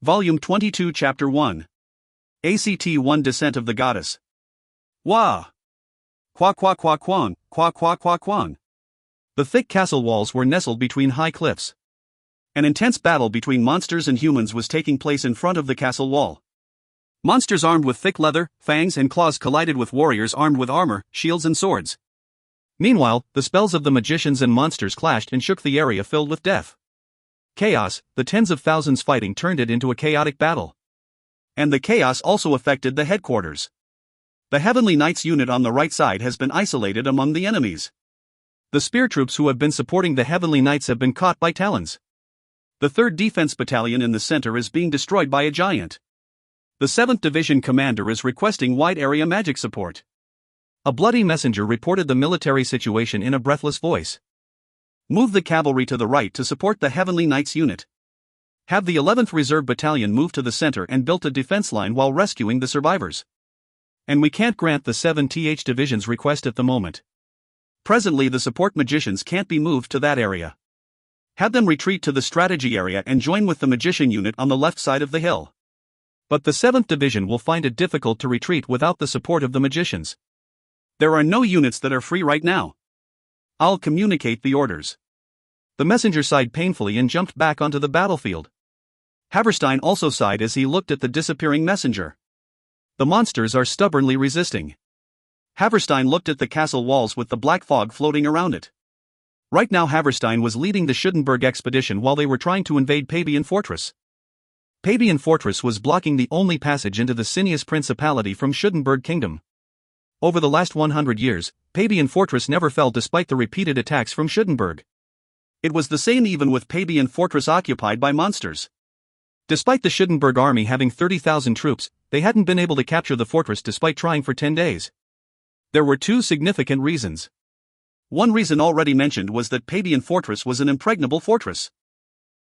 Volume 22 Chapter 1. ACT-1 Descent of the Goddess. Wah! Qua qua qua quang, qua qua qua quang. The thick castle walls were nestled between high cliffs. An intense battle between monsters and humans was taking place in front of the castle wall. Monsters armed with thick leather, fangs and claws collided with warriors armed with armor, shields and swords. Meanwhile, the spells of the magicians and monsters clashed and shook the area filled with death. Chaos, the tens of thousands fighting turned it into a chaotic battle. And the chaos also affected the headquarters. The Heavenly Knights unit on the right side has been isolated among the enemies. The spear troops who have been supporting the Heavenly Knights have been caught by talons. The 3rd Defense Battalion in the center is being destroyed by a giant. The 7th Division commander is requesting wide-area magic support. A bloody messenger reported the military situation in a breathless voice. Move the cavalry to the right to support the Heavenly Knights unit. Have the 11th Reserve Battalion move to the center and build a defense line while rescuing the survivors. And we can't grant the 7th Division's request at the moment. Presently the support magicians can't be moved to that area. Have them retreat to the strategy area and join with the magician unit on the left side of the hill. But the 7th Division will find it difficult to retreat without the support of the magicians. There are no units that are free right now. I'll communicate the orders. The messenger sighed painfully and jumped back onto the battlefield. Haverstein also sighed as he looked at the disappearing messenger. The monsters are stubbornly resisting. Haverstein looked at the castle walls with the black fog floating around it. Right now Haverstein was leading the Schuttenberg expedition while they were trying to invade Pabian Fortress. Pabian Fortress was blocking the only passage into the Cineas Principality from Schuttenberg Kingdom. Over the last 100 years, Pabian Fortress never fell despite the repeated attacks from Schuttenberg. It was the same even with Pabian Fortress occupied by monsters. Despite the Schuttenberg army having 30,000 troops, they hadn't been able to capture the fortress despite trying for 10 days. There were 2 significant reasons. One reason already mentioned was that Pabian Fortress was an impregnable fortress.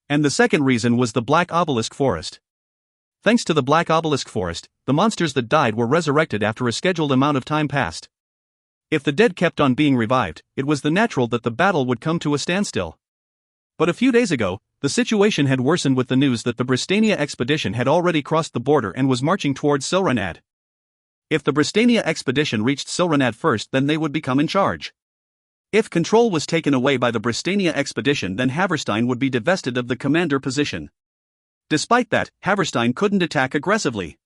And the second reason was the Black Obelisk Forest. Thanks to the Black Obelisk Forest, the monsters that died were resurrected after a scheduled amount of time passed. If the dead kept on being revived, it was the natural that the battle would come to a standstill. But a few days ago, the situation had worsened with the news that the Bristania expedition had already crossed the border and was marching towards Silranad. If the Bristania expedition reached Silranad first, then they would become in charge. If control was taken away by the Bristania expedition, then Haverstein would be divested of the commander position. Despite that, Haverstein couldn't attack aggressively.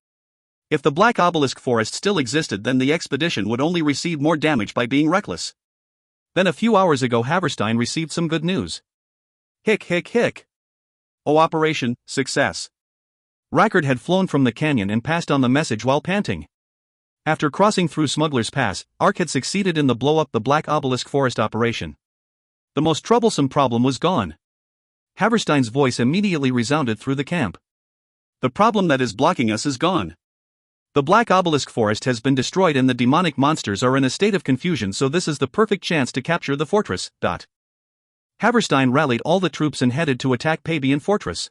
If the Black Obelisk Forest still existed, then the expedition would only receive more damage by being reckless. Then a few hours ago Haverstein received some good news. Hick hick hick. Oh, operation, success. Rackard had flown from the canyon and passed on the message while panting. After crossing through Smuggler's Pass, Ark had succeeded in the blow up the Black Obelisk Forest operation. The most troublesome problem was gone. Haverstein's voice immediately resounded through the camp. The problem that is blocking us is gone. The Black Obelisk Forest has been destroyed and the demonic monsters are in a state of confusion, so this is the perfect chance to capture the fortress. Haverstein rallied all the troops and headed to attack Pabian Fortress.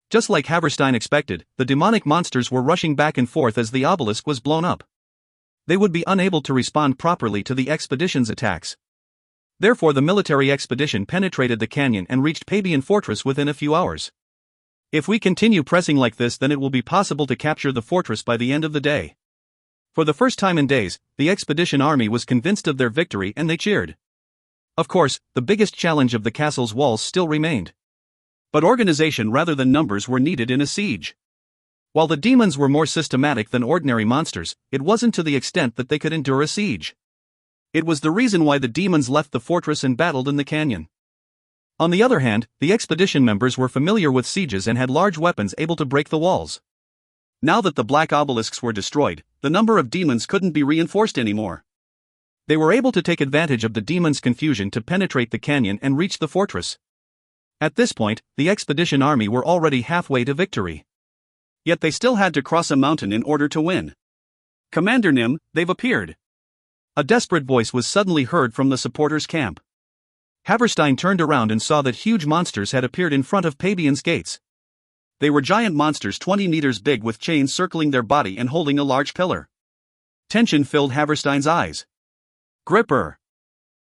Just like Haverstein expected, the demonic monsters were rushing back and forth as the obelisk was blown up. They would be unable to respond properly to the expedition's attacks. Therefore the military expedition penetrated the canyon and reached Pabian Fortress within a few hours. If we continue pressing like this, then it will be possible to capture the fortress by the end of the day. For the first time in days, the expedition army was convinced of their victory and they cheered. Of course, the biggest challenge of the castle's walls still remained. But organization rather than numbers were needed in a siege. While the demons were more systematic than ordinary monsters, it wasn't to the extent that they could endure a siege. It was the reason why the demons left the fortress and battled in the canyon. On the other hand, the expedition members were familiar with sieges and had large weapons able to break the walls. Now that the Black Obelisks were destroyed, the number of demons couldn't be reinforced anymore. They were able to take advantage of the demons' confusion to penetrate the canyon and reach the fortress. At this point, the expedition army were already halfway to victory. Yet they still had to cross a mountain in order to win. Commander Nim, they've appeared. A desperate voice was suddenly heard from the supporters' camp. Haverstein turned around and saw that huge monsters had appeared in front of Pabian's gates. They were giant monsters 20 meters big with chains circling their body and holding a large pillar. Tension filled Haverstein's eyes. Gripper.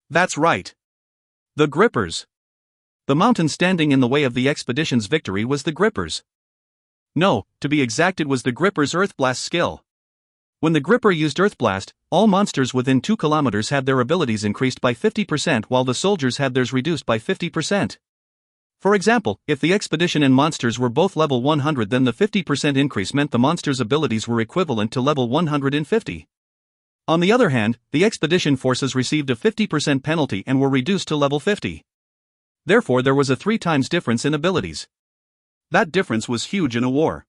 That's right. The Grippers. The mountain standing in the way of the expedition's victory was the Grippers. No, to be exact, it was the Gripper's Earth Blast skill. When the Gripper used Earth Blast, all monsters within 2 kilometers had their abilities increased by 50% while the soldiers had theirs reduced by 50%. For example, if the expedition and monsters were both level 100, then the 50% increase meant the monsters' abilities were equivalent to level 150. On the other hand, the expedition forces received a 50% penalty and were reduced to level 50. Therefore, there was a 3 times difference in abilities. That difference was huge in a war.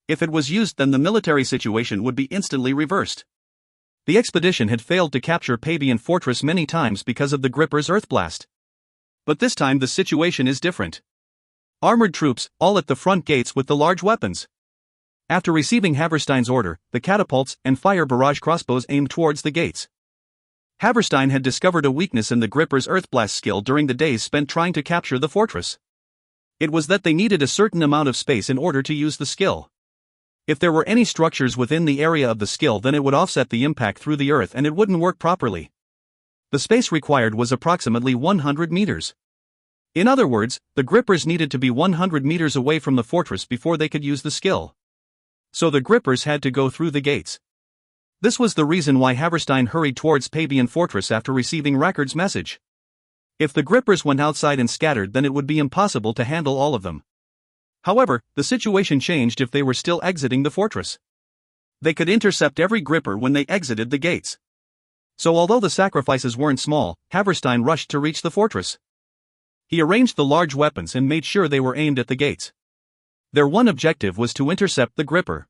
If it was used, then the military situation would be instantly reversed. The expedition had failed to capture Pabian Fortress many times because of the Gripper's Earth Blast. But this time the situation is different. Armored troops, all at the front gates with the large weapons. After receiving Haverstein's order, the catapults and fire barrage crossbows aimed towards the gates. Haverstein had discovered a weakness in the Gripper's Earth Blast skill during the days spent trying to capture the fortress. It was that they needed a certain amount of space in order to use the skill. If there were any structures within the area of the skill, then it would offset the impact through the earth and it wouldn't work properly. The space required was approximately 100 meters. In other words, the Grippers needed to be 100 meters away from the fortress before they could use the skill. So the Grippers had to go through the gates. This was the reason why Haverstein hurried towards Pabian Fortress after receiving Rackard's message. If the Grippers went outside and scattered, then it would be impossible to handle all of them. However, the situation changed if they were still exiting the fortress. They could intercept every Gripper when they exited the gates. So although the sacrifices weren't small, Haverstein rushed to reach the fortress. He arranged the large weapons and made sure they were aimed at the gates. Their one objective was to intercept the Gripper.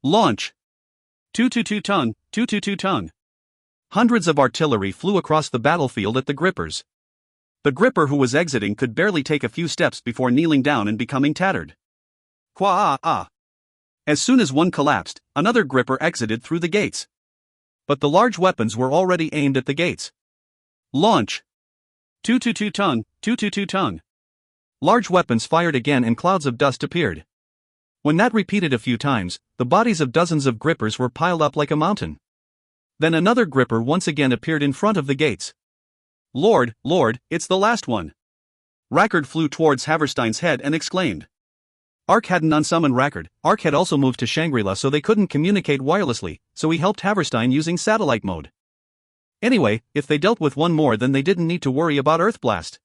Launch! 222-ton, 222-ton. Hundreds of artillery flew across the battlefield at the Grippers. The Gripper who was exiting could barely take a few steps before kneeling down and becoming tattered. Qua-ah-ah. As soon as one collapsed, another Gripper exited through the gates. But the large weapons were already aimed at the gates. Launch! 222-ton, 222-ton. Large weapons fired again and clouds of dust appeared. When that repeated a few times, the bodies of dozens of Grippers were piled up like a mountain. Then another Gripper once again appeared in front of the gates. Lord, it's the last one. Rackard flew towards Haverstein's head and exclaimed. Ark hadn't unsummoned Rackard. Ark had also moved to Shangri-La, so they couldn't communicate wirelessly, so he helped Haverstein using satellite mode. Anyway, if they dealt with one more, then they didn't need to worry about Earth Blast.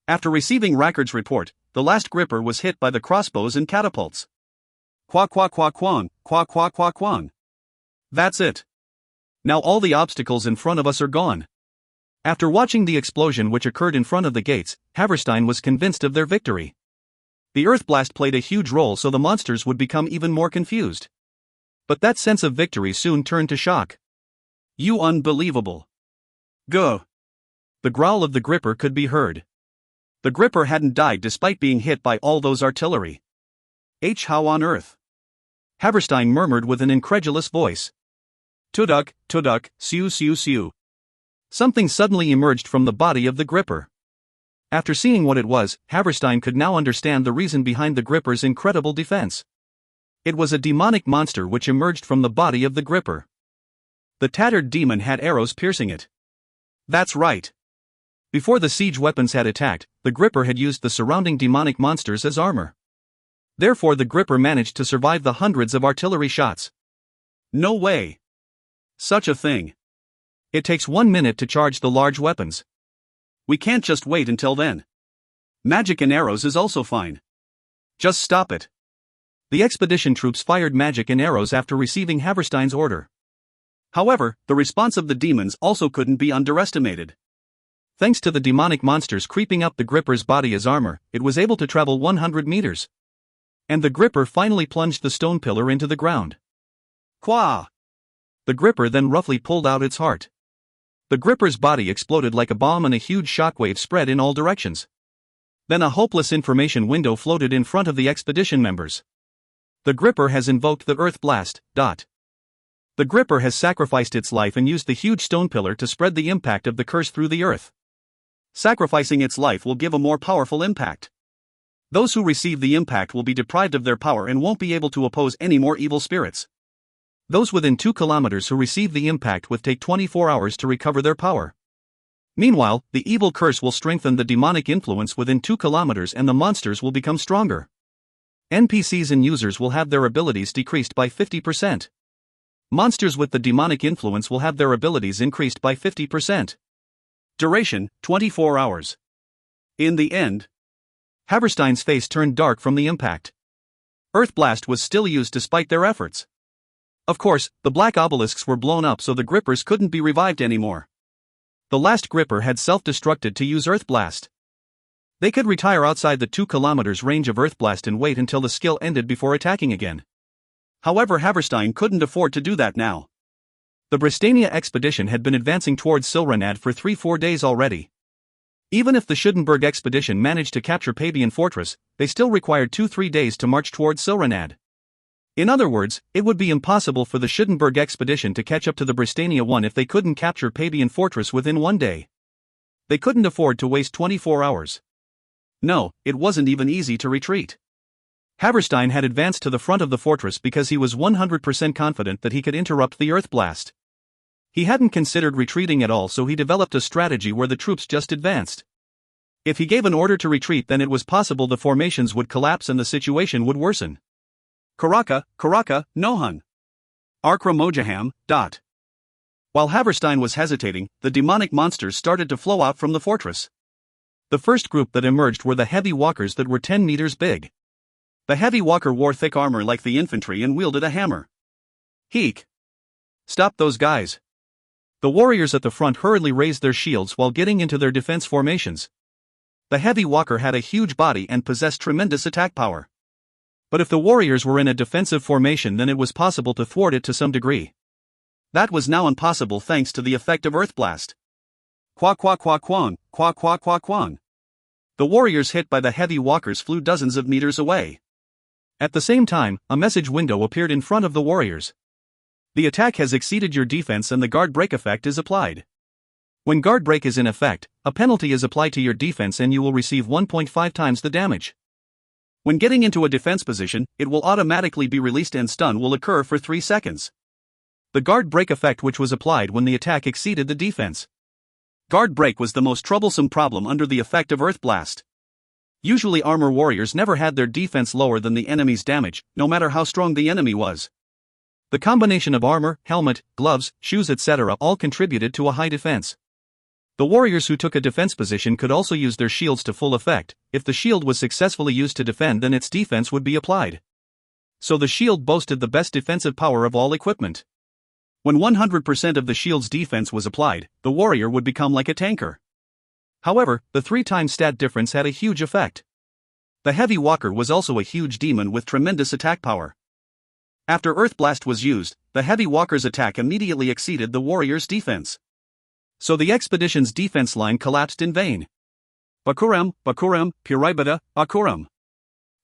After receiving Rackard's report, the last Gripper was hit by the crossbows and catapults. Quang. That's it. Now all the obstacles in front of us are gone. After watching the explosion which occurred in front of the gates, Haverstein was convinced of their victory. The Earth Blast played a huge role, so the monsters would become even more confused. But that sense of victory soon turned to shock. You unbelievable. Go. The growl of the Gripper could be heard. The Gripper hadn't died despite being hit by all those artillery. How on earth? Haverstein murmured with an incredulous voice. Tuduk, siu. Something suddenly emerged from the body of the Gripper. After seeing what it was, Haverstein could now understand the reason behind the Gripper's incredible defense. It was a demonic monster which emerged from the body of the Gripper. The tattered demon had arrows piercing it. That's right. Before the siege weapons had attacked, the Gripper had used the surrounding demonic monsters as armor. Therefore the Gripper managed to survive the hundreds of artillery shots. No way. Such a thing. It takes 1 minute to charge the large weapons. We can't just wait until then. Magic and arrows is also fine. Just stop it. The expedition troops fired magic and arrows after receiving Haverstein's order. However, the response of the demons also couldn't be underestimated. Thanks to the demonic monsters creeping up the Gripper's body as armor, it was able to travel 100 meters. And the Gripper finally plunged the stone pillar into the ground. Qua! The Gripper then roughly pulled out its heart. The Gripper's body exploded like a bomb and a huge shockwave spread in all directions. Then a hopeless information window floated in front of the expedition members. The Gripper has invoked the Earth Blast. The Gripper has sacrificed its life and used the huge stone pillar to spread the impact of the curse through the earth. Sacrificing its life will give a more powerful impact. Those who receive the impact will be deprived of their power and won't be able to oppose any more evil spirits. Those within 2 kilometers who receive the impact will take 24 hours to recover their power. Meanwhile, the evil curse will strengthen the demonic influence within 2 kilometers and the monsters will become stronger. NPCs and users will have their abilities decreased by 50%. Monsters with the demonic influence will have their abilities increased by 50%. Duration, 24 hours. In the end, Haverstein's face turned dark from the impact. Earthblast was still used despite their efforts. Of course, the black obelisks were blown up so the grippers couldn't be revived anymore. The last gripper had self-destructed to use Earthblast. They could retire outside the 2 kilometers range of Earthblast and wait until the skill ended before attacking again. However, Haverstein couldn't afford to do that now. The Bristania expedition had been advancing towards Silranad for 3-4 days already. Even if the Schudenberg expedition managed to capture Pabian Fortress, they still required 2-3 days to march towards Silranad. In other words, it would be impossible for the Schudenberg expedition to catch up to the Bristania one if they couldn't capture Pabian Fortress within 1 day. They couldn't afford to waste 24 hours. No, it wasn't even easy to retreat. Haverstein had advanced to the front of the fortress because he was 100% confident that he could interrupt the earth blast. He hadn't considered retreating at all, so he developed a strategy where the troops just advanced. If he gave an order to retreat, then it was possible the formations would collapse and the situation would worsen. Karaka, Nohun. Arkra Mojaham. While Haverstein was hesitating, the demonic monsters started to flow out from the fortress. The first group that emerged were the heavy walkers that were 10 meters big. The heavy walker wore thick armor like the infantry and wielded a hammer. Heek! Stop those guys! The warriors at the front hurriedly raised their shields while getting into their defense formations. The heavy walker had a huge body and possessed tremendous attack power. But if the warriors were in a defensive formation, then it was possible to thwart it to some degree. That was now impossible thanks to the effect of Earthblast. Qua qua qua quan, qua qua qua quan. The warriors hit by the heavy walkers flew dozens of meters away. At the same time, a message window appeared in front of the warriors. The attack has exceeded your defense and the guard break effect is applied. When guard break is in effect, a penalty is applied to your defense and you will receive 1.5 times the damage. When getting into a defense position, it will automatically be released and stun will occur for 3 seconds. The guard break effect which was applied when the attack exceeded the defense. Guard break was the most troublesome problem under the effect of Earthblast. Usually armor warriors never had their defense lower than the enemy's damage, no matter how strong the enemy was. The combination of armor, helmet, gloves, shoes etc. all contributed to a high defense. The warriors who took a defense position could also use their shields to full effect. If the shield was successfully used to defend, then its defense would be applied. So the shield boasted the best defensive power of all equipment. When 100% of the shield's defense was applied, the warrior would become like a tanker. However, the 3-time stat difference had a huge effect. The heavy walker was also a huge demon with tremendous attack power. After Earthblast was used, the heavy walker's attack immediately exceeded the warrior's defense. So the expedition's defense line collapsed in vain. Bakuram, Piribada, Akuram.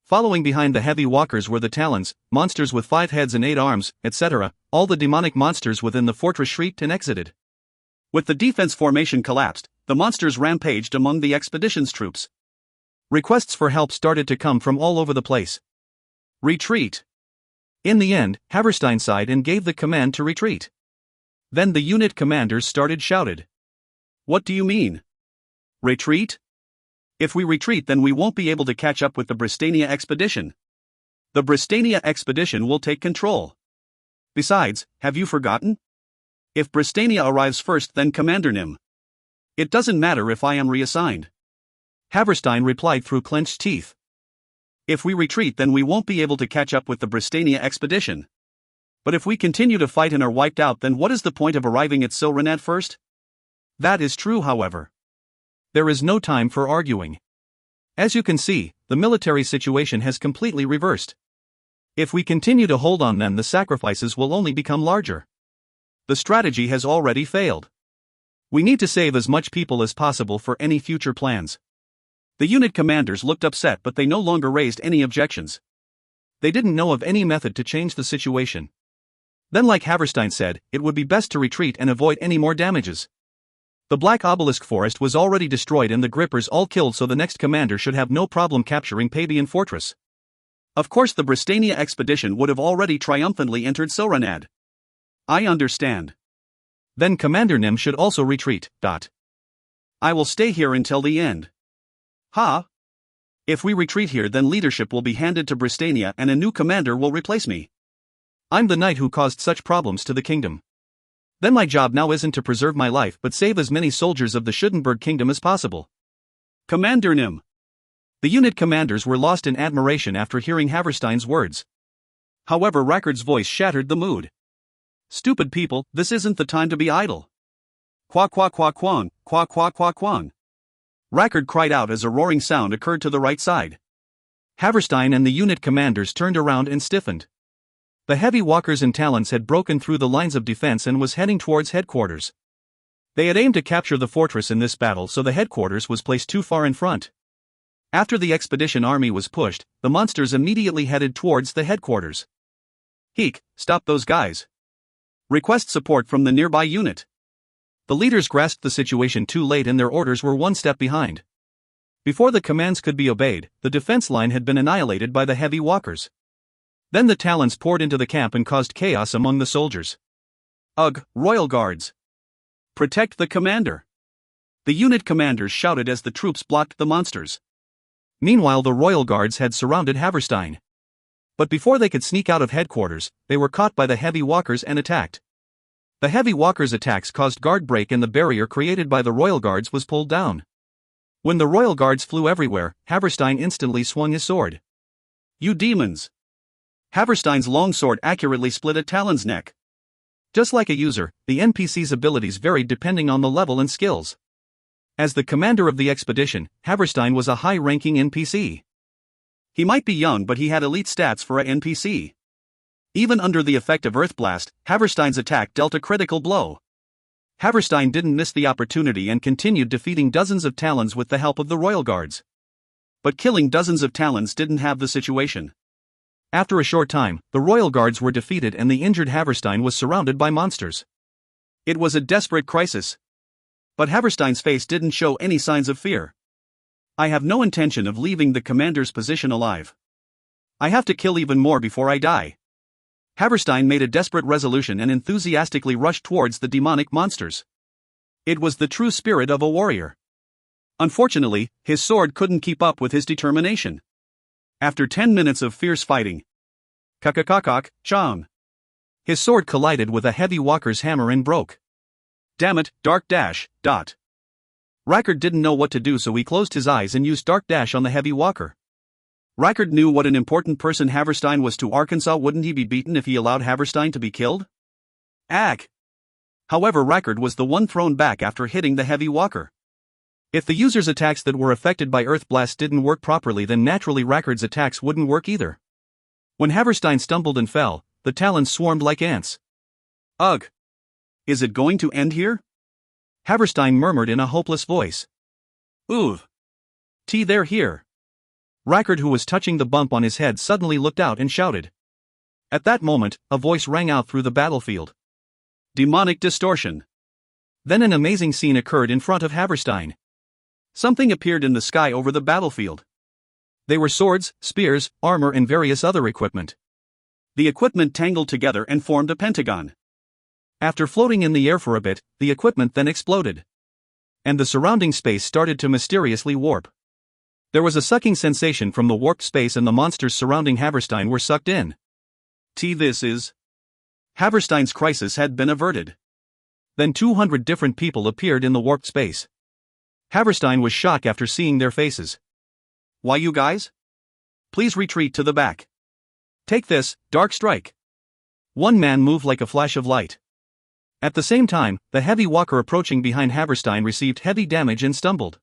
Following behind the heavy walkers were the Talons, monsters with 5 heads and 8 arms, etc. All the demonic monsters within the fortress shrieked and exited. With the defense formation collapsed, the monsters rampaged among the expedition's troops. Requests for help started to come from all over the place. Retreat! In the end, Haverstein sighed and gave the command to retreat. Then the unit commanders shouted. What do you mean? Retreat? If we retreat, then we won't be able to catch up with the Bristania expedition. The Bristania expedition will take control. Besides, have you forgotten? If Bristania arrives first, then Commander Nim. It doesn't matter if I am reassigned. Haverstein replied through clenched teeth. If we retreat, then we won't be able to catch up with the Bristania expedition. But if we continue to fight and are wiped out, then what is the point of arriving at Silranad first? That is true, however. There is no time for arguing. As you can see, the military situation has completely reversed. If we continue to hold on, then the sacrifices will only become larger. The strategy has already failed. We need to save as much people as possible for any future plans. The unit commanders looked upset, but they no longer raised any objections. They didn't know of any method to change the situation. Then, like Haverstein said, it would be best to retreat and avoid any more damages. The Black Obelisk Forest was already destroyed and the grippers all killed, so the next commander should have no problem capturing Pabian Fortress. Of course, the Bristania expedition would have already triumphantly entered Silranad. I understand. Then Commander Nim should also retreat. I will stay here until the end. Ha! If we retreat here, then leadership will be handed to Bristania and a new commander will replace me. I'm the knight who caused such problems to the kingdom. Then my job now isn't to preserve my life but save as many soldiers of the Schuttenberg kingdom as possible. Commander Nim. The unit commanders were lost in admiration after hearing Haverstein's words. However, Rackard's voice shattered the mood. Stupid people, this isn't the time to be idle. Qua qua qua quang, qua qua qua quang. Rackard cried out as a roaring sound occurred to the right side. Haverstein and the unit commanders turned around and stiffened. The heavy walkers and talons had broken through the lines of defense and was heading towards headquarters. They had aimed to capture the fortress in this battle, so the headquarters was placed too far in front. After the expedition army was pushed, the monsters immediately headed towards the headquarters. Heek, stop those guys. Request support from the nearby unit. The leaders grasped the situation too late and their orders were one step behind. Before the commands could be obeyed, the defense line had been annihilated by the heavy walkers. Then the talons poured into the camp and caused chaos among the soldiers. Ugh, Royal Guards! Protect the commander! The unit commanders shouted as the troops blocked the monsters. Meanwhile, the Royal Guards had surrounded Haverstein. But before they could sneak out of headquarters, they were caught by the heavy walkers and attacked. The heavy walkers' attacks caused guard break and the barrier created by the Royal Guards was pulled down. When the Royal Guards flew everywhere, Haverstein instantly swung his sword. You demons! Haverstein's long sword accurately split a talon's neck. Just like a user, the NPC's abilities varied depending on the level and skills. As the commander of the expedition, Haverstein was a high-ranking NPC. He might be young, but he had elite stats for a NPC. Even under the effect of Earthblast, Haverstein's attack dealt a critical blow. Haverstein didn't miss the opportunity and continued defeating dozens of talons with the help of the Royal Guards. But killing dozens of talons didn't have the situation. After a short time, the Royal Guards were defeated and the injured Haverstein was surrounded by monsters. It was a desperate crisis. But Haverstein's face didn't show any signs of fear. I have no intention of leaving the commander's position alive. I have to kill even more before I die. Haverstein made a desperate resolution and enthusiastically rushed towards the demonic monsters. It was the true spirit of a warrior. Unfortunately, his sword couldn't keep up with his determination. After 10 minutes of fierce fighting, kakakakak, chong, his sword collided with a heavy walker's hammer and broke. Damn it, Dark Dash, dot. Rackard didn't know what to do, so he closed his eyes and used Dark Dash on the heavy walker. Rackard knew what an important person Haverstein was to Arkansas. Wouldn't he be beaten if he allowed Haverstein to be killed? Ack! However, Rackard was the one thrown back after hitting the heavy walker. If the user's attacks that were affected by Earthblast didn't work properly, then naturally Rackard's attacks wouldn't work either. When Haverstein stumbled and fell, the talons swarmed like ants. Ugh! Is it going to end here? Haverstein murmured in a hopeless voice. Ooh! They're here. Rackard, who was touching the bump on his head, suddenly looked out and shouted. At that moment, a voice rang out through the battlefield. Demonic distortion. Then an amazing scene occurred in front of Haverstein. Something appeared in the sky over the battlefield. They were swords, spears, armor and various other equipment. The equipment tangled together and formed a pentagon. After floating in the air for a bit, the equipment then exploded. And the surrounding space started to mysteriously warp. There was a sucking sensation from the warped space and the monsters surrounding Haverstein were sucked in. This is... Haverstein's crisis had been averted. Then 200 different people appeared in the warped space. Haverstein was shocked after seeing their faces. Why, you guys? Please retreat to the back. Take this, Dark Strike. One man moved like a flash of light. At the same time, the heavy walker approaching behind Haverstein received heavy damage and stumbled.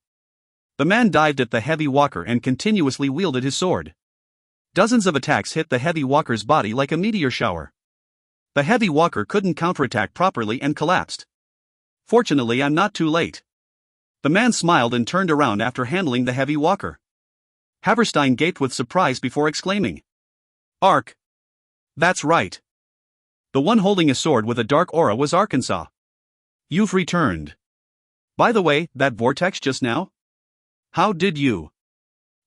The man dived at the heavy walker and continuously wielded his sword. Dozens of attacks hit the heavy walker's body like a meteor shower. The heavy walker couldn't counterattack properly and collapsed. Fortunately, I'm not too late. The man smiled and turned around after handling the heavy walker. Haverstein gaped with surprise before exclaiming. Ark! That's right. The one holding a sword with a dark aura was Arkansas. You've returned. By the way, that vortex just now? How did you?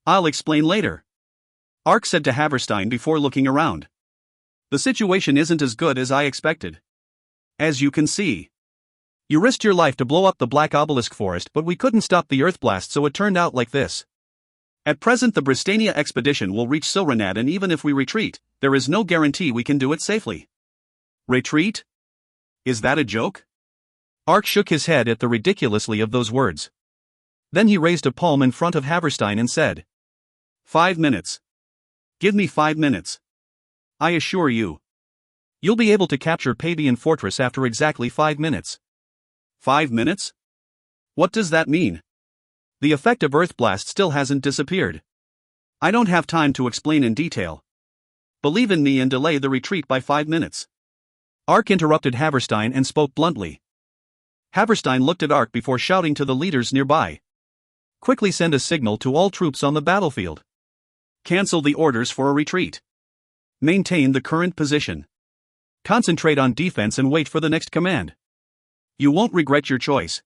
I'll explain later. Ark said to Haverstein before looking around. The situation isn't as good as I expected. As you can see. You risked your life to blow up the Black Obelisk forest, but we couldn't stop the Earthblast, so it turned out like this. At present the Bristania expedition will reach Silranad, and even if we retreat, there is no guarantee we can do it safely. Retreat? Is that a joke? Ark shook his head at the ridiculously of those words. Then he raised a palm in front of Haverstein and said, 5 minutes. Give me 5 minutes. I assure you. You'll be able to capture Pavian Fortress after exactly 5 minutes. 5 minutes? What does that mean? The effect of Earthblast still hasn't disappeared. I don't have time to explain in detail. Believe in me and delay the retreat by 5 minutes. Ark interrupted Haverstein and spoke bluntly. Haverstein looked at Ark before shouting to the leaders nearby. Quickly send a signal to all troops on the battlefield. Cancel the orders for a retreat. Maintain the current position. Concentrate on defense and wait for the next command. You won't regret your choice.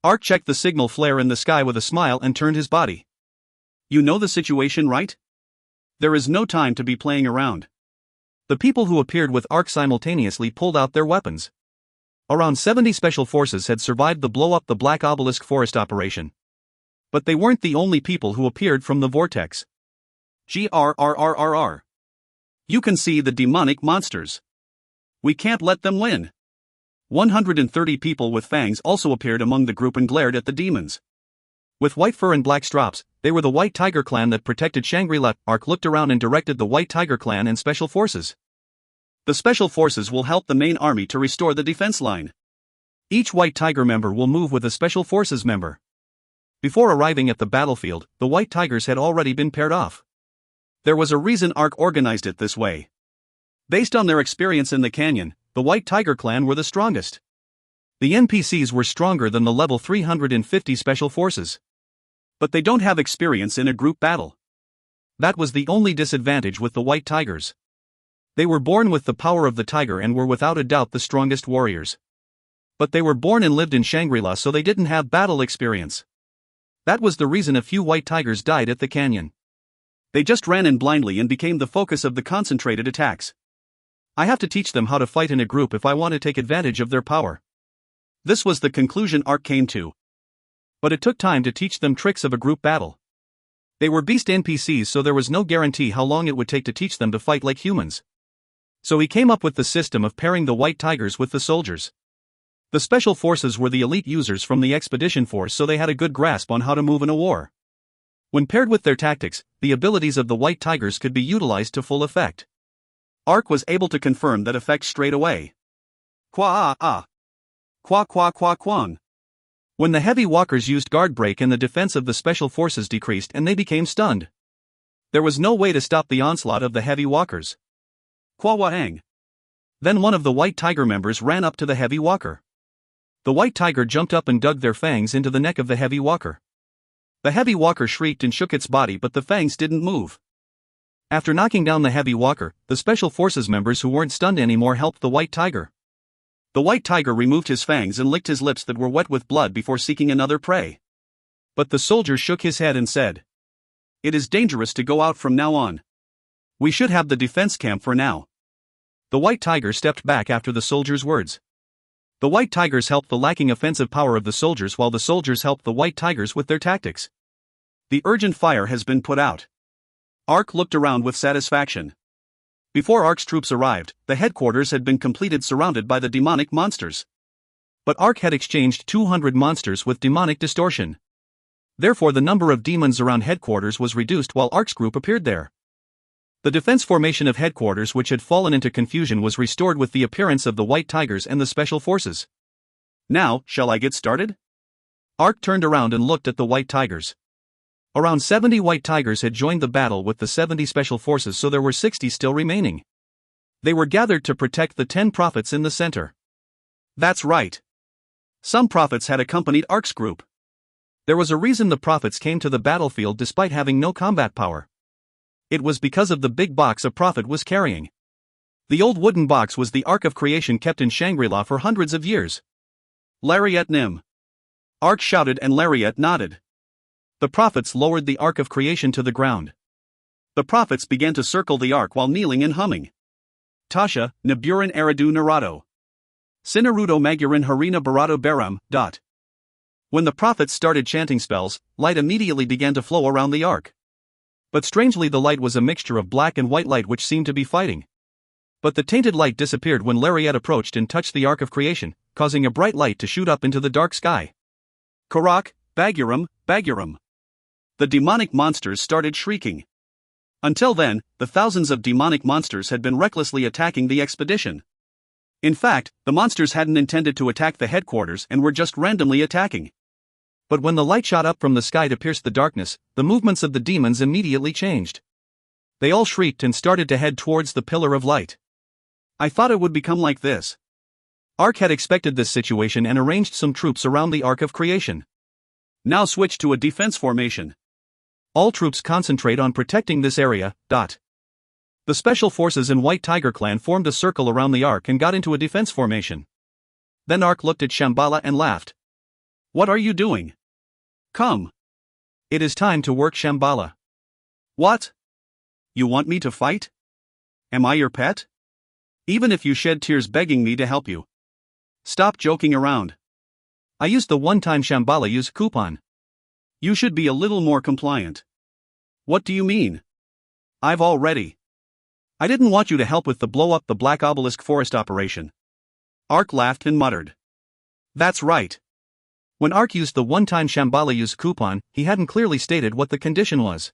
Ark checked the signal flare in the sky with a smile and turned his body. You know the situation, right? There is no time to be playing around. The people who appeared with Ark simultaneously pulled out their weapons. Around 70 special forces had survived the blow-up the Black Obelisk Forest operation. But they weren't the only people who appeared from the vortex. GRRRRR. You can see the demonic monsters. We can't let them win. 130 people with fangs also appeared among the group and glared at the demons. With white fur and black straps, they were the White Tiger clan that protected Shangri-La. Ark looked around and directed the White Tiger clan and special forces. The special forces will help the main army to restore the defense line. Each White Tiger member will move with a special forces member. Before arriving at the battlefield, the White Tigers had already been paired off. There was a reason Ark organized it this way. Based on their experience in the canyon, the White Tiger clan were the strongest. The NPCs were stronger than the level 350 special forces. But they don't have experience in a group battle. That was the only disadvantage with the White Tigers. They were born with the power of the tiger and were without a doubt the strongest warriors. But they were born and lived in Shangri-La, so they didn't have battle experience. That was the reason a few White Tigers died at the canyon. They just ran in blindly and became the focus of the concentrated attacks. I have to teach them how to fight in a group if I want to take advantage of their power. This was the conclusion Ark came to. But it took time to teach them tricks of a group battle. They were beast NPCs, so there was no guarantee how long it would take to teach them to fight like humans. So he came up with the system of pairing the White Tigers with the soldiers. The special forces were the elite users from the expedition force, so they had a good grasp on how to move in a war. When paired with their tactics, the abilities of the White Tigers could be utilized to full effect. Ark was able to confirm that effect straight away. Kwa kwang. When the heavy walkers used guard break and the defense of the special forces decreased and they became stunned. There was no way to stop the onslaught of the heavy walkers. Kwa waang. Then one of the White Tiger members ran up to the heavy walker. The White Tiger jumped up and dug their fangs into the neck of the heavy walker. The heavy walker shrieked and shook its body, but the fangs didn't move. After knocking down the heavy walker, the special forces members who weren't stunned anymore helped the White Tiger. The White Tiger removed his fangs and licked his lips that were wet with blood before seeking another prey. But the soldier shook his head and said, "It is dangerous to go out from now on. We should have the defense camp for now." The White Tiger stepped back after the soldier's words. The White Tigers helped the lacking offensive power of the soldiers, while the soldiers helped the White Tigers with their tactics. The urgent fire has been put out. Ark looked around with satisfaction. Before Ark's troops arrived, the headquarters had been completed, surrounded by the demonic monsters. But Ark had exchanged 200 monsters with demonic distortion. Therefore the number of demons around headquarters was reduced while Ark's group appeared there. The defense formation of headquarters, which had fallen into confusion, was restored with the appearance of the White Tigers and the special forces. Now, shall I get started? Ark turned around and looked at the White Tigers. Around 70 White Tigers had joined the battle with the 70 special forces, so there were 60 still remaining. They were gathered to protect the 10 prophets in the center. That's right. Some prophets had accompanied Ark's group. There was a reason the prophets came to the battlefield despite having no combat power. It was because of the big box a prophet was carrying. The old wooden box was the Ark of Creation, kept in Shangri-La for hundreds of years. Lariat Nim. Ark shouted and Lariat nodded. The prophets lowered the Ark of Creation to the ground. The prophets began to circle the Ark while kneeling and humming. Tasha, Naburin Aradu Narado. Sinarudo Magyarin Harina Barado Baram. When the prophets started chanting spells, light immediately began to flow around the ark. But strangely, the light was a mixture of black and white light which seemed to be fighting. But the tainted light disappeared when Lariat approached and touched the Ark of Creation, causing a bright light to shoot up into the dark sky. Karak, Baguram, Baguram. The demonic monsters started shrieking. Until then, the thousands of demonic monsters had been recklessly attacking the expedition. In fact, the monsters hadn't intended to attack the headquarters and were just randomly attacking. But when the light shot up from the sky to pierce the darkness, the movements of the demons immediately changed. They all shrieked and started to head towards the pillar of light. I thought it would become like this. Ark had expected this situation and arranged some troops around the Ark of Creation. Now switch to a defense formation. All troops concentrate on protecting this area. The Special Forces and White Tiger Clan formed a circle around the Ark and got into a defense formation. Then Ark looked at Shambhala and laughed. What are you doing? Come. It is time to work, Shambhala. What? You want me to fight? Am I your pet? Even if you shed tears begging me to help you. Stop joking around. I used the one-time Shambhala use coupon. You should be a little more compliant. What do you mean? I've already. I didn't want you to help with the blow up the Black Obelisk forest operation. Ark laughed and muttered. That's right. When Ark used the one-time Shambhala use coupon, he hadn't clearly stated what the condition was.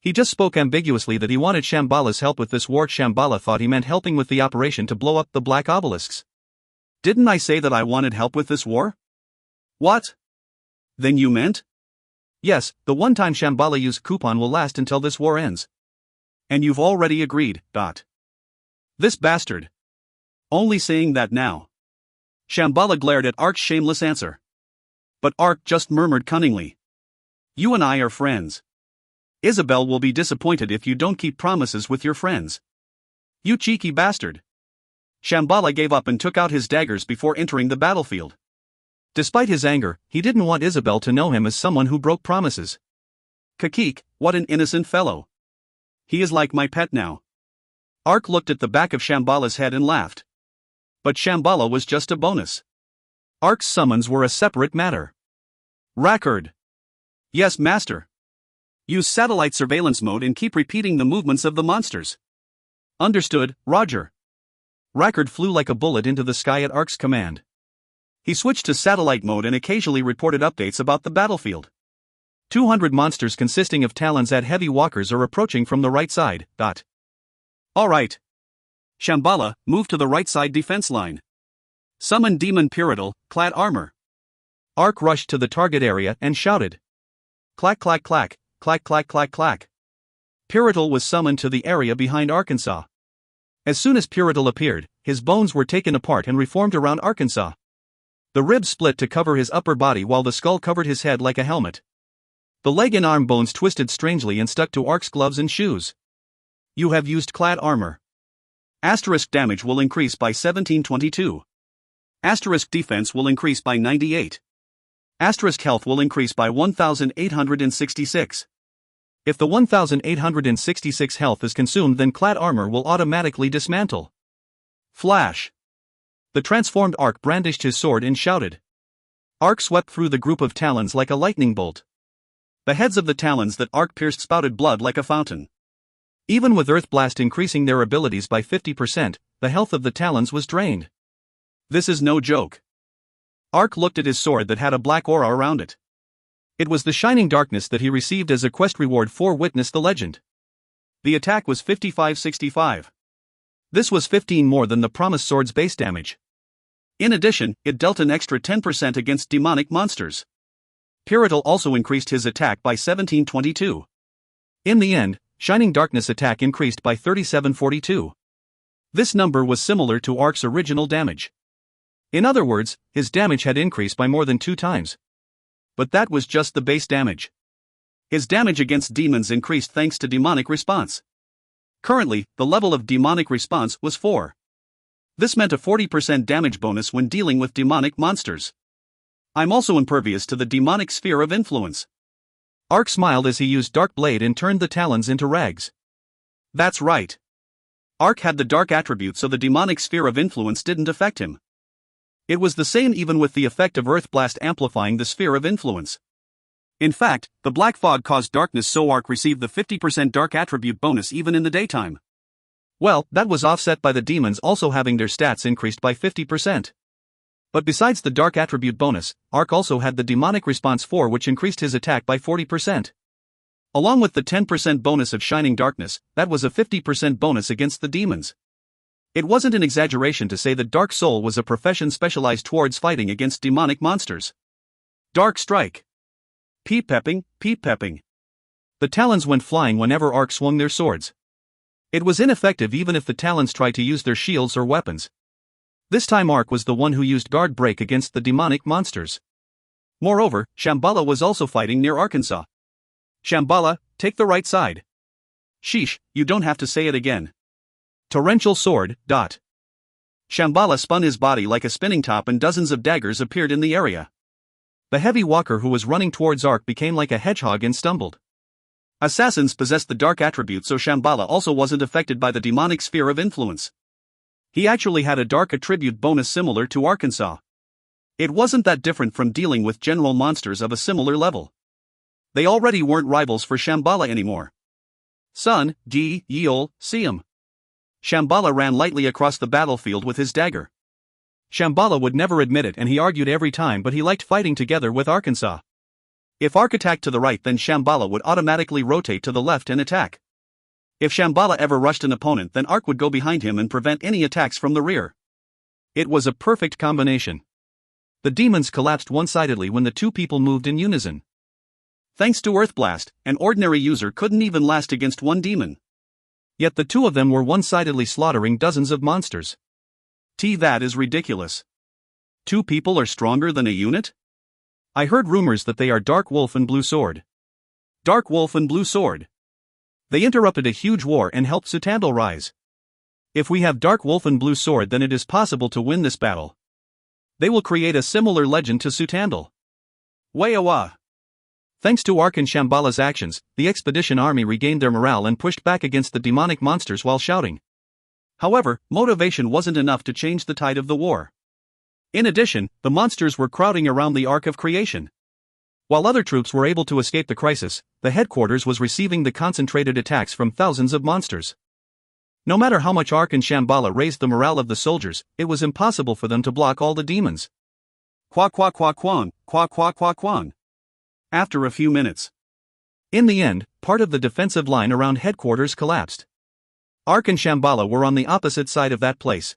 He just spoke ambiguously that he wanted Shambhala's help with this war. Shambhala thought he meant helping with the operation to blow up the Black Obelisks. Didn't I say that I wanted help with this war? What? Then you meant? Yes, the one-time Shambhala use coupon will last until this war ends. And you've already agreed. This bastard. Only saying that now. Shambhala glared at Ark's shameless answer. But Ark just murmured cunningly. You and I are friends. Isabel will be disappointed if you don't keep promises with your friends. You cheeky bastard. Shambhala gave up and took out his daggers before entering the battlefield. Despite his anger, he didn't want Isabel to know him as someone who broke promises. Kakik, what an innocent fellow. He is like my pet now. Ark looked at the back of Shambhala's head and laughed. But Shambhala was just a bonus. Ark's summons were a separate matter. Rackard. Yes, master. Use satellite surveillance mode and keep repeating the movements of the monsters. Understood, Roger. Rackard flew like a bullet into the sky at Ark's command. He switched to satellite mode and occasionally reported updates about the battlefield. 200 monsters consisting of Talons at heavy walkers are approaching from the right side. All right. Shambhala, move to the right side defense line. Summon Demon Pyridal, clad armor. Ark rushed to the target area and shouted. Clack clack clack, clack clack clack clack. Pyridal was summoned to the area behind Arkansas. As soon as Pyridal appeared, his bones were taken apart and reformed around Arkansas. The ribs split to cover his upper body while the skull covered his head like a helmet. The leg and arm bones twisted strangely and stuck to Ark's gloves and shoes. You have used clad armor. Asterisk damage will increase by 1722. Asterisk defense will increase by 98. Asterisk health will increase by 1866. If the 1866 health is consumed, then clad armor will automatically dismantle. Flash. The transformed Ark brandished his sword and shouted. Ark swept through the group of Talons like a lightning bolt. The heads of the Talons that Ark pierced spouted blood like a fountain. Even with Earth Blast increasing their abilities by 50%, the health of the Talons was drained. This is no joke. Ark looked at his sword that had a black aura around it. It was the shining darkness that he received as a quest reward for Witness the Legend. The attack was 5565. This was 15 more than the promised sword's base damage. In addition, it dealt an extra 10% against demonic monsters. Pyridal also increased his attack by 1722. In the end, Shining Darkness attack increased by 3742. This number was similar to Ark's original damage. In other words, his damage had increased by more than 2 times. But that was just the base damage. His damage against demons increased thanks to demonic response. Currently, the level of demonic response was 4. This meant a 40% damage bonus when dealing with demonic monsters. I'm also impervious to the demonic sphere of influence. Ark smiled as he used Dark Blade and turned the Talons into rags. That's right. Ark had the dark attribute, so the demonic sphere of influence didn't affect him. It was the same even with the effect of Earth Blast amplifying the sphere of influence. In fact, the black fog caused darkness so Ark received the 50% dark attribute bonus even in the daytime. Well, that was offset by the demons also having their stats increased by 50%. But besides the dark attribute bonus, Ark also had the demonic response 4, which increased his attack by 40%. Along with the 10% bonus of shining darkness, that was a 50% bonus against the demons. It wasn't an exaggeration to say that Dark Soul was a profession specialized towards fighting against demonic monsters. Dark Strike. Peep-pepping, peep-pepping. The talons went flying whenever Ark swung their swords. It was ineffective even if the talons tried to use their shields or weapons. This time Ark was the one who used Guard Break against the demonic monsters. Moreover, Shambhala was also fighting near Arkansas. Shambhala, take the right side. Sheesh, you don't have to say it again. Torrential sword. Shambhala spun his body like a spinning top and dozens of daggers appeared in the area. The heavy walker who was running towards Ark became like a hedgehog and stumbled. Assassins possessed the dark attribute, so Shambhala also wasn't affected by the demonic sphere of influence. He actually had a dark attribute bonus similar to Arkansas. It wasn't that different from dealing with general monsters of a similar level. They already weren't rivals for Shambhala anymore. Son, Yeol, see him. Shambhala ran lightly across the battlefield with his dagger. Shambhala would never admit it and he argued every time, but he liked fighting together with Arkansas. If Ark attacked to the right, then Shambhala would automatically rotate to the left and attack. If Shambhala ever rushed an opponent, then Ark would go behind him and prevent any attacks from the rear. It was a perfect combination. The demons collapsed one-sidedly when the two people moved in unison. Thanks to Earth Blast, an ordinary user couldn't even last against one demon. Yet the two of them were one-sidedly slaughtering dozens of monsters. That is ridiculous. Two people are stronger than a unit? I heard rumors that they are Dark Wolf and Blue Sword. Dark Wolf and Blue Sword. They interrupted a huge war and helped Sutandal rise. If we have Dark Wolf and Blue Sword, then it is possible to win this battle. They will create a similar legend to Sutandal. Wayawa. Thanks to Ark and Shambhala's actions, the expedition army regained their morale and pushed back against the demonic monsters while shouting. However, motivation wasn't enough to change the tide of the war. In addition, the monsters were crowding around the Ark of Creation. While other troops were able to escape the crisis, the headquarters was receiving the concentrated attacks from thousands of monsters. No matter how much Ark and Shambhala raised the morale of the soldiers, it was impossible for them to block all the demons. Qua qua qua quan, qua qua qua quan. After a few minutes. In the end, part of the defensive line around headquarters collapsed. Ark and Shambhala were on the opposite side of that place.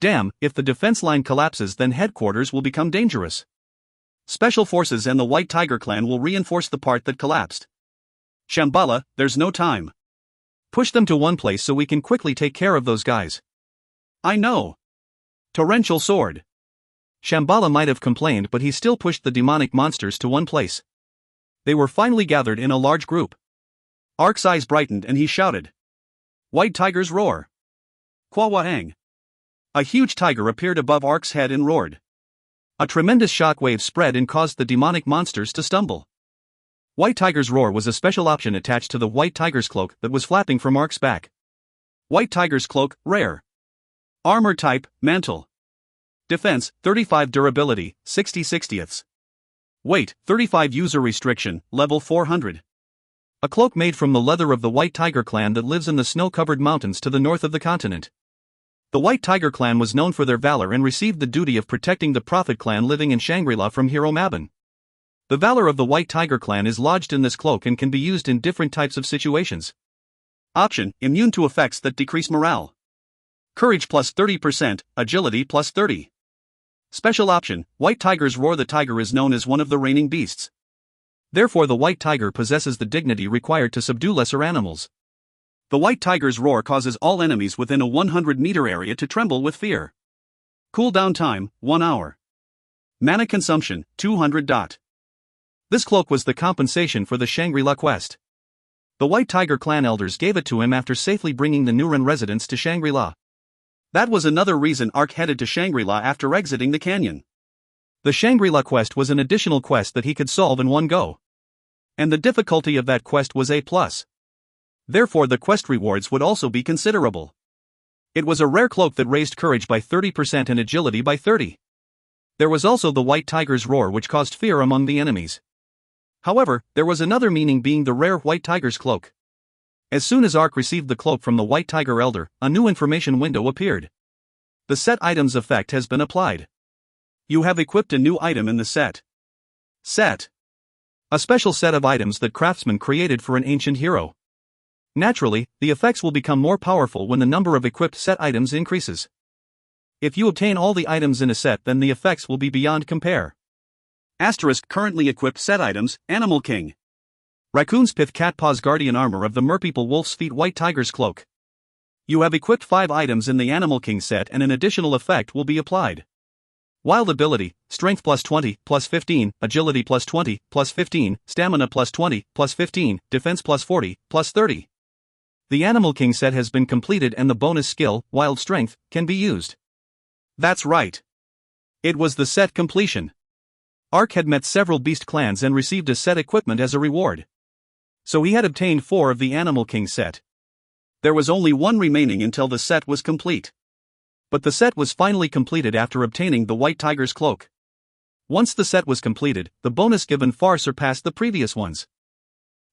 Damn, if the defense line collapses, then headquarters will become dangerous. Special Forces and the White Tiger clan will reinforce the part that collapsed. Shambhala, there's no time. Push them to one place so we can quickly take care of those guys. I know. Torrential sword. Shambhala might have complained, but he still pushed the demonic monsters to one place. They were finally gathered in a large group. Ark's eyes brightened and he shouted. White Tiger's roar. Kwawahang. A huge tiger appeared above Ark's head and roared. A tremendous shockwave spread and caused the demonic monsters to stumble. White Tiger's roar was a special option attached to the White Tiger's cloak that was flapping from Ark's back. White Tiger's cloak, rare. Armor type, mantle. Defense, 35 durability, 60/60ths. Weight, 35 user restriction, level 400. A cloak made from the leather of the White Tiger clan that lives in the snow-covered mountains to the north of the continent. The White Tiger clan was known for their valor and received the duty of protecting the Prophet clan living in Shangri-La from Hero Mabon. The valor of the White Tiger clan is lodged in this cloak and can be used in different types of situations. Option, immune to effects that decrease morale. Courage plus 30%, agility plus 30. Special option, White Tiger's roar. The tiger is known as one of the reigning beasts. Therefore the White Tiger possesses the dignity required to subdue lesser animals. The White Tiger's roar causes all enemies within a 100-meter area to tremble with fear. Cooldown time, 1 hour. Mana consumption, 200. This cloak was the compensation for the Shangri-La quest. The White Tiger clan elders gave it to him after safely bringing the Nuren residents to Shangri-La. That was another reason Ark headed to Shangri-La after exiting the canyon. The Shangri-La quest was an additional quest that he could solve in one go. And the difficulty of that quest was A+. Therefore the quest rewards would also be considerable. It was a rare cloak that raised courage by 30% and agility by 30. There was also the white tiger's roar, which caused fear among the enemies. However, there was another meaning, being the rare white tiger's cloak. As soon as Ark received the cloak from the white tiger elder, a new information window appeared. The set items effect has been applied. You have equipped a new item in the set. Set. A special set of items that craftsman created for an ancient hero. Naturally, the effects will become more powerful when the number of equipped set items increases. If you obtain all the items in a set, then the effects will be beyond compare. Asterisk currently equipped set items: Animal King. Raccoon's Pith, Cat Paws Guardian Armor of the Merpeople, Wolf's Feet, White Tiger's Cloak. You have equipped 5 items in the Animal King set, and an additional effect will be applied. Wild ability: Strength plus 20, plus 15, Agility plus 20, plus 15, Stamina plus 20, plus 15, Defense plus 40, plus 30. The Animal King set has been completed, and the bonus skill, Wild Strength, can be used. That's right. It was the set completion. Ark had met several beast clans and received a set equipment as a reward. So he had obtained 4 of the Animal King set. There was only 1 remaining until the set was complete. But the set was finally completed after obtaining the White Tiger's Cloak. Once the set was completed, the bonus given far surpassed the previous ones.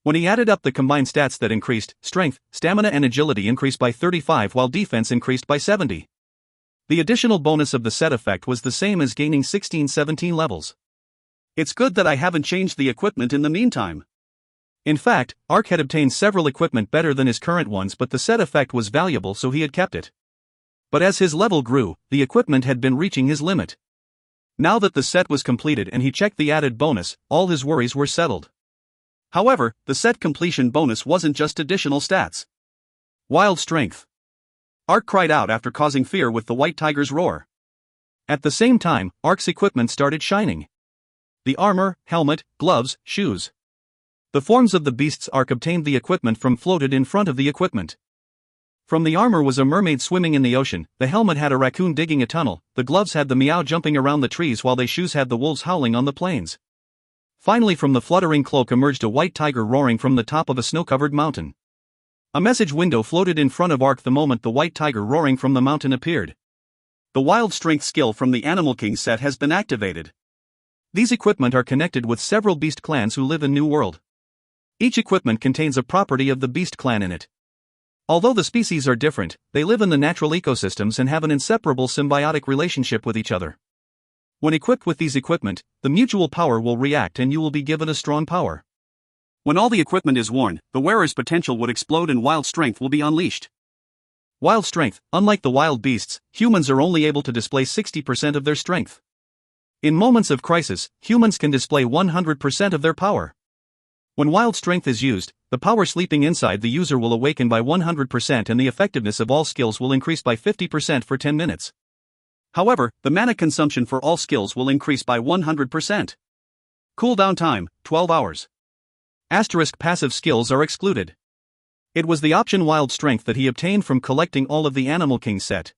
When he added up the combined stats that increased, strength, stamina and agility increased by 35 while defense increased by 70. The additional bonus of the set effect was the same as gaining 16-17 levels. It's good that I haven't changed the equipment in the meantime. In fact, Ark had obtained several equipment better than his current ones, but the set effect was valuable, so he had kept it. But as his level grew, the equipment had been reaching his limit. Now that the set was completed and he checked the added bonus, all his worries were settled. However, the set completion bonus wasn't just additional stats. Wild Strength. Ark cried out after causing fear with the White Tiger's roar. At the same time, Ark's equipment started shining. The armor, helmet, gloves, shoes. The forms of the beasts Ark obtained the equipment from floated in front of the equipment. From the armor was a mermaid swimming in the ocean, the helmet had a raccoon digging a tunnel, the gloves had the meow jumping around the trees, while the shoes had the wolves howling on the plains. Finally, from the fluttering cloak emerged a white tiger roaring from the top of a snow-covered mountain. A message window floated in front of Ark the moment the white tiger roaring from the mountain appeared. The Wild Strength skill from the Animal King set has been activated. These equipment are connected with several beast clans who live in New World. Each equipment contains a property of the beast clan in it. Although the species are different, they live in the natural ecosystems and have an inseparable symbiotic relationship with each other. When equipped with these equipment, the mutual power will react and you will be given a strong power. When all the equipment is worn, the wearer's potential would explode and Wild Strength will be unleashed. Wild Strength: unlike the wild beasts, humans are only able to display 60% of their strength. In moments of crisis, humans can display 100% of their power. When Wild Strength is used, the power sleeping inside the user will awaken by 100% and the effectiveness of all skills will increase by 50% for 10 minutes. However, the mana consumption for all skills will increase by 100%. Cooldown time: 12 hours. Asterisk passive skills are excluded. It was the option Wild Strength that he obtained from collecting all of the Animal King set.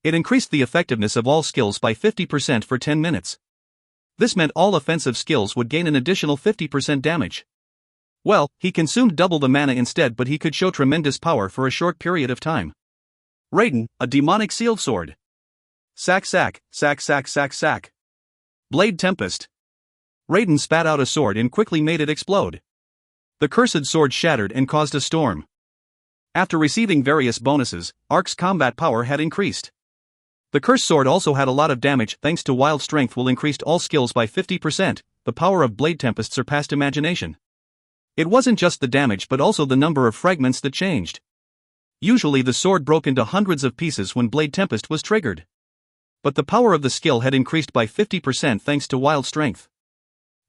It increased the effectiveness of all skills by 50% for 10 minutes. This meant all offensive skills would gain an additional 50% damage. Well, he consumed double the mana instead, but he could show tremendous power for a short period of time. Raiden, a demonic sealed sword. Sack sack, sack sack sack sack. Blade Tempest. Raiden spat out a sword and quickly made it explode. The cursed sword shattered and caused a storm. After receiving various bonuses, Ark's combat power had increased. The cursed sword also had a lot of damage thanks to Wild Strength will increased all skills by 50%, the power of Blade Tempest surpassed imagination. It wasn't just the damage but also the number of fragments that changed. Usually the sword broke into hundreds of pieces when Blade Tempest was triggered. But the power of the skill had increased by 50% thanks to Wild Strength.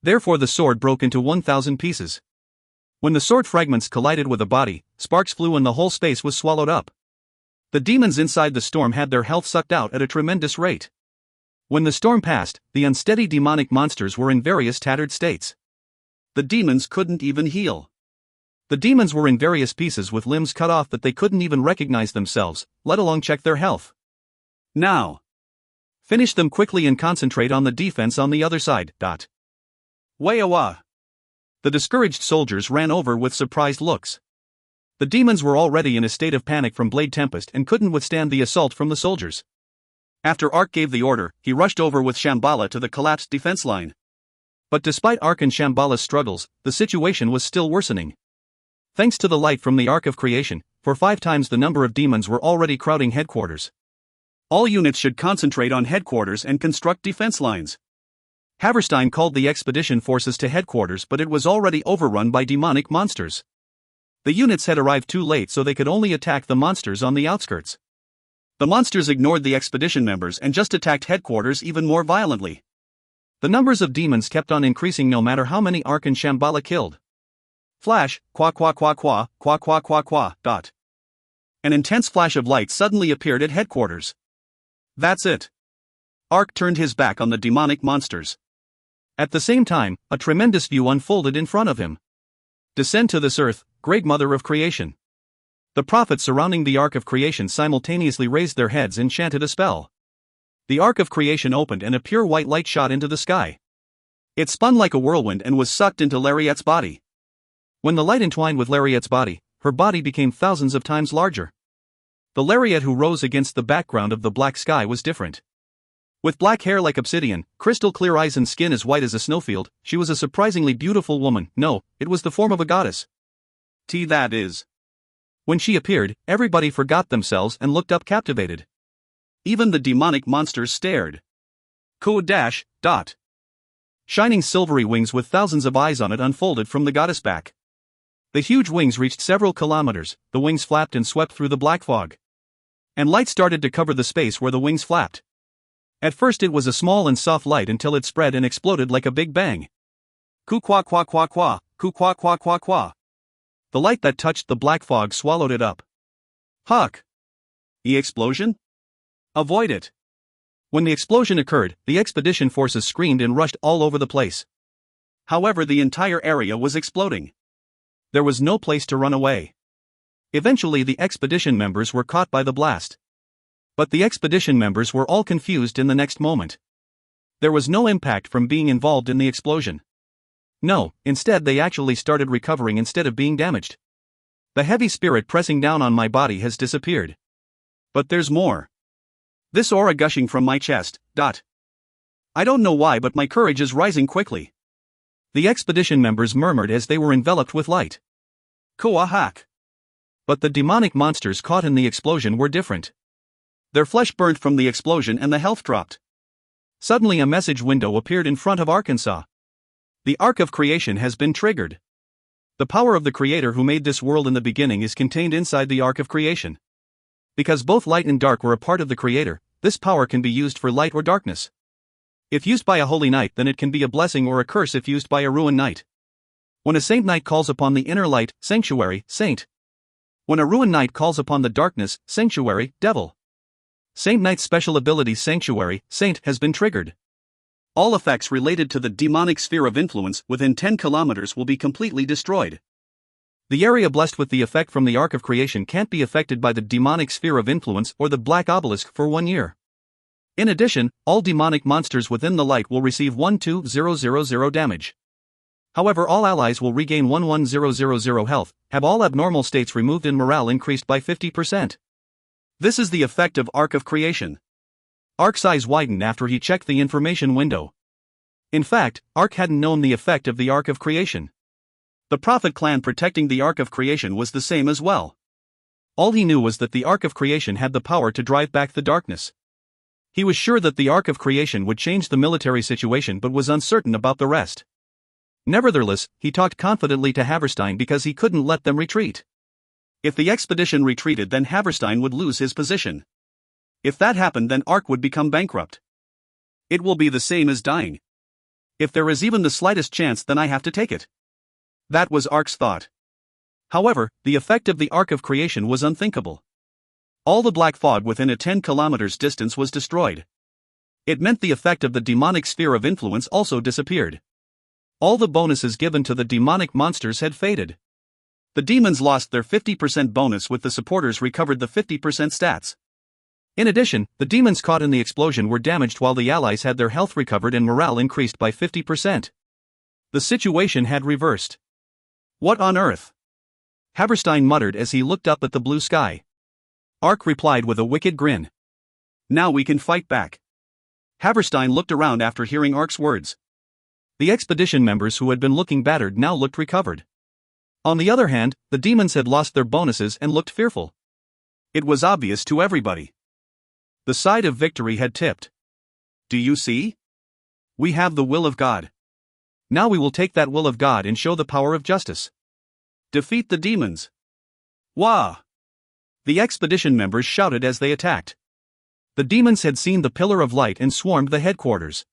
Therefore the sword broke into 1,000 pieces. When the sword fragments collided with a body, sparks flew and the whole space was swallowed up. The demons inside the storm had their health sucked out at a tremendous rate. When the storm passed, the unsteady demonic monsters were in various tattered states. The demons couldn't even heal. The demons were in various pieces with limbs cut off that they couldn't even recognize themselves, let alone check their health. Now, finish them quickly and concentrate on the defense on the other side. Wah. The discouraged soldiers ran over with surprised looks. The demons were already in a state of panic from Blade Tempest and couldn't withstand the assault from the soldiers. After Ark gave the order, he rushed over with Shambhala to the collapsed defense line. But despite Ark and Shambhala's struggles, the situation was still worsening. Thanks to the light from the Ark of Creation, for 5 times the number of demons were already crowding headquarters. All units should concentrate on headquarters and construct defense lines. Haverstein called the expedition forces to headquarters, but it was already overrun by demonic monsters. The units had arrived too late, so they could only attack the monsters on the outskirts. The monsters ignored the expedition members and just attacked headquarters even more violently. The numbers of demons kept on increasing no matter how many Ark and Shambhala killed. Flash, qua qua qua qua, qua qua qua qua, dot. An intense flash of light suddenly appeared at headquarters. That's it. Ark turned his back on the demonic monsters. At the same time, a tremendous view unfolded in front of him. Descend to this earth, great mother of creation. The prophets surrounding the Ark of Creation simultaneously raised their heads and chanted a spell. The Ark of Creation opened and a pure white light shot into the sky. It spun like a whirlwind and was sucked into Lariat's body. When the light entwined with Lariat's body, her body became thousands of times larger. The Lariat who rose against the background of the black sky was different. With black hair like obsidian, crystal clear eyes and skin as white as a snowfield, she was a surprisingly beautiful woman. No, it was the form of a goddess. That is. When she appeared, everybody forgot themselves and looked up captivated. Even the demonic monsters stared. Dot. Shining silvery wings with thousands of eyes on it unfolded from the goddess back. The huge wings reached several kilometers, the wings flapped and swept through the black fog. And light started to cover the space where the wings flapped. At first it was a small and soft light until it spread and exploded like a big bang. Kwa kwa kwa kwa, kwa kwa kwa kwa. The light that touched the black fog swallowed it up. Huck! Explosion? Avoid it. When the explosion occurred, the expedition forces screamed and rushed all over the place. However, the entire area was exploding. There was no place to run away. Eventually the expedition members were caught by the blast. But the expedition members were all confused in the next moment. There was no impact from being involved in the explosion. No, instead they actually started recovering instead of being damaged. The heavy spirit pressing down on my body has disappeared. But there's more. This aura gushing from my chest, dot. I don't know why, but my courage is rising quickly. The expedition members murmured as they were enveloped with light. Koahak. But the demonic monsters caught in the explosion were different. Their flesh burnt from the explosion and the health dropped. Suddenly a message window appeared in front of Arkansas. The Ark of Creation has been triggered. The power of the Creator who made this world in the beginning is contained inside the Ark of Creation. Because both light and dark were a part of the Creator, this power can be used for light or darkness. If used by a holy knight, then it can be a blessing or a curse if used by a ruined knight. When a saint knight calls upon the inner light, sanctuary, saint. When a ruined knight calls upon the darkness, sanctuary, devil. Saint Knight's special ability Sanctuary, Saint has been triggered. All effects related to the demonic sphere of influence within 10 kilometers will be completely destroyed. The area blessed with the effect from the Ark of Creation can't be affected by the demonic sphere of influence or the black obelisk for 1 year. In addition, all demonic monsters within the light will receive 12000 damage. However, all allies will regain 11000 health, have all abnormal states removed and morale increased by 50%. This is the effect of Ark of Creation. Ark's eyes widened after he checked the information window. In fact, Ark hadn't known the effect of the Ark of Creation. The Prophet clan protecting the Ark of Creation was the same as well. All he knew was that the Ark of Creation had the power to drive back the darkness. He was sure that the Ark of Creation would change the military situation but was uncertain about the rest. Nevertheless, he talked confidently to Haverstein because he couldn't let them retreat. If the expedition retreated, then Haverstein would lose his position. If that happened, then Ark would become bankrupt. It will be the same as dying. If there is even the slightest chance, then I have to take it. That was Ark's thought. However, the effect of the Ark of Creation was unthinkable. All the black fog within a 10 kilometers distance was destroyed. It meant the effect of the demonic sphere of influence also disappeared. All the bonuses given to the demonic monsters had faded. The demons lost their 50% bonus, with the supporters recovered the 50% stats. In addition, the demons caught in the explosion were damaged while the allies had their health recovered and morale increased by 50%. The situation had reversed. What on earth? Haverstein muttered as he looked up at the blue sky. Ark replied with a wicked grin. Now we can fight back. Haverstein looked around after hearing Ark's words. The expedition members who had been looking battered now looked recovered. On the other hand, the demons had lost their bonuses and looked fearful. It was obvious to everybody. The side of victory had tipped. Do you see? We have the will of God. Now we will take that will of God and show the power of justice. Defeat the demons. Wah! The expedition members shouted as they attacked. The demons had seen the pillar of light and swarmed the headquarters.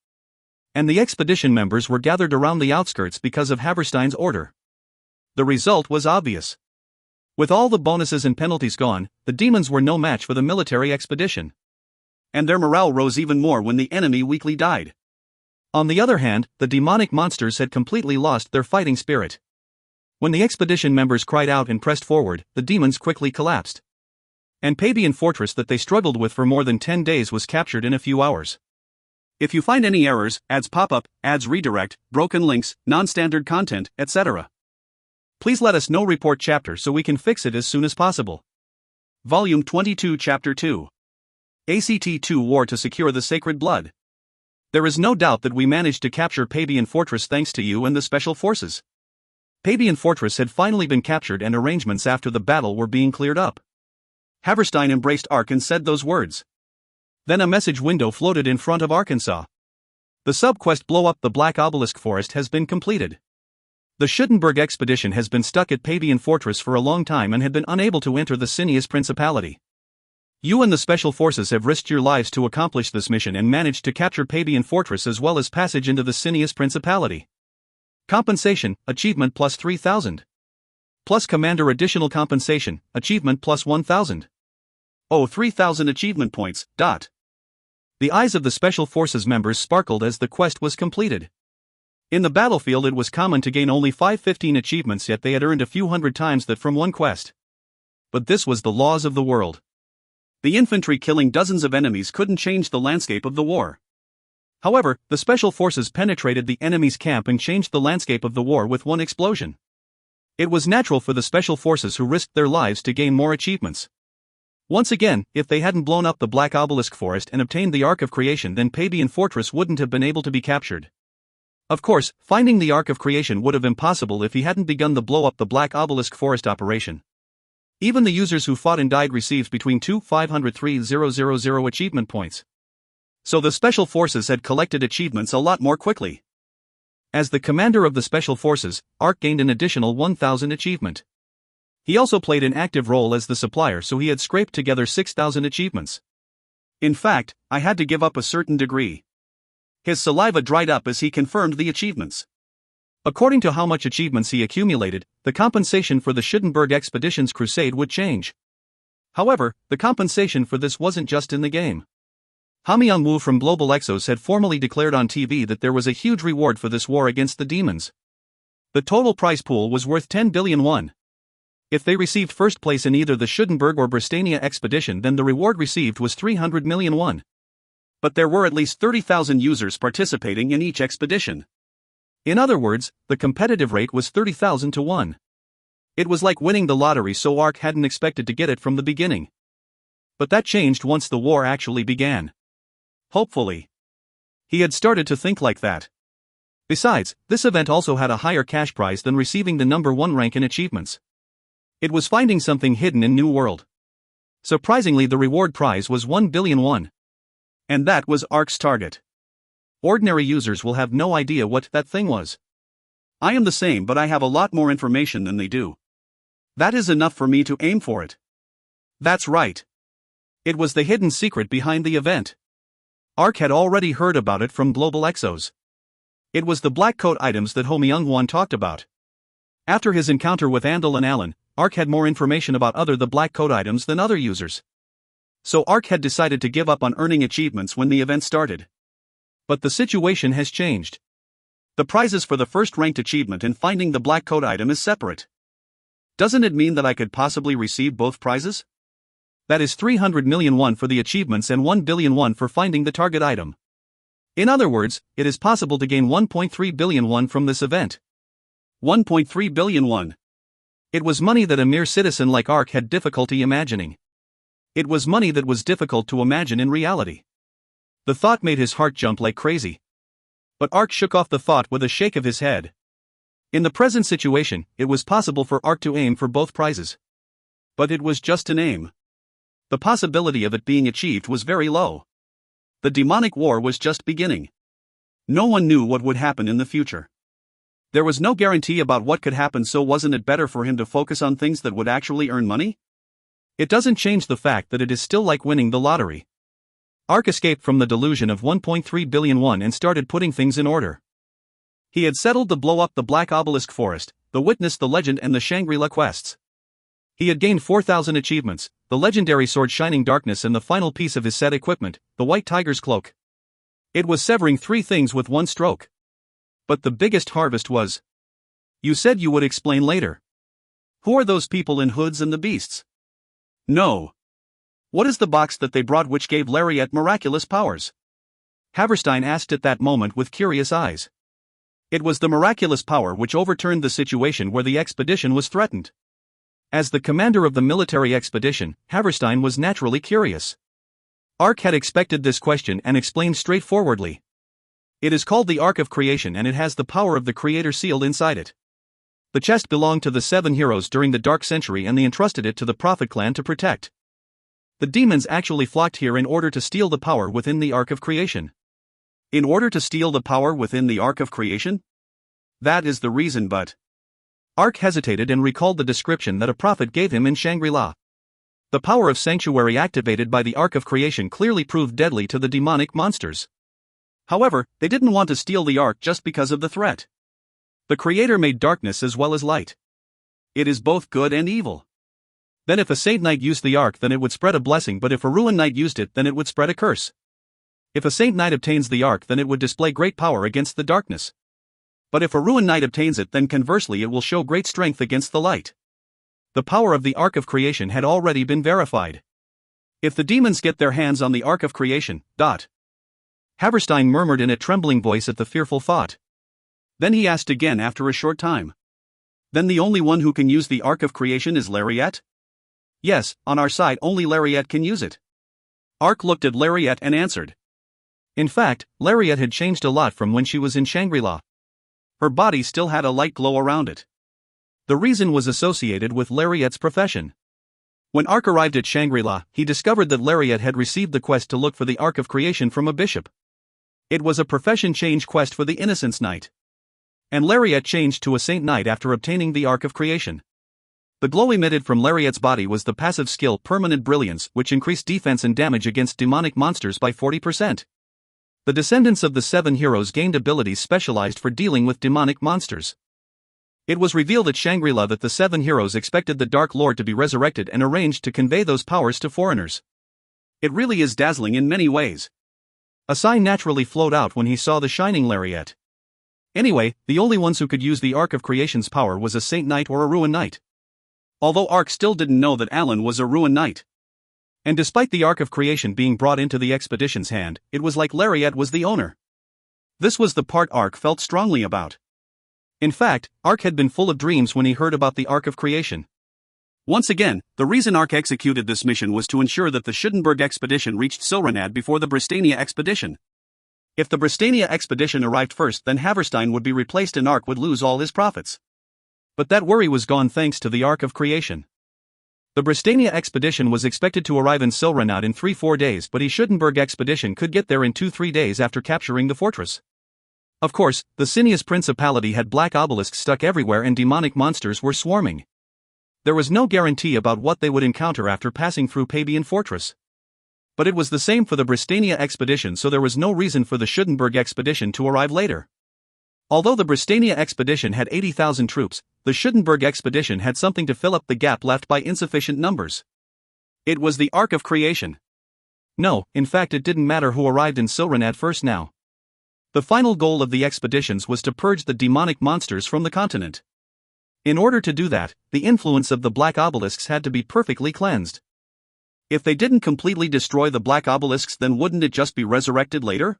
And the expedition members were gathered around the outskirts because of Haverstein's order. The result was obvious. With all the bonuses and penalties gone, the demons were no match for the military expedition. And their morale rose even more when the enemy weakly died. On the other hand, the demonic monsters had completely lost their fighting spirit. When the expedition members cried out and pressed forward, the demons quickly collapsed. And Pabian Fortress that they struggled with for more than 10 days was captured in a few hours. If you find any errors, ads pop up, ads redirect, broken links, non-standard content, etc., please let us know. Report chapter so we can fix it as soon as possible. Volume 22 Chapter 2. ACT-2 War to secure the sacred blood. There is no doubt that we managed to capture Pabian Fortress thanks to you and the special forces. Pabian Fortress had finally been captured and arrangements after the battle were being cleared up. Haverstein embraced Ark and said those words. Then a message window floated in front of Arkansas. The sub-quest Blow Up the Black Obelisk Forest has been completed. The Schuttenberg expedition has been stuck at Pabian Fortress for a long time and had been unable to enter the Cineas Principality. You and the special forces have risked your lives to accomplish this mission and managed to capture Pabian Fortress as well as passage into the Cineas Principality. Compensation, achievement plus 3,000. Plus commander additional compensation, achievement plus 1,000. Oh, 3,000 achievement points, dot. The eyes of the special forces members sparkled as the quest was completed. In the battlefield it was common to gain only 515 achievements, yet they had earned a few hundred times that from one quest. But this was the laws of the world. The infantry killing dozens of enemies couldn't change the landscape of the war. However, the special forces penetrated the enemy's camp and changed the landscape of the war with one explosion. It was natural for the special forces who risked their lives to gain more achievements. Once again, if they hadn't blown up the Black Obelisk Forest and obtained the Ark of Creation, then Pabian Fortress wouldn't have been able to be captured. Of course, finding the Ark of Creation would have been impossible if he hadn't begun the Blow Up the Black Obelisk Forest operation. Even the users who fought and died received between 2,503,000 achievement points. So the special forces had collected achievements a lot more quickly. As the commander of the special forces, Ark gained an additional 1,000 achievement. He also played an active role as the supplier, so he had scraped together 6,000 achievements. In fact, I had to give up a certain degree. His saliva dried up as he confirmed the achievements. According to how much achievements he accumulated, the compensation for the Schuttenberg expedition's crusade would change. However, the compensation for this wasn't just in the game. Ha Myung-woo from Global Exos had formally declared on TV that there was a huge reward for this war against the demons. The total prize pool was worth 10 billion won. If they received first place in either the Schuttenberg or Bristania expedition, then the reward received was 300 million won. But there were at least 30,000 users participating in each expedition. In other words, the competitive rate was 30,000 to 1. It was like winning the lottery, so Ark hadn't expected to get it from the beginning. But that changed once the war actually began. Hopefully. He had started to think like that. Besides, this event also had a higher cash prize than receiving the number 1 rank in achievements. It was finding something hidden in New World. Surprisingly, the reward prize was 1 billion won. And that was Ark's target. Ordinary users will have no idea what that thing was. I am the same, but I have a lot more information than they do. That is enough for me to aim for it. That's right. It was the hidden secret behind the event. Ark had already heard about it from Global Exos. It was the black coat items that Ha Myung-woo talked about. After his encounter with Andal and Alan, Ark had more information about the black coat items than other users. So Ark had decided to give up on earning achievements when the event started. But the situation has changed. The prizes for the first ranked achievement in finding the black coat item is separate. Doesn't it mean that I could possibly receive both prizes? That is 300 million won for the achievements and 1 billion won for finding the target item. In other words, it is possible to gain 1.3 billion won from this event. 1.3 billion won. It was money that a mere citizen like Ark had difficulty imagining. It was money that was difficult to imagine in reality. The thought made his heart jump like crazy. But Ark shook off the thought with a shake of his head. In the present situation, it was possible for Ark to aim for both prizes. But it was just an aim. The possibility of it being achieved was very low. The demonic war was just beginning. No one knew what would happen in the future. There was no guarantee about what could happen, so wasn't it better for him to focus on things that would actually earn money? It doesn't change the fact that it is still like winning the lottery. Ark escaped from the delusion of 1.3 billion won and started putting things in order. He had settled to blow up the Black Obelisk Forest, the Witness, the Legend, and the Shangri-La quests. He had gained 4,000 achievements, the legendary sword Shining Darkness, and the final piece of his set equipment, the White Tiger's cloak. It was severing 3 things with one stroke. But the biggest harvest was... You said you would explain later. Who are those people in hoods and the beasts? No. What is the box that they brought which gave Lariat miraculous powers? Haverstein asked at that moment with curious eyes. It was the miraculous power which overturned the situation where the expedition was threatened. As the commander of the military expedition, Haverstein was naturally curious. Ark had expected this question and explained straightforwardly. It is called the Ark of Creation and it has the power of the Creator sealed inside it. The chest belonged to the 7 heroes during the Dark Century and they entrusted it to the Prophet clan to protect. The demons actually flocked here in order to steal the power within the Ark of Creation. In order to steal the power within the Ark of Creation? That is the reason, but... Ark hesitated and recalled the description that a prophet gave him in Shangri-La. The power of sanctuary activated by the Ark of Creation clearly proved deadly to the demonic monsters. However, they didn't want to steal the Ark just because of the threat. The Creator made darkness as well as light. It is both good and evil. Then if a Saint Knight used the Ark, then it would spread a blessing, but if a Ruin Knight used it, then it would spread a curse. If a Saint Knight obtains the Ark, then it would display great power against the darkness. But if a Ruin Knight obtains it, then conversely it will show great strength against the light. The power of the Ark of Creation had already been verified. If the demons get their hands on the Ark of Creation, Haverstein murmured in a trembling voice at the fearful thought. Then he asked again after a short time. Then the only one who can use the Ark of Creation is Lariat? Yes, on our side only Lariat can use it. Ark looked at Lariat and answered. In fact, Lariat had changed a lot from when she was in Shangri-La. Her body still had a light glow around it. The reason was associated with Lariat's profession. When Ark arrived at Shangri-La, he discovered that Lariat had received the quest to look for the Ark of Creation from a bishop. It was a profession change quest for the Innocence Knight. And Lariat changed to a Saint Knight after obtaining the Ark of Creation. The glow emitted from Lariat's body was the passive skill Permanent Brilliance, which increased defense and damage against demonic monsters by 40%. The descendants of the 7 heroes gained abilities specialized for dealing with demonic monsters. It was revealed at Shangri-La that the 7 heroes expected the Dark Lord to be resurrected and arranged to convey those powers to foreigners. It really is dazzling in many ways. A sigh naturally flowed out when he saw the shining Lariat. Anyway, the only ones who could use the Ark of Creation's power was a Saint Knight or a Ruin Knight. Although Ark still didn't know that Alan was a Ruin Knight. And despite the Ark of Creation being brought into the expedition's hand, it was like Lariat was the owner. This was the part Ark felt strongly about. In fact, Ark had been full of dreams when he heard about the Ark of Creation. Once again, the reason Ark executed this mission was to ensure that the Schuttenberg expedition reached Silranad before the Bristania expedition. If the Bristania expedition arrived first, then Haverstein would be replaced and Ark would lose all his profits. But that worry was gone thanks to the Ark of Creation. The Bristania expedition was expected to arrive in Silranad in 3-4 days, but the Schuttenberg expedition could get there in 2-3 days after capturing the fortress. Of course, the Cineas Principality had black obelisks stuck everywhere and demonic monsters were swarming. There was no guarantee about what they would encounter after passing through Pabian Fortress. But it was the same for the Bristania expedition, so there was no reason for the Schuttenberg expedition to arrive later. Although the Bristania expedition had 80,000 troops, the Schuttenberg expedition had something to fill up the gap left by insufficient numbers. It was the Ark of Creation. No, in fact it didn't matter who arrived in Silranad first now. The final goal of the expeditions was to purge the demonic monsters from the continent. In order to do that, the influence of the black obelisks had to be perfectly cleansed. If they didn't completely destroy the black obelisks, then wouldn't it just be resurrected later?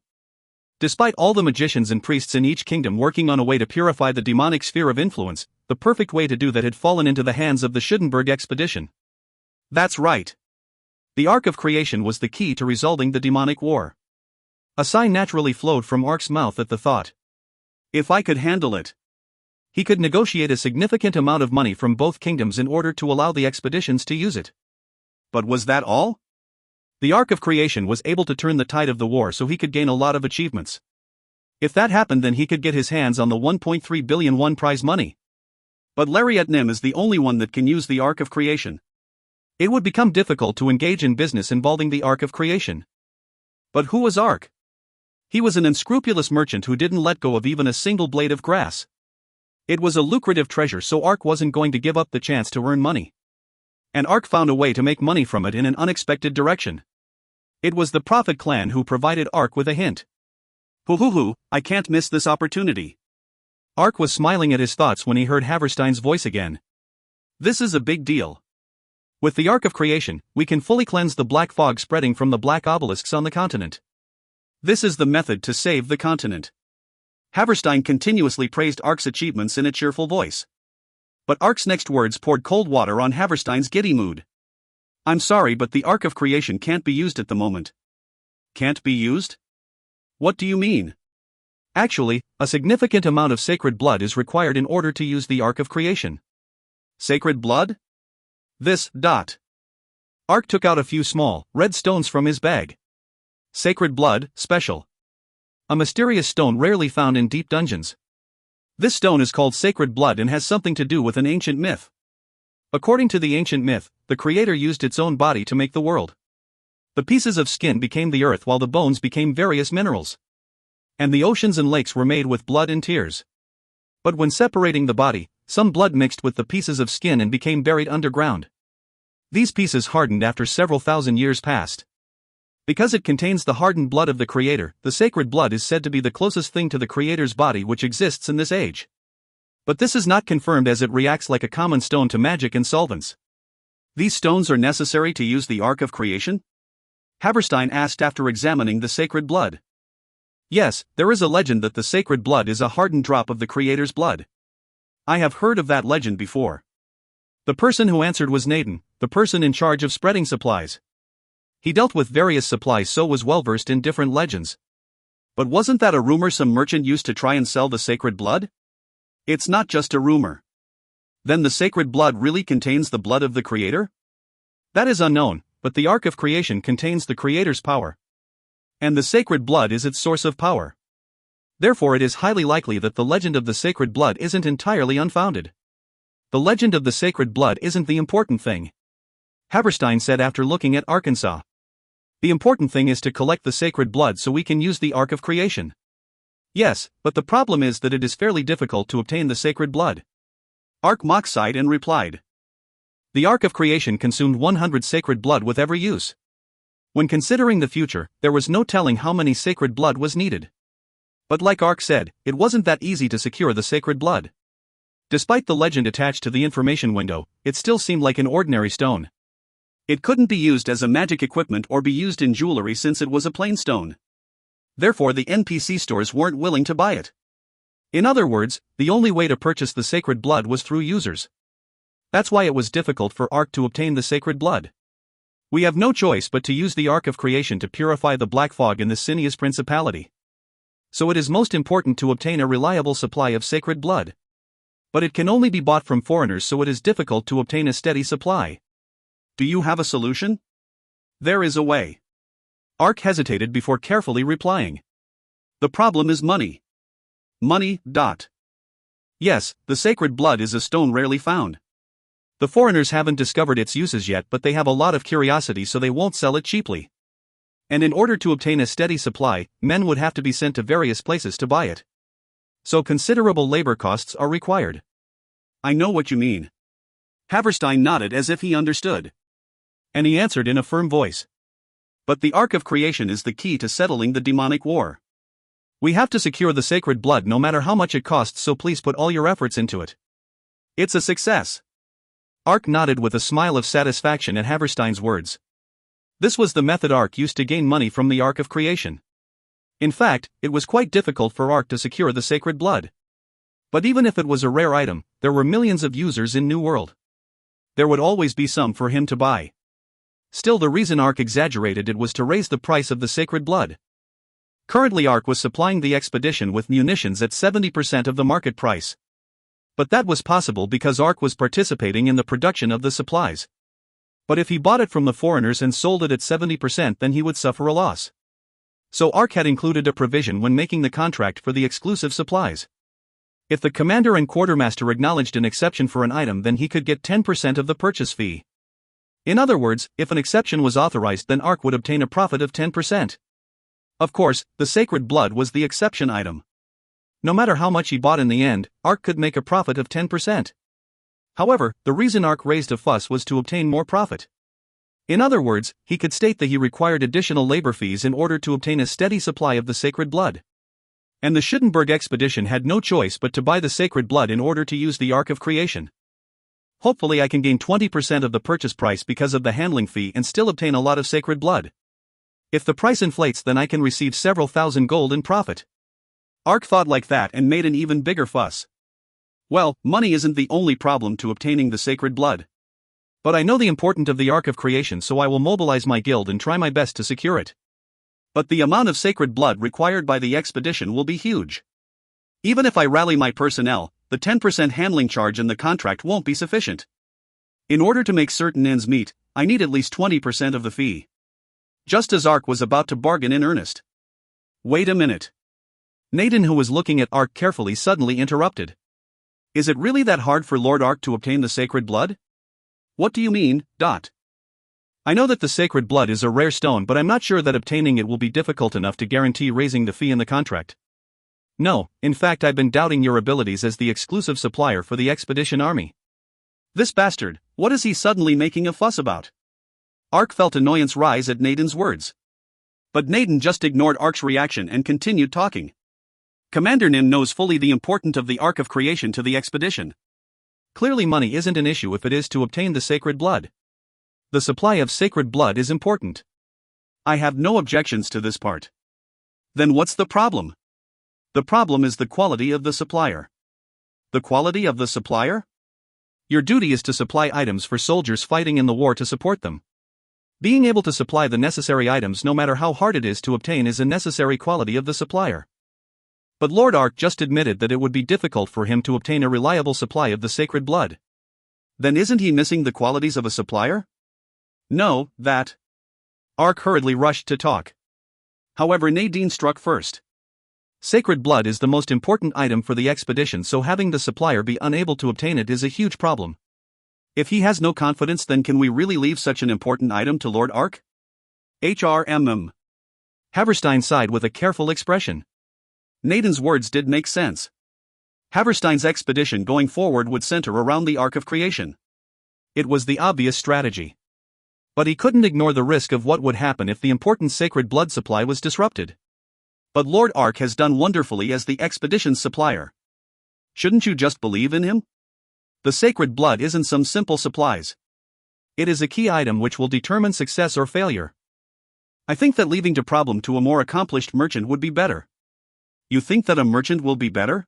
Despite all the magicians and priests in each kingdom working on a way to purify the demonic sphere of influence, the perfect way to do that had fallen into the hands of the Schuttenberg expedition. That's right. The Ark of Creation was the key to resolving the demonic war. A sigh naturally flowed from Ark's mouth at the thought. If I could handle it. He could negotiate a significant amount of money from both kingdoms in order to allow the expeditions to use it. But was that all? The Ark of Creation was able to turn the tide of the war so he could gain a lot of achievements. If that happened, then he could get his hands on the 1.3 billion won prize money. But Lariat Nim is the only one that can use the Ark of Creation. It would become difficult to engage in business involving the Ark of Creation. But who was Ark? He was an unscrupulous merchant who didn't let go of even a single blade of grass. It was a lucrative treasure, so Ark wasn't going to give up the chance to earn money. And Ark found a way to make money from it in an unexpected direction. It was the Prophet clan who provided Ark with a hint. Hoo, I can't miss this opportunity. Ark was smiling at his thoughts when he heard Haverstein's voice again. This is a big deal. With the Ark of Creation, we can fully cleanse the black fog spreading from the black obelisks on the continent. This is the method to save the continent. Haverstein continuously praised Ark's achievements in a cheerful voice. But Ark's next words poured cold water on Haverstein's giddy mood. I'm sorry, but the Ark of Creation can't be used at the moment. Can't be used? What do you mean? Actually, a significant amount of sacred blood is required in order to use the Ark of Creation. Sacred blood? Ark took out a few small, red stones from his bag. Sacred blood, special. A mysterious stone rarely found in deep dungeons. This stone is called sacred blood and has something to do with an ancient myth. According to the ancient myth, the Creator used its own body to make the world. The pieces of skin became the earth while the bones became various minerals. And the oceans and lakes were made with blood and tears. But when separating the body, some blood mixed with the pieces of skin and became buried underground. These pieces hardened after several thousand years passed. Because it contains the hardened blood of the Creator, the sacred blood is said to be the closest thing to the Creator's body which exists in this age. But this is not confirmed as it reacts like a common stone to magic and solvents. These stones are necessary to use the Ark of Creation? Haverstein asked after examining the sacred blood. Yes, there is a legend that the sacred blood is a hardened drop of the Creator's blood. I have heard of that legend before. The person who answered was Naden, the person in charge of spreading supplies. He dealt with various supplies, so was well versed in different legends. But wasn't that a rumor some merchant used to try and sell the sacred blood? It's not just a rumor. Then the sacred blood really contains the blood of the Creator? That is unknown, but the Ark of Creation contains the Creator's power. And the sacred blood is its source of power. Therefore it is highly likely that the legend of the sacred blood isn't entirely unfounded. The legend of the sacred blood isn't the important thing, Haverstein said after looking at Arkansas. The important thing is to collect the sacred blood so we can use the Ark of Creation. Yes, but the problem is that it is fairly difficult to obtain the sacred blood. Ark Mok sighed and replied. The Ark of Creation consumed 100 sacred blood with every use. When considering the future, there was no telling how many sacred blood was needed. But like Ark said, it wasn't that easy to secure the sacred blood. Despite the legend attached to the information window, it still seemed like an ordinary stone. It couldn't be used as a magic equipment or be used in jewelry since it was a plain stone. Therefore the NPC stores weren't willing to buy it. In other words, the only way to purchase the sacred blood was through users. That's why it was difficult for Ark to obtain the sacred blood. We have no choice but to use the Ark of Creation to purify the black fog in the Cineas Principality. So it is most important to obtain a reliable supply of sacred blood. But it can only be bought from foreigners, so it is difficult to obtain a steady supply. Do you have a solution? There is a way. Ark hesitated before carefully replying. The problem is money. Money. Yes, the sacred blood is a stone rarely found. The foreigners haven't discovered its uses yet, but they have a lot of curiosity, so they won't sell it cheaply. And in order to obtain a steady supply, men would have to be sent to various places to buy it. So considerable labor costs are required. I know what you mean. Haverstein nodded as if he understood. And he answered in a firm voice. But the Ark of Creation is the key to settling the demonic war. We have to secure the sacred blood no matter how much it costs, so please put all your efforts into it. It's a success. Ark nodded with a smile of satisfaction at Haverstein's words. This was the method Ark used to gain money from the Ark of Creation. In fact, it was quite difficult for Ark to secure the sacred blood. But even if it was a rare item, there were millions of users in New World. There would always be some for him to buy. Still, the reason Ark exaggerated it was to raise the price of the sacred blood. Currently, Ark was supplying the expedition with munitions at 70% of the market price. But that was possible because Ark was participating in the production of the supplies. But if he bought it from the foreigners and sold it at 70%, then he would suffer a loss. So Ark had included a provision when making the contract for the exclusive supplies. If the commander and quartermaster acknowledged an exception for an item, then he could get 10% of the purchase fee. In other words, if an exception was authorized, then Ark would obtain a profit of 10%. Of course, the sacred blood was the exception item. No matter how much he bought in the end, Ark could make a profit of 10%. However, the reason Ark raised a fuss was to obtain more profit. In other words, he could state that he required additional labor fees in order to obtain a steady supply of the sacred blood. And the Schuttenberg expedition had no choice but to buy the sacred blood in order to use the Ark of Creation. Hopefully I can gain 20% of the purchase price because of the handling fee and still obtain a lot of sacred blood. If the price inflates, then I can receive several thousand gold in profit. Ark thought like that and made an even bigger fuss. Well, money isn't the only problem to obtaining the sacred blood. But I know the importance of the Ark of Creation, so I will mobilize my guild and try my best to secure it. But the amount of sacred blood required by the expedition will be huge. Even if I rally my personnel, the 10% handling charge in the contract won't be sufficient. In order to make certain ends meet, I need at least 20% of the fee. Just as Ark was about to bargain in earnest. Wait a minute. Naden, who was looking at Ark carefully, suddenly interrupted. Is it really that hard for Lord Ark to obtain the sacred blood? What do you mean? I know that the sacred blood is a rare stone, but I'm not sure that obtaining it will be difficult enough to guarantee raising the fee in the contract. No, in fact I've been doubting your abilities as the exclusive supplier for the expedition army. This bastard, what is he suddenly making a fuss about? Ark felt annoyance rise at Naden's words. But Naden just ignored Ark's reaction and continued talking. Commander Nin knows fully the importance of the Ark of Creation to the expedition. Clearly money isn't an issue if it is to obtain the sacred blood. The supply of sacred blood is important. I have no objections to this part. Then what's the problem? The problem is the quality of the supplier. The quality of the supplier? Your duty is to supply items for soldiers fighting in the war to support them. Being able to supply the necessary items no matter how hard it is to obtain is a necessary quality of the supplier. But Lord Ark just admitted that it would be difficult for him to obtain a reliable supply of the sacred blood. Then isn't he missing the qualities of a supplier? No, that. Ark hurriedly rushed to talk. However, Nadine struck first. Sacred blood is the most important item for the expedition, so having the supplier be unable to obtain it is a huge problem. If he has no confidence, then can we really leave such an important item to Lord Ark? HRMM. Haverstein sighed with a careful expression. Naden's words did make sense. Haverstein's expedition going forward would center around the Ark of Creation. It was the obvious strategy. But he couldn't ignore the risk of what would happen if the important sacred blood supply was disrupted. But Lord Ark has done wonderfully as the expedition's supplier. Shouldn't you just believe in him? The sacred blood isn't some simple supplies. It is a key item which will determine success or failure. I think that leaving the problem to a more accomplished merchant would be better. You think that a merchant will be better?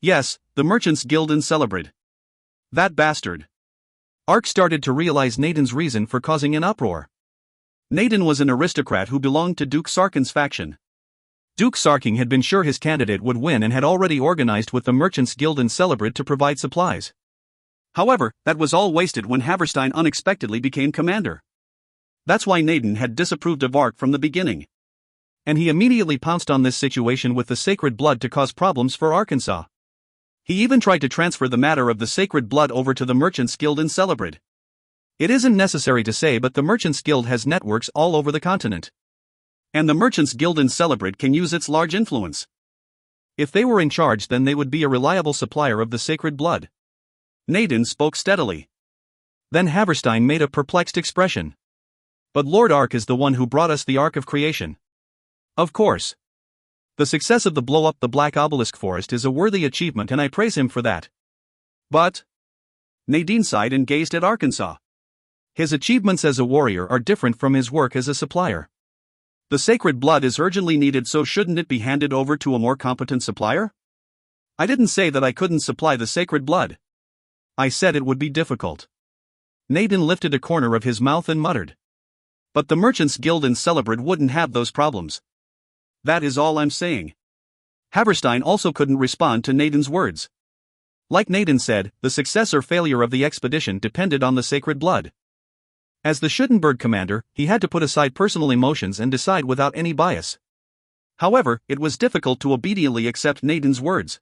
Yes, the Merchants Guild in Celebrate. That bastard. Ark started to realize Naden's reason for causing an uproar. Naden was an aristocrat who belonged to Duke Sarkin's faction. Duke Sarkin had been sure his candidate would win and had already organized with the Merchants Guild in Celebrate to provide supplies. However, that was all wasted when Haverstein unexpectedly became commander. That's why Naden had disapproved of Ark from the beginning. And he immediately pounced on this situation with the sacred blood to cause problems for Arkansas. He even tried to transfer the matter of the sacred blood over to the Merchants Guild in Celebrate. It isn't necessary to say, but the Merchants Guild has networks all over the continent. And the Merchants Guild in Celebrate can use its large influence. If they were in charge, then they would be a reliable supplier of the sacred blood. Naden spoke steadily. Then Haverstein made a perplexed expression. But Lord Ark is the one who brought us the Ark of Creation. Of course. The success of the blow up the Black Obelisk Forest is a worthy achievement, and I praise him for that. But Nadine sighed and gazed at Arkansas. His achievements as a warrior are different from his work as a supplier. The sacred blood is urgently needed, so shouldn't it be handed over to a more competent supplier? I didn't say that I couldn't supply the sacred blood. I said it would be difficult. Naden lifted a corner of his mouth and muttered. But the Merchants Guild and Celebrate wouldn't have those problems. That is all I'm saying. Haverstein also couldn't respond to Naden's words. Like Naden said, the success or failure of the expedition depended on the sacred blood. As the Schuttenberg commander, he had to put aside personal emotions and decide without any bias. However, it was difficult to obediently accept Naden's words.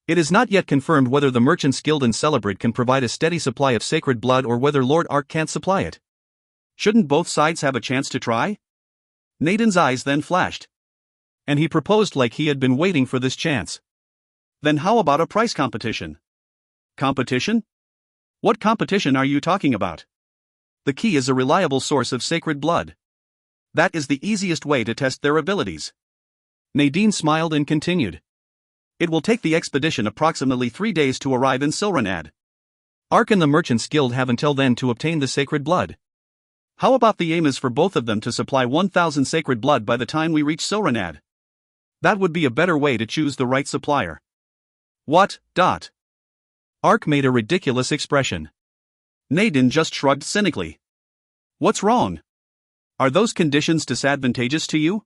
It is not yet confirmed whether the Merchants Guild and Celebrate can provide a steady supply of sacred blood or whether Lord Ark can't supply it. Shouldn't both sides have a chance to try? Naden's eyes then flashed. And he proposed like he had been waiting for this chance. Then how about a price competition? Competition? What competition are you talking about? The key is a reliable source of sacred blood. That is the easiest way to test their abilities. Nadine smiled and continued. It will take the expedition approximately 3 days to arrive in Silranad. Ark and the Merchants Guild have until then to obtain the sacred blood. How about the aim is for both of them to supply 1,000 sacred blood by the time we reach Silranad? That would be a better way to choose the right supplier. What? Ark made a ridiculous expression. Naden just shrugged cynically. What's wrong? Are those conditions disadvantageous to you?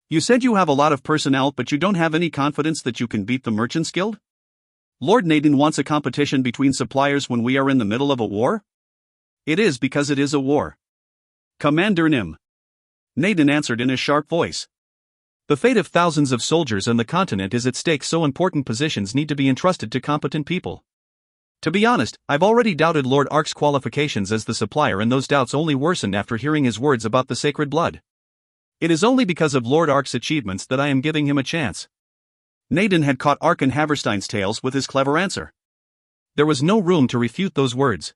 You said you have a lot of personnel but you don't have any confidence that you can beat the Merchants Guild? Lord Naden wants a competition between suppliers when we are in the middle of a war? It is because it is a war. Commander Nim. Naden answered in a sharp voice. The fate of thousands of soldiers on the continent is at stake, so important positions need to be entrusted to competent people. To be honest, I've already doubted Lord Ark's qualifications as the supplier, and those doubts only worsened after hearing his words about the sacred blood. It is only because of Lord Ark's achievements that I am giving him a chance. Naden had caught Ark and Haverstein's tails with his clever answer. There was no room to refute those words.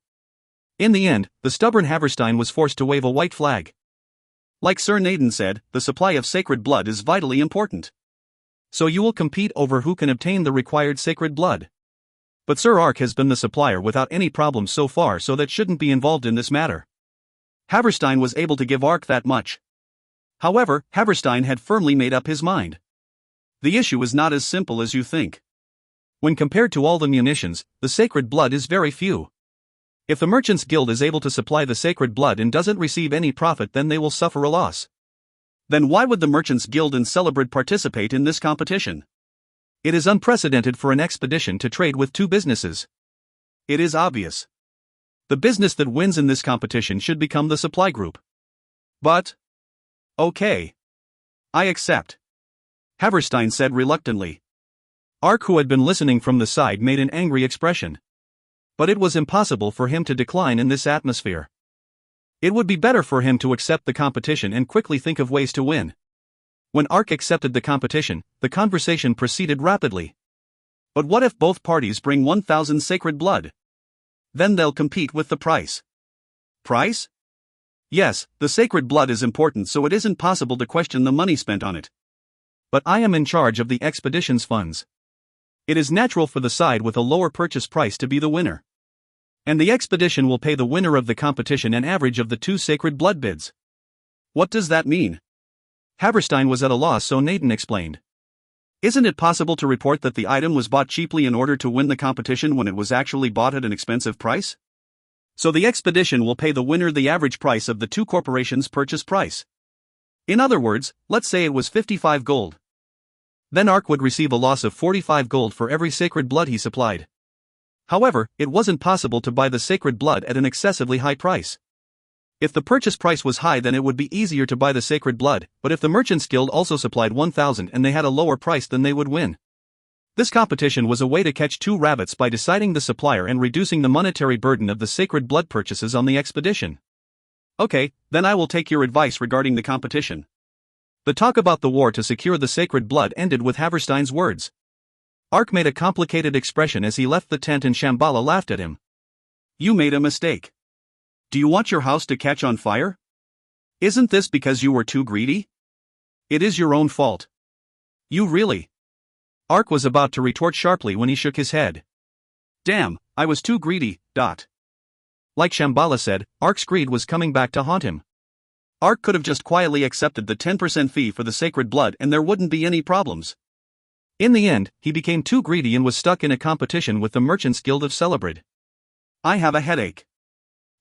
In the end, the stubborn Haverstein was forced to wave a white flag. Like Sir Naden said, the supply of sacred blood is vitally important. So you will compete over who can obtain the required sacred blood. But Sir Ark has been the supplier without any problems so far, so that shouldn't be involved in this matter. Haverstein was able to give Ark that much. However, Haverstein had firmly made up his mind. The issue is not as simple as you think. When compared to all the munitions, the sacred blood is very few. If the Merchants Guild is able to supply the sacred blood and doesn't receive any profit, then they will suffer a loss. Then why would the Merchants Guild and Celebrate participate in this competition? It is unprecedented for an expedition to trade with two businesses. It is obvious. The business that wins in this competition should become the supply group. But... okay. I accept. Haverstein said reluctantly. Ark, who had been listening from the side, made an angry expression. But it was impossible for him to decline in this atmosphere. It would be better for him to accept the competition and quickly think of ways to win. When Ark accepted the competition, the conversation proceeded rapidly. But what if both parties bring 1,000 sacred blood? Then they'll compete with the price. Price? Yes, the sacred blood is important, so it isn't possible to question the money spent on it. But I am in charge of the expedition's funds. It is natural for the side with a lower purchase price to be the winner. And the expedition will pay the winner of the competition an average of the 2 sacred blood bids. What does that mean? Haverstein was at a loss, so Naden explained. Isn't it possible to report that the item was bought cheaply in order to win the competition when it was actually bought at an expensive price? So the expedition will pay the winner the average price of the 2 corporations' purchase price. In other words, let's say it was 55 gold. Then Ark would receive a loss of 45 gold for every sacred blood he supplied. However, it wasn't possible to buy the sacred blood at an excessively high price. If the purchase price was high, then it would be easier to buy the sacred blood, but if the Merchants Guild also supplied 1,000 and they had a lower price, then they would win. This competition was a way to catch 2 rabbits by deciding the supplier and reducing the monetary burden of the sacred blood purchases on the expedition. Okay, then I will take your advice regarding the competition. The talk about the war to secure the sacred blood ended with Haverstein's words. Ark made a complicated expression as he left the tent, and Shambhala laughed at him. You made a mistake. Do you want your house to catch on fire? Isn't this because you were too greedy? It is your own fault. You really... Ark was about to retort sharply when he shook his head. Damn, I was too greedy. Like Shambhala said, Ark's greed was coming back to haunt him. Ark could have just quietly accepted the 10% fee for the sacred blood and there wouldn't be any problems. In the end, he became too greedy and was stuck in a competition with the Merchants Guild of Celebrate. I have a headache.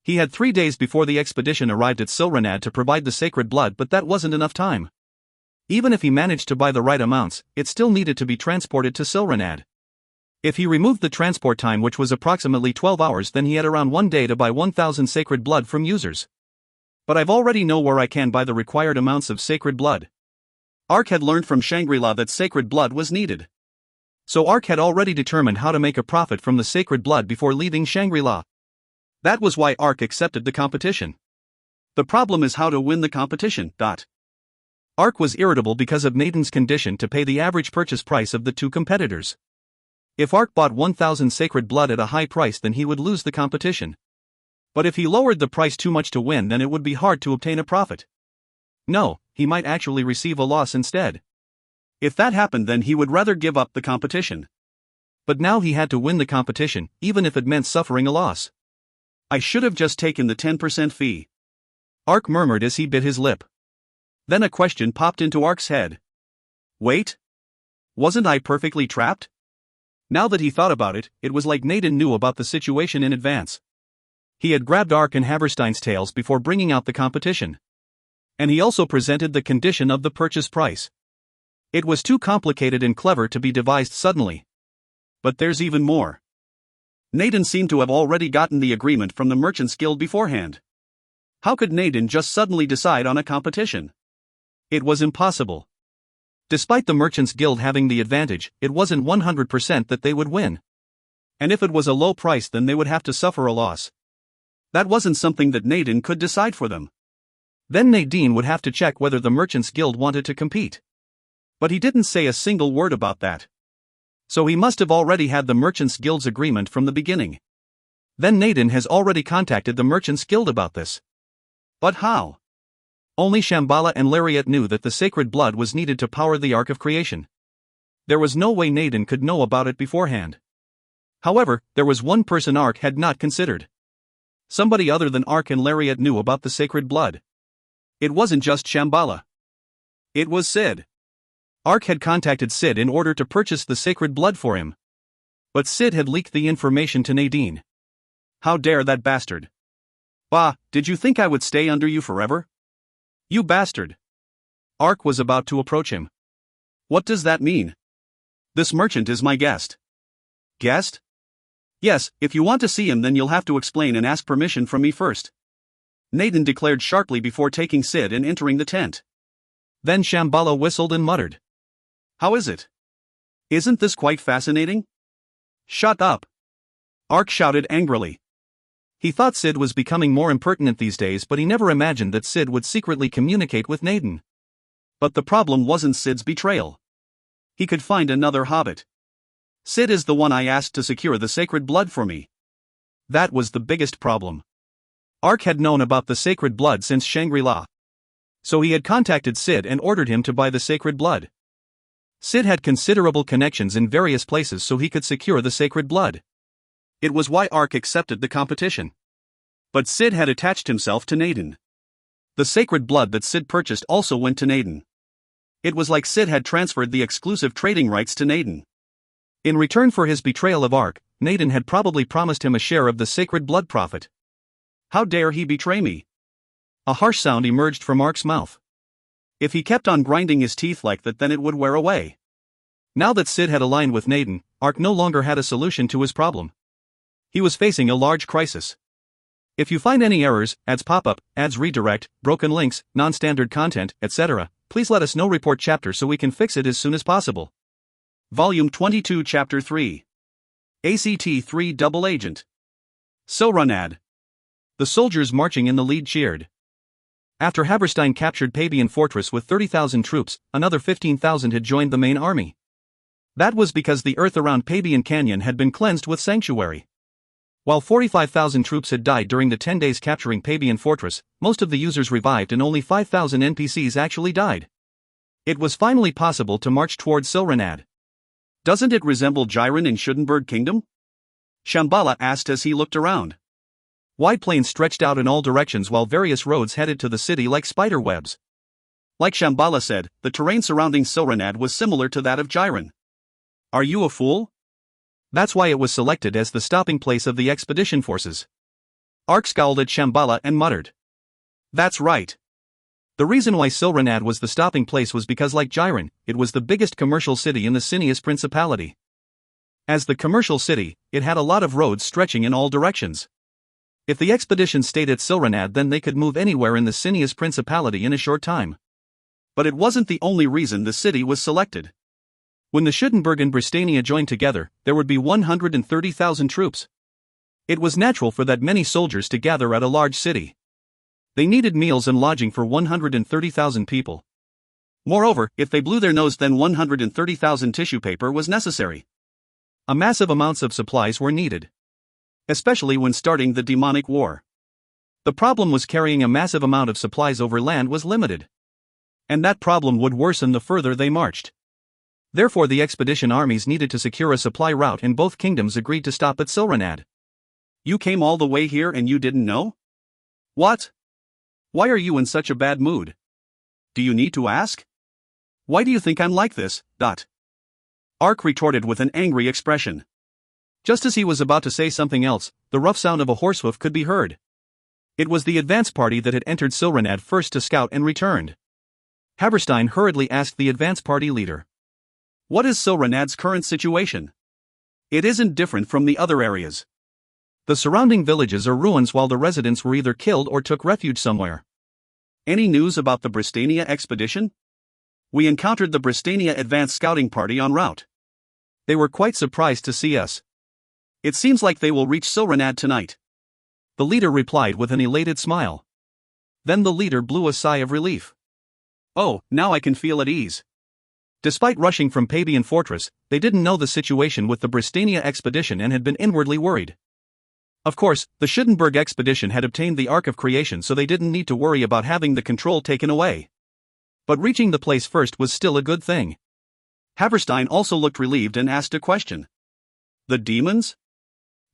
He had 3 days before the expedition arrived at Silranad to provide the sacred blood, but that wasn't enough time. Even if he managed to buy the right amounts, it still needed to be transported to Silranad. If he removed the transport time, which was approximately 12 hours, then he had around 1 day to buy 1,000 sacred blood from users. But I've already know where I can buy the required amounts of sacred blood. Ark had learned from Shangri-La that sacred blood was needed. So Ark had already determined how to make a profit from the sacred blood before leaving Shangri-La. That was why Ark accepted the competition. The problem is how to win the competition. Ark was irritable because of Naiden's condition to pay the average purchase price of the two competitors. If Ark bought 1,000 sacred blood at a high price, then he would lose the competition. But if he lowered the price too much to win, then it would be hard to obtain a profit. No, he might actually receive a loss instead. If that happened, then he would rather give up the competition. But now he had to win the competition, even if it meant suffering a loss. I should have just taken the 10% fee. Ark murmured as he bit his lip. Then a question popped into Ark's head. Wait. Wasn't I perfectly trapped? Now that he thought about it, it was like Naden knew about the situation in advance. He had grabbed Ark and Haberstein's tails before bringing out the competition. And he also presented the condition of the purchase price. It was too complicated and clever to be devised suddenly. But there's even more. Naden seemed to have already gotten the agreement from the Merchants Guild beforehand. How could Naden just suddenly decide on a competition? It was impossible. Despite the Merchants Guild having the advantage, it wasn't 100% that they would win. And if it was a low price, then they would have to suffer a loss. That wasn't something that Naden could decide for them. Then Nadine would have to check whether the Merchants Guild wanted to compete. But he didn't say a single word about that. So he must have already had the Merchants Guild's agreement from the beginning. Then Naden has already contacted the Merchants Guild about this. But how? Only Shambhala and Lariat knew that the sacred blood was needed to power the Ark of Creation. There was no way Naden could know about it beforehand. However, there was one person Ark had not considered. Somebody other than Ark and Lariat knew about the sacred blood. It wasn't just Shambhala. It was Sid. Ark had contacted Sid in order to purchase the sacred blood for him. But Sid had leaked the information to Nadine. How dare that bastard! Bah, did you think I would stay under you forever? You bastard! Ark was about to approach him. What does that mean? This merchant is my guest. Guest? Yes, if you want to see him, then you'll have to explain and ask permission from me first. Naden declared sharply before taking Sid and entering the tent. Then Shambhala whistled and muttered. How is it? Isn't this quite fascinating? Shut up! Ark shouted angrily. He thought Sid was becoming more impertinent these days, but he never imagined that Sid would secretly communicate with Naden. But the problem wasn't Sid's betrayal. He could find another hobbit. Sid is the one I asked to secure the sacred blood for me. That was the biggest problem. Ark had known about the sacred blood since Shangri-La. So he had contacted Sid and ordered him to buy the sacred blood. Sid had considerable connections in various places, so he could secure the sacred blood. It was why Ark accepted the competition. But Sid had attached himself to Naden. The sacred blood that Sid purchased also went to Naden. It was like Sid had transferred the exclusive trading rights to Naden. In return for his betrayal of Ark, Naden had probably promised him a share of the sacred blood profit. How dare he betray me? A harsh sound emerged from Ark's mouth. If he kept on grinding his teeth like that, then it would wear away. Now that Sid had aligned with Naden, Ark no longer had a solution to his problem. He was facing a large crisis. If you find any errors, ads pop up, ads redirect, broken links, non-standard content, etc., please let us know. Report chapter so we can fix it as soon as possible. Volume 22, Chapter 3. ACT-3 Double Agent. Silranad. The soldiers marching in the lead cheered. After Haberstein captured Pabian Fortress with 30,000 troops, another 15,000 had joined the main army. That was because the earth around Pabian Canyon had been cleansed with sanctuary. While 45,000 troops had died during the 10 days capturing Pabian Fortress, most of the users revived and only 5,000 NPCs actually died. It was finally possible to march towards Silranad. Doesn't it resemble Jiren in Schudenberg Kingdom? Shambhala asked as he looked around. Wide plains stretched out in all directions while various roads headed to the city like spider webs. Like Shambhala said, the terrain surrounding Silranad was similar to that of Jiren. Are you a fool? That's why it was selected as the stopping place of the expedition forces. Ark scowled at Shambhala and muttered. That's right. The reason why Silranad was the stopping place was because, like Jiren, it was the biggest commercial city in the Cineas Principality. As the commercial city, it had a lot of roads stretching in all directions. If the expedition stayed at Silranad, then they could move anywhere in the Cineas Principality in a short time. But it wasn't the only reason the city was selected. When the Schudenberg and Bristania joined together, there would be 130,000 troops. It was natural for that many soldiers to gather at a large city. They needed meals and lodging for 130,000 people. Moreover, if they blew their nose, then 130,000 tissue paper was necessary. A massive amounts of supplies were needed. Especially when starting the demonic war. The problem was carrying a massive amount of supplies over land was limited. And that problem would worsen the further they marched. Therefore the expedition armies needed to secure a supply route, and both kingdoms agreed to stop at Silranad. You came all the way here and you didn't know? What? Why are you in such a bad mood? Do you need to ask? Why do you think I'm like this? Ark retorted with an angry expression. Just as he was about to say something else, the rough sound of a horsehoof could be heard. It was the advance party that had entered Silranad first to scout and returned. Haberstein hurriedly asked the advance party leader. What is Silranad's current situation? It isn't different from the other areas. The surrounding villages are ruins, while the residents were either killed or took refuge somewhere. Any news about the Bristania expedition? We encountered the Bristania advance scouting party en route. They were quite surprised to see us. It seems like they will reach Silranad tonight. The leader replied with an elated smile. Then the leader blew a sigh of relief. Oh, now I can feel at ease. Despite rushing from Pabian Fortress, they didn't know the situation with the Bristania expedition and had been inwardly worried. Of course, the Schudenberg expedition had obtained the Ark of Creation, so they didn't need to worry about having the control taken away. But reaching the place first was still a good thing. Haberstein also looked relieved and asked a question. The demons?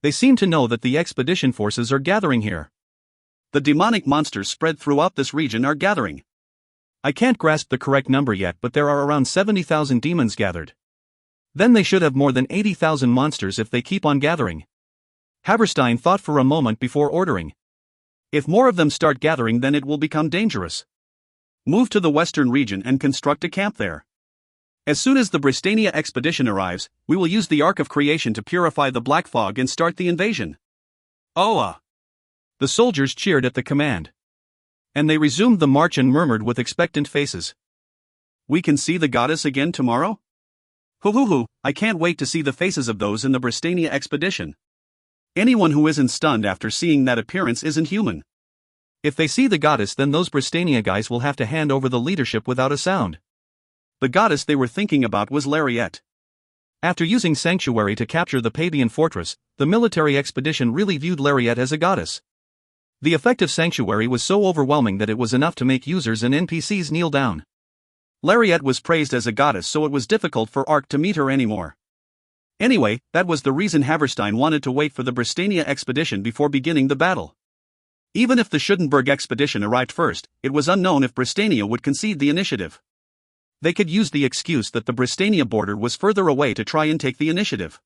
They seem to know that the expedition forces are gathering here. The demonic monsters spread throughout this region are gathering. I can't grasp the correct number yet, but there are around 70,000 demons gathered. Then they should have more than 80,000 monsters if they keep on gathering. Haberstein thought for a moment before ordering. If more of them start gathering, then it will become dangerous. Move to the western region and construct a camp there. As soon as the Bristania expedition arrives, we will use the Ark of Creation to purify the black fog and start the invasion. Oh! The soldiers cheered at the command. And they resumed the march and murmured with expectant faces. We can see the goddess again tomorrow? Hoo, I can't wait to see the faces of those in the Bristania expedition. Anyone who isn't stunned after seeing that appearance isn't human. If they see the goddess, then those Bristania guys will have to hand over the leadership without a sound. The goddess they were thinking about was Lariat. After using Sanctuary to capture the Pabian Fortress, the military expedition really viewed Lariat as a goddess. The effect of Sanctuary was so overwhelming that it was enough to make users and NPCs kneel down. Lariat was praised as a goddess, so it was difficult for Ark to meet her anymore. Anyway, that was the reason Haberstein wanted to wait for the Bristania expedition before beginning the battle. Even if the Schudenberg expedition arrived first, it was unknown if Bristania would concede the initiative. They could use the excuse that the Bristania border was further away to try and take the initiative.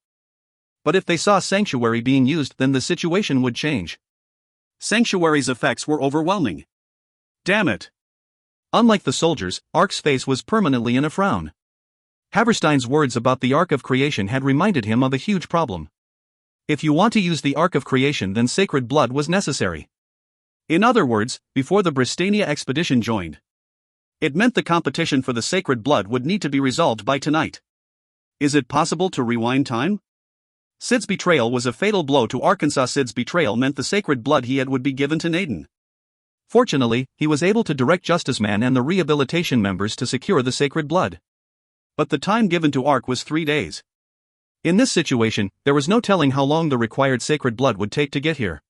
But if they saw Sanctuary being used, then the situation would change. Sanctuary's effects were overwhelming. Damn it! Unlike the soldiers, Ark's face was permanently in a frown. Haberstein's words about the Ark of Creation had reminded him of a huge problem. If you want to use the Ark of Creation, then sacred blood was necessary. In other words, before the Bristania expedition joined. It meant the competition for the sacred blood would need to be resolved by tonight. Is it possible to rewind time? Sid's betrayal was a fatal blow to Arkansas. Sid's betrayal meant the sacred blood he had would be given to Naden. Fortunately, he was able to direct Justice Man and the rehabilitation members to secure the sacred blood. But the time given to Ark was 3 days. In this situation, there was no telling how long the required sacred blood would take to get here.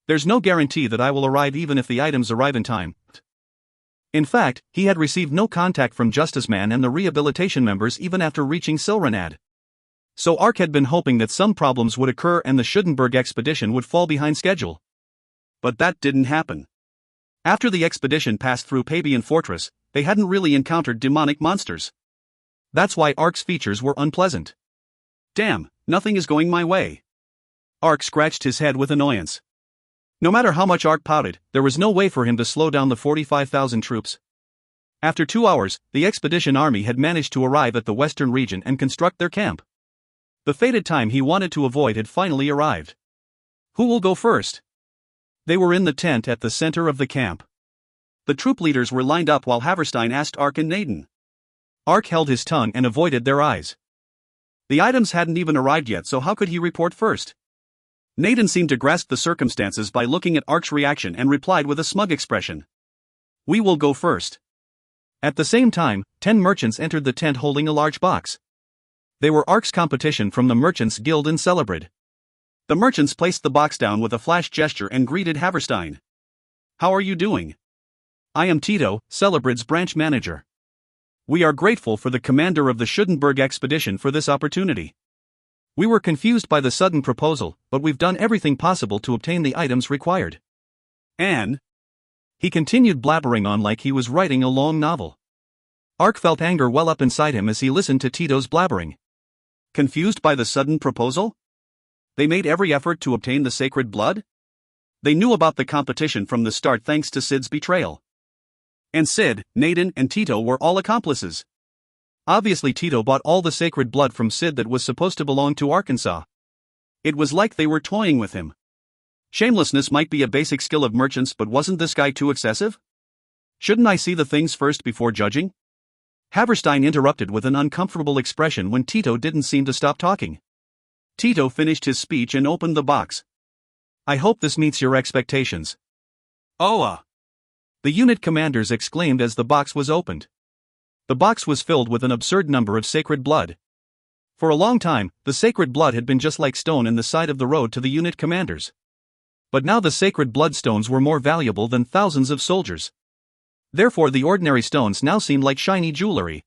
There's no guarantee that I will arrive even if the items arrive in time. In fact, he had received no contact from Justice Man and the rehabilitation members even after reaching Silranad. So Ark had been hoping that some problems would occur and the Schudenberg expedition would fall behind schedule. But that didn't happen. After the expedition passed through Pabian Fortress, they hadn't really encountered demonic monsters. That's why Ark's features were unpleasant. Damn, nothing is going my way. Ark scratched his head with annoyance. No matter how much Ark pouted, there was no way for him to slow down the 45,000 troops. After 2 hours, the expedition army had managed to arrive at the western region and construct their camp. The fated time he wanted to avoid had finally arrived. Who will go first? They were in the tent at the center of the camp. The troop leaders were lined up while Haverstein asked Ark and Naden. Ark held his tongue and avoided their eyes. The items hadn't even arrived yet, so how could he report first? Naden seemed to grasp the circumstances by looking at Ark's reaction and replied with a smug expression. We will go first. At the same time, 10 merchants entered the tent holding a large box. They were Ark's competition from the Merchants Guild in Celebrad. The merchants placed the box down with a flash gesture and greeted Haverstein. How are you doing? I am Tito, Celebrad's branch manager. We are grateful for the commander of the Schudenberg expedition for this opportunity. We were confused by the sudden proposal, but we've done everything possible to obtain the items required. And? He continued blabbering on like he was writing a long novel. Ark felt anger well up inside him as he listened to Tito's blabbering. Confused by the sudden proposal? They made every effort to obtain the sacred blood? They knew about the competition from the start thanks to Sid's betrayal. And Sid, Naden, and Tito were all accomplices. Obviously Tito bought all the sacred blood from Sid that was supposed to belong to Arkansas. It was like they were toying with him. Shamelessness might be a basic skill of merchants, but wasn't this guy too excessive? Shouldn't I see the things first before judging? Haverstein interrupted with an uncomfortable expression when Tito didn't seem to stop talking. Tito finished his speech and opened the box. I hope this meets your expectations. The unit commanders exclaimed as the box was opened. The box was filled with an absurd number of sacred blood. For a long time, the sacred blood had been just like stone in the side of the road to the unit commanders. But now the sacred bloodstones were more valuable than thousands of soldiers. Therefore the ordinary stones now seemed like shiny jewelry.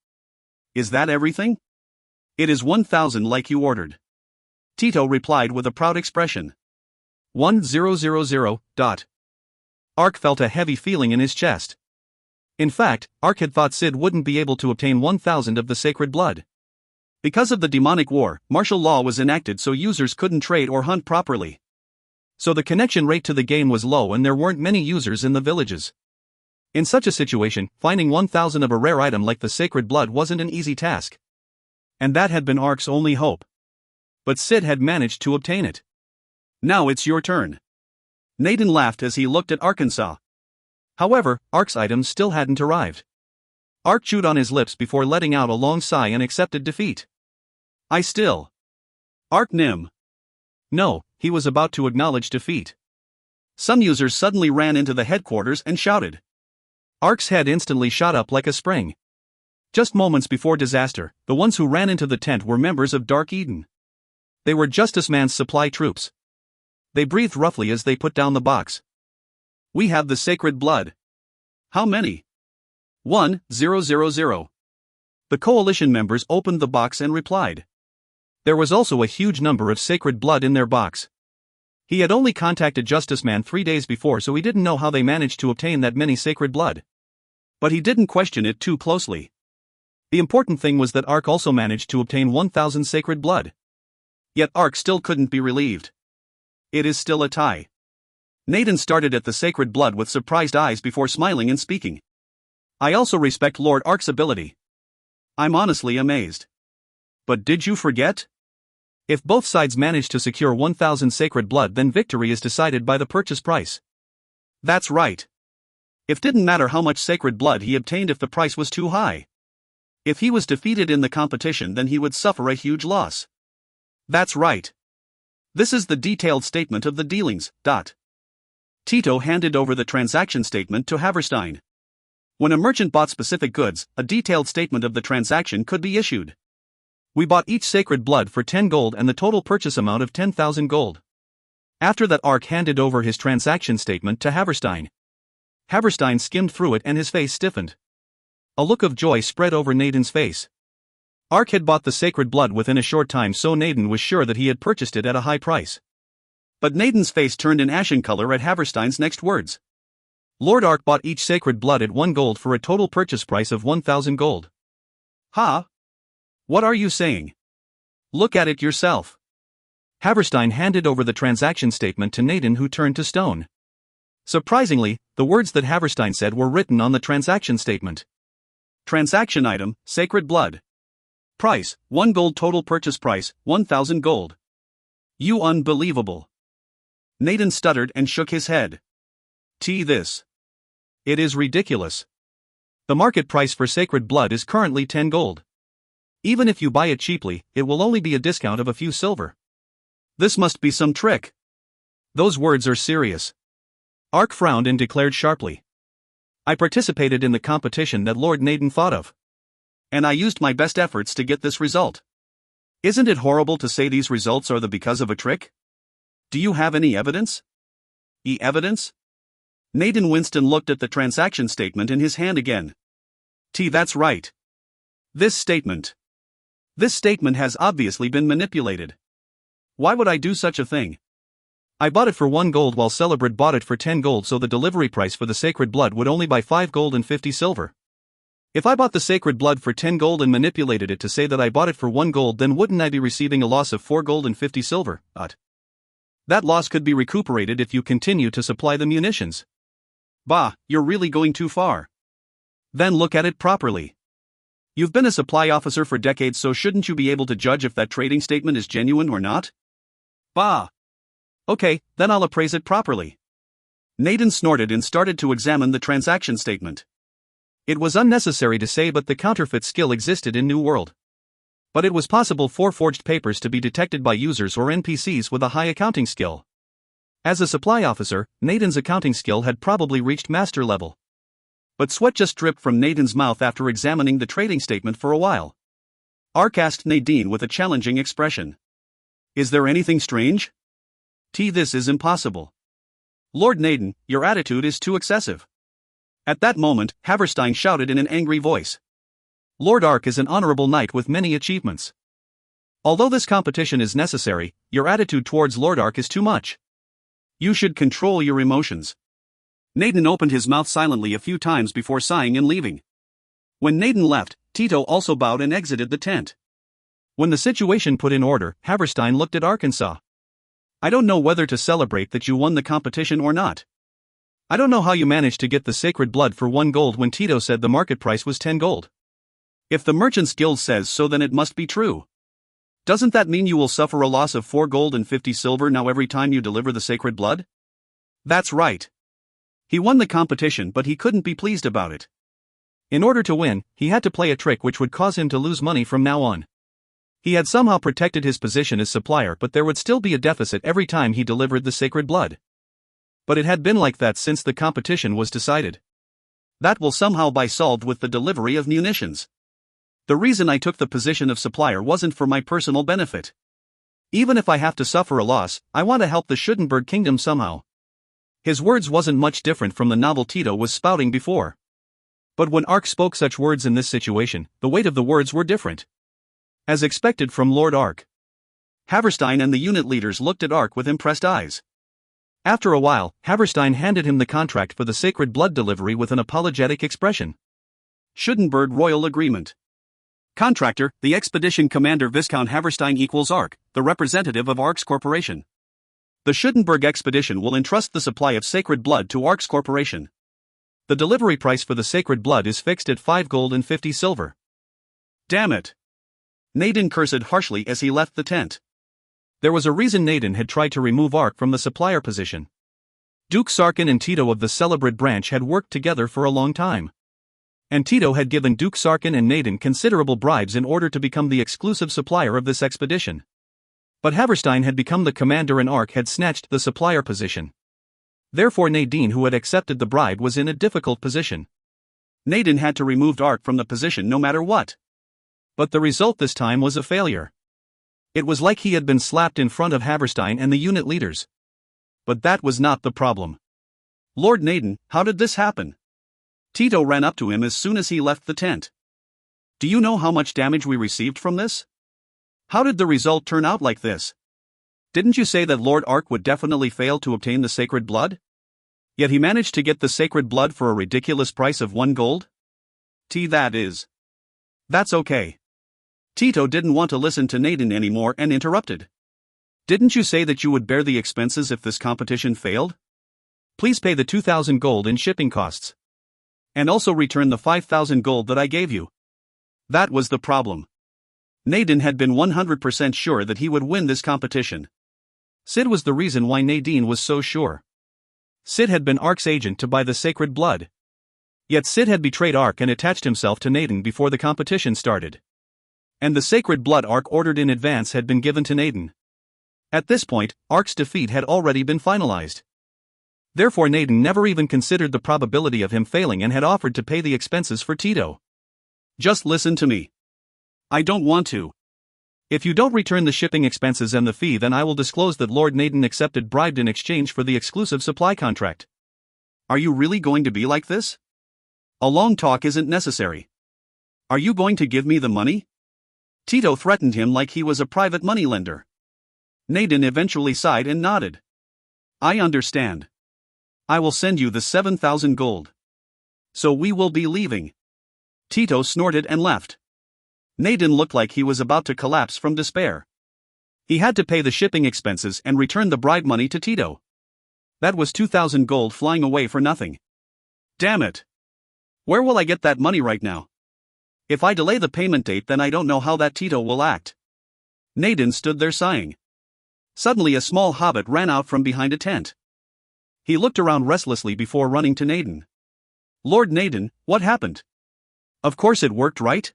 Is that everything? It is 1,000 like you ordered. Tito replied with a proud expression. 1000. Ark felt a heavy feeling in his chest. In fact, Ark had thought Sid wouldn't be able to obtain 1,000 of the sacred blood. Because of the demonic war, martial law was enacted so users couldn't trade or hunt properly. So the connection rate to the game was low and there weren't many users in the villages. In such a situation, finding 1,000 of a rare item like the sacred blood wasn't an easy task. And that had been Ark's only hope. But Sid had managed to obtain it. Now it's your turn. Naden laughed as he looked at Arkansas. However, Ark's items still hadn't arrived. Ark chewed on his lips before letting out a long sigh and accepted defeat. Ark Nim. No, he was about to acknowledge defeat. Some users suddenly ran into the headquarters and shouted. Ark's head instantly shot up like a spring. Just moments before disaster, the ones who ran into the tent were members of Dark Eden. They were Justice Man's supply troops. They breathed roughly as they put down the box. We have the sacred blood. How many? 1000. The coalition members opened the box and replied. There was also a huge number of sacred blood in their box. He had only contacted Justice Man 3 days before, so he didn't know how they managed to obtain that many sacred blood. But he didn't question it too closely. The important thing was that Ark also managed to obtain 1,000 sacred blood. Yet Ark still couldn't be relieved. It is still a tie. Naden started at the sacred blood with surprised eyes before smiling and speaking. I also respect Lord Ark's ability. I'm honestly amazed. But did you forget? If both sides manage to secure 1,000 sacred blood, then victory is decided by the purchase price. That's right. It didn't matter how much sacred blood he obtained if the price was too high. If he was defeated in the competition, then he would suffer a huge loss. That's right. This is the detailed statement of the dealings. Tito handed over the transaction statement to Haverstein. When a merchant bought specific goods, a detailed statement of the transaction could be issued. We bought each sacred blood for 10 gold and the total purchase amount of 10,000 gold. After that, Ark handed over his transaction statement to Haverstein. Haverstein skimmed through it and his face stiffened. A look of joy spread over Naden's face. Ark had bought the sacred blood within a short time, so Naden was sure that he had purchased it at a high price. But Naden's face turned an ashen color at Haverstein's next words. Lord Ark bought each sacred blood at 1 gold for a total purchase price of 1,000 gold. Ha! What are you saying? Look at it yourself. Haverstein handed over the transaction statement to Naden, who turned to stone. Surprisingly, the words that Haverstein said were written on the transaction statement. Transaction item, sacred blood. Price, 1 gold. Total purchase price, 1,000 gold. You unbelievable. Nathan stuttered and shook his head. This. It is ridiculous. The market price for sacred blood is currently 10 gold. Even if you buy it cheaply, it will only be a discount of a few silver. This must be some trick. Those words are serious. Ark frowned and declared sharply. I participated in the competition that Lord Nathan thought of. And I used my best efforts to get this result. Isn't it horrible to say these results are because of a trick? Do you have any evidence? Evidence? Nathan winced and looked at the transaction statement in his hand again. That's right. This statement has obviously been manipulated. Why would I do such a thing? I bought it for 1 gold while Celebrate bought it for 10 gold, so the delivery price for the sacred blood would only buy 5 gold and 50 silver. If I bought the sacred blood for 10 gold and manipulated it to say that I bought it for 1 gold, then wouldn't I be receiving a loss of 4 gold and 50 silver? That loss could be recuperated if you continue to supply the munitions. Bah, you're really going too far. Then look at it properly. You've been a supply officer for decades, so shouldn't you be able to judge if that trading statement is genuine or not? Bah. Okay, then I'll appraise it properly. Nathan snorted and started to examine the transaction statement. It was unnecessary to say, but the counterfeit skill existed in New World. But it was possible for forged papers to be detected by users or NPCs with a high accounting skill. As a supply officer, Nathan's accounting skill had probably reached master level. But sweat just dripped from Nathan's mouth after examining the trading statement for a while. Ark asked Nadine with a challenging expression. Is there anything strange? This is impossible. Lord Nathan, your attitude is too excessive. At that moment, Haverstein shouted in an angry voice. Lord Ark is an honorable knight with many achievements. Although this competition is necessary, your attitude towards Lord Ark is too much. You should control your emotions. Nathan opened his mouth silently a few times before sighing and leaving. When Nathan left, Tito also bowed and exited the tent. When the situation put in order, Haverstein looked at Arkansas. I don't know whether to celebrate that you won the competition or not. I don't know how you managed to get the sacred blood for 1 gold when Tito said the market price was 10 gold. If the Merchants Guild says so, then it must be true. Doesn't that mean you will suffer a loss of 4 gold and 50 silver now every time you deliver the sacred blood? That's right. He won the competition, but he couldn't be pleased about it. In order to win, he had to play a trick which would cause him to lose money from now on. He had somehow protected his position as supplier, but there would still be a deficit every time he delivered the sacred blood. But it had been like that since the competition was decided. That will somehow be solved with the delivery of munitions. The reason I took the position of supplier wasn't for my personal benefit. Even if I have to suffer a loss, I want to help the Schudenberg kingdom somehow. His words wasn't much different from the novel Tito was spouting before. But when Ark spoke such words in this situation, the weight of the words were different. As expected from Lord Ark. Haverstein and the unit leaders looked at Ark with impressed eyes. After a while, Haverstein handed him the contract for the sacred blood delivery with an apologetic expression. Schudenberg Royal Agreement. Contractor, the Expedition Commander Viscount Haverstein equals Ark, the representative of Ark's Corporation. The Schudenberg Expedition will entrust the supply of sacred blood to Ark's Corporation. The delivery price for the sacred blood is fixed at 5 gold and 50 silver. Damn it! Nathan cursed harshly as he left the tent. There was a reason Nathan had tried to remove Ark from the supplier position. Duke Sarkin and Tito of the Celebrate branch had worked together for a long time. And Tito had given Duke Sarkin and Nathan considerable bribes in order to become the exclusive supplier of this expedition. But Haverstein had become the commander and Ark had snatched the supplier position. Therefore Nadine, who had accepted the bribe, was in a difficult position. Nathan had to remove Ark from the position no matter what. But the result this time was a failure. It was like he had been slapped in front of Haverstein and the unit leaders. But that was not the problem. Lord Nathan, how did this happen? Tito ran up to him as soon as he left the tent. Do you know how much damage we received from this? How did the result turn out like this? Didn't you say that Lord Ark would definitely fail to obtain the sacred blood? Yet he managed to get the sacred blood for a ridiculous price of 1 gold? That's okay. Tito didn't want to listen to Nathan anymore and interrupted. Didn't you say that you would bear the expenses if this competition failed? Please pay the 2,000 gold in shipping costs. And also return the 5,000 gold that I gave you. That was the problem. Nadine had been 100% sure that he would win this competition. Sid was the reason why Nadine was so sure. Sid had been Ark's agent to buy the sacred blood. Yet Sid had betrayed Ark and attached himself to Nadine before the competition started. And the sacred blood Ark ordered in advance had been given to Nadine. At this point, Ark's defeat had already been finalized. Therefore Nadine never even considered the probability of him failing and had offered to pay the expenses for Tito. Just listen to me. I don't want to. If you don't return the shipping expenses and the fee, then I will disclose that Lord Nadine accepted bribe in exchange for the exclusive supply contract. Are you really going to be like this? A long talk isn't necessary. Are you going to give me the money? Tito threatened him like he was a private moneylender. Nadine eventually sighed and nodded. I understand. I will send you the 7,000 gold. So we will be leaving. Tito snorted and left. Nadine looked like he was about to collapse from despair. He had to pay the shipping expenses and return the bribe money to Tito. That was 2,000 gold flying away for nothing. Damn it! Where will I get that money right now? If I delay the payment date, then I don't know how that Tito will act. Nadine stood there sighing. Suddenly a small hobbit ran out from behind a tent. He looked around restlessly before running to Nadine. Lord Nadine, what happened? Of course it worked, right?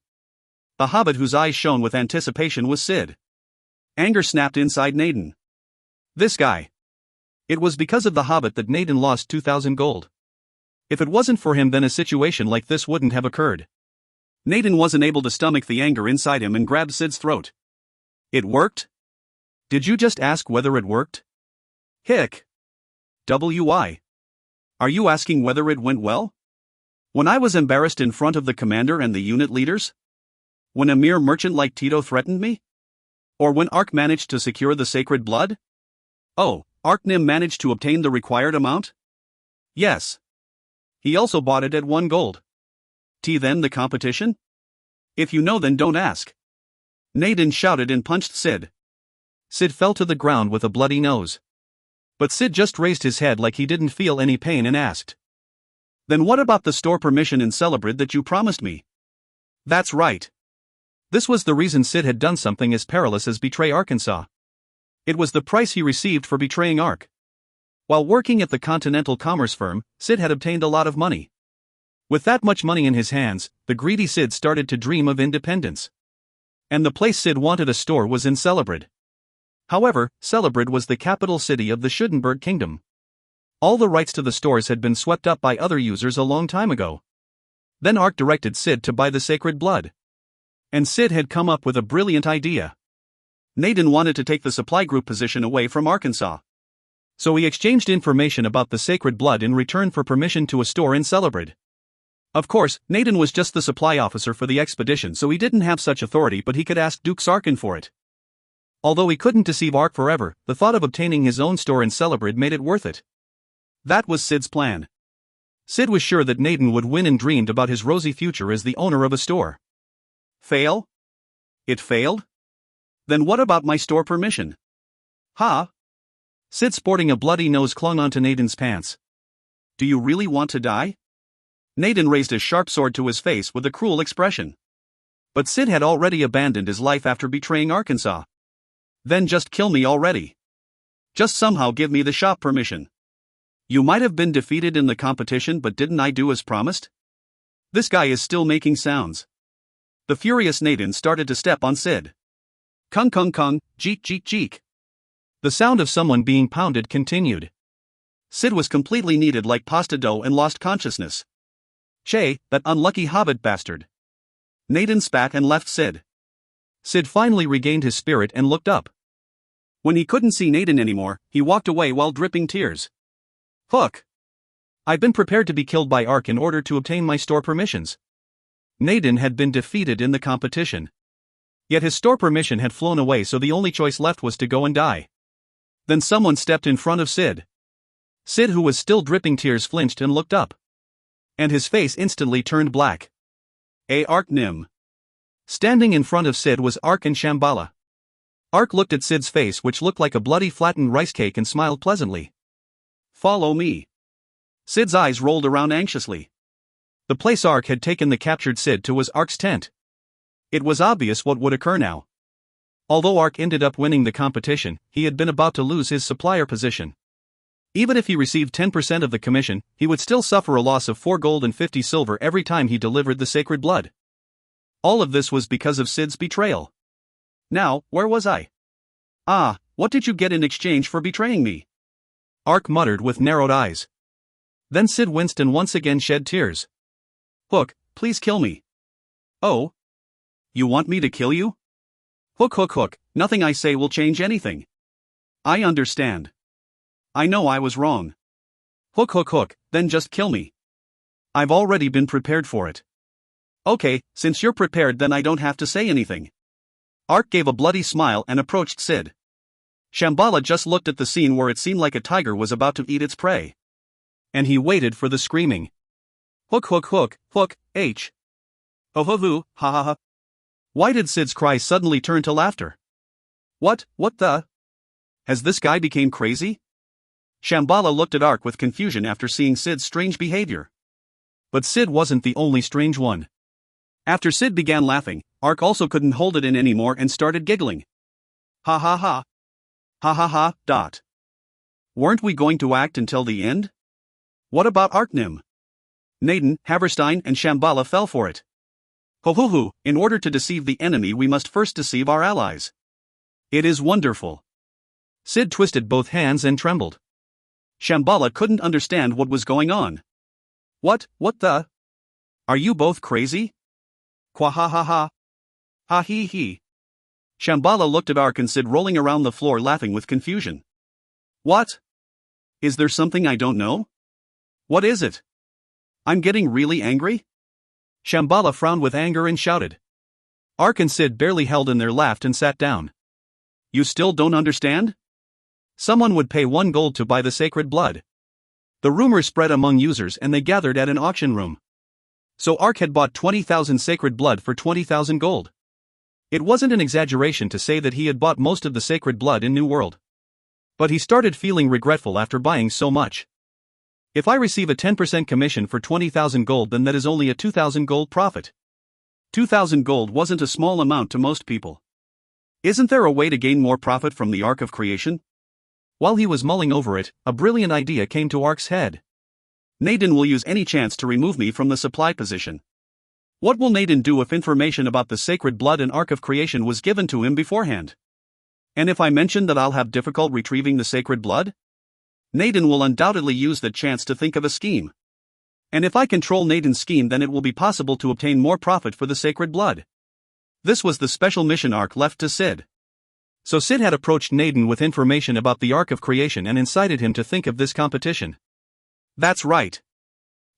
The hobbit whose eyes shone with anticipation was Sid. Anger snapped inside Nadine. This guy. It was because of the hobbit that Nadine lost 2,000 gold. If it wasn't for him, then a situation like this wouldn't have occurred. Nadine wasn't able to stomach the anger inside him and grabbed Sid's throat. It worked? Did you just ask whether it worked? Hick. W.I. Are you asking whether it went well? When I was embarrassed in front of the commander and the unit leaders? When a mere merchant like Tito threatened me? Or when Ark managed to secure the sacred blood? Oh, Arknim managed to obtain the required amount? Yes. He also bought it at 1 gold. Then the competition? If you know, then don't ask. Nadine shouted and punched Sid. Sid fell to the ground with a bloody nose. But Sid just raised his head like he didn't feel any pain and asked. Then what about the store permission in Celebrid that you promised me? That's right. This was the reason Sid had done something as perilous as betray Arkansas. It was the price he received for betraying Ark. While working at the Continental Commerce firm, Sid had obtained a lot of money. With that much money in his hands, the greedy Sid started to dream of independence. And the place Sid wanted a store was in Celebrid. However, Celebrid was the capital city of the Schudenberg Kingdom. All the rights to the stores had been swept up by other users a long time ago. Then Ark directed Sid to buy the sacred blood. And Sid had come up with a brilliant idea. Nadine wanted to take the supply group position away from Arkansas. So he exchanged information about the sacred blood in return for permission to a store in Celebrid. Of course, Nadine was just the supply officer for the expedition, so he didn't have such authority, but he could ask Duke Sarkin for it. Although he couldn't deceive Ark forever, the thought of obtaining his own store in Celebrid made it worth it. That was Sid's plan. Sid was sure that Nadine would win and dreamed about his rosy future as the owner of a store. Fail? It failed? Then what about my store permission? Huh? Sid, sporting a bloody nose, clung onto Nadine's pants. Do you really want to die? Nadine raised his sharp sword to his face with a cruel expression. But Sid had already abandoned his life after betraying Arkansas. Then just kill me already. Just somehow give me the shop permission. You might have been defeated in the competition, but didn't I do as promised? This guy is still making sounds. The furious Nadine started to step on Sid. Kung kung kung, jeek jeek jeek. The sound of someone being pounded continued. Sid was completely kneaded like pasta dough and lost consciousness. Che, that unlucky hobbit bastard. Nadine spat and left Sid. Sid finally regained his spirit and looked up. When he couldn't see Nadine anymore, he walked away while dripping tears. Hook! I've been prepared to be killed by Ark in order to obtain my store permissions. Nadine had been defeated in the competition. Yet his store permission had flown away, so the only choice left was to go and die. Then someone stepped in front of Sid. Sid, who was still dripping tears, flinched and looked up. And his face instantly turned black. Ark Nim. Standing in front of Sid was Ark and Shambhala. Ark looked at Sid's face, which looked like a bloody flattened rice cake, and smiled pleasantly. Follow me. Sid's eyes rolled around anxiously. The place Ark had taken the captured Sid to was Ark's tent. It was obvious what would occur now. Although Ark ended up winning the competition, he had been about to lose his supplier position. Even if he received 10% of the commission, he would still suffer a loss of 4 gold and 50 silver every time he delivered the sacred blood. All of this was because of Sid's betrayal. Now, where was I? Ah, what did you get in exchange for betraying me? Ark muttered with narrowed eyes. Then Sid winced and once again shed tears. Hook, please kill me. Oh? You want me to kill you? Hook, nothing I say will change anything. I understand. I know I was wrong. Hook, then just kill me. I've already been prepared for it. Okay, since you're prepared then I don't have to say anything. Ark gave a bloody smile and approached Sid. Shambhala just looked at the scene where it seemed like a tiger was about to eat its prey. And he waited for the screaming. Hook, H. Oh, ha. Why did Sid's cry suddenly turn to laughter? What the? Has this guy become crazy? Shambhala looked at Ark with confusion after seeing Sid's strange behavior. But Sid wasn't the only strange one. After Sid began laughing, Ark also couldn't hold it in anymore and started giggling. Ha ha ha. Ha ha ha, dot. Weren't we going to act until the end? What about Arknim? Naden, Haverstein and Shambhala fell for it. Ho, in order to deceive the enemy we must first deceive our allies. It is wonderful. Sid twisted both hands and trembled. Shambhala couldn't understand what was going on. What the? Are you both crazy? Qua ha ha ha. Ha he. Shambhala looked at Ark and Sid rolling around the floor laughing with confusion. What? Is there something I don't know? What is it? I'm getting really angry? Shambhala frowned with anger and shouted. Ark and Sid barely held in their laugh and sat down. You still don't understand? Someone would pay 1 gold to buy the sacred blood. The rumor spread among users and they gathered at an auction room. So Ark had bought 20,000 sacred blood for 20,000 gold. It wasn't an exaggeration to say that he had bought most of the sacred blood in New World. But he started feeling regretful after buying so much. If I receive a 10% commission for 20,000 gold then that is only a 2,000 gold profit. 2,000 gold wasn't a small amount to most people. Isn't there a way to gain more profit from the Ark of Creation? While he was mulling over it, a brilliant idea came to Ark's head. Naden will use any chance to remove me from the supply position. What will Naden do if information about the sacred blood and Ark of Creation was given to him beforehand? And if I mention that I'll have difficulty retrieving the sacred blood? Naden will undoubtedly use that chance to think of a scheme. And if I control Naden's scheme then it will be possible to obtain more profit for the sacred blood. This was the special mission Ark left to Sid. So Sid had approached Naden with information about the Ark of Creation and incited him to think of this competition. That's right.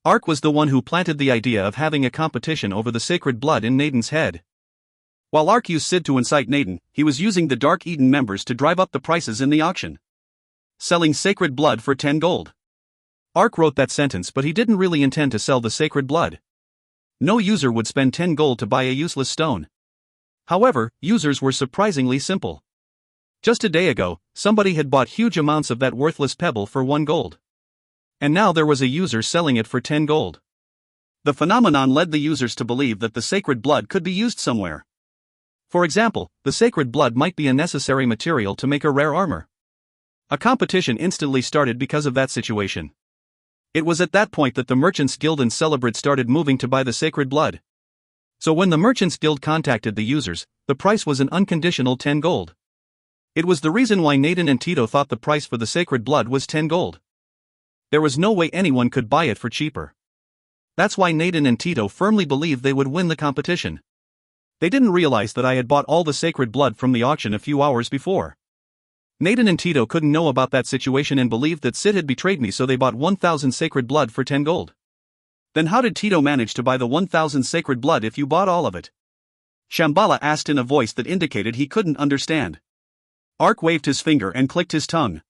Ark was the one who planted the idea of having a competition over the sacred blood in Naden's head. While Ark used Sid to incite Naden, he was using the Dark Eden members to drive up the prices in the auction. Selling sacred blood for 10 gold. Ark wrote that sentence but he didn't really intend to sell the sacred blood. No user would spend 10 gold to buy a useless stone. However, users were surprisingly simple. Just a day ago, somebody had bought huge amounts of that worthless pebble for 1 gold. And now there was a user selling it for 10 gold. The phenomenon led the users to believe that the sacred blood could be used somewhere. For example, the sacred blood might be a necessary material to make a rare armor. A competition instantly started because of that situation. It was at that point that the Merchants Guild and Celebrate started moving to buy the sacred blood. So when the Merchants Guild contacted the users, the price was an unconditional 10 gold. It was the reason why Naden and Tito thought the price for the sacred blood was 10 gold. There was no way anyone could buy it for cheaper. That's why Naden and Tito firmly believed they would win the competition. They didn't realize that I had bought all the sacred blood from the auction a few hours before. Naden and Tito couldn't know about that situation and believed that Sid had betrayed me, so they bought 1,000 sacred blood for 10 gold. Then how did Tito manage to buy the 1,000 sacred blood if you bought all of it? Shambhala asked in a voice that indicated he couldn't understand. Ark waved his finger and clicked his tongue.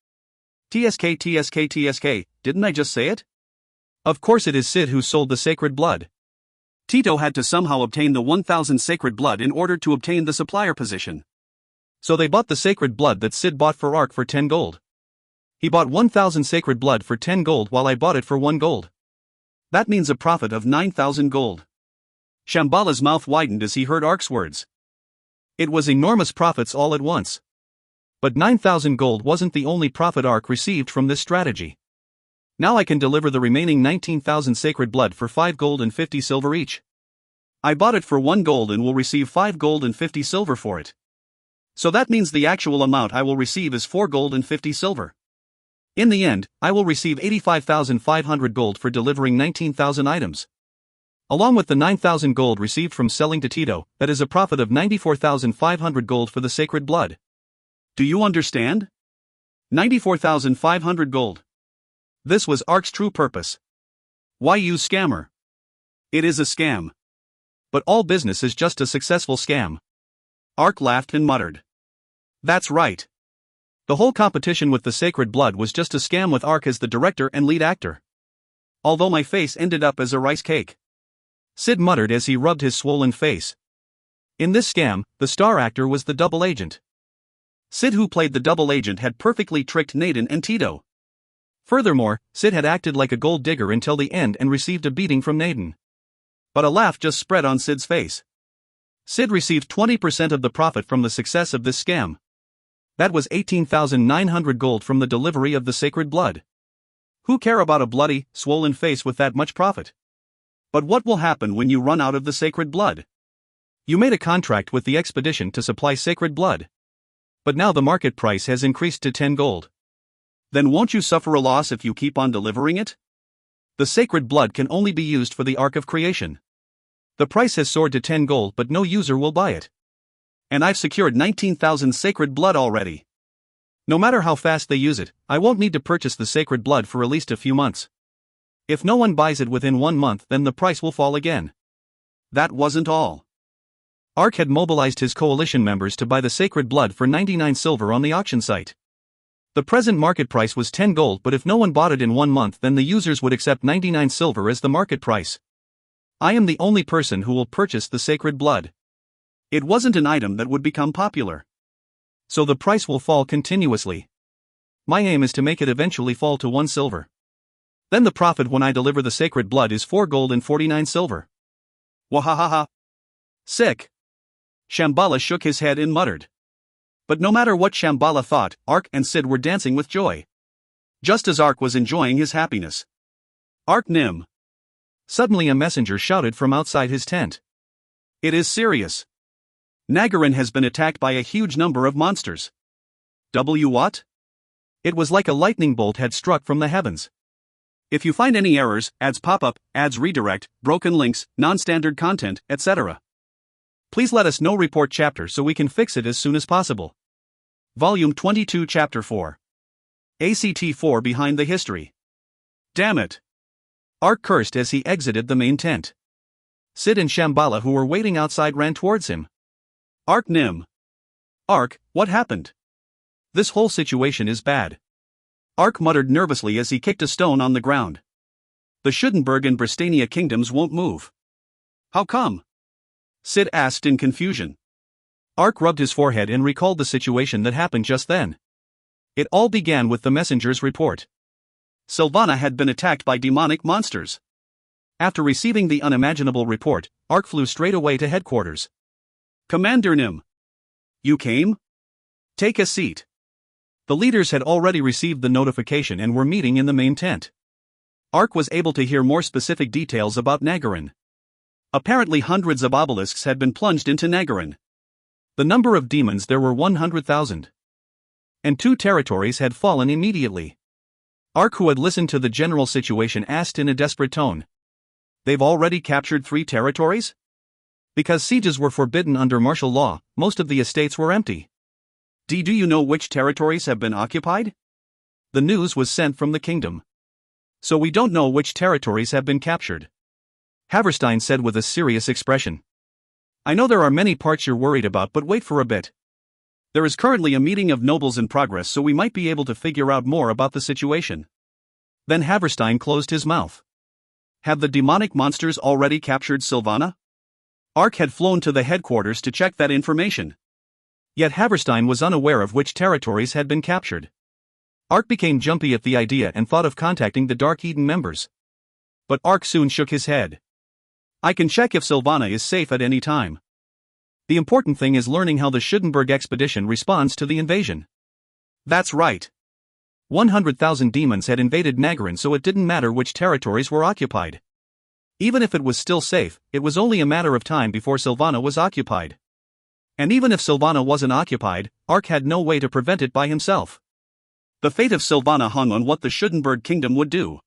TSK, didn't I just say it? Of course it is Sid who sold the sacred blood. Tito had to somehow obtain the 1,000 sacred blood in order to obtain the supplier position. So they bought the sacred blood that Sid bought for Ark for 10 gold. He bought 1,000 sacred blood for 10 gold while I bought it for 1 gold. That means a profit of 9,000 gold. Shambhala's mouth widened as he heard Ark's words. It was enormous profits all at once. But 9,000 gold wasn't the only profit Ark received from this strategy. Now I can deliver the remaining 19,000 sacred blood for 5 gold and 50 silver each. I bought it for 1 gold and will receive 5 gold and 50 silver for it. So that means the actual amount I will receive is 4 gold and 50 silver. In the end, I will receive 85,500 gold for delivering 19,000 items. Along with the 9,000 gold received from selling to Tito, that is a profit of 94,500 gold for the sacred blood. Do you understand? 94,500 gold. This was Ark's true purpose. Why use scammer? It is a scam. But all business is just a successful scam. Ark laughed and muttered. That's right. The whole competition with the sacred blood was just a scam with Ark as the director and lead actor. Although my face ended up as a rice cake. Sid muttered as he rubbed his swollen face. In this scam, the star actor was the double agent. Sid, who played the double agent, had perfectly tricked Nathan and Tito. Furthermore, Sid had acted like a gold digger until the end and received a beating from Nathan. But a laugh just spread on Sid's face. Sid received 20% of the profit from the success of this scam. That was 18,900 gold from the delivery of the sacred blood. Who care about a bloody, swollen face with that much profit? But what will happen when you run out of the sacred blood? You made a contract with the expedition to supply sacred blood. But now the market price has increased to 10 gold. Then won't you suffer a loss if you keep on delivering it? The sacred blood can only be used for the Ark of Creation. The price has soared to 10 gold, but no user will buy it. And I've secured 19,000 sacred blood already. No matter how fast they use it, I won't need to purchase the sacred blood for at least a few months. If no one buys it within 1 month, then the price will fall again. That wasn't all. Ark had mobilized his coalition members to buy the sacred blood for 99 silver on the auction site. The present market price was 10 gold, but if no one bought it in 1 month, then the users would accept 99 silver as the market price. I am the only person who will purchase the sacred blood. It wasn't an item that would become popular. So the price will fall continuously. My aim is to make it eventually fall to 1 silver. Then the profit when I deliver the sacred blood is 4 gold and 49 silver. Wahahaha. Sick. Shambhala shook his head and muttered. But no matter what Shambhala thought, Ark and Sid were dancing with joy. Just as Ark was enjoying his happiness. Ark Nim. Suddenly a messenger shouted from outside his tent. It is serious. Nagarin has been attacked by a huge number of monsters. What? It was like a lightning bolt had struck from the heavens. If you find any errors, ads pop up, ads redirect, broken links, non-standard content, etc., please let us know. Report chapter so we can fix it as soon as possible. Volume 22 Chapter 4. ACT 4 Behind the History. Damn it. Ark cursed as he exited the main tent. Sid and Shambhala, who were waiting outside, ran towards him. Ark Nim. Ark, what happened? This whole situation is bad. Ark muttered nervously as he kicked a stone on the ground. The Schudenberg and Bristania kingdoms won't move. How come? Sid asked in confusion. Ark rubbed his forehead and recalled the situation that happened just then. It all began with the messenger's report. Silvana had been attacked by demonic monsters. After receiving the unimaginable report, Ark flew straight away to headquarters. Commander Nim. You came? Take a seat. The leaders had already received the notification and were meeting in the main tent. Ark was able to hear more specific details about Nagarin. Apparently hundreds of obelisks had been plunged into Nagarin. The number of demons there were 100,000. And 2 territories had fallen immediately. Ark, who had listened to the general situation, asked in a desperate tone. They've already captured 3 territories? Because sieges were forbidden under martial law, most of the estates were empty. Do you know which territories have been occupied? The news was sent from the kingdom. So we don't know which territories have been captured. Haverstein said with a serious expression. I know there are many parts you're worried about, but wait for a bit. There is currently a meeting of nobles in progress, so we might be able to figure out more about the situation. Then Haverstein closed his mouth. Have the demonic monsters already captured Silvana? Ark had flown to the headquarters to check that information. Yet Haverstein was unaware of which territories had been captured. Ark became jumpy at the idea and thought of contacting the Dark Eden members. But Ark soon shook his head. I can check if Sylvana is safe at any time. The important thing is learning how the Schudenberg expedition responds to the invasion. That's right. 100,000 demons had invaded Nagarin, so it didn't matter which territories were occupied. Even if it was still safe, it was only a matter of time before Sylvana was occupied. And even if Sylvana wasn't occupied, Ark had no way to prevent it by himself. The fate of Sylvana hung on what the Schudenberg kingdom would do.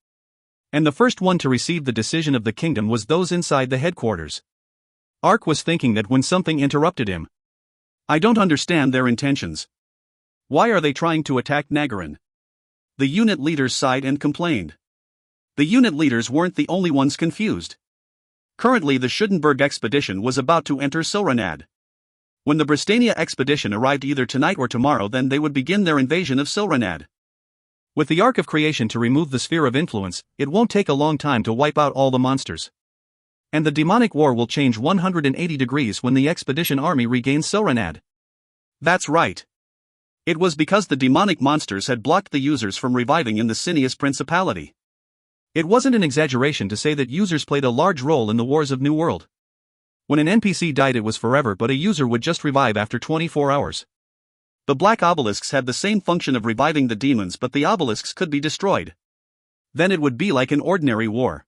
And the first one to receive the decision of the kingdom was those inside the headquarters. Ark was thinking that when something interrupted him. I don't understand their intentions. Why are they trying to attack Nagarin? The unit leaders sighed and complained. The unit leaders weren't the only ones confused. Currently the Schudenberg expedition was about to enter Silranad. When the Bristania expedition arrived either tonight or tomorrow, then they would begin their invasion of Silranad. With the Ark of Creation to remove the sphere of influence, it won't take a long time to wipe out all the monsters. And the demonic war will change 180 degrees when the expedition army regains Silranad. That's right. It was because the demonic monsters had blocked the users from reviving in the Cineas Principality. It wasn't an exaggeration to say that users played a large role in the wars of New World. When an NPC died, it was forever, but a user would just revive after 24 hours. The black obelisks had the same function of reviving the demons, but the obelisks could be destroyed. Then it would be like an ordinary war.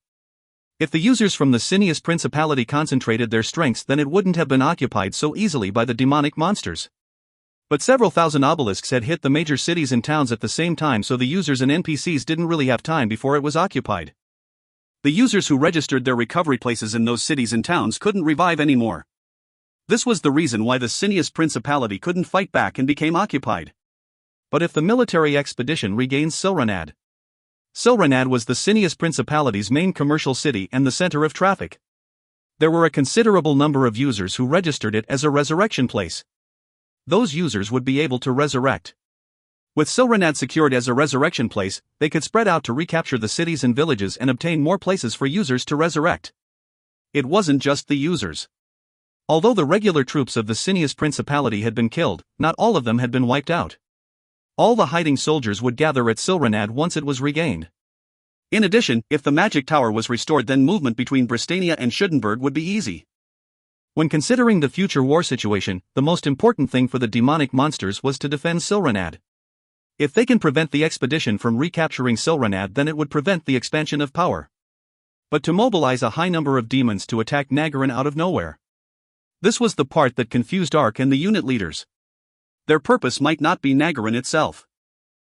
If the users from the Cineas Principality concentrated their strengths, then it wouldn't have been occupied so easily by the demonic monsters. But several thousand obelisks had hit the major cities and towns at the same time, so the users and NPCs didn't really have time before it was occupied. The users who registered their recovery places in those cities and towns couldn't revive anymore. This was the reason why the Cineas Principality couldn't fight back and became occupied. But if the military expedition regains Silranad. Silranad was the Cineas Principality's main commercial city and the center of traffic. There were a considerable number of users who registered it as a resurrection place. Those users would be able to resurrect. With Silranad secured as a resurrection place, they could spread out to recapture the cities and villages and obtain more places for users to resurrect. It wasn't just the users. Although the regular troops of the Cineas Principality had been killed, not all of them had been wiped out. All the hiding soldiers would gather at Silranad once it was regained. In addition, if the magic tower was restored, then movement between Bristania and Schudenberg would be easy. When considering the future war situation, the most important thing for the demonic monsters was to defend Silranad. If they can prevent the expedition from recapturing Silranad, then it would prevent the expansion of power. But to mobilize a high number of demons to attack Nagarin out of nowhere. This was the part that confused Ark and the unit leaders. Their purpose might not be Nagarin itself.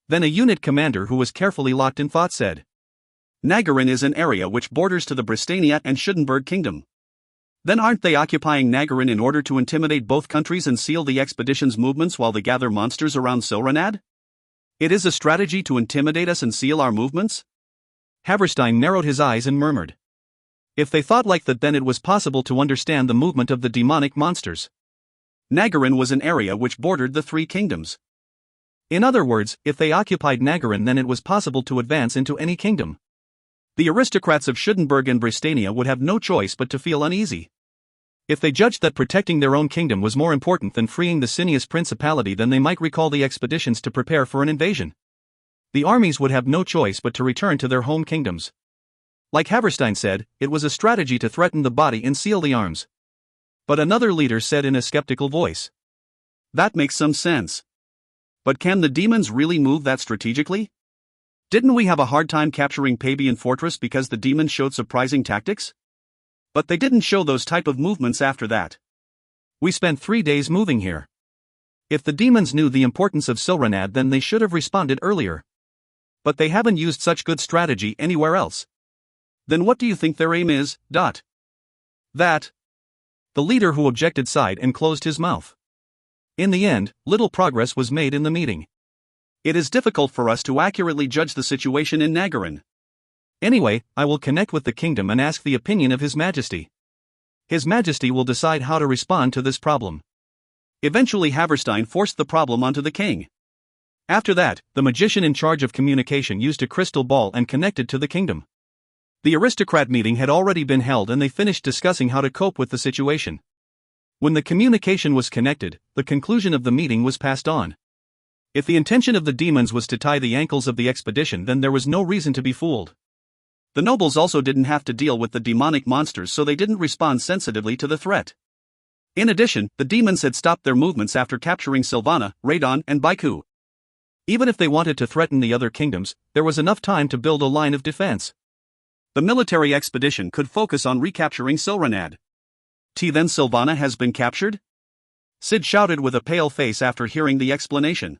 Then a unit commander who was carefully locked in thought said, Nagarin is an area which borders to the Bristania and Schudenberg kingdom. Then aren't they occupying Nagarin in order to intimidate both countries and seal the expedition's movements while they gather monsters around Silranad? It is a strategy to intimidate us and seal our movements? Haverstein narrowed his eyes and murmured. If they thought like that, then it was possible to understand the movement of the demonic monsters. Nagarin was an area which bordered the three kingdoms. In other words, if they occupied Nagarin, then it was possible to advance into any kingdom. The aristocrats of Schudenberg and Bristania would have no choice but to feel uneasy. If they judged that protecting their own kingdom was more important than freeing the Cineas Principality, then they might recall the expeditions to prepare for an invasion. The armies would have no choice but to return to their home kingdoms. Like Haverstein said, it was a strategy to threaten the body and seal the arms. But another leader said in a skeptical voice, that makes some sense. But can the demons really move that strategically? Didn't we have a hard time capturing Pabian Fortress because the demons showed surprising tactics? But they didn't show those type of movements after that. We spent 3 days moving here. If the demons knew the importance of Silranad, then they should have responded earlier. But they haven't used such good strategy anywhere else. Then what do you think their aim is? That. The leader who objected sighed and closed his mouth. In the end, little progress was made in the meeting. It is difficult for us to accurately judge the situation in Nagarin. Anyway, I will connect with the kingdom and ask the opinion of His Majesty. His Majesty will decide how to respond to this problem. Eventually Haverstein forced the problem onto the king. After that, the magician in charge of communication used a crystal ball and connected to the kingdom. The aristocrat meeting had already been held and they finished discussing how to cope with the situation. When the communication was connected, the conclusion of the meeting was passed on. If the intention of the demons was to tie the ankles of the expedition, then there was no reason to be fooled. The nobles also didn't have to deal with the demonic monsters, so they didn't respond sensitively to the threat. In addition, the demons had stopped their movements after capturing Sylvana, Radon, and Baiku. Even if they wanted to threaten the other kingdoms, there was enough time to build a line of defense. The military expedition could focus on recapturing Silranad. Then Sylvana has been captured? Sid shouted with a pale face after hearing the explanation.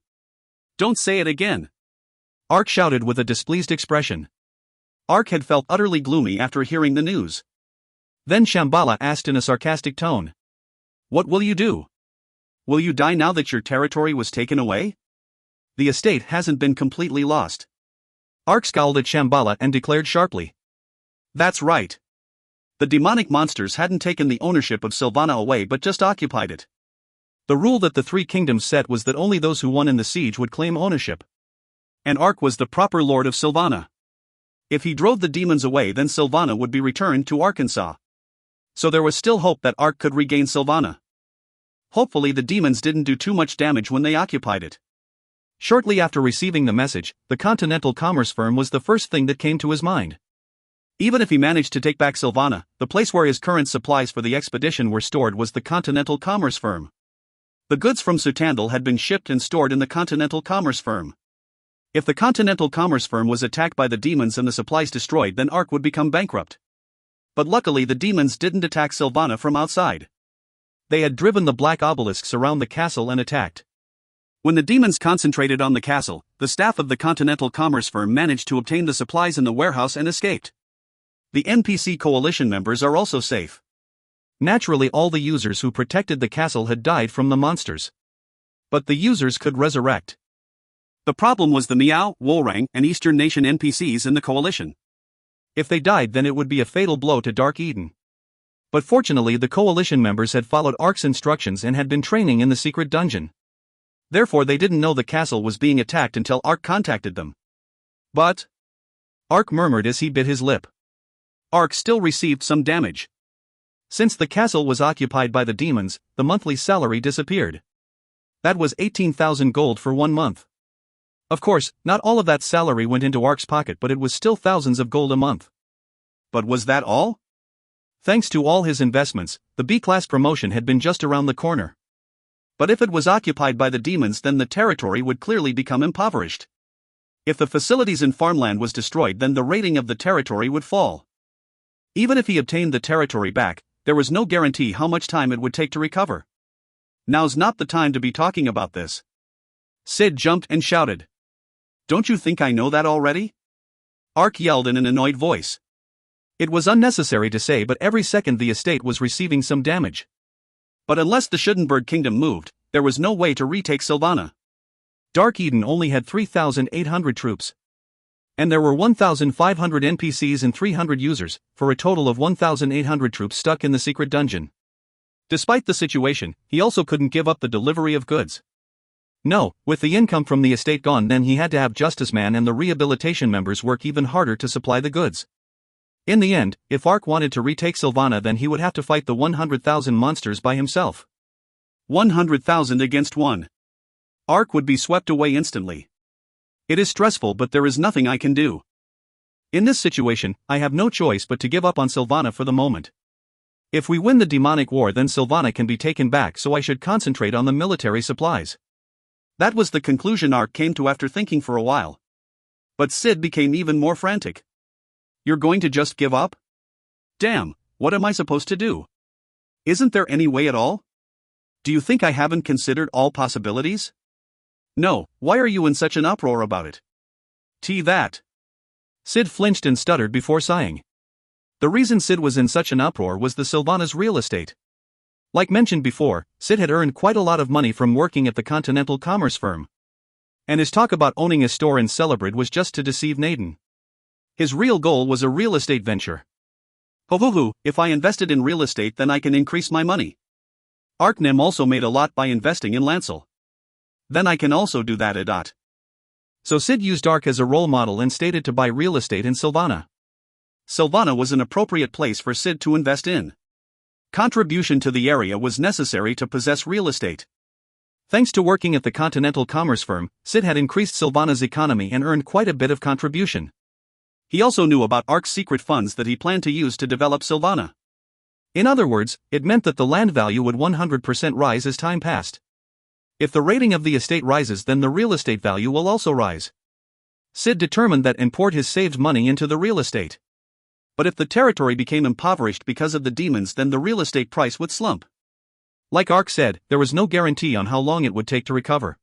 Don't say it again. Ark shouted with a displeased expression. Ark had felt utterly gloomy after hearing the news. Then Shambhala asked in a sarcastic tone. What will you do? Will you die now that your territory was taken away? The estate hasn't been completely lost. Ark scowled at Shambhala and declared sharply. That's right. The demonic monsters hadn't taken the ownership of Sylvana away but just occupied it. The rule that the three kingdoms set was that only those who won in the siege would claim ownership. And Ark was the proper lord of Sylvana. If he drove the demons away, then Sylvana would be returned to Arkansas. So there was still hope that Ark could regain Sylvana. Hopefully the demons didn't do too much damage when they occupied it. Shortly after receiving the message, the Continental Commerce Firm was the first thing that came to his mind. Even if he managed to take back Sylvana, the place where his current supplies for the expedition were stored was the Continental Commerce Firm. The goods from Sutandal had been shipped and stored in the Continental Commerce Firm. If the Continental Commerce Firm was attacked by the demons and the supplies destroyed, then Ark would become bankrupt. But luckily the demons didn't attack Sylvana from outside. They had driven the black obelisks around the castle and attacked. When the demons concentrated on the castle, the staff of the Continental Commerce Firm managed to obtain the supplies in the warehouse and escaped. The NPC coalition members are also safe. Naturally, all the users who protected the castle had died from the monsters. But the users could resurrect. The problem was the Miao, Wolrang, and Eastern Nation NPCs in the coalition. If they died, then it would be a fatal blow to Dark Eden. But fortunately, the coalition members had followed Ark's instructions and had been training in the secret dungeon. Therefore, they didn't know the castle was being attacked until Ark contacted them. But Ark murmured as he bit his lip. Ark still received some damage. Since the castle was occupied by the demons, the monthly salary disappeared. That was 18,000 gold for 1 month. Of course, not all of that salary went into Ark's pocket, but it was still thousands of gold a month. But was that all? Thanks to all his investments, the B-class promotion had been just around the corner. But if it was occupied by the demons, then the territory would clearly become impoverished. If the facilities and farmland was destroyed, then the rating of the territory would fall. Even if he obtained the territory back, there was no guarantee how much time it would take to recover. Now's not the time to be talking about this. Sid jumped and shouted. Don't you think I know that already? Ark yelled in an annoyed voice. It was unnecessary to say, but every second the estate was receiving some damage. But unless the Schudenberg kingdom moved, there was no way to retake Sylvana. Dark Eden only had 3,800 troops. And there were 1,500 NPCs and 300 users, for a total of 1,800 troops stuck in the secret dungeon. Despite the situation, he also couldn't give up the delivery of goods. No, with the income from the estate gone, then he had to have Justice Man and the rehabilitation members work even harder to supply the goods. In the end, if Ark wanted to retake Sylvana, then he would have to fight the 100,000 monsters by himself. 100,000 against 1. Ark would be swept away instantly. It is stressful, but there is nothing I can do. In this situation, I have no choice but to give up on Sylvana for the moment. If we win the demonic war, then Sylvana can be taken back, so I should concentrate on the military supplies. That was the conclusion Ark came to after thinking for a while. But Sid became even more frantic. You're going to just give up? Damn, what am I supposed to do? Isn't there any way at all? Do you think I haven't considered all possibilities? No, why are you in such an uproar about it? That. Sid flinched and stuttered before sighing. The reason Sid was in such an uproar was the Sylvana's real estate. Like mentioned before, Sid had earned quite a lot of money from working at the Continental Commerce Firm. And his talk about owning a store in Celebrate was just to deceive Naden. His real goal was a real estate venture. Ho, if I invested in real estate, then I can increase my money. Arknim also made a lot by investing in Lancel. Then I can also do that. So Sid used Ark as a role model and stated to buy real estate in Sylvana. Sylvana was an appropriate place for Sid to invest in. Contribution to the area was necessary to possess real estate. Thanks to working at the Continental Commerce firm, Sid had increased Sylvana's economy and earned quite a bit of contribution. He also knew about Ark's secret funds that he planned to use to develop Sylvana. In other words, it meant that the land value would 100% rise as time passed. If the rating of the estate rises, then the real estate value will also rise. Sid determined that and poured his saved money into the real estate. But if the territory became impoverished because of the demons, then the real estate price would slump. Like Ark said, there was no guarantee on how long it would take to recover.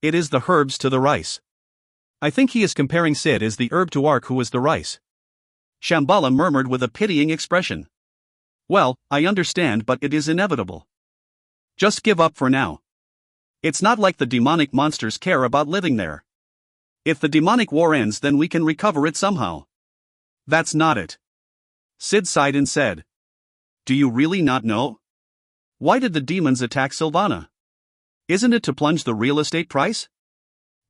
It is the herbs to the rice. I think he is comparing Sid as the herb to Ark, who was the rice. Shambhala murmured with a pitying expression. Well, I understand, but it is inevitable. Just give up for now. It's not like the demonic monsters care about living there. If the demonic war ends, then we can recover it somehow. That's not it. Sid sighed and said. Do you really not know? Why did the demons attack Sylvana? Isn't it to plunge the real estate price?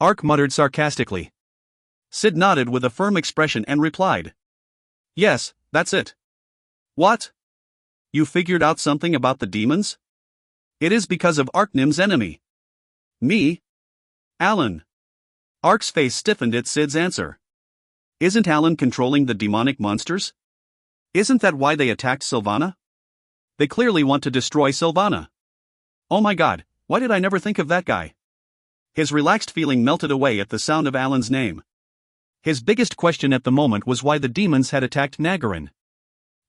Ark muttered sarcastically. Sid nodded with a firm expression and replied. Yes, that's it. What? You figured out something about the demons? It is because of Arknim's enemy. Me? Alan. Ark's face stiffened at Sid's answer. Isn't Alan controlling the demonic monsters? Isn't that why they attacked Sylvana? They clearly want to destroy Sylvana. Oh my god, why did I never think of that guy? His relaxed feeling melted away at the sound of Alan's name. His biggest question at the moment was why the demons had attacked Nagarin.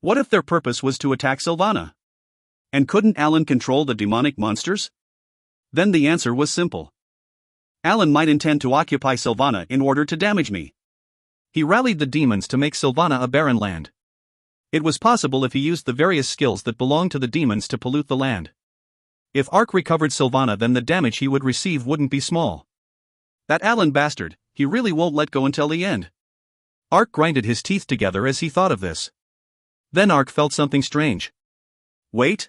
What if their purpose was to attack Sylvana? And couldn't Alan control the demonic monsters? Then the answer was simple. Alan might intend to occupy Sylvana in order to damage me. He rallied the demons to make Sylvana a barren land. It was possible if he used the various skills that belonged to the demons to pollute the land. If Ark recovered Sylvana, then the damage he would receive wouldn't be small. That Alan bastard, he really won't let go until the end. Ark grinded his teeth together as he thought of this. Then Ark felt something strange. Wait?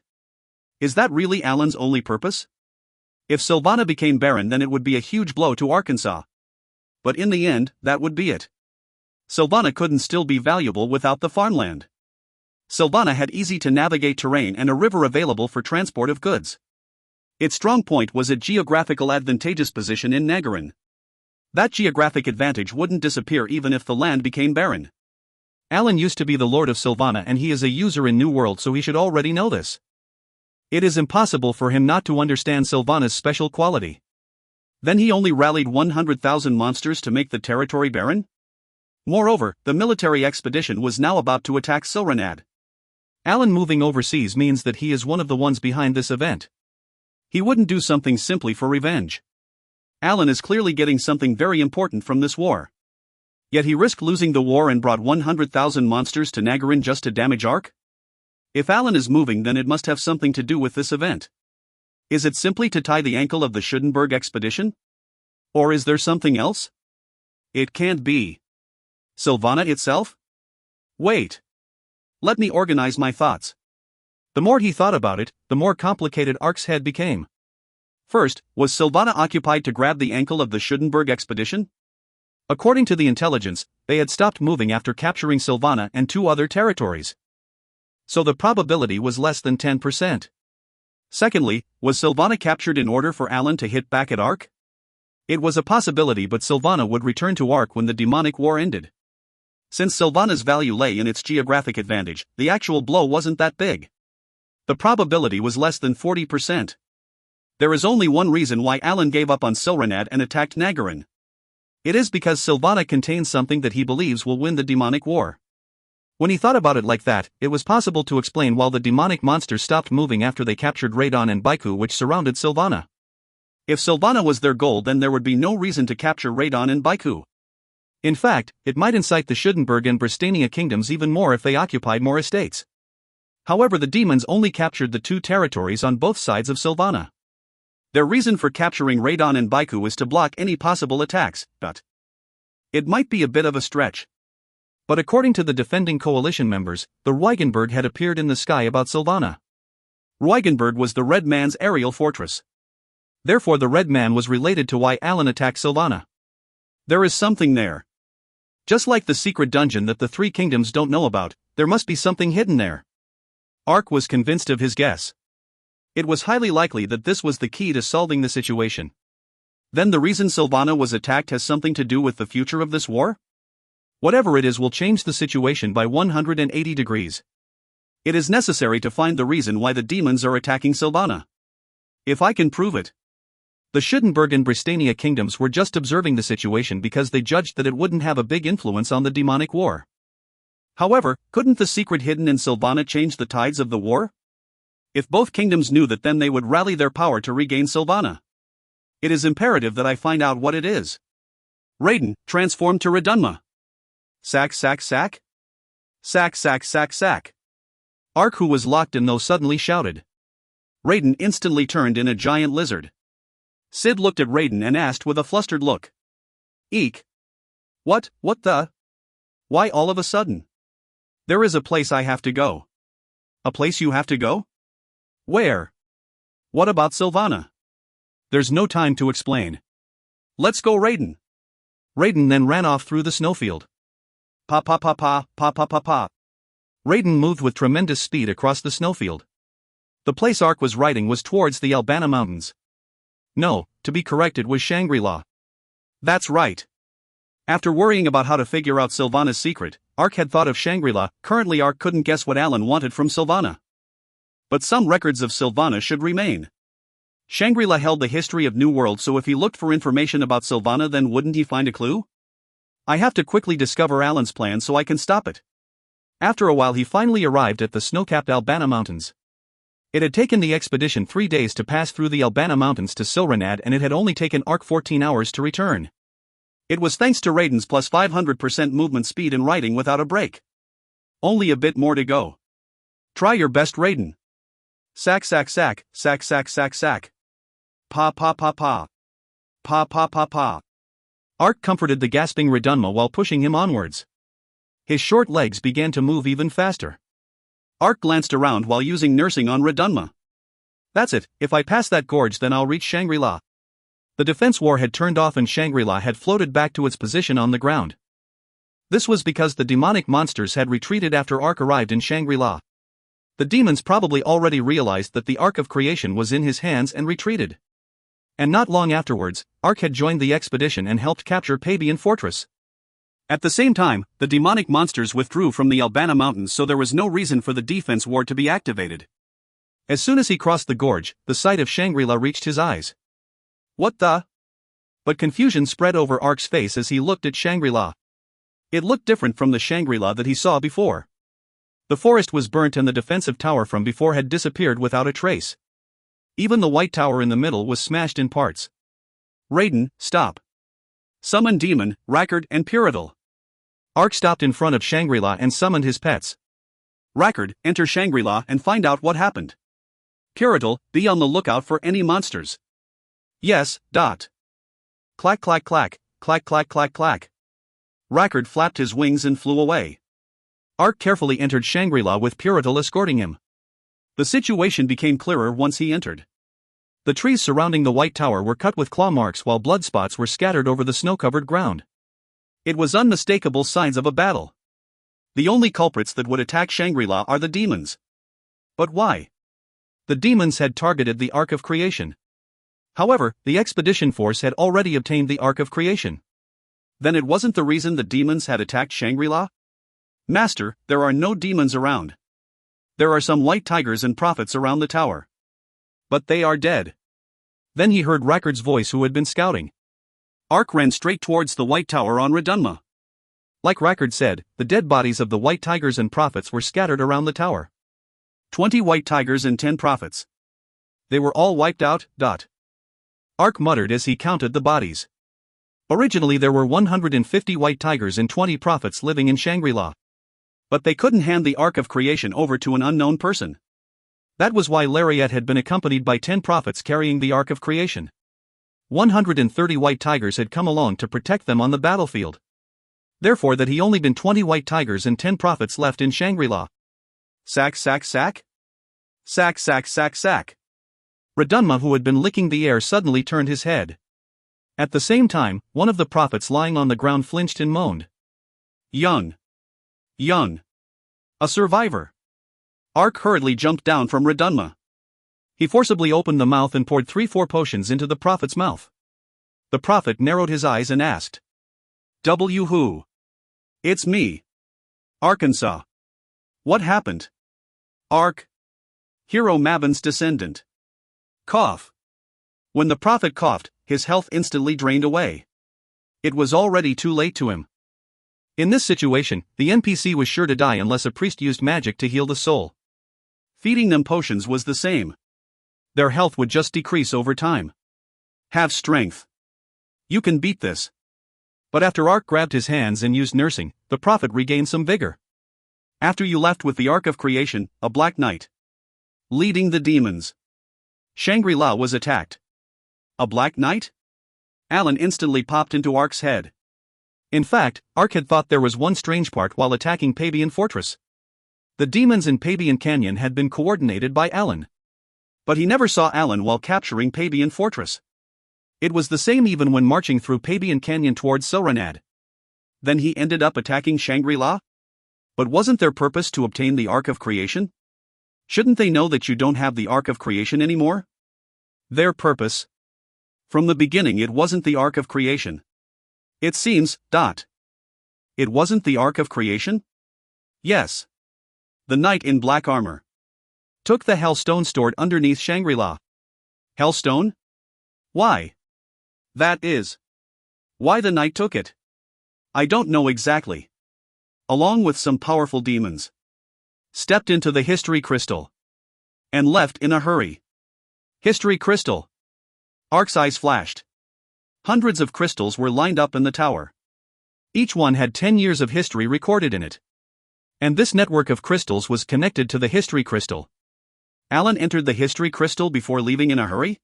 Is that really Alan's only purpose? If Sylvana became barren, then it would be a huge blow to Arkansas. But in the end, that would be it. Sylvana couldn't still be valuable without the farmland. Sylvana had easy-to-navigate terrain and a river available for transport of goods. Its strong point was a geographical advantageous position in Nagarin. That geographic advantage wouldn't disappear even if the land became barren. Alan used to be the Lord of Sylvana, and he is a user in New World, so he should already know this. It is impossible for him not to understand Sylvana's special quality. Then he only rallied 100,000 monsters to make the territory barren? Moreover, the military expedition was now about to attack Silranad. Alan moving overseas means that he is one of the ones behind this event. He wouldn't do something simply for revenge. Alan is clearly getting something very important from this war. Yet he risked losing the war and brought 100,000 monsters to Nagarin just to damage Ark? If Alan is moving, then it must have something to do with this event. Is it simply to tie the ankle of the Schudenberg expedition? Or is there something else? It can't be. Sylvana itself? Wait. Let me organize my thoughts. The more he thought about it, the more complicated Ark's head became. First, was Sylvana occupied to grab the ankle of the Schudenberg expedition? According to the intelligence, they had stopped moving after capturing Sylvana and 2 other territories. So the probability was less than 10%. Secondly, was Sylvana captured in order for Alan to hit back at Ark? It was a possibility, but Sylvana would return to Ark when the demonic war ended. Since Sylvana's value lay in its geographic advantage, the actual blow wasn't that big. The probability was less than 40%. There is only one reason why Alan gave up on Silranad and attacked Nagarin. It is because Sylvana contains something that he believes will win the demonic war. When he thought about it like that, it was possible to explain why the demonic monsters stopped moving after they captured Radon and Baiku, which surrounded Sylvana. If Sylvana was their goal, then there would be no reason to capture Radon and Baiku. In fact, it might incite the Schudenberg and Bristania kingdoms even more if they occupied more estates. However, the demons only captured the 2 territories on both sides of Sylvana. Their reason for capturing Radon and Baiku is to block any possible attacks, but it might be a bit of a stretch. But according to the defending coalition members, the Ruigenberg had appeared in the sky about Sylvana. Ruigenberg was the Red Man's aerial fortress. Therefore the Red Man was related to why Alan attacked Sylvana. There is something there. Just like the secret dungeon that the 3 kingdoms don't know about, there must be something hidden there. Ark was convinced of his guess. It was highly likely that this was the key to solving the situation. Then the reason Sylvana was attacked has something to do with the future of this war? Whatever it is will change the situation by 180 degrees. It is necessary to find the reason why the demons are attacking Sylvana. If I can prove it. The Schuttenberg and Bristania kingdoms were just observing the situation because they judged that it wouldn't have a big influence on the demonic war. However, couldn't the secret hidden in Sylvana change the tides of the war? If both kingdoms knew that, then they would rally their power to regain Sylvana. It is imperative that I find out what it is. Raiden, transformed to Redunma. Sack sack sack? Sack sack sack sack. Ark, who was locked in though, suddenly shouted. Raiden instantly turned in a giant lizard. Sid looked at Raiden and asked with a flustered look. Eek. What the? Why all of a sudden? There is a place I have to go. A place you have to go? Where? What about Sylvana? There's no time to explain. Let's go, Raiden. Raiden then ran off through the snowfield. Pa pa pa pa pa pa pa pa. Raiden moved with tremendous speed across the snowfield. The place Ark was riding was towards the Albana Mountains. No, to be correct, it was Shangri-La. That's right. After worrying about how to figure out Sylvana's secret, Ark had thought of Shangri-La. Currently Ark couldn't guess what Alan wanted from Sylvana. But some records of Sylvana should remain. Shangri-La held the history of New World, so if he looked for information about Sylvana, then wouldn't he find a clue? I have to quickly discover Alan's plan so I can stop it. After a while he finally arrived at the snow-capped Albana Mountains. It had taken the expedition 3 days to pass through the Albana Mountains to Silranad, and it had only taken Ark 14 hours to return. It was thanks to Raiden's plus 500% movement speed and riding without a break. Only a bit more to go. Try your best, Raiden. Sack sack sack, sack sack sack sack. Pa pa pa pa. Pa pa pa pa. Ark comforted the gasping Redunma while pushing him onwards. His short legs began to move even faster. Ark glanced around while using nursing on Redunma. That's it, if I pass that gorge then I'll reach Shangri-La. The defense war had turned off and Shangri-La had floated back to its position on the ground. This was because the demonic monsters had retreated after Ark arrived in Shangri-La. The demons probably already realized that the Ark of Creation was in his hands and retreated. And not long afterwards, Ark had joined the expedition and helped capture Pabian Fortress. At the same time, the demonic monsters withdrew from the Albana Mountains, so there was no reason for the defense ward to be activated. As soon as he crossed the gorge, the sight of Shangri-La reached his eyes. What the? But confusion spread over Ark's face as he looked at Shangri-La. It looked different from the Shangri-La that he saw before. The forest was burnt and the defensive tower from before had disappeared without a trace. Even the white tower in the middle was smashed in parts. Raiden, stop. Summon Demon, Rackard, and Pyridal. Ark stopped in front of Shangri-La and summoned his pets. Rackard, enter Shangri-La and find out what happened. Pyridal, be on the lookout for any monsters. Yes, dot. Clack clack clack, clack clack clack clack. Rackard flapped his wings and flew away. Ark carefully entered Shangri-La with Pyridal escorting him. The situation became clearer once he entered. The trees surrounding the White Tower were cut with claw marks while blood spots were scattered over the snow-covered ground. It was unmistakable signs of a battle. The only culprits that would attack Shangri-La are the demons. But why? The demons had targeted the Ark of Creation. However, the expedition force had already obtained the Ark of Creation. Then it wasn't the reason the demons had attacked Shangri-La? Master, there are no demons around. There are some white tigers and prophets around the tower. But they are dead. Then he heard Rackard's voice, who had been scouting. Ark ran straight towards the White Tower on Redunma. Like Rackard said, the dead bodies of the white tigers and prophets were scattered around the tower. 20 white tigers and 10 prophets. They were all wiped out, dot. Ark muttered as he counted the bodies. Originally there were 150 white tigers and 20 prophets living in Shangri-La. But they couldn't hand the Ark of Creation over to an unknown person. That was why Lariat had been accompanied by 10 prophets carrying the Ark of Creation. 130 white tigers had come along to protect them on the battlefield. Therefore that he only been 20 white tigers and 10 prophets left in Shangri-La. Sack sack sack? Sack sack sack sack. Redunma, who had been licking the air, suddenly turned his head. At the same time, one of the prophets lying on the ground flinched and moaned. Young. A survivor. Ark hurriedly jumped down from Redunma. He forcibly opened the mouth and poured 3-4 potions into the prophet's mouth. The prophet narrowed his eyes and asked, Who? It's me. Arkansas. What happened? Ark. Hero Mabin's descendant. Cough. When the prophet coughed, his health instantly drained away. It was already too late to him. In this situation, the NPC was sure to die unless a priest used magic to heal the soul. Feeding them potions was the same. Their health would just decrease over time. Have strength. You can beat this. But after Ark grabbed his hands and used nursing, the prophet regained some vigor. After you left with the Ark of Creation, a black knight. Leading the demons. Shangri-La was attacked. A black knight? Alan instantly popped into Ark's head. In fact, Ark had thought there was one strange part while attacking Pabian Fortress. The demons in Pabian Canyon had been coordinated by Alan. But he never saw Alan while capturing Pabian Fortress. It was the same even when marching through Pabian Canyon towards Silranad. Then he ended up attacking Shangri-La? But wasn't their purpose to obtain the Ark of Creation? Shouldn't they know that you don't have the Ark of Creation anymore? Their purpose? From the beginning it wasn't the Ark of Creation. It seems, It wasn't the Ark of Creation? Yes. The knight in black armor took the Hellstone stored underneath Shangri-La. Hellstone? Why? That is. Why the knight took it? I don't know exactly. Along with some powerful demons. Stepped into the History Crystal. And left in a hurry. History Crystal. Ark's eyes flashed. Hundreds of crystals were lined up in the tower. Each one had 10 years of history recorded in it. And this network of crystals was connected to the History Crystal. Alan entered the History Crystal before leaving in a hurry?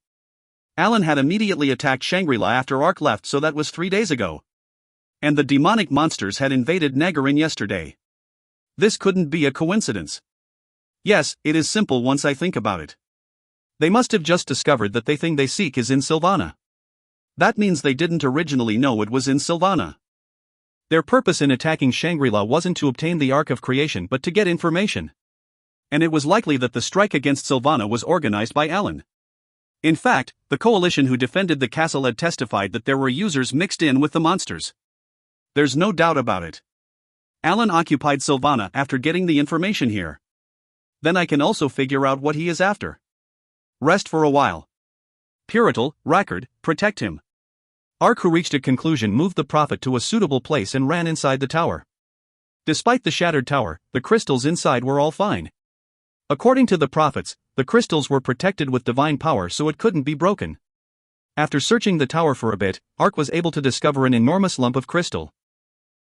Alan had immediately attacked Shangri-La after Ark left, so that was 3 days ago. And the demonic monsters had invaded Nagarin yesterday. This couldn't be a coincidence. Yes, it is simple once I think about it. They must have just discovered that the thing they seek is in Sylvana. That means they didn't originally know it was in Sylvana. Their purpose in attacking Shangri-La wasn't to obtain the Ark of Creation but to get information. And it was likely that the strike against Sylvana was organized by Alan. In fact, the coalition who defended the castle had testified that there were users mixed in with the monsters. There's no doubt about it. Alan occupied Sylvana after getting the information here. Then I can also figure out what he is after. Rest for a while. Purital, Rackard, protect him. Ark, who reached a conclusion, moved the prophet to a suitable place and ran inside the tower. Despite the shattered tower, the crystals inside were all fine. According to the prophets, the crystals were protected with divine power so it couldn't be broken. After searching the tower for a bit, Ark was able to discover an enormous lump of crystal.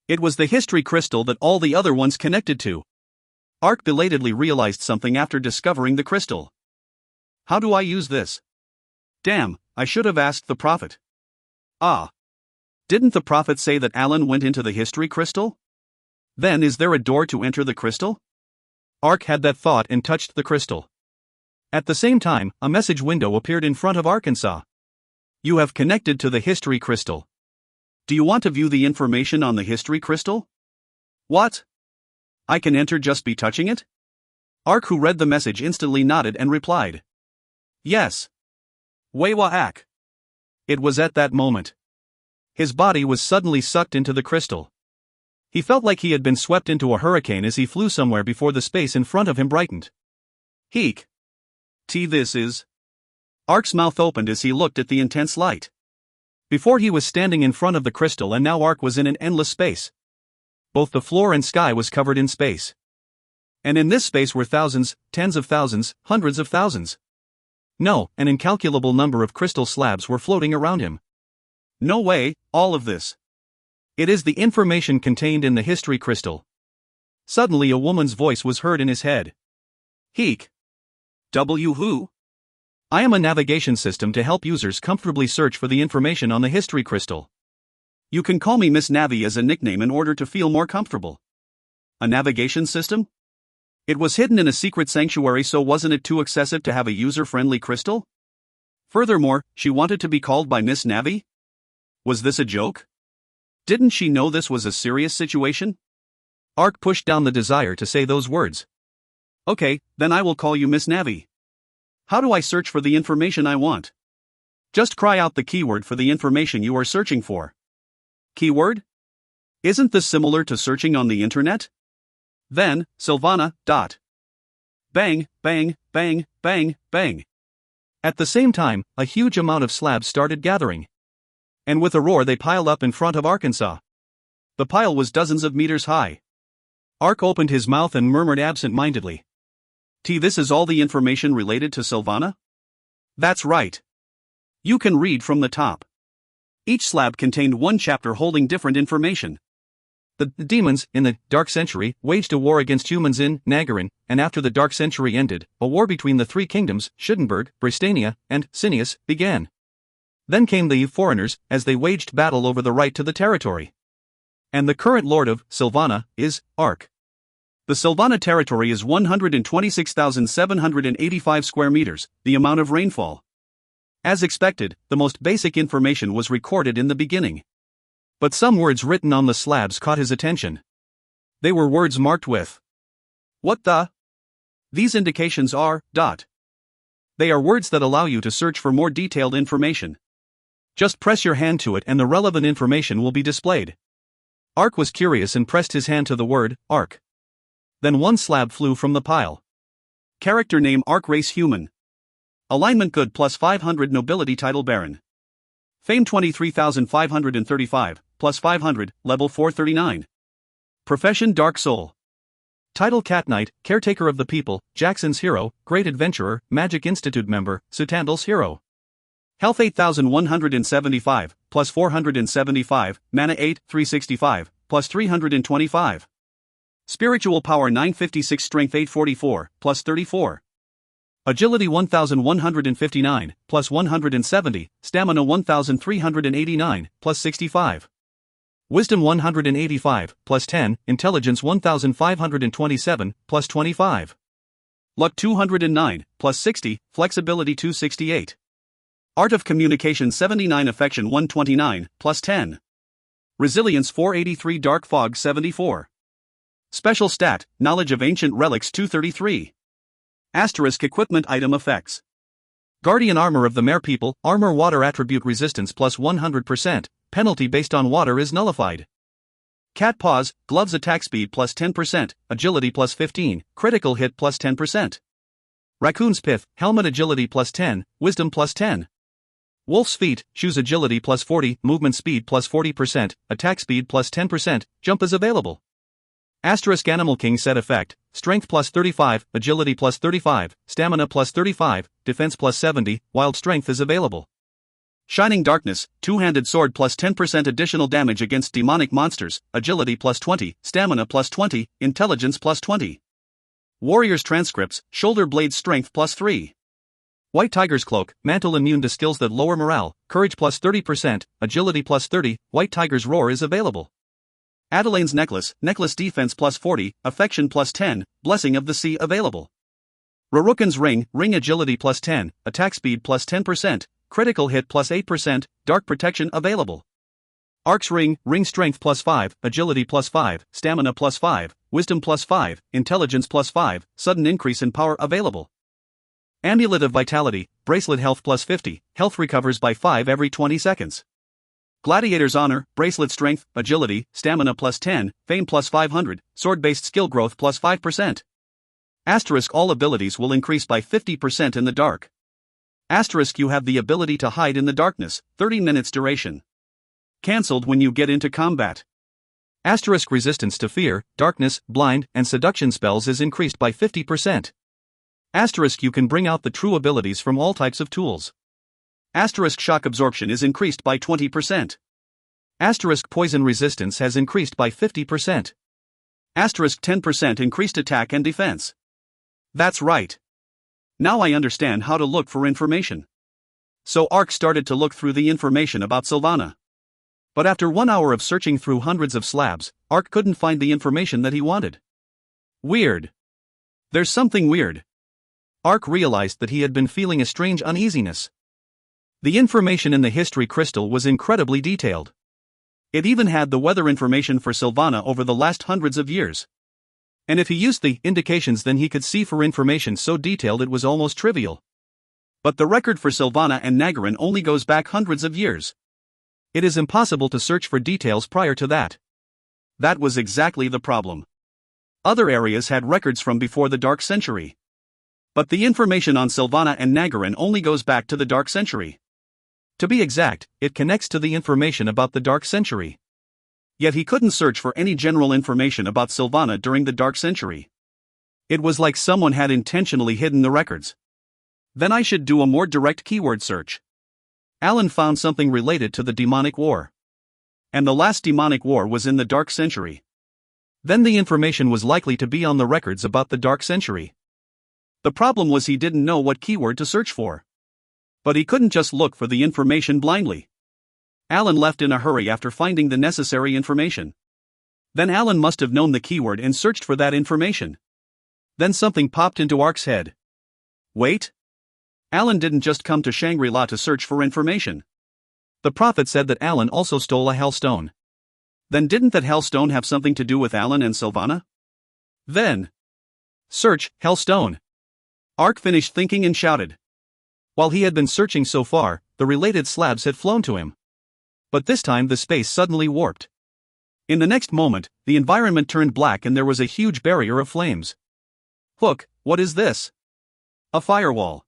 It was the History Crystal that all the other ones connected to. Ark belatedly realized something after discovering the crystal. How do I use this? Damn, I should have asked the prophet. Didn't the prophet say that Alan went into the History Crystal? Then is there a door to enter the crystal? Ark had that thought and touched the crystal. At the same time, a message window appeared in front of Arkansas. You have connected to the History Crystal. Do you want to view the information on the History Crystal? What? I can enter just by touching it? Ark, who read the message, instantly nodded and replied. Yes. Wewa-ak. It was at that moment. His body was suddenly sucked into the crystal. He felt like he had been swept into a hurricane as he flew somewhere before the space in front of him brightened. Heek. This is. Ark's mouth opened as he looked at the intense light. Before he was standing in front of the crystal and now Ark was in an endless space. Both the floor and sky was covered in space. And in this space were thousands, tens of thousands, hundreds of thousands. No, an incalculable number of crystal slabs were floating around him. No way, all of this. It is the information contained in the History Crystal. Suddenly a woman's voice was heard in his head. Heek. Who? I am a navigation system to help users comfortably search for the information on the History Crystal. You can call me Miss Navi as a nickname in order to feel more comfortable. A navigation system? It was hidden in a secret sanctuary, so wasn't it too excessive to have a user-friendly crystal? Furthermore, she wanted to be called by Miss Navi? Was this a joke? Didn't she know this was a serious situation? Ark pushed down the desire to say those words. Okay, then I will call you Miss Navi. How do I search for the information I want? Just cry out the keyword for the information you are searching for. Keyword? Isn't this similar to searching on the internet? Then, Silvana. Bang, bang, bang, bang, bang. At the same time, a huge amount of slabs started gathering. And with a roar they piled up in front of Arkansas. The pile was dozens of meters high. Ark opened his mouth and murmured absent-mindedly. This is all the information related to Silvana? That's right. You can read from the top. Each slab contained one chapter holding different information. The demons, in the Dark Century, waged a war against humans in Nagarin, and after the Dark Century ended, a war between the three kingdoms, Schittenberg, Bristania, and Cineas, began. Then came the foreigners, as they waged battle over the right to the territory. And the current lord of Silvana is Ark. The Silvana territory is 126,785 square meters, the amount of rainfall. As expected, the most basic information was recorded in the beginning. But some words written on the slabs caught his attention. They were words marked with "What the?" These indications are ... They are words that allow you to search for more detailed information. Just press your hand to it and the relevant information will be displayed. Ark was curious and pressed his hand to the word Ark. Then one slab flew from the pile. Character name Ark, race human. Alignment good, plus 500, nobility title baron. Fame 23,535, plus 500, level 439. Profession dark soul. Title Cat Knight, caretaker of the people, Jackson's hero, great adventurer, Magic Institute member, Sutandal's hero. Health 8,175, plus 475, mana 8, 365, plus 325. Spiritual power 956, strength 844, plus 34. Agility 1,159, plus 170, stamina 1,389, plus 65. Wisdom 185, plus 10, intelligence 1,527, plus 25. Luck 209, plus 60, flexibility 268. Art of communication 79, affection 129, plus 10. Resilience 483, dark fog 74. Special stat, knowledge of ancient relics 233. Asterisk equipment item effects. Guardian armor of the Mare people, armor water attribute resistance plus 100%, penalty based on water is nullified. Cat paws, gloves attack speed plus 10%, agility plus 15, critical hit plus 10%. Raccoon's pith, helmet agility plus 10, wisdom plus 10. Wolf's feet, shoes agility plus 40, movement speed plus 40%, attack speed plus 10%, jump is available. Asterisk Animal King set effect, strength plus 35, agility plus 35, stamina plus 35, defense plus 70, wild strength is available. Shining Darkness, two-handed sword plus 10% additional damage against demonic monsters, agility plus 20, stamina plus 20, intelligence plus 20. Warrior's Transcripts, shoulder blade strength plus 3. White Tiger's Cloak, mantle immune to skills that lower morale, courage plus 30%, agility plus 30, White Tiger's Roar is available. Adelaine's Necklace, necklace defense plus 40, affection plus 10, blessing of the sea available. Rarukan's Ring, ring agility plus 10, attack speed plus 10%, critical hit plus 8%, dark protection available. Ark's Ring, ring strength plus 5, agility plus 5, stamina plus 5, wisdom plus 5, intelligence plus 5, sudden increase in power available. Amulet of Vitality, bracelet health plus 50, health recovers by 5 every 20 seconds. Gladiator's Honor, bracelet strength, agility, stamina plus 10, fame plus 500, sword-based skill growth plus 5%. Asterisk all abilities will increase by 50% in the dark. Asterisk you have the ability to hide in the darkness, 30 minutes duration. Cancelled when you get into combat. Asterisk resistance to fear, darkness, blind, and seduction spells is increased by 50%. Asterisk you can bring out the true abilities from all types of tools. Asterisk shock absorption is increased by 20%. Asterisk poison resistance has increased by 50%. Asterisk 10% increased attack and defense. That's right. Now I understand how to look for information. So Ark started to look through the information about Silvana. But after 1 hour of searching through hundreds of slabs, Ark couldn't find the information that he wanted. Weird. There's something weird. Ark realized that he had been feeling a strange uneasiness. The information in the history crystal was incredibly detailed. It even had the weather information for Silvana over the last hundreds of years. And if he used the indications, then he could see for information so detailed it was almost trivial. But the record for Sylvana and Nagarin only goes back hundreds of years. It is impossible to search for details prior to that. That was exactly the problem. Other areas had records from before the Dark Century. But the information on Sylvana and Nagarin only goes back to the Dark Century. To be exact, it connects to the information about the Dark Century. Yet he couldn't search for any general information about Sylvana during the Dark Century. It was like someone had intentionally hidden the records. Then I should do a more direct keyword search. Alan found something related to the demonic war. And the last demonic war was in the Dark Century. Then the information was likely to be on the records about the Dark Century. The problem was he didn't know what keyword to search for. But he couldn't just look for the information blindly. Alan left in a hurry after finding the necessary information. Then Alan must have known the keyword and searched for that information. Then something popped into Ark's head. Wait. Alan didn't just come to Shangri-La to search for information. The prophet said that Alan also stole a Hellstone. Then didn't that Hellstone have something to do with Alan and Sylvana? Then. Search, Hellstone. Ark finished thinking and shouted. While he had been searching so far, the related slabs had flown to him. But this time the space suddenly warped. In the next moment, the environment turned black and there was a huge barrier of flames. Hook, what is this? A firewall.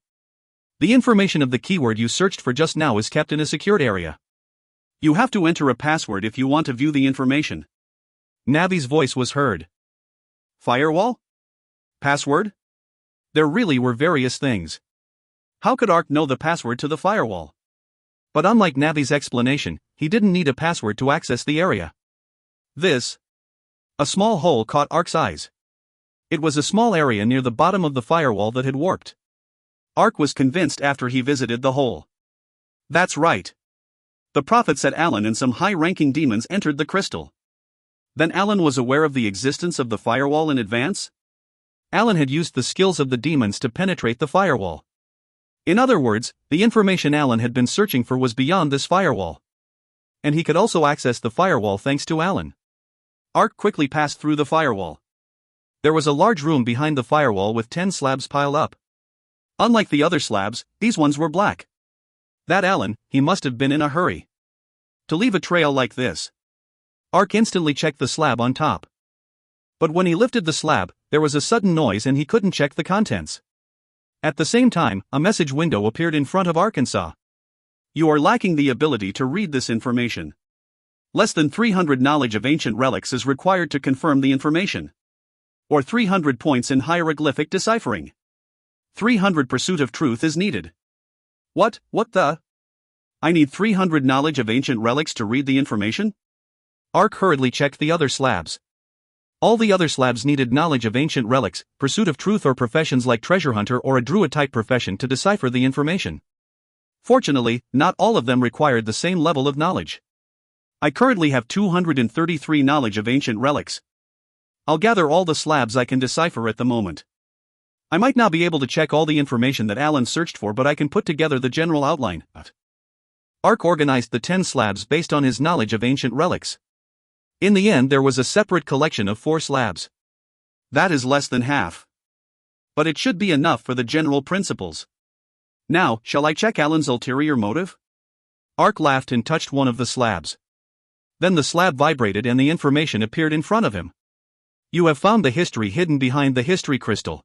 The information of the keyword you searched for just now is kept in a secured area. You have to enter a password if you want to view the information. Navi's voice was heard. Firewall? Password? There really were various things. How could Ark know the password to the firewall? But unlike Navi's explanation, he didn't need a password to access the area. A small hole caught Ark's eyes. It was a small area near the bottom of the firewall that had warped. Ark was convinced after he visited the hole. That's right. The prophet said Alan and some high-ranking demons entered the crystal. Then Alan was aware of the existence of the firewall in advance? Alan had used the skills of the demons to penetrate the firewall. In other words, the information Alan had been searching for was beyond this firewall. And he could also access the firewall thanks to Alan. Ark quickly passed through the firewall. There was a large room behind the firewall with 10 slabs piled up. Unlike the other slabs, these ones were black. That Alan, he must have been in a hurry to leave a trail like this. Ark instantly checked the slab on top. But when he lifted the slab, there was a sudden noise and he couldn't check the contents. At the same time, a message window appeared in front of Arkansas. You are lacking the ability to read this information. Less than 300 knowledge of ancient relics is required to confirm the information. Or 300 points in hieroglyphic deciphering. 300 pursuit of truth is needed. What the? I need 300 knowledge of ancient relics to read the information? Ark hurriedly checked the other slabs. All the other slabs needed knowledge of ancient relics, pursuit of truth or professions like treasure hunter or a druid-type profession to decipher the information. Fortunately, not all of them required the same level of knowledge. I currently have 233 knowledge of ancient relics. I'll gather all the slabs I can decipher at the moment. I might not be able to check all the information that Alan searched for, but I can put together the general outline. Ark organized the 10 slabs based on his knowledge of ancient relics. In the end, there was a separate collection of 4 slabs. That is less than half. But it should be enough for the general principles. Now, shall I check Alan's ulterior motive? Ark laughed and touched one of the slabs. Then the slab vibrated and the information appeared in front of him. You have found the history hidden behind the history crystal.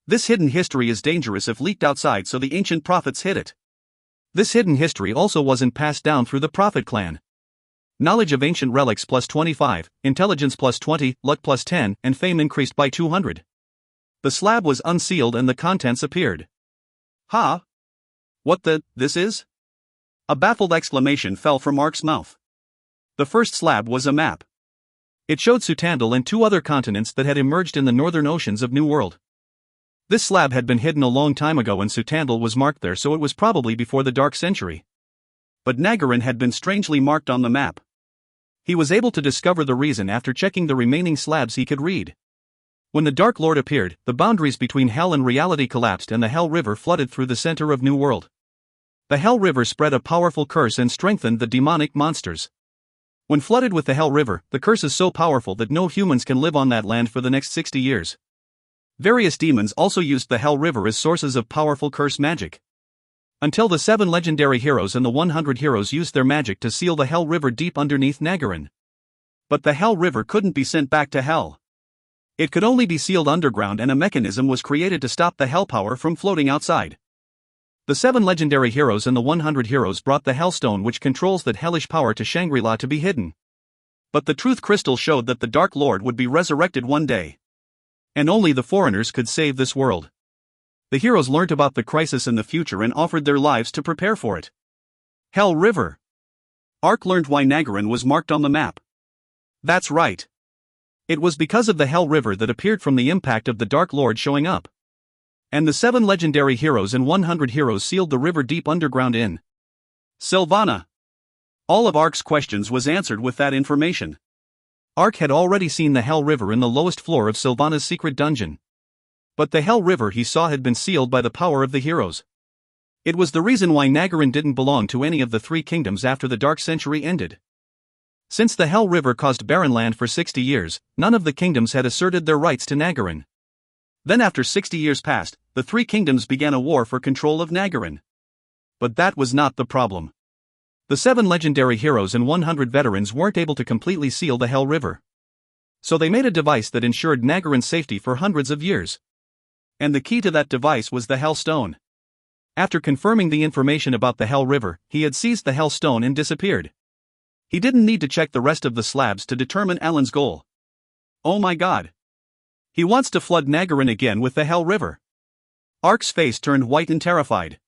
This hidden history is dangerous if leaked outside, so the ancient prophets hid it. This hidden history also wasn't passed down through the prophet clan. Knowledge of ancient relics plus 25, intelligence plus 20, luck plus 10, and fame increased by 200. The slab was unsealed and the contents appeared. Ha! What this is? A baffled exclamation fell from Ark's mouth. The first slab was a map. It showed Sutandal and 2 other continents that had emerged in the northern oceans of New World. This slab had been hidden a long time ago and Sutandal was marked there, so it was probably before the Dark Century. But Nagarin had been strangely marked on the map. He was able to discover the reason after checking the remaining slabs he could read. When the Dark Lord appeared, the boundaries between Hell and reality collapsed and the Hell River flooded through the center of New World. The Hell River spread a powerful curse and strengthened the demonic monsters. When flooded with the Hell River, the curse is so powerful that no humans can live on that land for the next 60 years. Various demons also used the Hell River as sources of powerful curse magic. Until the 7 legendary heroes and the 100 heroes used their magic to seal the Hell River deep underneath Nagarin. But the Hell River couldn't be sent back to Hell. It could only be sealed underground, and a mechanism was created to stop the Hell power from floating outside. The 7 legendary heroes and the 100 heroes brought the Hellstone, which controls that hellish power, to Shangri-La to be hidden. But the Truth Crystal showed that the Dark Lord would be resurrected one day. And only the foreigners could save this world. The heroes learnt about the crisis in the future and offered their lives to prepare for it. Hell River. Ark learned why Nagarin was marked on the map. That's right. It was because of the Hell River that appeared from the impact of the Dark Lord showing up. And the 7 legendary heroes and 100 heroes sealed the river deep underground in Sylvana. All of Ark's questions was answered with that information. Ark had already seen the Hell River in the lowest floor of Sylvana's secret dungeon. But the Hell River he saw had been sealed by the power of the heroes. It was the reason why Nagarin didn't belong to any of the 3 kingdoms after the Dark Century ended. Since the Hell River caused barren land for 60 years, none of the kingdoms had asserted their rights to Nagarin. Then after 60 years passed, the 3 kingdoms began a war for control of Nagarin. But that was not the problem. The 7 legendary heroes and 100 veterans weren't able to completely seal the Hell River. So they made a device that ensured Nagarin's safety for hundreds of years. And the key to that device was the Hell Stone. After confirming the information about the Hell River, he had seized the Hell Stone and disappeared. He didn't need to check the rest of the slabs to determine Alan's goal. Oh my god. He wants to flood Nagarin again with the Hell River. Ark's face turned white and terrified.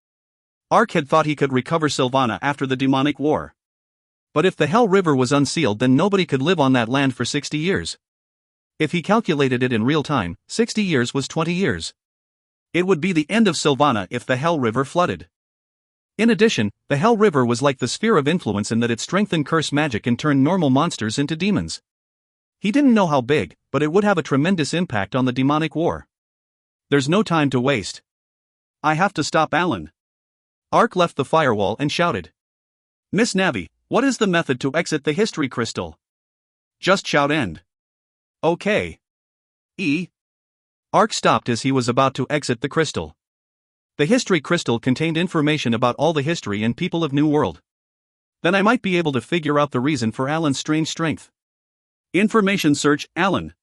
Ark had thought he could recover Sylvana after the demonic war. But if the Hell River was unsealed, then nobody could live on that land for 60 years. If he calculated it in real time, 60 years was 20 years. It would be the end of Sylvana if the Hell River flooded. In addition, the Hell River was like the sphere of influence in that it strengthened curse magic and turned normal monsters into demons. He didn't know how big, but it would have a tremendous impact on the demonic war. There's no time to waste. I have to stop Alan. Ark left the firewall and shouted. Miss Navi, what is the method to exit the history crystal? Just shout end. Okay. Ark stopped as he was about to exit the crystal. The history crystal contained information about all the history and people of New World. Then I might be able to figure out the reason for Alan's strange strength. Information search, Alan.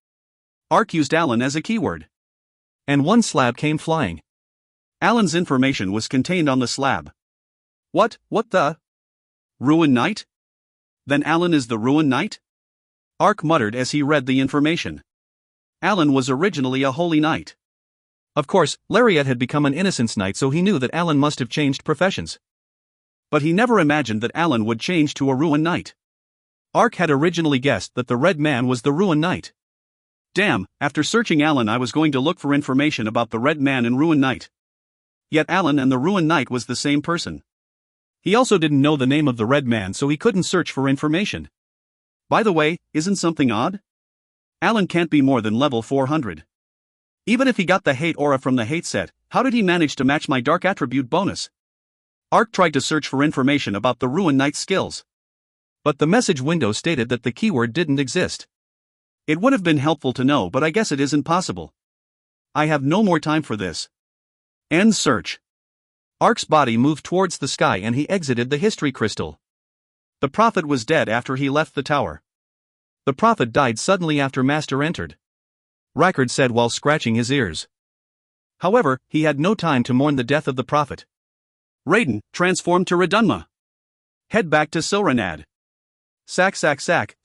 Ark used Alan as a keyword. And one slab came flying. Alan's information was contained on the slab. What the? Ruin Knight? Then Alan is the Ruin Knight? Ark muttered as he read the information. Alan was originally a holy knight. Of course, Lariat had become an innocence knight, so he knew that Alan must have changed professions. But he never imagined that Alan would change to a Ruin Knight. Ark had originally guessed that the Red Man was the Ruin Knight. Damn, after searching Alan I was going to look for information about the Red Man and Ruin Knight. Yet Alan and the Ruin Knight was the same person. He also didn't know the name of the Red Man, so he couldn't search for information. By the way, isn't something odd? Alan can't be more than level 400. Even if he got the hate aura from the hate set, how did he manage to match my dark attribute bonus? Ark tried to search for information about the Ruin Knight's skills. But the message window stated that the keyword didn't exist. It would have been helpful to know, but I guess it isn't possible. I have no more time for this. End search. Ark's body moved towards the sky and he exited the history crystal. The prophet was dead after he left the tower. The prophet died suddenly after Master entered. Rackard said while scratching his ears. However, he had no time to mourn the death of the prophet. Raiden, transformed to Redunma. Head back to Silranad. Sack.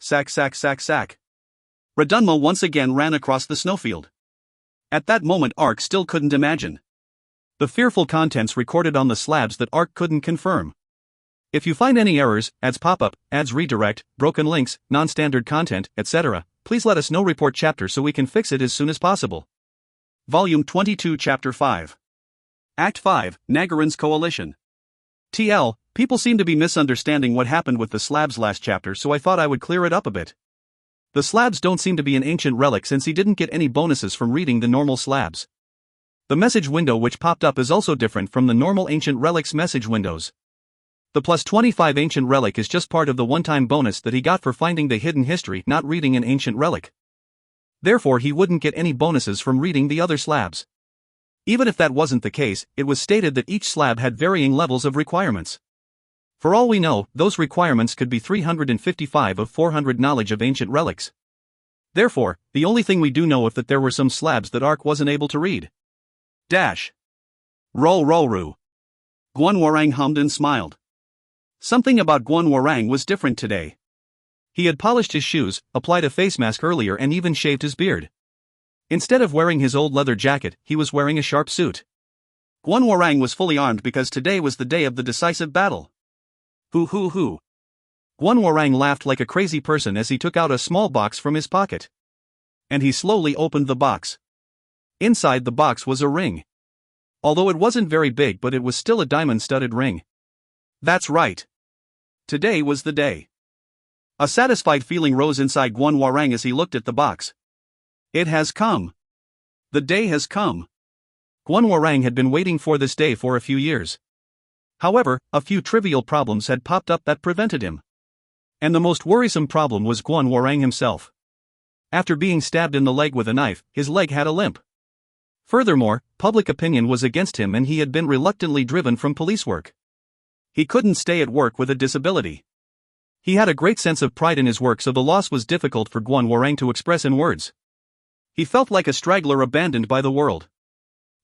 Redunma once again ran across the snowfield. At that moment Ark still couldn't imagine the fearful contents recorded on the slabs that Ark couldn't confirm. If you find any errors, ads pop-up, ads redirect, broken links, non-standard content, etc., please let us know. Report chapter so we can fix it as soon as possible. Volume 22 Chapter 5. Act 5, Nagarin's Coalition. TL, people seem to be misunderstanding what happened with the slabs last chapter, so I thought I would clear it up a bit. The slabs don't seem to be an ancient relic since he didn't get any bonuses from reading the normal slabs. The message window which popped up is also different from the normal ancient relics message windows. The plus 25 ancient relic is just part of the one-time bonus that he got for finding the hidden history, not reading an ancient relic. Therefore he wouldn't get any bonuses from reading the other slabs. Even if that wasn't the case, it was stated that each slab had varying levels of requirements. For all we know, those requirements could be 355 of 400 knowledge of ancient relics. Therefore, the only thing we do know is that there were some slabs that Ark wasn't able to read. Dash. Roll roll roo. Guan Warang hummed and smiled. Something about Guan Warang was different today. He had polished his shoes, applied a face mask earlier and even shaved his beard. Instead of wearing his old leather jacket, he was wearing a sharp suit. Guan Warang was fully armed because today was the day of the decisive battle. Hoo hoo hoo. Guan Warang laughed like a crazy person as he took out a small box from his pocket. And he slowly opened the box. Inside the box was a ring. Although it wasn't very big, but it was still a diamond-studded ring. That's right. Today was the day. A satisfied feeling rose inside Guan Warang as he looked at the box. It has come. The day has come. Guan Warang had been waiting for this day for a few years. However, a few trivial problems had popped up that prevented him. And the most worrisome problem was Guan Warang himself. After being stabbed in the leg with a knife, his leg had a limp. Furthermore, public opinion was against him and he had been reluctantly driven from police work. He couldn't stay at work with a disability. He had a great sense of pride in his work, so the loss was difficult for Guan Warang to express in words. He felt like a straggler abandoned by the world.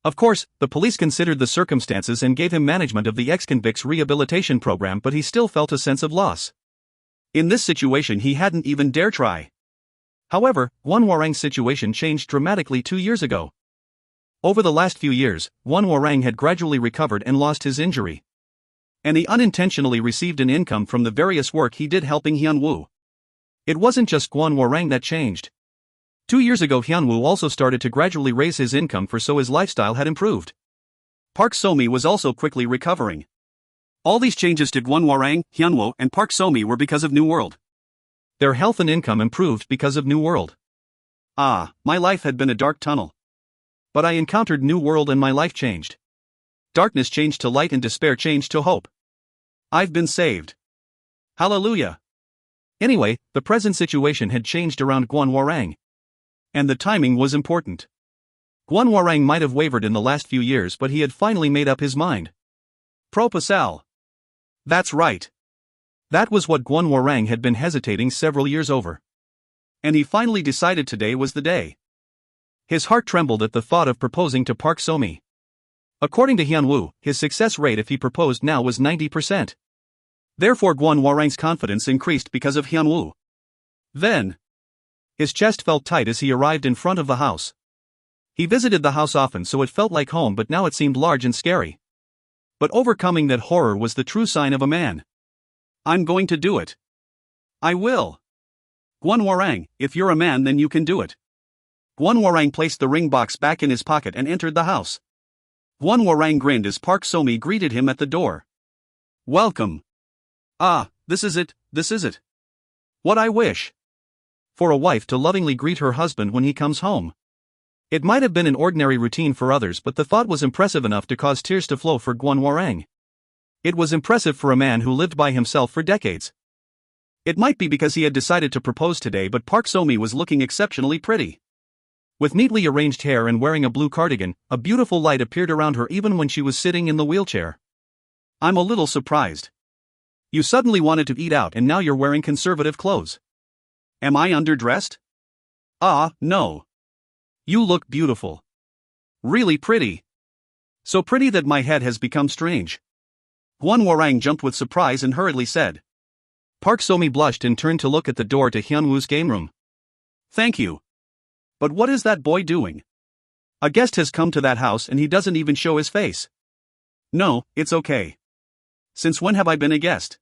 Of course, the police considered the circumstances and gave him management of the ex-convicts rehabilitation program, but he still felt a sense of loss. In this situation he hadn't even dare try. However, Guan Warang's situation changed dramatically 2 years ago. Over the last few years, Guan Warang had gradually recovered and lost his injury. And he unintentionally received an income from the various work he did helping Hyunwoo. It wasn't just Guan Warang that changed. 2 years ago Hyunwoo also started to gradually raise his income, so his lifestyle had improved. Park Somi was also quickly recovering. All these changes to Guan Warang, Hyunwoo and Park Somi were because of New World. Their health and income improved because of New World. Ah, my life had been a dark tunnel. But I encountered New World and my life changed. Darkness changed to light and despair changed to hope. I've been saved. Hallelujah. Anyway, the present situation had changed around Guan Warang. And the timing was important. Guan Warang might have wavered in the last few years, but he had finally made up his mind. Proposal. That's right. That was what Guan Warang had been hesitating several years over. And he finally decided today was the day. His heart trembled at the thought of proposing to Park Somi. According to Hyunwoo, his success rate if he proposed now was 90%. Therefore Guan Warang's confidence increased because of Hyunwoo. Then, his chest felt tight as he arrived in front of the house. He visited the house often, so it felt like home, but now it seemed large and scary. But overcoming that horror was the true sign of a man. I'm going to do it. I will. Guan Warang, if you're a man then you can do it. Guan Warang placed the ring box back in his pocket and entered the house. Guan Warang grinned as Park Somi greeted him at the door. Welcome. Ah, this is it. What I wish. For a wife to lovingly greet her husband when he comes home. It might have been an ordinary routine for others, but the thought was impressive enough to cause tears to flow for Guan Warang. It was impressive for a man who lived by himself for decades. It might be because he had decided to propose today, but Park Somi was looking exceptionally pretty. With neatly arranged hair and wearing a blue cardigan, a beautiful light appeared around her even when she was sitting in the wheelchair. I'm a little surprised. You suddenly wanted to eat out and now you're wearing conservative clothes. Am I underdressed? Ah, no. You look beautiful. Really pretty. So pretty that my head has become strange. Guan Warang jumped with surprise and hurriedly said. Park Somi blushed and turned to look at the door to Hyunwoo's game room. Thank you. But what is that boy doing? A guest has come to that house and he doesn't even show his face. No, it's okay. Since when have I been a guest?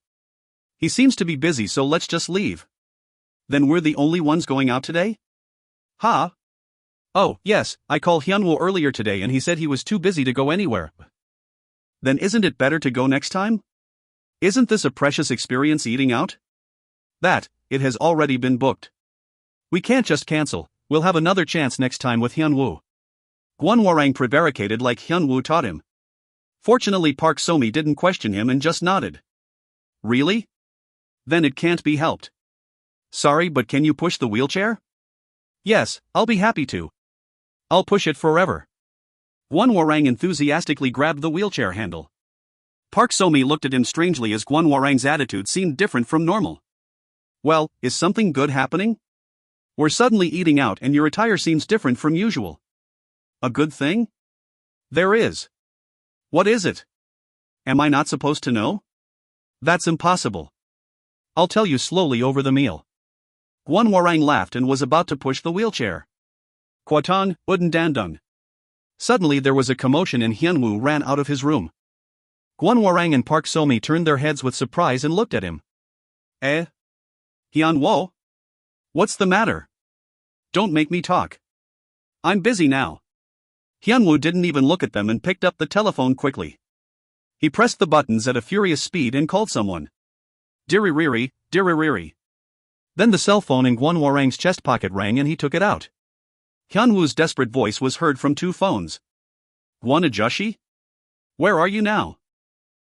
He seems to be busy, so let's just leave. Then we're the only ones going out today? Huh? Oh, yes, I called Hyunwoo earlier today and he said he was too busy to go anywhere. Then isn't it better to go next time? Isn't this a precious experience eating out? It has already been booked. We can't just cancel, we'll have another chance next time with Hyunwoo. Guan Warang prevaricated like Hyunwoo taught him. Fortunately Park Somi didn't question him and just nodded. Really? Then it can't be helped. Sorry, but can you push the wheelchair? Yes, I'll be happy to. I'll push it forever. Guan Warang enthusiastically grabbed the wheelchair handle. Park Somi looked at him strangely as Guan Warang's attitude seemed different from normal. Well, is something good happening? We're suddenly eating out and your attire seems different from usual. A good thing? There is. What is it? Am I not supposed to know? That's impossible. I'll tell you slowly over the meal. Guan Warang laughed and was about to push the wheelchair. Kwatong, Uden Dandung. Suddenly there was a commotion and Hyunwoo ran out of his room. Guan Warang and Park Somi turned their heads with surprise and looked at him. Hyunwoo? What's the matter? Don't make me talk. I'm busy now. Hyunwoo didn't even look at them and picked up the telephone quickly. He pressed the buttons at a furious speed and called someone. Diririri, diririri. Then the cell phone in Guan Warang's chest pocket rang and he took it out. Hyunwoo's desperate voice was heard from two phones. Guan Ajushi? Where are you now?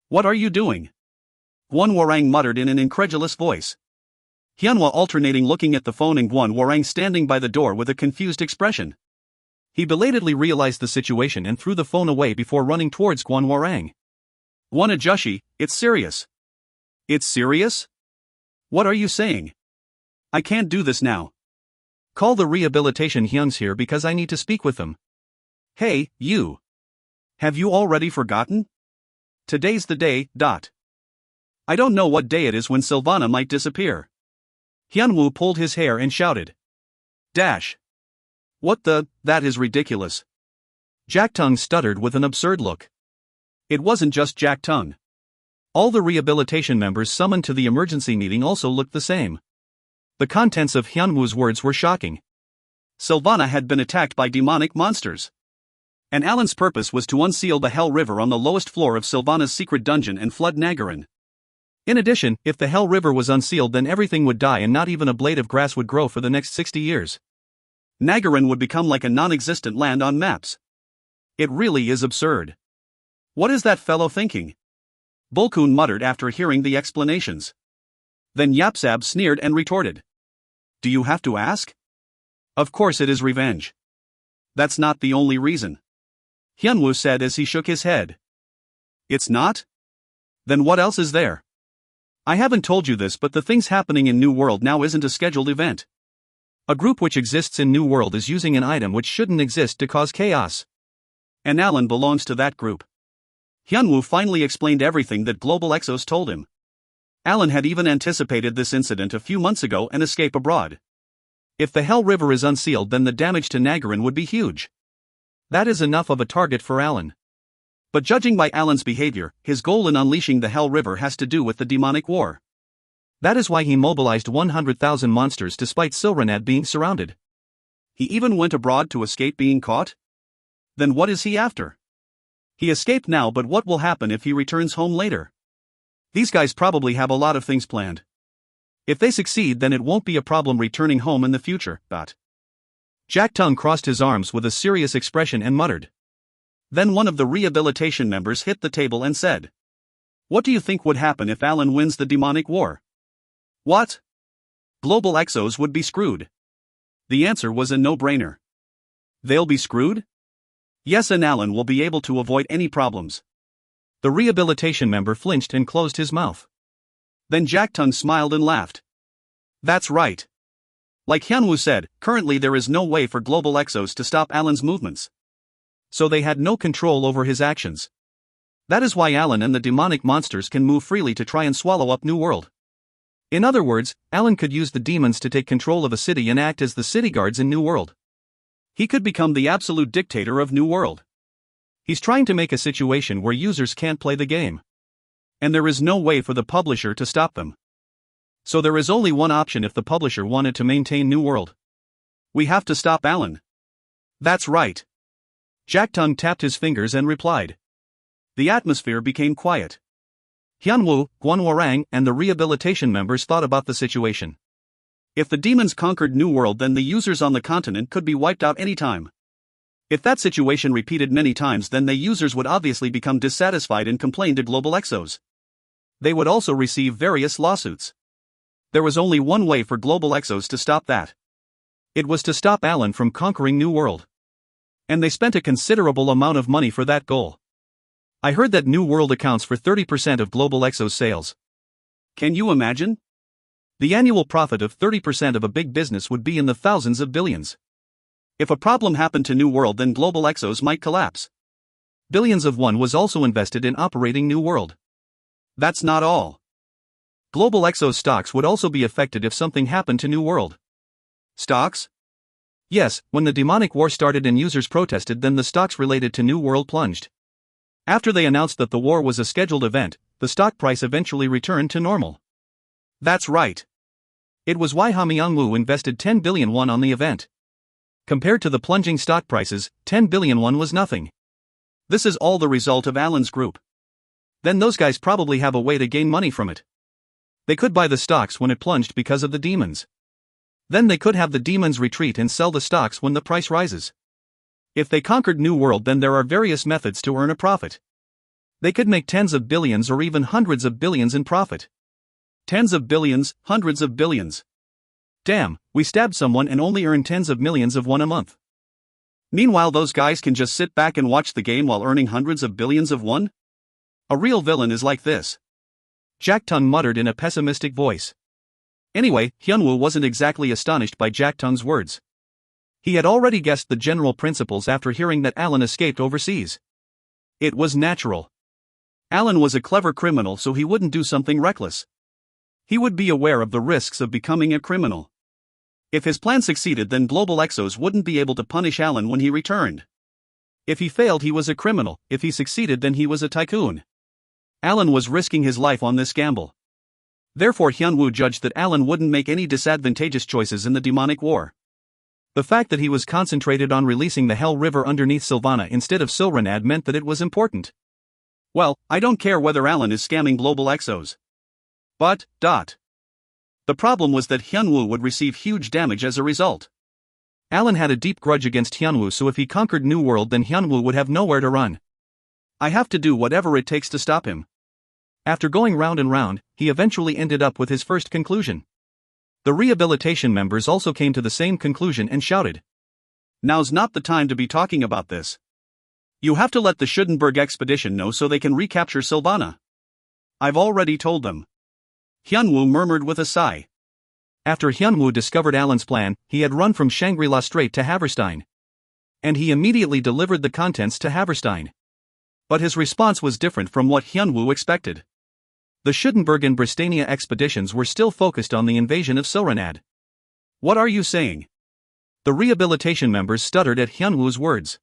What are you doing? Guan Warang muttered in an incredulous voice. Hyunwoo alternating looking at the phone and Guan Warang standing by the door with a confused expression. He belatedly realized the situation and threw the phone away before running towards Guan Warang. Guan Ajushi, it's serious. It's serious? What are you saying? I can't do this now. Call the rehabilitation Hyun's here because I need to speak with them. Hey, you. Have you already forgotten? Today's the day, I don't know what day it is when Sylvana might disappear. Hyunwoo pulled his hair and shouted. What the, that is ridiculous. Jack Tung stuttered with an absurd look. It wasn't just Jack Tung. All the rehabilitation members summoned to the emergency meeting also looked the same. The contents of Hyunwoo's words were shocking. Sylvana had been attacked by demonic monsters. And Alan's purpose was to unseal the Hell River on the lowest floor of Sylvana's secret dungeon and flood Nagarin. In addition, if the Hell River was unsealed then everything would die and not even a blade of grass would grow for the next 60 years. Nagarin would become like a non-existent land on maps. It really is absurd. What is that fellow thinking? Bulkun muttered after hearing the explanations. Then Yapsab sneered and retorted. Do you have to ask? Of course it is revenge. That's not the only reason. Hyunwoo said as he shook his head. It's not? Then what else is there? I haven't told you this but the things happening in New World now isn't a scheduled event. A group which exists in New World is using an item which shouldn't exist to cause chaos. And Alan belongs to that group. Hyunwoo finally explained everything that Global Exos told him. Alan had even anticipated this incident a few months ago and escape abroad. If the Hell River is unsealed then the damage to Nagarin would be huge. That is enough of a target for Alan. But judging by Alan's behavior, his goal in unleashing the Hell River has to do with the demonic war. That is why he mobilized 100,000 monsters despite Silranad being surrounded. He even went abroad to escape being caught? Then what is he after? He escaped now but what will happen if he returns home later? These guys probably have a lot of things planned. If they succeed then it won't be a problem returning home in the future, Jack Tung crossed his arms with a serious expression and muttered. Then one of the rehabilitation members hit the table and said. What do you think would happen if Alan wins the demonic war? What? Global Exos would be screwed. The answer was a no-brainer. They'll be screwed? Yes, and Alan will be able to avoid any problems. The rehabilitation member flinched and closed his mouth. Then Jack Tung smiled and laughed. That's right. Like Hyunwoo said, currently there is no way for Global Exos to stop Alan's movements. So they had no control over his actions. That is why Alan and the demonic monsters can move freely to try and swallow up New World. In other words, Alan could use the demons to take control of a city and act as the city guards in New World. He could become the absolute dictator of New World. He's trying to make a situation where users can't play the game. And there is no way for the publisher to stop them. So there is only one option if the publisher wanted to maintain New World. We have to stop Alan. That's right. Jack Tung tapped his fingers and replied. The atmosphere became quiet. Hyunwoo, Guan Warang, and the rehabilitation members thought about the situation. If the demons conquered New World then the users on the continent could be wiped out anytime. If that situation repeated many times then the users would obviously become dissatisfied and complain to Global Exos. They would also receive various lawsuits. There was only one way for Global Exos to stop that. It was to stop Alan from conquering New World. And they spent a considerable amount of money for that goal. I heard that New World accounts for 30% of global Exos sales. Can you imagine? The annual profit of 30% of a big business would be in the thousands of billions. If a problem happened to New World, then global Exos might collapse. Billions of won was also invested in operating New World. That's not all. Global Exos stocks would also be affected if something happened to New World. Stocks? Yes, when the demonic war started and users protested, then the stocks related to New World plunged. After they announced that the war was a scheduled event, the stock price eventually returned to normal. That's right. It was why Hamiangmu invested 10 billion won on the event. Compared to the plunging stock prices, 10 billion won was nothing. This is all the result of Alan's group. Then those guys probably have a way to gain money from it. They could buy the stocks when it plunged because of the demons. Then they could have the demons retreat and sell the stocks when the price rises. If they conquered New World, then there are various methods to earn a profit. They could make tens of billions or even hundreds of billions in profit. Tens of billions, hundreds of billions. Damn, we stabbed someone and only earned tens of millions of won a month. Meanwhile, those guys can just sit back and watch the game while earning hundreds of billions of won? A real villain is like this. Jack Tung muttered in a pessimistic voice. Anyway, Hyunwoo wasn't exactly astonished by Jack Tung's words. He had already guessed the general principles after hearing that Alan escaped overseas. It was natural. Alan was a clever criminal, so he wouldn't do something reckless. He would be aware of the risks of becoming a criminal. If his plan succeeded, then Global Exos wouldn't be able to punish Alan when he returned. If he failed, he was a criminal. If he succeeded, then he was a tycoon. Alan was risking his life on this gamble. Therefore, Hyunwoo judged that Alan wouldn't make any disadvantageous choices in the demonic war. The fact that he was concentrated on releasing the Hell River underneath Sylvana instead of Silranad meant that it was important. Well, I don't care whether Alan is scamming Global Exos. But, the problem was that Hyunwoo would receive huge damage as a result. Alan had a deep grudge against Hyunwoo, so if he conquered New World, then Hyunwoo would have nowhere to run. I have to do whatever it takes to stop him. After going round and round, he eventually ended up with his first conclusion. The rehabilitation members also came to the same conclusion and shouted, "Now's not the time to be talking about this. You have to let the Schudenberg expedition know so they can recapture Sylvana." "I've already told them." Hyunwoo murmured with a sigh. After Hyunwoo discovered Alan's plan, he had run from Shangri-La straight to Haverstein. And he immediately delivered the contents to Haverstein. But his response was different from what Hyunwoo expected. The Schudenberg and Bristania expeditions were still focused on the invasion of Silranad. "What are you saying?" The rehabilitation members stuttered at Hyunwoo's words.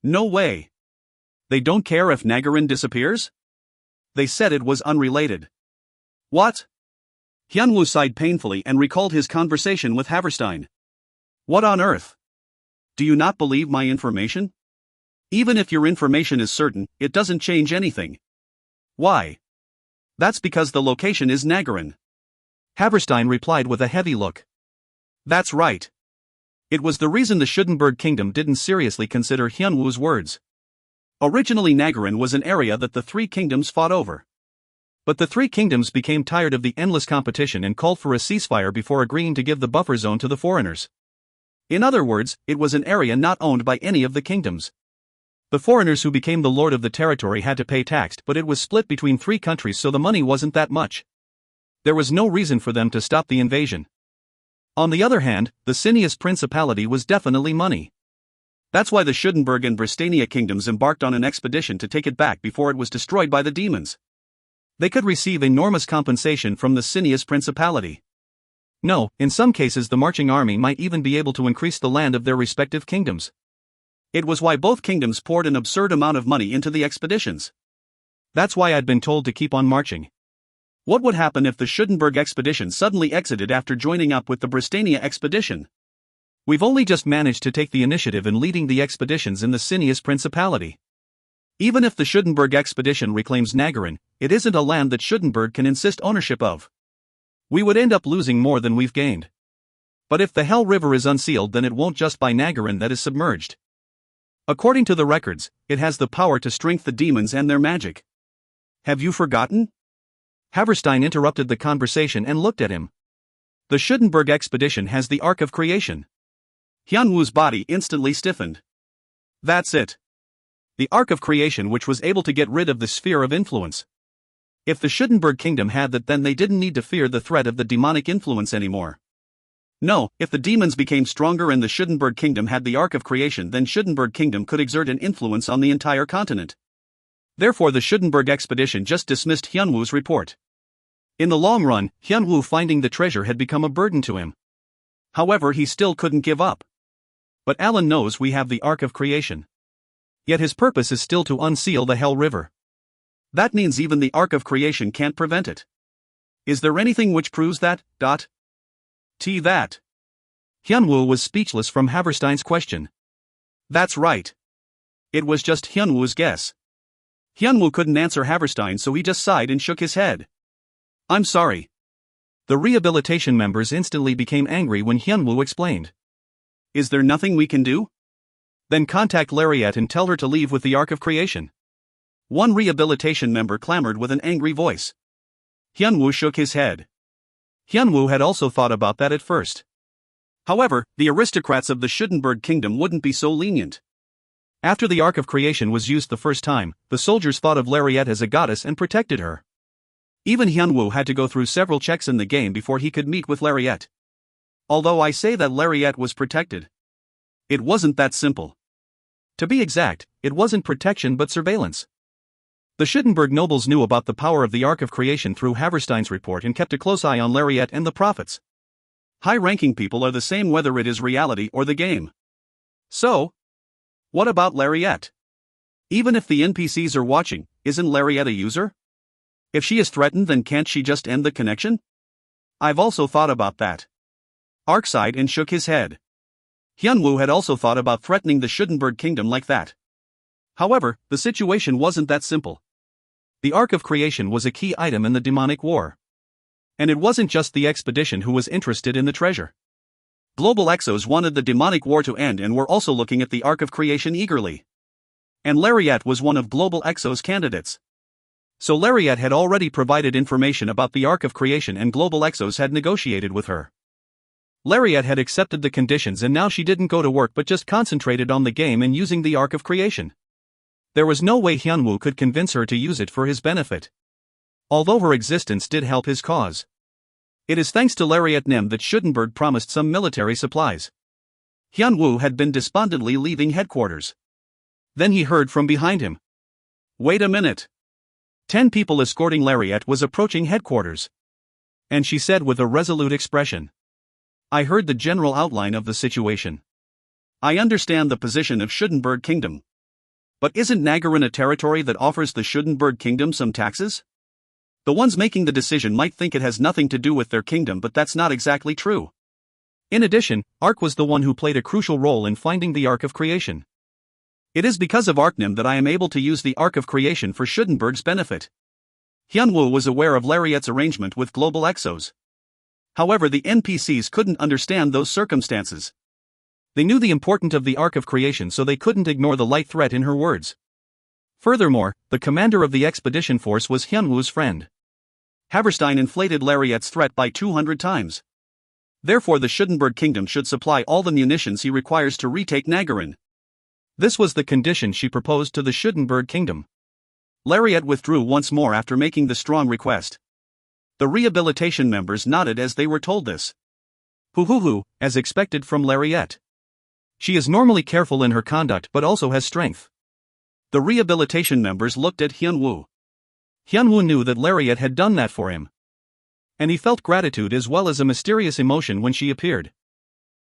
"No way. They don't care if Nagarin disappears?" "They said it was unrelated." "What?" Hyunwoo sighed painfully and recalled his conversation with Haverstein. "What on earth? Do you not believe my information? Even if your information is certain, it doesn't change anything." "Why?" "That's because the location is Nagarin." Haverstein replied with a heavy look. "That's right. It was the reason the Schudenberg kingdom didn't seriously consider Hyunwoo's words. Originally, Nagarin was an area that the three kingdoms fought over. But the three kingdoms became tired of the endless competition and called for a ceasefire before agreeing to give the buffer zone to the foreigners. In other words, it was an area not owned by any of the kingdoms. The foreigners who became the lord of the territory had to pay tax, but it was split between three countries, so the money wasn't that much. There was no reason for them to stop the invasion. On the other hand, the Cineas Principality was definitely money. That's why the Schudenberg and Bristania kingdoms embarked on an expedition to take it back before it was destroyed by the demons. They could receive enormous compensation from the Cineas Principality. No, in some cases the marching army might even be able to increase the land of their respective kingdoms. It was why both kingdoms poured an absurd amount of money into the expeditions. That's why I'd been told to keep on marching. What would happen if the Schudenberg expedition suddenly exited after joining up with the Bristania expedition? We've only just managed to take the initiative in leading the expeditions in the Cineas Principality. Even if the Schudenberg expedition reclaims Nagarin, it isn't a land that Schudenberg can insist ownership of. We would end up losing more than we've gained. But if the Hell River is unsealed, then it won't just buy Nagarin that is submerged. According to the records, it has the power to strengthen the demons and their magic. Have you forgotten? Haverstein interrupted the conversation and looked at him. The Schudenberg expedition has the Ark of Creation. Hyunwoo's body instantly stiffened. That's it. The Ark of Creation, which was able to get rid of the sphere of influence. If the Schudenberg kingdom had that, then they didn't need to fear the threat of the demonic influence anymore. No, if the demons became stronger and the Schudenberg kingdom had the Ark of Creation, then Schudenberg kingdom could exert an influence on the entire continent. Therefore the Schudenberg expedition just dismissed Hyunwoo's report. In the long run, Hyunwoo finding the treasure had become a burden to him. However, he still couldn't give up. But Alan knows we have the Ark of Creation. Yet his purpose is still to unseal the Hell River. That means even the Ark of Creation can't prevent it. Is there anything which proves that? That. Hyunwoo was speechless from Haverstein's question. That's right. It was just Hyunwoo's guess. Hyunwoo couldn't answer Haverstein, so he just sighed and shook his head. I'm sorry. The rehabilitation members instantly became angry when Hyunwoo explained. Is there nothing we can do? Then contact Lariat and tell her to leave with the Ark of Creation. One rehabilitation member clamored with an angry voice. Hyunwoo shook his head. Hyunwoo had also thought about that at first. However, the aristocrats of the Schudenberg kingdom wouldn't be so lenient. After the Ark of Creation was used the first time, the soldiers thought of Lariat as a goddess and protected her. Even Hyunwoo had to go through several checks in the game before he could meet with Lariat. Although I say that Lariat was protected, it wasn't that simple. To be exact, it wasn't protection but surveillance. The Schudenberg nobles knew about the power of the Ark of Creation through Haverstein's report and kept a close eye on Lariat and the prophets. High-ranking people are the same whether it is reality or the game. So, what about Lariat? Even if the NPCs are watching, isn't Lariat a user? If she is threatened, then can't she just end the connection? I've also thought about that. Ark sighed and shook his head. Hyunwoo had also thought about threatening the Schudenberg kingdom like that. However, the situation wasn't that simple. The Ark of Creation was a key item in the demonic war. And it wasn't just the expedition who was interested in the treasure. Global Exos wanted the demonic war to end and were also looking at the Ark of Creation eagerly. And Lariat was one of Global Exos' candidates. So Lariat had already provided information about the Ark of Creation and Global Exos had negotiated with her. Lariat had accepted the conditions and now she didn't go to work but just concentrated on the game and using the Ark of Creation. There was no way Hyunwoo could convince her to use it for his benefit. Although her existence did help his cause. It is thanks to Lariat Nim that Schudenberg promised some military supplies. Hyunwoo had been despondently leaving headquarters. Then he heard from behind him. Wait a minute. 10 people escorting Lariat was approaching headquarters. And she said with a resolute expression. I heard the general outline of the situation. I understand the position of Schudenberg Kingdom. But isn't Nagarin a territory that offers the Schudenberg Kingdom some taxes? The ones making the decision might think it has nothing to do with their kingdom, but that's not exactly true. In addition, Ark was the one who played a crucial role in finding the Ark of Creation. It is because of Arknim that I am able to use the Ark of Creation for Schudenberg's benefit. Hyunwoo was aware of Lariat's arrangement with Global Exos. However, the NPCs couldn't understand those circumstances. They knew the importance of the Ark of Creation, so they couldn't ignore the light threat in her words. Furthermore, the commander of the expedition force was Hyunwoo's friend. Haverstein inflated Lariat's threat by 200 times. Therefore the Schudenberg kingdom should supply all the munitions he requires to retake Nagarin. This was the condition she proposed to the Schudenberg kingdom. Lariat withdrew once more after making the strong request. The rehabilitation members nodded as they were told this. Hoo, as expected from Lariat. She is normally careful in her conduct but also has strength. The rehabilitation members looked at Hyunwoo. Hyunwoo knew that Lariat had done that for him. And he felt gratitude as well as a mysterious emotion when she appeared.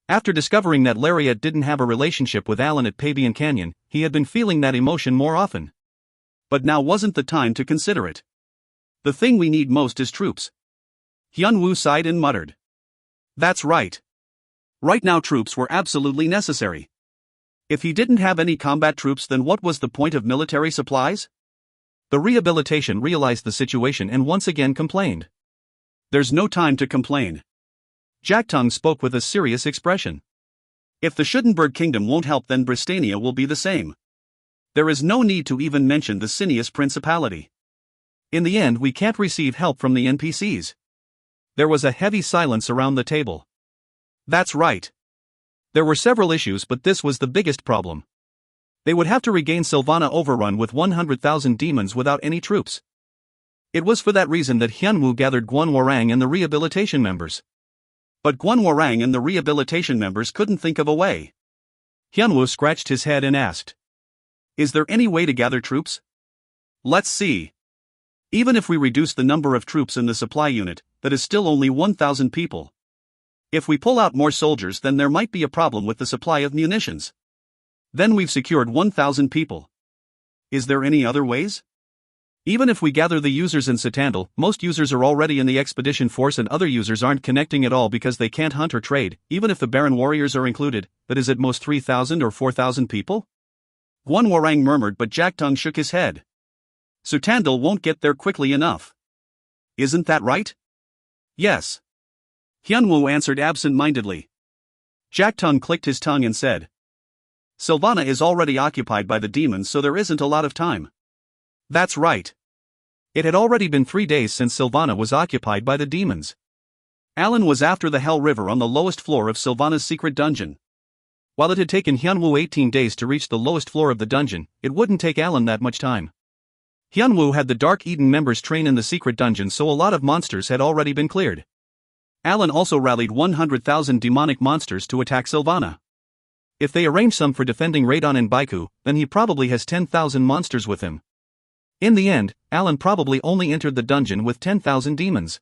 After discovering that Lariat didn't have a relationship with Alan at Pabian Canyon, he had been feeling that emotion more often. But now wasn't the time to consider it. The thing we need most is troops. Hyunwoo sighed and muttered. That's right. Right now troops were absolutely necessary. If he didn't have any combat troops, then what was the point of military supplies? The rehabilitation realized the situation and once again complained. There's no time to complain. Jaktung spoke with a serious expression. If the Schudenberg kingdom won't help, then Bristania will be the same. There is no need to even mention the Cineas Principality. In the end, we can't receive help from the NPCs. There was a heavy silence around the table. That's right. There were several issues, but this was the biggest problem. They would have to regain Sylvana overrun with 100,000 demons without any troops. It was for that reason that Hyunwoo gathered Guan Warang and the rehabilitation members. But Guan Warang and the rehabilitation members couldn't think of a way. Hyunwoo scratched his head and asked, "Is there any way to gather troops? Let's see. Even if we reduce the number of troops in the supply unit, that is still only 1,000 people. If we pull out more soldiers, then there might be a problem with the supply of munitions. Then we've secured 1,000 people. Is there any other ways? Even if we gather the users in Citandel, most users are already in the expedition force and other users aren't connecting at all because they can't hunt or trade, even if the Baron warriors are included, that is at most 3,000 or 4,000 people?" Guan Warang murmured, but Jack Tung shook his head. "Citandel won't get there quickly enough. Isn't that right?" "Yes." Hyunwoo answered absent-mindedly. Jack Tung clicked his tongue and said, "Sylvana is already occupied by the demons, so there isn't a lot of time." That's right. It had already been 3 days since Sylvana was occupied by the demons. Alan was after the Hell River on the lowest floor of Sylvana's secret dungeon. While it had taken Hyunwoo 18 days to reach the lowest floor of the dungeon, it wouldn't take Alan that much time. Hyunwoo had the Dark Eden members train in the secret dungeon, so a lot of monsters had already been cleared. Alan also rallied 100,000 demonic monsters to attack Sylvana. If they arrange some for defending Radon and Baiku, then he probably has 10,000 monsters with him. In the end, Alan probably only entered the dungeon with 10,000 demons.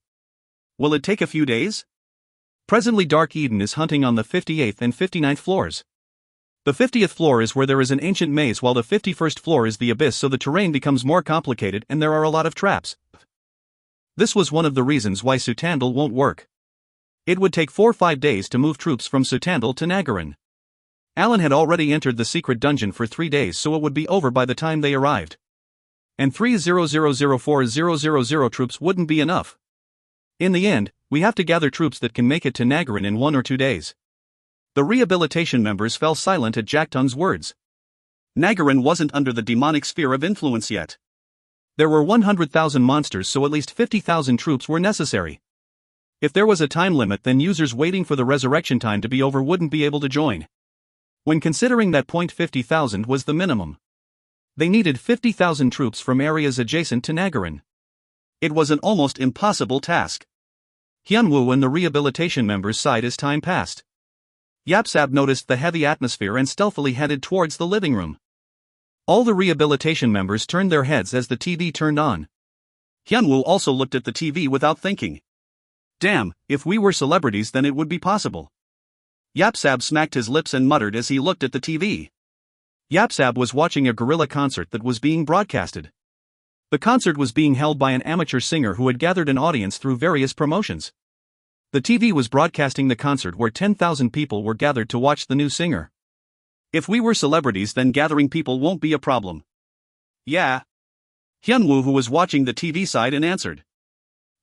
Will it take a few days? Presently Dark Eden is hunting on the 58th and 59th floors. The 50th floor is where there is an ancient maze, while the 51st floor is the abyss, so the terrain becomes more complicated and there are a lot of traps. This was one of the reasons why Citandel won't work. It would take 4-5 days to move troops from Citandel to Nagarin. Alan had already entered the secret dungeon for 3 days, so it would be over by the time they arrived. And 3,000,4,000 troops wouldn't be enough. In the end, we have to gather troops that can make it to Nagarin in 1 or 2 days. The rehabilitation members fell silent at Jack Tung's words. Nagarin wasn't under the demonic sphere of influence yet. There were 100,000 monsters, so at least 50,000 troops were necessary. If there was a time limit, then users waiting for the resurrection time to be over wouldn't be able to join. When considering that 50,000 was the minimum, they needed 50,000 troops from areas adjacent to Nagarin. It was an almost impossible task. Hyunwoo and the rehabilitation members sighed as time passed. Yapsab noticed the heavy atmosphere and stealthily headed towards the living room. All the rehabilitation members turned their heads as the TV turned on. Hyunwoo also looked at the TV without thinking. Damn, if we were celebrities then it would be possible. Yapsab smacked his lips and muttered as he looked at the TV. Yapsab was watching a guerrilla concert that was being broadcasted. The concert was being held by an amateur singer who had gathered an audience through various promotions. The TV was broadcasting the concert where 10,000 people were gathered to watch the new singer. If we were celebrities then gathering people won't be a problem. Yeah. Hyunwoo, who was watching the TV, sighed and answered.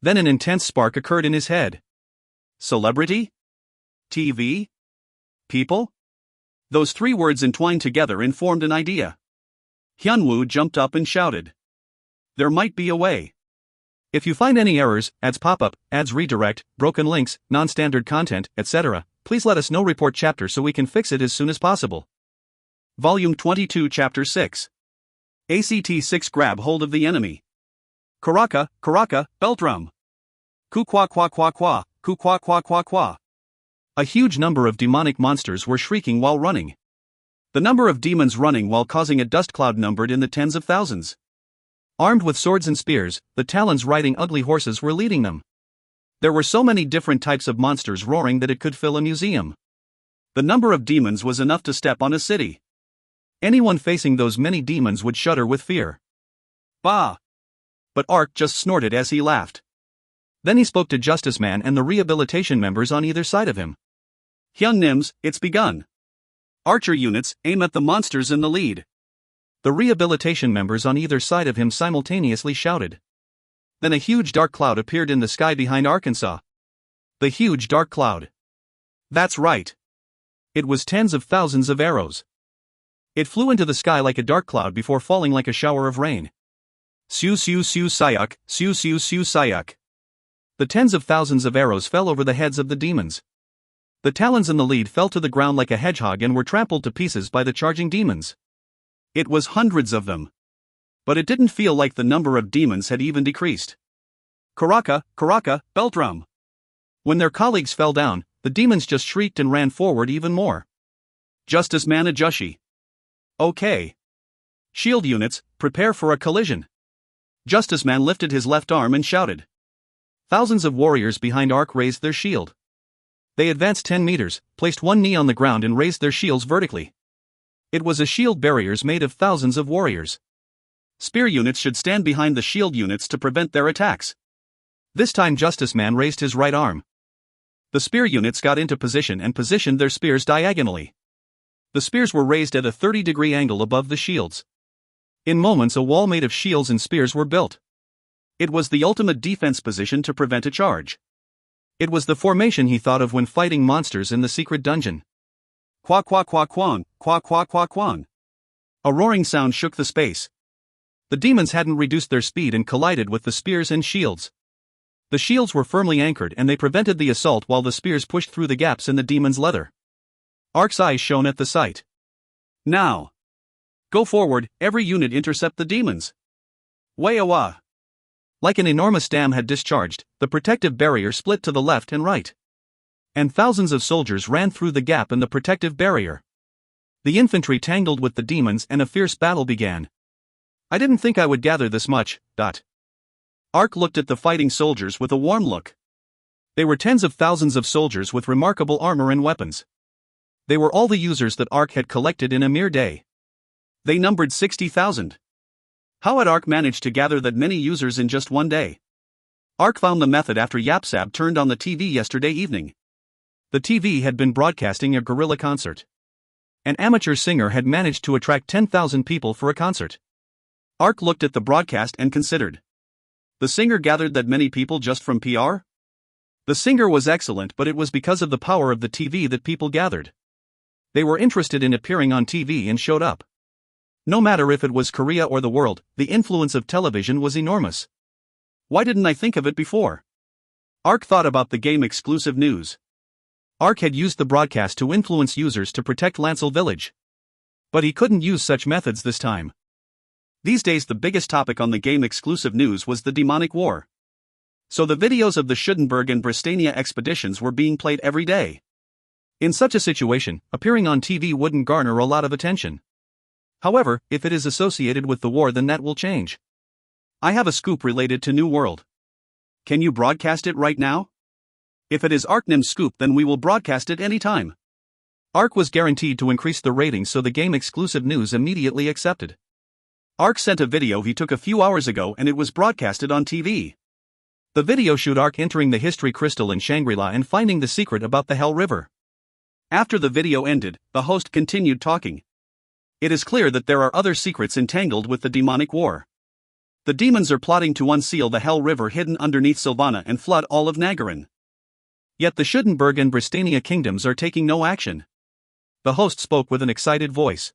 Then an intense spark occurred in his head. Celebrity? TV? People? Those 3 words entwined together and formed an idea. Hyunwoo jumped up and shouted. There might be a way. If you find any errors, ads pop-up, ads redirect, broken links, non-standard content, etc., please let us know. Report chapter so we can fix it as soon as possible. Volume 22, Chapter 6. ACT 6. Grab hold of the enemy. Karaka, Karaka, Beltrum. Ku kwa kwa kwa kwa, ku kwa kwa kwa kwa. A huge number of demonic monsters were shrieking while running. The number of demons running while causing a dust cloud numbered in the tens of thousands. Armed with swords and spears, the Talons riding ugly horses were leading them. There were so many different types of monsters roaring that it could fill a museum. The number of demons was enough to step on a city. Anyone facing those many demons would shudder with fear. Bah! But Ark just snorted as he laughed. Then he spoke to Justice Man and the rehabilitation members on either side of him. Hyung Nims, it's begun. Archer units, aim at the monsters in the lead. The rehabilitation members on either side of him simultaneously shouted. Then a huge dark cloud appeared in the sky behind Arkansas. The huge dark cloud. That's right. It was tens of thousands of arrows. It flew into the sky like a dark cloud before falling like a shower of rain. Siu siu siu sayuk, siu siu siu sayuk. The tens of thousands of arrows fell over the heads of the demons. The Talons in the lead fell to the ground like a hedgehog and were trampled to pieces by the charging demons. It was hundreds of them. But it didn't feel like the number of demons had even decreased. Karaka, Karaka, Beltrum. When their colleagues fell down, the demons just shrieked and ran forward even more. Justice Man Ajushi. Okay. Shield units, prepare for a collision. Justice Man lifted his left arm and shouted. Thousands of warriors behind Ark raised their shield. They advanced 10 meters, placed one knee on the ground and raised their shields vertically. It was a shield barriers made of thousands of warriors. Spear units should stand behind the shield units to prevent their attacks. This time Justice Man raised his right arm. The spear units got into position and positioned their spears diagonally. The spears were raised at a 30-degree angle above the shields. In moments a wall made of shields and spears were built. It was the ultimate defense position to prevent a charge. It was the formation he thought of when fighting monsters in the secret dungeon. Qua qua qua quang, qua qua qua quang. A roaring sound shook the space. The demons hadn't reduced their speed and collided with the spears and shields. The shields were firmly anchored and they prevented the assault while the spears pushed through the gaps in the demon's leather. Ark's eyes shone at the sight. Now. Go forward, every unit intercept the demons. Way-awa. Like an enormous dam had discharged, the protective barrier split to the left and right. And thousands of soldiers ran through the gap in the protective barrier. The infantry tangled with the demons and a fierce battle began. I didn't think I would gather this much. Ark looked at the fighting soldiers with a warm look. They were tens of thousands of soldiers with remarkable armor and weapons. They were all the users that Ark had collected in a mere day. They numbered 60,000. How had Ark managed to gather that many users in just one day? Ark found the method after Yapsab turned on the TV yesterday evening. The TV had been broadcasting a guerrilla concert. An amateur singer had managed to attract 10,000 people for a concert. Ark looked at the broadcast and considered. The singer gathered that many people just from PR? The singer was excellent, but it was because of the power of the TV that people gathered. They were interested in appearing on TV and showed up. No matter if it was Korea or the world, the influence of television was enormous. Why didn't I think of it before? Ark thought about the game exclusive news. Ark had used the broadcast to influence users to protect Lancel Village. But he couldn't use such methods this time. These days the biggest topic on the game exclusive news was the demonic war. So the videos of the Schudenberg and Bristania expeditions were being played every day. In such a situation, appearing on TV wouldn't garner a lot of attention. However, if it is associated with the war then that will change. I have a scoop related to New World. Can you broadcast it right now? If it is Arknim's scoop then we will broadcast it anytime. Ark was guaranteed to increase the ratings so the game exclusive news immediately accepted. Ark sent a video he took a few hours ago and it was broadcasted on TV. The video showed Ark entering the History Crystal in Shangri-La and finding the secret about the Hell River. After the video ended, the host continued talking. It is clear that there are other secrets entangled with the demonic war. The demons are plotting to unseal the Hell River hidden underneath Sylvana and flood all of Nagarin. Yet the Schudenberg and Bristania kingdoms are taking no action. The host spoke with an excited voice.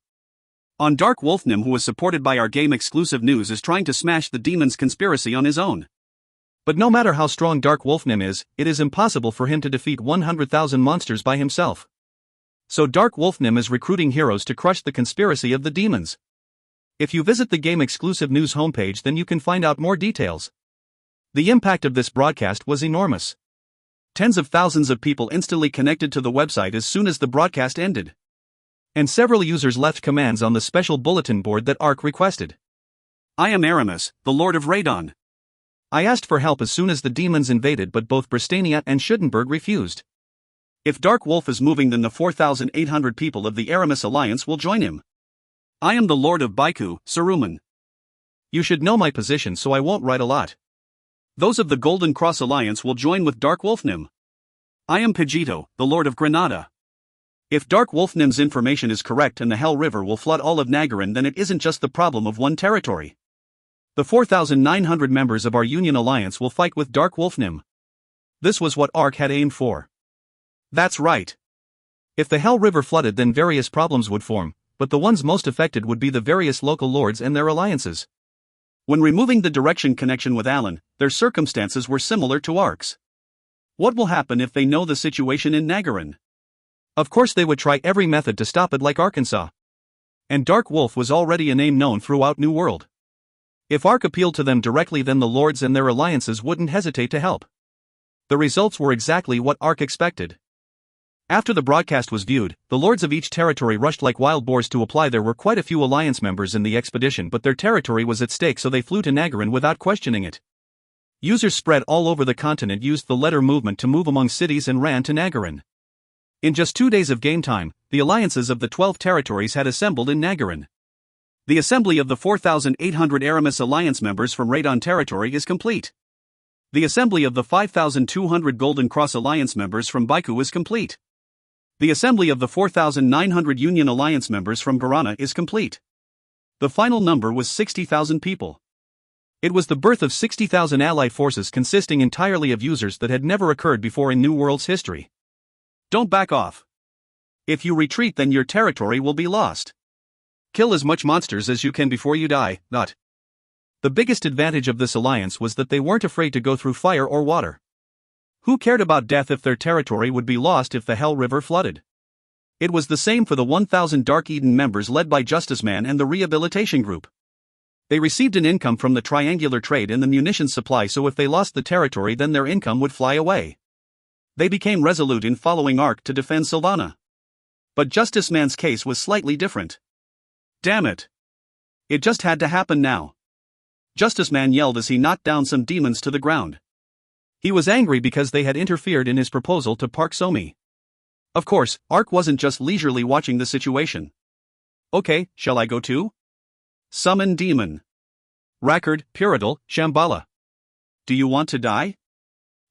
On Dark Wolfnim, who is supported by our game exclusive news, is trying to smash the demons' conspiracy on his own. But no matter how strong Dark Wolfnim is, it is impossible for him to defeat 100,000 monsters by himself. So Dark Wolfnim is recruiting heroes to crush the conspiracy of the demons. If you visit the game exclusive news homepage then you can find out more details. The impact of this broadcast was enormous. Tens of thousands of people instantly connected to the website as soon as the broadcast ended. And several users left commands on the special bulletin board that Ark requested. I am Aramis, the Lord of Radon. I asked for help as soon as the demons invaded, but both Bristania and Schudenberg refused. If Dark Wolf is moving then the 4,800 people of the Aramis Alliance will join him. I am the Lord of Baiku, Saruman. You should know my position so I won't write a lot. Those of the Golden Cross Alliance will join with Dark Wolfnim. I am Pidgeotto, the Lord of Granada. If Dark Wolfnim's information is correct and the Hell River will flood all of Nagarin, then it isn't just the problem of one territory. The 4,900 members of our Union Alliance will fight with Dark Wolfnim. This was what Ark had aimed for. That's right. If the Hell River flooded then various problems would form, but the ones most affected would be the various local lords and their alliances. When removing the direction connection with Alan, their circumstances were similar to Ark's. What will happen if they know the situation in Nagarin? Of course they would try every method to stop it like Arkansas. And Dark Wolf was already a name known throughout New World. If Ark appealed to them directly, then the lords and their alliances wouldn't hesitate to help. The results were exactly what Ark expected. After the broadcast was viewed, the lords of each territory rushed like wild boars to apply. There were quite a few alliance members in the expedition, but their territory was at stake, so they flew to Nagarin without questioning it. Users spread all over the continent used the letter movement to move among cities and ran to Nagarin. In just 2 days of game time, the alliances of the 12 territories had assembled in Nagarin. The assembly of the 4,800 Aramis alliance members from Radon territory is complete. The assembly of the 5,200 Golden Cross alliance members from Baiku is complete. The assembly of the 4,900 Union alliance members from Garana is complete. The final number was 60,000 people. It was the birth of 60,000 allied forces consisting entirely of users that had never occurred before in New World's history. Don't back off. If you retreat, then your territory will be lost. Kill as much monsters as you can before you die. The biggest advantage of this alliance was that they weren't afraid to go through fire or water. Who cared about death if their territory would be lost if the Hell River flooded? It was the same for the 1,000 Dark Eden members led by Justice Man and the Rehabilitation Group. They received an income from the triangular trade and the munitions supply, so if they lost the territory, then their income would fly away. They became resolute in following Ark to defend Sylvana. But Justice Man's case was slightly different. Damn it! It just had to happen now. Justice Man yelled as he knocked down some demons to the ground. He was angry because they had interfered in his proposal to Park Somi. Of course, Ark wasn't just leisurely watching the situation. Okay, shall I go too? Summon demon. Rackard, Purital, Shambhala. Do you want to die?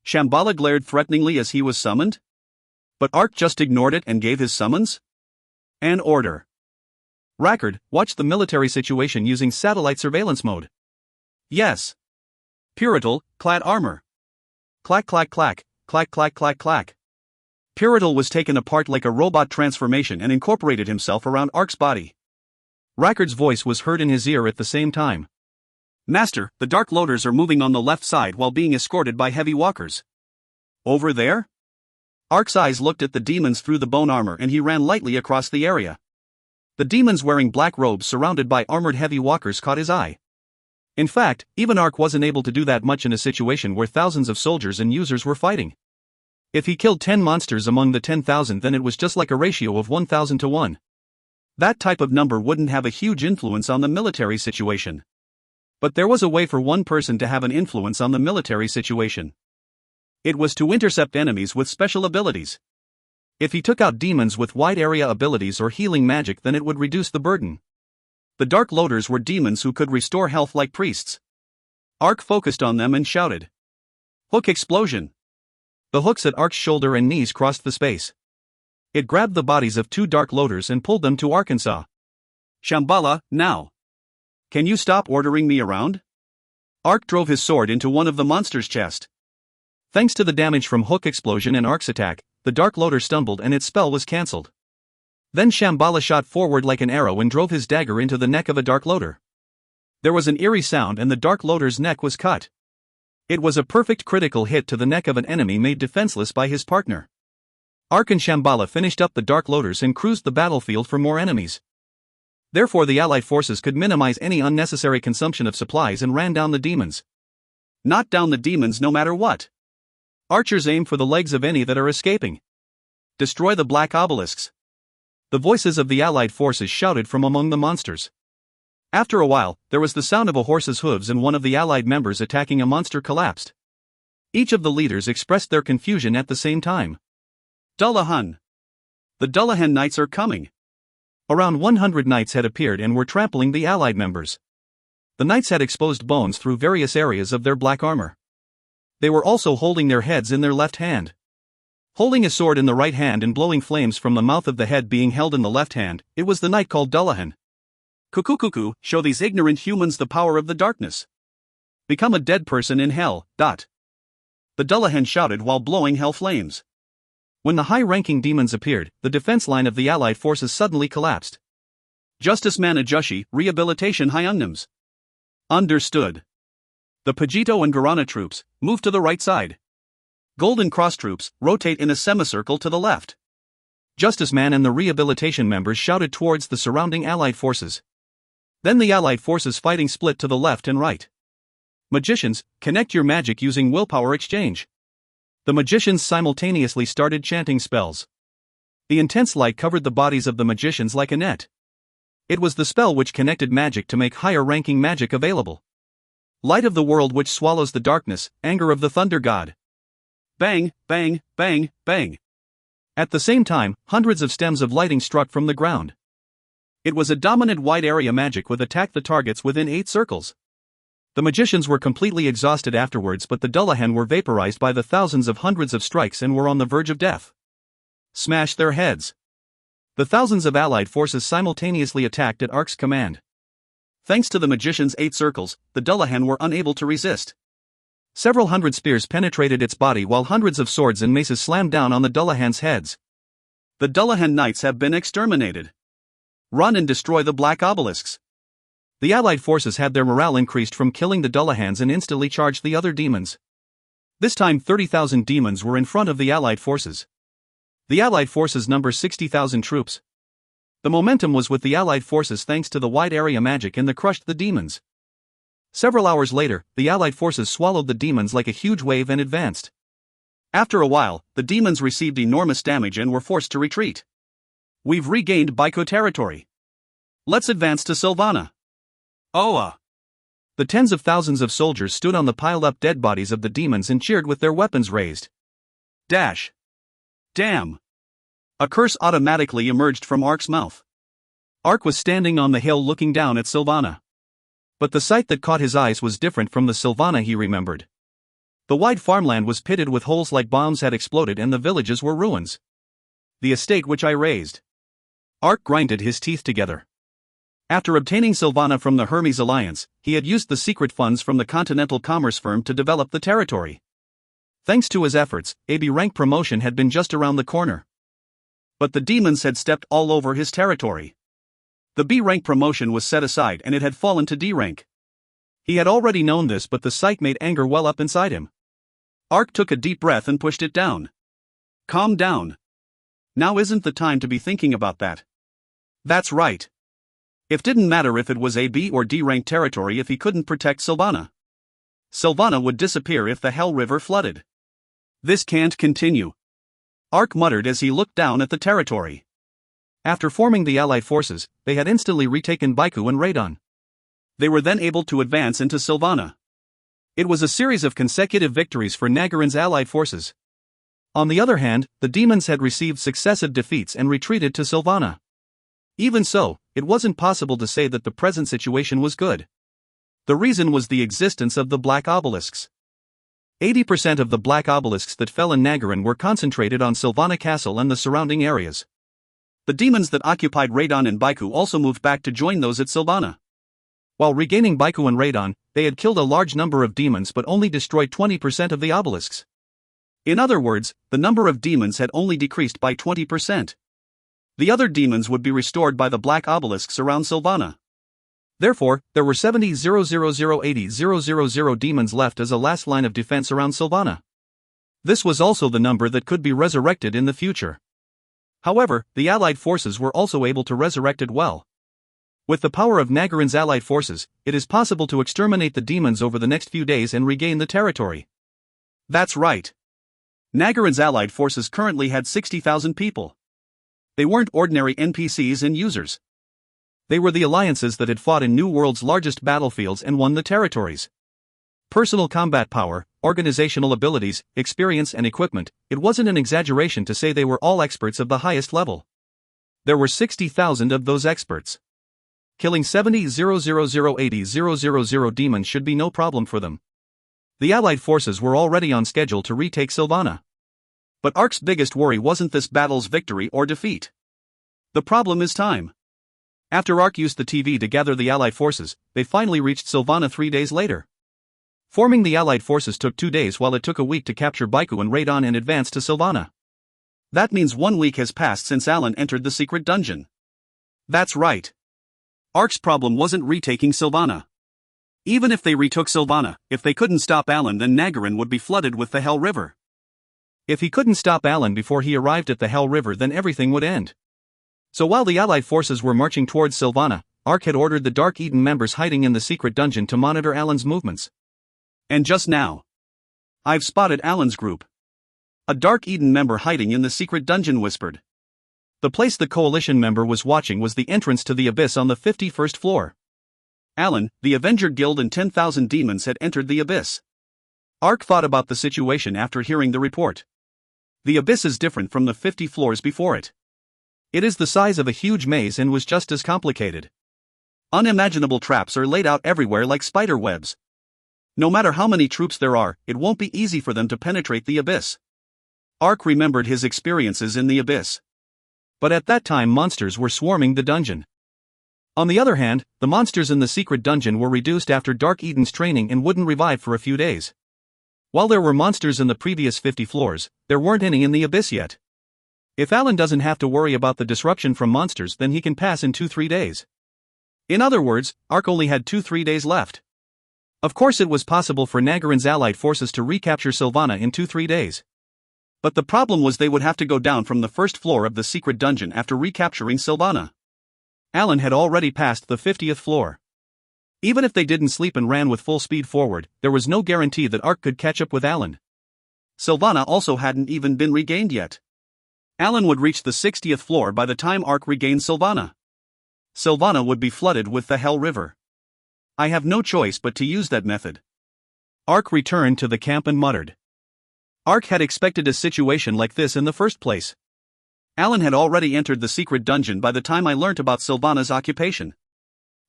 Shambhala glared threateningly as he was summoned. But Ark just ignored it and gave his summons? An order. Rackard, watch the military situation using satellite surveillance mode. Yes. Purital, clad armor. Clack clack clack, clack clack clack clack. Purital was taken apart like a robot transformation and incorporated himself around Ark's body. Rackard's voice was heard in his ear at the same time. Master, the Dark Loaders are moving on the left side while being escorted by heavy walkers. Over there? Ark's eyes looked at the demons through the bone armor and he ran lightly across the area. The demons wearing black robes surrounded by armored heavy walkers caught his eye. In fact, even Ark wasn't able to do that much in a situation where thousands of soldiers and users were fighting. If he killed 10 monsters among the 10,000, then it was just like a ratio of 1,000 to 1. That type of number wouldn't have a huge influence on the military situation. But there was a way for one person to have an influence on the military situation. It was to intercept enemies with special abilities. If he took out demons with wide area abilities or healing magic, then it would reduce the burden. The Dark Loaders were demons who could restore health like priests. Ark focused on them and shouted. Hook explosion! The hooks at Ark's shoulder and knees crossed the space. It grabbed the bodies of 2 Dark Loaders and pulled them to Arkansas. Shambhala, now! Can you stop ordering me around? Ark drove his sword into one of the monster's chest. Thanks to the damage from Hook explosion and Ark's attack, the Dark Loader stumbled and its spell was cancelled. Then Shambhala shot forward like an arrow and drove his dagger into the neck of a Dark Loader. There was an eerie sound and the Dark Loader's neck was cut. It was a perfect critical hit to the neck of an enemy made defenseless by his partner. Ark and Shambhala finished up the Dark Loaders and cruised the battlefield for more enemies. Therefore the Allied forces could minimize any unnecessary consumption of supplies and ran down the demons. Not down the demons no matter what. Archers aim for the legs of any that are escaping. Destroy the black obelisks. The voices of the Allied forces shouted from among the monsters. After a while, there was the sound of a horse's hooves and one of the Allied members attacking a monster collapsed. Each of the leaders expressed their confusion at the same time. Dullahan! The Dullahan Knights are coming! Around 100 knights had appeared and were trampling the Allied members. The knights had exposed bones through various areas of their black armor. They were also holding their heads in their left hand. Holding a sword in the right hand and blowing flames from the mouth of the head being held in the left hand, it was the knight called Dullahan. Cuckoo, show these ignorant humans the power of the darkness. Become a dead person in hell. The Dullahan shouted while blowing hell flames. When the high-ranking demons appeared, the defense line of the Allied forces suddenly collapsed. Justice Manajushi, Rehabilitation Hyungnams. Understood. The Pajito and Garana troops, move to the right side. Golden Cross troops, rotate in a semicircle to the left. Justice Man and the rehabilitation members shouted towards the surrounding Allied forces. Then the Allied forces fighting split to the left and right. Magicians, connect your magic using willpower exchange. The magicians simultaneously started chanting spells. The intense light covered the bodies of the magicians like a net. It was the spell which connected magic to make higher-ranking magic available. Light of the world which swallows the darkness, anger of the thunder god. Bang, bang, bang, bang. At the same time, hundreds of stems of lighting struck from the ground. It was a dominant wide-area magic with attack the targets within 8 circles. The magicians were completely exhausted afterwards, but the Dullahan were vaporized by the thousands of hundreds of strikes and were on the verge of death. Smash their heads. The thousands of Allied forces simultaneously attacked at Ark's command. Thanks to the magician's 8 circles, the Dullahan were unable to resist. Several hundred spears penetrated its body while hundreds of swords and maces slammed down on the Dullahan's heads. The Dullahan knights have been exterminated. Run and destroy the black obelisks. The Allied forces had their morale increased from killing the Dullahans and instantly charged the other demons. This time 30,000 demons were in front of the Allied forces. The Allied forces number 60,000 troops. The momentum was with the Allied forces thanks to the wide area magic and crushed the demons. Several hours later, the Allied forces swallowed the demons like a huge wave and advanced. After a while, the demons received enormous damage and were forced to retreat. We've regained Baiko territory. Let's advance to Sylvana. Oa! The tens of thousands of soldiers stood on the piled-up dead bodies of the demons and cheered with their weapons raised. Dash! Damn! A curse automatically emerged from Ark's mouth. Ark was standing on the hill looking down at Sylvana. But the sight that caught his eyes was different from the Sylvana he remembered. The wide farmland was pitted with holes like bombs had exploded and the villages were ruins. The estate which I raised. Ark grinded his teeth together. After obtaining Sylvana from the Hermes Alliance, he had used the secret funds from the Continental Commerce firm to develop the territory. Thanks to his efforts, a B rank promotion had been just around the corner. But the demons had stepped all over his territory. The B rank promotion was set aside and it had fallen to D rank. He had already known this, but the sight made anger well up inside him. Ark took a deep breath and pushed it down. Calm down. Now isn't the time to be thinking about that. That's right. It didn't matter if it was a B or D rank territory if he couldn't protect Sylvana. Sylvana would disappear if the Hell River flooded. This can't continue. Ark muttered as he looked down at the territory. After forming the Allied forces, they had instantly retaken Baiko and Radon. They were then able to advance into Sylvana. It was a series of consecutive victories for Nagarin's Allied forces. On the other hand, the demons had received successive defeats and retreated to Sylvana. Even so, it wasn't possible to say that the present situation was good. The reason was the existence of the black obelisks. 80% of the black obelisks that fell in Nagarin were concentrated on Sylvana Castle and the surrounding areas. The demons that occupied Radon and Baiko also moved back to join those at Sylvana. While regaining Baiko and Radon, they had killed a large number of demons but only destroyed 20% of the obelisks. In other words, the number of demons had only decreased by 20%. The other demons would be restored by the black obelisks around Sylvana. Therefore, there were 70,000,080,000 demons left as a last line of defense around Sylvana. This was also the number that could be resurrected in the future. However, the Allied forces were also able to resurrect it well. With the power of Nagarin's Allied forces, it is possible to exterminate the demons over the next few days and regain the territory. That's right. Nagarin's Allied forces currently had 60,000 people. They weren't ordinary NPCs and users. They were the alliances that had fought in New World's largest battlefields and won the territories. Personal combat power, organizational abilities, experience and equipment, it wasn't an exaggeration to say they were all experts of the highest level. There were 60,000 of those experts. Killing 70,000,080,000 demons should be no problem for them. The Allied forces were already on schedule to retake Sylvana. But Ark's biggest worry wasn't this battle's victory or defeat. The problem is time. After Ark used the TV to gather the Allied forces, they finally reached Sylvana 3 days later. Forming the Allied forces took 2 days while it took a week to capture Baiko and Radon and advance to Sylvana. That means 1 week has passed since Alan entered the secret dungeon. That's right. Ark's problem wasn't retaking Sylvana. Even if they retook Sylvana, if they couldn't stop Alan, then Nagarin would be flooded with the Hell River. If he couldn't stop Alan before he arrived at the Hell River, then everything would end. So while the Allied forces were marching towards Sylvana, Ark had ordered the Dark Eden members hiding in the secret dungeon to monitor Alan's movements. And just now, I've spotted Alan's group. A Dark Eden member hiding in the secret dungeon whispered. The place the coalition member was watching was the entrance to the abyss on the 51st floor. Alan, the Avenger Guild, and 10,000 demons had entered the abyss. Ark thought about the situation after hearing the report. The abyss is different from the 50 floors before it. It is the size of a huge maze and was just as complicated. Unimaginable traps are laid out everywhere like spider webs. No matter how many troops there are, it won't be easy for them to penetrate the abyss. Ark remembered his experiences in the abyss. But at that time monsters were swarming the dungeon. On the other hand, the monsters in the secret dungeon were reduced after Dark Eden's training and wouldn't revive for a few days. While there were monsters in the previous 50 floors, there weren't any in the abyss yet. If Alan doesn't have to worry about the disruption from monsters, then he can pass in 2-3 days. In other words, Ark only had 2-3 days left. Of course it was possible for Nagarin's allied forces to recapture Sylvana in 2-3 days. But the problem was they would have to go down from the first floor of the secret dungeon after recapturing Sylvana. Alan had already passed the 50th floor. Even if they didn't sleep and ran with full speed forward, there was no guarantee that Ark could catch up with Alan. Sylvana also hadn't even been regained yet. Alan would reach the 60th floor by the time Ark regained Sylvana. Sylvana would be flooded with the Hell River. I have no choice but to use that method. Ark returned to the camp and muttered. Ark had expected a situation like this in the first place. Alan had already entered the secret dungeon by the time I learnt about Sylvana's occupation.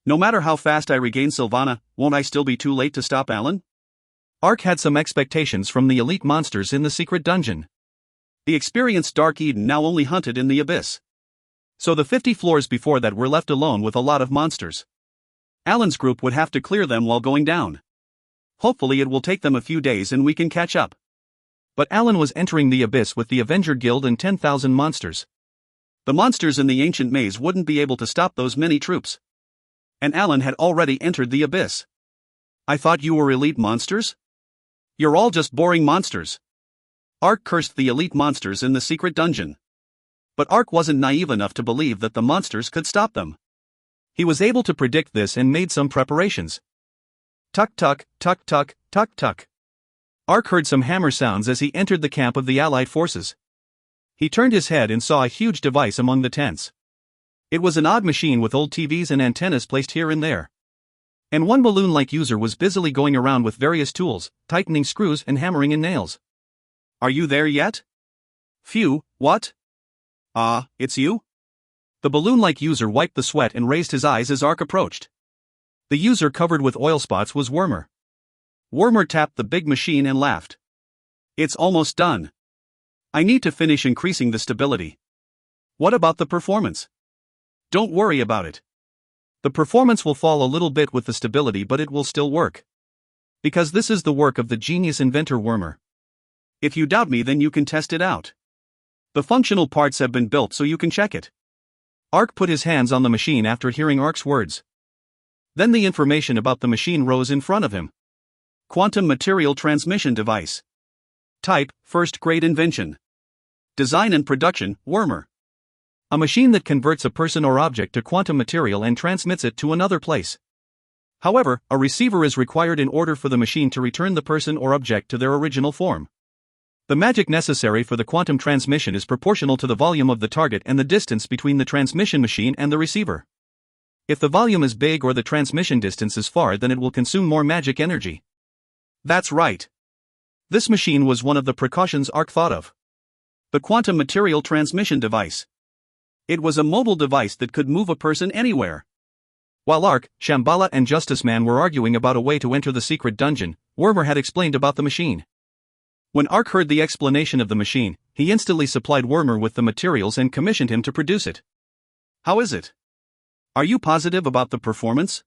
No matter how fast I regain Sylvana, won't I still be too late to stop Alan? Ark had some expectations from the elite monsters in the secret dungeon. The experienced Dark Eden now only hunted in the abyss. So the 50 floors before that were left alone with a lot of monsters. Alan's group would have to clear them while going down. Hopefully it will take them a few days and we can catch up. But Alan was entering the abyss with the Avenger Guild and 10,000 monsters. The monsters in the ancient maze wouldn't be able to stop those many troops. And Alan had already entered the abyss. I thought you were elite monsters? You're all just boring monsters. Ark cursed the elite monsters in the secret dungeon. But Ark wasn't naive enough to believe that the monsters could stop them. He was able to predict this and made some preparations. Tuck tuck, tuck tuck, tuck tuck. Ark heard some hammer sounds as he entered the camp of the Allied forces. He turned his head and saw a huge device among the tents. It was an odd machine with old TVs and antennas placed here and there. And one balloon-like user was busily going around with various tools, tightening screws and hammering in nails. Are you there yet? Phew, what? It's you? The balloon-like user wiped the sweat and raised his eyes as Ark approached. The user covered with oil spots was Wormer. Wormer tapped the big machine and laughed. It's almost done. I need to finish increasing the stability. What about the performance? Don't worry about it. The performance will fall a little bit with the stability, but it will still work. Because this is the work of the genius inventor Wormer. If you doubt me, then you can test it out. The functional parts have been built so you can check it. Ark put his hands on the machine after hearing Ark's words. Then the information about the machine rose in front of him. Quantum Material Transmission Device. Type, first-grade invention. Design and production, Wormer. A machine that converts a person or object to quantum material and transmits it to another place. However, a receiver is required in order for the machine to return the person or object to their original form. The magic necessary for the quantum transmission is proportional to the volume of the target and the distance between the transmission machine and the receiver. If the volume is big or the transmission distance is far, then it will consume more magic energy. That's right. This machine was one of the precautions Ark thought of. The Quantum Material Transmission Device. It was a mobile device that could move a person anywhere. While Ark, Shambhala and Justice Man were arguing about a way to enter the secret dungeon, Wormer had explained about the machine. When Ark heard the explanation of the machine, he instantly supplied Wormer with the materials and commissioned him to produce it. How is it? Are you positive about the performance?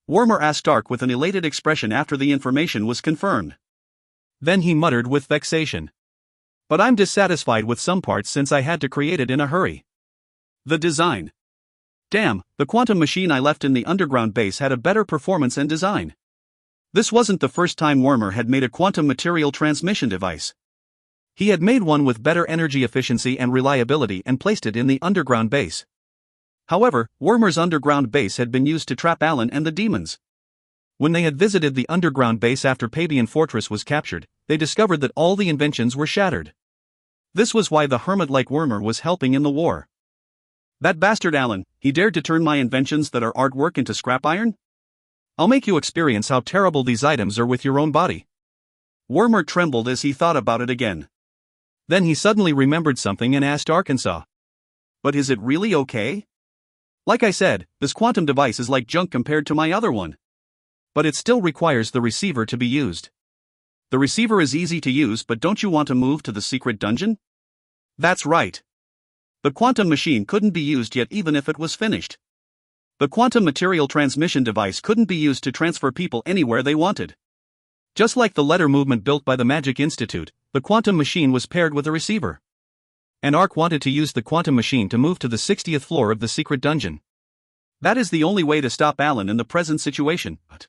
Wormer asked Ark with an elated expression after the information was confirmed. Then he muttered with vexation. But I'm dissatisfied with some parts since I had to create it in a hurry. The design. Damn, the quantum machine I left in the underground base had a better performance and design. This wasn't the first time Wormer had made a quantum material transmission device. He had made one with better energy efficiency and reliability and placed it in the underground base. However, Wormer's underground base had been used to trap Alan and the demons. When they had visited the underground base after Pabian Fortress was captured, they discovered that all the inventions were shattered. This was why the hermit-like Wormer was helping in the war. That bastard Alan, he dared to turn my inventions that are artwork into scrap iron? I'll make you experience how terrible these items are with your own body. Wormer trembled as he thought about it again. Then he suddenly remembered something and asked Arkansas. But is it really okay? Like I said, this quantum device is like junk compared to my other one. But it still requires the receiver to be used. The receiver is easy to use, but don't you want to move to the secret dungeon? That's right. The quantum machine couldn't be used yet even if it was finished. The quantum material transmission device couldn't be used to transfer people anywhere they wanted. Just like the letter movement built by the Magic Institute, the quantum machine was paired with a receiver. And Ark wanted to use the quantum machine to move to the 60th floor of the secret dungeon. That is the only way to stop Alan in the present situation. But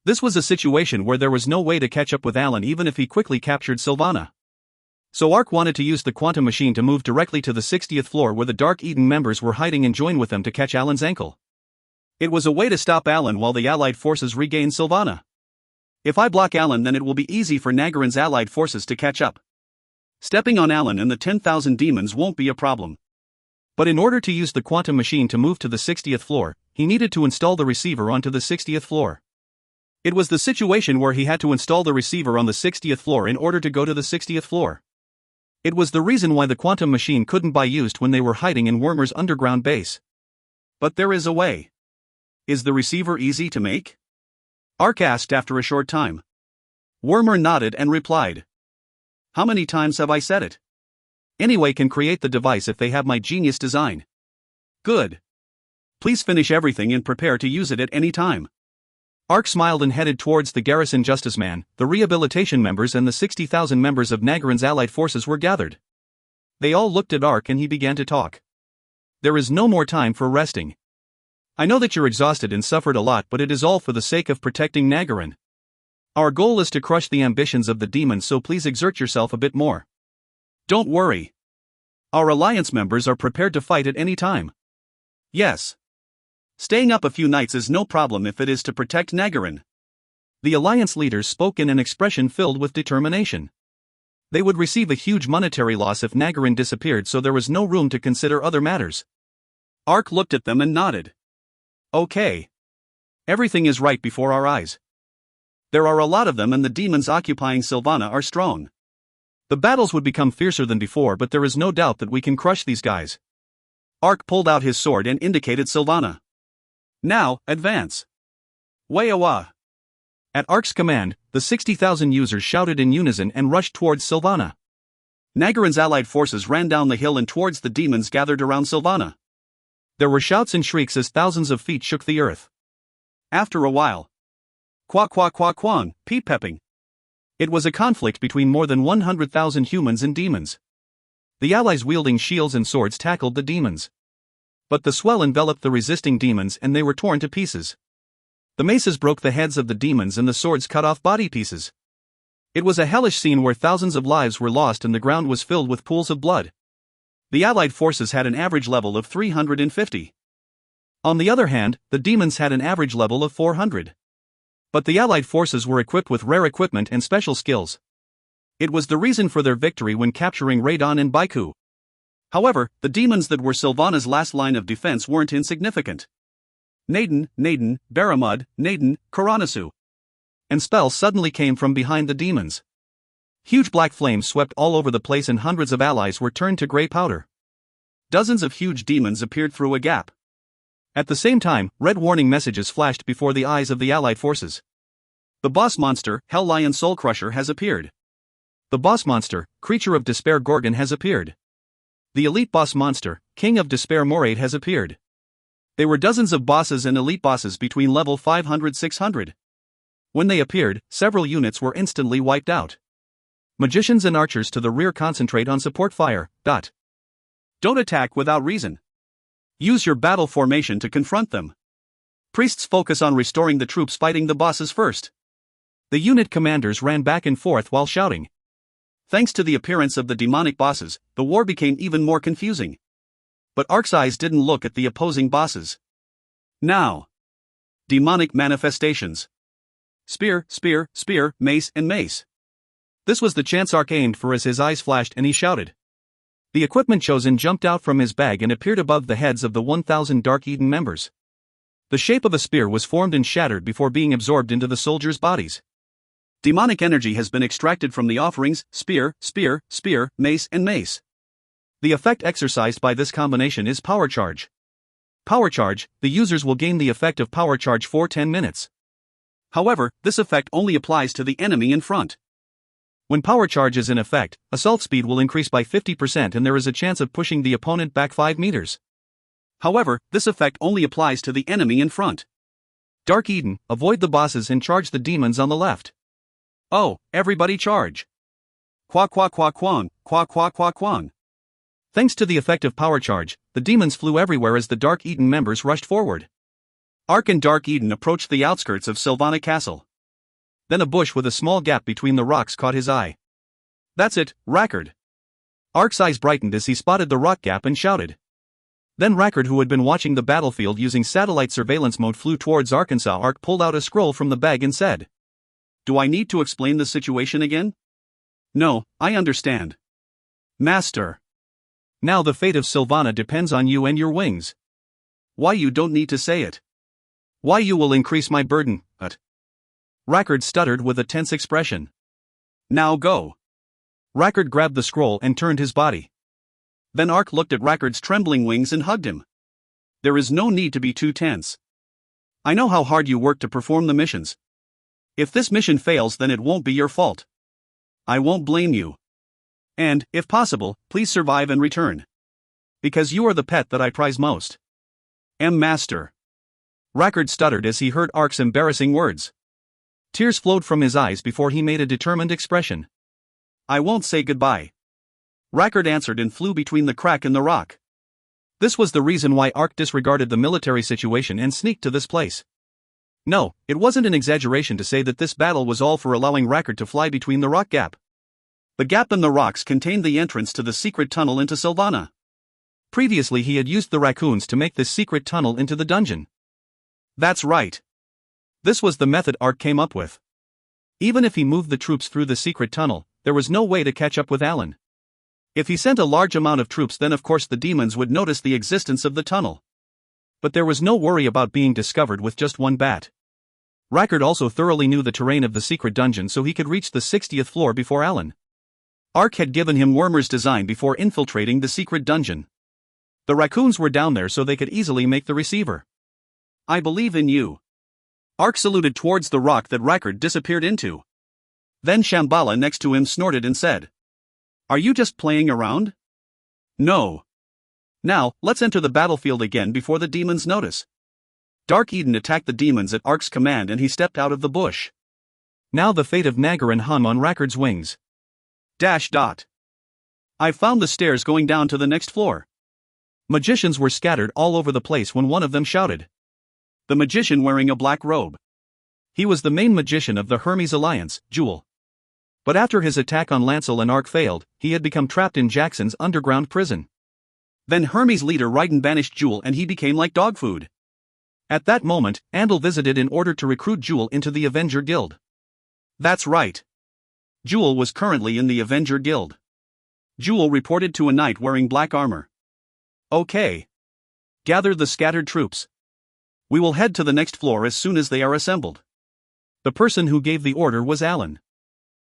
this was a situation where there was no way to catch up with Alan even if he quickly captured Sylvana. So Ark wanted to use the quantum machine to move directly to the 60th floor where the Dark Eden members were hiding and join with them to catch Alan's ankle. It was a way to stop Alan while the Allied forces regained Sylvana. If I block Alan, then it will be easy for Nagarin's Allied forces to catch up. Stepping on Alan and the 10,000 demons won't be a problem. But in order to use the quantum machine to move to the 60th floor, he needed to install the receiver onto the 60th floor. It was the situation where he had to install the receiver on the 60th floor in order to go to the 60th floor. It was the reason why the quantum machine couldn't be used when they were hiding in Wormer's underground base. But there is a way. Is the receiver easy to make? Ark asked after a short time. Wormer nodded and replied. How many times have I said it? Anyone can create the device if they have my genius design. Good. Please finish everything and prepare to use it at any time. Ark smiled and headed towards the garrison. Justiceman, the rehabilitation members and the 60,000 members of Nagarin's allied forces were gathered. They all looked at Ark and he began to talk. There is no more time for resting. I know that you're exhausted and suffered a lot, but it is all for the sake of protecting Nagarin. Our goal is to crush the ambitions of the demons, so please exert yourself a bit more. Don't worry. Our alliance members are prepared to fight at any time. Yes. Staying up a few nights is no problem if it is to protect Nagarin. The alliance leaders spoke in an expression filled with determination. They would receive a huge monetary loss if Nagarin disappeared, so there was no room to consider other matters. Ark looked at them and nodded. Okay. Everything is right before our eyes. There are a lot of them and the demons occupying Sylvana are strong. The battles would become fiercer than before, but there is no doubt that we can crush these guys. Ark pulled out his sword and indicated Sylvana. Now, advance. Wayawa. At Ark's command, the 60,000 users shouted in unison and rushed towards Sylvana. Nagarin's allied forces ran down the hill and towards the demons gathered around Sylvana. There were shouts and shrieks as thousands of feet shook the earth. After a while, quack quack quack quang, peep pepping. It was a conflict between more than 100,000 humans and demons. The allies wielding shields and swords tackled the demons. But the swell enveloped the resisting demons and they were torn to pieces. The maces broke the heads of the demons and the swords cut off body pieces. It was a hellish scene where thousands of lives were lost and the ground was filled with pools of blood. The allied forces had an average level of 350. On the other hand, the demons had an average level of 400. But the allied forces were equipped with rare equipment and special skills. It was the reason for their victory when capturing Radon and Baiku. However, the demons that were Sylvana's last line of defense weren't insignificant. Naden, Baramud, Karanasu. And spells suddenly came from behind the demons. Huge black flames swept all over the place and hundreds of allies were turned to grey powder. Dozens of huge demons appeared through a gap. At the same time, red warning messages flashed before the eyes of the allied forces. The boss monster, Hell Lion Soul Crusher, has appeared. The boss monster, Creature of Despair Gorgon, has appeared. The elite boss monster, King of Despair Moraid, has appeared. There were dozens of bosses and elite bosses between level 500-600. When they appeared, several units were instantly wiped out. Magicians and archers to the rear concentrate on support fire. Don't attack without reason. Use your battle formation to confront them. Priests focus on restoring the troops fighting the bosses first. The unit commanders ran back and forth while shouting. Thanks to the appearance of the demonic bosses, the war became even more confusing. But Ark's eyes didn't look at the opposing bosses. Now. Demonic manifestations. Spear, spear, spear, mace and mace. This was the chance Ark aimed for as his eyes flashed and he shouted. The equipment chosen jumped out from his bag and appeared above the heads of the 1,000 Dark Eden members. The shape of a spear was formed and shattered before being absorbed into the soldiers' bodies. Demonic energy has been extracted from the offerings, spear, spear, spear, mace and mace. The effect exercised by this combination is Power Charge. Power Charge, the users will gain the effect of Power Charge for 10 minutes. However, this effect only applies to the enemy in front. When Power Charge is in effect, assault speed will increase by 50% and there is a chance of pushing the opponent back 5 meters. However, this effect only applies to the enemy in front. Dark Eden, avoid the bosses and charge the demons on the left. Oh, everybody charge! Qua qua qua quan, qua qua qua quan. Thanks to the effect of Power Charge, the demons flew everywhere as the Dark Eden members rushed forward. Ark and Dark Eden approached the outskirts of Sylvana Castle. Then a bush with a small gap between the rocks caught his eye. That's it, Rackard. Ark's eyes brightened as he spotted the rock gap and shouted. Then Rackard, who had been watching the battlefield using satellite surveillance mode, flew towards Arkansas. Ark pulled out a scroll from the bag and said, "Do I need to explain the situation again?" "No, I understand. Master. Now the fate of Sylvana depends on you and your wings." "Why, you don't need to say it." "Why, you will increase my burden, but..." Rackard stuttered with a tense expression. "Now go." Rackard grabbed the scroll and turned his body. Then Ark looked at Rackard's trembling wings and hugged him. "There is no need to be too tense. I know how hard you work to perform the missions. If this mission fails, then it won't be your fault. I won't blame you. And, if possible, please survive and return. Because you are the pet that I prize most." Master." Rackard stuttered as he heard Ark's embarrassing words. Tears flowed from his eyes before he made a determined expression. "I won't say goodbye." Rackard answered and flew between the crack in the rock. This was the reason why Ark disregarded the military situation and sneaked to this place. No, it wasn't an exaggeration to say that this battle was all for allowing Rackard to fly between the rock gap. The gap in the rocks contained the entrance to the secret tunnel into Sylvana. Previously he had used the raccoons to make this secret tunnel into the dungeon. That's right. This was the method Ark came up with. Even if he moved the troops through the secret tunnel, there was no way to catch up with Alan. If he sent a large amount of troops, then of course the demons would notice the existence of the tunnel. But there was no worry about being discovered with just one bat. Rackard also thoroughly knew the terrain of the secret dungeon, so he could reach the 60th floor before Alan. Ark had given him Wormer's design before infiltrating the secret dungeon. The raccoons were down there so they could easily make the receiver. "I believe in you." Ark saluted towards the rock that Rackard disappeared into. Then Shambhala next to him snorted and said, "Are you just playing around?" "No. Now, let's enter the battlefield again before the demons notice." Dark Eden attacked the demons at Ark's command and he stepped out of the bush. Now the fate of Nagarin hung on Rackard's wings. "I've found the stairs going down to the next floor." Magicians were scattered all over the place when one of them shouted. The magician wearing a black robe. He was the main magician of the Hermes Alliance, Jewel. But after his attack on Lancel and Ark failed, he had become trapped in Jackson's underground prison. Then Hermes' leader Raiden banished Jewel and he became like dog food. At that moment, Andal visited in order to recruit Jewel into the Avenger Guild. That's right. Jewel was currently in the Avenger Guild. Jewel reported to a knight wearing black armor. "Okay. Gather the scattered troops. We will head to the next floor as soon as they are assembled." The person who gave the order was Alan.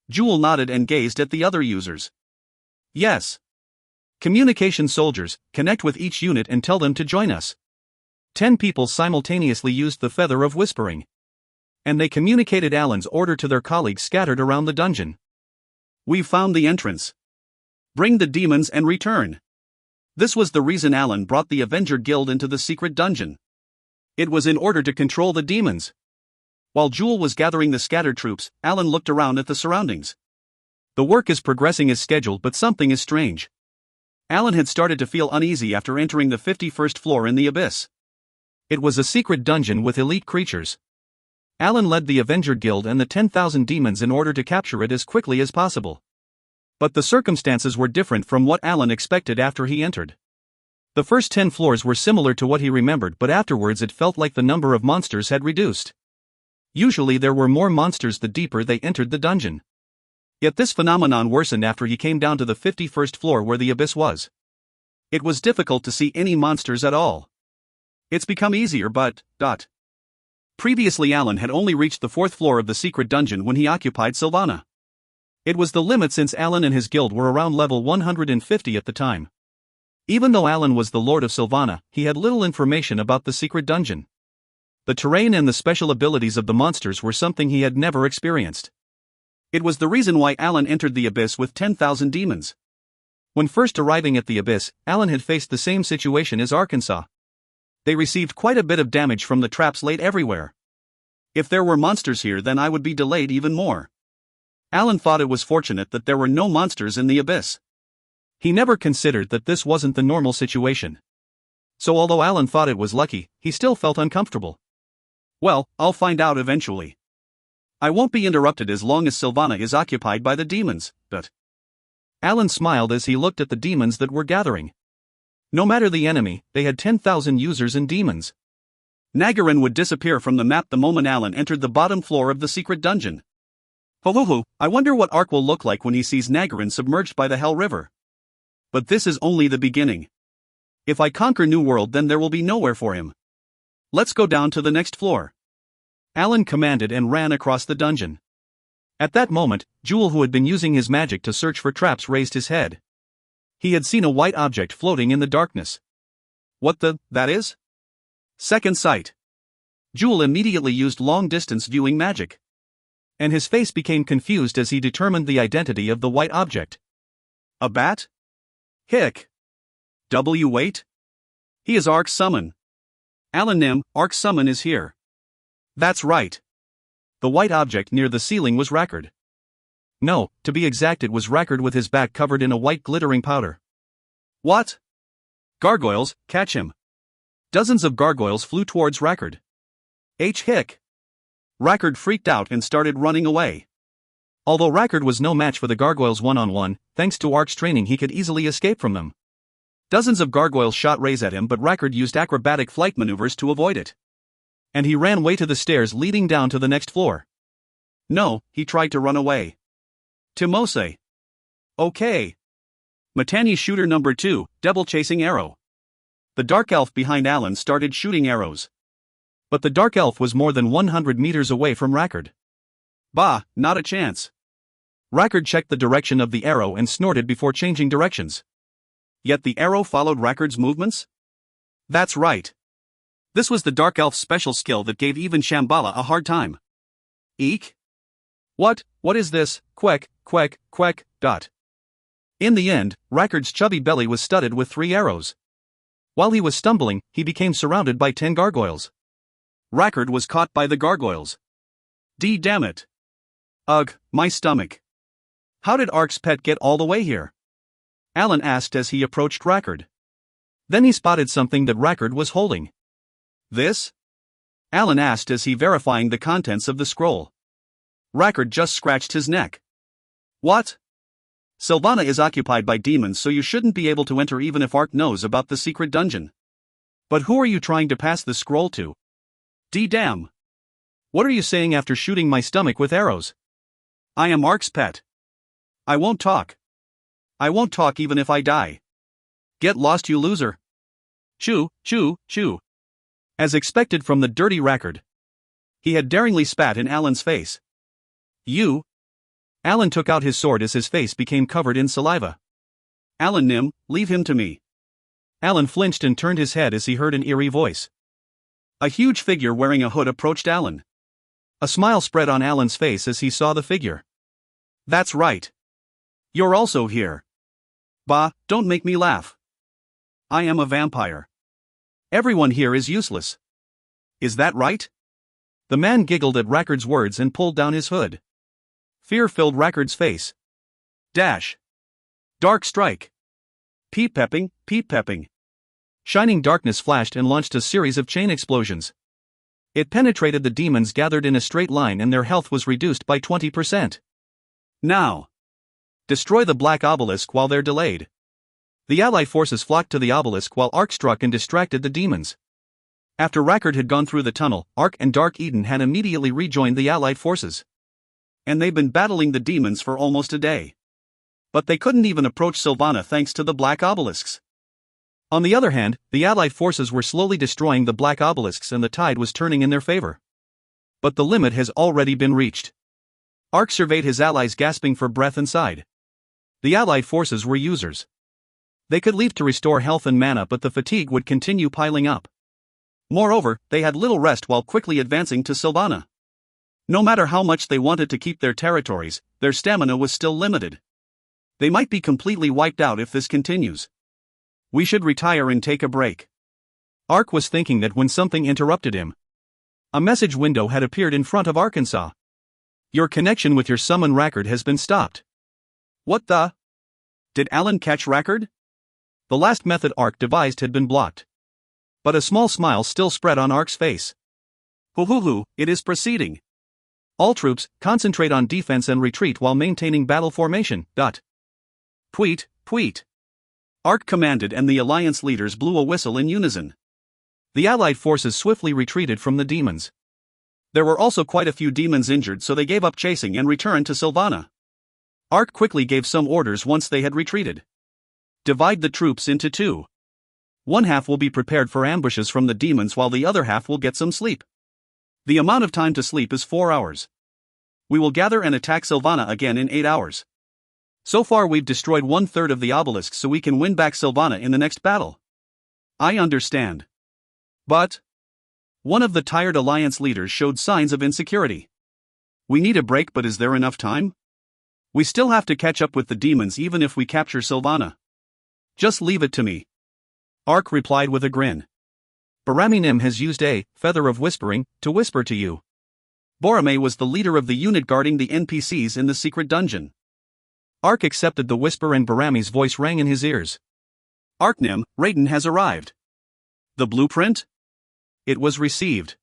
Jewel nodded and gazed at the other users. "Yes. Communication soldiers, connect with each unit and tell them to join us." 10 people simultaneously used the Feather of Whispering. And they communicated Alan's order to their colleagues scattered around the dungeon. "We've found the entrance. Bring the demons and return." This was the reason Alan brought the Avenger Guild into the secret dungeon. It was in order to control the demons. While Jewel was gathering the scattered troops, Alan looked around at the surroundings. The work is progressing as scheduled, but something is strange. Alan had started to feel uneasy after entering the 51st floor in the abyss. It was a secret dungeon with elite creatures. Alan led the Avenger Guild and the 10,000 demons in order to capture it as quickly as possible. But the circumstances were different from what Alan expected after he entered. The first 10 floors were similar to what he remembered, but afterwards it felt like the number of monsters had reduced. Usually there were more monsters the deeper they entered the dungeon. Yet this phenomenon worsened after he came down to the 51st floor where the abyss was. It was difficult to see any monsters at all. It's become easier but. Previously Alan had only reached the 4th floor of the secret dungeon when he occupied Sylvana. It was the limit since Alan and his guild were around level 150 at the time. Even though Alan was the lord of Sylvana, he had little information about the secret dungeon. The terrain and the special abilities of the monsters were something he had never experienced. It was the reason why Alan entered the abyss with 10,000 demons. When first arriving at the abyss, Alan had faced the same situation as Arkansas. They received quite a bit of damage from the traps laid everywhere. If there were monsters here, then I would be delayed even more. Alan thought it was fortunate that there were no monsters in the abyss. He never considered that this wasn't the normal situation. So although Alan thought it was lucky, he still felt uncomfortable. Well, I'll find out eventually. I won't be interrupted as long as Sylvana is occupied by the demons, but... Alan smiled as he looked at the demons that were gathering. No matter the enemy, they had 10,000 users and demons. Nagarin would disappear from the map the moment Alan entered the bottom floor of the secret dungeon. Ho, I wonder what Ark will look like when he sees Nagarin submerged by the Hell River. But this is only the beginning. If I conquer New World, then there will be nowhere for him. Let's go down to the next floor. Alan commanded and ran across the dungeon. At that moment, Jewel, who had been using his magic to search for traps, raised his head. He had seen a white object floating in the darkness. That is? Second sight. Jewel immediately used long-distance viewing magic. And his face became confused as he determined the identity of the white object. A bat? Hick. Wait. He is Ark's summon. Alan Nim, Ark's summon is here. That's right. The white object near the ceiling was Rackard. No, to be exact, it was Rackard with his back covered in a white glittering powder. What? Gargoyles, catch him. Dozens of gargoyles flew towards Rackard. Hick. Rackard freaked out and started running away. Although Rackard was no match for the gargoyles one-on-one, thanks to Ark's training he could easily escape from them. Dozens of gargoyles shot rays at him, but Rackard used acrobatic flight maneuvers to avoid it. And he ran way to the stairs leading down to the next floor. No, he tried to run away. Timose. Okay. Matani shooter number 2, devil chasing arrow. The dark elf behind Alan started shooting arrows. But the dark elf was more than 100 meters away from Rackard. Bah, not a chance. Rackard checked the direction of the arrow and snorted before changing directions. Yet the arrow followed Rackard's movements? That's right. This was the dark elf's special skill that gave even Shambhala a hard time. Eek? What is this? Quack. In the end, Rackard's chubby belly was studded with 3 arrows. While he was stumbling, he became surrounded by 10 gargoyles. Rackard was caught by the gargoyles. Damn it. Ugh, my stomach. How did Ark's pet get all the way here? Alan asked as he approached Rackard. Then he spotted something that Rackard was holding. This? Alan asked as he verifying the contents of the scroll. Rackard just scratched his neck. What? Sylvana is occupied by demons, so you shouldn't be able to enter even if Ark knows about the secret dungeon. But who are you trying to pass the scroll to? Damn. What are you saying after shooting my stomach with arrows? I am Ark's pet. I won't talk. I won't talk even if I die. Get lost, you loser. Chew. As expected from the dirty Rackard. He had daringly spat in Alan's face. You? Alan took out his sword as his face became covered in saliva. Alan Nim, leave him to me. Alan flinched and turned his head as he heard an eerie voice. A huge figure wearing a hood approached Alan. A smile spread on Alan's face as he saw the figure. That's right. You're also here. Bah, don't make me laugh. I am a vampire. Everyone here is useless. Is that right? The man giggled at Rackard's words and pulled down his hood. Fear filled Rackard's face. Dash. Dark strike. Peep-pepping. Shining darkness flashed and launched a series of chain explosions. It penetrated the demons gathered in a straight line and their health was reduced by 20%. Now. Destroy the black obelisk while they're delayed. The Allied forces flocked to the obelisk while Ark struck and distracted the demons. After Rackard had gone through the tunnel, Ark and Dark Eden had immediately rejoined the Allied forces. And they've been battling the demons for almost a day. But they couldn't even approach Sylvana thanks to the black obelisks. On the other hand, the Allied forces were slowly destroying the black obelisks and the tide was turning in their favor. But the limit has already been reached. Ark surveyed his allies gasping for breath and sighed. The Allied forces were users. They could leave to restore health and mana, but the fatigue would continue piling up. Moreover, they had little rest while quickly advancing to Sylvana. No matter how much they wanted to keep their territories, their stamina was still limited. They might be completely wiped out if this continues. We should retire and take a break. Ark was thinking that when something interrupted him. A message window had appeared in front of Arkansas. Your connection with your summon Rackard has been stopped. What the? Did Alan catch Rackard? The last method Ark devised had been blocked. But a small smile still spread on Ark's face. Hoo, it is proceeding. All troops, concentrate on defense and retreat while maintaining battle formation. Tweet. Ark commanded and the Alliance leaders blew a whistle in unison. The Allied forces swiftly retreated from the demons. There were also quite a few demons injured, so they gave up chasing and returned to Sylvana. Ark quickly gave some orders once they had retreated. Divide the troops into two. One half will be prepared for ambushes from the demons while the other half will get some sleep. The amount of time to sleep is 4 hours. We will gather and attack Sylvana again in 8 hours. So far we've destroyed 1/3 of the obelisk, so we can win back Sylvana in the next battle. I understand. But one of the tired Alliance leaders showed signs of insecurity. We need a break, but is there enough time? We still have to catch up with the demons even if we capture Sylvana. Just leave it to me. Ark replied with a grin. Barami Nim has used a feather of whispering to whisper to you. Borame was the leader of the unit guarding the NPCs in the secret dungeon. Ark accepted the whisper and Barami's voice rang in his ears. Arknim, Raiden has arrived. The blueprint? It was received.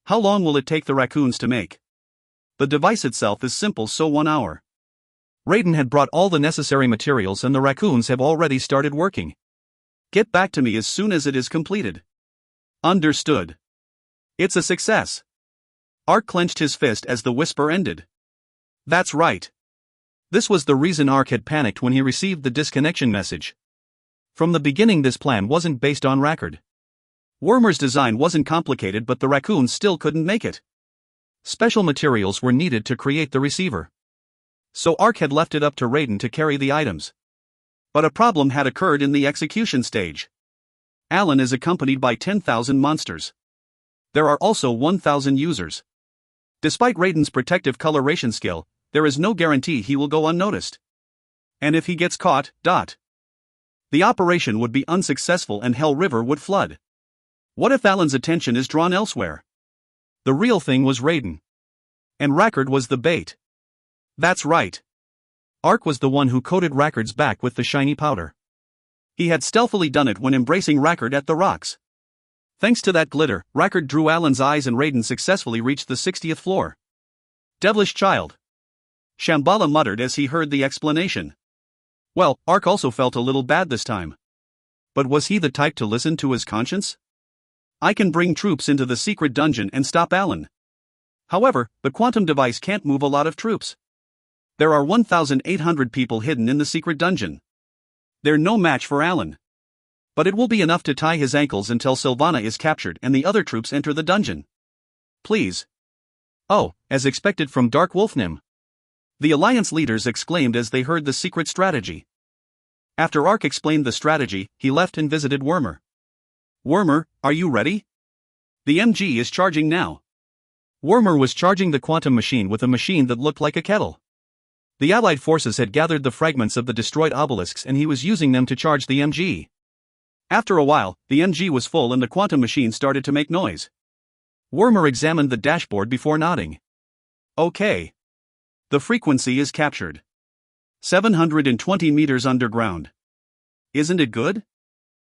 How long will it take the raccoons to make? The device itself is simple, so 1 hour. Raiden had brought all the necessary materials and the raccoons have already started working. Get back to me as soon as it is completed. Understood. It's a success. Ark clenched his fist as the whisper ended. That's right. This was the reason Ark had panicked when he received the disconnection message. From the beginning, this plan wasn't based on Rackard. Wormer's design wasn't complicated, but the raccoons still couldn't make it. Special materials were needed to create the receiver. So Ark had left it up to Raiden to carry the items. But a problem had occurred in the execution stage. Alan is accompanied by 10,000 monsters. There are also 1,000 users. Despite Raiden's protective coloration skill, there is no guarantee he will go unnoticed. And if he gets caught, the operation would be unsuccessful and Hell River would flood. What if Alan's attention is drawn elsewhere? The real thing was Raiden. And Rackard was the bait. That's right. Ark was the one who coated Rackard's back with the shiny powder. He had stealthily done it when embracing Rackard at the rocks. Thanks to that glitter, Rackard drew Alan's eyes and Raiden successfully reached the 60th floor. Devilish child. Shambhala muttered as he heard the explanation. Well, Ark also felt a little bad this time. But was he the type to listen to his conscience? I can bring troops into the secret dungeon and stop Alan. However, the quantum device can't move a lot of troops. There are 1,800 people hidden in the secret dungeon. They're no match for Alan. But it will be enough to tie his ankles until Sylvana is captured and the other troops enter the dungeon. Please. Oh, as expected from Dark Wolfnim. The Alliance leaders exclaimed as they heard the secret strategy. After Ark explained the strategy, he left and visited Wormer. Wormer, are you ready? The MG is charging now. Wormer was charging the quantum machine with a machine that looked like a kettle. The Allied forces had gathered the fragments of the destroyed obelisks and he was using them to charge the MG. After a while, the MG was full and the quantum machine started to make noise. Wormer examined the dashboard before nodding. Okay. The frequency is captured. 720 meters underground. Isn't it good?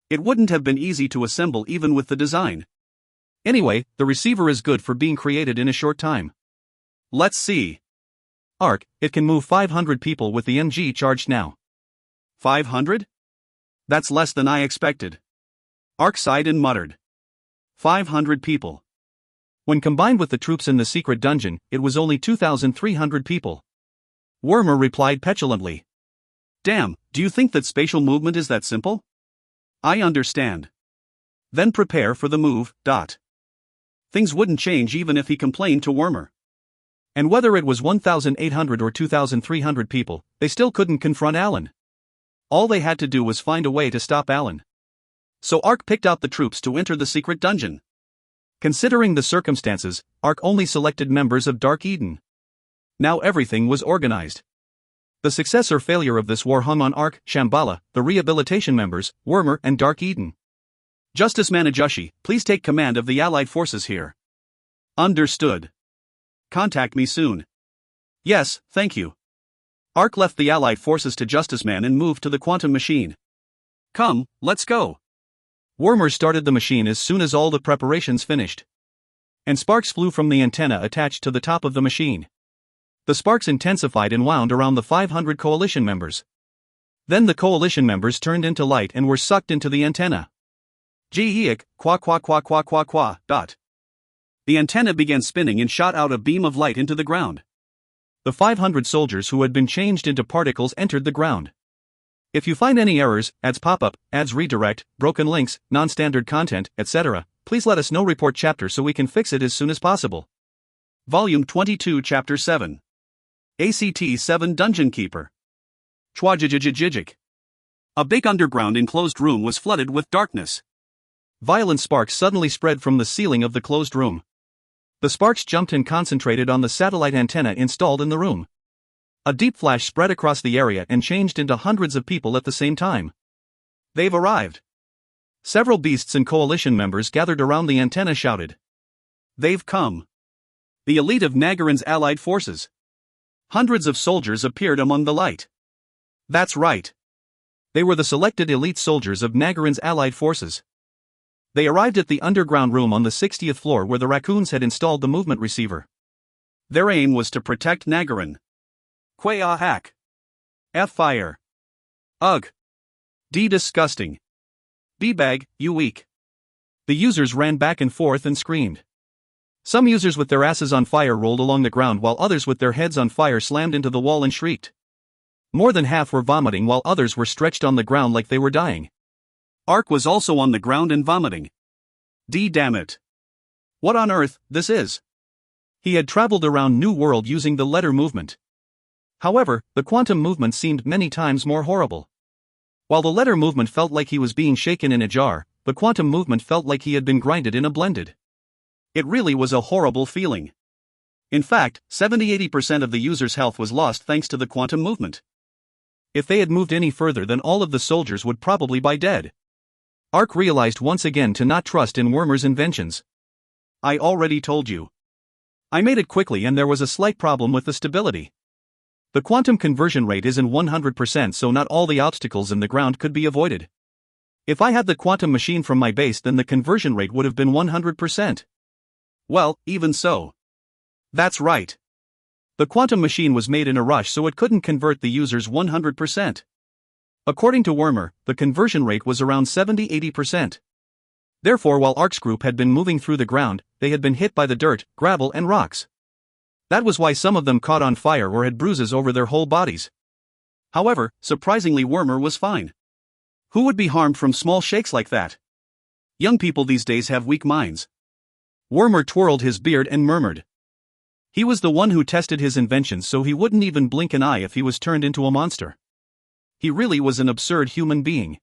It wouldn't have been easy to assemble even with the design. Anyway, the receiver is good for being created in a short time. Let's see. Ark, it can move 500 people with the MG charged now. 500? That's less than I expected. Ark sighed and muttered. 500 people. When combined with the troops in the secret dungeon, it was only 2,300 people. Wormer replied petulantly. Damn, do you think that spatial movement is that simple? I understand. Then prepare for the move. Things wouldn't change even if he complained to Wormer. And whether it was 1,800 or 2,300 people, they still couldn't confront Alan. All they had to do was find a way to stop Alan. So Ark picked out the troops to enter the secret dungeon. Considering the circumstances, Ark only selected members of Dark Eden. Now everything was organized. The success or failure of this war hung on Ark, Shambhala, the rehabilitation members, Wormer and Dark Eden. Justice Manajushi, please take command of the Allied forces here. Understood. Contact me soon. Yes, thank you. Ark left the Allied forces to Justice Man and moved to the quantum machine. Come, let's go. Wormer started the machine as soon as all the preparations finished. And sparks flew from the antenna attached to the top of the machine. The sparks intensified and wound around the 500 coalition members. Then the coalition members turned into light and were sucked into the antenna. Gee-eek, qua qua qua qua qua qua, dot. The antenna began spinning and shot out a beam of light into the ground. The 500 soldiers who had been changed into particles entered the ground. If you find any errors, ads pop-up, ads redirect, broken links, non-standard content, etc., please let us know. Report chapter so we can fix it as soon as possible. Volume 22 Chapter 7. ACT-7 Dungeon Keeper. Chwajijijijijik. A big underground enclosed room was flooded with darkness. Violent sparks suddenly spread from the ceiling of the closed room. The sparks jumped and concentrated on the satellite antenna installed in the room. A deep flash spread across the area and changed into hundreds of people at the same time. They've arrived. Several beasts and coalition members gathered around the antenna shouted. They've come. The elite of Nagarin's allied forces. Hundreds of soldiers appeared among the light. That's right. They were the selected elite soldiers of Nagarin's allied forces. They arrived at the underground room on the 60th floor where the raccoons had installed the movement receiver. Their aim was to protect Nagarin. Quaa hack. F fire. Ugh. D disgusting. B bag, you weak. The users ran back and forth and screamed. Some users with their asses on fire rolled along the ground while others with their heads on fire slammed into the wall and shrieked. More than half were vomiting while others were stretched on the ground like they were dying. Ark was also on the ground and vomiting. D damn it. What on earth, this is? He had traveled around New World using the letter movement. However, the quantum movement seemed many times more horrible. While the letter movement felt like he was being shaken in a jar, the quantum movement felt like he had been grinded in a blended. It really was a horrible feeling. In fact, 70-80% of the user's health was lost thanks to the quantum movement. If they had moved any further, then all of the soldiers would probably be dead. Ark realized once again to not trust in Wormer's inventions. I already told you. I made it quickly and there was a slight problem with the stability. The quantum conversion rate isn't 100%, so not all the obstacles in the ground could be avoided. If I had the quantum machine from my base, then the conversion rate would have been 100%. Well, even so. That's right. The quantum machine was made in a rush, so it couldn't convert the users 100%. According to Wormer, the conversion rate was around 70-80%. Therefore, while Ark's group had been moving through the ground, they had been hit by the dirt, gravel and rocks. That was why some of them caught on fire or had bruises over their whole bodies. However, surprisingly, Wormer was fine. Who would be harmed from small shakes like that? Young people these days have weak minds. Wormer twirled his beard and murmured. He was the one who tested his inventions, so he wouldn't even blink an eye if he was turned into a monster. He really was an absurd human being.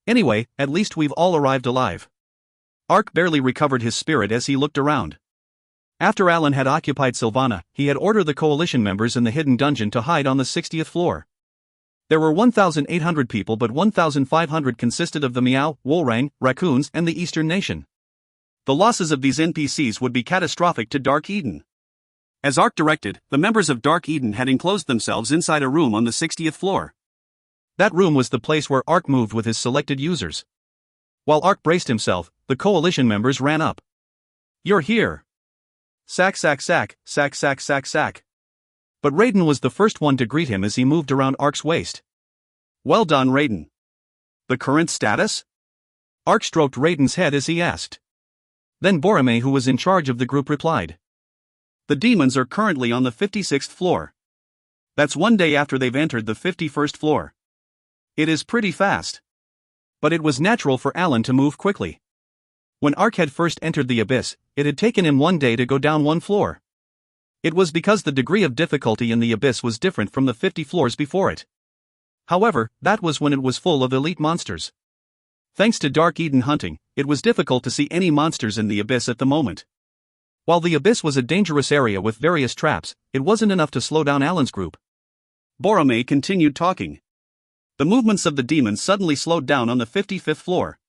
Anyway, at least we've all arrived alive. Ark barely recovered his spirit as he looked around. After Alan had occupied Sylvana, he had ordered the coalition members in the hidden dungeon to hide on the 60th floor. There were 1,800 people, but 1,500 consisted of the Meow, Wolrang, raccoons, and the Eastern Nation. The losses of these NPCs would be catastrophic to Dark Eden. As Ark directed, the members of Dark Eden had enclosed themselves inside a room on the 60th floor. That room was the place where Ark moved with his selected users. While Ark braced himself, the coalition members ran up. You're here. Sack sack sack, sack sack sack sack. But Raiden was the first one to greet him as he moved around Ark's waist. "Well done, Raiden. The current status?" Ark stroked Raiden's head as he asked. Then Boromir, who was in charge of the group, replied. "The demons are currently on the 56th floor. That's one day after they've entered the 51st floor. It is pretty fast." But it was natural for Alan to move quickly. When Ark had first entered the abyss, it had taken him one day to go down one floor. It was because the degree of difficulty in the abyss was different from the 50 floors before it. However, that was when it was full of elite monsters. Thanks to Dark Eden hunting, it was difficult to see any monsters in the abyss at the moment. While the abyss was a dangerous area with various traps, it wasn't enough to slow down Alan's group. Boromir continued talking. "The movements of the demons suddenly slowed down on the 55th floor.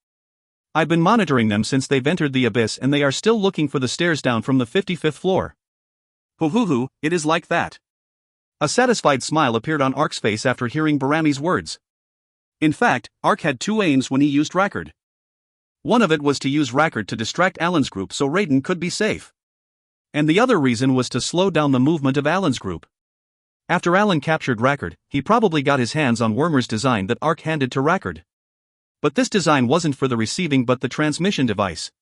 I've been monitoring them since they've entered the abyss, and they are still looking for the stairs down from the 55th floor. Hoo, it is like that." A satisfied smile appeared on Ark's face after hearing Boromir's words. In fact, Ark had two aims when he used Rackard. One of it was to use Rackard to distract Alan's group so Raiden could be safe. And the other reason was to slow down the movement of Alan's group. After Alan captured Rackard, he probably got his hands on Wormer's design that Ark handed to Rackard. But this design wasn't for the receiving but the transmission device.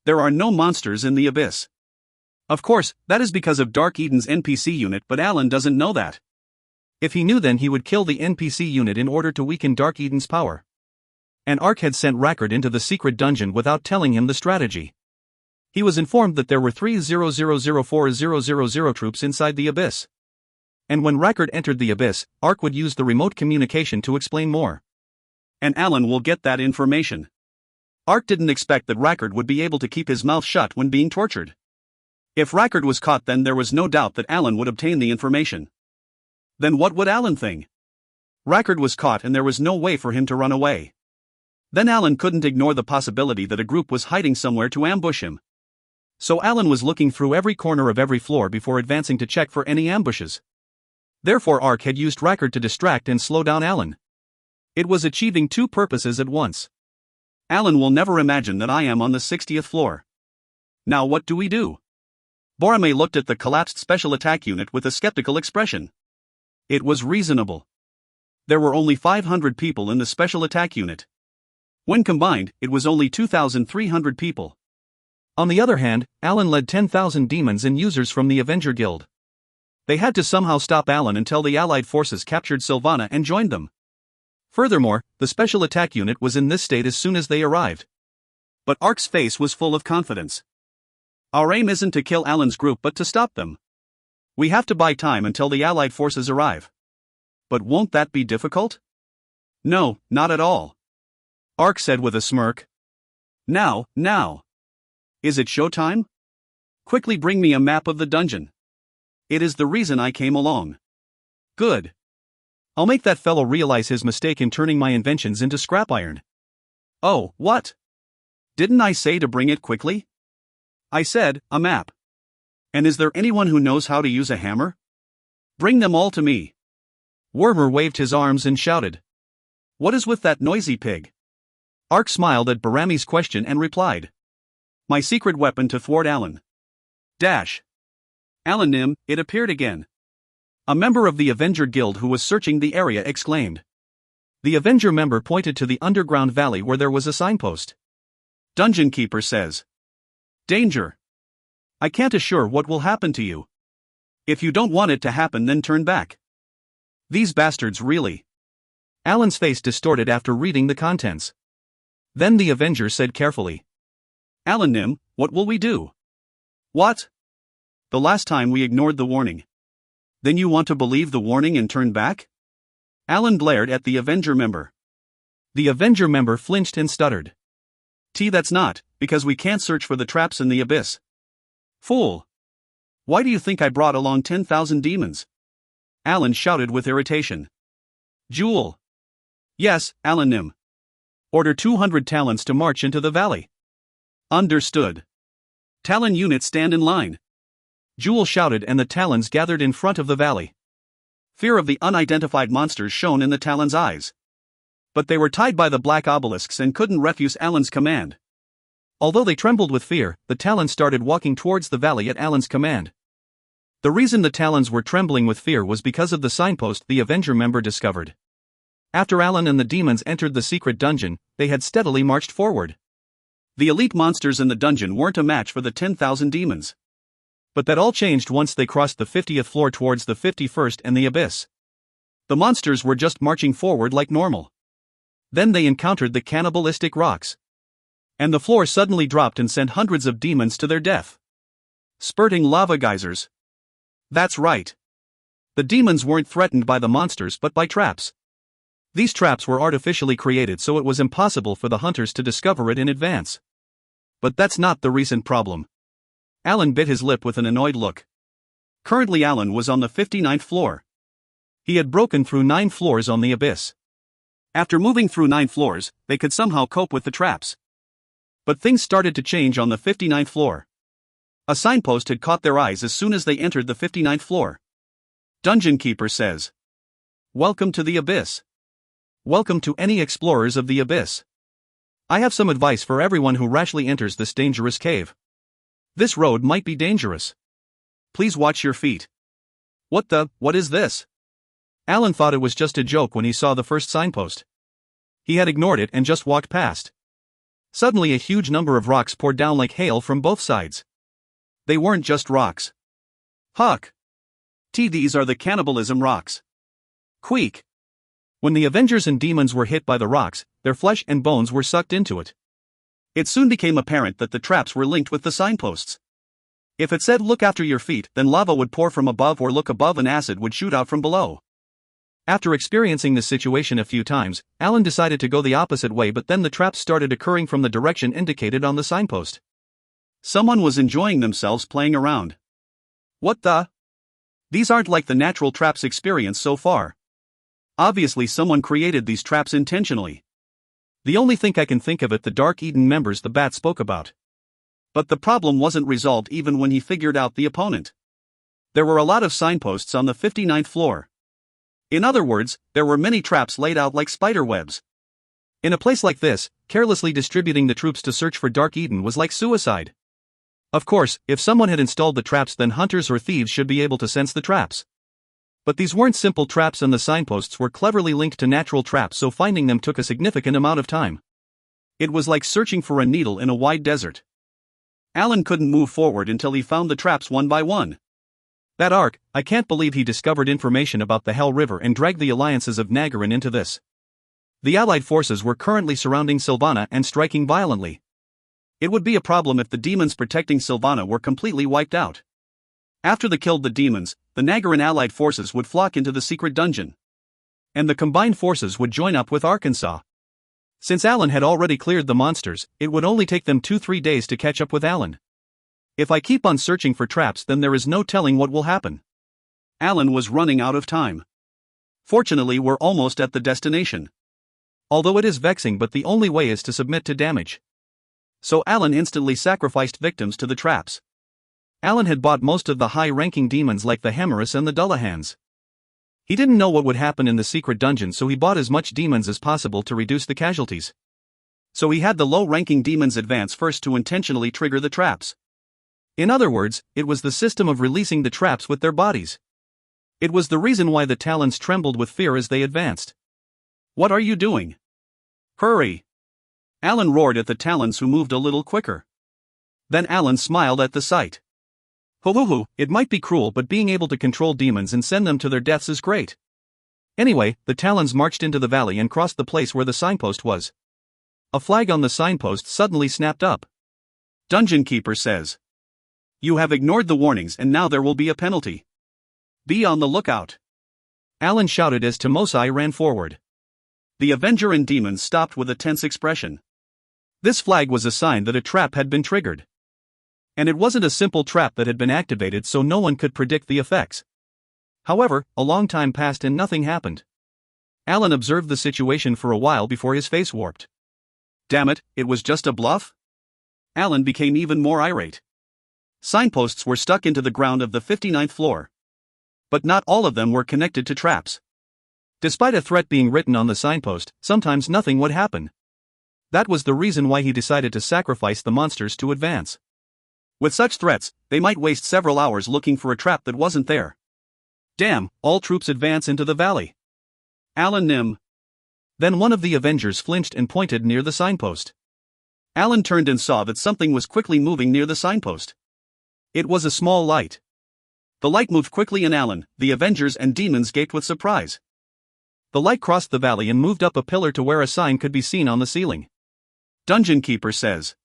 There are no monsters in the abyss. Of course, that is because of Dark Eden's NPC unit, but Alan doesn't know that. If he knew, then he would kill the NPC unit in order to weaken Dark Eden's power. And Ark had sent Rackard into the secret dungeon without telling him the strategy. He was informed that there were 3004000 troops inside the abyss. And when Rackard entered the abyss, Ark would use the remote communication to explain more. And Alan will get that information. Ark didn't expect that Rackard would be able to keep his mouth shut when being tortured. If Rackard was caught, then there was no doubt that Alan would obtain the information. Then what would Alan think? Rackard was caught and there was no way for him to run away. Then Alan couldn't ignore the possibility that a group was hiding somewhere to ambush him. So Alan was looking through every corner of every floor before advancing to check for any ambushes. Therefore Ark had used Rackard to distract and slow down Alan. It was achieving two purposes at once. Alan will never imagine that I am on the 60th floor. Now what do we do? Boromir looked at the collapsed special attack unit with a skeptical expression. It was reasonable. There were only 500 people in the special attack unit. When combined, it was only 2,300 people. On the other hand, Alan led 10,000 demons and users from the Avenger Guild. They had to somehow stop Alan until the Allied forces captured Sylvana and joined them. Furthermore, the special attack unit was in this state as soon as they arrived. But Ark's face was full of confidence. Our aim isn't to kill Alan's group but to stop them. We have to buy time until the Allied forces arrive. But won't that be difficult? No, not at all. Ark said with a smirk. Now. Is it showtime? Quickly bring me a map of the dungeon. It is the reason I came along. Good. I'll make that fellow realize his mistake in turning my inventions into scrap iron. Oh, what? Didn't I say to bring it quickly? I said, a map. And is there anyone who knows how to use a hammer? Bring them all to me. Wormer waved his arms and shouted. What is with that noisy pig? Ark smiled at Boromir's question and replied. My secret weapon to thwart Alan. Dash. Alan Nim, it appeared again. A member of the Avenger Guild who was searching the area exclaimed. The Avenger member pointed to the underground valley where there was a signpost. Dungeon Keeper says. Danger. I can't assure what will happen to you. If you don't want it to happen, then turn back. These bastards really. Alan's face distorted after reading the contents. Then the Avenger said carefully. Alan Nim, what will we do? What? The last time we ignored the warning. Then you want to believe the warning and turn back? Alan glared at the Avenger member. The Avenger member flinched and stuttered. That's not, because we can't search for the traps in the abyss. Fool! Why do you think I brought along 10,000 demons? Alan shouted with irritation. Jewel. Yes, Alan Nim. Order 200 talons to march into the valley. Understood. Talon units stand in line. Jewel shouted and the talons gathered in front of the valley. Fear of the unidentified monsters shone in the talons' eyes. But they were tied by the black obelisks and couldn't refuse Alan's command. Although they trembled with fear, the talons started walking towards the valley at Alan's command. The reason the Talons were trembling with fear was because of the signpost the Avenger member discovered. After Alan and the demons entered the secret dungeon, they had steadily marched forward. The elite monsters in the dungeon weren't a match for the 10,000 demons. But that all changed once they crossed the 50th floor towards the 51st and the abyss. The monsters were just marching forward like normal. Then they encountered the cannibalistic rocks. And the floor suddenly dropped and sent hundreds of demons to their death. Spurting lava geysers. That's right. The demons weren't threatened by the monsters but by traps. These traps were artificially created so it was impossible for the hunters to discover it in advance. But that's not the recent problem. Alan bit his lip with an annoyed look. Currently Alan was on the 59th floor. He had broken through 9 floors on the abyss. After moving through 9 floors, they could somehow cope with the traps. But things started to change on the 59th floor. A signpost had caught their eyes as soon as they entered the 59th floor. Dungeon Keeper says, "Welcome to the abyss. Welcome to any explorers of the abyss. I have some advice for everyone who rashly enters this dangerous cave. This road might be dangerous. Please watch your feet." What is this? Alan thought it was just a joke when he saw the first signpost. He had ignored it and just walked past. Suddenly a huge number of rocks poured down like hail from both sides. They weren't just rocks. Huck! These are the cannibalism rocks. Queek! When the Avengers and demons were hit by the rocks, their flesh and bones were sucked into it. It soon became apparent that the traps were linked with the signposts. If it said "look after your feet," then lava would pour from above, or "look above" and acid would shoot out from below. After experiencing this situation a few times, Alan decided to go the opposite way, but then the traps started occurring from the direction indicated on the signpost. Someone was enjoying themselves playing around. What the? These aren't like the natural traps experienced so far. Obviously someone created these traps intentionally. The only thing I can think of it, the Dark Eden members the bat spoke about. But the problem wasn't resolved even when he figured out the opponent. There were a lot of signposts on the 59th floor. In other words, there were many traps laid out like spider webs. In a place like this, carelessly distributing the troops to search for Dark Eden was like suicide. Of course, if someone had installed the traps, then hunters or thieves should be able to sense the traps. But these weren't simple traps, and the signposts were cleverly linked to natural traps, so finding them took a significant amount of time. It was like searching for a needle in a wide desert. Alan couldn't move forward until he found the traps one by one. That arc, I can't believe he discovered information about the Hell River and dragged the alliances of Nagarin into this. The Allied forces were currently surrounding Sylvana and striking violently. It would be a problem if the demons protecting Sylvana were completely wiped out. After they killed the demons, the Nagarin Allied forces would flock into the secret dungeon. And the combined forces would join up with Arkansas. Since Alan had already cleared the monsters, it would only take them 2-3 days to catch up with Alan. If I keep on searching for traps, then there is no telling what will happen. Alan was running out of time. Fortunately, we're almost at the destination. Although it is vexing, but the only way is to submit to damage. So Alan instantly sacrificed victims to the traps. Alan had bought most of the high-ranking demons like the Hemerus and the Dullahans. He didn't know what would happen in the secret dungeon, so he bought as much demons as possible to reduce the casualties. So he had the low-ranking demons advance first to intentionally trigger the traps. In other words, it was the system of releasing the traps with their bodies. It was the reason why the Talons trembled with fear as they advanced. "What are you doing? Hurry!" Alan roared at the Talons, who moved a little quicker. Then Alan smiled at the sight. "Hoo-hoo-hoo, it might be cruel, but being able to control demons and send them to their deaths is great." Anyway, the Talons marched into the valley and crossed the place where the signpost was. A flag on the signpost suddenly snapped up. Dungeon Keeper says, "You have ignored the warnings and now there will be a penalty. Be on the lookout." Alan shouted as Timosai ran forward. The Avenger and demons stopped with a tense expression. This flag was a sign that a trap had been triggered. And it wasn't a simple trap that had been activated, so no one could predict the effects. However, a long time passed and nothing happened. Alan observed the situation for a while before his face warped. Damn it, it was just a bluff? Alan became even more irate. Signposts were stuck into the ground of the 59th floor. But not all of them were connected to traps. Despite a threat being written on the signpost, sometimes nothing would happen. That was the reason why he decided to sacrifice the monsters to advance. With such threats, they might waste several hours looking for a trap that wasn't there. Damn, all troops advance into the valley. Alan Nim. Then one of the Avengers flinched and pointed near the signpost. Alan turned and saw that something was quickly moving near the signpost. It was a small light. The light moved quickly and Alan, the Avengers and demons gaped with surprise. The light crossed the valley and moved up a pillar to where a sign could be seen on the ceiling. Dungeon Keeper says.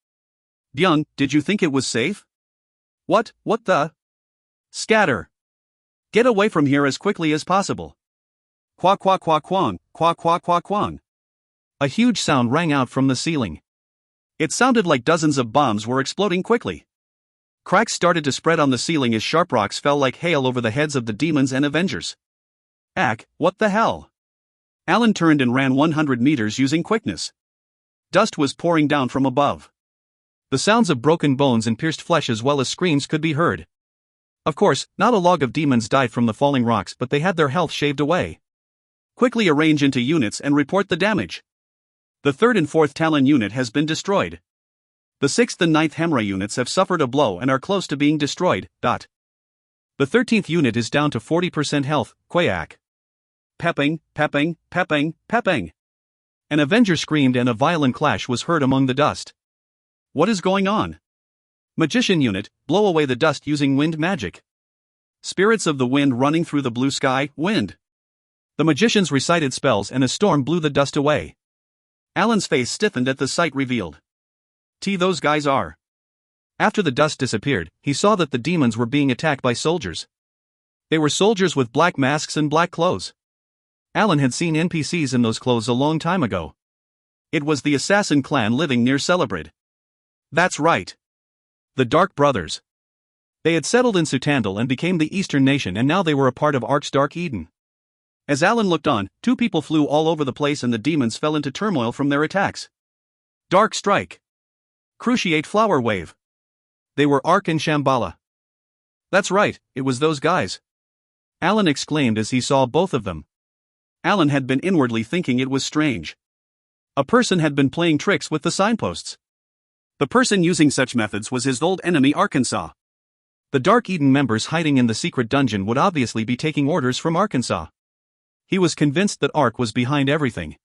Byung, did you think it was safe? What the? Scatter. Get away from here as quickly as possible. Qua qua qua quang, qua qua qua quang. A huge sound rang out from the ceiling. It sounded like dozens of bombs were exploding quickly. Cracks started to spread on the ceiling as sharp rocks fell like hail over the heads of the demons and Avengers. What the hell? Alan turned and ran 100 meters using quickness. Dust was pouring down from above. The sounds of broken bones and pierced flesh as well as screams could be heard. Of course, not a log of demons died from the falling rocks, but they had their health shaved away. Quickly arrange into units and report the damage. The 3rd and 4th Talon unit has been destroyed. The 6th and 9th Hemra units have suffered a blow and are close to being destroyed. The 13th unit is down to 40% health. Quack. Pepping. An Avenger screamed and a violent clash was heard among the dust. What is going on? Magician unit, blow away the dust using wind magic. Spirits of the wind running through the blue sky, wind. The magicians recited spells and a storm blew the dust away. Alan's face stiffened at the sight revealed. Those guys are. After the dust disappeared, he saw that the demons were being attacked by soldiers. They were soldiers with black masks and black clothes. Alan had seen NPCs in those clothes a long time ago. It was the assassin clan living near Celebrate. That's right. The Dark Brothers. They had settled in Sutandal and became the Eastern Nation, and now they were a part of Ark's Dark Eden. As Alan looked on, 2 people flew all over the place and the demons fell into turmoil from their attacks. Dark Strike. Cruciate Flower Wave. They were Ark and Shambhala. That's right, it was those guys. Alan exclaimed as he saw both of them. Alan had been inwardly thinking it was strange. A person had been playing tricks with the signposts. The person using such methods was his old enemy Arkansas. The Dark Eden members hiding in the secret dungeon would obviously be taking orders from Arkansas. He was convinced that Ark was behind everything.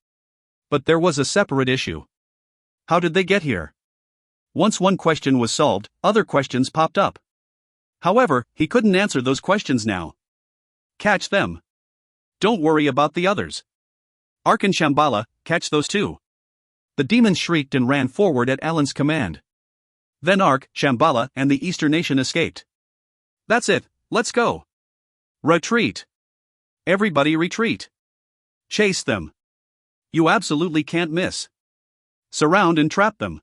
But there was a separate issue. How did they get here? Once one question was solved, other questions popped up. However, he couldn't answer those questions now. Catch them. Don't worry about the others. Ark and Shambhala, catch those two. The demons shrieked and ran forward at Alan's command. Then Ark, Shambhala, and the Eastern Nation escaped. That's it, let's go. Retreat. Everybody retreat. Chase them. You absolutely can't miss. Surround and trap them.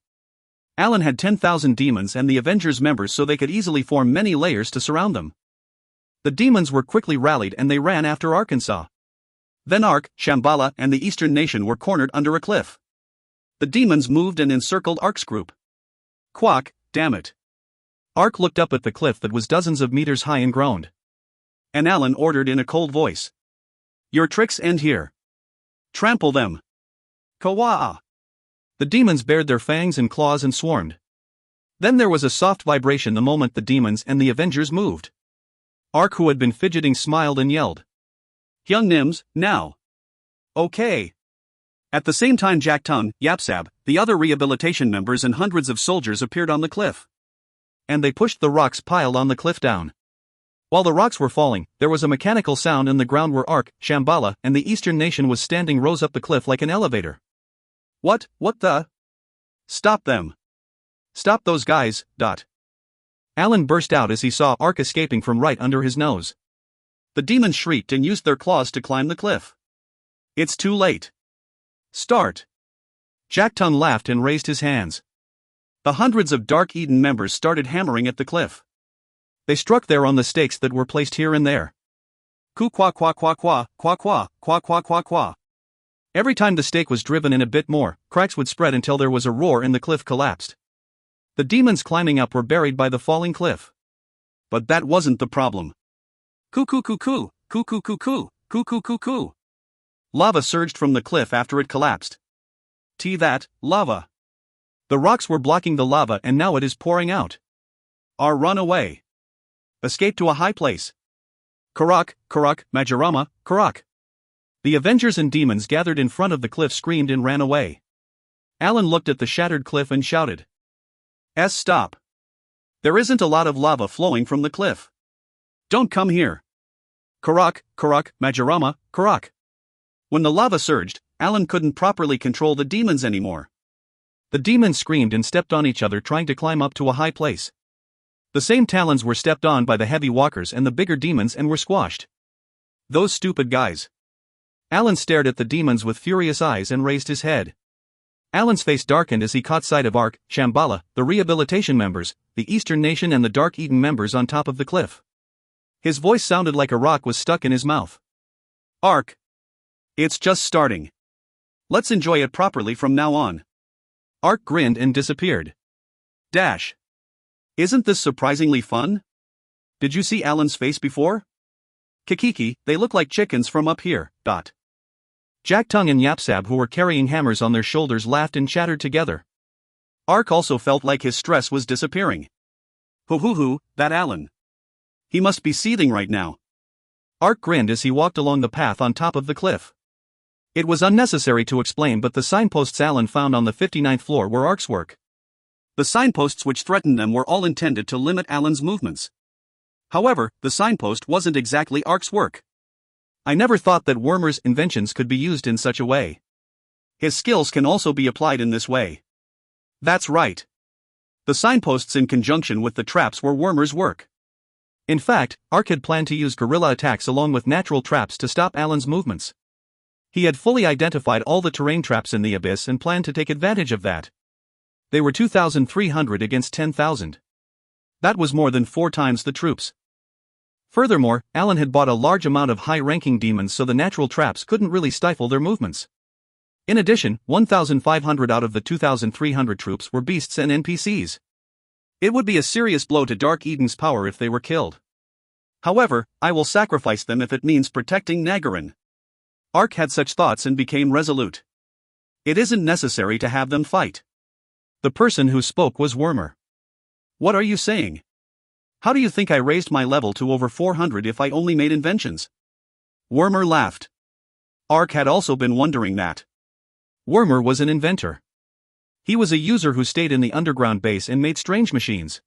Alan had 10,000 demons and the Avengers members, so they could easily form many layers to surround them. The demons were quickly rallied and they ran after Arkansas. Then Ark, Shambhala, and the Eastern Nation were cornered under a cliff. The demons moved and encircled Ark's group. Quack, damn it. Ark looked up at the cliff that was dozens of meters high and groaned. And Alan ordered in a cold voice. Your tricks end here. Trample them. Kawa'a. The demons bared their fangs and claws and swarmed. Then there was a soft vibration the moment the demons and the Avengers moved. Ark, who had been fidgeting, smiled and yelled. Young Nims, now. Okay. At the same time, Jack Tung, Yapsab, the other rehabilitation members and hundreds of soldiers appeared on the cliff. And they pushed the rocks piled on the cliff down. While the rocks were falling, there was a mechanical sound and the ground where Ark, Shambhala, and the Eastern Nation was standing rose up the cliff like an elevator. What the? Stop them. Stop those guys. Alan burst out as he saw Ark escaping from right under his nose. The demons shrieked and used their claws to climb the cliff. It's too late. Start. Jack Tung laughed and raised his hands. The hundreds of Dark Eden members started hammering at the cliff. They struck there on the stakes that were placed here and there. Ku qua qua qua qua, qua qua, qua qua qua qua. Every time the stake was driven in a bit more, cracks would spread until there was a roar and the cliff collapsed. The demons climbing up were buried by the falling cliff. But that wasn't the problem. Coo coo coo coo, coo coo coo coo, coo coo coo coo. Lava surged from the cliff after it collapsed. That lava. The rocks were blocking the lava and now it is pouring out. Or run away. Escape to a high place. Karak, Karak, Majorama, Karak. The Avengers and demons gathered in front of the cliff screamed and ran away. Alan looked at the shattered cliff and shouted. Stop. There isn't a lot of lava flowing from the cliff. Don't come here. Karak, Karak, Majorama, Karak. When the lava surged, Alan couldn't properly control the demons anymore. The demons screamed and stepped on each other trying to climb up to a high place. The same talons were stepped on by the heavy walkers and the bigger demons and were squashed. Those stupid guys. Alan stared at the demons with furious eyes and raised his head. Alan's face darkened as he caught sight of Ark, Shambhala, the rehabilitation members, the Eastern Nation and the Dark Eden members on top of the cliff. His voice sounded like a rock was stuck in his mouth. Ark. It's just starting. Let's enjoy it properly from now on. Ark grinned and disappeared. Dash. Isn't this surprisingly fun? Did you see Alan's face before? Kikiki, they look like chickens from up here. Jack Tongue and Yapsab, who were carrying hammers on their shoulders, laughed and chattered together. Ark also felt like his stress was disappearing. Hoo, that Alan. He must be seething right now. Ark grinned as he walked along the path on top of the cliff. It was unnecessary to explain, but the signposts Alan found on the 59th floor were Ark's work. The signposts which threatened them were all intended to limit Alan's movements. However, the signpost wasn't exactly Ark's work. I never thought that Wormer's inventions could be used in such a way. His skills can also be applied in this way. That's right. The signposts in conjunction with the traps were Wormer's work. In fact, Ark had planned to use guerrilla attacks along with natural traps to stop Alan's movements. He had fully identified all the terrain traps in the abyss and planned to take advantage of that. They were 2,300 against 10,000. That was more than 4 times the troops. Furthermore, Alan had bought a large amount of high-ranking demons so the natural traps couldn't really stifle their movements. In addition, 1,500 out of the 2,300 troops were beasts and NPCs. It would be a serious blow to Dark Eden's power if they were killed. However, I will sacrifice them if it means protecting Nagarin. Ark had such thoughts and became resolute. It isn't necessary to have them fight. The person who spoke was Wormer. What are you saying? How do you think I raised my level to over 400 if I only made inventions? Wormer laughed. Ark had also been wondering that. Wormer was an inventor. He was a user who stayed in the underground base and made strange machines.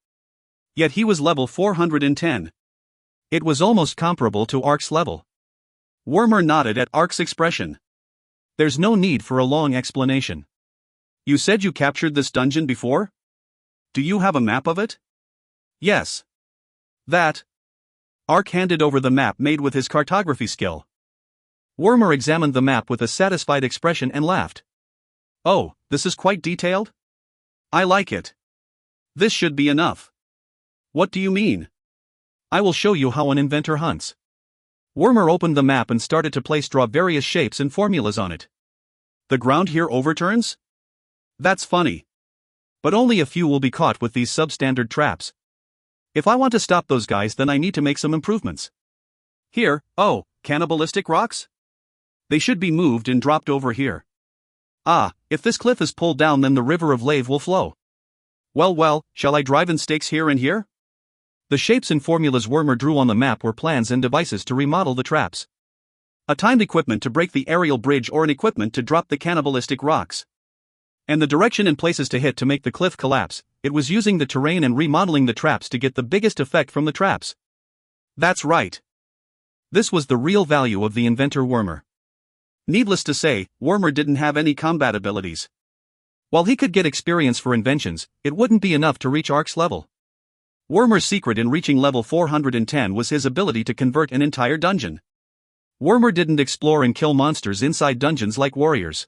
Yet he was level 410. It was almost comparable to Ark's level. Wormer nodded at Ark's expression. There's no need for a long explanation. You said you captured this dungeon before? Do you have a map of it? Yes. That. Ark handed over the map made with his cartography skill. Wormer examined the map with a satisfied expression and laughed. Oh, this is quite detailed? I like it. This should be enough. What do you mean? I will show you how an inventor hunts. Wormer opened the map and started to draw various shapes and formulas on it. The ground here overturns? That's funny. But only a few will be caught with these substandard traps. If I want to stop those guys, then I need to make some improvements. Here, cannibalistic rocks? They should be moved and dropped over here. If this cliff is pulled down, then the river of lava will flow. Well, shall I drive in stakes here and here? The shapes and formulas Wormer drew on the map were plans and devices to remodel the traps. A timed equipment to break the aerial bridge or an equipment to drop the cannibalistic rocks. And the direction and places to hit to make the cliff collapse. It was using the terrain and remodeling the traps to get the biggest effect from the traps. That's right. This was the real value of the inventor Wormer. Needless to say, Wormer didn't have any combat abilities. While he could get experience for inventions, it wouldn't be enough to reach Ark's level. Wormer's secret in reaching level 410 was his ability to convert an entire dungeon. Wormer didn't explore and kill monsters inside dungeons like warriors.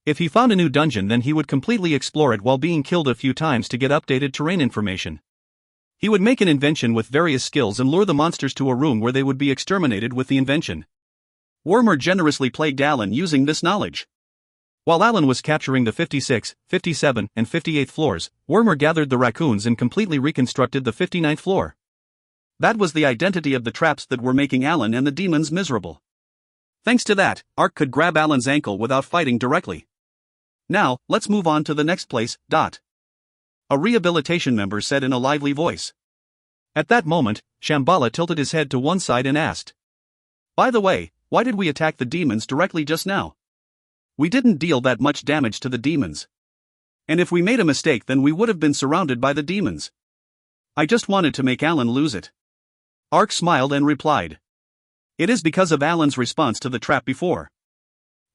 If he found a new dungeon, then he would completely explore it while being killed a few times to get updated terrain information. He would make an invention with various skills and lure the monsters to a room where they would be exterminated with the invention. Wormer generously plagued Alan using this knowledge. While Alan was capturing the 56, 57, and 58th floors, Wormer gathered the raccoons and completely reconstructed the 59th floor. That was the identity of the traps that were making Alan and the demons miserable. Thanks to that, Ark could grab Alan's ankle without fighting directly. Now, let's move on to the next place. A a rehabilitation member said in a lively voice. At that moment, Shambhala tilted his head to one side and asked, "By the way, why did we attack the demons directly just now? We didn't deal that much damage to the demons. And if we made a mistake, then we would have been surrounded by the demons. I just wanted to make Alan lose it." Ark smiled and replied, "It is because of Alan's response to the trap before.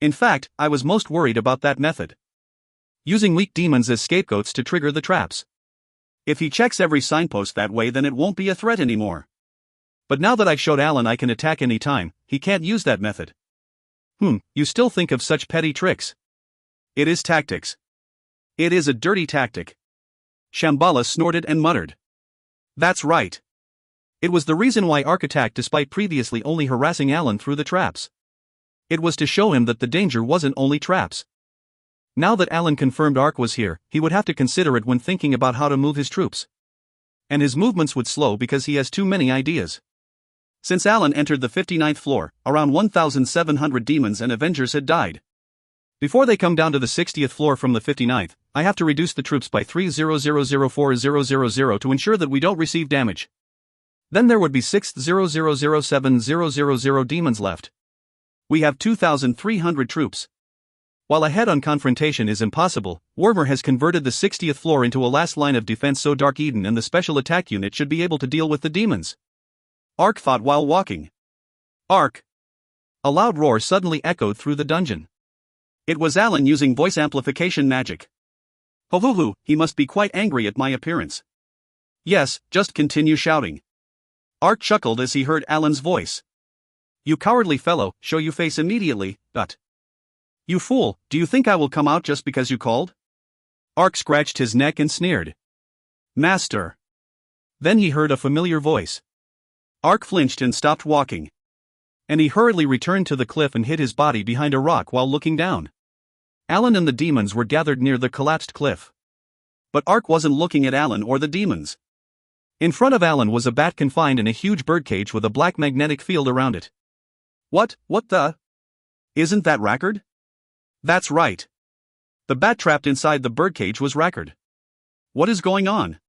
In fact, I was most worried about that method. Using weak demons as scapegoats to trigger the traps. If he checks every signpost that way, then it won't be a threat anymore. But now that I've showed Alan I can attack any time, he can't use that method." You still think of such petty tricks? It is tactics. It is a dirty tactic. Shambhala snorted and muttered. That's right. It was the reason why Ark attacked despite previously only harassing Alan through the traps. It was to show him that the danger wasn't only traps. Now that Alan confirmed Ark was here, he would have to consider it when thinking about how to move his troops. And his movements would slow because he has too many ideas. Since Alan entered the 59th floor, around 1,700 demons and Avengers had died. Before they come down to the 60th floor from the 59th, I have to reduce the troops by 3,000,4000 to ensure that we don't receive damage. Then there would be 6,000,7000 demons left. We have 2,300 troops. While a head-on confrontation is impossible, Warmer has converted the 60th floor into a last line of defense, so Dark Eden and the special attack unit should be able to deal with the demons. Ark thought while walking. Ark! A loud roar suddenly echoed through the dungeon. It was Alan using voice amplification magic. Ho, he must be quite angry at my appearance. Yes, just continue shouting. Ark chuckled as he heard Alan's voice. You cowardly fellow, show your face immediately, but. You fool, do you think I will come out just because you called? Ark scratched his neck and sneered. Master. Then he heard a familiar voice. Ark flinched and stopped walking. And he hurriedly returned to the cliff and hid his body behind a rock while looking down. Alan and the demons were gathered near the collapsed cliff. But Ark wasn't looking at Alan or the demons. In front of Alan was a bat confined in a huge birdcage with a black magnetic field around it. What the? Isn't that Rackard? That's right. The bat trapped inside the birdcage was Rackard. What is going on?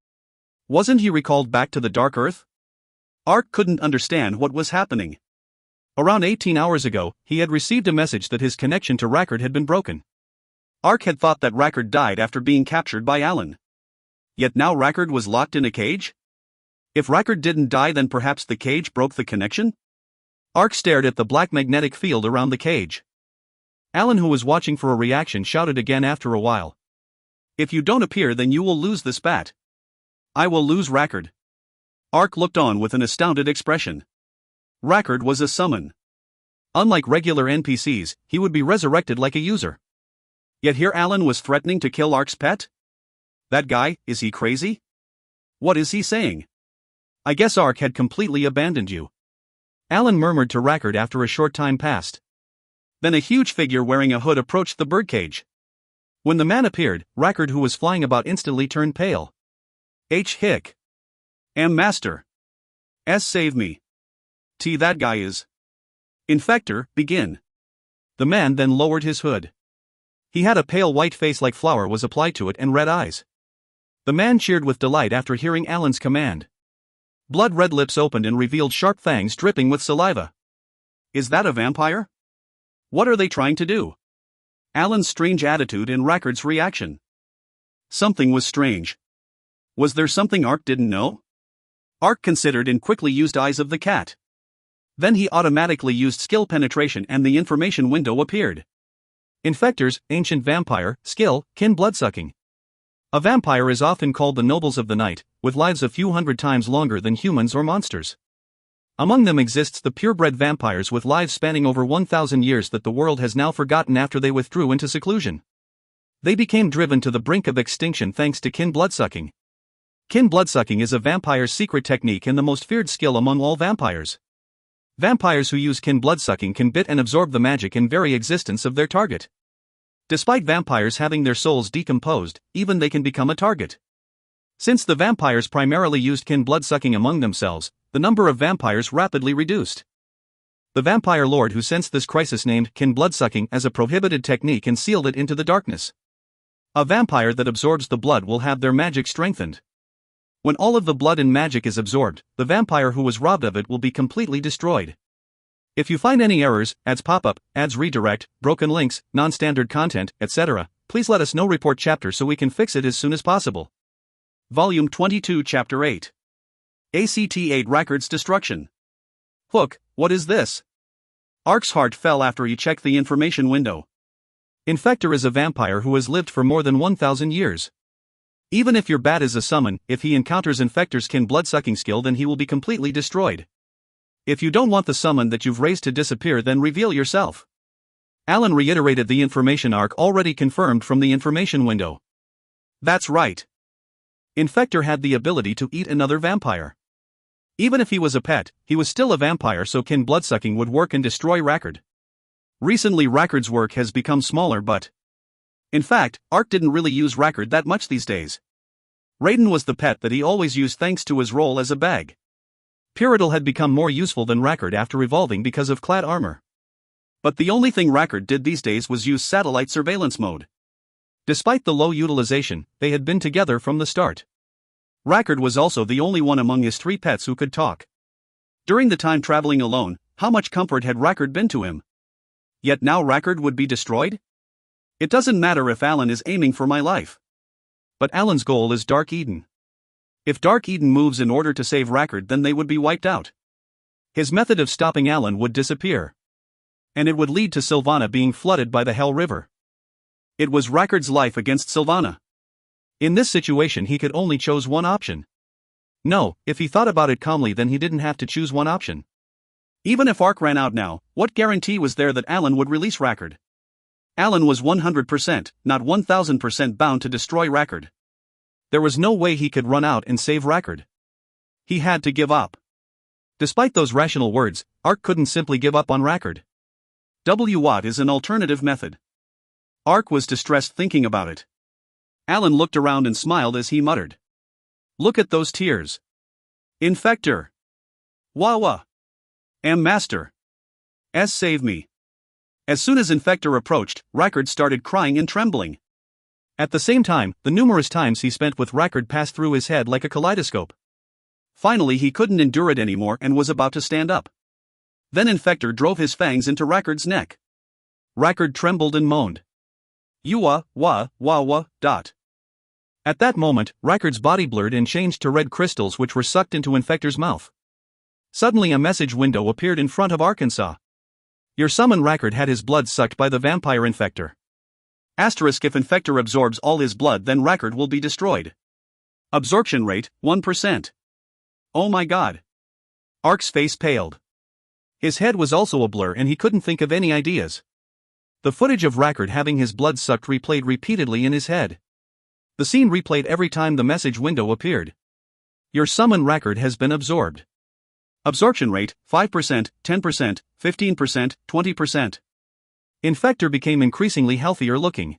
Wasn't he recalled back to the Dark Earth? Ark couldn't understand what was happening. Around 18 hours ago, he had received a message that his connection to Rackard had been broken. Ark had thought that Rackard died after being captured by Alan. Yet now Rackard was locked in a cage? If Rackard didn't die, then perhaps the cage broke the connection? Ark stared at the black magnetic field around the cage. Alan, who was watching for a reaction, shouted again after a while. If you don't appear, then you will lose this bat. I will lose Rackard. Ark looked on with an astounded expression. Rackard was a summon. Unlike regular NPCs, he would be resurrected like a user. Yet here Alan was threatening to kill Ark's pet? That guy, is he crazy? What is he saying? I guess Ark had completely abandoned you. Alan murmured to Rackard after a short time passed. Then a huge figure wearing a hood approached the birdcage. When the man appeared, Rackard, who was flying about, instantly turned pale. Hick. Master. Save me. That guy is. Infector, begin. The man then lowered his hood. He had a pale white face like flour was applied to it and red eyes. The man cheered with delight after hearing Alan's command. Blood-red lips opened and revealed sharp fangs dripping with saliva. Is that a vampire? What are they trying to do? Alan's strange attitude and Rackard's reaction. Something was strange. Was there something Ark didn't know? Ark considered and quickly used Eyes of the Cat. Then he automatically used Skill Penetration and the information window appeared. Infectors, Ancient Vampire, Skill, Kin Bloodsucking. A vampire is often called the nobles of the night, with lives a few hundred times longer than humans or monsters. Among them exists the purebred vampires with lives spanning over 1,000 years that the world has now forgotten after they withdrew into seclusion. They became driven to the brink of extinction thanks to Kin Bloodsucking. Kin Bloodsucking is a vampire's secret technique and the most feared skill among all vampires. Vampires who use Kin Bloodsucking can bit and absorb the magic and very existence of their target. Despite vampires having their souls decomposed, even they can become a target. Since the vampires primarily used Kin Bloodsucking among themselves, the number of vampires rapidly reduced. The vampire lord who sensed this crisis named Kin Bloodsucking as a prohibited technique and sealed it into the darkness. A vampire that absorbs the blood will have their magic strengthened. When all of the blood and magic is absorbed, the vampire who was robbed of it will be completely destroyed. If you find any errors, ads pop up, ads redirect, broken links, non-standard content, etc., please let us know. Report chapter so we can fix it as soon as possible. Volume 22 Chapter 8. ACT-8 Rackard's Destruction. Hook, what is this? Ark's heart fell after he checked the information window. Infector is a vampire who has lived for more than 1,000 years. Even if your bat is a summon, if he encounters Infector's kin blood-sucking skill, then he will be completely destroyed. If you don't want the summon that you've raised to disappear, then reveal yourself. Alan reiterated the information Ark already confirmed from the information window. That's right. Infector had the ability to eat another vampire. Even if he was a pet, he was still a vampire, so kin bloodsucking would work and destroy Rackard. Recently Rackard's work has become smaller, but in fact, Ark didn't really use Rackard that much these days. Raiden was the pet that he always used thanks to his role as a bag. Pyridal had become more useful than Rackard after evolving because of clad armor. But the only thing Rackard did these days was use satellite surveillance mode. Despite the low utilization, they had been together from the start. Rackard was also the only one among his 3 pets who could talk. During the time traveling alone, how much comfort had Rackard been to him? Yet now Rackard would be destroyed? It doesn't matter if Alan is aiming for my life. But Alan's goal is Dark Eden. If Dark Eden moves in order to save Rackard, then they would be wiped out. His method of stopping Alan would disappear. And it would lead to Sylvana being flooded by the Hell River. It was Rackard's life against Sylvana. In this situation he could only choose one option. No, if he thought about it calmly, then he didn't have to choose one option. Even if Ark ran out now, what guarantee was there that Alan would release Rackard? Alan was 100%, not 1000% bound to destroy Rackard. There was no way he could run out and save Rackard. He had to give up. Despite those rational words, Ark couldn't simply give up on Rackard. What is an alternative method? Ark was distressed thinking about it. Alan looked around and smiled as he muttered. Look at those tears. Infector. Wawa. Master. Save me. As soon as Infector approached, Rackard started crying and trembling. At the same time, the numerous times he spent with Rackard passed through his head like a kaleidoscope. Finally he couldn't endure it anymore and was about to stand up. Then Infector drove his fangs into Rackard's neck. Rackard trembled and moaned. Dot. At that moment, Rackard's body blurred and changed to red crystals which were sucked into Infector's mouth. Suddenly a message window appeared in front of Arkansas. Your summon Rackard had his blood sucked by the vampire Infector. Asterisk if Infector absorbs all his blood, then Rackard will be destroyed. Absorption rate, 1%. Oh my god. Ark's face paled. His head was also a blur and he couldn't think of any ideas. The footage of Rackard having his blood sucked replayed repeatedly in his head. The scene replayed every time the message window appeared. Your summon Rackard has been absorbed. Absorption rate, 5%, 10%, 15%, 20%. Infector became increasingly healthier looking.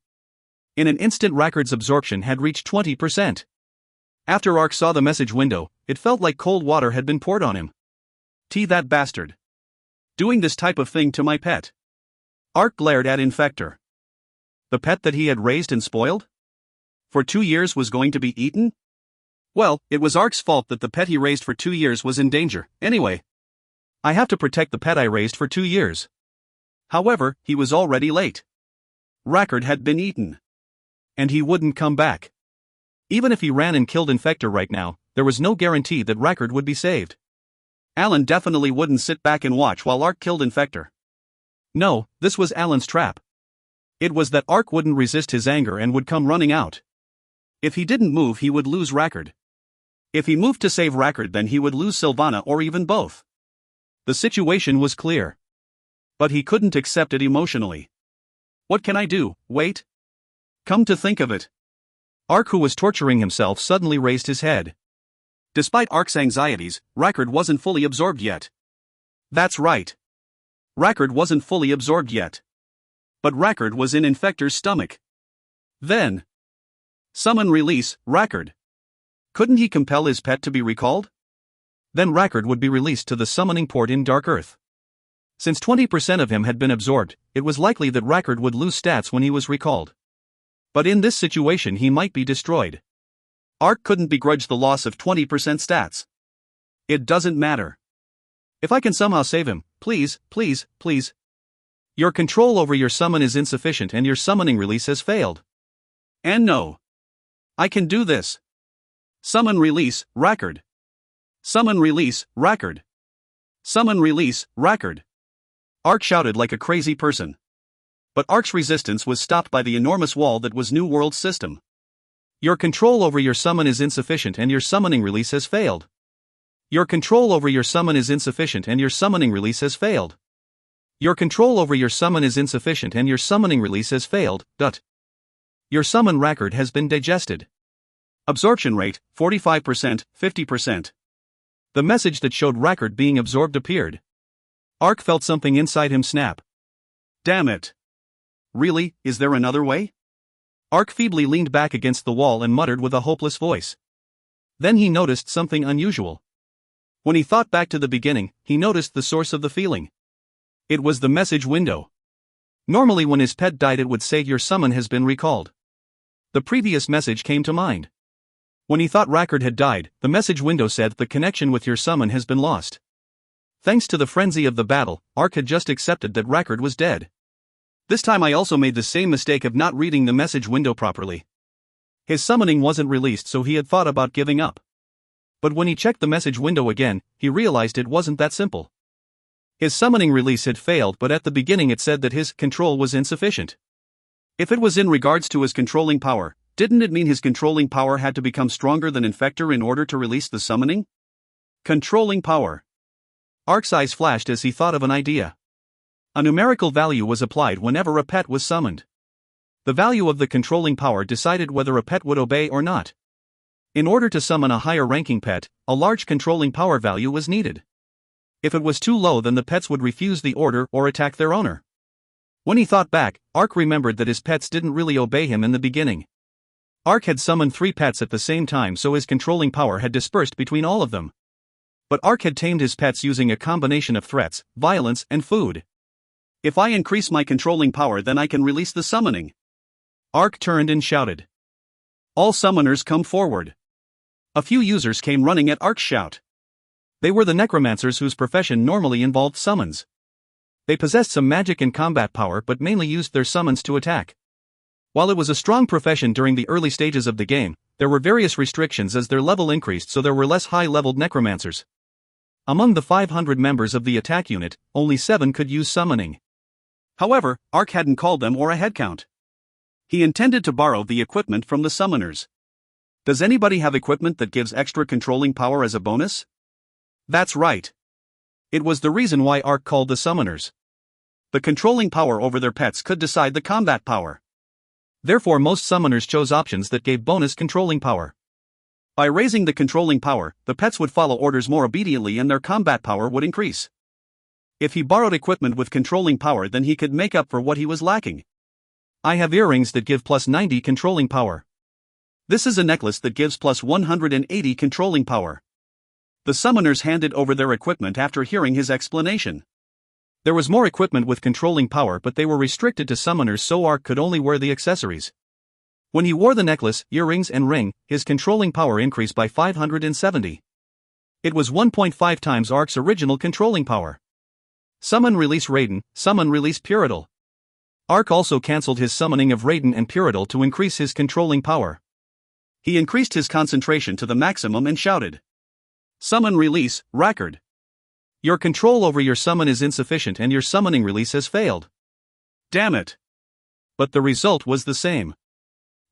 In an instant Rackard's absorption had reached 20%. After Ark saw the message window, it felt like cold water had been poured on him. That bastard. Doing this type of thing to my pet. Ark glared at Infector. The pet that he had raised and spoiled? For 2 years was going to be eaten? Well, it was Ark's fault that the pet he raised for 2 years was in danger, anyway. I have to protect the pet I raised for 2 years. However, he was already late. Rackard had been eaten. And he wouldn't come back. Even if he ran and killed Infector right now, there was no guarantee that Rackard would be saved. Alan definitely wouldn't sit back and watch while Ark killed Infector. No, this was Alan's trap. It was that Ark wouldn't resist his anger and would come running out. If he didn't move, he would lose Rackard. If he moved to save Rackard, then he would lose Sylvana or even both. The situation was clear. But he couldn't accept it emotionally. What can I do? Wait? Come to think of it. Ark, who was torturing himself, suddenly raised his head. Despite Ark's anxieties, Rackard wasn't fully absorbed yet. That's right. Rackard wasn't fully absorbed yet. But Rackard was in Infector's stomach. Then. Summon release, Rackard. Couldn't he compel his pet to be recalled? Then Rackard would be released to the summoning port in Dark Earth. Since 20% of him had been absorbed, it was likely that Rackard would lose stats when he was recalled. But in this situation he might be destroyed. Ark couldn't begrudge the loss of 20% stats. It doesn't matter. If I can somehow save him, please, please, please. Your control over your summon is insufficient and your summoning release has failed. And no. I can do this. Summon release, record. Summon release, record. Summon release, record. Ark shouted like a crazy person. But Ark's resistance was stopped by the enormous wall that was New World's system. Your control over your summon is insufficient and your summoning release has failed. Your control over your summon is insufficient and your summoning release has failed. Your control over your summon is insufficient and your summoning release has failed. Your summon record has been digested. Absorption rate, 45%, 50%. The message that showed record being absorbed appeared. Ark felt something inside him snap. Damn it. Really, is there another way? Ark feebly leaned back against the wall and muttered with a hopeless voice. Then he noticed something unusual. When he thought back to the beginning, he noticed the source of the feeling. It was the message window. Normally when his pet died it would say your summon has been recalled. The previous message came to mind. When he thought Rackard had died, the message window said the connection with your summon has been lost. Thanks to the frenzy of the battle, Ark had just accepted that Rackard was dead. This time I also made the same mistake of not reading the message window properly. His summoning wasn't released so he had thought about giving up. But when he checked the message window again, he realized it wasn't that simple. His summoning release had failed but at the beginning it said that his control was insufficient. If it was in regards to his controlling power, didn't it mean his controlling power had to become stronger than Infector in order to release the summoning? Controlling power. Ark's eyes flashed as he thought of an idea. A numerical value was applied whenever a pet was summoned. The value of the controlling power decided whether a pet would obey or not. In order to summon a higher ranking pet, a large controlling power value was needed. If it was too low then the pets would refuse the order or attack their owner. When he thought back, Ark remembered that his pets didn't really obey him in the beginning. Ark had summoned 3 pets at the same time so his controlling power had dispersed between all of them. But Ark had tamed his pets using a combination of threats, violence, and food. If I increase my controlling power then I can release the summoning. Ark turned and shouted. All summoners come forward. A few users came running at Ark's shout. They were the necromancers whose profession normally involved summons. They possessed some magic and combat power but mainly used their summons to attack. While it was a strong profession during the early stages of the game, there were various restrictions as their level increased so there were less high-leveled necromancers. Among the 500 members of the attack unit, only 7 could use summoning. However, Ark hadn't called them or a head count. He intended to borrow the equipment from the summoners. Does anybody have equipment that gives extra controlling power as a bonus? That's right. It was the reason why Ark called the summoners. The controlling power over their pets could decide the combat power. Therefore most summoners chose options that gave bonus controlling power. By raising the controlling power, the pets would follow orders more obediently and their combat power would increase. If he borrowed equipment with controlling power then he could make up for what he was lacking. I have earrings that give plus 90 controlling power. This is a necklace that gives plus 180 controlling power. The summoners handed over their equipment after hearing his explanation. There was more equipment with controlling power but they were restricted to summoners so Ark could only wear the accessories. When he wore the necklace, earrings and ring, his controlling power increased by 570. It was 1.5 times Ark's original controlling power. Summon release Raiden, summon release Purital. Ark also cancelled his summoning of Raiden and Purital to increase his controlling power. He increased his concentration to the maximum and shouted. Summon release, Rackard. Your control over your summon is insufficient and your summoning release has failed. Damn it. But the result was the same.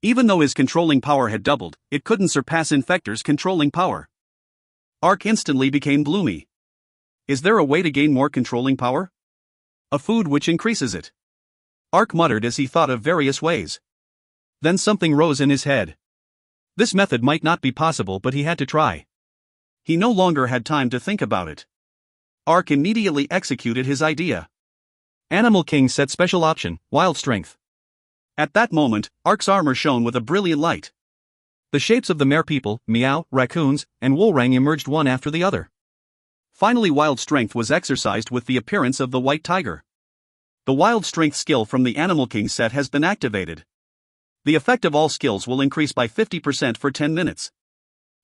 Even though his controlling power had doubled, it couldn't surpass Infector's controlling power. Ark instantly became gloomy. Is there a way to gain more controlling power? A food which increases it. Ark muttered as he thought of various ways. Then something rose in his head. This method might not be possible but he had to try. He no longer had time to think about it. Ark immediately executed his idea. Animal King set special option, Wild Strength. At that moment, Ark's armor shone with a brilliant light. The shapes of the mare people, meow, raccoons, and wolrang emerged one after the other. Finally Wild Strength was exercised with the appearance of the white tiger. The Wild Strength skill from the Animal King set has been activated. The effect of all skills will increase by 50% for 10 minutes.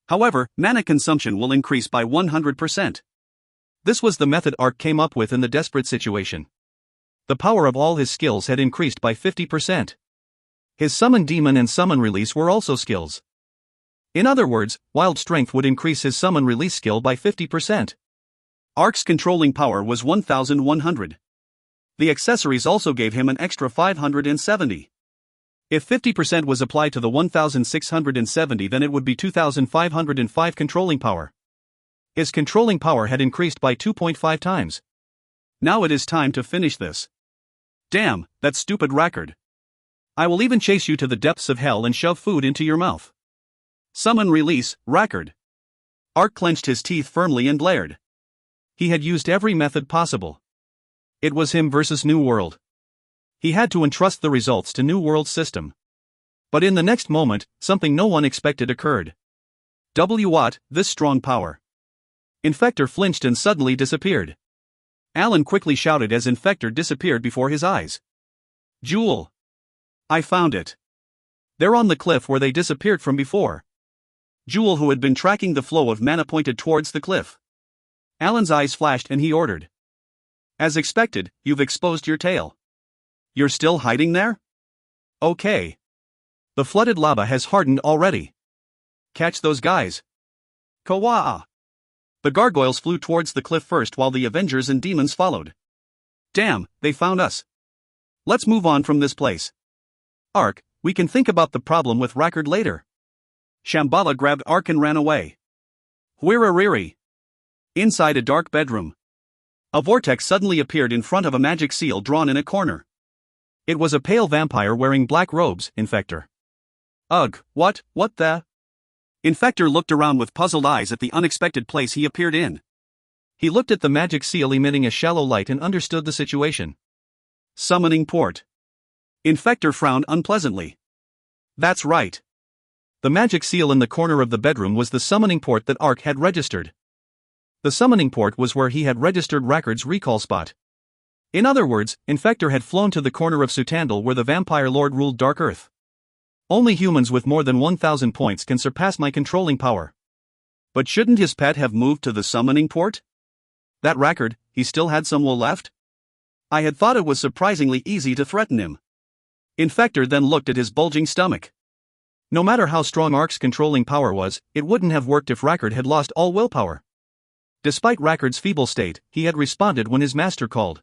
However, mana consumption will increase by 100%. This was the method Ark came up with in the desperate situation. The power of all his skills had increased by 50%. His Summon Demon and Summon Release were also skills. In other words, Wild Strength would increase his Summon Release skill by 50%. Ark's controlling power was 1100. The accessories also gave him an extra 570. If 50% was applied to the 1670, then it would be 2505 controlling power. His controlling power had increased by 2.5 times. Now it is time to finish this. Damn, that stupid Rackard. I will even chase you to the depths of hell and shove food into your mouth. Summon Release, Rackard. Ark clenched his teeth firmly and glared. He had used every method possible. It was him versus New World. He had to entrust the results to New World's system. But in the next moment, something no one expected occurred. What, this strong power? Infector flinched and suddenly disappeared. Alan quickly shouted as Infector disappeared before his eyes. Jewel! I found it. They're on the cliff where they disappeared from before. Jewel, who had been tracking the flow of mana, pointed towards the cliff. Alan's eyes flashed and he ordered. As expected, you've exposed your tail. You're still hiding there? Okay. The flooded lava has hardened already. Catch those guys. Kawaa! The gargoyles flew towards the cliff first while the Avengers and demons followed. Damn, they found us. Let's move on from this place. Ark, we can think about the problem with Rackard later. Shambhala grabbed Ark and ran away. Whirariri. Inside a dark bedroom. A vortex suddenly appeared in front of a magic seal drawn in a corner. It was a pale vampire wearing black robes, Infector. Ugh, what the? Infector looked around with puzzled eyes at the unexpected place he appeared in. He looked at the magic seal emitting a shallow light and understood the situation. Summoning port. Infector frowned unpleasantly. That's right. The magic seal in the corner of the bedroom was the summoning port that Ark had registered. The summoning port was where he had registered Rackard's recall spot. In other words, Infector had flown to the corner of Sutandal where the Vampire Lord ruled Dark Earth. Only humans with more than 1000 points can surpass my controlling power. But shouldn't his pet have moved to the summoning port? That Rackard, he still had some will left? I had thought it was surprisingly easy to threaten him. Infector then looked at his bulging stomach. No matter how strong Ark's controlling power was, it wouldn't have worked if Rackard had lost all willpower. Despite Rackard's feeble state, he had responded when his master called.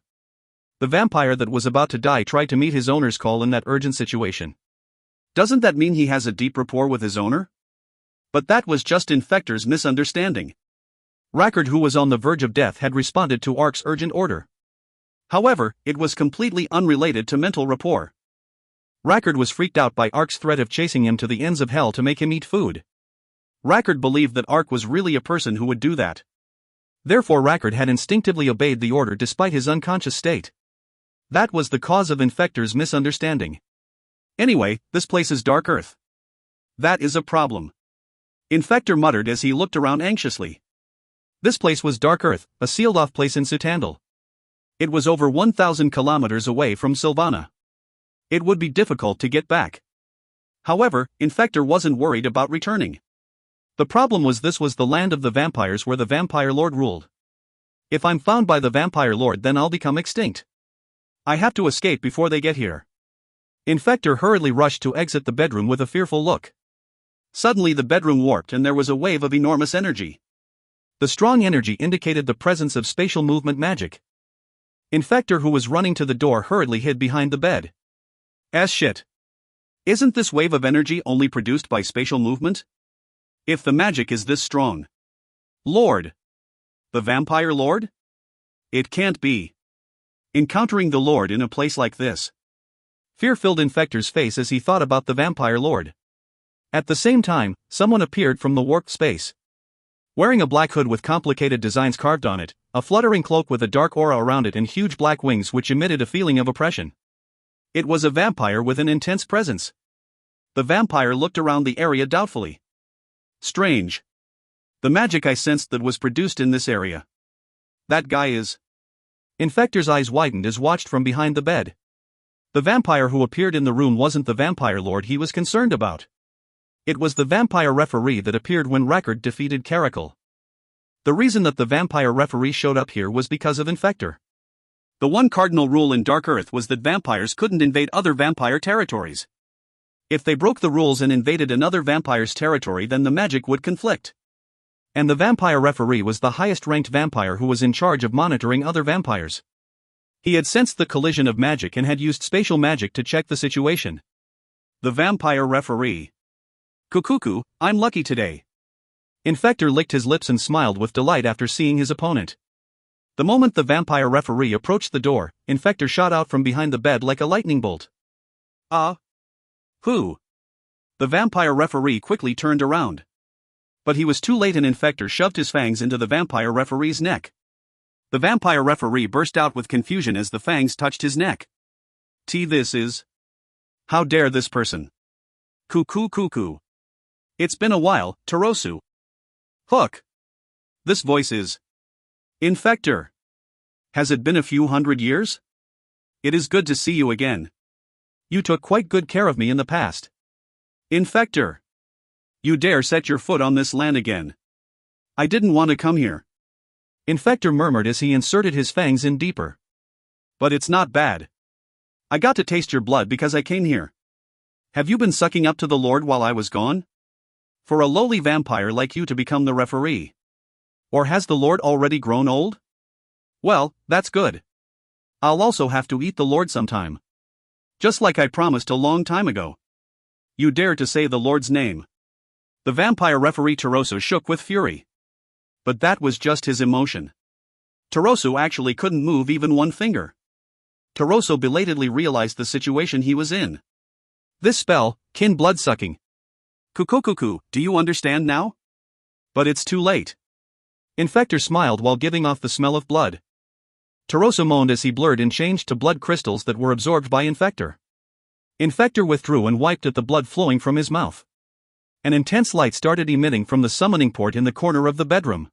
The vampire that was about to die tried to meet his owner's call in that urgent situation. Doesn't that mean he has a deep rapport with his owner? But that was just Infector's misunderstanding. Rackard, who was on the verge of death, had responded to Ark's urgent order. However, it was completely unrelated to mental rapport. Rackard was freaked out by Ark's threat of chasing him to the ends of hell to make him eat food. Rackard believed that Ark was really a person who would do that. Therefore Rackard had instinctively obeyed the order despite his unconscious state. That was the cause of Infector's misunderstanding. Anyway, this place is Dark Earth. That is a problem. Infector muttered as he looked around anxiously. This place was Dark Earth, a sealed-off place in Sutandal. It was over 1,000 kilometers away from Sylvana. It would be difficult to get back. However, Infector wasn't worried about returning. The problem was this was the land of the vampires where the Vampire Lord ruled. If I'm found by the Vampire Lord, then I'll become extinct. I have to escape before they get here. Infector hurriedly rushed to exit the bedroom with a fearful look. Suddenly the bedroom warped and there was a wave of enormous energy. The strong energy indicated the presence of spatial movement magic. Infector, who was running to the door, hurriedly hid behind the bed. Shit. Isn't this wave of energy only produced by spatial movement? If the magic is this strong. Lord. The Vampire Lord? It can't be. Encountering the Lord in a place like this. Fear filled Infector's face as he thought about the Vampire Lord. At the same time, someone appeared from the warped space. Wearing a black hood with complicated designs carved on it, a fluttering cloak with a dark aura around it and huge black wings which emitted a feeling of oppression. It was a vampire with an intense presence. The vampire looked around the area doubtfully. Strange. The magic I sensed that was produced in this area. That guy is... Infector's eyes widened as watched from behind the bed. The vampire who appeared in the room wasn't the vampire lord he was concerned about. It was the vampire referee that appeared when Rackard defeated Caracal. The reason that the vampire referee showed up here was because of Infector. The one cardinal rule in Dark Earth was that vampires couldn't invade other vampire territories. If they broke the rules and invaded another vampire's territory, then the magic would conflict. And the vampire referee was the highest-ranked vampire who was in charge of monitoring other vampires. He had sensed the collision of magic and had used spatial magic to check the situation. The vampire referee. Cuckoo, I'm lucky today. Infector licked his lips and smiled with delight after seeing his opponent. The moment the vampire referee approached the door, Infector shot out from behind the bed like a lightning bolt. Who? The vampire referee quickly turned around. But he was too late and Infector shoved his fangs into the vampire referee's neck. The vampire referee burst out with confusion as the fangs touched his neck. This is... How dare this person? Cuckoo. It's been a while, Tarosu. Hook. This voice is... Infector. Has it been a few hundred years? It is good to see you again. You took quite good care of me in the past. Infector. You dare set your foot on this land again. I didn't want to come here. Infector murmured as he inserted his fangs in deeper. But it's not bad. I got to taste your blood because I came here. Have you been sucking up to the Lord while I was gone? For a lowly vampire like you to become the referee. Or has the Lord already grown old? Well, that's good. I'll also have to eat the Lord sometime. Just like I promised a long time ago. You dare to say the Lord's name. The vampire referee Tarosu shook with fury. But that was just his emotion. Tarosu actually couldn't move even one finger. Tarosu belatedly realized the situation he was in. This spell, kin blood-sucking. Cuckoo, do you understand now? But it's too late. Infector smiled while giving off the smell of blood. Tarosu moaned as he blurred and changed to blood crystals that were absorbed by Infector. Infector withdrew and wiped at the blood flowing from his mouth. An intense light started emitting from the summoning port in the corner of the bedroom.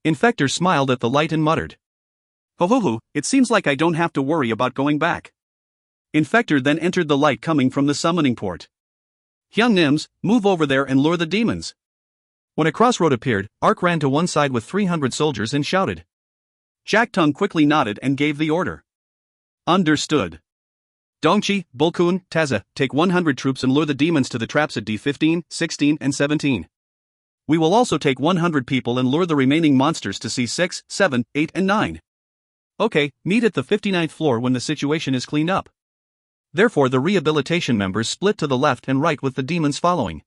Infector smiled at the light and muttered. Ho, it seems like I don't have to worry about going back. Infector then entered the light coming from the summoning port. Hyung Nims, move over there and lure the demons. When a crossroad appeared, Ark ran to one side with 300 soldiers and shouted. Jack Tung quickly nodded and gave the order. Understood. Dongchi, Bulkun, Taza, take 100 troops and lure the demons to the traps at D15, 16, and 17. We will also take 100 people and lure the remaining monsters to C6, 7, 8, and 9. Okay, meet at the 59th floor when the situation is cleaned up. Therefore the rehabilitation members split to the left and right with the demons following.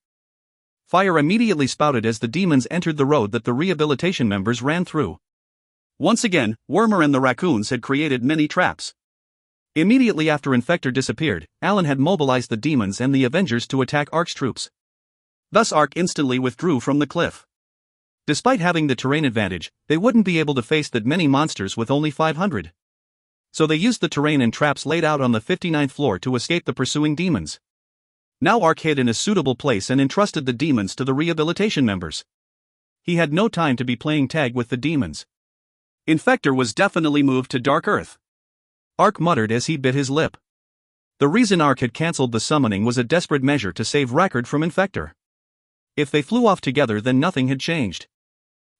Fire immediately spouted as the demons entered the road that the rehabilitation members ran through. Once again, Wormer and the raccoons had created many traps. Immediately after Infector disappeared, Alan had mobilized the demons and the Avengers to attack Ark's troops. Thus Ark instantly withdrew from the cliff. Despite having the terrain advantage, they wouldn't be able to face that many monsters with only 500. So they used the terrain and traps laid out on the 59th floor to escape the pursuing demons. Now Ark hid in a suitable place and entrusted the demons to the rehabilitation members. He had no time to be playing tag with the demons. Infector was definitely moved to Dark Earth. Ark muttered as he bit his lip. The reason Ark had cancelled the summoning was a desperate measure to save Rackard from Infector. If they flew off together, then nothing had changed.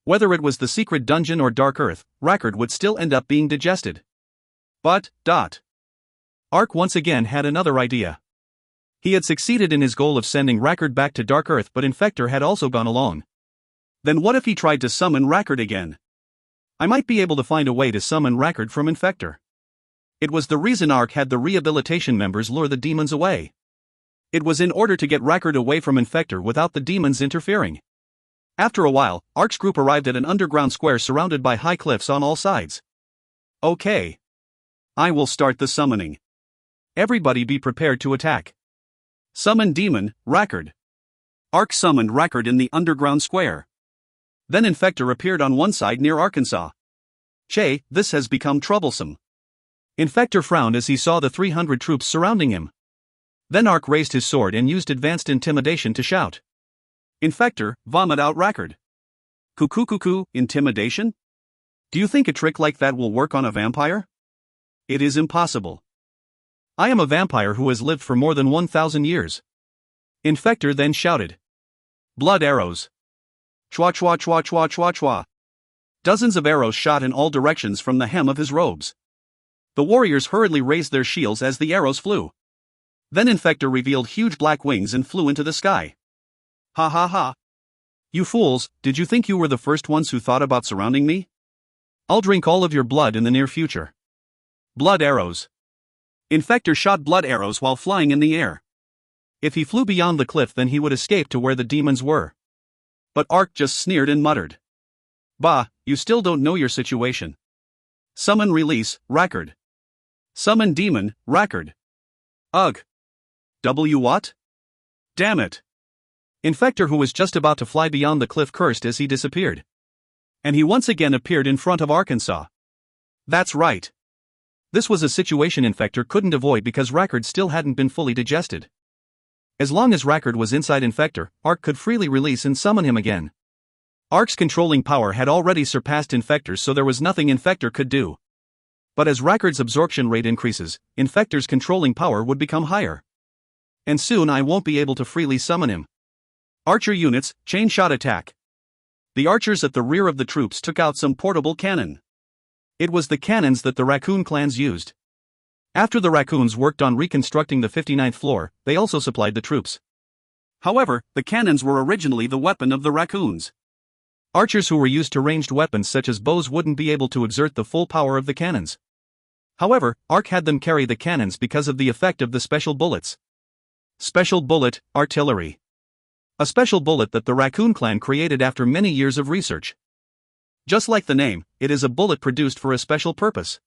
Whether it was the secret dungeon or Dark Earth, Rackard would still end up being digested. But, Ark once again had another idea. He had succeeded in his goal of sending Rackard back to Dark Earth, but Infector had also gone alone. Then what if he tried to summon Rackard again? I might be able to find a way to summon Rackard from Infector. It was the reason Ark had the rehabilitation members lure the demons away. It was in order to get Rackard away from Infector without the demons interfering. After a while, Ark's group arrived at an underground square surrounded by high cliffs on all sides. Okay. I will start the summoning. Everybody be prepared to attack. Summon demon, Rackard. Ark summoned Rackard in the underground square. Then Infector appeared on one side near Arkansas. Che, this has become troublesome. Infector frowned as he saw the 300 troops surrounding him. Then Ark raised his sword and used advanced intimidation to shout. Infector, vomit out Rackard. Cuckoo, intimidation? Do you think a trick like that will work on a vampire? It is impossible. I am a vampire who has lived for more than 1,000 years. Infector then shouted. Blood arrows. Chwa chwa chwa chwa chwa chwa. Dozens of arrows shot in all directions from the hem of his robes. The warriors hurriedly raised their shields as the arrows flew. Then Infector revealed huge black wings and flew into the sky. Ha ha ha. You fools, did you think you were the first ones who thought about surrounding me? I'll drink all of your blood in the near future. Blood arrows. Infector shot blood arrows while flying in the air. If he flew beyond the cliff, then he would escape to where the demons were. But Ark just sneered and muttered. Bah, you still don't know your situation. Summon release, Rackard. Summon demon, Rackard. Ugh. W what? Damn it. Infector, who was just about to fly beyond the cliff, cursed as he disappeared. And he once again appeared in front of Arkansas. That's right. This was a situation Infector couldn't avoid because Rackard still hadn't been fully digested. As long as Rackard was inside Infector, Ark could freely release and summon him again. Ark's controlling power had already surpassed Infector's, so there was nothing Infector could do. But as Rackard's absorption rate increases, Infector's controlling power would become higher. And soon I won't be able to freely summon him. Archer units, chain shot attack. The archers at the rear of the troops took out some portable cannon. It was the cannons that the raccoon clans used. After the raccoons worked on reconstructing the 59th floor, they also supplied the troops. However, the cannons were originally the weapon of the raccoons. Archers who were used to ranged weapons such as bows wouldn't be able to exert the full power of the cannons. However, Ark had them carry the cannons because of the effect of the special bullets. Special bullet, artillery. A special bullet that the Raccoon clan created after many years of research. Just like the name, it is a bullet produced for a special purpose.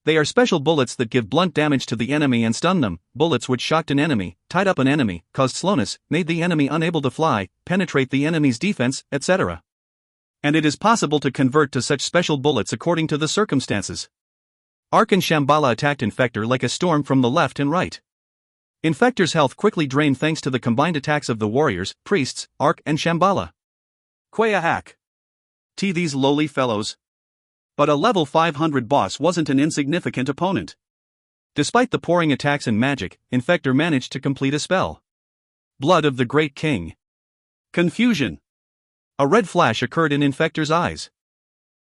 They are special bullets that give blunt damage to the enemy and stun them, bullets which shocked an enemy, tied up an enemy, caused slowness, made the enemy unable to fly, penetrate the enemy's defense, etc. And it is possible to convert to such special bullets according to the circumstances. Ark and Shambhala attacked Infector like a storm from the left and right. Infector's health quickly drained thanks to the combined attacks of the warriors, priests, Ark and Shambhala. Quaya hack. These lowly fellows. But a level 500 boss wasn't an insignificant opponent. Despite the pouring attacks and magic, Infector managed to complete a spell. Blood of the Great King. Confusion. A red flash occurred in Infector's eyes.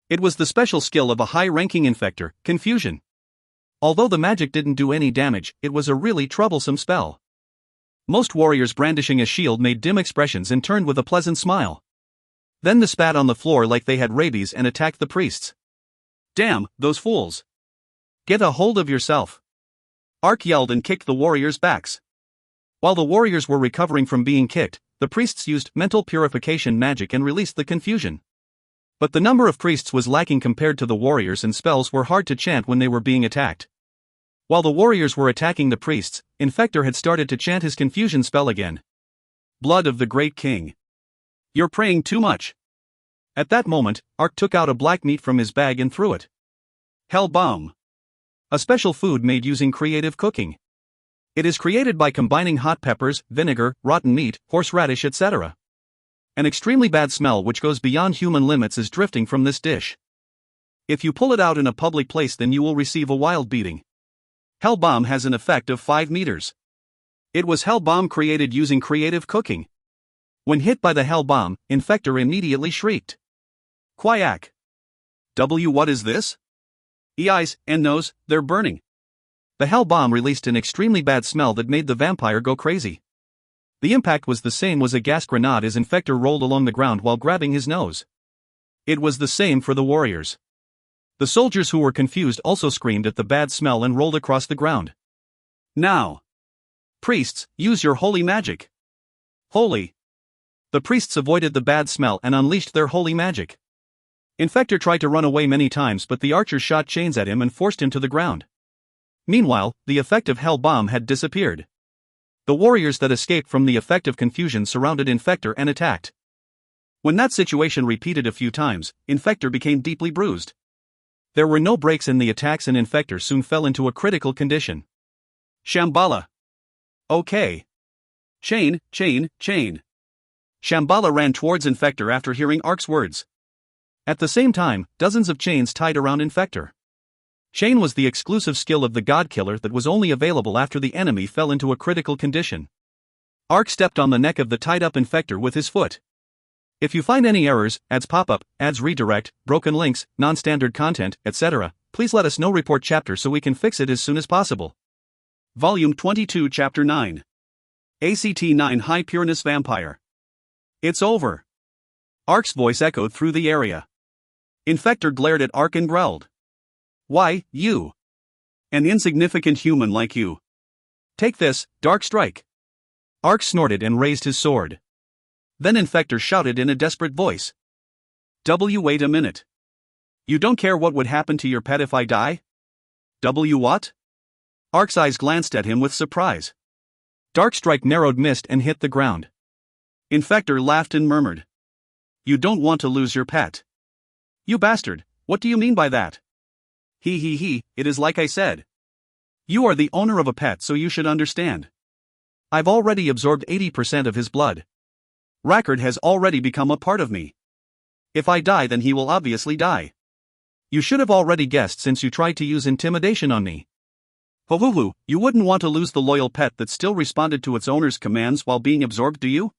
It was the special skill of a high-ranking Infector, Confusion. Although the magic didn't do any damage, it was a really troublesome spell. Most warriors brandishing a shield made dim expressions and turned with a pleasant smile. Then they spat on the floor like they had rabies and attacked the priests. Damn, those fools. Get a hold of yourself. Ark yelled and kicked the warriors' backs. While the warriors were recovering from being kicked, the priests used mental purification magic and released the confusion. But the number of priests was lacking compared to the warriors, and spells were hard to chant when they were being attacked. While the warriors were attacking the priests, Infector had started to chant his confusion spell again. Blood of the Great King. You're praying too much. At that moment, Ark took out a black meat from his bag and threw it. Hell bomb. A special food made using creative cooking. It is created by combining hot peppers, vinegar, rotten meat, horseradish, etc. An extremely bad smell which goes beyond human limits is drifting from this dish. If you pull it out in a public place, then you will receive a wild beating. Hell bomb has an effect of 5 meters. It was hell bomb created using creative cooking. When hit by the hell bomb, Infector immediately shrieked. Quack. What is this? Eyes and nose, they're burning. The hell bomb released an extremely bad smell that made the vampire go crazy. The impact was the same as a gas grenade as Infector rolled along the ground while grabbing his nose. It was the same for the warriors. The soldiers who were confused also screamed at the bad smell and rolled across the ground. Now, priests, use your holy magic. Holy. The priests avoided the bad smell and unleashed their holy magic. Infector tried to run away many times, but the archers shot chains at him and forced him to the ground. Meanwhile, the effect of hell bomb had disappeared. The warriors that escaped from the effect of confusion surrounded Infector and attacked. When that situation repeated a few times, Infector became deeply bruised. There were no breaks in the attacks and Infector soon fell into a critical condition. Shambhala. Okay. Chain, chain, chain. Shambhala ran towards Infector after hearing Ark's words. At the same time, dozens of chains tied around Infector. Chain was the exclusive skill of the God Killer that was only available after the enemy fell into a critical condition. Ark stepped on the neck of the tied-up infector with his foot. If you find any errors, ads pop up, ads redirect, broken links, non-standard content, etc., please let us know. Report chapter so we can fix it as soon as possible. Volume 22 Chapter 9. ACT-9 High Pureness Vampire. It's over. Ark's voice echoed through the area. Infector glared at Ark and growled. Why, you? An insignificant human like you. Take this, Dark Strike. Ark snorted and raised his sword. Then Infector shouted in a desperate voice. Wait a minute. You don't care what would happen to your pet if I die? What? Ark's eyes glanced at him with surprise. Dark Strike narrowed mist and hit the ground. Infector laughed and murmured. You don't want to lose your pet. You bastard, what do you mean by that? He, it is like I said. You are the owner of a pet, so you should understand. I've already absorbed 80% of his blood. Rackard has already become a part of me. If I die, then he will obviously die. You should have already guessed since you tried to use intimidation on me. Hoo, you wouldn't want to lose the loyal pet that still responded to its owner's commands while being absorbed, do you?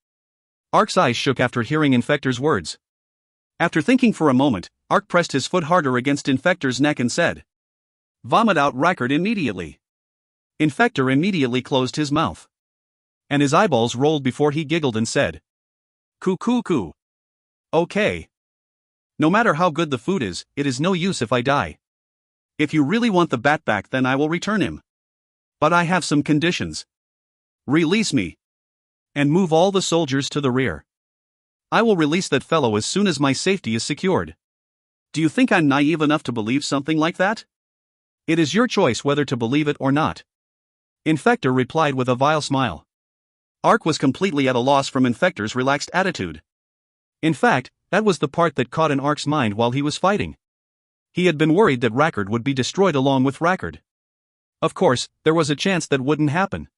Ark's eyes shook after hearing Infector's words. After thinking for a moment, Ark pressed his foot harder against Infector's neck and said, Vomit out Rackard immediately. Infector immediately closed his mouth. And his eyeballs rolled before he giggled and said, Coo. Okay. No matter how good the food is, it is no use if I die. If you really want the bat back, then I will return him. But I have some conditions. Release me. And move all the soldiers to the rear. I will release that fellow as soon as my safety is secured. Do you think I'm naive enough to believe something like that? It is your choice whether to believe it or not. Infector replied with a vile smile. Ark was completely at a loss from Infector's relaxed attitude. In fact, that was the part that caught in Ark's mind while he was fighting. He had been worried that Rackard would be destroyed along with Rackard. Of course, there was a chance that wouldn't happen.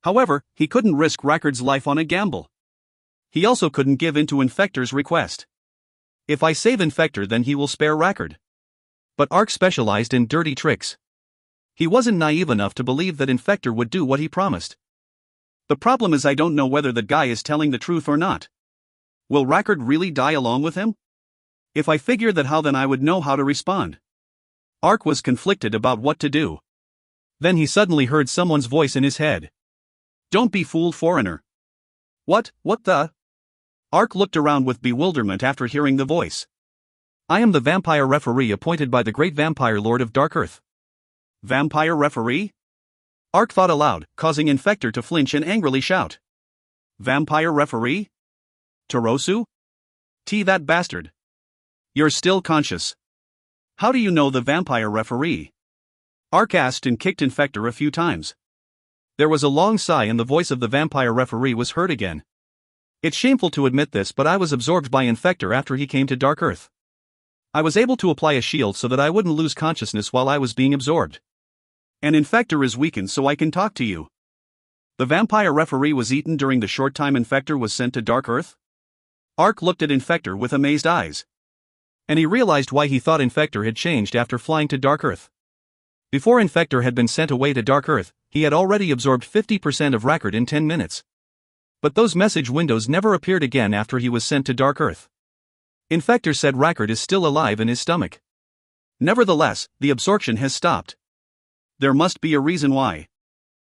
However, he couldn't risk Rackard's life on a gamble. He also couldn't give in to Infector's request. If I save Infector, then he will spare Rackard. But Ark specialized in dirty tricks. He wasn't naive enough to believe that Infector would do what he promised. The problem is I don't know whether that guy is telling the truth or not. Will Rackard really die along with him? If I figure that, how then I would know how to respond. Ark was conflicted about what to do. Then he suddenly heard someone's voice in his head. Don't be fooled, foreigner. What the? Ark looked around with bewilderment after hearing the voice. I am the vampire referee appointed by the great vampire lord of Dark Earth. Vampire referee? Ark thought aloud, causing Infector to flinch and angrily shout. Vampire referee? Torosu? That bastard. You're still conscious. How do you know the vampire referee? Ark asked and kicked Infector a few times. There was a long sigh and the voice of the vampire referee was heard again. It's shameful to admit this, but I was absorbed by Infector after he came to Dark Earth. I was able to apply a shield so that I wouldn't lose consciousness while I was being absorbed. And Infector is weakened so I can talk to you. The vampire referee was eaten during the short time Infector was sent to Dark Earth? Ark looked at Infector with amazed eyes. And he realized why he thought Infector had changed after flying to Dark Earth. Before Infector had been sent away to Dark Earth, he had already absorbed 50% of Rackard in 10 minutes. But those message windows never appeared again after he was sent to Dark Earth. Infector said Rackard is still alive in his stomach. Nevertheless, the absorption has stopped. There must be a reason why.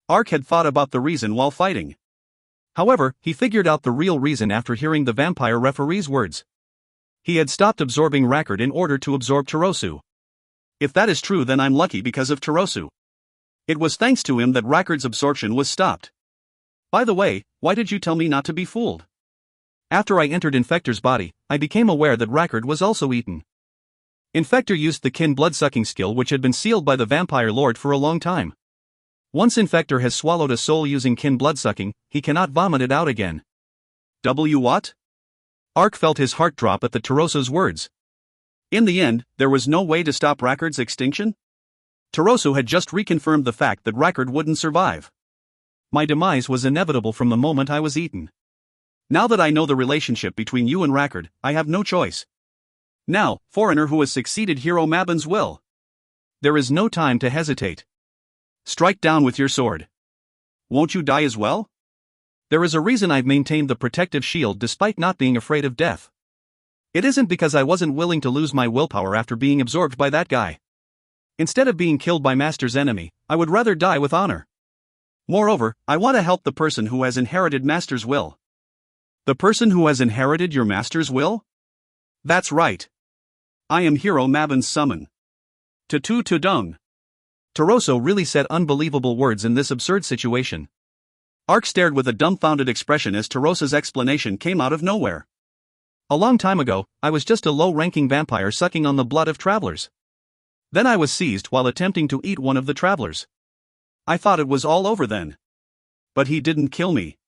Ark had thought about the reason while fighting. However, he figured out the real reason after hearing the vampire referee's words. He had stopped absorbing Rackard in order to absorb Torosu. If that is true, then I'm lucky because of Torosu. It was thanks to him that Rackard's absorption was stopped. By the way, why did you tell me not to be fooled? After I entered Infector's body, I became aware that Rackard was also eaten. Infector used the kin blood-sucking skill which had been sealed by the vampire lord for a long time. Once Infector has swallowed a soul using kin blood-sucking, he cannot vomit it out again. What? Ark felt his heart drop at the Torosu's words. In the end, there was no way to stop Rackard's extinction? Torosu had just reconfirmed the fact that Rackard wouldn't survive. My demise was inevitable from the moment I was eaten. Now that I know the relationship between you and Rackard, I have no choice. Now, foreigner who has succeeded Hero Mabin's will. There is no time to hesitate. Strike down with your sword. Won't you die as well? There is a reason I've maintained the protective shield despite not being afraid of death. It isn't because I wasn't willing to lose my willpower after being absorbed by that guy. Instead of being killed by Master's enemy, I would rather die with honor. Moreover, I want to help the person who has inherited Master's will. The person who has inherited your Master's will? That's right. I am Hero Mabon's summon. Tutu Tudung. Taroso really said unbelievable words in this absurd situation. Ark stared with a dumbfounded expression as Tarosa's explanation came out of nowhere. A long time ago, I was just a low-ranking vampire sucking on the blood of travelers. Then I was seized while attempting to eat one of the travelers. I thought it was all over then. But he didn't kill me.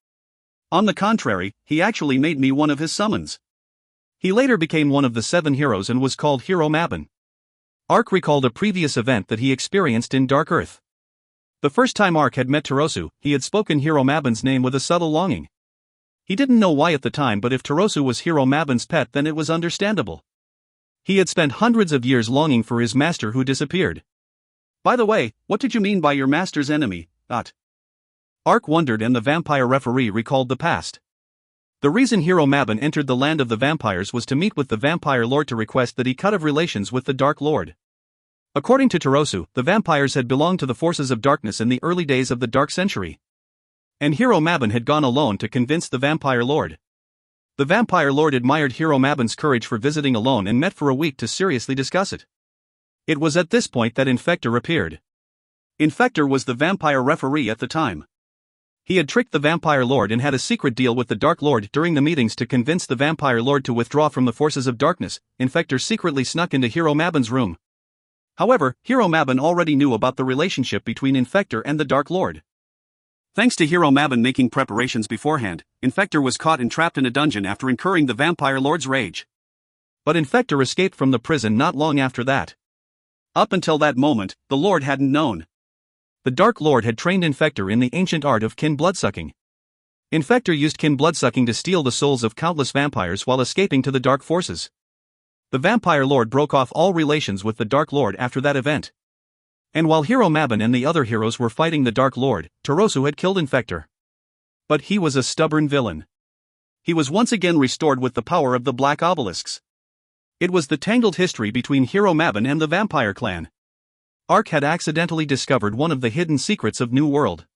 On the contrary, he actually made me one of his summons. He later became one of the 7 heroes and was called Hero Mabon. Ark recalled a previous event that he experienced in Dark Earth. The first time Ark had met Tarosu, he had spoken Hero Mabon's name with a subtle longing. He didn't know why at the time, but if Tarosu was Hero Mabon's pet, then it was understandable. He had spent hundreds of years longing for his master who disappeared. By the way, what did you mean by your master's enemy? Ark wondered, and the vampire referee recalled the past. The reason Hero Mabon entered the land of the vampires was to meet with the vampire lord to request that he cut off relations with the Dark Lord. According to Tarosu, the vampires had belonged to the forces of darkness in the early days of the Dark Century. And Hero Mabon had gone alone to convince the vampire lord. The vampire lord admired Hero Mabon's courage for visiting alone and met for a week to seriously discuss it. It was at this point that Infector appeared. Infector was the vampire referee at the time. He had tricked the vampire lord and had a secret deal with the Dark Lord. During the meetings to convince the vampire lord to withdraw from the forces of darkness, Infector secretly snuck into Hero Mabon's room. However, Hero Mabon already knew about the relationship between Infector and the Dark Lord. Thanks to Hero Mabon making preparations beforehand, Infector was caught and trapped in a dungeon after incurring the vampire lord's rage. But Infector escaped from the prison not long after that. Up until that moment, the Lord hadn't known. The Dark Lord had trained Infector in the ancient art of kin bloodsucking. Infector used kin bloodsucking to steal the souls of countless vampires while escaping to the dark forces. The vampire lord broke off all relations with the Dark Lord after that event. And while Hero Mabon and the other heroes were fighting the Dark Lord, Tarosu had killed Infector. But he was a stubborn villain. He was once again restored with the power of the Black Obelisks. It was the tangled history between Hero Mabon and the vampire clan. Ark had accidentally discovered one of the hidden secrets of New World.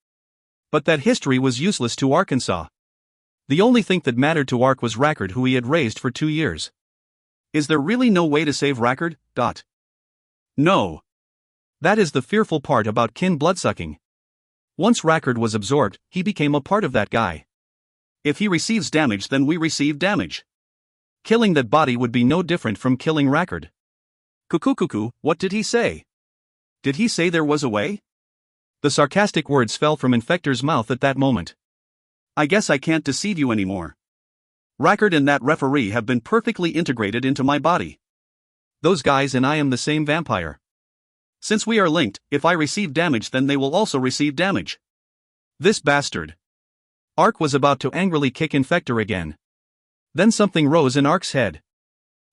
But that history was useless to Arkansas. The only thing that mattered to Ark was Rackard, who he had raised for 2 years. Is there really no way to save Rackard? No. That is the fearful part about kin bloodsucking. Once Rackard was absorbed, he became a part of that guy. If he receives damage, then we receive damage. Killing that body would be no different from killing Rackard. Cuckoo, what did he say? Did he say there was a way? The sarcastic words fell from Infector's mouth at that moment. I guess I can't deceive you anymore. Rackard and that referee have been perfectly integrated into my body. Those guys and I am the same vampire. Since we are linked, if I receive damage, then they will also receive damage. This bastard. Ark was about to angrily kick Infector again. Then something rose in Ark's head.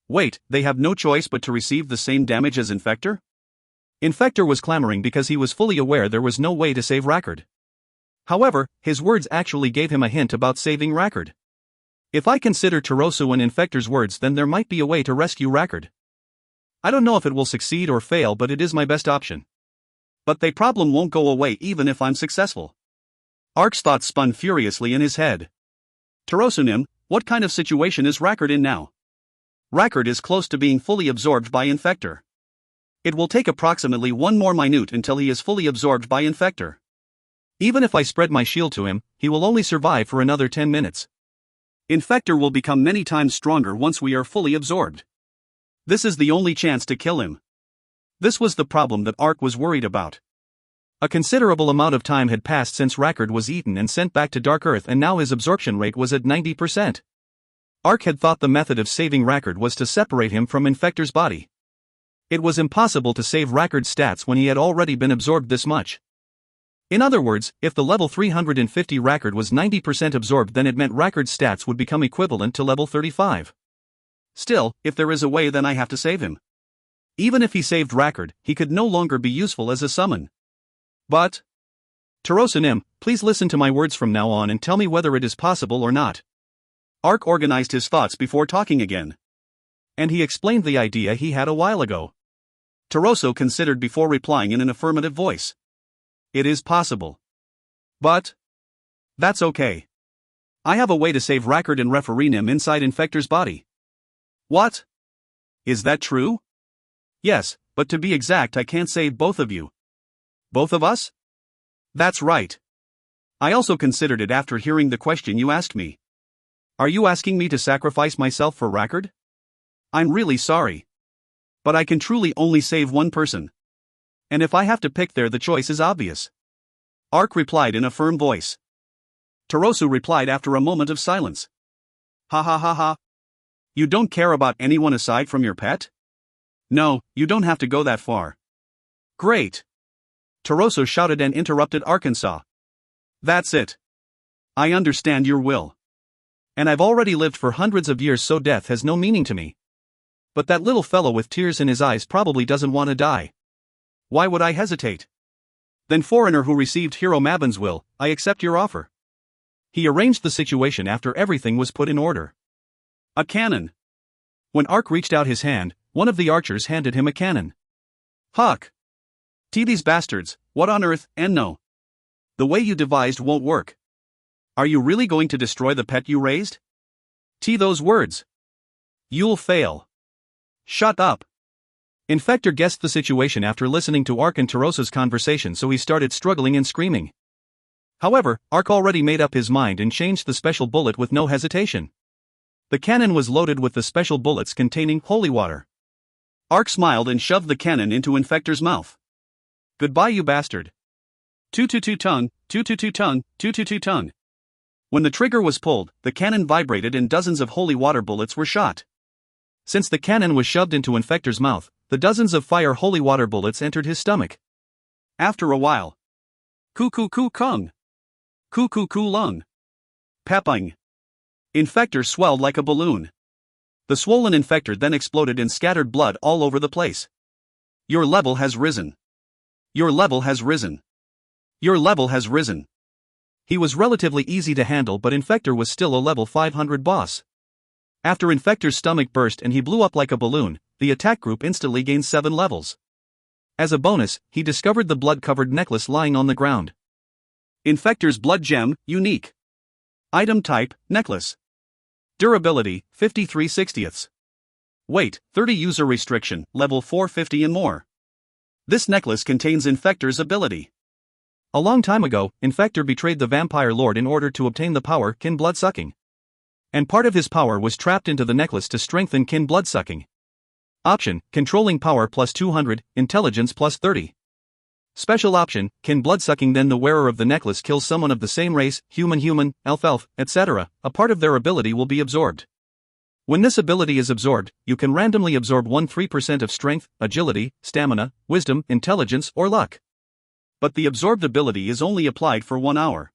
Wait, they have no choice but to receive the same damage as Infector? Infector was clamoring because he was fully aware there was no way to save Rackard. However, his words actually gave him a hint about saving Rackard. If I consider Tarosu and Infector's words, then there might be a way to rescue Rackard. I don't know if it will succeed or fail, but it is my best option. But the problem won't go away even if I'm successful. Ark's thoughts spun furiously in his head. Tarosunim, what kind of situation is Rackard in now? Rackard is close to being fully absorbed by Infector. It will take approximately 1 more minute until he is fully absorbed by Infector. Even if I spread my shield to him, he will only survive for another 10 minutes. Infector will become many times stronger once we are fully absorbed. This is the only chance to kill him. This was the problem that Ark was worried about. A considerable amount of time had passed since Rackard was eaten and sent back to Dark Earth, and now his absorption rate was at 90%. Ark had thought the method of saving Rackard was to separate him from Infector's body. It was impossible to save Rackard's stats when he had already been absorbed this much. In other words, if the level 350 Rackard was 90% absorbed, then it meant Rackard's stats would become equivalent to level 35. Still, if there is a way, then I have to save him. Even if he saved Rackard, he could no longer be useful as a summon. But... Tarosanim, please listen to my words from now on and tell me whether it is possible or not. Ark organized his thoughts before talking again. And he explained the idea he had a while ago. Taroso considered before replying in an affirmative voice. It is possible. But... that's okay. I have a way to save Rackard and referee Nim inside Infector's body. What? Is that true? Yes, but to be exact, I can't save both of you. Both of us? That's right. I also considered it after hearing the question you asked me. Are you asking me to sacrifice myself for Rackard? I'm really sorry. But I can truly only save one person. And if I have to pick there, the choice is obvious. Ark replied in a firm voice. Tarosu replied after a moment of silence. Ha ha ha ha. You don't care about anyone aside from your pet? No, you don't have to go that far. Great. Taroso shouted and interrupted Arkansas. That's it. I understand your will. And I've already lived for hundreds of years, so death has no meaning to me. But that little fellow with tears in his eyes probably doesn't want to die. Why would I hesitate? Then, foreigner who received Hero Mabin's will, I accept your offer. He arranged the situation after everything was put in order. A cannon. When Ark reached out his hand, one of the archers handed him a cannon. Huck. These bastards, what on earth, and no. The way you devised won't work. Are you really going to destroy the pet you raised? Those words. You'll fail. Shut up. Infector guessed the situation after listening to Ark and Tarosa's conversation, so he started struggling and screaming. However, Ark already made up his mind and changed the special bullet with no hesitation. The cannon was loaded with the special bullets containing holy water. Ark smiled and shoved the cannon into Infector's mouth. Goodbye, you bastard. Tongue, tongue. When the trigger was pulled, the cannon vibrated and dozens of holy water bullets were shot. Since the cannon was shoved into Infector's mouth, the dozens of fire holy water bullets entered his stomach. After a while. Kung. Lung. Pepping. Infector swelled like a balloon. The swollen Infector then exploded and scattered blood all over the place. Your level has risen. Your level has risen. Your level has risen. He was relatively easy to handle, but Infector was still a level 500 boss. After Infector's stomach burst and he blew up like a balloon, the attack group instantly gained 7 levels. As a bonus, he discovered the blood-covered necklace lying on the ground. Infector's blood gem, unique. Item type, necklace. Durability, 53/60. Weight, 30. User restriction, level 450 and more. This necklace contains Infector's ability. A long time ago, Infector betrayed the Vampire Lord in order to obtain the power Kin Bloodsucking. And part of his power was trapped into the necklace to strengthen Kin Bloodsucking. Option, controlling power plus 200, intelligence plus 30. Special option, Kin Bloodsucking. Then the wearer of the necklace kills someone of the same race, human, elf, etc., a part of their ability will be absorbed. When this ability is absorbed, you can randomly absorb 3% of strength, agility, stamina, wisdom, intelligence, or luck. But the absorbed ability is only applied for 1 hour.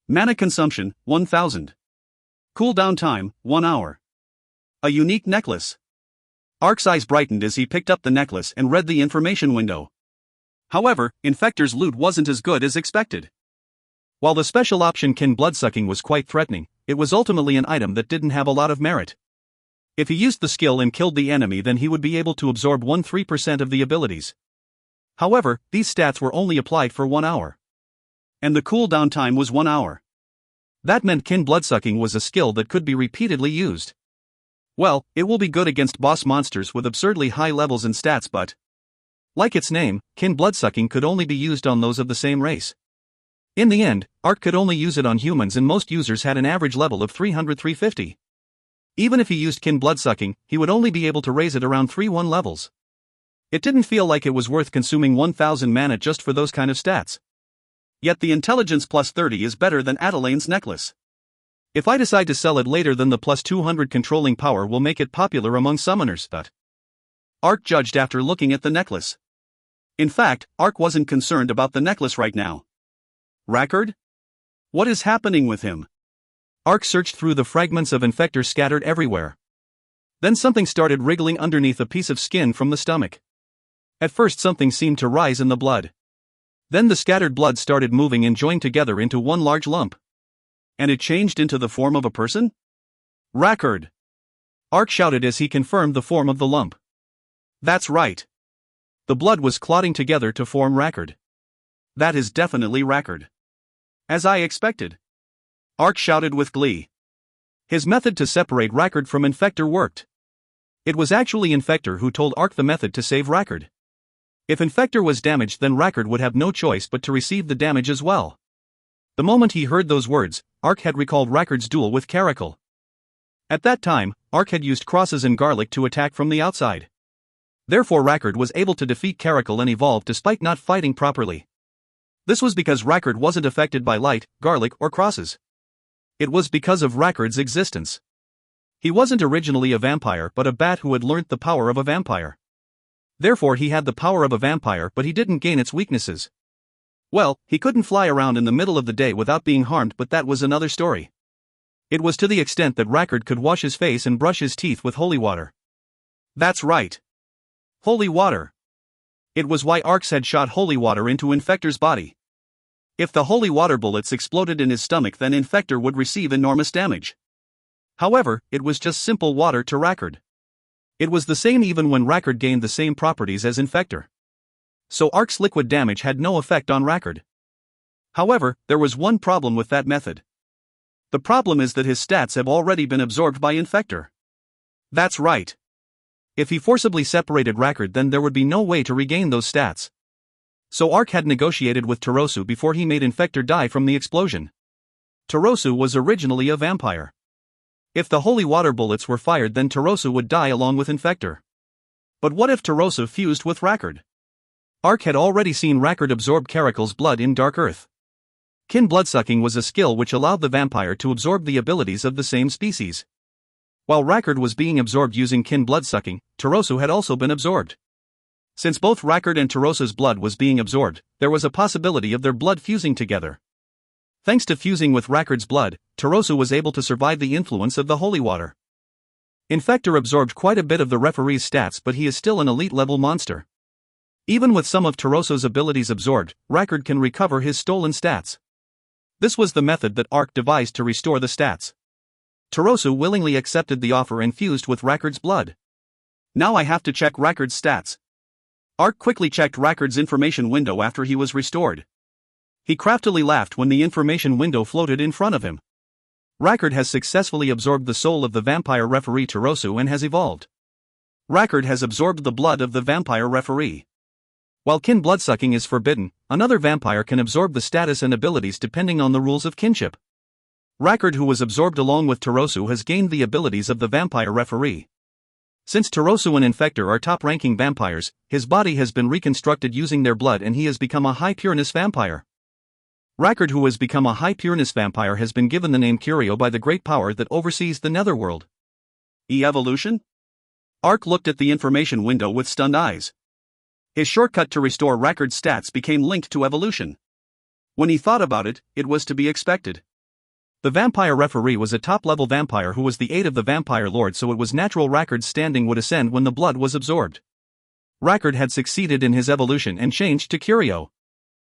Mana consumption, 1000. Cooldown time, 1 hour. A unique necklace. Ark's eyes brightened as he picked up the necklace and read the information window. However, Infector's loot wasn't as good as expected. While the special option Kin Bloodsucking was quite threatening, it was ultimately an item that didn't have a lot of merit. If he used the skill and killed the enemy, then he would be able to absorb 3% of the abilities. However, these stats were only applied for 1 hour. And the cooldown time was 1 hour. That meant Kin Bloodsucking was a skill that could be repeatedly used. Well, it will be good against boss monsters with absurdly high levels and stats, but like its name, Kin Bloodsucking could only be used on those of the same race. In the end, Ark could only use it on humans, and most users had an average level of 300-350. Even if he used Kin Bloodsucking, he would only be able to raise it around 3-1 levels. It didn't feel like it was worth consuming 1000 mana just for those kind of stats. Yet the intelligence plus 30 is better than Adelaine's necklace. If I decide to sell it later, then the plus 200 controlling power will make it popular among summoners. Ark judged after looking at the necklace. In fact, Ark wasn't concerned about the necklace right now. Rackard? What is happening with him? Ark searched through the fragments of Infector scattered everywhere. Then something started wriggling underneath a piece of skin from the stomach. At first something seemed to rise in the blood. Then the scattered blood started moving and joined together into one large lump. And it changed into the form of a person? Rackard! Ark shouted as he confirmed the form of the lump. That's right. The blood was clotting together to form Rackard. That is definitely Rackard. As I expected. Ark shouted with glee. His method to separate Rackard from Infector worked. It was actually Infector who told Ark the method to save Rackard. If Infector was damaged, then Rackard would have no choice but to receive the damage as well. The moment he heard those words, Ark had recalled Rackard's duel with Caracal. At that time, Ark had used crosses and garlic to attack from the outside. Therefore Rackard was able to defeat Caracal and evolve despite not fighting properly. This was because Rackard wasn't affected by light, garlic, or crosses. It was because of Rackard's existence. He wasn't originally a vampire but a bat who had learnt the power of a vampire. Therefore he had the power of a vampire but he didn't gain its weaknesses. Well, he couldn't fly around in the middle of the day without being harmed, but that was another story. It was to the extent that Rackard could wash his face and brush his teeth with holy water. That's right. Holy water. It was why Arx had shot holy water into Infector's body. If the holy water bullets exploded in his stomach, then Infector would receive enormous damage. However, it was just simple water to Rackard. It was the same even when Rackard gained the same properties as Infector. So Ark's liquid damage had no effect on Rackard. However, there was one problem with that method. The problem is that his stats have already been absorbed by Infector. That's right. If he forcibly separated Rackard, then there would be no way to regain those stats. So Ark had negotiated with Tarosu before he made Infector die from the explosion. Tarosu was originally a vampire. If the holy water bullets were fired, then Tarosu would die along with Infector. But what if Tarosu fused with Rackard? Ark had already seen Rackard absorb Caracal's blood in Dark Earth. Kin bloodsucking was a skill which allowed the vampire to absorb the abilities of the same species. While Rackard was being absorbed using kin bloodsucking, Tarosu had also been absorbed. Since both Rackard and Tarosu's blood was being absorbed, there was a possibility of their blood fusing together. Thanks to fusing with Rackard's blood, Tarosu was able to survive the influence of the holy water. Infector absorbed quite a bit of the referee's stats, but he is still an elite-level monster. Even with some of Tarosu's abilities absorbed, Rackard can recover his stolen stats. This was the method that Ark devised to restore the stats. Tarosu willingly accepted the offer and fused with Rackard's blood. Now I have to check Rackard's stats. Ark quickly checked Rackard's information window after he was restored. He craftily laughed when the information window floated in front of him. Rackard has successfully absorbed the soul of the vampire referee Tarosu and has evolved. Rackard has absorbed the blood of the vampire referee. While kin bloodsucking is forbidden, another vampire can absorb the status and abilities depending on the rules of kinship. Rackard, who was absorbed along with Tarosu, has gained the abilities of the vampire referee. Since Tarosu and Infector are top-ranking vampires, his body has been reconstructed using their blood and he has become a high-pureness vampire. Rackard, who has become a high-pureness vampire, has been given the name Curio by the great power that oversees the netherworld. E-evolution? Ark looked at the information window with stunned eyes. His shortcut to restore Rackard's stats became linked to evolution. When he thought about it, it was to be expected. The vampire referee was a top-level vampire who was the aide of the vampire lord, so it was natural Rackard's standing would ascend when the blood was absorbed. Rackard had succeeded in his evolution and changed to Curio.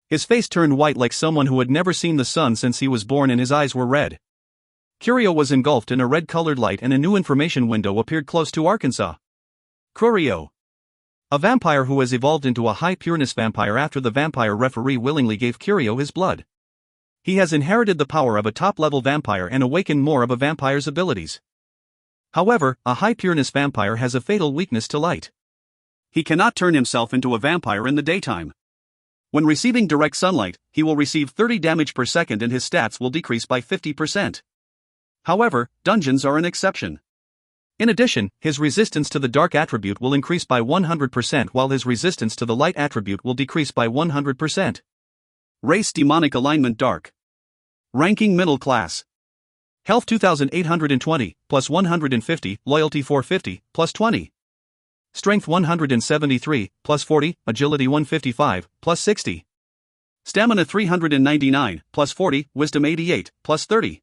His face turned white like someone who had never seen the sun since he was born, and his eyes were red. Curio was engulfed in a red-colored light and a new information window appeared close to Arkansas. Curio. A vampire who has evolved into a high-pureness vampire after the vampire referee willingly gave Curio his blood. He has inherited the power of a top-level vampire and awakened more of a vampire's abilities. However, a high-pureness vampire has a fatal weakness to light. He cannot turn himself into a vampire in the daytime. When receiving direct sunlight, he will receive 30 damage per second and his stats will decrease by 50%. However, dungeons are an exception. In addition, his resistance to the dark attribute will increase by 100% while his resistance to the light attribute will decrease by 100%. Race demonic alignment dark. Ranking middle class. Health 2820, plus 150, loyalty 450, plus 20. Strength 173, plus 40, agility 155, plus 60. Stamina 399, plus 40, wisdom 88, plus 30.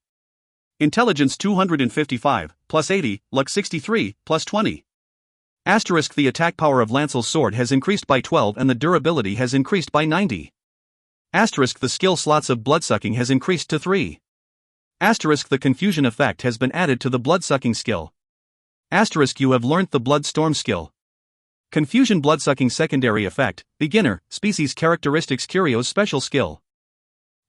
Intelligence 255, plus 80, luck 63, plus 20. Asterisk the attack power of Lancel's sword has increased by 12 and the durability has increased by 90. Asterisk the skill slots of bloodsucking has increased to 3. Asterisk the confusion effect has been added to the bloodsucking skill. Asterisk you have learnt the blood storm skill. Confusion bloodsucking secondary effect, beginner, species characteristics Curio's special skill.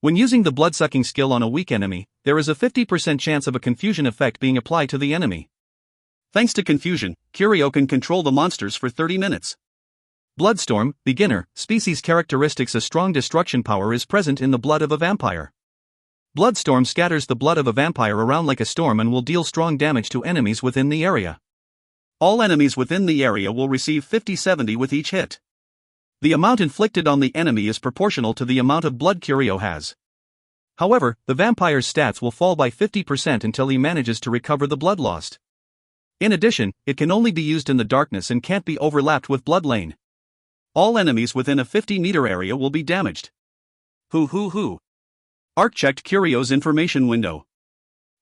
When using the bloodsucking skill on a weak enemy, there is a 50% chance of a confusion effect being applied to the enemy. Thanks to confusion, Curio can control the monsters for 30 minutes. Bloodstorm, beginner, species characteristics. A strong destruction power is present in the blood of a vampire. Bloodstorm scatters the blood of a vampire around like a storm and will deal strong damage to enemies within the area. All enemies within the area will receive 50-70 with each hit. The amount inflicted on the enemy is proportional to the amount of blood Curio has. However, the vampire's stats will fall by 50% until he manages to recover the blood lost. In addition, it can only be used in the darkness and can't be overlapped with blood lane. All enemies within a 50-meter area will be damaged. Ark checked Curio's information window.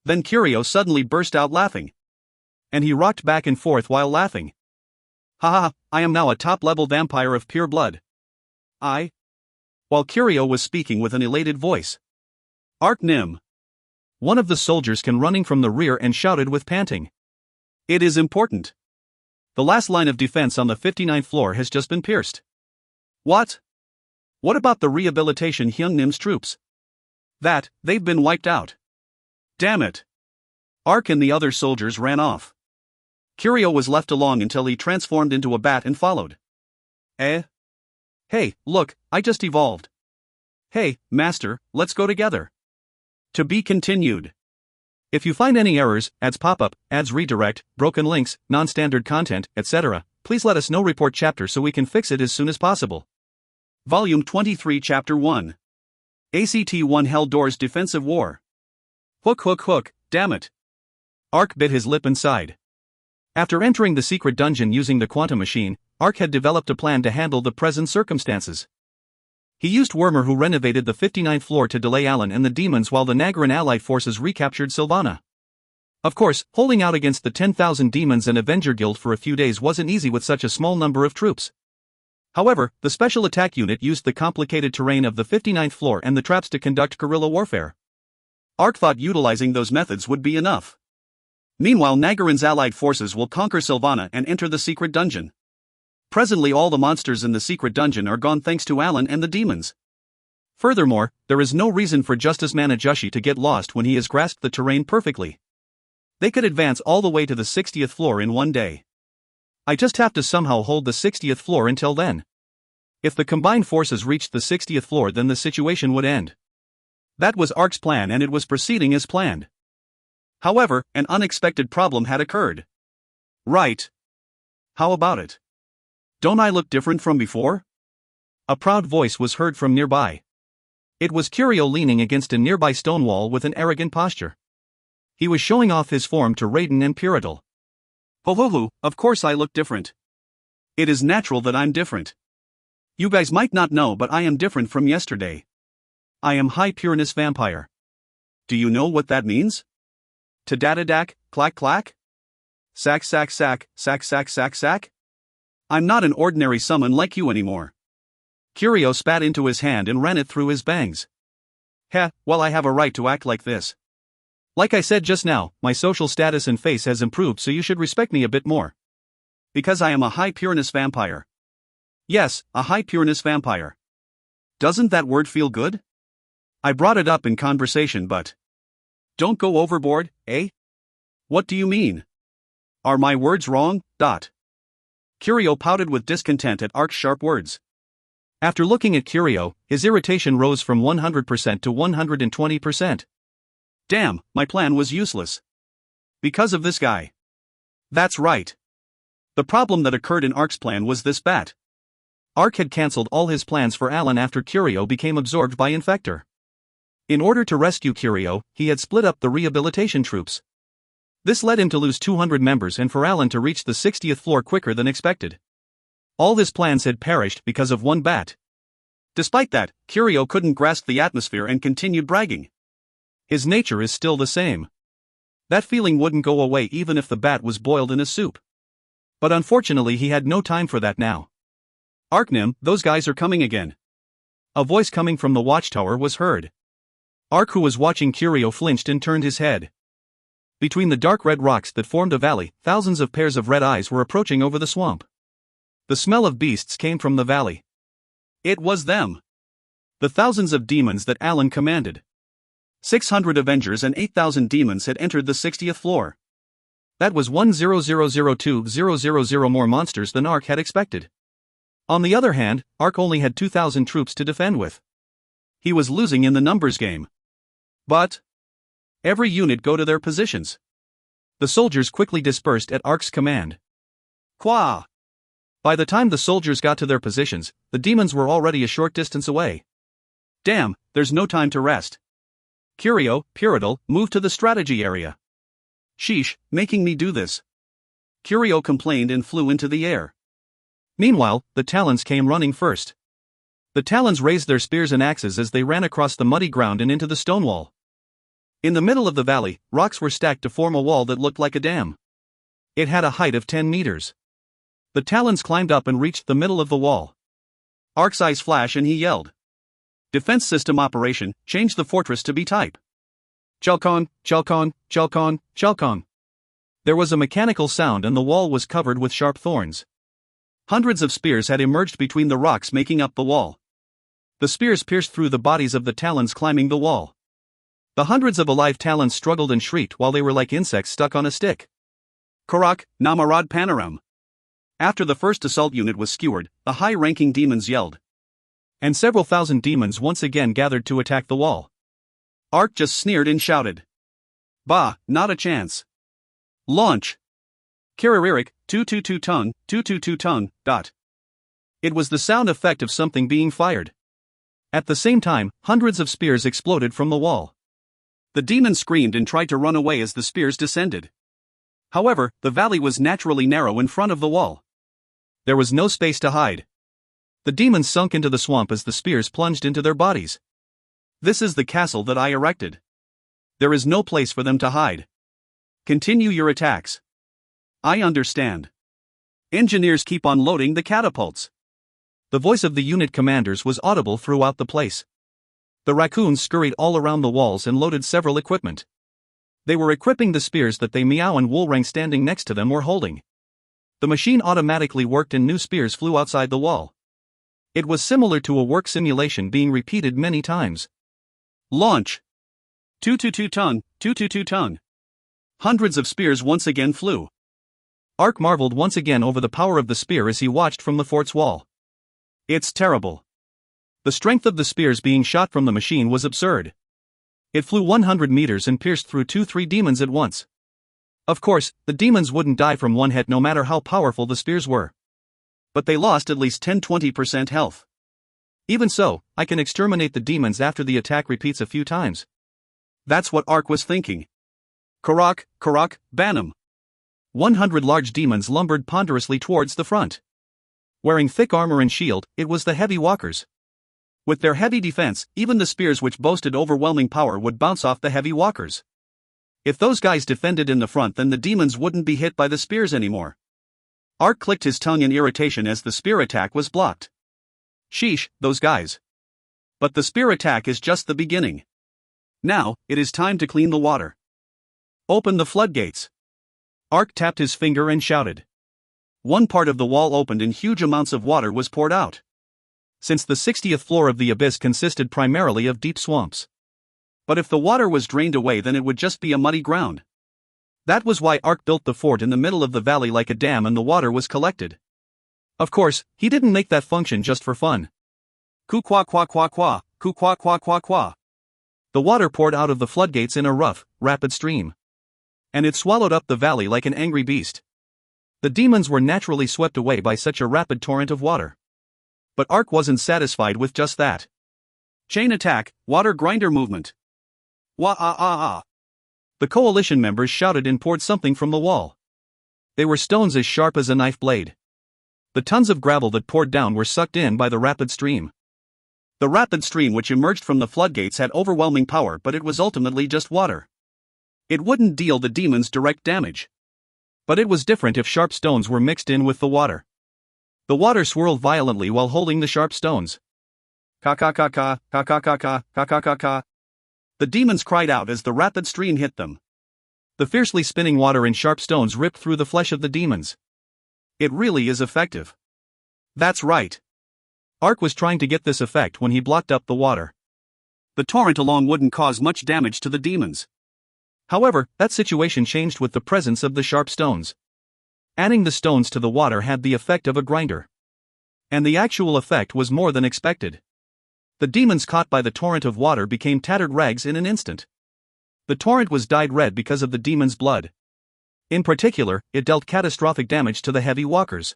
Then Curio suddenly burst out laughing. And he rocked back and forth while laughing. Haha, I am now a top-level vampire of pure blood. While Curio was speaking with an elated voice. Ark Nim. One of the soldiers came running from the rear and shouted with panting. It is important. The last line of defense on the 59th floor has just been pierced. What? What about the rehabilitation Hyung Nim's troops? They've been wiped out. Damn it. Ark and the other soldiers ran off. Curio was left alone until he transformed into a bat and followed. Hey, look, I just evolved. Hey, master, let's go together. To be continued. If you find any errors, ads pop-up, ads redirect, broken links, non-standard content, etc., please let us know. Report chapter so we can fix it as soon as possible. Volume 23 Chapter 1. ACT-1 Hell Doors Defensive War. Hook, damn it. Ark bit his lip and sighed. After entering the secret dungeon using the quantum machine, Ark had developed a plan to handle the present circumstances. He used Wormer, who renovated the 59th floor, to delay Alan and the demons while the Nagaran allied forces recaptured Sylvana. Of course, holding out against the 10,000 demons and Avenger Guild for a few days wasn't easy with such a small number of troops. However, the special attack unit used the complicated terrain of the 59th floor and the traps to conduct guerrilla warfare. Ark thought utilizing those methods would be enough. Meanwhile, Nagaran's allied forces will conquer Sylvana and enter the secret dungeon. Presently all the monsters in the secret dungeon are gone thanks to Alan and the demons. Furthermore, there is no reason for Justice Manajushi to get lost when he has grasped the terrain perfectly. They could advance all the way to the 60th floor in one day. I just have to somehow hold the 60th floor until then. If the combined forces reached the 60th floor, then the situation would end. That was Ark's plan and it was proceeding as planned. However, an unexpected problem had occurred. Right. How about it? Don't I look different from before? A proud voice was heard from nearby. It was Curio leaning against a nearby stone wall with an arrogant posture. He was showing off his form to Raiden and Pyridal. Of course I look different. It is natural that I'm different. You guys might not know, but I am different from yesterday. I am High Pureness Vampire. Do you know what that means? Tadadadak, clack clack? Sack. I'm not an ordinary summon like you anymore. Curio spat into his hand and ran it through his bangs. Well, I have a right to act like this. Like I said just now, my social status and face has improved, so you should respect me a bit more. Because I am a High Pureness Vampire. Yes, a High Pureness Vampire. Doesn't that word feel good? I brought it up in conversation, but... Don't go overboard, eh? What do you mean? Are my words wrong? Curio pouted with discontent at Ark's sharp words. After looking at Curio, his irritation rose from 100% to 120%. Damn, my plan was useless. Because of this guy. That's right. The problem that occurred in Ark's plan was this bat. Ark had cancelled all his plans for Alan after Curio became absorbed by Infector. In order to rescue Curio, he had split up the rehabilitation troops. This led him to lose 200 members and for Alan to reach the 60th floor quicker than expected. All his plans had perished because of one bat. Despite that, Curio couldn't grasp the atmosphere and continued bragging. His nature is still the same. That feeling wouldn't go away even if the bat was boiled in a soup. But unfortunately he had no time for that now. Arknim, those guys are coming again. A voice coming from the watchtower was heard. Ark, who was watching Curio, flinched and turned his head. Between the dark red rocks that formed a valley, thousands of pairs of red eyes were approaching over the swamp. The smell of beasts came from the valley. It was them. The thousands of demons that Alan commanded. 600 Avengers and 8,000 demons had entered the 60th floor. That was 1,000,000 more monsters than Ark had expected. On the other hand, Ark only had 2,000 troops to defend with. He was losing in the numbers game. But every unit go to their positions. The soldiers quickly dispersed at Ark's command. Qua! By the time the soldiers got to their positions, the demons were already a short distance away. Damn, there's no time to rest. Curio, Pyridal, move to the strategy area. Sheesh, making me do this. Curio complained and flew into the air. Meanwhile, the Talons came running first. The Talons raised their spears and axes as they ran across the muddy ground and into the stone wall. In the middle of the valley, rocks were stacked to form a wall that looked like a dam. It had a height of 10 meters. The Talons climbed up and reached the middle of the wall. Ark's eyes flash and he yelled. Defense system operation, change the fortress to B-type. Chalcon, Chalcon, Chalcon, Chalcon. There was a mechanical sound and the wall was covered with sharp thorns. Hundreds of spears had emerged between the rocks making up the wall. The spears pierced through the bodies of the Talons climbing the wall. The hundreds of alive Talons struggled and shrieked while they were like insects stuck on a stick. Karak, Namarad Panaram. After the first assault unit was skewered, the high-ranking demons yelled. And several thousand demons once again gathered to attack the wall. Ark just sneered and shouted. Bah, not a chance. Launch! Kiriririk, 222 tongue, 222 tongue, dot. It was the sound effect of something being fired. At the same time, hundreds of spears exploded from the wall. The demons screamed and tried to run away as the spears descended. However, the valley was naturally narrow in front of the wall. There was no space to hide. The demons sunk into the swamp as the spears plunged into their bodies. This is the castle that I erected. There is no place for them to hide. Continue your attacks. I understand. Engineers keep on loading the catapults. The voice of the unit commanders was audible throughout the place. The raccoons scurried all around the walls and loaded several equipment. They were equipping the spears that they Meow and Woolrang standing next to them were holding. The machine automatically worked and new spears flew outside the wall. It was similar to a work simulation being repeated many times. Launch! 222 tongue, 222 tongue. Hundreds of spears once again flew. Ark marveled once again over the power of the spear as he watched from the fort's wall. It's terrible. The strength of the spears being shot from the machine was absurd. It flew 100 meters and pierced through 2-3 demons at once. Of course, the demons wouldn't die from one hit no matter how powerful the spears were. But they lost at least 10-20% health. Even so, I can exterminate the demons after the attack repeats a few times. That's what Ark was thinking. Karak, Karak, Banam. 100 large demons lumbered ponderously towards the front. Wearing thick armor and shield, it was the heavy walkers. With their heavy defense, even the spears which boasted overwhelming power would bounce off the heavy walkers. If those guys defended in the front, then the demons wouldn't be hit by the spears anymore. Ark clicked his tongue in irritation as the spear attack was blocked. Sheesh, those guys. But the spear attack is just the beginning. Now, it is time to clean the water. Open the floodgates. Ark tapped his finger and shouted. One part of the wall opened and huge amounts of water was poured out. Since the 60th floor of the abyss consisted primarily of deep swamps. But if the water was drained away, then it would just be a muddy ground. That was why Ark built the fort in the middle of the valley like a dam and the water was collected. Of course, he didn't make that function just for fun. Ku kwa kwa kwa kwa, ku kwa kwa kwa kwa. The water poured out of the floodgates in a rough, rapid stream. And it swallowed up the valley like an angry beast. The demons were naturally swept away by such a rapid torrent of water. But Ark wasn't satisfied with just that. Chain attack, water grinder movement. Wah-ah-ah-ah. The coalition members shouted and poured something from the wall. They were stones as sharp as a knife blade. The tons of gravel that poured down were sucked in by the rapid stream. The rapid stream which emerged from the floodgates had overwhelming power, but it was ultimately just water. It wouldn't deal the demons direct damage. But it was different if sharp stones were mixed in with the water. The water swirled violently while holding the sharp stones. Ka ka ka ka, ka ka ka ka, ka ka ka ka. The demons cried out as the rapid stream hit them. The fiercely spinning water and sharp stones ripped through the flesh of the demons. It really is effective. That's right. Ark was trying to get this effect when he blocked up the water. The torrent alone wouldn't cause much damage to the demons. However, that situation changed with the presence of the sharp stones. Adding the stones to the water had the effect of a grinder. And the actual effect was more than expected. The demons caught by the torrent of water became tattered rags in an instant. The torrent was dyed red because of the demons' blood. In particular, it dealt catastrophic damage to the heavy walkers.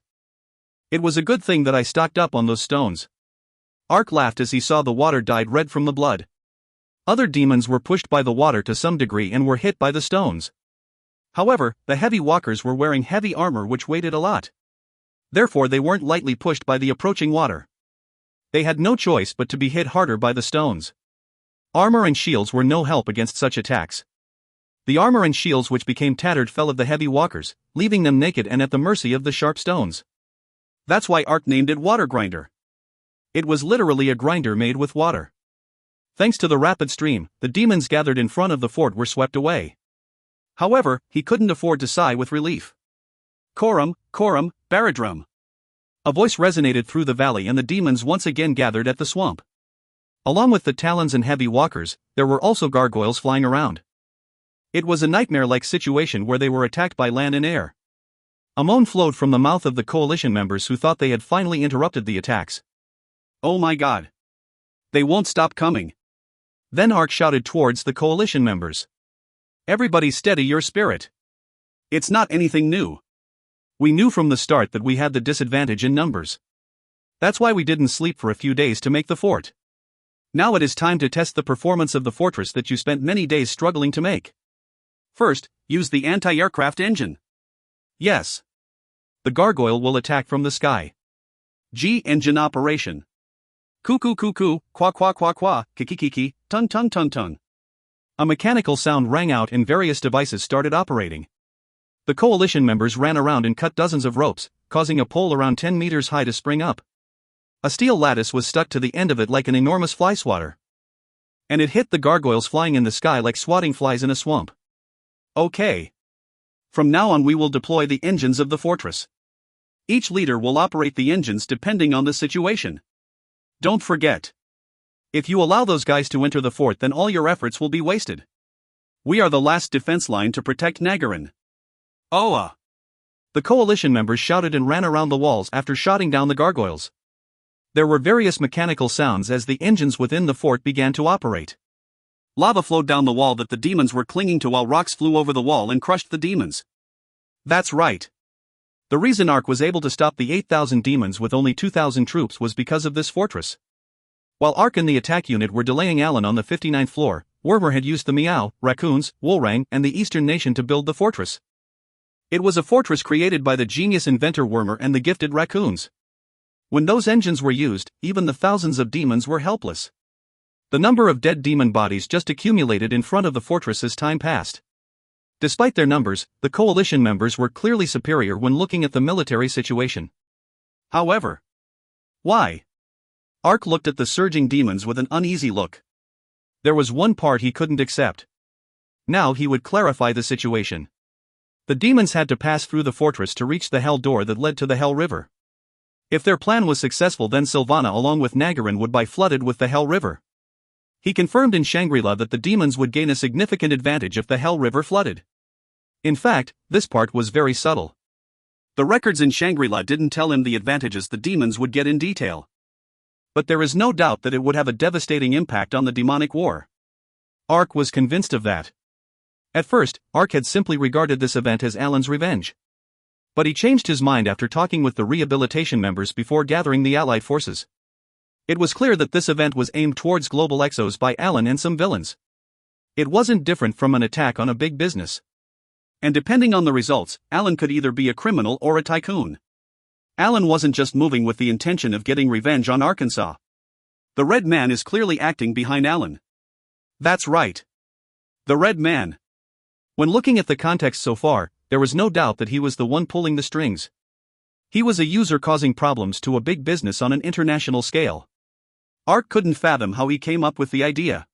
It was a good thing that I stocked up on those stones. Ark laughed as he saw the water dyed red from the blood. Other demons were pushed by the water to some degree and were hit by the stones. However, the heavy walkers were wearing heavy armor which weighed a lot. Therefore they weren't lightly pushed by the approaching water. They had no choice but to be hit harder by the stones. Armor and shields were no help against such attacks. The armor and shields which became tattered fell of the heavy walkers, leaving them naked and at the mercy of the sharp stones. That's why Ark named it Water Grinder. It was literally a grinder made with water. Thanks to the rapid stream, the demons gathered in front of the fort were swept away. However, he couldn't afford to sigh with relief. Korum, Korum, Baradrum. A voice resonated through the valley and the demons once again gathered at the swamp. Along with the talons and heavy walkers, there were also gargoyles flying around. It was a nightmare-like situation where they were attacked by land and air. A moan flowed from the mouth of the coalition members who thought they had finally interrupted the attacks. Oh my God! They won't stop coming. Then Ark shouted towards the coalition members. Everybody steady your spirit. It's not anything new. We knew from the start that we had the disadvantage in numbers. That's why we didn't sleep for a few days to make the fort. Now it is time to test the performance of the fortress that you spent many days struggling to make. First, use the anti-aircraft engine. Yes. The gargoyle will attack from the sky. G engine operation. Cuckoo cuckoo, qua qua qua qua, kiki, tun tun tun tun. A mechanical sound rang out and various devices started operating. The coalition members ran around and cut dozens of ropes, causing a pole around 10 meters high to spring up. A steel lattice was stuck to the end of it like an enormous fly swatter. And it hit the gargoyles flying in the sky like swatting flies in a swamp. Okay. From now on we will deploy the engines of the fortress. Each leader will operate the engines depending on the situation. Don't forget. If you allow those guys to enter the fort, then all your efforts will be wasted. We are the last defense line to protect Nagarin. Oa! The coalition members shouted and ran around the walls after shotting down the gargoyles. There were various mechanical sounds as the engines within the fort began to operate. Lava flowed down the wall that the demons were clinging to while rocks flew over the wall and crushed the demons. That's right. The reason Ark was able to stop the 8,000 demons with only 2,000 troops was because of this fortress. While Ark and the attack unit were delaying Alan on the 59th floor, Wormer had used the Meow, raccoons, Wolrang, and the Eastern Nation to build the fortress. It was a fortress created by the genius inventor Wormer and the gifted raccoons. When those engines were used, even the thousands of demons were helpless. The number of dead demon bodies just accumulated in front of the fortress as time passed. Despite their numbers, the coalition members were clearly superior when looking at the military situation. However, why? Ark looked at the surging demons with an uneasy look. There was one part he couldn't accept. Now he would clarify the situation. The demons had to pass through the fortress to reach the Hell Door that led to the Hell River. If their plan was successful, then Sylvana along with Nagarin would be flooded with the Hell River. He confirmed in Shangri-La that the demons would gain a significant advantage if the Hell River flooded. In fact, this part was very subtle. The records in Shangri-La didn't tell him the advantages the demons would get in detail. But there is no doubt that it would have a devastating impact on the demonic war. Ark was convinced of that. At first, Ark had simply regarded this event as Alan's revenge. But he changed his mind after talking with the rehabilitation members before gathering the Allied forces. It was clear that this event was aimed towards global exos by Alan and some villains. It wasn't different from an attack on a big business. And depending on the results, Alan could either be a criminal or a tycoon. Alan wasn't just moving with the intention of getting revenge on Arkansas. The Red Man is clearly acting behind Alan. That's right. The Red Man. When looking at the context so far, there was no doubt that he was the one pulling the strings. He was a user causing problems to a big business on an international scale. Ark couldn't fathom how he came up with the idea.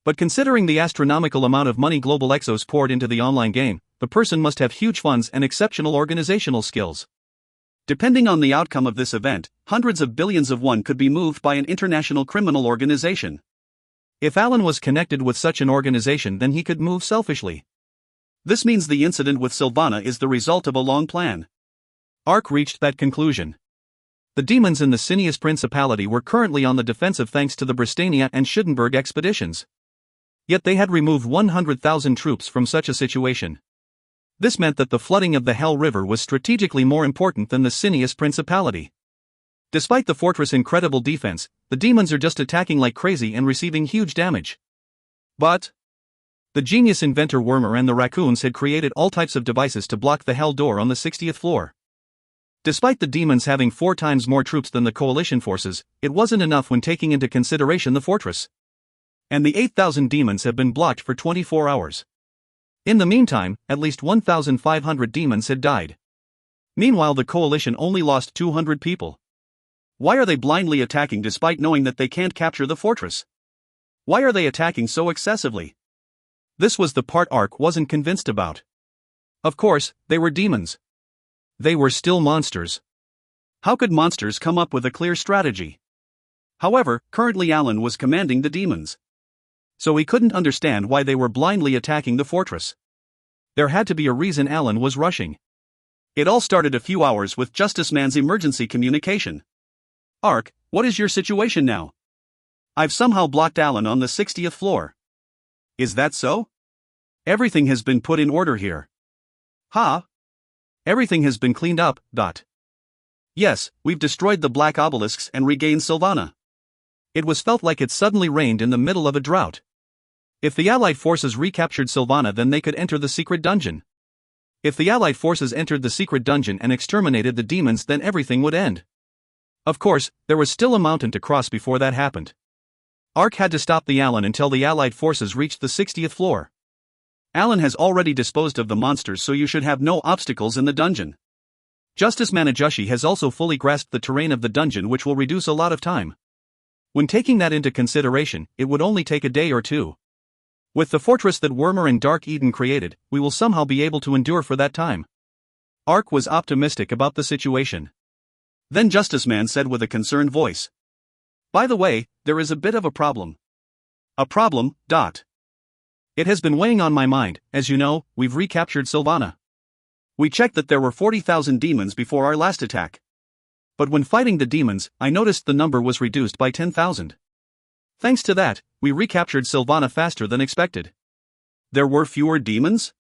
But considering the astronomical amount of money Global Exos poured into the online game, the person must have huge funds and exceptional organizational skills. Depending on the outcome of this event, hundreds of billions of won could be moved by an international criminal organization. If Alan was connected with such an organization, then he could move selfishly. This means the incident with Sylvana is the result of a long plan. Ark reached that conclusion. The demons in the Cineas Principality were currently on the defensive thanks to the Bristania and Schuttenberg expeditions. Yet they had removed 100,000 troops from such a situation. This meant that the flooding of the Hell River was strategically more important than the Cineas Principality. Despite the fortress' incredible defense, the demons are just attacking like crazy and receiving huge damage. But the genius inventor Wormer and the raccoons had created all types of devices to block the Hell door on the 60th floor. Despite the demons having 4 times more troops than the coalition forces, it wasn't enough when taking into consideration the fortress. And the 8,000 demons have been blocked for 24 hours. In the meantime, at least 1,500 demons had died. Meanwhile, the coalition only lost 200 people. Why are they blindly attacking despite knowing that they can't capture the fortress? Why are they attacking so excessively? This was the part Ark wasn't convinced about. Of course, they were demons. They were still monsters. How could monsters come up with a clear strategy? However, currently Alan was commanding the demons. So he couldn't understand why they were blindly attacking the fortress. There had to be a reason Alan was rushing. It all started a few hours with Justice Man's emergency communication. Ark, what is your situation now? I've somehow blocked Alan on the 60th floor. Is that so? Everything has been put in order here. Huh? Everything has been cleaned up. Yes, we've destroyed the black obelisks and regained Sylvana. It was felt like it suddenly rained in the middle of a drought. If the Allied forces recaptured Sylvana, then they could enter the secret dungeon. If the Allied forces entered the secret dungeon and exterminated the demons, then everything would end. Of course, there was still a mountain to cross before that happened. Ark had to stop the Alan until the Allied forces reached the 60th floor. Alan has already disposed of the monsters, so you should have no obstacles in the dungeon. Justice Manajushi has also fully grasped the terrain of the dungeon, which will reduce a lot of time. When taking that into consideration, it would only take a day or two. With the fortress that Wormer and Dark Eden created, we will somehow be able to endure for that time. Ark was optimistic about the situation. Then Justice Man said with a concerned voice, "By the way, there is a bit of a problem." A problem. It has been weighing on my mind. As you know, we've recaptured Sylvana. We checked that there were 40,000 demons before our last attack. But when fighting the demons, I noticed the number was reduced by 10,000. Thanks to that, we recaptured Sylvana faster than expected. There were fewer demons?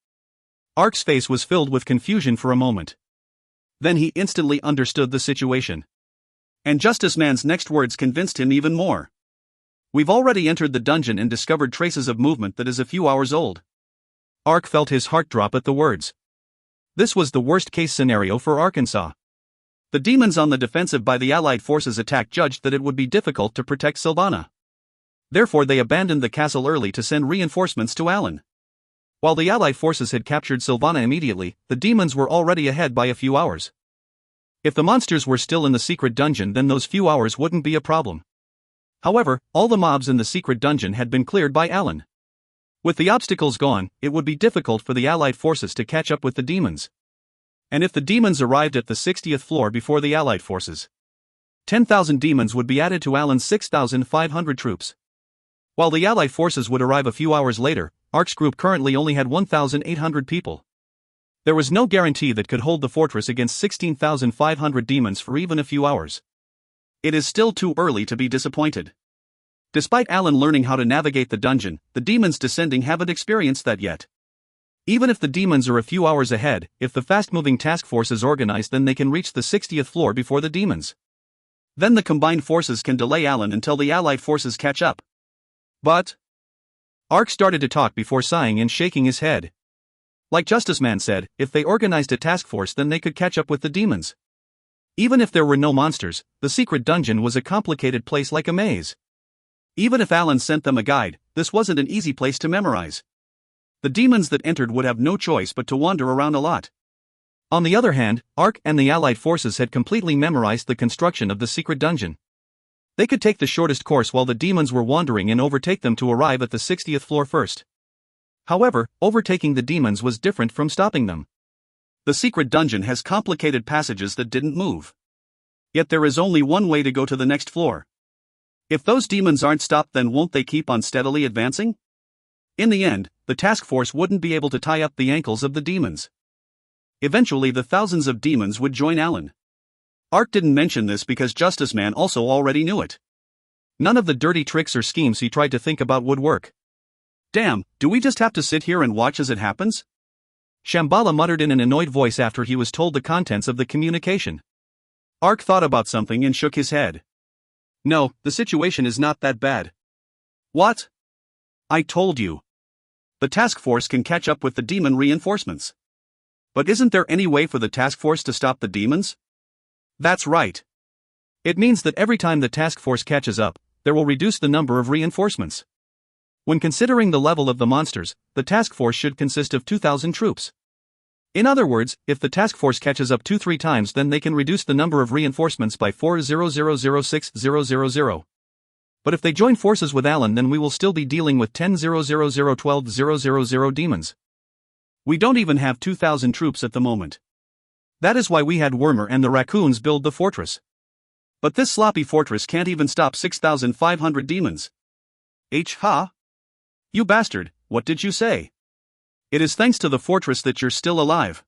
Ark's face was filled with confusion for a moment. Then he instantly understood the situation. And Justice Man's next words convinced him even more. We've already entered the dungeon and discovered traces of movement that is a few hours old. Ark felt his heart drop at the words. This was the worst-case scenario for Arkansas. The demons on the defensive by the Allied forces attack judged that it would be difficult to protect Sylvana. Therefore they abandoned the castle early to send reinforcements to Alan. While the Allied forces had captured Sylvana immediately, the demons were already ahead by a few hours. If the monsters were still in the secret dungeon, then those few hours wouldn't be a problem. However, all the mobs in the secret dungeon had been cleared by Alan. With the obstacles gone, it would be difficult for the Allied forces to catch up with the demons. And if the demons arrived at the 60th floor before the Allied forces, 10,000 demons would be added to Alan's 6,500 troops. While the Allied forces would arrive a few hours later, Ark's group currently only had 1,800 people. There was no guarantee that could hold the fortress against 16,500 demons for even a few hours. It is still too early to be disappointed. Despite Alan learning how to navigate the dungeon, the demons descending haven't experienced that yet. Even if the demons are a few hours ahead, if the fast-moving task force is organized, then they can reach the 60th floor before the demons. Then the combined forces can delay Alan until the Allied forces catch up. But Ark started to talk before sighing and shaking his head. Like Justice Man said, if they organized a task force, then they could catch up with the demons. Even if there were no monsters, the secret dungeon was a complicated place like a maze. Even if Alan sent them a guide, this wasn't an easy place to memorize. The demons that entered would have no choice but to wander around a lot. On the other hand, Ark and the Allied forces had completely memorized the construction of the secret dungeon. They could take the shortest course while the demons were wandering and overtake them to arrive at the 60th floor first. However, overtaking the demons was different from stopping them. The secret dungeon has complicated passages that didn't move. Yet there is only one way to go to the next floor. If those demons aren't stopped, then won't they keep on steadily advancing? In the end, the task force wouldn't be able to tie up the ankles of the demons. Eventually the thousands of demons would join Alan. Ark didn't mention this because Justice Man also already knew it. None of the dirty tricks or schemes he tried to think about would work. Damn, do we just have to sit here and watch as it happens? Shambhala muttered in an annoyed voice after he was told the contents of the communication. Ark thought about something and shook his head. No, the situation is not that bad. What? I told you. The task force can catch up with the demon reinforcements. But isn't there any way for the task force to stop the demons? That's right. It means that every time the task force catches up, there will reduce the number of reinforcements. When considering the level of the monsters, the task force should consist of 2,000 troops. In other words, if the task force catches up 2-3 times, then they can reduce the number of reinforcements by 4,000,6000. But if they join forces with Alan, then we will still be dealing with 10,000,12,000 demons. We don't even have 2,000 troops at the moment. That is why we had Wormer and the raccoons build the fortress. But this sloppy fortress can't even stop 6,500 demons. Ha? You bastard, what did you say? It is thanks to the fortress that you're still alive.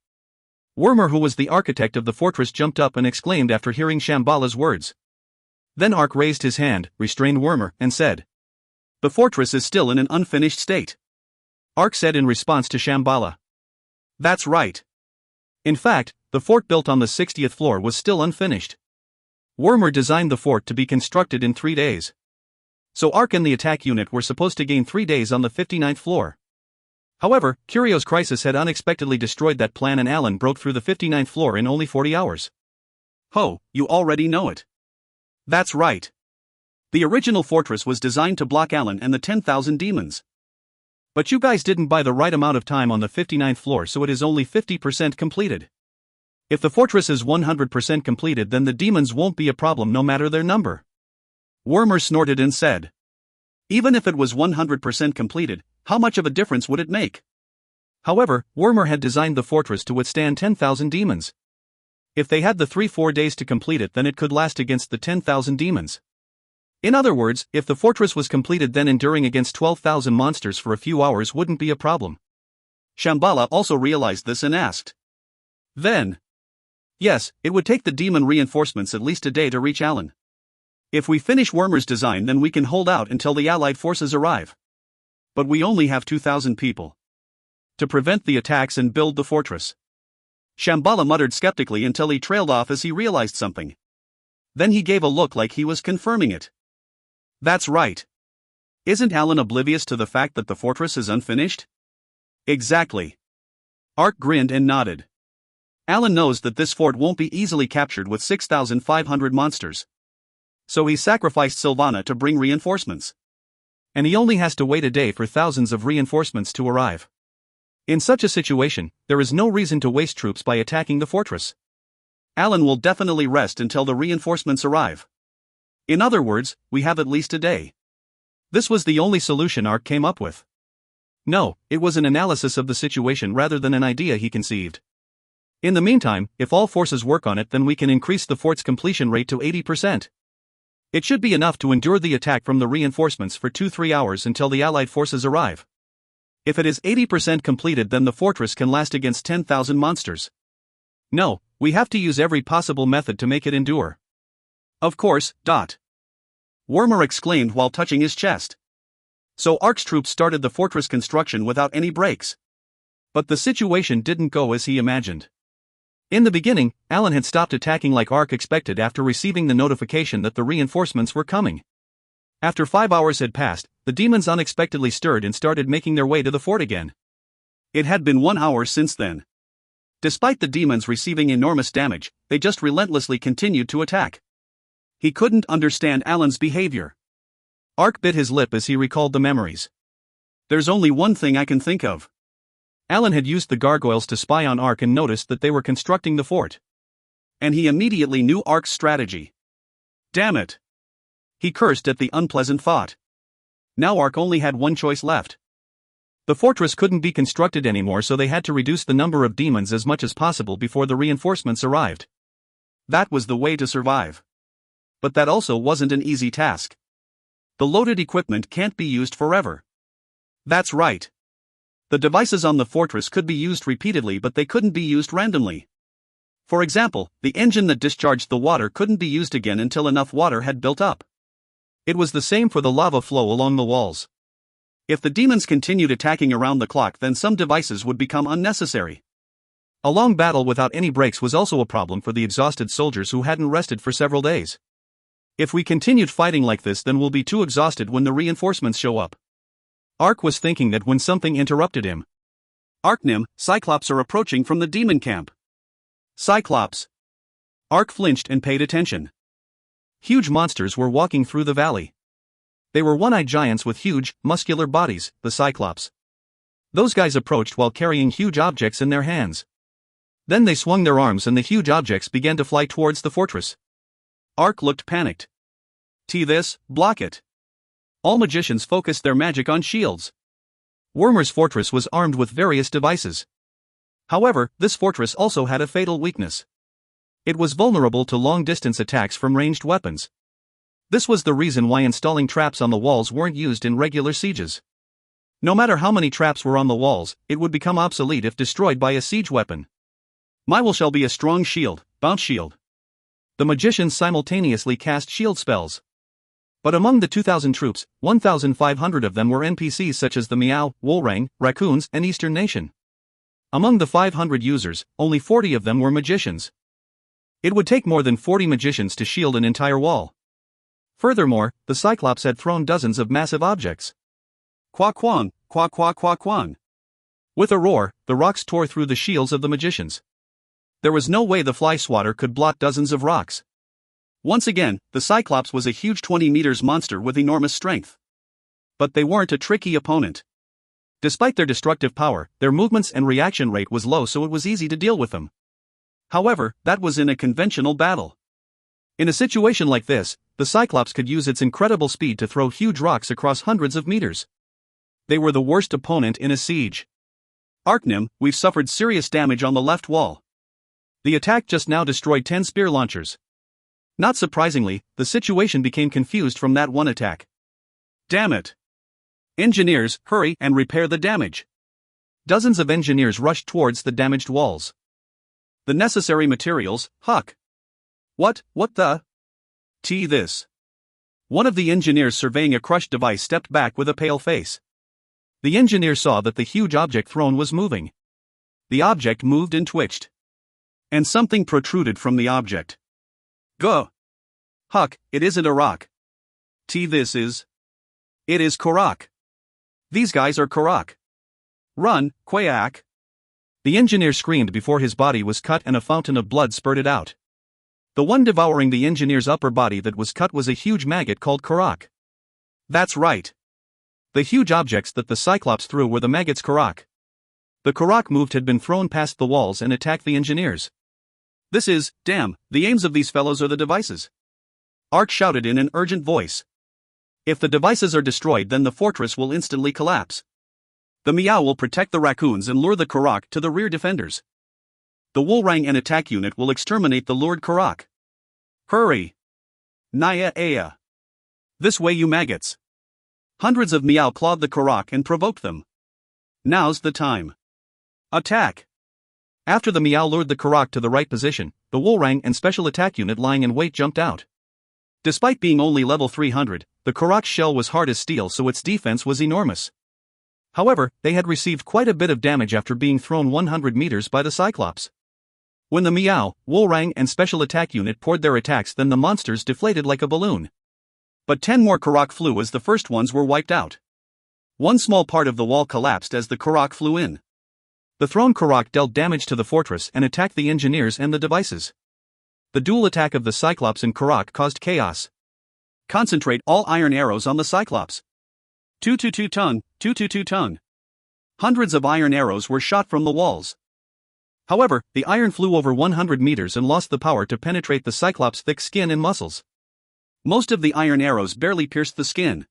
Wormer, who was the architect of the fortress, jumped up and exclaimed after hearing Shambhala's words. Then Ark raised his hand, restrained Wormer, and said, "The fortress is still in an unfinished state." Ark said in response to Shambhala, "That's right. In fact, the fort built on the 60th floor was still unfinished. Wormer designed the fort to be constructed in 3 days. So Ark and the attack unit were supposed to gain 3 days on the 59th floor. However, Curio's crisis had unexpectedly destroyed that plan and Alan broke through the 59th floor in only 40 hours. Ho, you already know it. That's right. The original fortress was designed to block Alan and the 10,000 demons. But you guys didn't buy the right amount of time on the 59th floor, so it is only 50% completed. If the fortress is 100% completed, then the demons won't be a problem no matter their number." Wormer snorted and said, "Even if it was 100% completed, how much of a difference would it make?" However, Wormer had designed the fortress to withstand 10,000 demons. If they had the 3-4 days to complete it, then it could last against the 10,000 demons. In other words, if the fortress was completed, then enduring against 12,000 monsters for a few hours wouldn't be a problem. Shambhala also realized this and asked, "Then?" "Yes, it would take the demon reinforcements at least a day to reach Alan. If we finish Wormer's design, then we can hold out until the Allied forces arrive. But we only have 2,000 people to prevent the attacks and build the fortress." Shambhala muttered skeptically until he trailed off as he realized something. Then he gave a look like he was confirming it. "That's right. Isn't Alan oblivious to the fact that the fortress is unfinished?" "Exactly." Ark grinned and nodded. "Alan knows that this fort won't be easily captured with 6,500 monsters. So he sacrificed Sylvana to bring reinforcements. And he only has to wait a day for thousands of reinforcements to arrive. In such a situation, there is no reason to waste troops by attacking the fortress. Alan will definitely rest until the reinforcements arrive. In other words, we have at least a day." This was the only solution Ark came up with. No, it was an analysis of the situation rather than an idea he conceived. In the meantime, if all forces work on it, then we can increase the fort's completion rate to 80%. It should be enough to endure the attack from the reinforcements for 2-3 hours until the Allied forces arrive. If it is 80% completed, then the fortress can last against 10,000 monsters. No, we have to use every possible method to make it endure. Of course, Wormer exclaimed while touching his chest. So Ark's troops started the fortress construction without any breaks. But the situation didn't go as he imagined. In the beginning, Alan had stopped attacking like Ark expected after receiving the notification that the reinforcements were coming. After 5 hours had passed, the demons unexpectedly stirred and started making their way to the fort again. It had been 1 hour since then. Despite the demons receiving enormous damage, they just relentlessly continued to attack. He couldn't understand Alan's behavior. Ark bit his lip as he recalled the memories. "There's only one thing I can think of. Alan had used the gargoyles to spy on Ark and noticed that they were constructing the fort. And he immediately knew Ark's strategy. Damn it! He cursed at the unpleasant thought. Now Ark only had one choice left. The fortress couldn't be constructed anymore, so they had to reduce the number of demons as much as possible before the reinforcements arrived. That was the way to survive. But that also wasn't an easy task. The loaded equipment can't be used forever. That's right. The devices on the fortress could be used repeatedly, but they couldn't be used randomly. For example, the engine that discharged the water couldn't be used again until enough water had built up. It was the same for the lava flow along the walls. If the demons continued attacking around the clock, then some devices would become unnecessary. A long battle without any breaks was also a problem for the exhausted soldiers who hadn't rested for several days. If we continued fighting like this, then we'll be too exhausted when the reinforcements show up. Ark was thinking that when something interrupted him. Arknim, Cyclops are approaching from the demon camp. Cyclops. Ark flinched and paid attention. Huge monsters were walking through the valley. They were one-eyed giants with huge, muscular bodies, the Cyclops. Those guys approached while carrying huge objects in their hands. Then they swung their arms and the huge objects began to fly towards the fortress. Ark looked panicked. This, block it. All magicians focused their magic on shields. Wormer's fortress was armed with various devices. However, this fortress also had a fatal weakness. It was vulnerable to long-distance attacks from ranged weapons. This was the reason why installing traps on the walls weren't used in regular sieges. No matter how many traps were on the walls, it would become obsolete if destroyed by a siege weapon. My will shall be a strong shield, bounce shield. The magicians simultaneously cast shield spells. But among the 2,000 troops, 1,500 of them were NPCs such as the Meow, Wolrang, Raccoons, and Eastern Nation. Among the 500 users, only 40 of them were magicians. It would take more than 40 magicians to shield an entire wall. Furthermore, the Cyclops had thrown dozens of massive objects. Qua quang, qua qua qua quang. With a roar, the rocks tore through the shields of the magicians. There was no way the fly swatter could blot dozens of rocks. Once again, the Cyclops was a huge 20 meters monster with enormous strength. But they weren't a tricky opponent. Despite their destructive power, their movements and reaction rate was low, so it was easy to deal with them. However, that was in a conventional battle. In a situation like this, the Cyclops could use its incredible speed to throw huge rocks across hundreds of meters. They were the worst opponent in a siege. Arknim, we've suffered serious damage on the left wall. The attack just now destroyed 10 spear launchers. Not surprisingly, the situation became confused from that one attack. Damn it! Engineers, hurry and repair the damage. Dozens of engineers rushed towards the damaged walls. The necessary materials, Huck. What the? This. One of the engineers surveying a crushed device stepped back with a pale face. The engineer saw that the huge object thrown was moving. The object moved and twitched. And something protruded from the object. Go! Huck, it isn't a rock. This is. It is Korak. These guys are Korak. Run, Quack! The engineer screamed before his body was cut and a fountain of blood spurted out. The one devouring the engineer's upper body that was cut was a huge maggot called Korak. That's right. The huge objects that the Cyclops threw were the maggot's Korak. The Korak moved had been thrown past the walls and attacked the engineers. This is, damn, the aims of these fellows are the devices. Ark shouted in an urgent voice. If the devices are destroyed, then the fortress will instantly collapse. The Meow will protect the raccoons and lure the Korak to the rear defenders. The Wolrang and attack unit will exterminate the lured Korak. Hurry! Naya Aya! This way, you maggots! Hundreds of Meow clawed the Korak and provoked them. Now's the time. Attack! After the Meow lured the Korak to the right position, the Wolrang and special attack unit lying in wait jumped out. Despite being only level 300, the Korak's shell was hard as steel, so its defense was enormous. However, they had received quite a bit of damage after being thrown 100 meters by the Cyclops. When the Meow, Wolrang and special attack unit poured their attacks, then the monsters deflated like a balloon. But 10 more Korak flew as the first ones were wiped out. One small part of the wall collapsed as the Korak flew in. The thrown Korak dealt damage to the fortress and attacked the engineers and the devices. The dual attack of the Cyclops and Korak caused chaos. Concentrate all iron arrows on the Cyclops. 222 tongue, 222 tongue. Hundreds of iron arrows were shot from the walls. However, the iron flew over 100 meters and lost the power to penetrate the Cyclops' thick skin and muscles. Most of the iron arrows barely pierced the skin.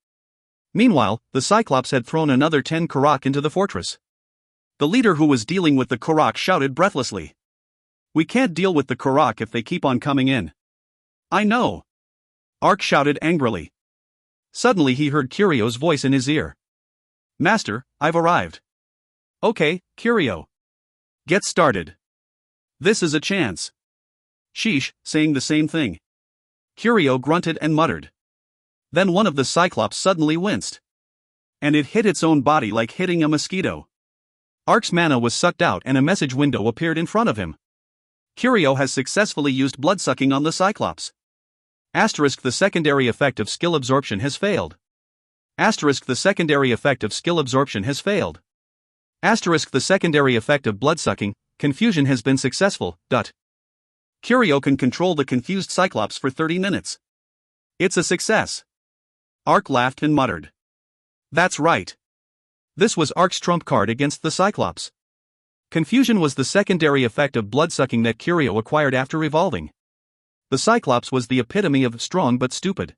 Meanwhile, the Cyclops had thrown another 10 Karak into the fortress. The leader who was dealing with the Karak shouted breathlessly. "We can't deal with the Karak if they keep on coming in." "I know." Ark shouted angrily. Suddenly he heard Curio's voice in his ear. "Master, I've arrived." "Okay, Curio. Get started. This is a chance." Sheesh, saying the same thing. Curio grunted and muttered. Then one of the Cyclops suddenly winced. And it hit its own body like hitting a mosquito. Ark's mana was sucked out and a message window appeared in front of him. Curio has successfully used bloodsucking on the Cyclops. Asterisk the secondary effect of skill absorption has failed. Asterisk the secondary effect of skill absorption has failed. Asterisk the secondary effect of bloodsucking, confusion has been successful. Curio can control the confused Cyclops for 30 minutes. It's a success. Ark laughed and muttered. That's right. This was Ark's trump card against the Cyclops. Confusion was the secondary effect of bloodsucking that Curio acquired after evolving. The Cyclops was the epitome of strong but stupid.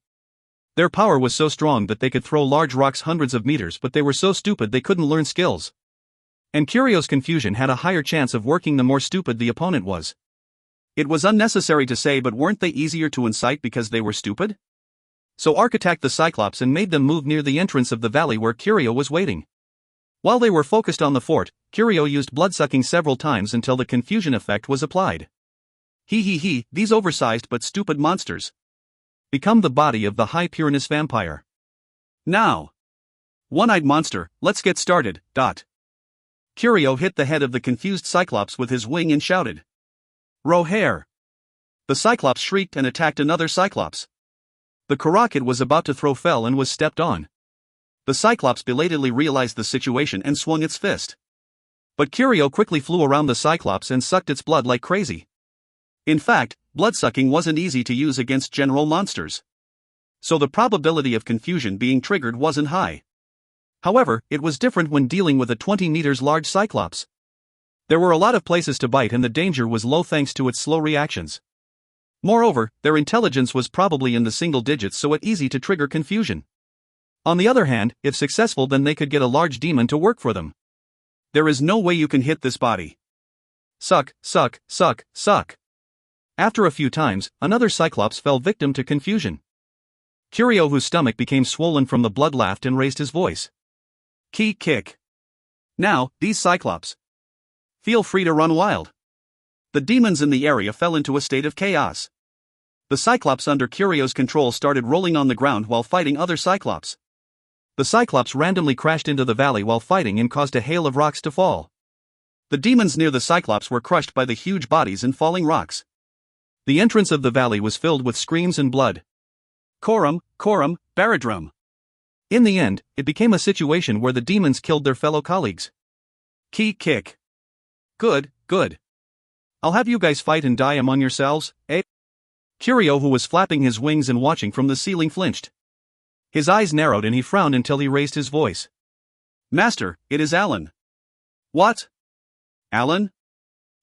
Their power was so strong that they could throw large rocks hundreds of meters, but they were so stupid they couldn't learn skills. And Curio's confusion had a higher chance of working the more stupid the opponent was. It was unnecessary to say, but weren't they easier to incite because they were stupid? So Ark attacked the Cyclops and made them move near the entrance of the valley where Curio was waiting. While they were focused on the fort, Curio used bloodsucking several times until the confusion effect was applied. He, these oversized but stupid monsters. Become the body of the high Pureness vampire. Now. One-eyed monster, let's get started. Curio hit the head of the confused Cyclops with his wing and shouted. Rohair! The Cyclops shrieked and attacked another Cyclops. The Karak it was about to throw fell and was stepped on. The Cyclops belatedly realized the situation and swung its fist. But Curio quickly flew around the Cyclops and sucked its blood like crazy. In fact, bloodsucking wasn't easy to use against general monsters. So the probability of confusion being triggered wasn't high. However, it was different when dealing with a 20 meters large Cyclops. There were a lot of places to bite and the danger was low thanks to its slow reactions. Moreover, their intelligence was probably in the single digits, so it's easy to trigger confusion. On the other hand, if successful, then they could get a large demon to work for them. There is no way you can hit this body. Suck, suck, suck, suck. After a few times, another Cyclops fell victim to confusion. Curio, whose stomach became swollen from the blood, laughed and raised his voice. Key kick. Now, these Cyclops. Feel free to run wild. The demons in the area fell into a state of chaos. The Cyclops under Curio's control started rolling on the ground while fighting other Cyclops. The Cyclops randomly crashed into the valley while fighting and caused a hail of rocks to fall. The demons near the Cyclops were crushed by the huge bodies and falling rocks. The entrance of the valley was filled with screams and blood. Corum, Baradrum. In the end, it became a situation where the demons killed their fellow colleagues. Key kick. Good. I'll have you guys fight and die among yourselves, eh? Curio, who was flapping his wings and watching from the ceiling, flinched. His eyes narrowed and he frowned until he raised his voice. Master, it is Alan. What? Alan?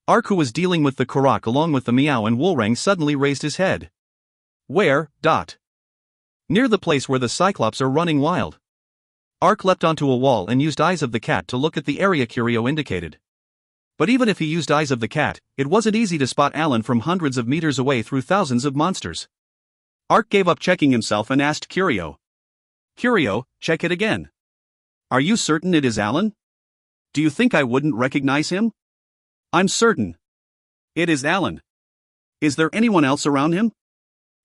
Ark, who was dealing with the Karak along with the Meow and Woolrang, suddenly raised his head. Where? Near the place where the Cyclops are running wild. Ark leapt onto a wall and used Eyes of the Cat to look at the area Curio indicated. But even if he used Eyes of the Cat, it wasn't easy to spot Alan from hundreds of meters away through thousands of monsters. Ark gave up checking himself and asked Curio. Curio, check it again. Are you certain it is Alan? Do you think I wouldn't recognize him? I'm certain. It is Alan. Is there anyone else around him?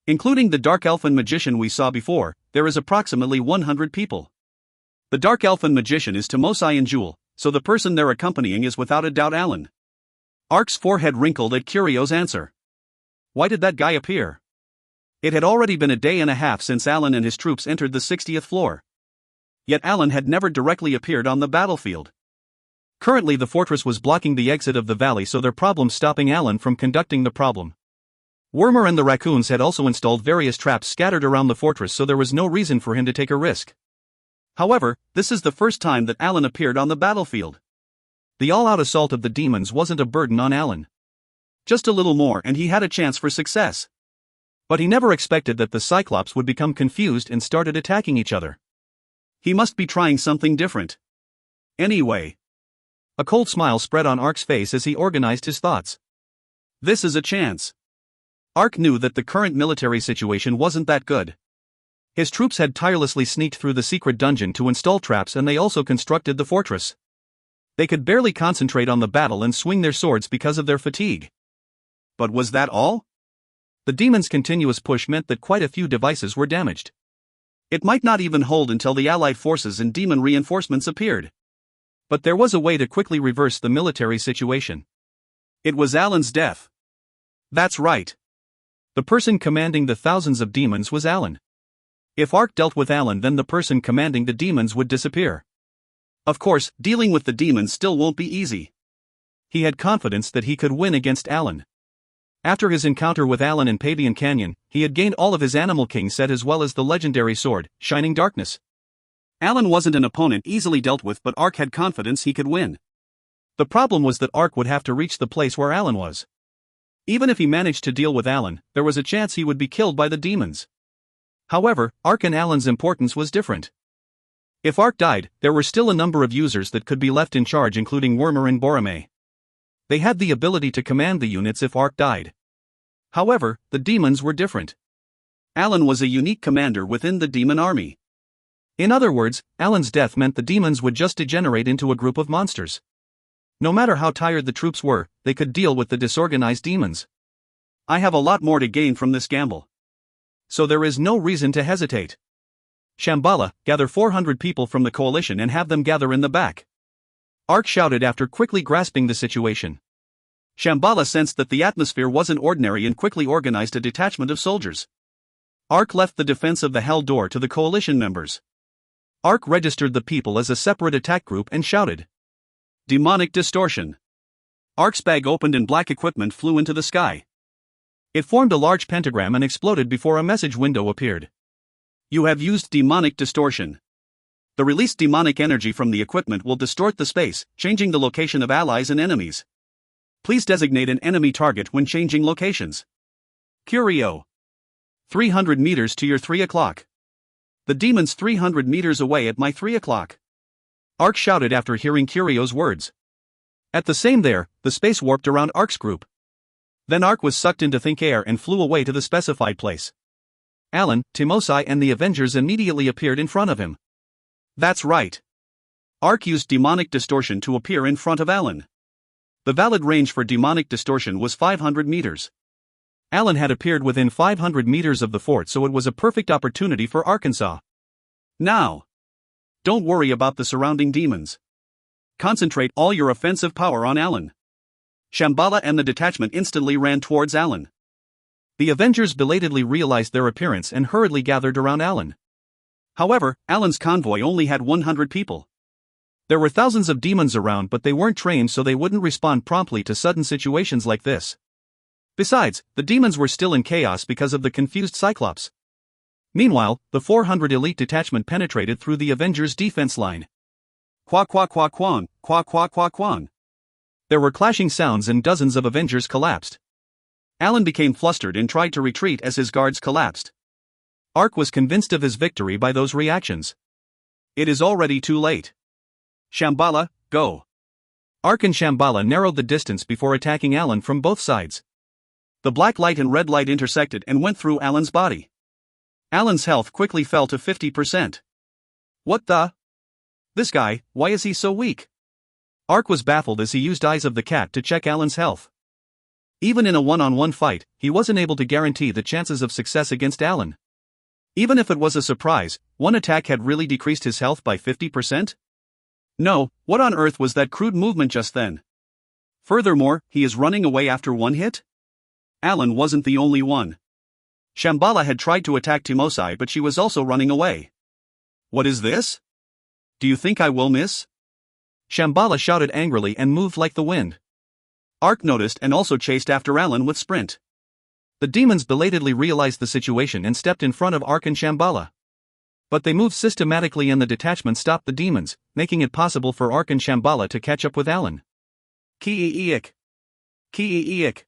Including the Dark Elfin magician we saw before, there is approximately 100 people. The Dark Elfin magician is Tomosai and Jewel, so the person they're accompanying is without a doubt Alan. Ark's forehead wrinkled at Curio's answer. Why did that guy appear? It had already been a day and a half since Alan and his troops entered the 60th floor. Yet Alan had never directly appeared on the battlefield. Currently the fortress was blocking the exit of the valley, so their problem stopping Alan from conducting the problem. Wormer and the raccoons had also installed various traps scattered around the fortress, so there was no reason for him to take a risk. However, this is the first time that Alan appeared on the battlefield. The all-out assault of the demons wasn't a burden on Alan. Just a little more and he had a chance for success. But he never expected that the Cyclops would become confused and started attacking each other. He must be trying something different. Anyway. A cold smile spread on Ark's face as he organized his thoughts. This is a chance. Ark knew that the current military situation wasn't that good. His troops had tirelessly sneaked through the secret dungeon to install traps, and they also constructed the fortress. They could barely concentrate on the battle and swing their swords because of their fatigue. But was that all? The demons' continuous push meant that quite a few devices were damaged. It might not even hold until the Allied forces and demon reinforcements appeared. But there was a way to quickly reverse the military situation. It was Alan's death. That's right. The person commanding the thousands of demons was Alan. If Ark dealt with Alan, then the person commanding the demons would disappear. Of course, dealing with the demons still won't be easy. He had confidence that he could win against Alan. After his encounter with Alan in Pavian Canyon, he had gained all of his Animal King set as well as the legendary sword, Shining Darkness. Alan wasn't an opponent easily dealt with, but Ark had confidence he could win. The problem was that Ark would have to reach the place where Alan was. Even if he managed to deal with Alan, there was a chance he would be killed by the demons. However, Ark and Alan's importance was different. If Ark died, there were still a number of users that could be left in charge, including Wormer and Boromir. They had the ability to command the units if Ark died. However, the demons were different. Alan was a unique commander within the demon army. In other words, Alan's death meant the demons would just degenerate into a group of monsters. No matter how tired the troops were, they could deal with the disorganized demons. I have a lot more to gain from this gamble. So there is no reason to hesitate. Shambhala, gather 400 people from the coalition and have them gather in the back. Ark shouted after quickly grasping the situation. Shambhala sensed that the atmosphere wasn't ordinary and quickly organized a detachment of soldiers. Ark left the defense of the Hell Door to the coalition members. Ark registered the people as a separate attack group and shouted. Demonic distortion. Ark's bag opened and black equipment flew into the sky. It formed a large pentagram and exploded before a message window appeared. You have used demonic distortion. The released demonic energy from the equipment will distort the space, changing the location of allies and enemies. Please designate an enemy target when changing locations. Curio. 300 meters to your 3 o'clock. The demon's 300 meters away at my 3 o'clock. Ark shouted after hearing Curio's words. At the same there, the space warped around Ark's group. Then Ark was sucked into thick air and flew away to the specified place. Alan, Timosai and the Avengers immediately appeared in front of him. That's right. Ark used demonic distortion to appear in front of Alan. The valid range for demonic distortion was 500 meters. Alan had appeared within 500 meters of the fort, so it was a perfect opportunity for Arkansas. Now, don't worry about the surrounding demons. Concentrate all your offensive power on Alan. Shambhala and the detachment instantly ran towards Alan. The Avengers belatedly realized their appearance and hurriedly gathered around Alan. However, Alan's convoy only had 100 people. There were thousands of demons around, but they weren't trained, so they wouldn't respond promptly to sudden situations like this. Besides, the demons were still in chaos because of the confused Cyclops. Meanwhile, the 400 elite detachment penetrated through the Avengers' defense line. Qua qua qua quan, qua qua qua quan. There were clashing sounds and dozens of Avengers collapsed. Alan became flustered and tried to retreat as his guards collapsed. Ark was convinced of his victory by those reactions. It is already too late. Shambhala, go. Ark and Shambhala narrowed the distance before attacking Alan from both sides. The black light and red light intersected and went through Alan's body. Alan's health quickly fell to 50%. What the? This guy, why is he so weak? Ark was baffled as he used Eyes of the Cat to check Alan's health. Even in a one-on-one fight, he wasn't able to guarantee the chances of success against Alan. Even if it was a surprise, one attack had really decreased his health by 50%? No, what on earth was that crude movement just then? Furthermore, he is running away after one hit? Alan wasn't the only one. Shambhala had tried to attack Timosai, but she was also running away. What is this? Do you think I will miss? Shambhala shouted angrily and moved like the wind. Ark noticed and also chased after Alan with sprint. The demons belatedly realized the situation and stepped in front of Ark and Shambhala. But they moved systematically and the detachment stopped the demons, making it possible for Ark and Shambhala to catch up with Alan. Ki-ee-eek. Ki-ee-eek.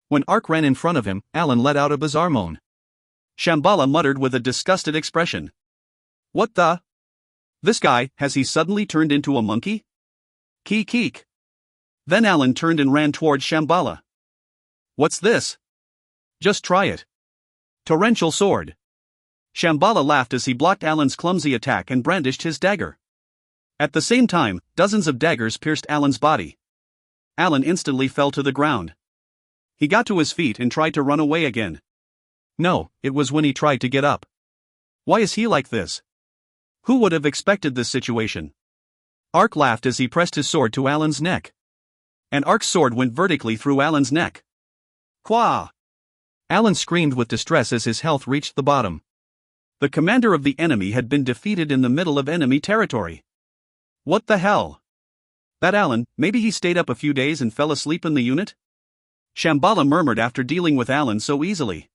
When Ark ran in front of him, Alan let out a bizarre moan. Shambhala muttered with a disgusted expression. What the? This guy, has he suddenly turned into a monkey? Keek. Then Alan turned and ran towards Shambhala. What's this? Just try it. Torrential sword. Shambhala laughed as he blocked Alan's clumsy attack and brandished his dagger. At the same time, dozens of daggers pierced Alan's body. Alan instantly fell to the ground. He got to his feet and tried to run away again. No, it was when he tried to get up. Why is he like this? Who would have expected this situation? Ark laughed as he pressed his sword to Alan's neck. And Ark's sword went vertically through Alan's neck. Quah! Alan screamed with distress as his health reached the bottom. The commander of the enemy had been defeated in the middle of enemy territory. What the hell? That Alan, maybe he stayed up a few days and fell asleep in the unit? Shambhala murmured after dealing with Alan so easily.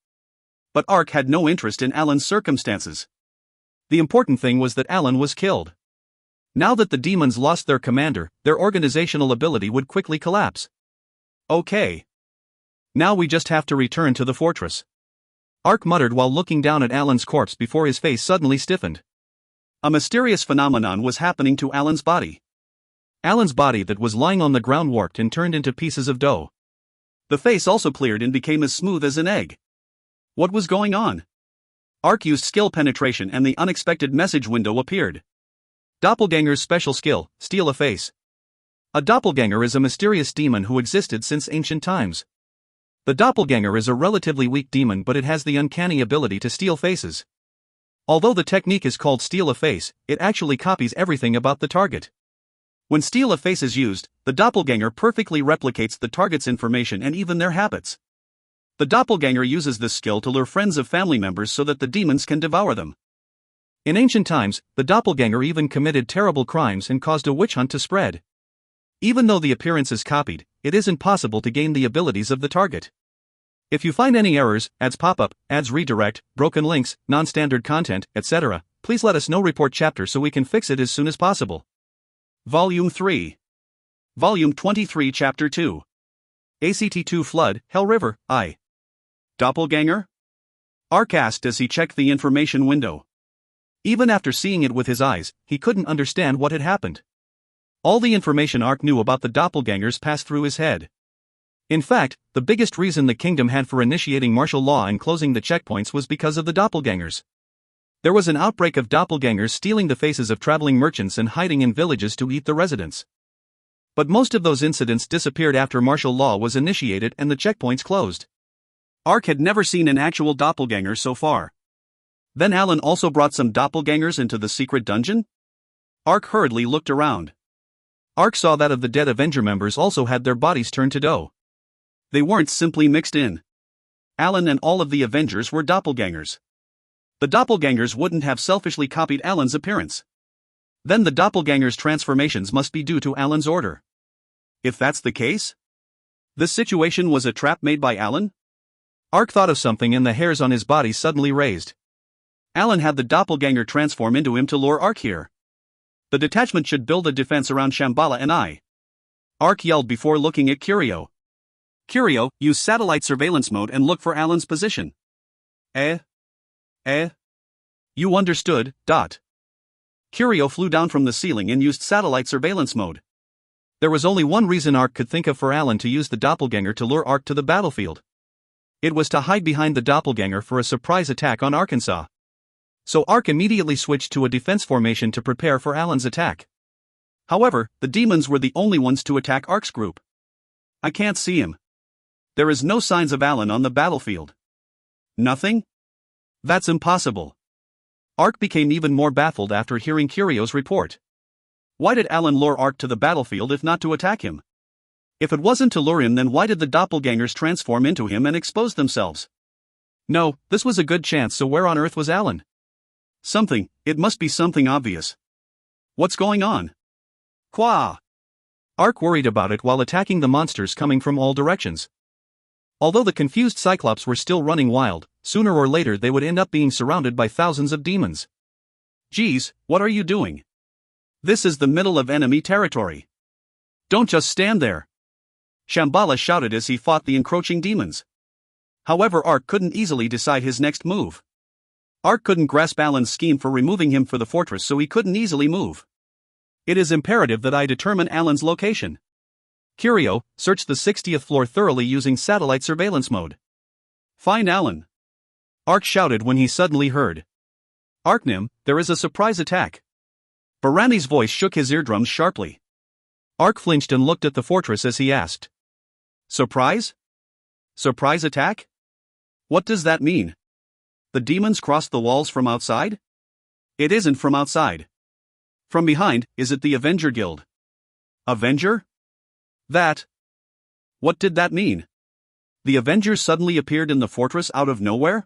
But Ark had no interest in Alan's circumstances. The important thing was that Alan was killed. Now that the demons lost their commander, their organizational ability would quickly collapse. Okay. Now we just have to return to the fortress. Ark muttered while looking down at Alan's corpse before his face suddenly stiffened. A mysterious phenomenon was happening to Alan's body. Alan's body that was lying on the ground warped and turned into pieces of dough. The face also cleared and became as smooth as an egg. What was going on? Ark used skill penetration and the unexpected message window appeared. Doppelganger's special skill, steal a face. A doppelganger is a mysterious demon who existed since ancient times. The doppelganger is a relatively weak demon, but it has the uncanny ability to steal faces. Although the technique is called steal a face, it actually copies everything about the target. When steal a face is used, the doppelganger perfectly replicates the target's information and even their habits. The doppelganger uses this skill to lure friends of family members so that the demons can devour them. In ancient times, the doppelganger even committed terrible crimes and caused a witch hunt to spread. Even though the appearance is copied, it isn't possible to gain the abilities of the target. If you find any errors, ads pop up, ads redirect, broken links, non-standard content, etc., please let us know. Report chapter so we can fix it as soon as possible. Volume 3. Volume 23 Chapter 2. ACT2 Flood, Hell River, I. Doppelganger? Ark asked as he checked the information window. Even after seeing it with his eyes, he couldn't understand what had happened. All the information Ark knew about the doppelgangers passed through his head. In fact, the biggest reason the kingdom had for initiating martial law and closing the checkpoints was because of the doppelgangers. There was an outbreak of doppelgangers stealing the faces of traveling merchants and hiding in villages to eat the residents. But most of those incidents disappeared after martial law was initiated and the checkpoints closed. Ark had never seen an actual doppelganger so far. Then Alan also brought some doppelgangers into the secret dungeon? Ark hurriedly looked around. Ark saw that of the dead Avenger members also had their bodies turned to dough. They weren't simply mixed in. Alan and all of the Avengers were doppelgangers. The doppelgangers wouldn't have selfishly copied Alan's appearance. Then the doppelgangers' transformations must be due to Alan's order. If that's the case? This situation was a trap made by Alan? Ark thought of something and the hairs on his body suddenly raised. Alan had the doppelganger transform into him to lure Ark here. The detachment should build a defense around Shambhala and I. Ark yelled before looking at Curio. Curio, use satellite surveillance mode and look for Alan's position. You understood, Dot. Curio flew down from the ceiling and used satellite surveillance mode. There was only one reason Ark could think of for Alan to use the doppelganger to lure Ark to the battlefield. It was to hide behind the doppelganger for a surprise attack on Arkansas. So Ark immediately switched to a defense formation to prepare for Alan's attack. However, the demons were the only ones to attack Ark's group. I can't see him. There is no signs of Alan on the battlefield. Nothing? That's impossible. Ark became even more baffled after hearing Curio's report. Why did Alan lure Ark to the battlefield if not to attack him? If it wasn't to lure him, then why did the doppelgangers transform into him and expose themselves? No, this was a good chance, so where on earth was Alan? It must be something obvious. What's going on? Quah! Ark worried about it while attacking the monsters coming from all directions. Although the confused Cyclops were still running wild, sooner or later they would end up being surrounded by thousands of demons. Geez, what are you doing? This is the middle of enemy territory. Don't just stand there. Shambhala shouted as he fought the encroaching demons. However, Ark couldn't easily decide his next move. Ark couldn't grasp Alan's scheme for removing him from the fortress, so he couldn't easily move. It is imperative that I determine Alan's location. Curio, search the 60th floor thoroughly using satellite surveillance mode. Find Alan. Ark shouted when he suddenly heard. Arknim, there is a surprise attack. Barami's voice shook his eardrums sharply. Ark flinched and looked at the fortress as he asked. Surprise? Surprise attack? What does that mean? The demons crossed the walls from outside? It isn't from outside. From behind, is it the Avenger Guild? Avenger? That. What did that mean? The Avengers suddenly appeared in the fortress out of nowhere?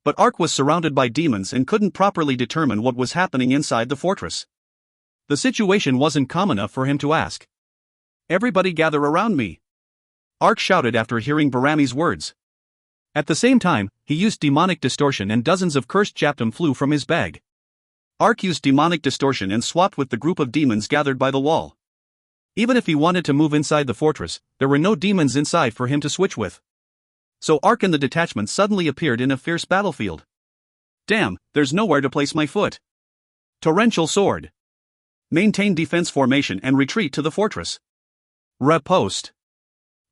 But Ark was surrounded by demons and couldn't properly determine what was happening inside the fortress. The situation wasn't calm enough for him to ask. Everybody gather around me. Ark shouted after hearing Barami's words. At the same time, he used demonic distortion and dozens of cursed Japtum flew from his bag. Ark used demonic distortion and swapped with the group of demons gathered by the wall. Even if he wanted to move inside the fortress, there were no demons inside for him to switch with. So Ark and the detachment suddenly appeared in a fierce battlefield. Damn, there's nowhere to place my foot. Torrential sword. Maintain defense formation and retreat to the fortress. Riposte.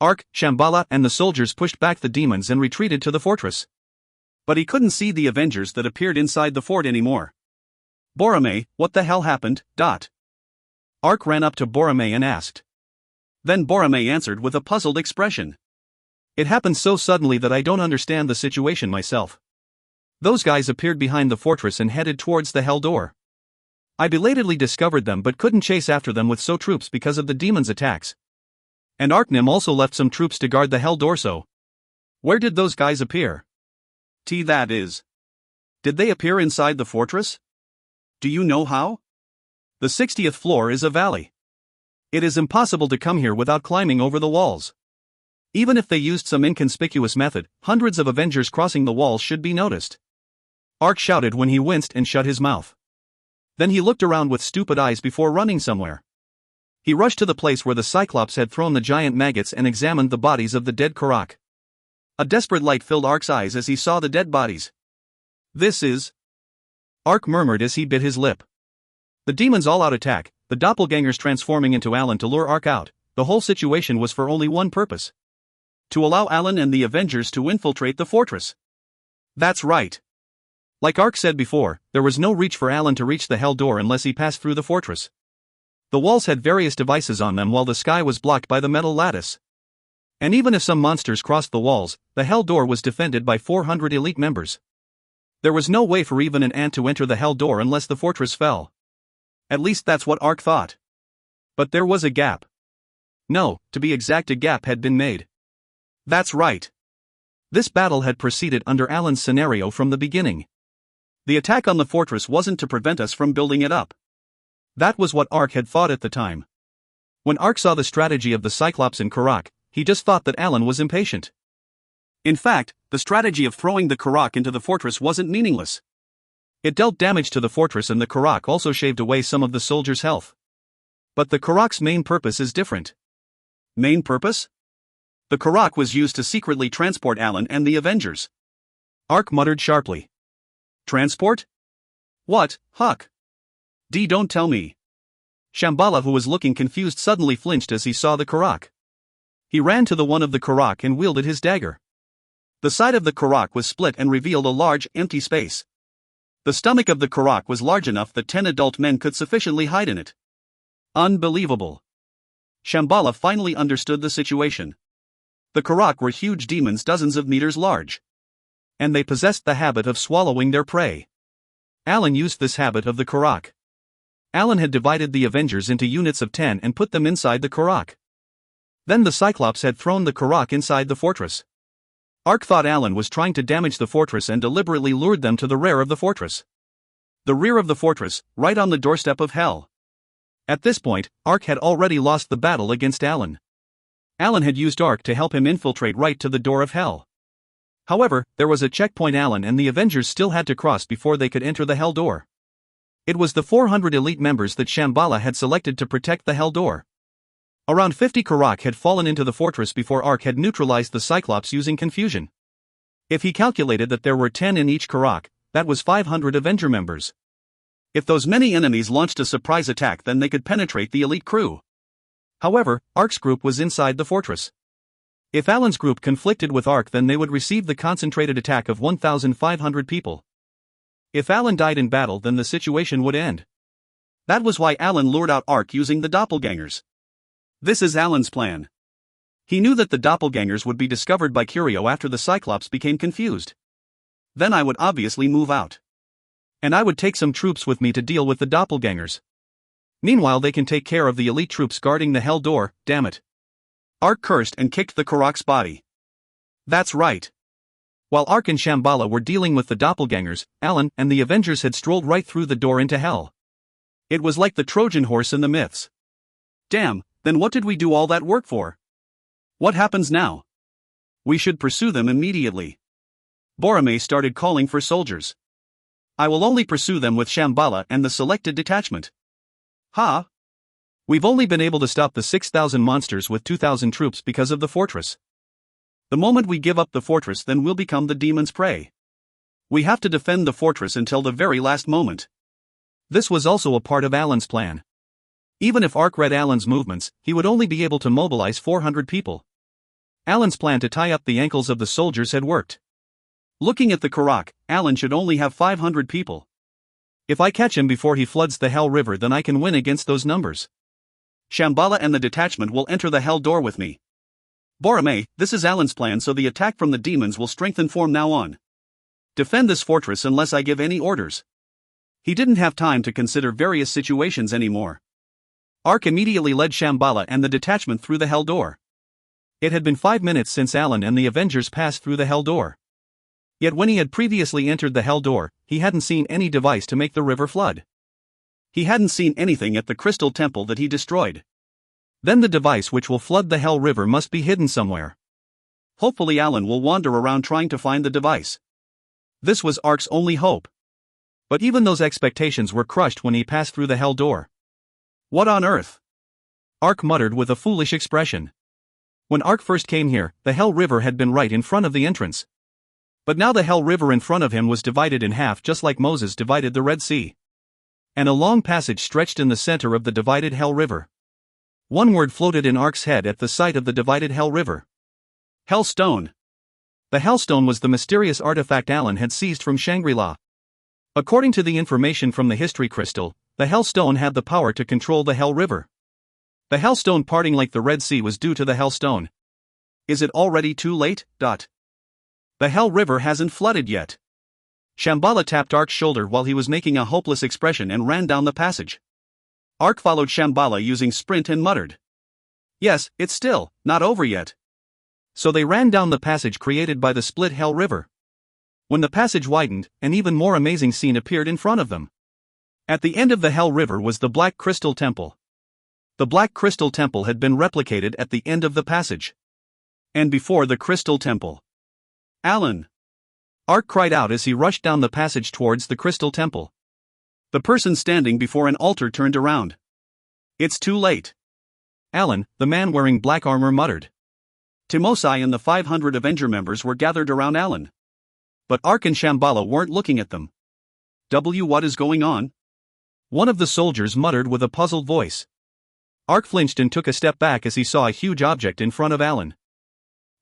Ark, Shambhala, and the soldiers pushed back the demons and retreated to the fortress. But he couldn't see the Avengers that appeared inside the fort anymore. Boromir, what the hell happened? Ark ran up to Boromir and asked. Then Boromir answered with a puzzled expression. It happened so suddenly that I don't understand the situation myself. Those guys appeared behind the fortress and headed towards the hell door. I belatedly discovered them but couldn't chase after them with so troops because of the demons' attacks. And Arknim also left some troops to guard the hell door, so. Where did those guys appear? That is. Did they appear inside the fortress? Do you know how? The 60th floor is a valley. It is impossible to come here without climbing over the walls. Even if they used some inconspicuous method, hundreds of Avengers crossing the walls should be noticed. Ark shouted when he winced and shut his mouth. Then he looked around with stupid eyes before running somewhere. He rushed to the place where the Cyclops had thrown the giant maggots and examined the bodies of the dead Karak. A desperate light filled Ark's eyes as he saw the dead bodies. This is... Ark murmured as he bit his lip. The demons all out attack, the doppelgangers transforming into Alan to lure Ark out. The whole situation was for only one purpose. To allow Alan and the Avengers to infiltrate the fortress. That's right. Like Ark said before, there was no reach for Alan to reach the hell door unless he passed through the fortress. The walls had various devices on them while the sky was blocked by the metal lattice. And even if some monsters crossed the walls, the hell door was defended by 400 elite members. There was no way for even an ant to enter the hell door unless the fortress fell. At least that's what Ark thought. But there was a gap. No, to be exact, a gap had been made. That's right. This battle had proceeded under Alan's scenario from the beginning. The attack on the fortress wasn't to prevent us from building it up. That was what Ark had thought at the time. When Ark saw the strategy of the Cyclops and Karak, he just thought that Alan was impatient. In fact, the strategy of throwing the Karak into the fortress wasn't meaningless. It dealt damage to the fortress and the Karak also shaved away some of the soldiers' health. But the Karak's main purpose is different. Main purpose? The Karak was used to secretly transport Alan and the Avengers. Ark muttered sharply. Transport? What, Huck? Don't tell me. Shambhala, who was looking confused, suddenly flinched as he saw the Karak. He ran to the one of the Karak and wielded his dagger. The side of the Karak was split and revealed a large, empty space. The stomach of the Karak was large enough that 10 adult men could sufficiently hide in it. Unbelievable. Shambhala finally understood the situation. The Karak were huge demons dozens of meters large. And they possessed the habit of swallowing their prey. Alan used this habit of the Karak. Alan had divided the Avengers into units of 10 and put them inside the Karak. Then the Cyclops had thrown the Karak inside the fortress. Ark thought Alan was trying to damage the fortress and deliberately lured them to the rear of the fortress. The rear of the fortress, right on the doorstep of hell. At this point, Ark had already lost the battle against Alan. Alan had used Ark to help him infiltrate right to the door of hell. However, there was a checkpoint Alan and the Avengers still had to cross before they could enter the hell door. It was the 400 elite members that Shambhala had selected to protect the Hell Door. Around 50 Karak had fallen into the fortress before Ark had neutralized the Cyclops using confusion. If he calculated that there were 10 in each Karak, that was 500 Avenger members. If those many enemies launched a surprise attack, then they could penetrate the elite crew. However, Ark's group was inside the fortress. If Alan's group conflicted with Ark, then they would receive the concentrated attack of 1,500 people. If Alan died in battle, then the situation would end. That was why Alan lured out Ark using the doppelgangers. This is Alan's plan. He knew that the doppelgangers would be discovered by Curio after the Cyclops became confused. Then I would obviously move out. And I would take some troops with me to deal with the doppelgangers. Meanwhile, they can take care of the elite troops guarding the Hell Door, damn it. Ark cursed and kicked the Karak's body. That's right. While Ark and Shambhala were dealing with the doppelgangers, Alan and the Avengers had strolled right through the door into hell. It was like the Trojan horse in the myths. Damn, then what did we do all that work for? What happens now? We should pursue them immediately. Boromir started calling for soldiers. I will only pursue them with Shambhala and the selected detachment. Ha! We've only been able to stop the 6,000 monsters with 2,000 troops because of the fortress. The moment we give up the fortress, then we'll become the demon's prey. We have to defend the fortress until the very last moment. This was also a part of Alan's plan. Even if Ark read Alan's movements, he would only be able to mobilize 400 people. Alan's plan to tie up the ankles of the soldiers had worked. Looking at the Karak, Alan should only have 500 people. If I catch him before he floods the Hell River, then I can win against those numbers. Shambhala and the detachment will enter the Hell Door with me. Boromir, this is Alan's plan, so the attack from the demons will strengthen from now on. Defend this fortress unless I give any orders. He didn't have time to consider various situations anymore. Ark immediately led Shambhala and the detachment through the Hell Door. It had been 5 minutes since Alan and the Avengers passed through the Hell Door. Yet when he had previously entered the Hell Door, he hadn't seen any device to make the river flood. He hadn't seen anything at the Crystal Temple that he destroyed. Then the device which will flood the Hell River must be hidden somewhere. Hopefully Alan will wander around trying to find the device. This was Ark's only hope. But even those expectations were crushed when he passed through the Hell Door. What on earth? Ark muttered with a foolish expression. When Ark first came here, the Hell River had been right in front of the entrance. But now the Hell River in front of him was divided in half, just like Moses divided the Red Sea. And a long passage stretched in the center of the divided Hell River. One word floated in Ark's head at the sight of the divided Hell River. Hellstone. The Hellstone was the mysterious artifact Alan had seized from Shangri-La. According to the information from the History Crystal, the Hellstone had the power to control the Hell River. The Hellstone parting like the Red Sea was due to the Hellstone. Is it already too late? The Hell River hasn't flooded yet. Shambhala tapped Ark's shoulder while he was making a hopeless expression and ran down the passage. Ark followed Shambhala using sprint and muttered. Yes, it's still not over yet. So they ran down the passage created by the split Hell River. When the passage widened, an even more amazing scene appeared in front of them. At the end of the Hell River was the Black Crystal Temple. The Black Crystal Temple had been replicated at the end of the passage. And before the Crystal Temple. Alan! Ark cried out as he rushed down the passage towards the Crystal Temple. The person standing before an altar turned around. It's too late. Alan, the man wearing black armor, muttered. Timosai and the 500 Avenger members were gathered around Alan. But Ark and Shambhala weren't looking at them. What is going on? One of the soldiers muttered with a puzzled voice. Ark flinched and took a step back as he saw a huge object in front of Alan.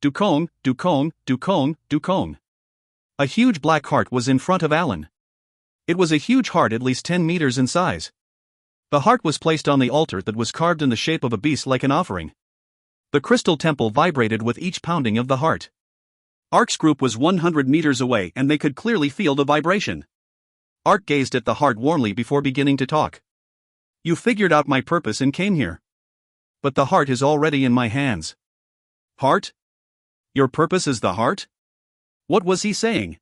Dukong, Dukong, Dukong, Dukong. A huge black heart was in front of Alan. It was a huge heart at least 10 meters in size. The heart was placed on the altar that was carved in the shape of a beast like an offering. The crystal temple vibrated with each pounding of the heart. Ark's group was 100 meters away and they could clearly feel the vibration. Ark gazed at the heart warmly before beginning to talk. You figured out my purpose and came here. But the heart is already in my hands. Heart? Your purpose is the heart? What was he saying?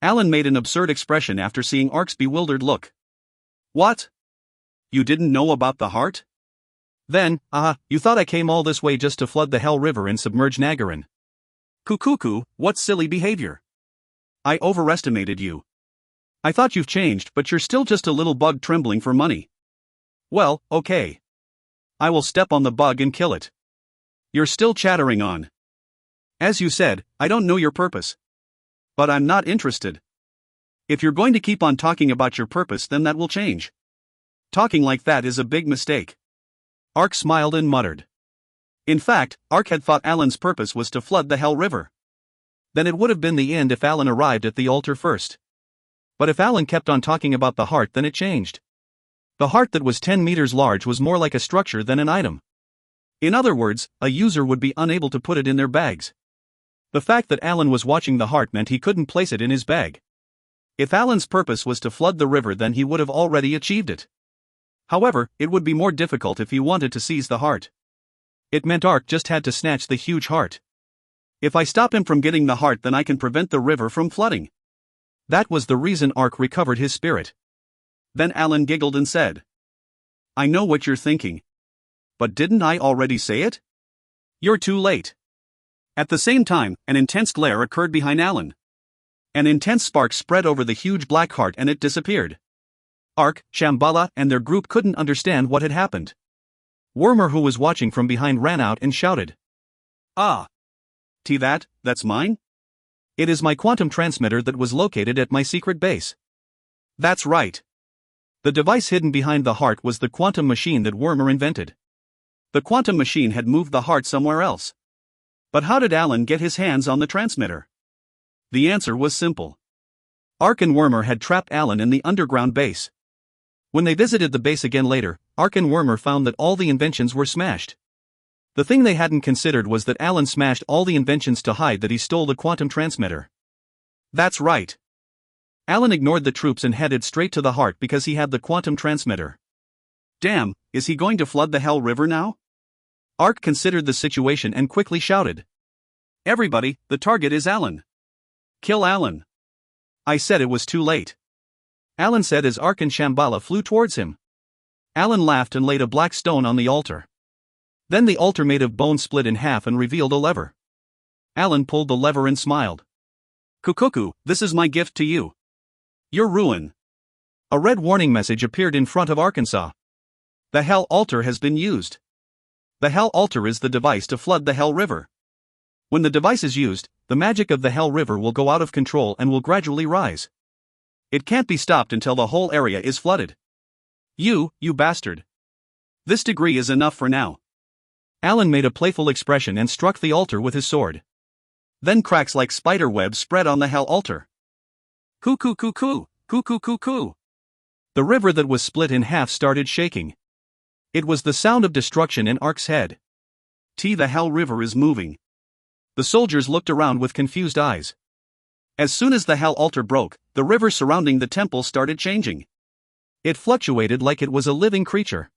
Alan made an absurd expression after seeing Ark's bewildered look. What? You didn't know about the heart? Then, you thought I came all this way just to flood the Hell River and submerge Nagarin. Cuckoo, what silly behavior. I overestimated you. I thought you've changed, but you're still just a little bug trembling for money. Well, okay. I will step on the bug and kill it. You're still chattering on. As you said, I don't know your purpose. But I'm not interested. If you're going to keep on talking about your purpose, then that will change. Talking like that is a big mistake. Ark smiled and muttered. In fact, Ark had thought Alan's purpose was to flood the Hell River. Then it would have been the end if Alan arrived at the altar first. But if Alan kept on talking about the heart, then it changed. The heart that was 10 meters large was more like a structure than an item. In other words, a user would be unable to put it in their bags. The fact that Alan was watching the heart meant he couldn't place it in his bag. If Alan's purpose was to flood the river, then he would have already achieved it. However, it would be more difficult if he wanted to seize the heart. It meant Ark just had to snatch the huge heart. If I stop him from getting the heart, then I can prevent the river from flooding. That was the reason Ark recovered his spirit. Then Alan giggled and said, I know what you're thinking. But didn't I already say it? You're too late. At the same time, an intense glare occurred behind Alan. An intense spark spread over the huge black heart and it disappeared. Ark, Shambhala, and their group couldn't understand what had happened. Wormer, who was watching from behind, ran out and shouted. Ah! That's mine? It is my quantum transmitter that was located at my secret base. That's right. The device hidden behind the heart was the quantum machine that Wormer invented. The quantum machine had moved the heart somewhere else. But how did Alan get his hands on the transmitter? The answer was simple. Ark and Wormer had trapped Alan in the underground base. When they visited the base again later, Ark and Wormer found that all the inventions were smashed. The thing they hadn't considered was that Alan smashed all the inventions to hide that he stole the quantum transmitter. That's right. Alan ignored the troops and headed straight to the heart because he had the quantum transmitter. Damn, is he going to flood the Hell River now? Ark considered the situation and quickly shouted. Everybody, the target is Alan. Kill Alan. I said it was too late. Alan said as Ark and Shambhala flew towards him. Alan laughed and laid a black stone on the altar. Then the altar made of bone split in half and revealed a lever. Alan pulled the lever and smiled. Kukuku, this is my gift to you. Your ruin. A red warning message appeared in front of Arkansas. The Hell Altar has been used. The Hell Altar is the device to flood the Hell River. When the device is used, the magic of the Hell River will go out of control and will gradually rise. It can't be stopped until the whole area is flooded. You bastard. This degree is enough for now. Alan made a playful expression and struck the altar with his sword. Then cracks like spider webs spread on the Hell Altar. Cuckoo cuckoo, cuckoo cuckoo. The river that was split in half started shaking. It was the sound of destruction in Ark's head. The Hell River is moving. The soldiers looked around with confused eyes. As soon as the Hell Altar broke, the river surrounding the temple started changing. It fluctuated like it was a living creature.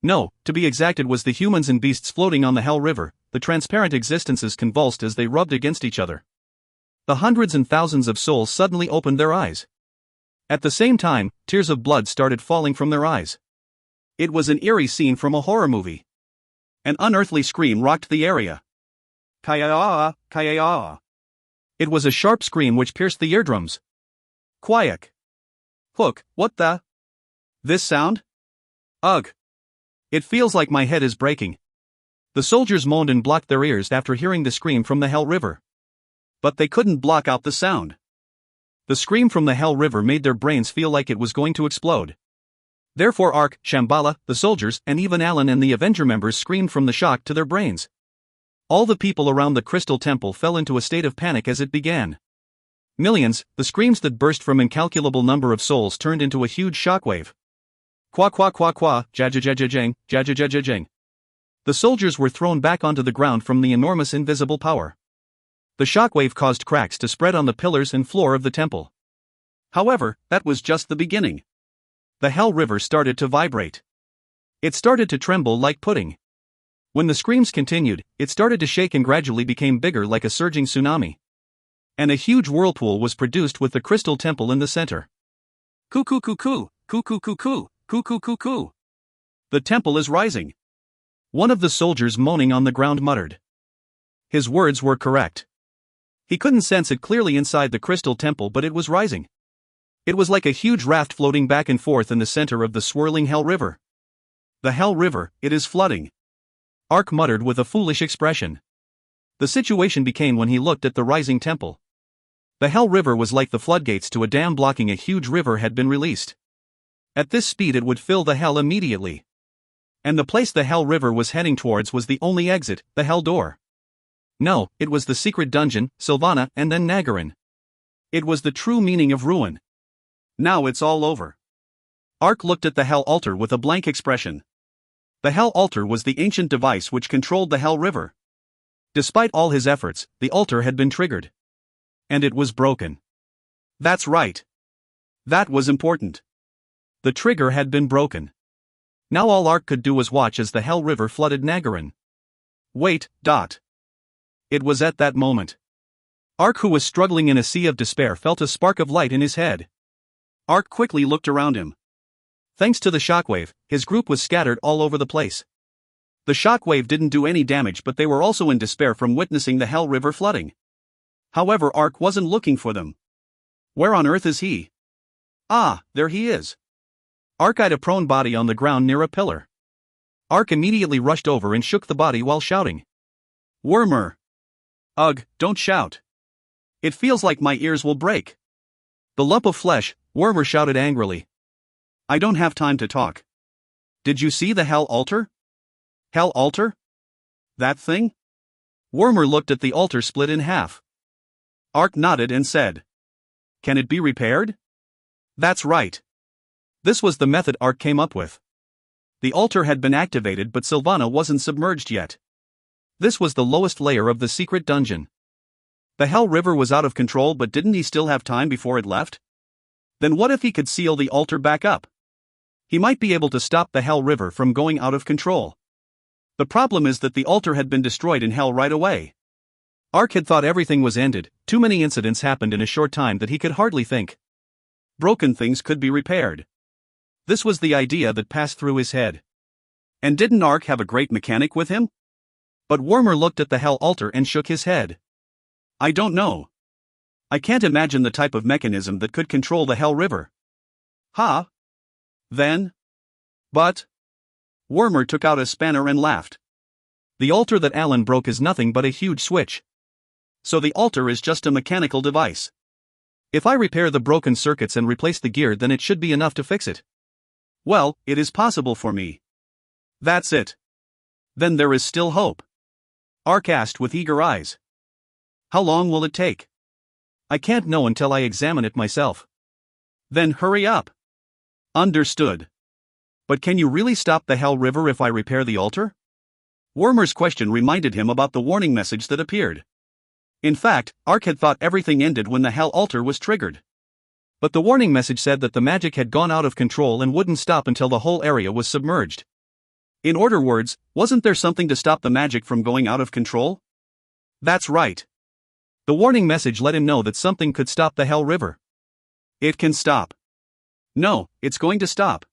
No, to be exact, it was the humans and beasts floating on the Hell River. The transparent existences convulsed as they rubbed against each other. The hundreds and thousands of souls suddenly opened their eyes. At the same time, tears of blood started falling from their eyes. It was an eerie scene from a horror movie. An unearthly scream rocked the area. Kaya-ah, kaya-ah. It was a sharp scream which pierced the eardrums. Quiet. Hook, what the? This sound? Ugh. It feels like my head is breaking. The soldiers moaned and blocked their ears after hearing the scream from the Hell River. But they couldn't block out the sound. The scream from the Hell River made their brains feel like it was going to explode. Therefore Ark, Shambhala, the soldiers, and even Alan and the Avenger members screamed from the shock to their brains. All the people around the Crystal Temple fell into a state of panic as it began. Millions, the screams that burst from incalculable number of souls turned into a huge shockwave. Qua qua qua qua, jajajajajang, jajajajajang. The soldiers were thrown back onto the ground from the enormous invisible power. The shockwave caused cracks to spread on the pillars and floor of the temple. However, that was just the beginning. The Hell River started to vibrate. It started to tremble like pudding. When the screams continued, it started to shake and gradually became bigger like a surging tsunami. And a huge whirlpool was produced with the Crystal Temple in the center. Cuckoo cuckoo, cuckoo cuckoo, cuckoo cuckoo. The temple is rising. One of the soldiers moaning on the ground muttered. His words were correct. He couldn't sense it clearly inside the Crystal Temple, but it was rising. It was like a huge raft floating back and forth in the center of the swirling Hell River. The Hell River, it is flooding. Ark muttered with a foolish expression. The situation became when he looked at the rising temple. The Hell River was like the floodgates to a dam blocking a huge river had been released. At this speed it would fill the Hell immediately. And the place the Hell River was heading towards was the only exit, the Hell Door. No, it was the secret dungeon, Sylvana, and then Nagarin. It was the true meaning of ruin. Now it's all over. Ark looked at the Hell Altar with a blank expression. The Hell Altar was the ancient device which controlled the Hell River. Despite all his efforts, the altar had been triggered. And it was broken. That's right. That was important. The trigger had been broken. Now all Ark could do was watch as the Hell River flooded Nagarin. Wait. It was at that moment. Ark, who was struggling in a sea of despair, felt a spark of light in his head. Ark quickly looked around him. Thanks to the shockwave, his group was scattered all over the place. The shockwave didn't do any damage, but they were also in despair from witnessing the Hell River flooding. However, Ark wasn't looking for them. Where on earth is he? Ah, there he is. Ark eyed a prone body on the ground near a pillar. Ark immediately rushed over and shook the body while shouting. Wormer! Ugh, don't shout. It feels like my ears will break. The lump of flesh, Wormer shouted angrily. I don't have time to talk. Did you see the Hell Altar? Hell Altar? That thing? Wormer looked at the altar split in half. Ark nodded and said. Can it be repaired? That's right. This was the method Ark came up with. The altar had been activated, but Sylvana wasn't submerged yet. This was the lowest layer of the secret dungeon. The Hell River was out of control, but didn't he still have time before it left? Then what if he could seal the altar back up? He might be able to stop the Hell River from going out of control. The problem is that the altar had been destroyed in Hell right away. Ark had thought everything was ended. Too many incidents happened in a short time that he could hardly think. Broken things could be repaired. This was the idea that passed through his head. And didn't Ark have a great mechanic with him? But Wormer looked at the Hell Altar and shook his head. I don't know. I can't imagine the type of mechanism that could control the Hell River. Ha! Then? But? Wormer took out a spanner and laughed. The altar that Alan broke is nothing but a huge switch. So the altar is just a mechanical device. If I repair the broken circuits and replace the gear, then it should be enough to fix it. Well, it is possible for me. That's it. Then there is still hope. Ark asked with eager eyes. How long will it take? I can't know until I examine it myself. Then hurry up. Understood. But can you really stop the Hell River if I repair the altar? Wormer's question reminded him about the warning message that appeared. In fact, Ark had thought everything ended when the Hell Altar was triggered. But the warning message said that the magic had gone out of control and wouldn't stop until the whole area was submerged. In other words, wasn't there something to stop the magic from going out of control? That's right. The warning message let him know that something could stop the Hell River. It can stop. No, it's going to stop.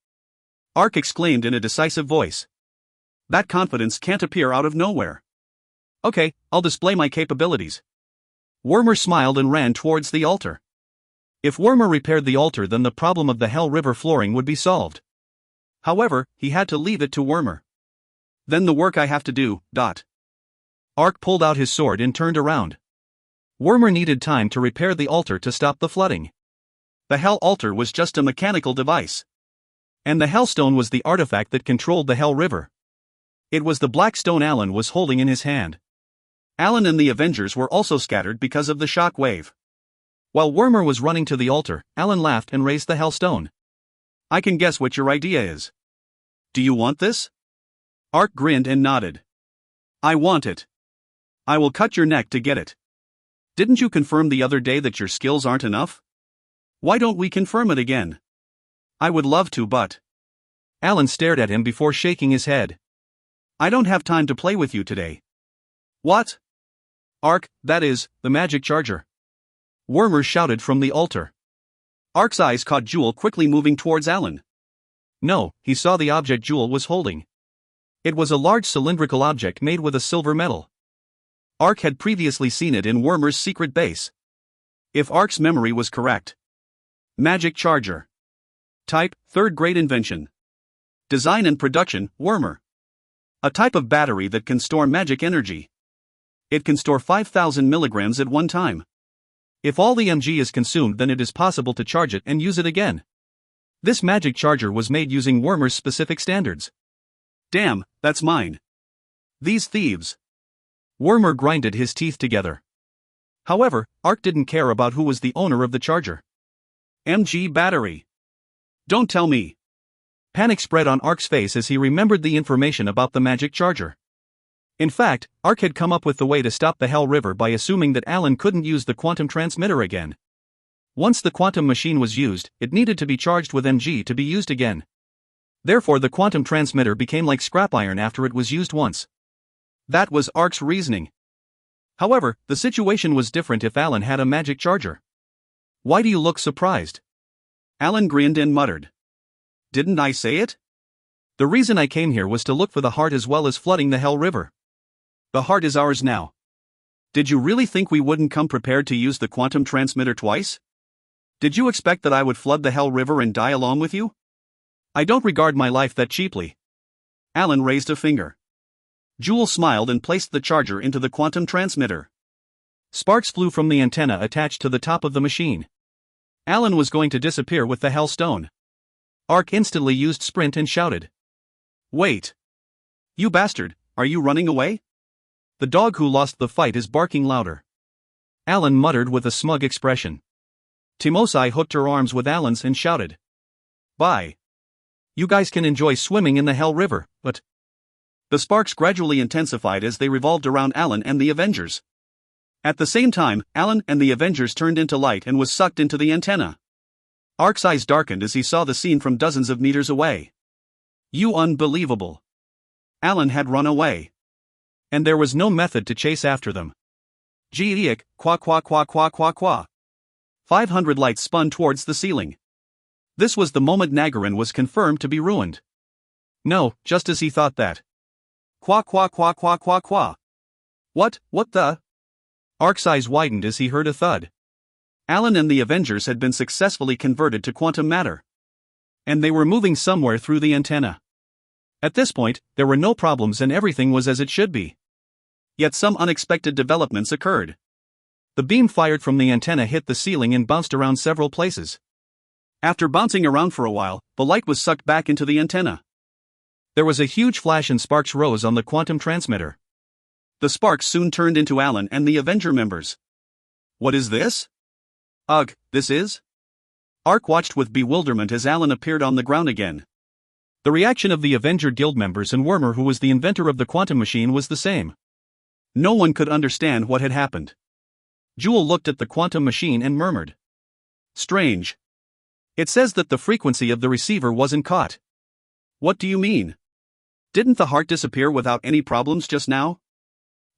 Ark exclaimed in a decisive voice. That confidence can't appear out of nowhere. Okay, I'll display my capabilities. Wormer smiled and ran towards the altar. If Wormer repaired the altar, then the problem of the Hell River flooring would be solved. However, he had to leave it to Wormer. Then the work I have to do. Ark pulled out his sword and turned around. Wormer needed time to repair the altar to stop the flooding. The Hell Altar was just a mechanical device. And the Hellstone was the artifact that controlled the Hell River. It was the black stone Alan was holding in his hand. Alan and the Avengers were also scattered because of the shock wave. While Wormer was running to the altar, Alan laughed and raised the Hellstone. I can guess what your idea is. Do you want this? Ark grinned and nodded. I want it. I will cut your neck to get it. Didn't you confirm the other day that your skills aren't enough? Why don't we confirm it again? I would love to, but... Alan stared at him before shaking his head. I don't have time to play with you today. What? Ark, that is, the magic charger. Wormer shouted from the altar. Ark's eyes caught Jewel quickly moving towards Alan. No, he saw the object Jewel was holding. It was a large cylindrical object made with a silver metal. Ark had previously seen it in Wormer's secret base. If Ark's memory was correct, Magic charger. Type, third-grade invention. Design and production, Wormer. A type of battery that can store magic energy. It can store 5,000 milligrams at one time. If all the mg is consumed, then it is possible to charge it and use it again. This magic charger was made using Wormer's specific standards. Damn, that's mine. These thieves. Wormer grinded his teeth together. However, Ark didn't care about who was the owner of the charger. MG battery. Don't tell me. Panic spread on Ark's face as he remembered the information about the magic charger. In fact, Ark had come up with the way to stop the Hell River by assuming that Alan couldn't use the quantum transmitter again. Once the quantum machine was used, it needed to be charged with mg to be used again. Therefore, the quantum transmitter became like scrap iron after it was used once. That was Ark's reasoning. However, the situation was different if Alan had a magic charger. Why do you look surprised? Alan grinned and muttered. Didn't I say it? The reason I came here was to look for the heart as well as flooding the Hell River. The heart is ours now. Did you really think we wouldn't come prepared to use the quantum transmitter twice? Did you expect that I would flood the Hell River and die along with you? I don't regard my life that cheaply. Alan raised a finger. Jewel smiled and placed the charger into the quantum transmitter. Sparks flew from the antenna attached to the top of the machine. Alan was going to disappear with the Hell Stone. Ark instantly used sprint and shouted. Wait! You bastard, are you running away? The dog who lost the fight is barking louder. Alan muttered with a smug expression. Timosai hooked her arms with Alan's and shouted. Bye. You guys can enjoy swimming in the Hell River, but... The sparks gradually intensified as they revolved around Alan and the Avengers. At the same time, Alan and the Avengers turned into light and was sucked into the antenna. Ark's eyes darkened as he saw the scene from dozens of meters away. You unbelievable. Alan had run away. And there was no method to chase after them. Gee-eek, qua qua qua qua qua qua. 500 lights spun towards the ceiling. This was the moment Nagarin was confirmed to be ruined. No, just as he thought that. Qua qua qua qua qua qua. What the? Ark's eyes widened as he heard a thud. Alan and the Avengers had been successfully converted to quantum matter. And they were moving somewhere through the antenna. At this point, there were no problems and everything was as it should be. Yet some unexpected developments occurred. The beam fired from the antenna hit the ceiling and bounced around several places. After bouncing around for a while, the light was sucked back into the antenna. There was a huge flash and sparks rose on the quantum transmitter. The sparks soon turned into Alan and the Avenger members. What is this? Ugh, this is? Ark watched with bewilderment as Alan appeared on the ground again. The reaction of the Avenger Guild members and Wormer, who was the inventor of the quantum machine, was the same. No one could understand what had happened. Jewel looked at the quantum machine and murmured. Strange. It says that the frequency of the receiver wasn't caught. What do you mean? Didn't the heart disappear without any problems just now?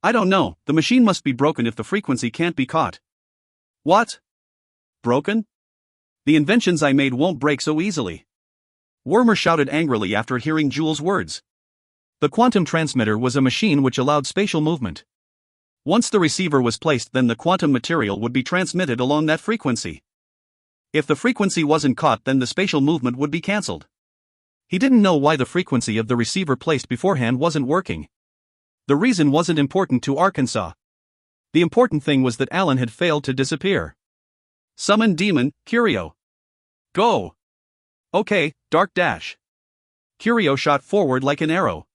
I don't know, the machine must be broken if the frequency can't be caught. What? Broken? The inventions I made won't break so easily. Wormer shouted angrily after hearing Jewel's words. The quantum transmitter was a machine which allowed spatial movement. Once the receiver was placed, then the quantum material would be transmitted along that frequency. If the frequency wasn't caught, then the spatial movement would be cancelled. He didn't know why the frequency of the receiver placed beforehand wasn't working. The reason wasn't important to Arkansas. The important thing was that Alan had failed to disappear. Summon Demon, Curio. Go! Okay, Dark Dash. Curio shot forward like an arrow.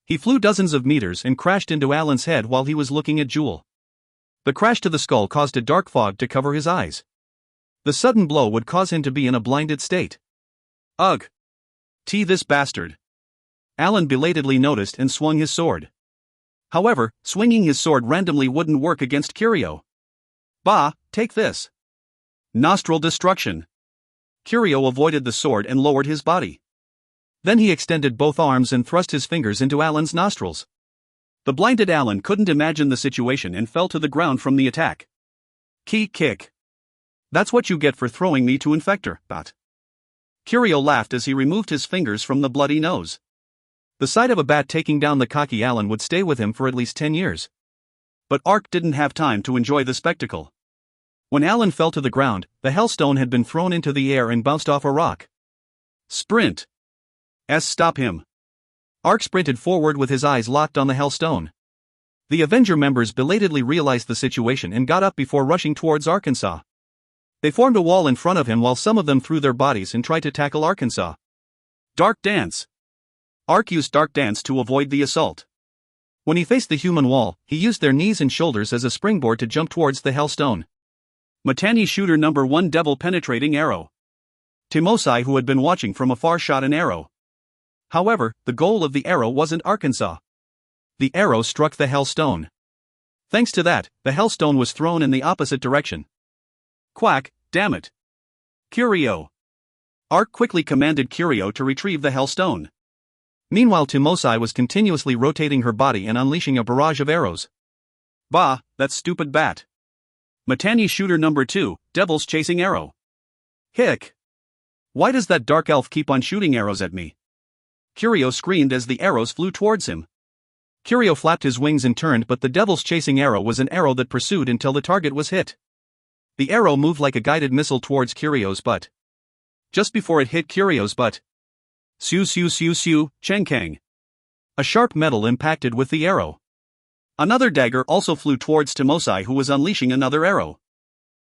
He flew dozens of meters and crashed into Alan's head while he was looking at Jewel. The crash to the skull caused a dark fog to cover his eyes. The sudden blow would cause him to be in a blinded state. Ugh! This bastard. Alan belatedly noticed and swung his sword. However, swinging his sword randomly wouldn't work against Curio. Bah, take this. Nostril destruction. Curio avoided the sword and lowered his body. Then he extended both arms and thrust his fingers into Alan's nostrils. The blinded Alan couldn't imagine the situation and fell to the ground from the attack. Key kick. That's what you get for throwing me to Infector, Bat. Curio laughed as he removed his fingers from the bloody nose. The sight of a bat taking down the cocky Alan would stay with him for at least 10 years. But Ark didn't have time to enjoy the spectacle. When Alan fell to the ground, the Hellstone had been thrown into the air and bounced off a rock. Sprint! Stop him! Ark sprinted forward with his eyes locked on the Hellstone. The Avenger members belatedly realized the situation and got up before rushing towards Arkansas. They formed a wall in front of him while some of them threw their bodies and tried to tackle Arkansas. Dark Dance! Ark used Dark Dance to avoid the assault. When he faced the human wall, he used their knees and shoulders as a springboard to jump towards the Hellstone. Mittani Shooter No. 1 Devil Penetrating Arrow. Timosai, who had been watching from afar, shot an arrow. However, the goal of the arrow wasn't Arkansas. The arrow struck the Hellstone. Thanks to that, the Hellstone was thrown in the opposite direction. Quack, damn it! Curio! Ark quickly commanded Curio to retrieve the Hellstone. Meanwhile, Timosai was continuously rotating her body and unleashing a barrage of arrows. Bah, that stupid bat! Mittani Shooter No. 2, Devil's Chasing Arrow. Hick! Why does that dark elf keep on shooting arrows at me? Curio screamed as the arrows flew towards him. Curio flapped his wings and turned, but the Devil's Chasing Arrow was an arrow that pursued until the target was hit. The arrow moved like a guided missile towards Curio's butt. Just before it hit Curio's butt, siu siu siu siu, Cheng Kang. A sharp metal impacted with the arrow. Another dagger also flew towards Timosai, who was unleashing another arrow.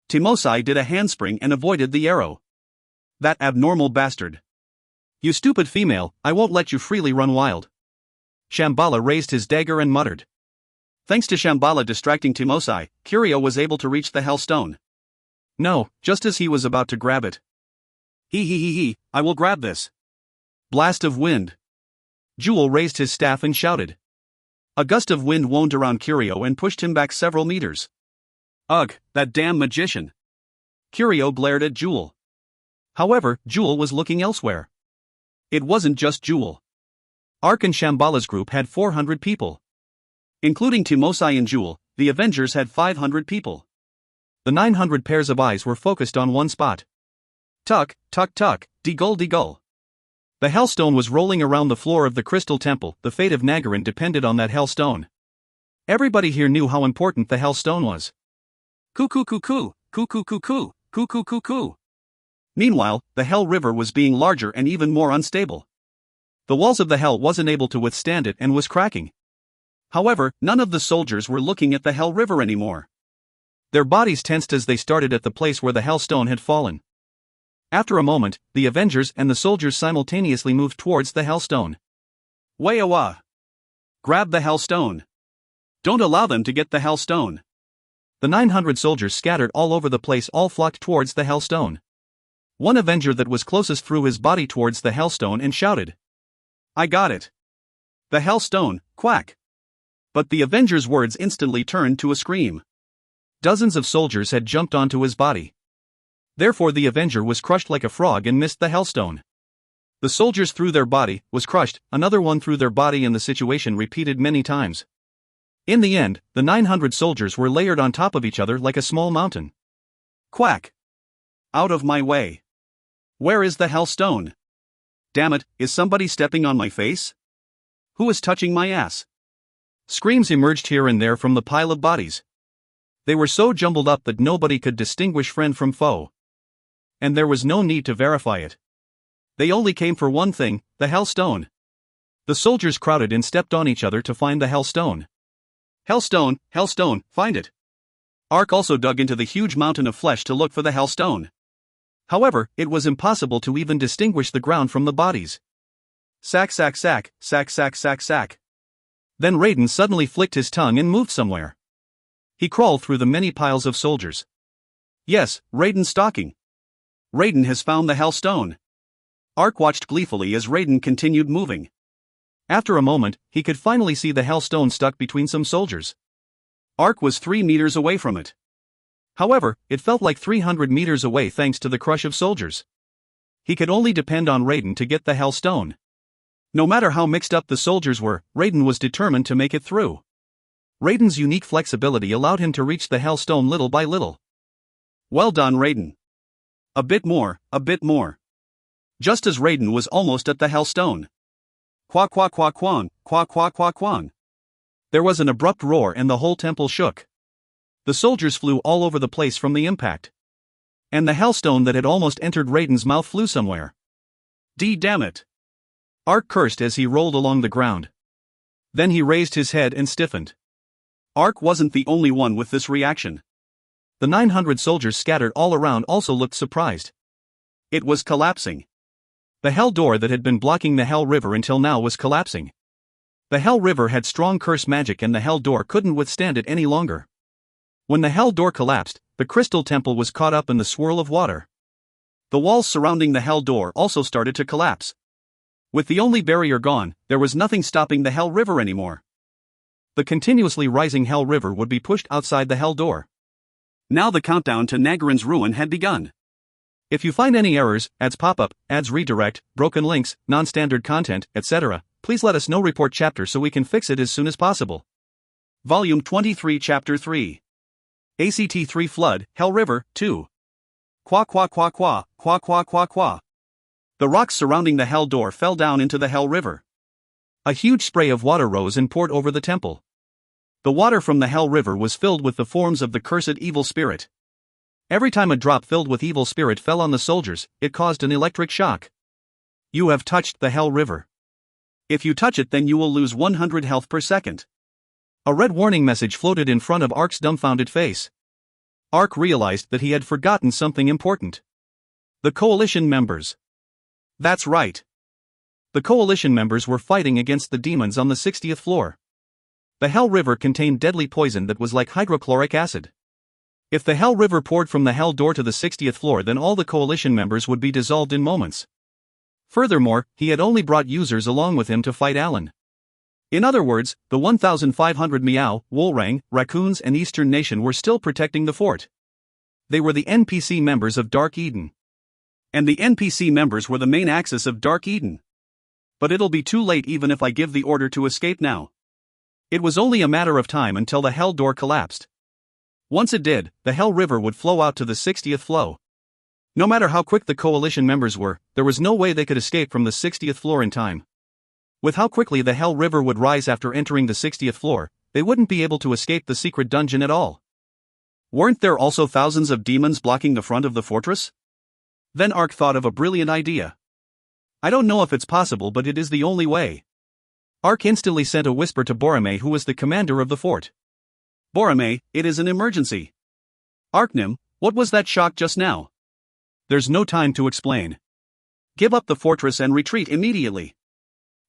Timosai did a handspring and avoided the arrow. That abnormal bastard. You stupid female, I won't let you freely run wild. Shambhala raised his dagger and muttered. Thanks to Shambhala distracting Timosai, Curio was able to reach the Hellstone. No, just as he was about to grab it. He, I will grab this. Blast of wind. Jewel raised his staff and shouted. A gust of wind wound around Curio and pushed him back several meters. Ugh, that damn magician. Curio glared at Jewel. However, Jewel was looking elsewhere. It wasn't just Jewel. Ark and Shambhala's group had 400 people. Including Timosai and Jewel, the Avengers had 500 people. The 900 pairs of eyes were focused on one spot. Tuck, tuck, tuck, de-gull, de-gull. The Hellstone was rolling around the floor of the Crystal Temple. The fate of Nagarin depended on that Hellstone. Everybody here knew how important the Hellstone was. Cuckoo, cuckoo, cuckoo, cuckoo, cuckoo, cuckoo. Meanwhile, the Hell River was being larger and even more unstable. The walls of the Hell wasn't able to withstand it and was cracking. However, none of the soldiers were looking at the Hell River anymore. Their bodies tensed as they started at the place where the Hellstone had fallen. After a moment, the Avengers and the soldiers simultaneously moved towards the Hellstone. Wayawa! Grab the Hellstone! Don't allow them to get the Hellstone! The 900 soldiers scattered all over the place all flocked towards the Hellstone. One Avenger that was closest threw his body towards the Hellstone and shouted. I got it! The Hellstone, quack! But the Avenger's words instantly turned to a scream. Dozens of soldiers had jumped onto his body. Therefore the Avenger was crushed like a frog and missed the Hellstone. The soldiers threw their body, was crushed, another one threw their body, and the situation repeated many times. In the end, the 900 soldiers were layered on top of each other like a small mountain. Quack! Out of my way! Where is the Hellstone? Damn it, is somebody stepping on my face? Who is touching my ass? Screams emerged here and there from the pile of bodies. They were so jumbled up that nobody could distinguish friend from foe. And there was no need to verify it. They only came for one thing, the Hellstone. The soldiers crowded and stepped on each other to find the Hellstone. Hellstone, Hellstone, find it! Ark also dug into the huge mountain of flesh to look for the Hellstone. However, it was impossible to even distinguish the ground from the bodies. Sack, sack, sack, sack, sack, sack, sack. Then Raiden suddenly flicked his tongue and moved somewhere. He crawled through the many piles of soldiers. Yes, Raiden stalking. Raiden has found the Hellstone. Ark watched gleefully as Raiden continued moving. After a moment, he could finally see the Hellstone stuck between some soldiers. Ark was 3 meters away from it. However, it felt like 300 meters away thanks to the crush of soldiers. He could only depend on Raiden to get the Hellstone. No matter how mixed up the soldiers were, Raiden was determined to make it through. Raiden's unique flexibility allowed him to reach the Hellstone little by little. Well done, Raiden. A bit more, a bit more. Just as Raiden was almost at the Hellstone. Qua qua qua quang, qua qua qua quang. There was an abrupt roar and the whole temple shook. The soldiers flew all over the place from the impact. And the hellstone that had almost entered Raiden's mouth flew somewhere. Damn it! Ark cursed as he rolled along the ground. Then he raised his head and stiffened. Ark wasn't the only one with this reaction. The 900 soldiers scattered all around also looked surprised. It was collapsing. The Hell Door that had been blocking the Hell River until now was collapsing. The Hell River had strong curse magic and the Hell Door couldn't withstand it any longer. When the Hell Door collapsed, the Crystal Temple was caught up in the swirl of water. The walls surrounding the Hell Door also started to collapse. With the only barrier gone, there was nothing stopping the Hell River anymore. The continuously rising Hell River would be pushed outside the Hell Door. Now the countdown to Nagarin's ruin had begun. If you find any errors, ads pop up, ads redirect, broken links, non-standard content, etc., please let us know. Report chapter so we can fix it as soon as possible. Volume 23 Chapter 3. ACT 3 Flood, Hell River, 2. Qua qua qua qua, qua qua qua qua. The rocks surrounding the Hell Door fell down into the Hell River. A huge spray of water rose and poured over the temple. The water from the Hell River was filled with the forms of the cursed evil spirit. Every time a drop filled with evil spirit fell on the soldiers, it caused an electric shock. You have touched the Hell River. If you touch it, then you will lose 100 health per second. A red warning message floated in front of Ark's dumbfounded face. Ark realized that he had forgotten something important. The coalition members. That's right. The coalition members were fighting against the demons on the 60th floor. The Hell River contained deadly poison that was like hydrochloric acid. If the Hell River poured from the Hell Door to the 60th floor, then all the coalition members would be dissolved in moments. Furthermore, he had only brought users along with him to fight Alan. In other words, the 1,500 Meow, Wolrang, Raccoons and Eastern Nation were still protecting the fort. They were the NPC members of Dark Eden. And the NPC members were the main axis of Dark Eden. But it'll be too late even if I give the order to escape now. It was only a matter of time until the Hell Door collapsed. Once it did, the Hell River would flow out to the 60th floor. No matter how quick the coalition members were, there was no way they could escape from the 60th floor in time. With how quickly the Hell River would rise after entering the 60th floor, they wouldn't be able to escape the secret dungeon at all. Weren't there also thousands of demons blocking the front of the fortress? Then Ark thought of a brilliant idea. I don't know if it's possible, but it is the only way. Ark instantly sent a whisper to Boromir, who was the commander of the fort. Boromir, it is an emergency. Arknim, what was that shock just now? There's no time to explain. Give up the fortress and retreat immediately.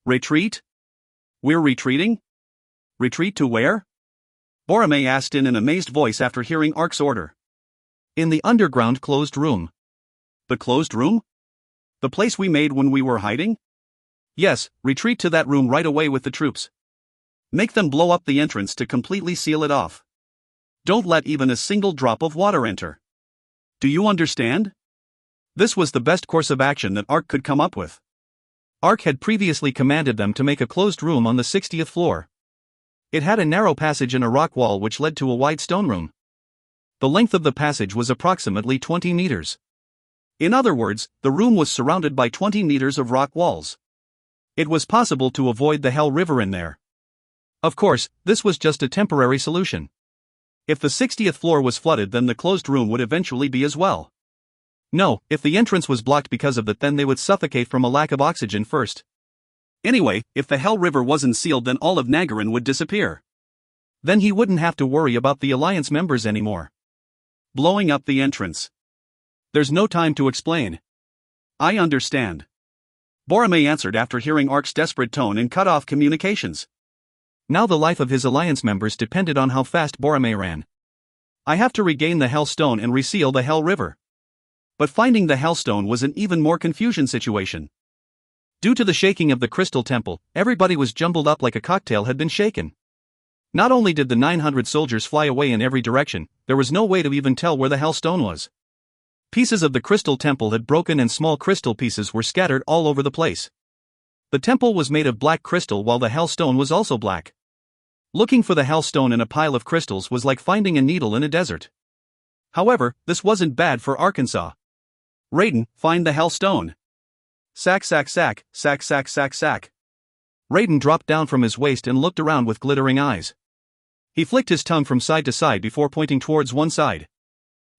Retreat? We're retreating? Retreat to where? Boromir asked in an amazed voice after hearing Ark's order. In the underground closed room. The closed room? The place we made when we were hiding? Yes, retreat to that room right away with the troops. Make them blow up the entrance to completely seal it off. Don't let even a single drop of water enter. Do you understand? This was the best course of action that Ark could come up with. Ark had previously commanded them to make a closed room on the 60th floor. It had a narrow passage and a rock wall which led to a wide stone room. The length of the passage was approximately 20 meters. In other words, the room was surrounded by 20 meters of rock walls. It was possible to avoid the Hell River in there. Of course, this was just a temporary solution. If the 60th floor was flooded, then the closed room would eventually be as well. No, if the entrance was blocked because of that, then they would suffocate from a lack of oxygen first. Anyway, if the Hell River wasn't sealed, then all of Nagarin would disappear. Then he wouldn't have to worry about the Alliance members anymore. Blowing up the entrance. There's no time to explain. I understand. Boromir answered after hearing Ark's desperate tone and cut off communications. Now the life of his Alliance members depended on how fast Boromir ran. I have to regain the Hell Stone and reseal the Hell River. But finding the Hellstone was an even more confusion situation. Due to the shaking of the Crystal Temple, everybody was jumbled up like a cocktail had been shaken. Not only did the 900 soldiers fly away in every direction, there was no way to even tell where the Hellstone was. Pieces of the Crystal Temple had broken and small crystal pieces were scattered all over the place. The temple was made of black crystal while the Hellstone was also black. Looking for the Hellstone in a pile of crystals was like finding a needle in a desert. However, this wasn't bad for Arkansas. Raiden, find the Hellstone. Sack sack sack, sack sack sack sack. Raiden dropped down from his waist and looked around with glittering eyes. He flicked his tongue from side to side before pointing towards one side.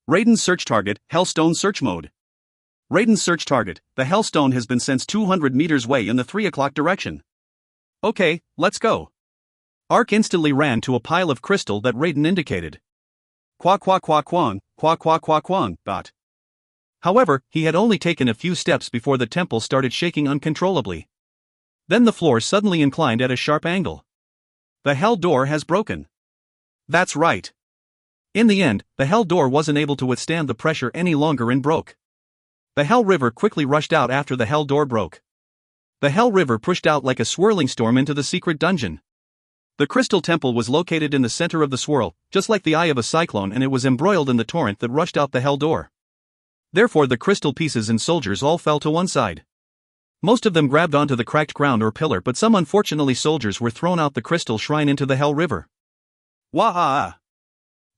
Raiden's search target, Hellstone search mode. Raiden's search target, the Hellstone has been sensed 200 meters away in the 3 o'clock direction. Okay, let's go. Ark instantly ran to a pile of crystal that Raiden indicated. Qua qua qua quang, qua qua qua quang, dot. However, he had only taken a few steps before the temple started shaking uncontrollably. Then the floor suddenly inclined at a sharp angle. The hell door has broken. That's right. In the end, the hell door wasn't able to withstand the pressure any longer and broke. The hell river quickly rushed out after the hell door broke. The hell river pushed out like a swirling storm into the secret dungeon. The crystal temple was located in the center of the swirl, just like the eye of a cyclone, and it was embroiled in the torrent that rushed out the hell door. Therefore the crystal pieces and soldiers all fell to one side. Most of them grabbed onto the cracked ground or pillar, but some unfortunately soldiers were thrown out the crystal shrine into the hell river. Wah-ah!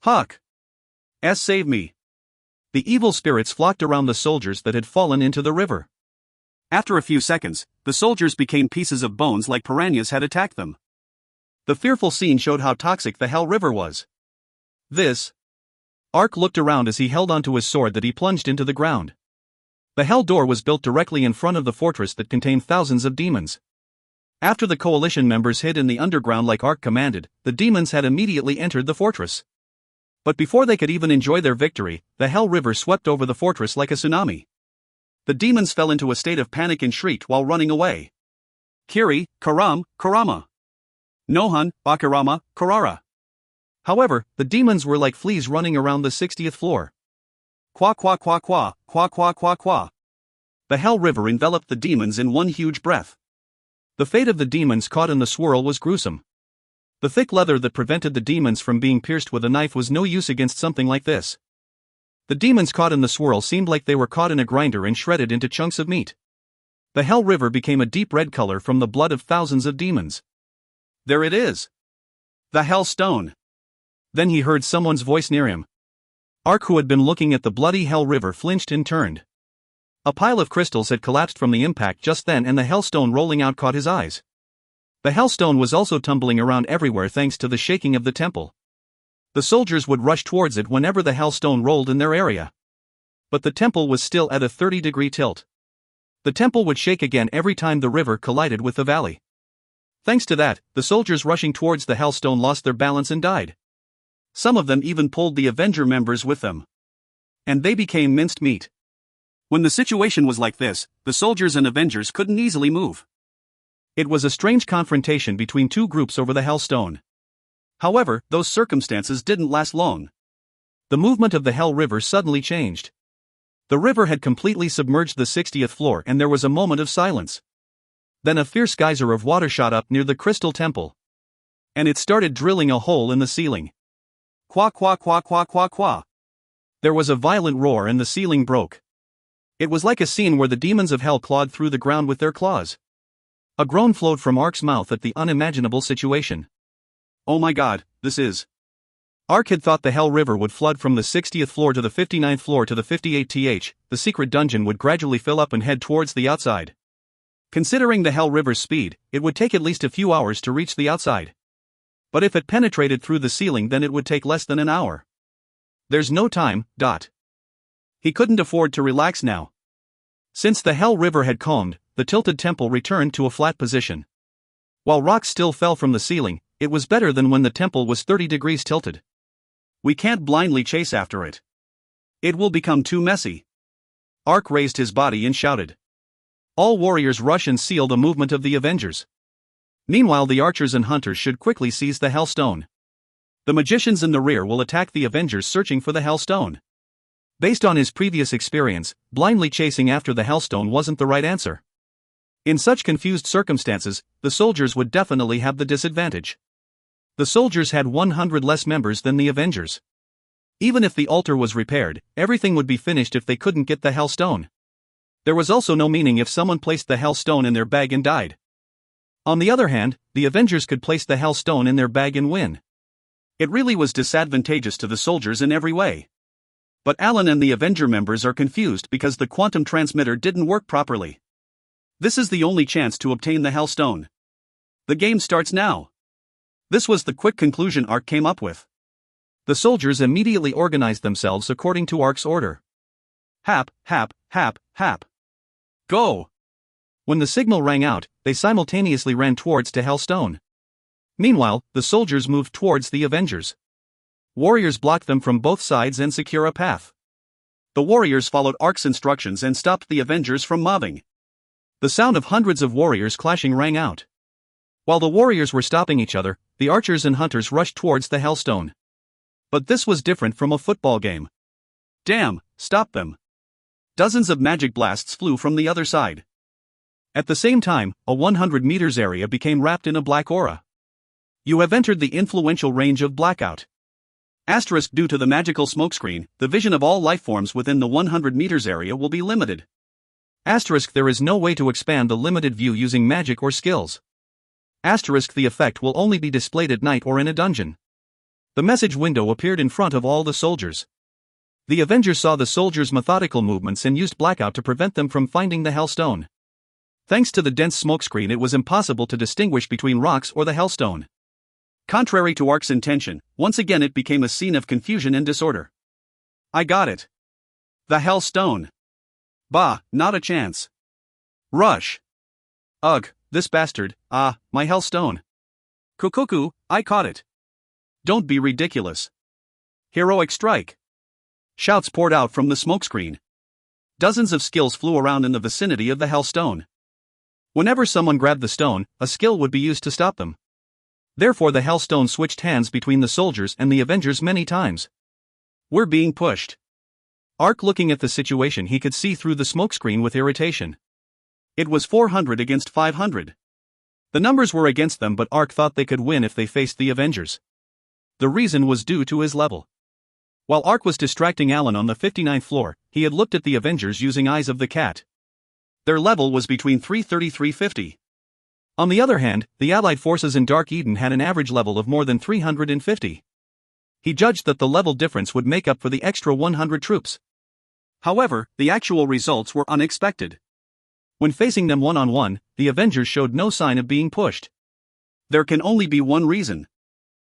Huck! Save me! The evil spirits flocked around the soldiers that had fallen into the river. After a few seconds, the soldiers became pieces of bones like piranhas had attacked them. The fearful scene showed how toxic the hell river was. Ark looked around as he held onto his sword that he plunged into the ground. The hell door was built directly in front of the fortress that contained thousands of demons. After the coalition members hid in the underground like Ark commanded, the demons had immediately entered the fortress. But before they could even enjoy their victory, the hell river swept over the fortress like a tsunami. The demons fell into a state of panic and shrieked while running away. Kiri, Karam, Karama. Nohan, Bakarama, Karara. However, the demons were like fleas running around the 60th floor. Qua qua qua qua, qua qua qua qua. The hell river enveloped the demons in one huge breath. The fate of the demons caught in the swirl was gruesome. The thick leather that prevented the demons from being pierced with a knife was no use against something like this. The demons caught in the swirl seemed like they were caught in a grinder and shredded into chunks of meat. The hell river became a deep red color from the blood of thousands of demons. There it is! The hell stone! Then he heard someone's voice near him. Ark, who had been looking at the bloody hell river, flinched and turned. A pile of crystals had collapsed from the impact just then, and the hellstone rolling out caught his eyes. The hellstone was also tumbling around everywhere thanks to the shaking of the temple. The soldiers would rush towards it whenever the hellstone rolled in their area. But the temple was still at a 30-degree tilt. The temple would shake again every time the river collided with the valley. Thanks to that, the soldiers rushing towards the hellstone lost their balance and died. Some of them even pulled the Avenger members with them. And they became minced meat. When the situation was like this, the soldiers and Avengers couldn't easily move. It was a strange confrontation between two groups over the hellstone. However, those circumstances didn't last long. The movement of the hell river suddenly changed. The river had completely submerged the 60th floor, and there was a moment of silence. Then a fierce geyser of water shot up near the crystal temple. And it started drilling a hole in the ceiling. Qua qua qua qua qua qua. There was a violent roar and the ceiling broke. It was like a scene where the demons of hell clawed through the ground with their claws. A groan flowed from Ark's mouth at the unimaginable situation. Oh my god, this is... Ark had thought the hell river would flood from the 60th floor to the 59th floor to the 58th. The secret dungeon would gradually fill up and head towards the outside. Considering the hell river's speed, it would take at least a few hours to reach the outside. But if it penetrated through the ceiling, then it would take less than an hour. There's no time. He couldn't afford to relax now. Since the hell river had calmed, the tilted temple returned to a flat position. While rocks still fell from the ceiling, it was better than when the temple was 30 degrees tilted. We can't blindly chase after it. It will become too messy. Ark raised his body and shouted. All warriors rush and seal the movement of the Avengers. Meanwhile, the archers and hunters should quickly seize the Hellstone. The magicians in the rear will attack the Avengers searching for the Hellstone. Based on his previous experience, blindly chasing after the Hellstone wasn't the right answer. In such confused circumstances, the soldiers would definitely have the disadvantage. The soldiers had 100 less members than the Avengers. Even if the altar was repaired, everything would be finished if they couldn't get the Hellstone. There was also no meaning if someone placed the Hellstone in their bag and died. On the other hand, the Avengers could place the Hellstone in their bag and win. It really was disadvantageous to the soldiers in every way. But Alan and the Avenger members are confused because the quantum transmitter didn't work properly. This is the only chance to obtain the Hellstone. The game starts now. This was the quick conclusion Ark came up with. The soldiers immediately organized themselves according to Ark's order. Hap, hap, hap, hap. Go! When the signal rang out, they simultaneously ran towards to Hellstone. Meanwhile, the soldiers moved towards the Avengers. Warriors blocked them from both sides and secure a path. The warriors followed Ark's instructions and stopped the Avengers from mobbing. The sound of hundreds of warriors clashing rang out. While the warriors were stopping each other, the archers and hunters rushed towards the Hellstone. But this was different from a football game. Damn, stop them! Dozens of magic blasts flew from the other side. At the same time, a 100 meters area became wrapped in a black aura. You have entered the influential range of blackout. Asterisk due to the magical smokescreen, the vision of all lifeforms within the 100 meters area will be limited. Asterisk there is no way to expand the limited view using magic or skills. Asterisk the effect will only be displayed at night or in a dungeon. The message window appeared in front of all the soldiers. The Avengers saw the soldiers' methodical movements and used blackout to prevent them from finding the Hellstone. Thanks to the dense smokescreen, it was impossible to distinguish between rocks or the Hellstone. Contrary to Ark's intention, once again it became a scene of confusion and disorder. I got it. The Hellstone. Bah, not a chance. Rush. Ugh, this bastard, my Hellstone. Cuckoo, I caught it. Don't be ridiculous. Heroic strike. Shouts poured out from the smokescreen. Dozens of skills flew around in the vicinity of the Hellstone. Whenever someone grabbed the stone, a skill would be used to stop them. Therefore the Hellstone switched hands between the soldiers and the Avengers many times. We're being pushed. Ark looking at the situation, he could see through the smokescreen with irritation. It was 400 against 500. The numbers were against them, but Ark thought they could win if they faced the Avengers. The reason was due to his level. While Ark was distracting Alan on the 59th floor, he had looked at the Avengers using Eyes of the Cat. Their level was between 330-350. On the other hand, the Allied forces in Dark Eden had an average level of more than 350. He judged that the level difference would make up for the extra 100 troops. However, the actual results were unexpected. When facing them one-on-one, the Avengers showed no sign of being pushed. There can only be one reason.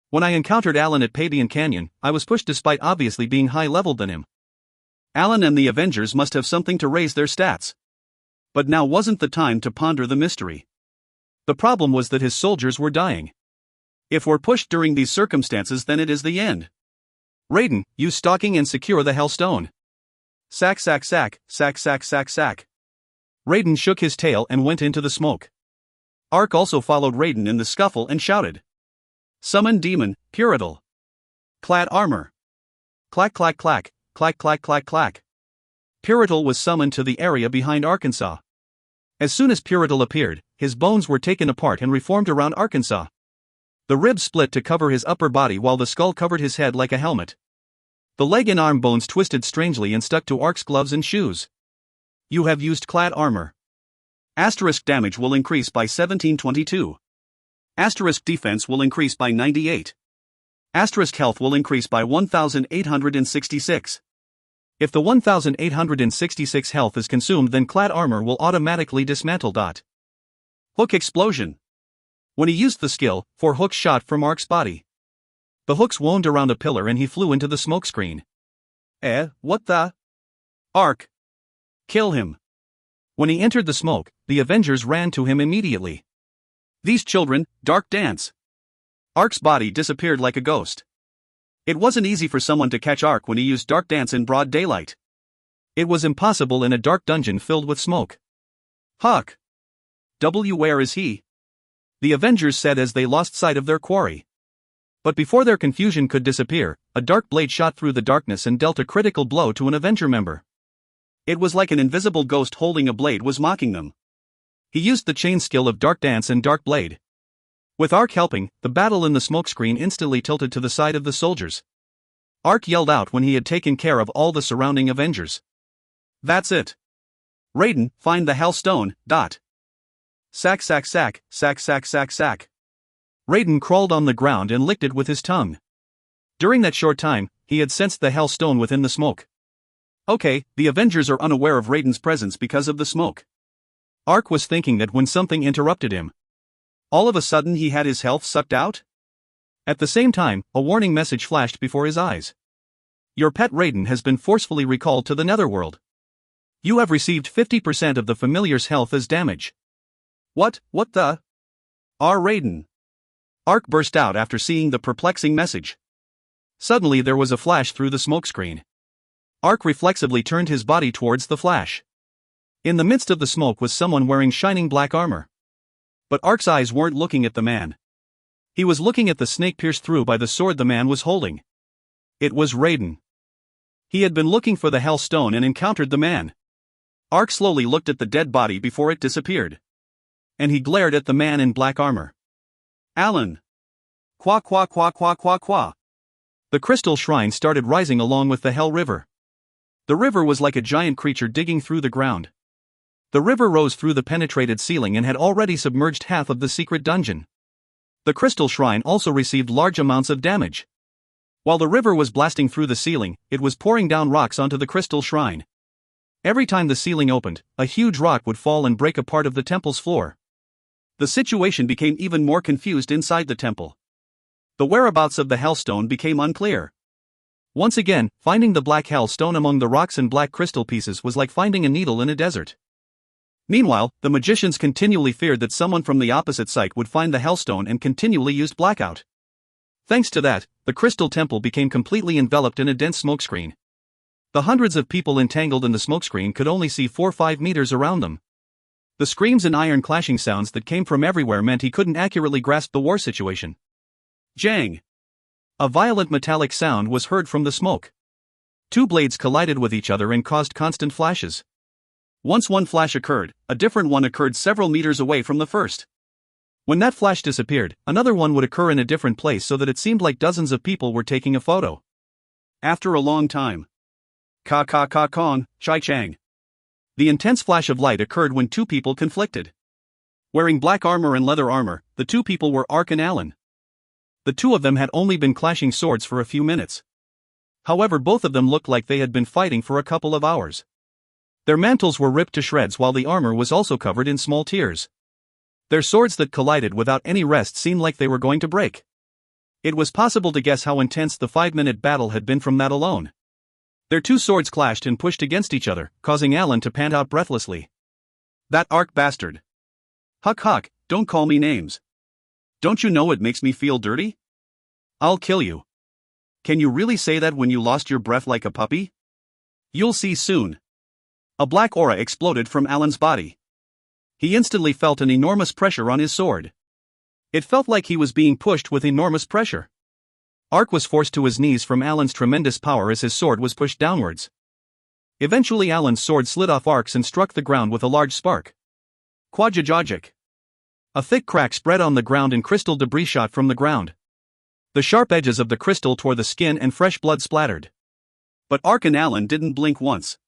When I encountered Alan at Padian Canyon, I was pushed despite obviously being high-leveled than him. Alan and the Avengers must have something to raise their stats. But now wasn't the time to ponder the mystery. The problem was that his soldiers were dying. If we're pushed during these circumstances, then it is the end. Raiden, use stalking and secure the Hellstone. Sack sack sack, sack sack sack sack. Raiden shook his tail and went into the smoke. Ark also followed Raiden in the scuffle and shouted. Summon demon, Purital. Clad armor. Clack clack clack, clack clack clack clack. Purital was summoned to the area behind Arkansas. As soon as Purital appeared, his bones were taken apart and reformed around Arkansas. The ribs split to cover his upper body while the skull covered his head like a helmet. The leg and arm bones twisted strangely and stuck to Ark's gloves and shoes. You have used clad armor. Asterisk damage will increase by 1722. Asterisk defense will increase by 98. Asterisk health will increase by 1866. If the 1866 health is consumed, then clad armor will automatically dismantle. Hook explosion. When he used the skill, 4 hooks shot from Ark's body. The hooks wound around a pillar and he flew into the smokescreen. What the? Ark. Kill him. When he entered the smoke, the Avengers ran to him immediately. These children, dark dance. Ark's body disappeared like a ghost. It wasn't easy for someone to catch Ark when he used dark dance in broad daylight. It was impossible in a dark dungeon filled with smoke. Huck. Where is he? The Avengers said as they lost sight of their quarry. But before their confusion could disappear, a dark blade shot through the darkness and dealt a critical blow to an Avenger member. It was like an invisible ghost holding a blade was mocking them. He used the chain skill of Dark Dance and Dark Blade. With Ark helping, the battle in the smokescreen instantly tilted to the side of the soldiers. Ark yelled out when he had taken care of all the surrounding Avengers. That's it. Raiden, find the Hellstone. Sack sack sack, sack sack sack sack. Raiden crawled on the ground and licked it with his tongue. During that short time, he had sensed the Hellstone within the smoke. Okay, the Avengers are unaware of Raiden's presence because of the smoke. Ark was thinking that when something interrupted him. All of a sudden he had his health sucked out? At the same time, a warning message flashed before his eyes. Your pet Raiden has been forcefully recalled to the netherworld. You have received 50% of the familiar's health as damage. What the? Our Raiden. Ark burst out after seeing the perplexing message. Suddenly there was a flash through the smokescreen. Ark reflexively turned his body towards the flash. In the midst of the smoke was someone wearing shining black armor. But Ark's eyes weren't looking at the man. He was looking at the snake pierced through by the sword the man was holding. It was Raiden. He had been looking for the Hell Stone and encountered the man. Ark slowly looked at the dead body before it disappeared. And he glared at the man in black armor. Alan! Qua qua qua qua qua qua. The crystal shrine started rising along with the Hell River. The river was like a giant creature digging through the ground. The river rose through the penetrated ceiling and had already submerged half of the secret dungeon. The crystal shrine also received large amounts of damage. While the river was blasting through the ceiling, it was pouring down rocks onto the crystal shrine. Every time the ceiling opened, a huge rock would fall and break a part of the temple's floor. The situation became even more confused inside the temple. The whereabouts of the Hellstone became unclear. Once again, finding the black Hellstone among the rocks and black crystal pieces was like finding a needle in a desert. Meanwhile, the magicians continually feared that someone from the opposite site would find the Hellstone and continually used blackout. Thanks to that, the crystal temple became completely enveloped in a dense smokescreen. The hundreds of people entangled in the smokescreen could only see 4-5 meters around them. The screams and iron clashing sounds that came from everywhere meant he couldn't accurately grasp the war situation. Jang! A violent metallic sound was heard from the smoke. Two blades collided with each other and caused constant flashes. Once one flash occurred, a different one occurred several meters away from the first. When that flash disappeared, another one would occur in a different place so that it seemed like dozens of people were taking a photo. After a long time. Ka ka ka kong, chai chang. The intense flash of light occurred when two people conflicted. Wearing black armor and leather armor, the two people were Ark and Alan. The two of them had only been clashing swords for a few minutes. However, both of them looked like they had been fighting for a couple of hours. Their mantles were ripped to shreds while the armor was also covered in small tears. Their swords that collided without any rest seemed like they were going to break. It was possible to guess how intense the 5-minute battle had been from that alone. Their two swords clashed and pushed against each other, causing Alan to pant out breathlessly. That Ark bastard. Huck huck, don't call me names. Don't you know it makes me feel dirty? I'll kill you. Can you really say that when you lost your breath like a puppy? You'll see soon. A black aura exploded from Alan's body. He instantly felt an enormous pressure on his sword. It felt like he was being pushed with enormous pressure. Ark was forced to his knees from Alan's tremendous power as his sword was pushed downwards. Eventually Alan's sword slid off Ark's and struck the ground with a large spark. Quajajajic. A thick crack spread on the ground and crystal debris shot from the ground. The sharp edges of the crystal tore the skin and fresh blood splattered. But Ark and Alan didn't blink once.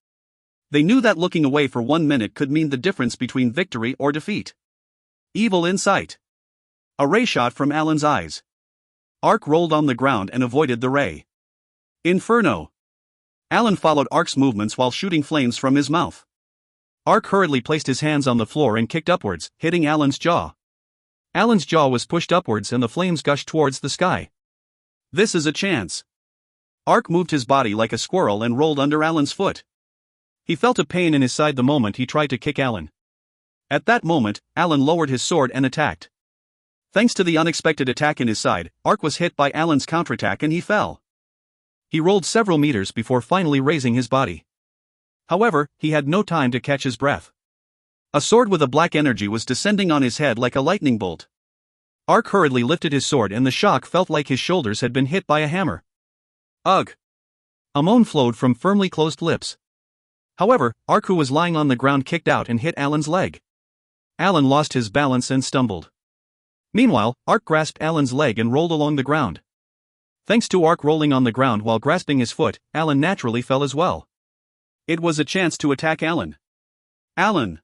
They knew that looking away for 1 minute could mean the difference between victory or defeat. Evil in sight. A ray shot from Alan's eyes. Ark rolled on the ground and avoided the ray. Inferno. Alan followed Ark's movements while shooting flames from his mouth. Ark hurriedly placed his hands on the floor and kicked upwards, hitting Alan's jaw. Alan's jaw was pushed upwards and the flames gushed towards the sky. This is a chance. Ark moved his body like a squirrel and rolled under Alan's foot. He felt a pain in his side the moment he tried to kick Alan. At that moment, Alan lowered his sword and attacked. Thanks to the unexpected attack in his side, Ark was hit by Alan's counterattack and he fell. He rolled several meters before finally raising his body. However, he had no time to catch his breath. A sword with a black energy was descending on his head like a lightning bolt. Ark hurriedly lifted his sword and the shock felt like his shoulders had been hit by a hammer. Ugh! A moan flowed from firmly closed lips. However, Ark, who was lying on the ground, kicked out and hit Alan's leg. Alan lost his balance and stumbled. Meanwhile, Ark grasped Alan's leg and rolled along the ground. Thanks to Ark rolling on the ground while grasping his foot, Alan naturally fell as well. It was a chance to attack Alan. Alan!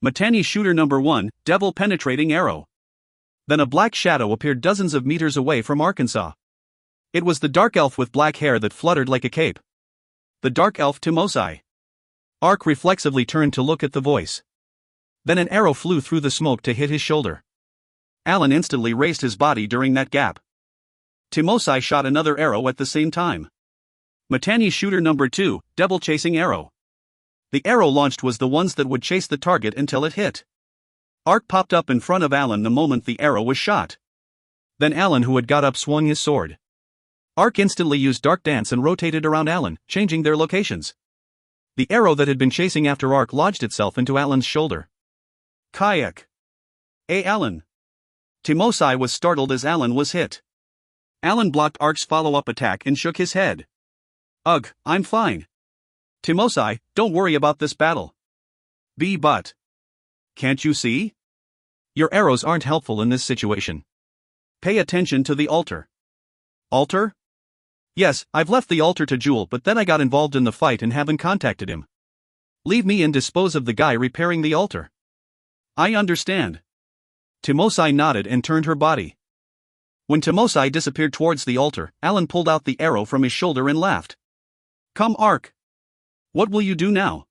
Matani shooter number 1, devil penetrating arrow. Then a black shadow appeared dozens of meters away from Arkansas. It was the dark elf with black hair that fluttered like a cape. The dark elf Timosai. Ark reflexively turned to look at the voice. Then an arrow flew through the smoke to hit his shoulder. Alan instantly raised his body during that gap. Timosai shot another arrow at the same time. Matani shooter number 2, devil chasing arrow. The arrow launched was the ones that would chase the target until it hit. Ark popped up in front of Alan the moment the arrow was shot. Then Alan, who had got up, swung his sword. Ark instantly used Dark Dance and rotated around Alan, changing their locations. The arrow that had been chasing after Ark lodged itself into Alan's shoulder. Kayak. Hey Alan. Timosai was startled as Alan was hit. Alan blocked Ark's follow-up attack and shook his head. Ugh, I'm fine. Timosai, don't worry about this battle. But. Can't you see? Your arrows aren't helpful in this situation. Pay attention to the altar. Altar? Yes, I've left the altar to Jewel, but then I got involved in the fight and haven't contacted him. Leave me and dispose of the guy repairing the altar. I understand. Timosai nodded and turned her body. When Timosai disappeared towards the altar, Alan pulled out the arrow from his shoulder and laughed. Come Ark. What will you do now?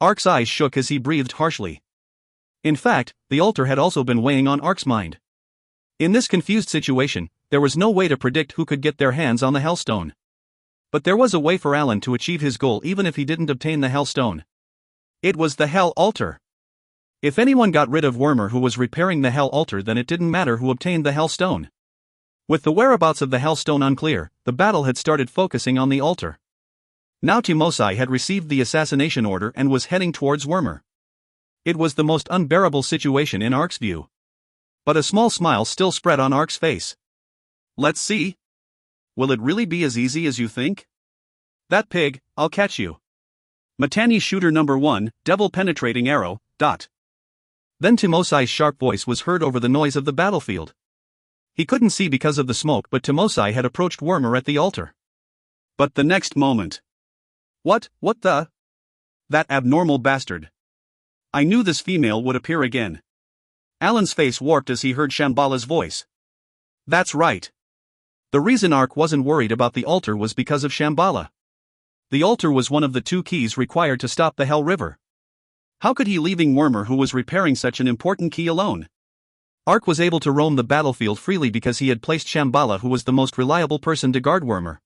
Ark's eyes shook as he breathed harshly. In fact, the altar had also been weighing on Ark's mind. In this confused situation, there was no way to predict who could get their hands on the Hellstone. But there was a way for Alan to achieve his goal even if he didn't obtain the Hellstone. It was the Hell Altar. If anyone got rid of Wormer who was repairing the Hell Altar, then it didn't matter who obtained the Hellstone. With the whereabouts of the Hellstone unclear, the battle had started focusing on the altar. Now Timosai had received the assassination order and was heading towards Wormer. It was the most unbearable situation in Ark's view. But a small smile still spread on Ark's face. Let's see. Will it really be as easy as you think? That pig, I'll catch you. Matani shooter number 1, devil penetrating arrow, ... Then Timosai's sharp voice was heard over the noise of the battlefield. He couldn't see because of the smoke, but Timosai had approached Wormer at the altar. But the next moment. What the? That abnormal bastard. I knew this female would appear again. Alan's face warped as he heard Shambhala's voice. That's right. The reason Ark wasn't worried about the altar was because of Shambhala. The altar was one of the 2 keys required to stop the Hell River. How could he leaving Wormer, who was repairing such an important key, alone? Ark was able to roam the battlefield freely because he had placed Shambhala, who was the most reliable person to guard Wormer.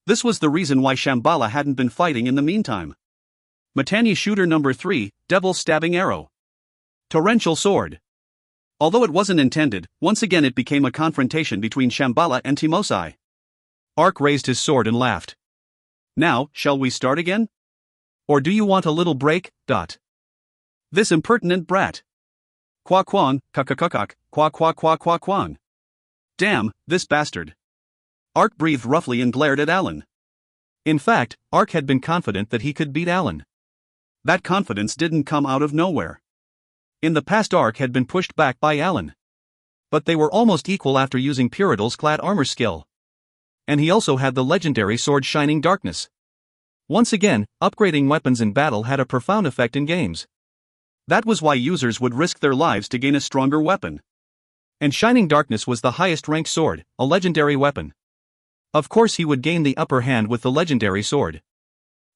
This was the reason why Shambhala hadn't been fighting in the meantime. Matani shooter number 3, devil stabbing arrow. Torrential sword. Although it wasn't intended, once again it became a confrontation between Shambhala and Timosai. Ark raised his sword and laughed. Now, shall we start again? Or do you want a little break? This impertinent brat. Qua quang, kakakakak, qua qua qua qua quang. Damn, this bastard. Ark breathed roughly and glared at Alan. In fact, Ark had been confident that he could beat Alan. That confidence didn't come out of nowhere. In the past, Ark had been pushed back by Alan. But they were almost equal after using Pyridal's clad armor skill. And he also had the legendary sword Shining Darkness. Once again, upgrading weapons in battle had a profound effect in games. That was why users would risk their lives to gain a stronger weapon. And Shining Darkness was the highest ranked sword, a legendary weapon. Of course he would gain the upper hand with the legendary sword.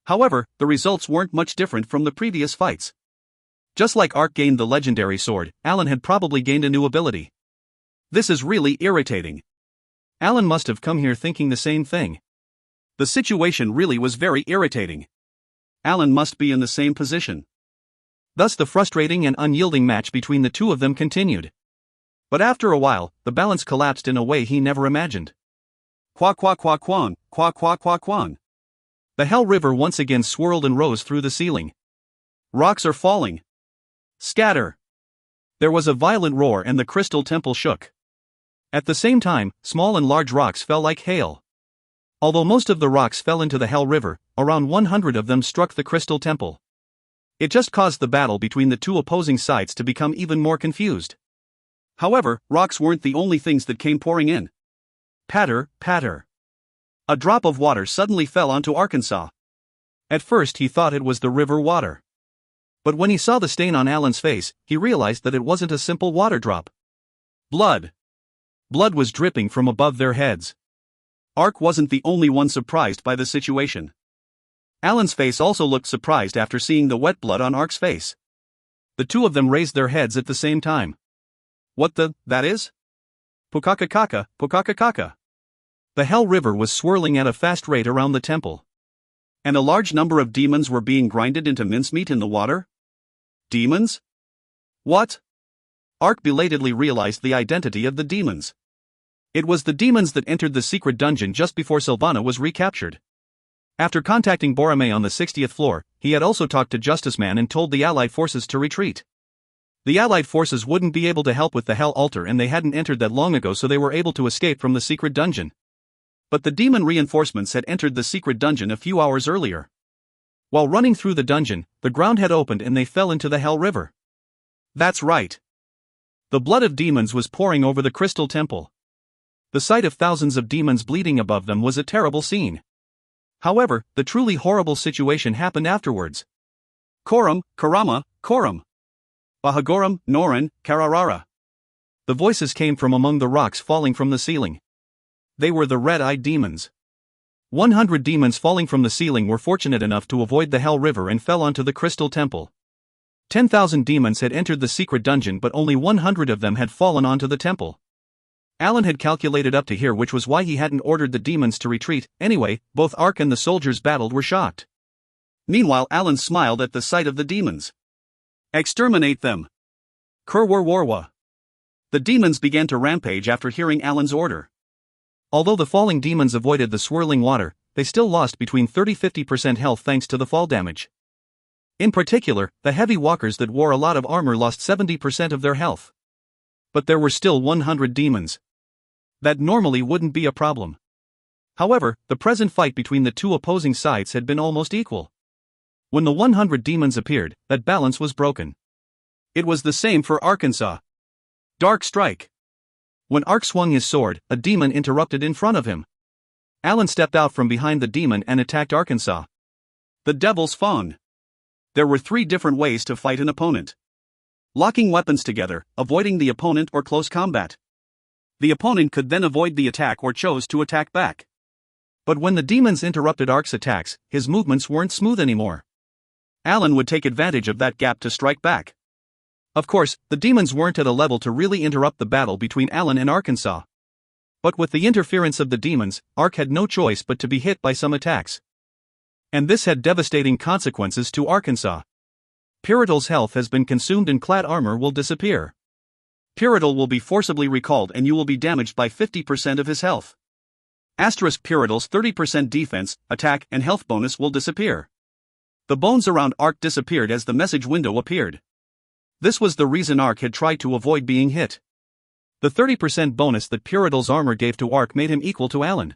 However, the results weren't much different from the previous fights. Just like Ark gained the legendary sword, Alan had probably gained a new ability. This is really irritating. Alan must have come here thinking the same thing. The situation really was very irritating. Alan must be in the same position. Thus the frustrating and unyielding match between the 2 of them continued. But after a while, the balance collapsed in a way he never imagined. Qua qua qua quang, qua qua qua quang. The Hell River once again swirled and rose through the ceiling. Rocks are falling. Scatter! There was a violent roar and the crystal temple shook. At the same time, small and large rocks fell like hail. Although most of the rocks fell into the Hell River, around 100 of them struck the crystal temple. It just caused the battle between the 2 opposing sides to become even more confused. However, rocks weren't the only things that came pouring in. Patter, patter. A drop of water suddenly fell onto Arkansas. At first he thought it was the river water. But when he saw the stain on Alan's face, he realized that it wasn't a simple water drop. Blood. Blood was dripping from above their heads. Ark wasn't the only one surprised by the situation. Alan's face also looked surprised after seeing the wet blood on Ark's face. The 2 of them raised their heads at the same time. What that is? Pukakakaka, pukakakaka. The Hell River was swirling at a fast rate around the temple. And a large number of demons were being grinded into mincemeat in the water? Demons? What? Ark belatedly realized the identity of the demons. It was the demons that entered the secret dungeon just before Sylvana was recaptured. After contacting Boromir on the 60th floor, he had also talked to Justice Man and told the Allied forces to retreat. The Allied forces wouldn't be able to help with the Hell Altar and they hadn't entered that long ago, so they were able to escape from the secret dungeon. But the demon reinforcements had entered the secret dungeon a few hours earlier. While running through the dungeon, the ground had opened and they fell into the Hell River. That's right. The blood of demons was pouring over the Crystal Temple. The sight of thousands of demons bleeding above them was a terrible scene. However, the truly horrible situation happened afterwards. Koram, Karama, Koram. Bahagoram, Noran, Kararara. The voices came from among the rocks falling from the ceiling. They were the red-eyed demons. 100 demons falling from the ceiling were fortunate enough to avoid the Hell River and fell onto the Crystal Temple. 10,000 demons had entered the secret dungeon, but only 100 of them had fallen onto the temple. Alan had calculated up to here, which was why he hadn't ordered the demons to retreat. Anyway, both Ark and the soldiers battled were shocked. Meanwhile, Alan smiled at the sight of the demons. Exterminate them. Kurwarwarwa. The demons began to rampage after hearing Alan's order. Although the falling demons avoided the swirling water, they still lost between 30–50% health thanks to the fall damage. In particular, the heavy walkers that wore a lot of armor lost 70% of their health. But there were still 100 demons. That normally wouldn't be a problem. However, the present fight between the two opposing sides had been almost equal. When the 100 demons appeared, that balance was broken. It was the same for Arkansas. Dark Strike. When Ark swung his sword, a demon interrupted in front of him. Alan stepped out from behind the demon and attacked Arkansas. The Devil's Fawn. There were 3 different ways to fight an opponent. Locking weapons together, avoiding the opponent, or close combat. The opponent could then avoid the attack or chose to attack back. But when the demons interrupted Ark's attacks, his movements weren't smooth anymore. Alan would take advantage of that gap to strike back. Of course, the demons weren't at a level to really interrupt the battle between Alan and Arkansas. But with the interference of the demons, Ark had no choice but to be hit by some attacks. And this had devastating consequences to Arkansas. Pyridal's health has been consumed and clad armor will disappear. Pyridal will be forcibly recalled and you will be damaged by 50% of his health. Pyridal's 30% defense, attack, and health bonus will disappear. The bones around Ark disappeared as the message window appeared. This was the reason Ark had tried to avoid being hit. The 30% bonus that Pyridal's armor gave to Ark made him equal to Alan.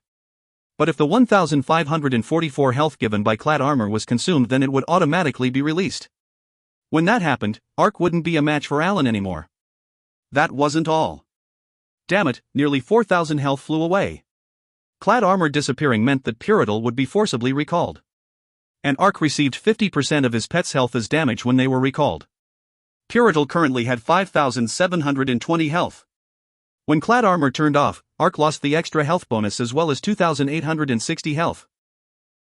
But if the 1,544 health given by clad armor was consumed, then it would automatically be released. When that happened, Ark wouldn't be a match for Alan anymore. That wasn't all. Damn it, nearly 4,000 health flew away. Clad armor disappearing meant that Pyridal would be forcibly recalled. And Ark received 50% of his pet's health as damage when they were recalled. Pyridal currently had 5,720 health. When clad armor turned off, Ark lost the extra health bonus as well as 2,860 health.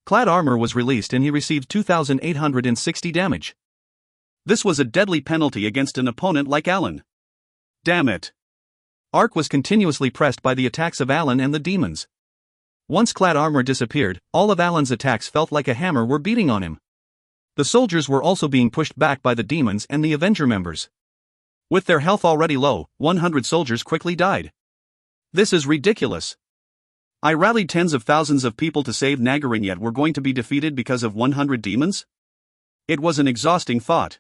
Clad armor was released and he received 2,860 damage. This was a deadly penalty against an opponent like Alan. Damn it. Ark was continuously pressed by the attacks of Alan and the demons. Once clad armor disappeared, all of Alan's attacks felt like a hammer were beating on him. The soldiers were also being pushed back by the demons and the Avenger members. With their health already low, 100 soldiers quickly died. This is ridiculous. I rallied tens of thousands of people to save Nagarin, yet we're going to be defeated because of 100 demons? It was an exhausting thought.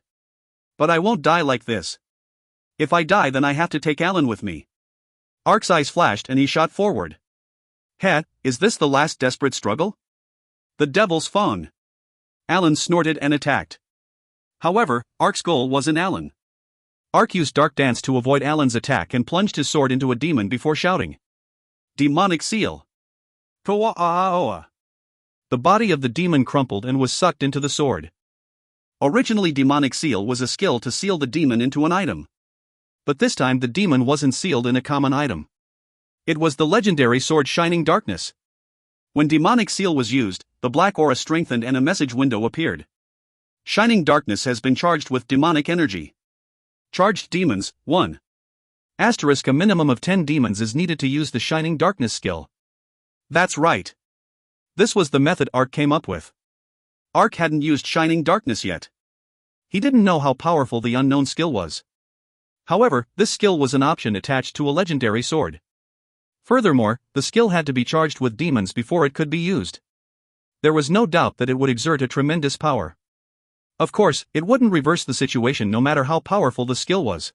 But I won't die like this. If I die, then I have to take Alan with me. Ark's eyes flashed and he shot forward. Heh, is this the last desperate struggle? The Devil's Fawn. Alan snorted and attacked. However, Ark's goal wasn't Alan. Ark used Dark Dance to avoid Alan's attack and plunged his sword into a demon before shouting, "Demonic Seal!" Koa-a-a-oa. The body of the demon crumpled and was sucked into the sword. Originally, Demonic Seal was a skill to seal the demon into an item. But this time the demon wasn't sealed in a common item. It was the legendary sword Shining Darkness. When Demonic Seal was used, the black aura strengthened and a message window appeared. Shining Darkness has been charged with demonic energy. Charged demons, 1. *, a minimum of 10 demons is needed to use the Shining Darkness skill. That's right. This was the method Ark came up with. Ark hadn't used Shining Darkness yet. He didn't know how powerful the unknown skill was. However, this skill was an option attached to a legendary sword. Furthermore, the skill had to be charged with demons before it could be used. There was no doubt that it would exert a tremendous power. Of course, it wouldn't reverse the situation no matter how powerful the skill was.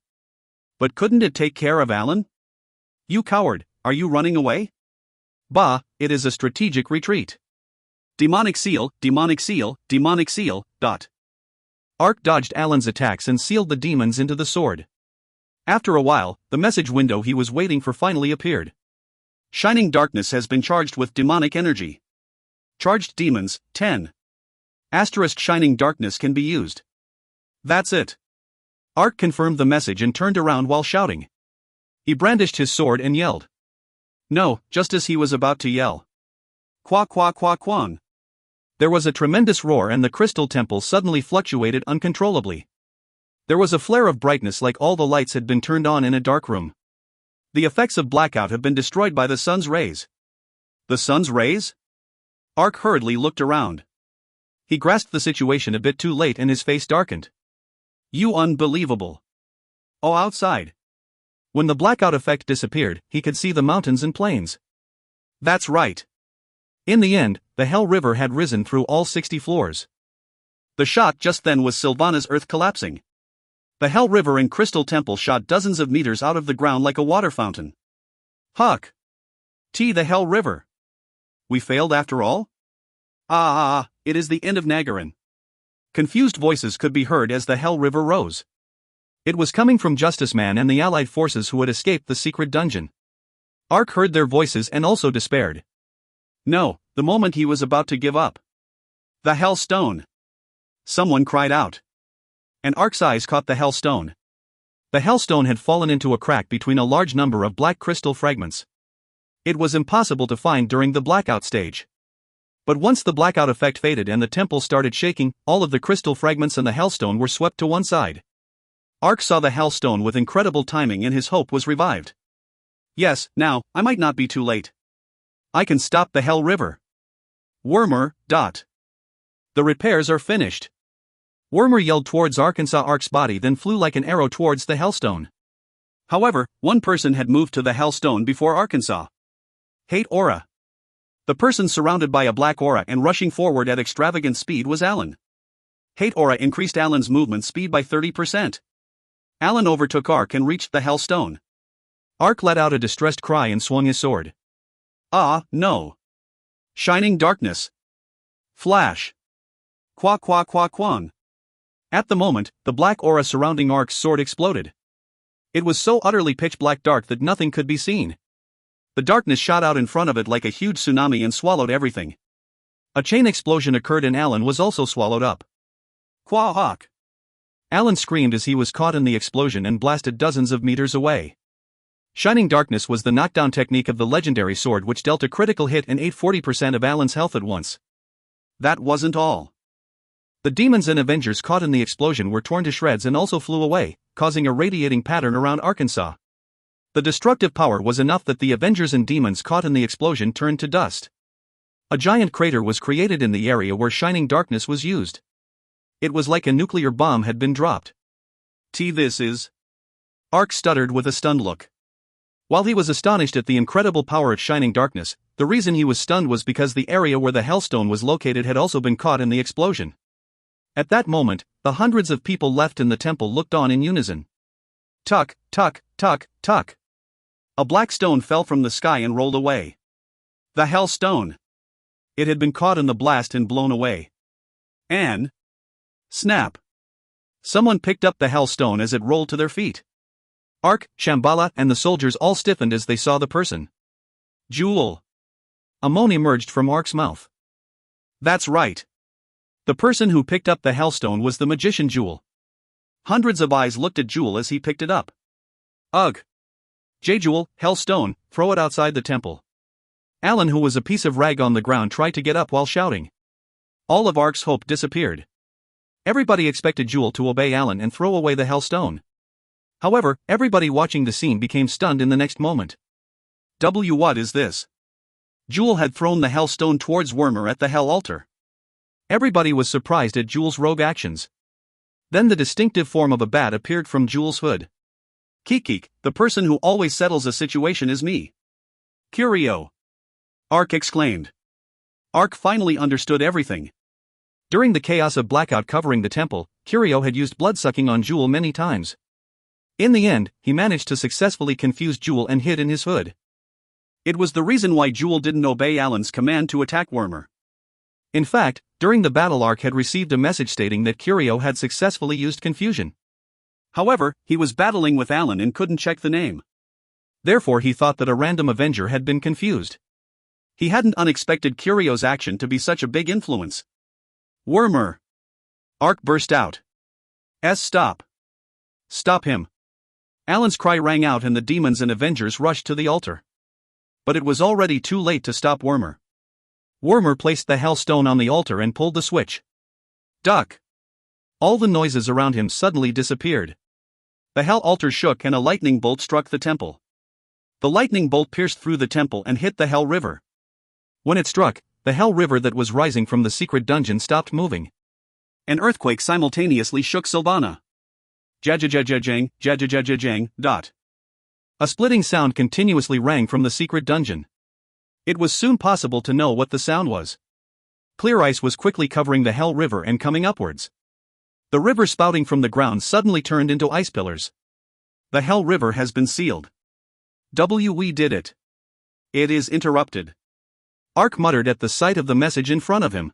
But couldn't it take care of Alan? You coward, are you running away? Bah, it is a strategic retreat. Demonic seal, demonic seal, demonic seal, dot. Ark dodged Alan's attacks and sealed the demons into the sword. After a while, the message window he was waiting for finally appeared. Shining Darkness has been charged with demonic energy. Charged demons, 10. Asterisk Shining Darkness can be used. That's it. Ark confirmed the message and turned around while shouting. He brandished his sword and yelled. No, just as he was about to yell. Qua qua qua quang. There was a tremendous roar and the crystal temple suddenly fluctuated uncontrollably. There was a flare of brightness like all the lights had been turned on in a dark room. The effects of blackout have been destroyed by the sun's rays. The sun's rays? Ark hurriedly looked around. He grasped the situation a bit too late and his face darkened. You unbelievable. Oh, outside. When the blackout effect disappeared, he could see the mountains and plains. That's right. In the end, the Hell River had risen through all 60 floors. The shot just then was Sylvana's earth collapsing. The Hell River and Crystal Temple shot dozens of meters out of the ground like a water fountain. Huck! The Hell River. We failed after all? It is the end of Nagarin. Confused voices could be heard as the Hell River rose. It was coming from Justice Man and the allied forces who had escaped the secret dungeon. Ark heard their voices and also despaired. No, the moment he was about to give up. The Hell Stone! Someone cried out. And Ark's eyes caught the Hell Stone. The Hell Stone had fallen into a crack between a large number of black crystal fragments. It was impossible to find during the blackout stage. But once the blackout effect faded and the temple started shaking, all of the crystal fragments and the Hellstone were swept to one side. Ark saw the Hellstone with incredible timing and his hope was revived. Yes, now, I might not be too late. I can stop the Hell River. Wormer, dot. The repairs are finished. Wormer yelled towards Arkansas. Ark's body then flew like an arrow towards the Hellstone. However, one person had moved to the Hellstone before Arkansas. Hate Aura. The person surrounded by a black aura and rushing forward at extravagant speed was Alan. Hate Aura increased Alan's movement speed by 30%. Alan overtook Ark and reached the Hellstone. Ark let out a distressed cry and swung his sword. Ah, no. Shining Darkness. Flash. Qua qua qua quang. At the moment, the black aura surrounding Ark's sword exploded. It was so utterly pitch-black dark that nothing could be seen. The darkness shot out in front of it like a huge tsunami and swallowed everything. A chain explosion occurred and Alan was also swallowed up. Qua hawk. Alan screamed as he was caught in the explosion and blasted dozens of meters away. Shining Darkness was the knockdown technique of the legendary sword which dealt a critical hit and ate 40% of Alan's health at once. That wasn't all. The demons and Avengers caught in the explosion were torn to shreds and also flew away, causing a radiating pattern around Arkansas. The destructive power was enough that the Avengers and demons caught in the explosion turned to dust. A giant crater was created in the area where Shining Darkness was used. It was like a nuclear bomb had been dropped. This is... Ark stuttered with a stunned look. While he was astonished at the incredible power of Shining Darkness, the reason he was stunned was because the area where the Hellstone was located had also been caught in the explosion. At that moment, the hundreds of people left in the temple looked on in unison. Tuck, tuck, tuck, tuck. A black stone fell from the sky and rolled away. The Hellstone. It had been caught in the blast and blown away. And... snap. Someone picked up the Hellstone as it rolled to their feet. Ark, Shambhala, and the soldiers all stiffened as they saw the person. Jewel. A moan emerged from Ark's mouth. That's right. The person who picked up the Hellstone was the magician Jewel. Hundreds of eyes looked at Jewel as he picked it up. Ugh. Jewel, Hellstone, throw it outside the temple. Alan, who was a piece of rag on the ground, tried to get up while shouting. All of Ark's hope disappeared. Everybody expected Jewel to obey Alan and throw away the Hellstone. However, everybody watching the scene became stunned in the next moment. What is this? Jewel had thrown the Hell Stone towards Wormer at the Hell Altar. Everybody was surprised at Jewel's rogue actions. Then the distinctive form of a bat appeared from Jewel's hood. Kikik, the person who always settles a situation is me. Curio! Ark exclaimed. Ark finally understood everything. During the chaos of blackout covering the temple, Curio had used bloodsucking on Jewel many times. In the end, he managed to successfully confuse Jewel and hid in his hood. It was the reason why Jewel didn't obey Alan's command to attack Wormer. In fact, during the battle, Ark had received a message stating that Curio had successfully used confusion. However, he was battling with Alan and couldn't check the name. Therefore he thought that a random Avenger had been confused. He hadn't unexpected Curio's action to be such a big influence. Wormer! Ark burst out. Stop! Stop him! Alan's cry rang out and the demons and Avengers rushed to the altar. But it was already too late to stop Wormer. Wormer placed the Hell Stone on the altar and pulled the switch. Duck! All the noises around him suddenly disappeared. The Hell Altar shook and a lightning bolt struck the temple. The lightning bolt pierced through the temple and hit the Hell River. When it struck, the Hell River that was rising from the secret dungeon stopped moving. An earthquake simultaneously shook Sylvana. Jajajajajang, jajajajajang, dot. A splitting sound continuously rang from the secret dungeon. It was soon possible to know what the sound was. Clear ice was quickly covering the Hell River and coming upwards. The river spouting from the ground suddenly turned into ice pillars. The Hell River has been sealed. We did it. It is interrupted. Ark muttered at the sight of the message in front of him.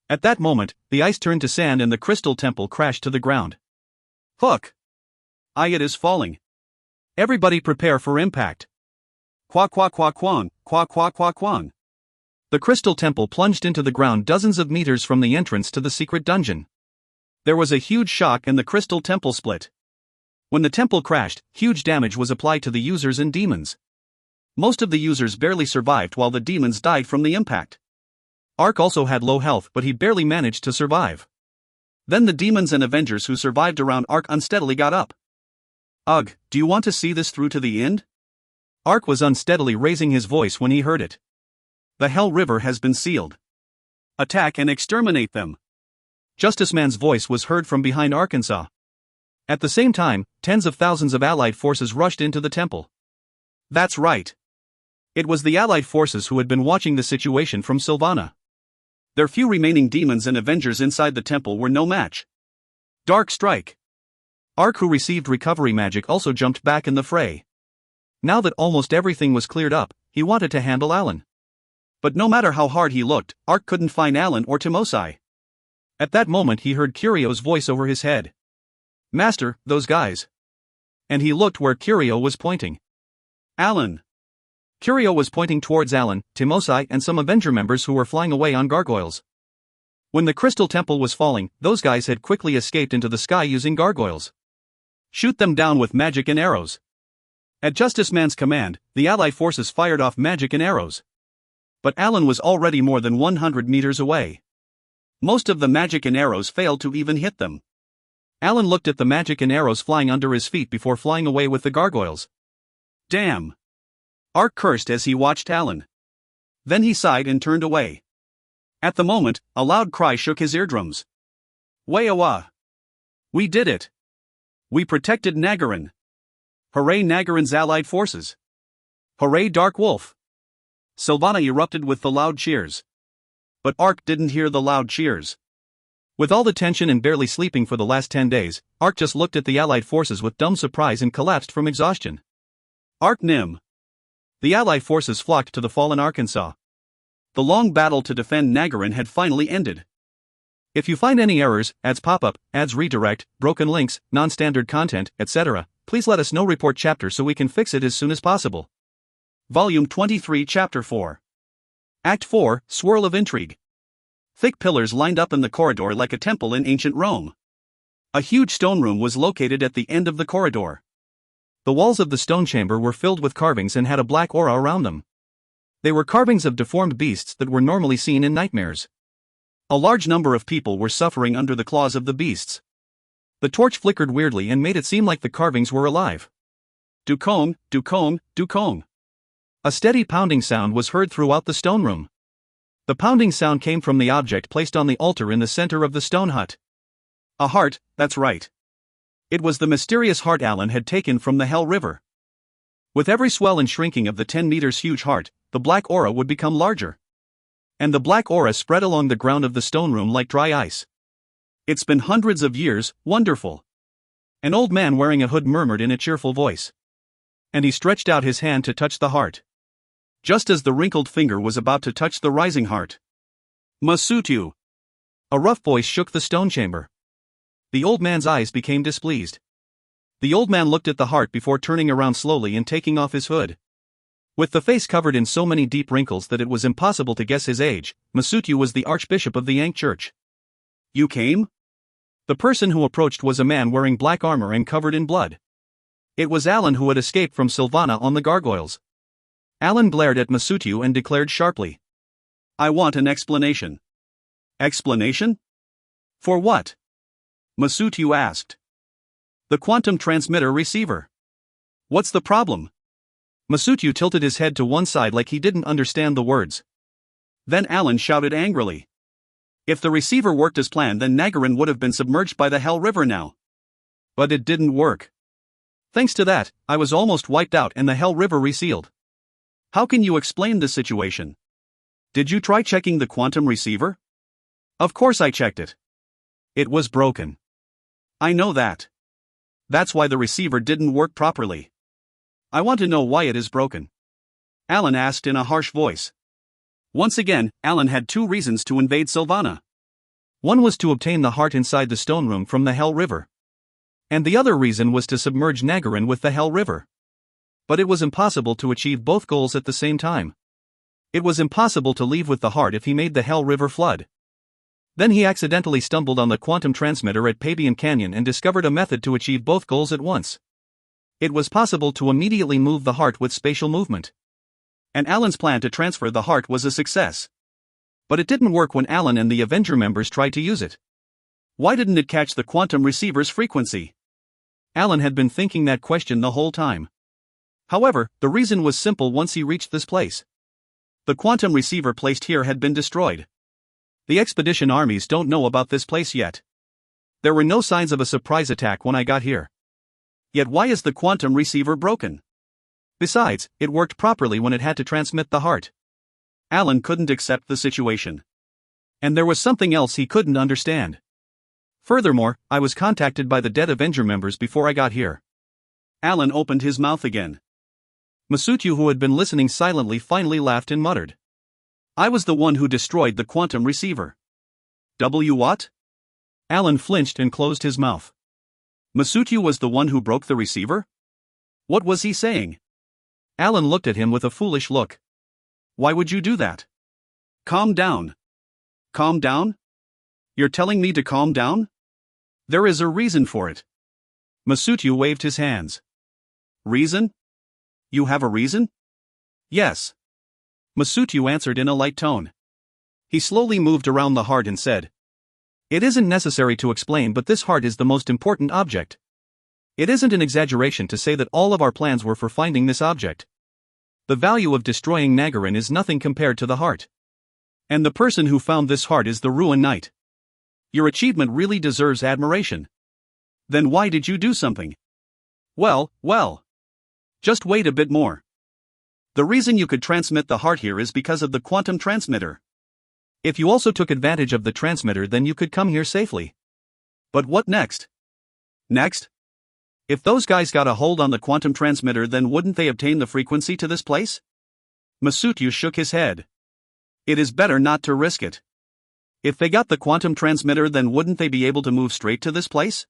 At that moment, the ice turned to sand and the crystal temple crashed to the ground. Hook! It is falling. Everybody prepare for impact. Qua qua qua quang, qua qua qua quang. The crystal temple plunged into the ground dozens of meters from the entrance to the secret dungeon. There was a huge shock and the crystal temple split. When the temple crashed, huge damage was applied to the users and demons. Most of the users barely survived while the demons died from the impact. Ark also had low health but he barely managed to survive. Then the demons and Avengers who survived around Ark unsteadily got up. Ugh, do you want to see this through to the end? Ark was unsteadily raising his voice when he heard it. The Hell River has been sealed. Attack and exterminate them. Justice Man's voice was heard from behind Arkansas. At the same time, tens of thousands of Allied forces rushed into the temple. That's right. It was the Allied forces who had been watching the situation from Sylvana. Their few remaining demons and Avengers inside the temple were no match. Dark Strike. Ark, who received recovery magic, also jumped back in the fray. Now that almost everything was cleared up, he wanted to handle Alan. But no matter how hard he looked, Ark couldn't find Alan or Timosai. At that moment he heard Curio's voice over his head. Master, those guys. And he looked where Curio was pointing. Alan. Curio was pointing towards Alan, Timosai and some Avenger members who were flying away on gargoyles. When the crystal temple was falling, those guys had quickly escaped into the sky using gargoyles. Shoot them down with magic and arrows. At Justice Man's command, the Allied forces fired off magic and arrows. But Alan was already more than 100 meters away. Most of the magic and arrows failed to even hit them. Alan looked at the magic and arrows flying under his feet before flying away with the gargoyles. Damn! Ark cursed as he watched Alan. Then he sighed and turned away. At the moment, a loud cry shook his eardrums. Wayawa! We did it! We protected Nagarin! Hooray Nagarin's Allied forces! Hooray Dark Wolf! Sylvana erupted with the loud cheers. But Ark didn't hear the loud cheers. With all the tension and barely sleeping for the last 10 days, Ark just looked at the Allied forces with dumb surprise and collapsed from exhaustion. Ark Nim. The Allied forces flocked to the fallen Arkansas. The long battle to defend Nagarin had finally ended. If you find any errors, ads pop up, ads redirect, broken links, non-standard content, etc., please let us know. Report chapter so we can fix it as soon as possible. Volume 23, Chapter 4. Act 4, Swirl of Intrigue. Thick pillars lined up in the corridor like a temple in ancient Rome. A huge stone room was located at the end of the corridor. The walls of the stone chamber were filled with carvings and had a black aura around them. They were carvings of deformed beasts that were normally seen in nightmares. A large number of people were suffering under the claws of the beasts. The torch flickered weirdly and made it seem like the carvings were alive. Dukong, Dukong, Dukong. A steady pounding sound was heard throughout the stone room. The pounding sound came from the object placed on the altar in the center of the stone hut. A heart, that's right. It was the mysterious heart Alan had taken from the Hell River. With every swell and shrinking of the 10 meters huge heart, the black aura would become larger. And the black aura spread along the ground of the stone room like dry ice. It's been hundreds of years, wonderful. An old man wearing a hood murmured in a cheerful voice. And he stretched out his hand to touch the heart. Just as the wrinkled finger was about to touch the rising heart. Masutu! A rough voice shook the stone chamber. The old man's eyes became displeased. The old man looked at the heart before turning around slowly and taking off his hood. With the face covered in so many deep wrinkles that it was impossible to guess his age, Masutu was the archbishop of the Yank Church. You came? The person who approached was a man wearing black armor and covered in blood. It was Alan who had escaped from Sylvana on the gargoyles. Alan glared at Masutu and declared sharply. I want an explanation. Explanation? For what? Masutu asked. The quantum transmitter receiver. What's the problem? Masutu tilted his head to one side like he didn't understand the words. Then Alan shouted angrily. If the receiver worked as planned, then Nagarin would have been submerged by the Hell River now. But it didn't work. Thanks to that, I was almost wiped out and the Hell River resealed. How can you explain this situation? Did you try checking the quantum receiver? Of course I checked it. It was broken. I know that. That's why the receiver didn't work properly. I want to know why it is broken. Alan asked in a harsh voice. Once again, Alan had two reasons to invade Sylvana. One was to obtain the heart inside the stone room from the Hell River. And the other reason was to submerge Nagarin with the Hell River. But it was impossible to achieve both goals at the same time. It was impossible to leave with the heart if he made the Hell River flood. Then he accidentally stumbled on the quantum transmitter at Pabian Canyon and discovered a method to achieve both goals at once. It was possible to immediately move the heart with spatial movement. And Alan's plan to transfer the heart was a success. But it didn't work when Alan and the Avenger members tried to use it. Why didn't it catch the quantum receiver's frequency? Alan had been thinking that question the whole time. However, the reason was simple once he reached this place. The quantum receiver placed here had been destroyed. The expedition armies don't know about this place yet. There were no signs of a surprise attack when I got here. Yet why is the quantum receiver broken? Besides, it worked properly when it had to transmit the heart. Alan couldn't accept the situation. And there was something else he couldn't understand. Furthermore, I was contacted by the dead Avenger members before I got here. Alan opened his mouth again. Masutu, who had been listening silently, finally laughed and muttered. I was the one who destroyed the quantum receiver. What? Alan flinched and closed his mouth. Masutu was the one who broke the receiver? What was he saying? Alan looked at him with a foolish look. Why would you do that? Calm down. Calm down? You're telling me to calm down? There is a reason for it. Masutu waved his hands. Reason? You have a reason? Yes. Masutu answered in a light tone. He slowly moved around the heart and said, It isn't necessary to explain, but this heart is the most important object. It isn't an exaggeration to say that all of our plans were for finding this object. The value of destroying Nagarin is nothing compared to the heart. And the person who found this heart is the Ruin Knight. Your achievement really deserves admiration. Then why did you do something? Well. Just wait a bit more. The reason you could transmit the heart here is because of the quantum transmitter. If you also took advantage of the transmitter, then you could come here safely. But what next? Next? If those guys got a hold on the quantum transmitter, then wouldn't they obtain the frequency to this place? Masutu shook his head. It is better not to risk it. If they got the quantum transmitter, then wouldn't they be able to move straight to this place?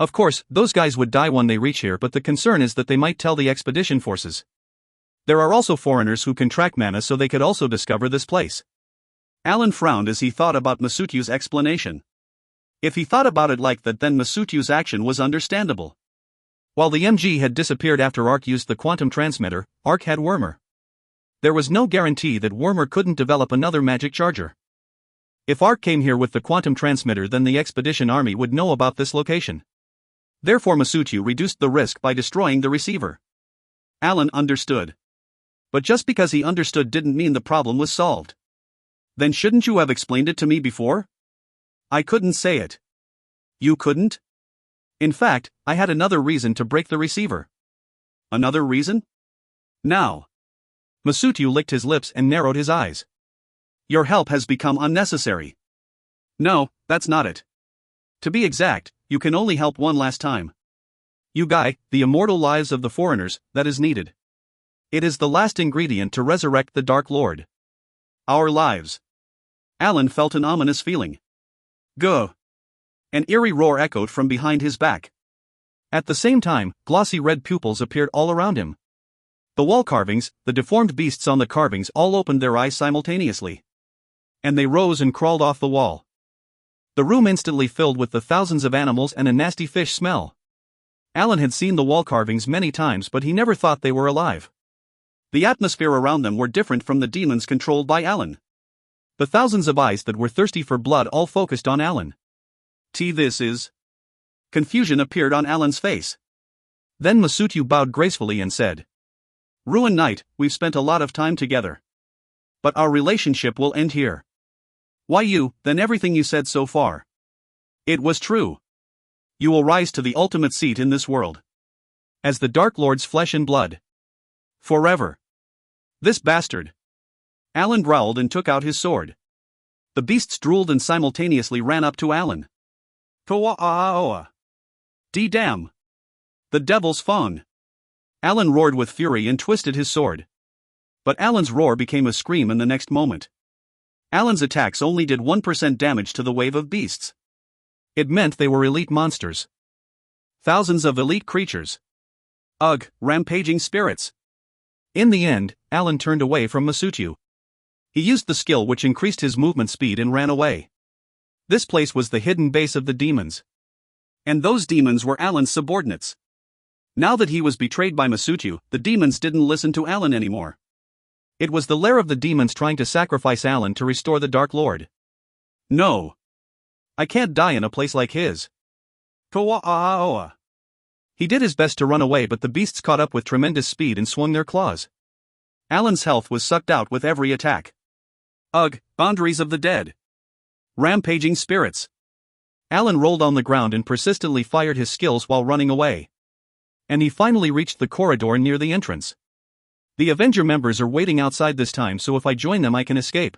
Of course, those guys would die when they reach here, but the concern is that they might tell the expedition forces. There are also foreigners who can track mana, so they could also discover this place. Alan frowned as he thought about Masutu's explanation. If he thought about it like that, then Masutu's action was understandable. While the MG had disappeared after Ark used the quantum transmitter, Ark had Wormer. There was no guarantee that Wormer couldn't develop another magic charger. If Ark came here with the quantum transmitter, then the expedition army would know about this location. Therefore Masutu reduced the risk by destroying the receiver. Alan understood. But just because he understood didn't mean the problem was solved. Then shouldn't you have explained it to me before? I couldn't say it. You couldn't? In fact, I had another reason to break the receiver. Another reason? Now. Masutu licked his lips and narrowed his eyes. Your help has become unnecessary. No, that's not it. To be exact, you can only help one last time. You guy, the immortal lives of the foreigners, that is needed. It is the last ingredient to resurrect the Dark Lord. Our lives. Alan felt an ominous feeling. Go. An eerie roar echoed from behind his back. At the same time, glossy red pupils appeared all around him. The wall carvings, the deformed beasts on the carvings all opened their eyes simultaneously. And they rose and crawled off the wall. The room instantly filled with the thousands of animals and a nasty fish smell. Alan had seen the wall carvings many times, but he never thought they were alive. The atmosphere around them were different from the demons controlled by Alan. The thousands of eyes that were thirsty for blood all focused on Alan. This is... Confusion appeared on Alan's face. Then Masutu bowed gracefully and said, Ruin Knight, we've spent a lot of time together. But our relationship will end here. Why you, then everything you said so far? It was true. You will rise to the ultimate seat in this world. As the Dark Lord's flesh and blood. Forever. This bastard. Alan growled and took out his sword. The beasts drooled and simultaneously ran up to Alan. Toa-a-oa. D-damn. The devil's fawn. Alan roared with fury and twisted his sword. But Alan's roar became a scream in the next moment. Alan's attacks only did 1% damage to the wave of beasts. It meant they were elite monsters. Thousands of elite creatures. Ugh, rampaging spirits. In the end, Alan turned away from Masutu. He used the skill which increased his movement speed and ran away. This place was the hidden base of the demons. And those demons were Alan's subordinates. Now that he was betrayed by Masutu, the demons didn't listen to Alan anymore. It was the lair of the demons trying to sacrifice Alan to restore the Dark Lord. No. I can't die in a place like his. Toa-a-oa. He did his best to run away, but the beasts caught up with tremendous speed and swung their claws. Alan's health was sucked out with every attack. Ugh, boundaries of the dead. Rampaging spirits. Alan rolled on the ground and persistently fired his skills while running away. And he finally reached the corridor near the entrance. The Avenger members are waiting outside this time, so if I join them I can escape.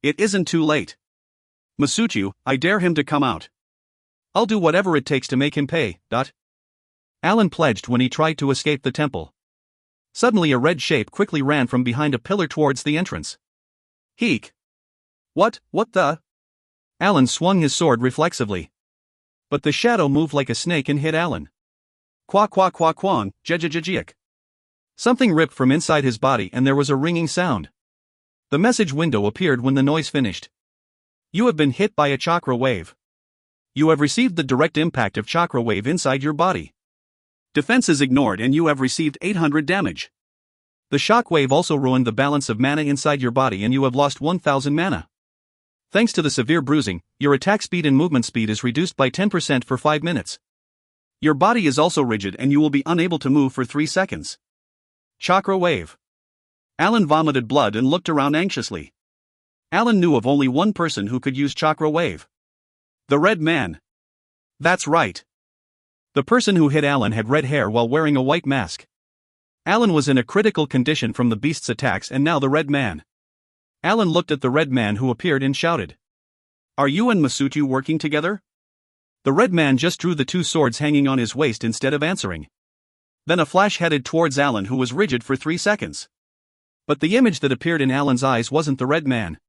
It isn't too late. Masutu, I dare him to come out. I'll do whatever it takes to make him pay. Alan pledged when he tried to escape the temple. Suddenly a red shape quickly ran from behind a pillar towards the entrance. Heek. What the? Alan swung his sword reflexively. But the shadow moved like a snake and hit Alan. Qua qua qua quang, jejejejiek. Something ripped from inside his body and there was a ringing sound. The message window appeared when the noise finished. You have been hit by a chakra wave. You have received the direct impact of chakra wave inside your body. Defenses ignored and you have received 800 damage. The shock wave also ruined the balance of mana inside your body and you have lost 1000 mana. Thanks to the severe bruising, your attack speed and movement speed is reduced by 10% for 5 minutes. Your body is also rigid and you will be unable to move for 3 seconds. Chakra wave. Alan vomited blood and looked around anxiously. Alan knew of only one person who could use chakra wave. The Red Man. That's right. The person who hit Alan had red hair while wearing a white mask. Alan was in a critical condition from the beast's attacks and now the Red Man. Alan looked at the Red Man who appeared and shouted. Are you and Masutu working together? The Red Man just drew the 2 swords hanging on his waist instead of answering. Then a flash headed towards Alan who was rigid for 3 seconds. But the image that appeared in Alan's eyes wasn't the Red Man.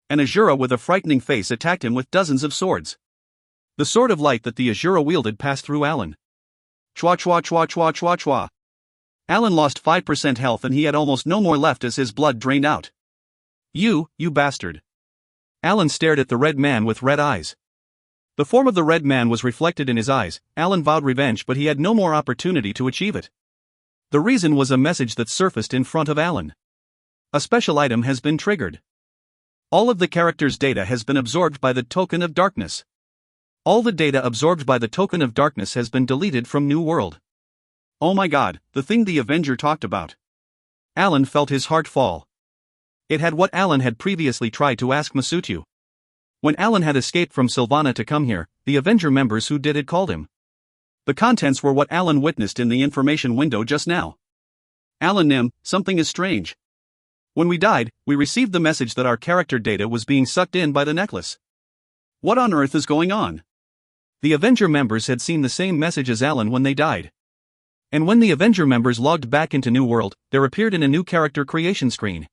An Azura with a frightening face attacked him with dozens of swords. The sword of light that the Azura wielded passed through Alan. Chwa chwa chwa chwa chwa chwa. Alan lost 5% health and he had almost no more left as his blood drained out. You bastard. Alan stared at the Red Man with red eyes. The form of the Red Man was reflected in his eyes. Alan vowed revenge, but he had no more opportunity to achieve it. The reason was a message that surfaced in front of Alan. A special item has been triggered. All of the character's data has been absorbed by the Token of Darkness. All the data absorbed by the Token of Darkness has been deleted from New World. Oh my god, the thing the Avenger talked about. Alan felt his heart fall. It had what Alan had previously tried to ask Masutu. When Alan had escaped from Sylvana to come here, the Avenger members who did it called him. The contents were what Alan witnessed in the information window just now. Alan Nim, something is strange. When we died, we received the message that our character data was being sucked in by the necklace. What on earth is going on? The Avenger members had seen the same message as Alan when they died. And when the Avenger members logged back into New World, there appeared in a new character creation screen.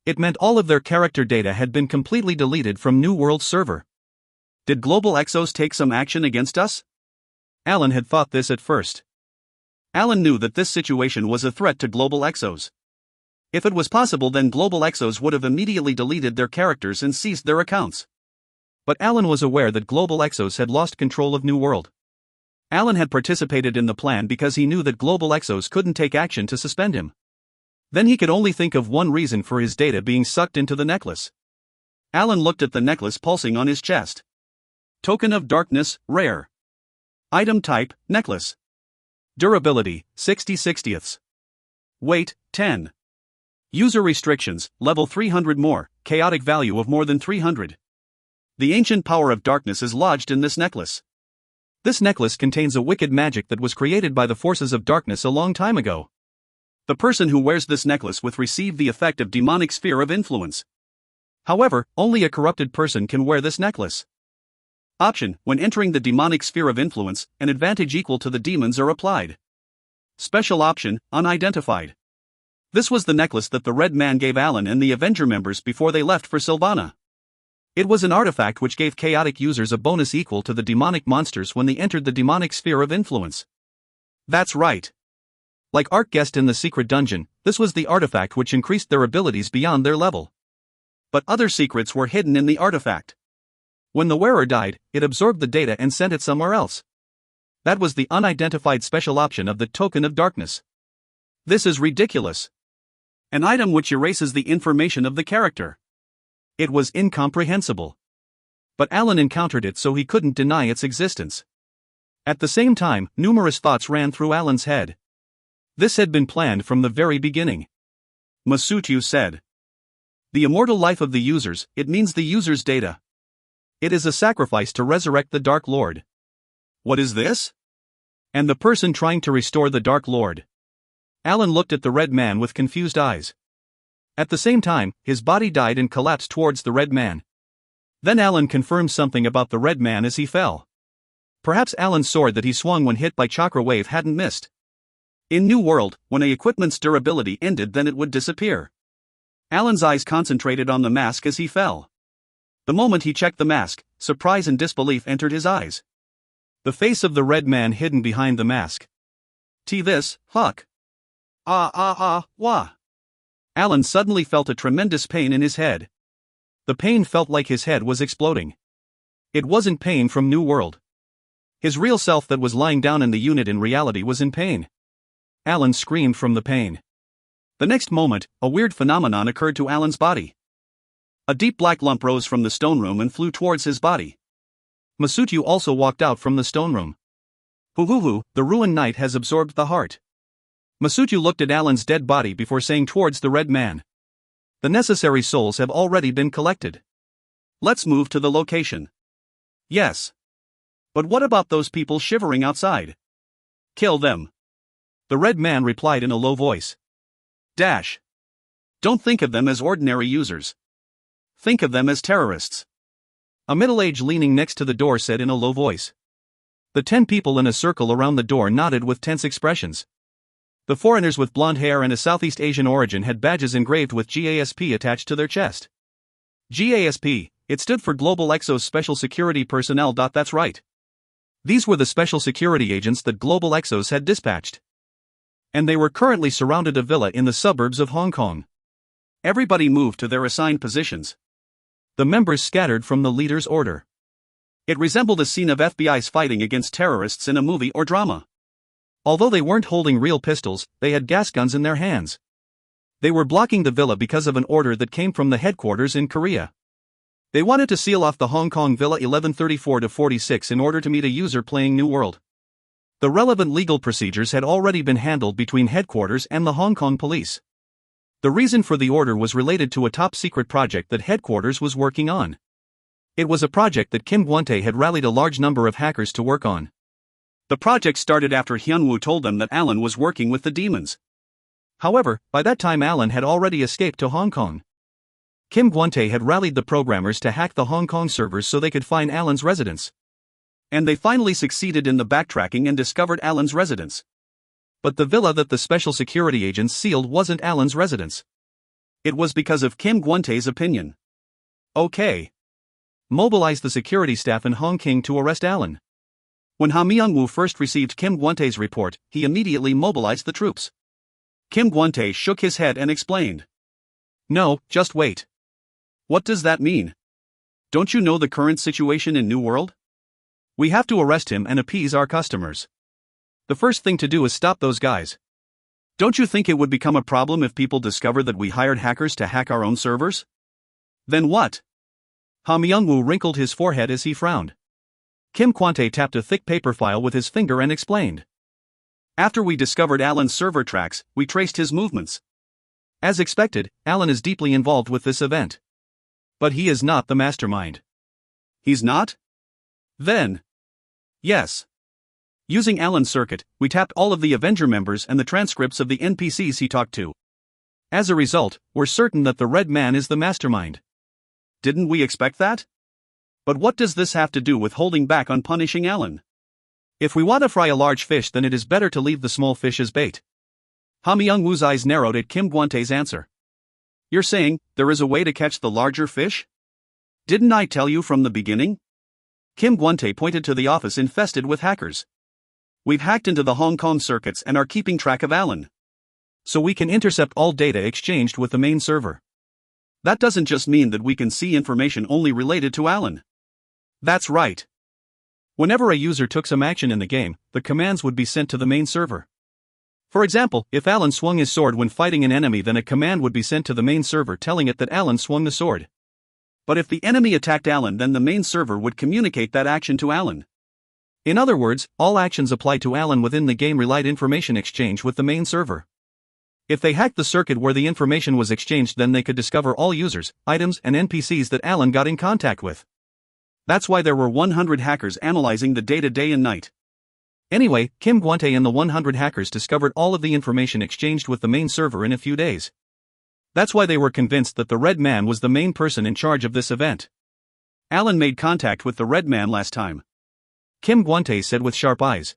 It meant all of their character data had been completely deleted from New World's server. Did Global Exos take some action against us? Alan had thought this at first. Alan knew that this situation was a threat to Global Exos. If it was possible, then Global Exos would have immediately deleted their characters and seized their accounts. But Alan was aware that Global Exos had lost control of New World. Alan had participated in the plan because he knew that Global Exos couldn't take action to suspend him. Then he could only think of one reason for his data being sucked into the necklace. Alan looked at the necklace pulsing on his chest. Token of Darkness, Rare. Item type, Necklace. Durability, 60/60ths. Weight, 10. User restrictions, level 300 more, chaotic value of more than 300. The ancient power of darkness is lodged in this necklace. This necklace contains a wicked magic that was created by the forces of darkness a long time ago. The person who wears this necklace will receive the effect of demonic sphere of influence. However, only a corrupted person can wear this necklace. Option: when entering the demonic sphere of influence, an advantage equal to the demons are applied. Special option: unidentified. This was the necklace that the Red Man gave Alan and the Avenger members before they left for Sylvana. It was an artifact which gave chaotic users a bonus equal to the demonic monsters when they entered the demonic sphere of influence. That's right. Like Arc Guest in the secret dungeon, this was the artifact which increased their abilities beyond their level. But other secrets were hidden in the artifact. When the wearer died, it absorbed the data and sent it somewhere else. That was the unidentified special option of the Token of Darkness. This is ridiculous. An item which erases the information of the character. It was incomprehensible. But Alan encountered it, so he couldn't deny its existence. At the same time, numerous thoughts ran through Alan's head. This had been planned from the very beginning. Masutu said. The immortal life of the users, it means the user's data. It is a sacrifice to resurrect the Dark Lord. What is this? And the person trying to restore the Dark Lord. Alan looked at the Red Man with confused eyes. At the same time, his body died and collapsed towards the Red Man. Then Alan confirmed something about the Red Man as he fell. Perhaps Alan's sword that he swung when hit by Chakra Wave hadn't missed. In New World, when a equipment's durability ended, then it would disappear. Alan's eyes concentrated on the mask as he fell. The moment he checked the mask, surprise and disbelief entered his eyes. The face of the Red Man hidden behind the mask. This, Huck. Wah. Alan suddenly felt a tremendous pain in his head. The pain felt like his head was exploding. It wasn't pain from New World. His real self that was lying down in the unit in reality was in pain. Alan screamed from the pain. The next moment, a weird phenomenon occurred to Alan's body. A deep black lump rose from the stone room and flew towards his body. Masutu also walked out from the stone room. Hoo, the ruined knight has absorbed the heart. Masutu looked at Alan's dead body before saying towards the Red Man. The necessary souls have already been collected. Let's move to the location. Yes. But what about those people shivering outside? Kill them. The Red Man replied in a low voice. Don't think of them as ordinary users. Think of them as terrorists. A middle-aged leaning next to the door said in a low voice. The 10 people in a circle around the door nodded with tense expressions. The foreigners with blonde hair and a Southeast Asian origin had badges engraved with GASP attached to their chest. GASP, it stood for Global Exos Special Security Personnel. That's right. These were the special security agents that Global Exos had dispatched. And they were currently surrounded a villa in the suburbs of Hong Kong. Everybody moved to their assigned positions. The members scattered from the leader's order. It resembled a scene of FBI's fighting against terrorists in a movie or drama. Although they weren't holding real pistols, they had gas guns in their hands. They were blocking the villa because of an order that came from the headquarters in Korea. They wanted to seal off the Hong Kong Villa 1134-46 in order to meet a user playing New World. The relevant legal procedures had already been handled between headquarters and the Hong Kong police. The reason for the order was related to a top-secret project that headquarters was working on. It was a project that Kim Gwante had rallied a large number of hackers to work on. The project started after Hyunwoo told them that Alan was working with the demons. However, by that time Alan had already escaped to Hong Kong. Kim Gwante had rallied the programmers to hack the Hong Kong servers so they could find Alan's residence. And they finally succeeded in the backtracking and discovered Alan's residence. But the villa that the special security agents sealed wasn't Alan's residence. It was because of Kim Gwante's opinion. Okay. Mobilize the security staff in Hong Kong to arrest Alan. When Ha Myung-woo first received Kim Gwante's report, he immediately mobilized the troops. Kim Gwante shook his head and explained. No, just wait. What does that mean? Don't you know the current situation in New World? We have to arrest him and appease our customers. The first thing to do is stop those guys. Don't you think it would become a problem if people discover that we hired hackers to hack our own servers? Then what? Ha Myung-woo wrinkled his forehead as he frowned. Kim Gwante tapped a thick paper file with his finger and explained. After we discovered Alan's server tracks, we traced his movements. As expected, Alan is deeply involved with this event. But he is not the mastermind. He's not? Then. Yes. Using Alan's circuit, we tapped all of the Avenger members and the transcripts of the NPCs he talked to. As a result, we're certain that the Red Man is the mastermind. Didn't we expect that? But what does this have to do with holding back on punishing Alan? If we want to fry a large fish, then it is better to leave the small fish as bait. Ha Myung-woo's eyes narrowed at Kim Gwante's answer. You're saying, there is a way to catch the larger fish? Didn't I tell you from the beginning? Kim Gwante pointed to the office infested with hackers. We've hacked into the Hong Kong circuits and are keeping track of Alan. So we can intercept all data exchanged with the main server. That doesn't just mean that we can see information only related to Alan. That's right. Whenever a user took some action in the game, the commands would be sent to the main server. For example, if Alan swung his sword when fighting an enemy, then a command would be sent to the main server telling it that Alan swung the sword. But if the enemy attacked Alan, then the main server would communicate that action to Alan. In other words, all actions applied to Alan within the game relied information exchange with the main server. If they hacked the circuit where the information was exchanged, then they could discover all users, items, and NPCs that Alan got in contact with. That's why there were 100 hackers analyzing the data day and night. Anyway, Kim Gwante and the 100 hackers discovered all of the information exchanged with the main server in a few days. That's why they were convinced that the Red Man was the main person in charge of this event. Alan made contact with the Red Man last time. Kim Gwante said with sharp eyes.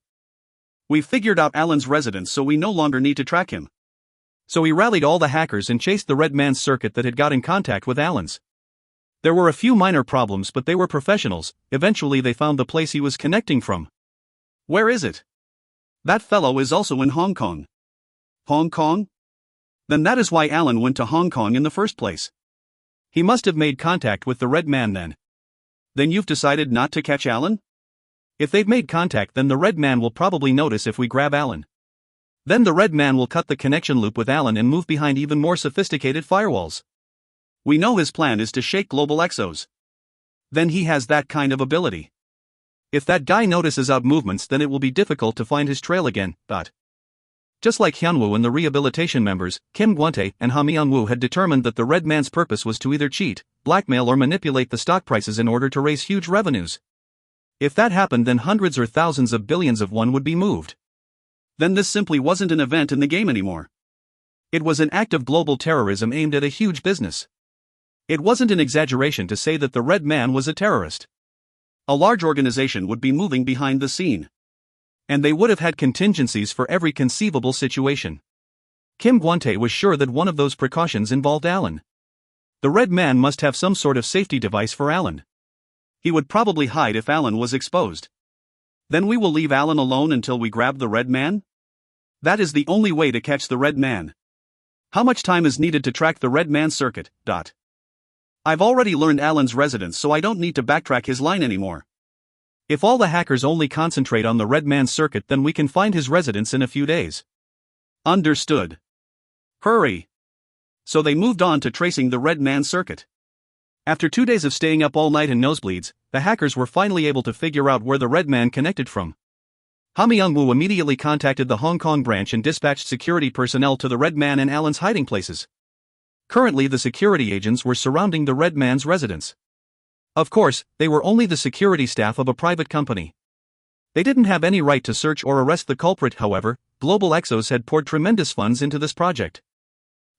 We've figured out Alan's residence, so we no longer need to track him. So he rallied all the hackers and chased the Red Man's circuit that had got in contact with Alan's. There were a few minor problems, but they were professionals. Eventually they found the place he was connecting from. Where is it? That fellow is also in Hong Kong. Hong Kong? Then that is why Alan went to Hong Kong in the first place. He must have made contact with the Red Man then. Then you've decided not to catch Alan? If they've made contact, then the Red Man will probably notice if we grab Alan. Then the Red Man will cut the connection loop with Alan and move behind even more sophisticated firewalls. We know his plan is to shake global exos. Then he has that kind of ability. If that guy notices out movements, then it will be difficult to find his trail again. But just like Hyunwoo and the rehabilitation members, Kim Gwante and Ha Myung-woo had determined that the Red Man's purpose was to either cheat, blackmail, or manipulate the stock prices in order to raise huge revenues. If that happened, then hundreds or thousands of billions of won would be moved. Then this simply wasn't an event in the game anymore. It was an act of global terrorism aimed at a huge business. It wasn't an exaggeration to say that the Red Man was a terrorist. A large organization would be moving behind the scene. And they would have had contingencies for every conceivable situation. Kim Gwante was sure that one of those precautions involved Alan. The Red Man must have some sort of safety device for Alan. He would probably hide if Alan was exposed. Then we will leave Alan alone until we grab the Red Man? That is the only way to catch the Red Man. How much time is needed to track the Red Man circuit? I've already learned Alan's residence, so I don't need to backtrack his line anymore. If all the hackers only concentrate on the Red Man's circuit, then we can find his residence in a few days. Understood. Hurry. So they moved on to tracing the Red Man's circuit. After 2 days of staying up all night and nosebleeds, the hackers were finally able to figure out where the Red Man connected from. Ha Myung-woo immediately contacted the Hong Kong branch and dispatched security personnel to the Red Man and Alan's hiding places. Currently, the security agents were surrounding the Red Man's residence. Of course, they were only the security staff of a private company. They didn't have any right to search or arrest the culprit. However, Global Exos had poured tremendous funds into this project.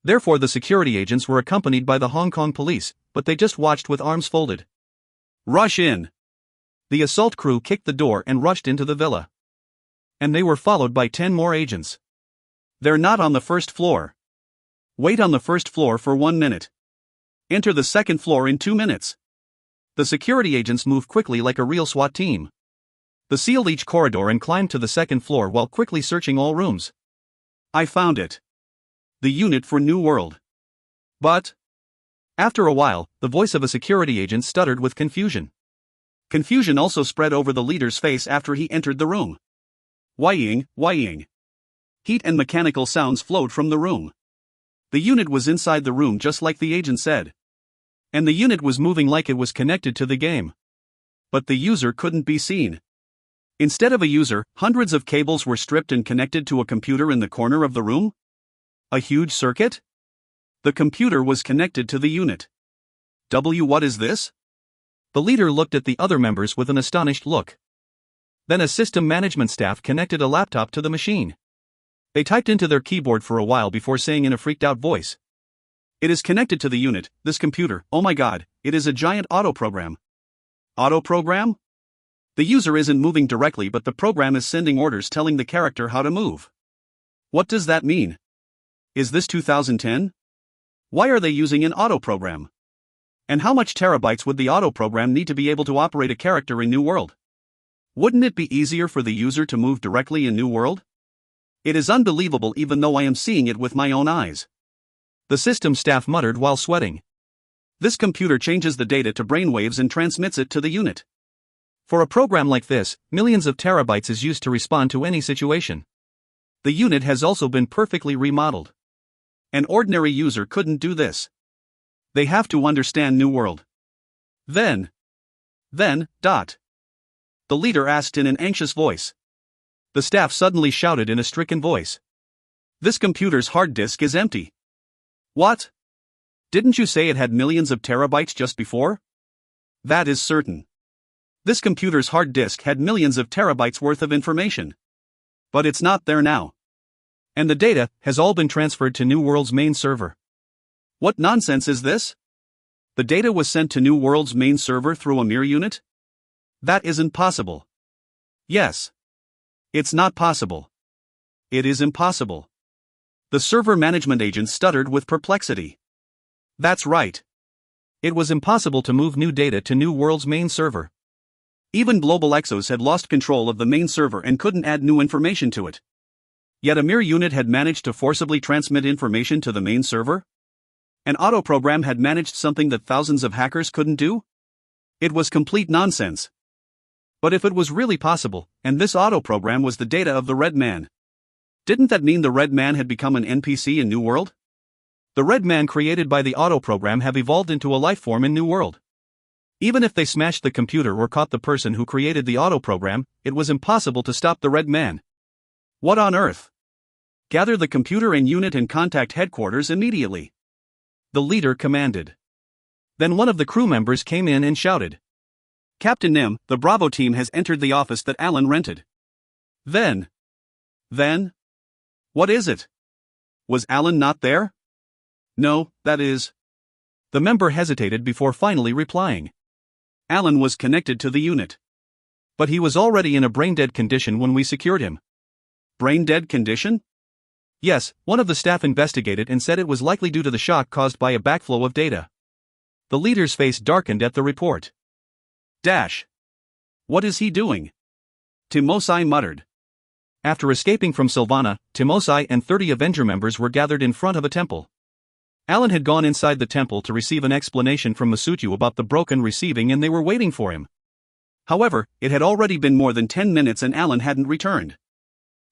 Therefore, the security agents were accompanied by the Hong Kong police, but they just watched with arms folded. Rush in! The assault crew kicked the door and rushed into the villa. And they were followed by 10 more agents. They're not on the first floor. Wait on the first floor for 1 minute. Enter the second floor in 2 minutes. The security agents moved quickly like a real SWAT team. They sealed each corridor and climbed to the second floor while quickly searching all rooms. I found it. The unit for New World. But after a while, the voice of a security agent stuttered with confusion. Confusion also spread over the leader's face after he entered the room. Whining, whining. Heat and mechanical sounds flowed from the room. The unit was inside the room just like the agent said. And the unit was moving like it was connected to the game. But the user couldn't be seen. Instead of a user, hundreds of cables were stripped and connected to a computer in the corner of the room? A huge circuit? The computer was connected to the unit. What is this? The leader looked at the other members with an astonished look. Then a system management staff connected a laptop to the machine. They typed into their keyboard for a while before saying in a freaked out voice. It is connected to the unit, this computer, oh my god, it is a giant auto program. Auto program? The user isn't moving directly, but the program is sending orders telling the character how to move. What does that mean? Is this 2010? Why are they using an auto program? And how much terabytes would the auto program need to be able to operate a character in New World? Wouldn't it be easier for the user to move directly in New World? It is unbelievable even though I am seeing it with my own eyes. The system staff muttered while sweating. This computer changes the data to brainwaves and transmits it to the unit. For a program like this, millions of terabytes is used to respond to any situation. The unit has also been perfectly remodeled. An ordinary user couldn't do this. They have to understand New World. Then. The leader asked in an anxious voice. The staff suddenly shouted in a stricken voice. This computer's hard disk is empty. What? Didn't you say it had millions of terabytes just before? That is certain. This computer's hard disk had millions of terabytes worth of information. But it's not there now. And the data has all been transferred to New World's main server. What nonsense is this? The data was sent to New World's main server through a mirror unit? That isn't possible. Yes. It's not possible. It is impossible. The server management agent stuttered with perplexity. That's right. It was impossible to move new data to New World's main server. Even Global Exos had lost control of the main server and couldn't add new information to it. Yet a mirror unit had managed to forcibly transmit information to the main server? An auto program had managed something that thousands of hackers couldn't do? It was complete nonsense. But if it was really possible, and this auto program was the data of the Red Man, didn't that mean the Red Man had become an NPC in New World? The Red Man created by the auto program have evolved into a life form in New World. Even if they smashed the computer or caught the person who created the auto program, it was impossible to stop the Red Man. What on earth? Gather the computer and unit and contact headquarters immediately. The leader commanded. Then one of the crew members came in and shouted. Captain Nim, the Bravo team has entered the office that Alan rented. Then? What is it? Was Alan not there? No, that is. The member hesitated before finally replying. Alan was connected to the unit. But he was already in a brain-dead condition when we secured him. Brain-dead condition? Yes, one of the staff investigated and said it was likely due to the shock caused by a backflow of data. The leader's face darkened at the report. What is he doing? Timosai muttered. After escaping from Sylvana, Timosai and 30 Avenger members were gathered in front of a temple. Alan had gone inside the temple to receive an explanation from Masutu about the broken receiving and they were waiting for him. However, it had already been more than 10 minutes and Alan hadn't returned.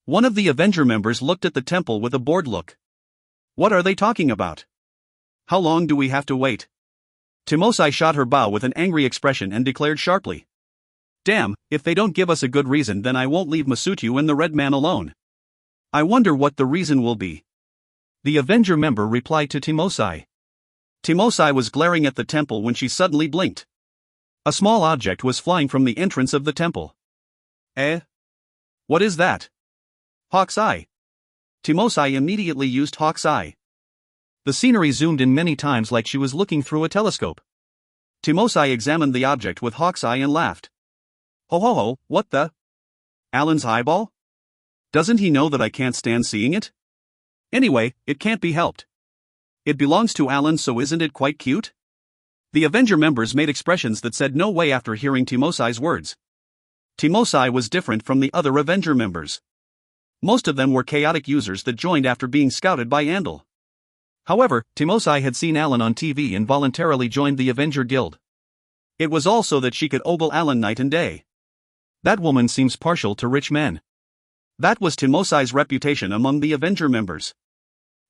One of the Avenger members looked at the temple with a bored look. What are they talking about? How long do we have to wait? Timosai shot her bow with an angry expression and declared sharply. Damn, if they don't give us a good reason then I won't leave Masutu and the Red Man alone. I wonder what the reason will be. The Avenger member replied to Timosai. Timosai was glaring at the temple when she suddenly blinked. A small object was flying from the entrance of the temple. Eh? What is that? Hawk's eye. Timosai immediately used Hawk's eye. The scenery zoomed in many times like she was looking through a telescope. Timosai examined the object with Hawk's eye and laughed. Ho ho ho, what the? Alan's eyeball? Doesn't he know that I can't stand seeing it? Anyway, it can't be helped. It belongs to Alan, so isn't it quite cute? The Avenger members made expressions that said no way after hearing Timosai's words. Timosai was different from the other Avenger members. Most of them were chaotic users that joined after being scouted by Andal. However, Timosai had seen Alan on TV and voluntarily joined the Avenger Guild. It was also that she could ogle Alan night and day. That woman seems partial to rich men. That was Timosai's reputation among the Avenger members.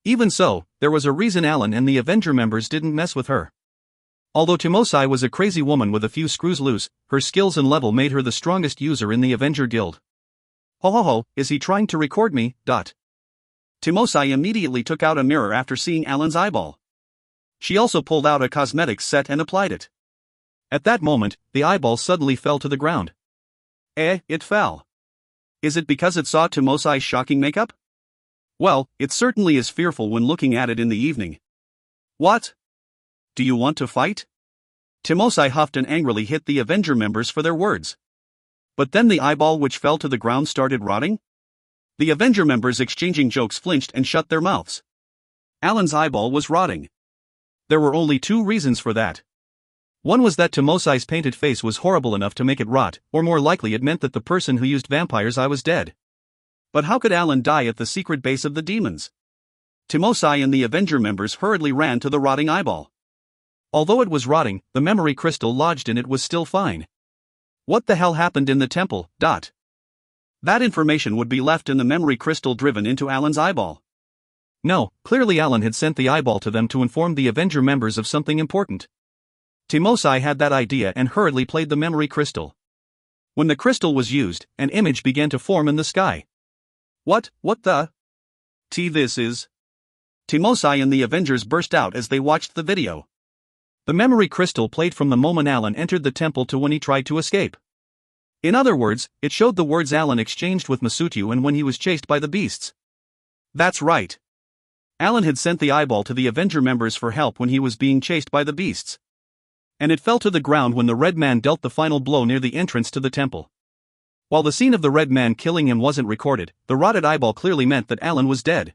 Even so, there was a reason Alan and the Avenger members didn't mess with her. Although Timosai was a crazy woman with a few screws loose, her skills and level made her the strongest user in the Avenger Guild. Ho ho ho, is he trying to record me? Timosai immediately took out a mirror after seeing Alan's eyeball. She also pulled out a cosmetics set and applied it. At that moment, the eyeball suddenly fell to the ground. It fell. Is it because it saw Timosai's shocking makeup? Well, it certainly is fearful when looking at it in the evening. What? Do you want to fight? Timosai huffed and angrily hit the Avenger members for their words. But then the eyeball which fell to the ground started rotting? The Avenger members exchanging jokes flinched and shut their mouths. Alan's eyeball was rotting. There were only two reasons for that. One was that Timosai's painted face was horrible enough to make it rot, or more likely it meant that the person who used vampire's eye was dead. But how could Alan die at the secret base of the demons? Timosai and the Avenger members hurriedly ran to the rotting eyeball. Although it was rotting, the memory crystal lodged in it was still fine. What the hell happened in the temple? That information would be left in the memory crystal driven into Alan's eyeball. No, clearly Alan had sent the eyeball to them to inform the Avenger members of something important. Timosai had that idea and hurriedly played the memory crystal. When the crystal was used, an image began to form in the sky. What the? This is... Timosai and the Avengers burst out as they watched the video. The memory crystal played from the moment Alan entered the temple to when he tried to escape. In other words, it showed the words Alan exchanged with Masutu and when he was chased by the beasts. That's right. Alan had sent the eyeball to the Avenger members for help when he was being chased by the beasts. And it fell to the ground when the Red Man dealt the final blow near the entrance to the temple. While the scene of the Red Man killing him wasn't recorded, the rotted eyeball clearly meant that Alan was dead.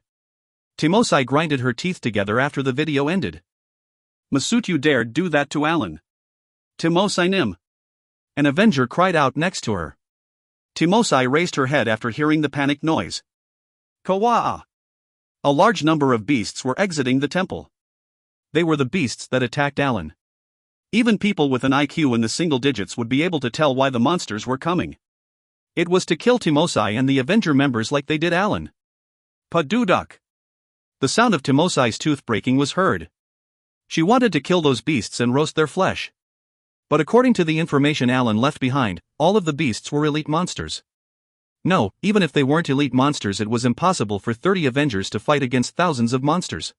Timosai grinded her teeth together after the video ended. Masutu dared do that to Alan. Timosai nim. An Avenger cried out next to her. Timosai raised her head after hearing the panicked noise. Kawa'a! A large number of beasts were exiting the temple. They were the beasts that attacked Alan. Even people with an IQ in the single digits would be able to tell why the monsters were coming. It was to kill Timosai and the Avenger members like they did Alan. Paduduk! The sound of Timosai's tooth breaking was heard. She wanted to kill those beasts and roast their flesh. But according to the information Alan left behind, all of the beasts were elite monsters. No, even if they weren't elite monsters, it was impossible for 30 Avengers to fight against thousands of monsters.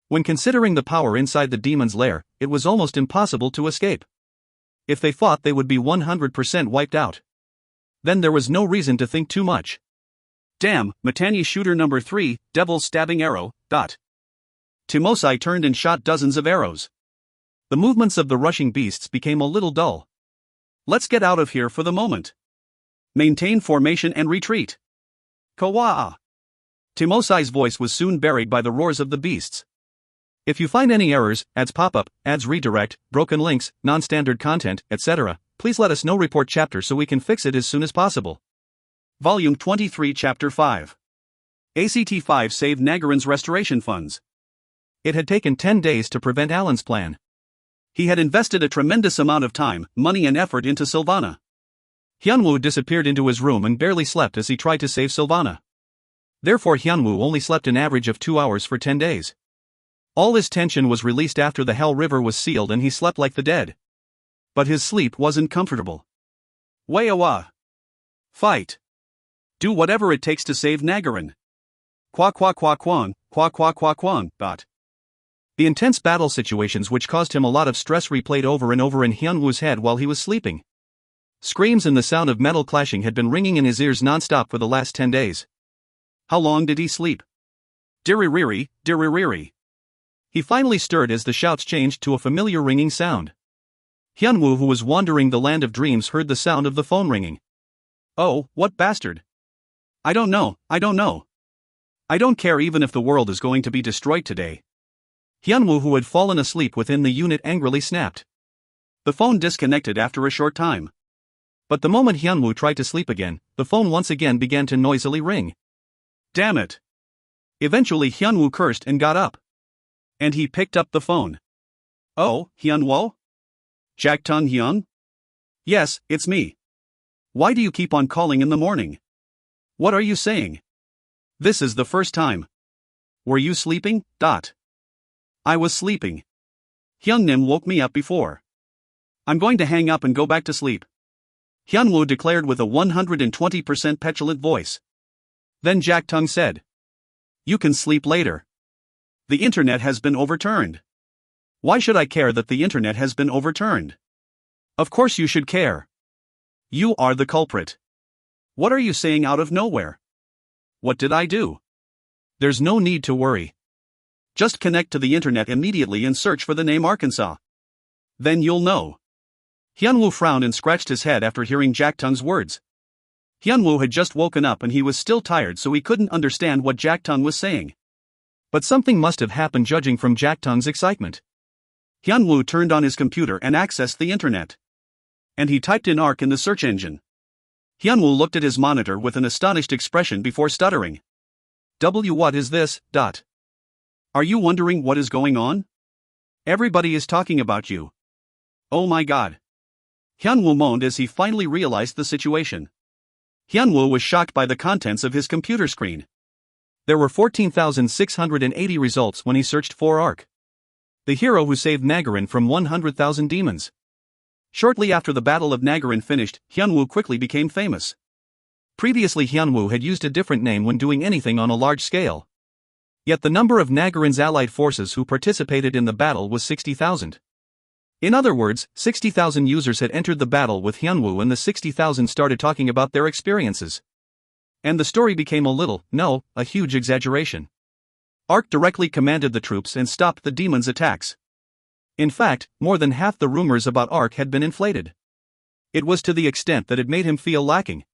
When considering the power inside the demon's lair, it was almost impossible to escape. If they fought, they would be 100% wiped out. Then there was no reason to think too much. Damn, Matani shooter number 3, Devil's stabbing arrow. Timosai turned and shot dozens of arrows. The movements of the rushing beasts became a little dull. Let's get out of here for the moment. Maintain formation and retreat. Kawa'a! Timosai's voice was soon buried by the roars of the beasts. If you find any errors, ads pop up, ads redirect, broken links, non-standard content, etc., please let us know. Report chapter so we can fix it as soon as possible. Volume 23 Chapter 5. ACT-5 saved Nagarin's restoration funds. It had taken 10 days to prevent Alan's plan. He had invested a tremendous amount of time, money and effort into Sylvana. Hyunwoo disappeared into his room and barely slept as he tried to save Sylvana. Therefore Hyunwoo only slept an average of 2 hours for 10 days. All his tension was released after the Hell River was sealed and he slept like the dead. But his sleep wasn't comfortable. Wayawa. Fight. Do whatever it takes to save Nagarin. Kwa kwa kwa kwang, kwa kwa kwa kwang, . The intense battle situations which caused him a lot of stress replayed over and over in Hyunwoo's head while he was sleeping. Screams and the sound of metal clashing had been ringing in his ears non-stop for the last 10 days. How long did he sleep? Diririri, diririri. He finally stirred as the shouts changed to a familiar ringing sound. Hyunwoo, who was wandering the land of dreams, heard the sound of the phone ringing. Oh, what bastard! I don't know. I don't care even if the world is going to be destroyed today. Hyunwoo, who had fallen asleep within the unit, angrily snapped. The phone disconnected after a short time. But the moment Hyunwoo tried to sleep again, the phone once again began to noisily ring. Damn it! Eventually Hyunwoo cursed and got up. And he picked up the phone. Oh, Hyunwoo? Jaktung Hyun? Yes, it's me. Why do you keep on calling in the morning? What are you saying? This is the first time. Were you sleeping? I was sleeping. Hyungnim woke me up before. I'm going to hang up and go back to sleep. Hyunwoo declared with a 120% petulant voice. Then Jaktung said. You can sleep later. The internet has been overturned. Why should I care that the internet has been overturned? Of course you should care. You are the culprit. What are you saying out of nowhere? What did I do? There's no need to worry. Just connect to the internet immediately and search for the name Arkansas. Then you'll know. Hyunwoo frowned and scratched his head after hearing Jaktung's words. Hyunwoo had just woken up and he was still tired, so he couldn't understand what Jaktung was saying. But something must have happened judging from Jaktung's excitement. Hyunwoo turned on his computer and accessed the internet. And he typed in ARK in the search engine. Hyunwoo looked at his monitor with an astonished expression before stuttering. What is this? Are you wondering what is going on? Everybody is talking about you. Oh my god. Hyunwoo moaned as he finally realized the situation. Hyunwoo was shocked by the contents of his computer screen. There were 14,680 results when he searched for ARK. The hero who saved Nagarin from 100,000 demons. Shortly after the Battle of Nagarin finished, Hyunwoo quickly became famous. Previously Hyunwoo had used a different name when doing anything on a large scale. Yet the number of Nagarin's allied forces who participated in the battle was 60,000. In other words, 60,000 users had entered the battle with Hyunwoo and the 60,000 started talking about their experiences. And the story became a huge exaggeration. ARK directly commanded the troops and stopped the demons' attacks. In fact, more than half the rumors about ARK had been inflated. It was to the extent that it made him feel lacking.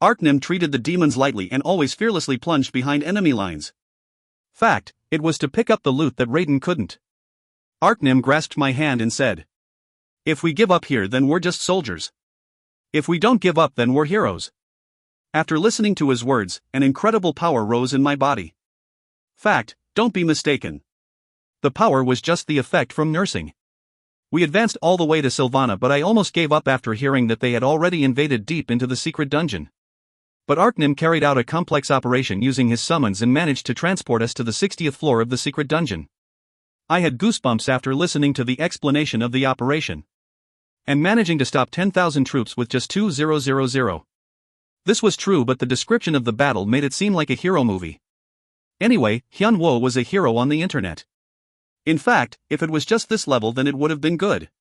Arknim treated the demons lightly and always fearlessly plunged behind enemy lines. Fact, it was to pick up the loot that Raiden couldn't. Arknim grasped my hand and said. If we give up here, then we're just soldiers. If we don't give up, then we're heroes. After listening to his words, an incredible power rose in my body. Fact, don't be mistaken. The power was just the effect from nursing. We advanced all the way to Sylvana, but I almost gave up after hearing that they had already invaded deep into the secret dungeon. But Arknim carried out a complex operation using his summons and managed to transport us to the 60th floor of the secret dungeon. I had goosebumps after listening to the explanation of the operation. And managing to stop 10,000 troops with just 2,000. This was true, but the description of the battle made it seem like a hero movie. Anyway, Hyunwoo was a hero on the internet. In fact, if it was just this level, then it would have been good.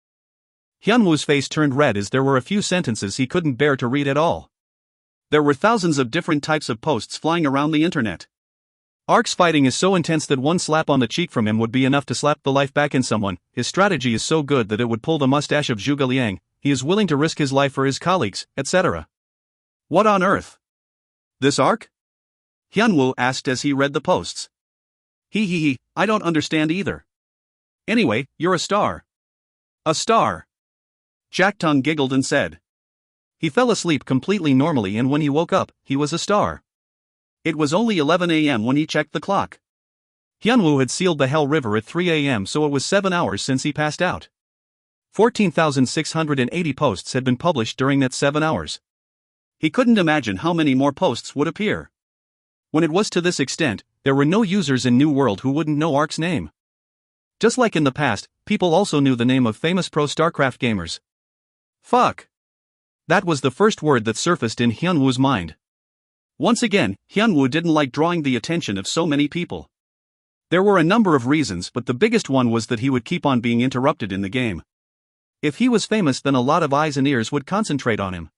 Hyunwoo's face turned red as there were a few sentences he couldn't bear to read at all. There were thousands of different types of posts flying around the internet. ARK's fighting is so intense that one slap on the cheek from him would be enough to slap the life back in someone. His strategy is so good that it would pull the mustache of Zhuge Liang. He is willing to risk his life for his colleagues, etc. What on earth? This ARK? Hyunwoo asked as he read the posts. I don't understand either. Anyway, you're a star. A star. Jaktung giggled and said. He fell asleep completely normally, and when he woke up, he was a star. It was only 11 a.m. when he checked the clock. Hyunwoo had sealed the Hell River at 3 a.m., so it was 7 hours since he passed out. 14,680 posts had been published during that 7 hours. He couldn't imagine how many more posts would appear. When it was to this extent, there were no users in New World who wouldn't know ARK's name. Just like in the past, people also knew the name of famous pro StarCraft gamers. Fuck. That was the first word that surfaced in Hyunwoo's mind. Once again, Hyunwoo didn't like drawing the attention of so many people. There were a number of reasons, but the biggest one was that he would keep on being interrupted in the game. If he was famous, then a lot of eyes and ears would concentrate on him.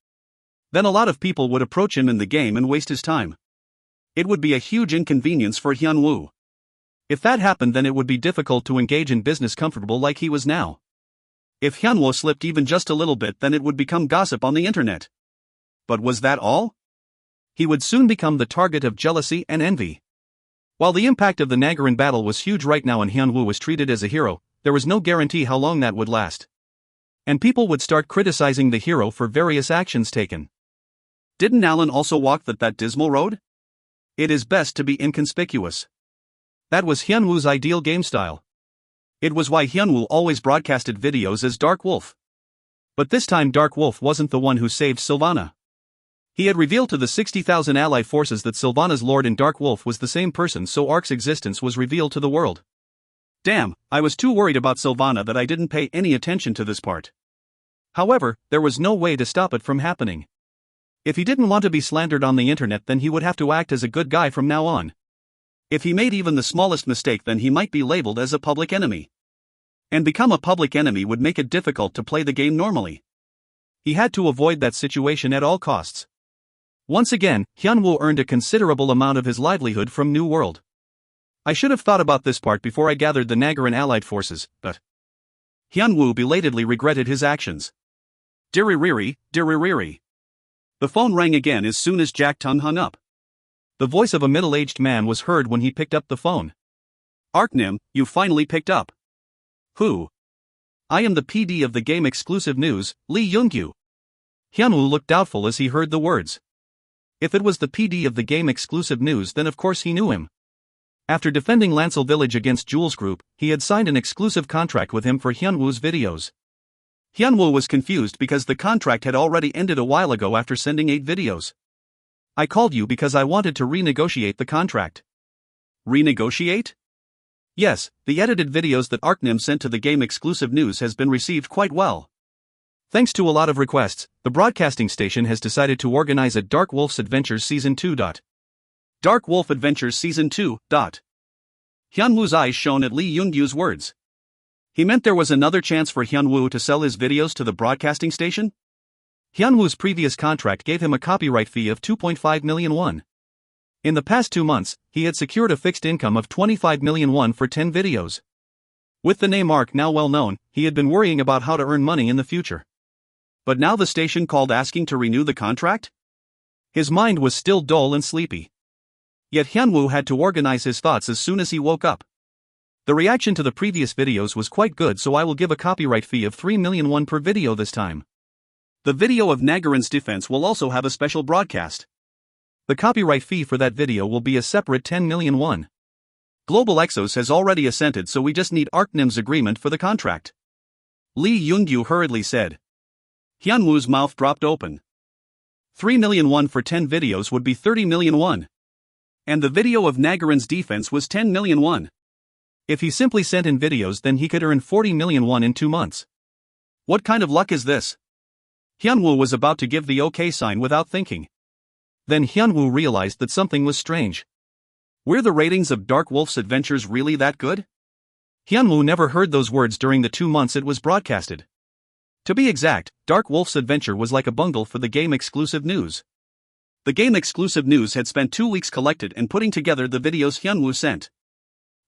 Then a lot of people would approach him in the game and waste his time. It would be a huge inconvenience for Hyunwoo. If that happened, then it would be difficult to engage in business comfortable like he was now. If Hyunwoo slipped even just a little bit, then it would become gossip on the internet. But was that all? He would soon become the target of jealousy and envy. While the impact of the Nagarin battle was huge right now and Hyunwoo was treated as a hero, there was no guarantee how long that would last. And people would start criticizing the hero for various actions taken. Didn't Alan also walk that dismal road? It is best to be inconspicuous. That was Hyunwoo's ideal game style. It was why Hyunwoo always broadcasted videos as Dark Wolf. But this time Dark Wolf wasn't the one who saved Sylvana. He had revealed to the 60,000 ally forces that Sylvana's lord in Dark Wolf was the same person, so Ark's existence was revealed to the world. Damn, I was too worried about Sylvana that I didn't pay any attention to this part. However, there was no way to stop it from happening. If he didn't want to be slandered on the internet, then he would have to act as a good guy from now on. If he made even the smallest mistake, then he might be labeled as a public enemy. And become a public enemy would make it difficult to play the game normally. He had to avoid that situation at all costs. Once again, Hyunwoo earned a considerable amount of his livelihood from New World. I should have thought about this part before I gathered the Nagarin allied forces, but Hyunwoo belatedly regretted his actions. Diririri, diririri. The phone rang again as soon as Jack Tung hung up. The voice of a middle-aged man was heard when he picked up the phone. Arknim, you finally picked up. Who? I am the PD of the game exclusive news, Lee Yoongyu. Hyunwoo looked doubtful as he heard the words. If it was the PD of the game exclusive news, then of course he knew him. After defending Lancel Village against Jules Group, he had signed an exclusive contract with him for Hyunwoo's videos. Hyunwoo was confused because the contract had already ended a while ago after sending 8 videos. I called you because I wanted to renegotiate the contract. Renegotiate? Yes, the edited videos that Arknim sent to the game exclusive news has been received quite well. Thanks to a lot of requests, the broadcasting station has decided to organize a Dark Wolf's Adventures Season 2. Dark Wolf Adventures Season 2. Hyunwoo's eyes shone at Lee Yoongyu's words. He meant there was another chance for Hyunwoo to sell his videos to the broadcasting station? Hyunwoo's previous contract gave him a copyright fee of 2.5 million won. In the past 2 months, he had secured a fixed income of 25 million won for 10 videos. With the name Ark now well known, he had been worrying about how to earn money in the future. But now the station called asking to renew the contract? His mind was still dull and sleepy. Yet Hyunwoo had to organize his thoughts as soon as he woke up. The reaction to the previous videos was quite good, so I will give a copyright fee of 3 million won per video this time. The video of Nagarin's defense will also have a special broadcast. The copyright fee for that video will be a separate 10 million won. Global Exos has already assented, so we just need Arknim's agreement for the contract. Lee Yoongyu hurriedly said. Hyunwoo's mouth dropped open. 3 million won for 10 videos would be 30 million won. And the video of Nagarin's defense was 10 million won. If he simply sent in videos, then he could earn 40 million won in 2 months. What kind of luck is this? Hyunwoo was about to give the OK sign without thinking. Then Hyunwoo realized that something was strange. Were the ratings of Dark Wolf's Adventures really that good? Hyunwoo never heard those words during the 2 months it was broadcasted. To be exact, Dark Wolf's Adventure was like a bungle for the game exclusive news. The game exclusive news had spent 2 weeks collected and putting together the videos Hyunwoo sent.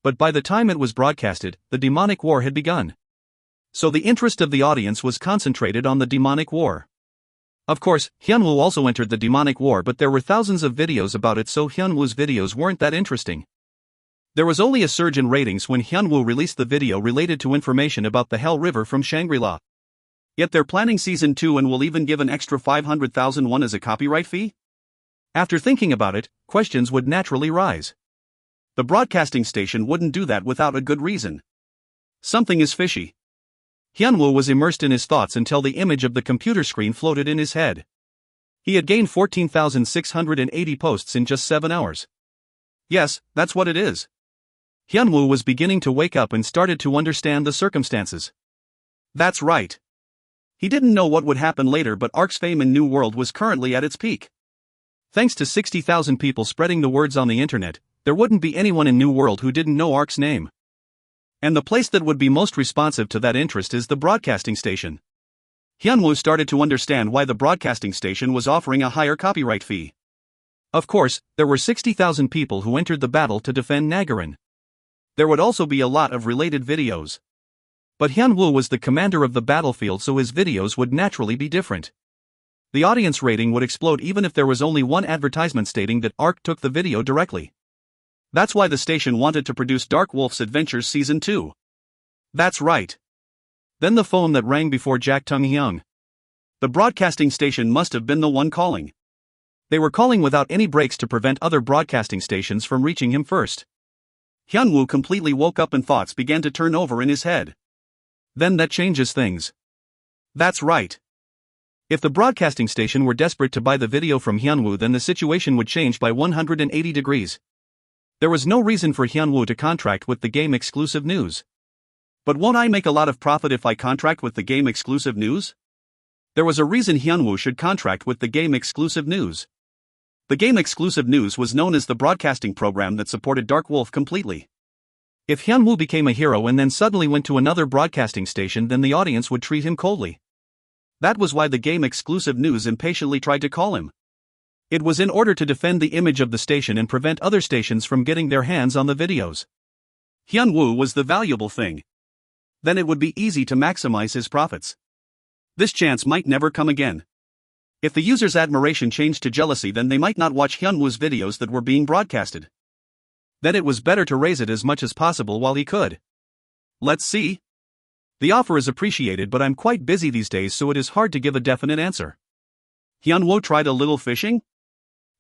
But by the time it was broadcasted, the demonic war had begun. So the interest of the audience was concentrated on the demonic war. Of course, Hyunwoo also entered the demonic war, but there were thousands of videos about it, so Hyunwoo's videos weren't that interesting. There was only a surge in ratings when Hyunwoo released the video related to information about the Hell River from Shangri-La. Yet they're planning Season 2 and will even give an extra 500,000 won as a copyright fee? After thinking about it, questions would naturally rise. The broadcasting station wouldn't do that without a good reason. Something is fishy. Hyunwoo was immersed in his thoughts until the image of the computer screen floated in his head. He had gained 14,680 posts in just 7 hours. Yes, that's what it is. Hyunwoo was beginning to wake up and started to understand the circumstances. That's right. He didn't know what would happen later, but Ark's fame in New World was currently at its peak. Thanks to 60,000 people spreading the words on the internet, there wouldn't be anyone in New World who didn't know Ark's name. And the place that would be most responsive to that interest is the broadcasting station. Hyunwoo started to understand why the broadcasting station was offering a higher copyright fee. Of course, there were 60,000 people who entered the battle to defend Nagarin. There would also be a lot of related videos. But Hyunwoo was the commander of the battlefield, so his videos would naturally be different. The audience rating would explode even if there was only one advertisement stating that Ark took the video directly. That's why the station wanted to produce Dark Wolf's Adventures Season 2. That's right. Then the phone that rang before Jack Tung-hyung. The broadcasting station must have been the one calling. They were calling without any breaks to prevent other broadcasting stations from reaching him first. Hyunwoo completely woke up and thoughts began to turn over in his head. Then that changes things. That's right. If the broadcasting station were desperate to buy the video from Hyunwoo, then the situation would change by 180 degrees. There was no reason for Hyunwoo to contract with the game exclusive news. But won't I make a lot of profit if I contract with the game exclusive news? There was a reason Hyunwoo should contract with the game exclusive news. The game exclusive news was known as the broadcasting program that supported Dark Wolf completely. If Hyunwoo became a hero and then suddenly went to another broadcasting station, then the audience would treat him coldly. That was why the game exclusive news impatiently tried to call him. It was in order to defend the image of the station and prevent other stations from getting their hands on the videos. Hyunwoo was the valuable thing. Then it would be easy to maximize his profits. This chance might never come again. If the user's admiration changed to jealousy, then they might not watch Hyunwoo's videos that were being broadcasted. Then it was better to raise it as much as possible while he could. Let's see. The offer is appreciated, but I'm quite busy these days, so it is hard to give a definite answer. Hyunwoo tried a little fishing?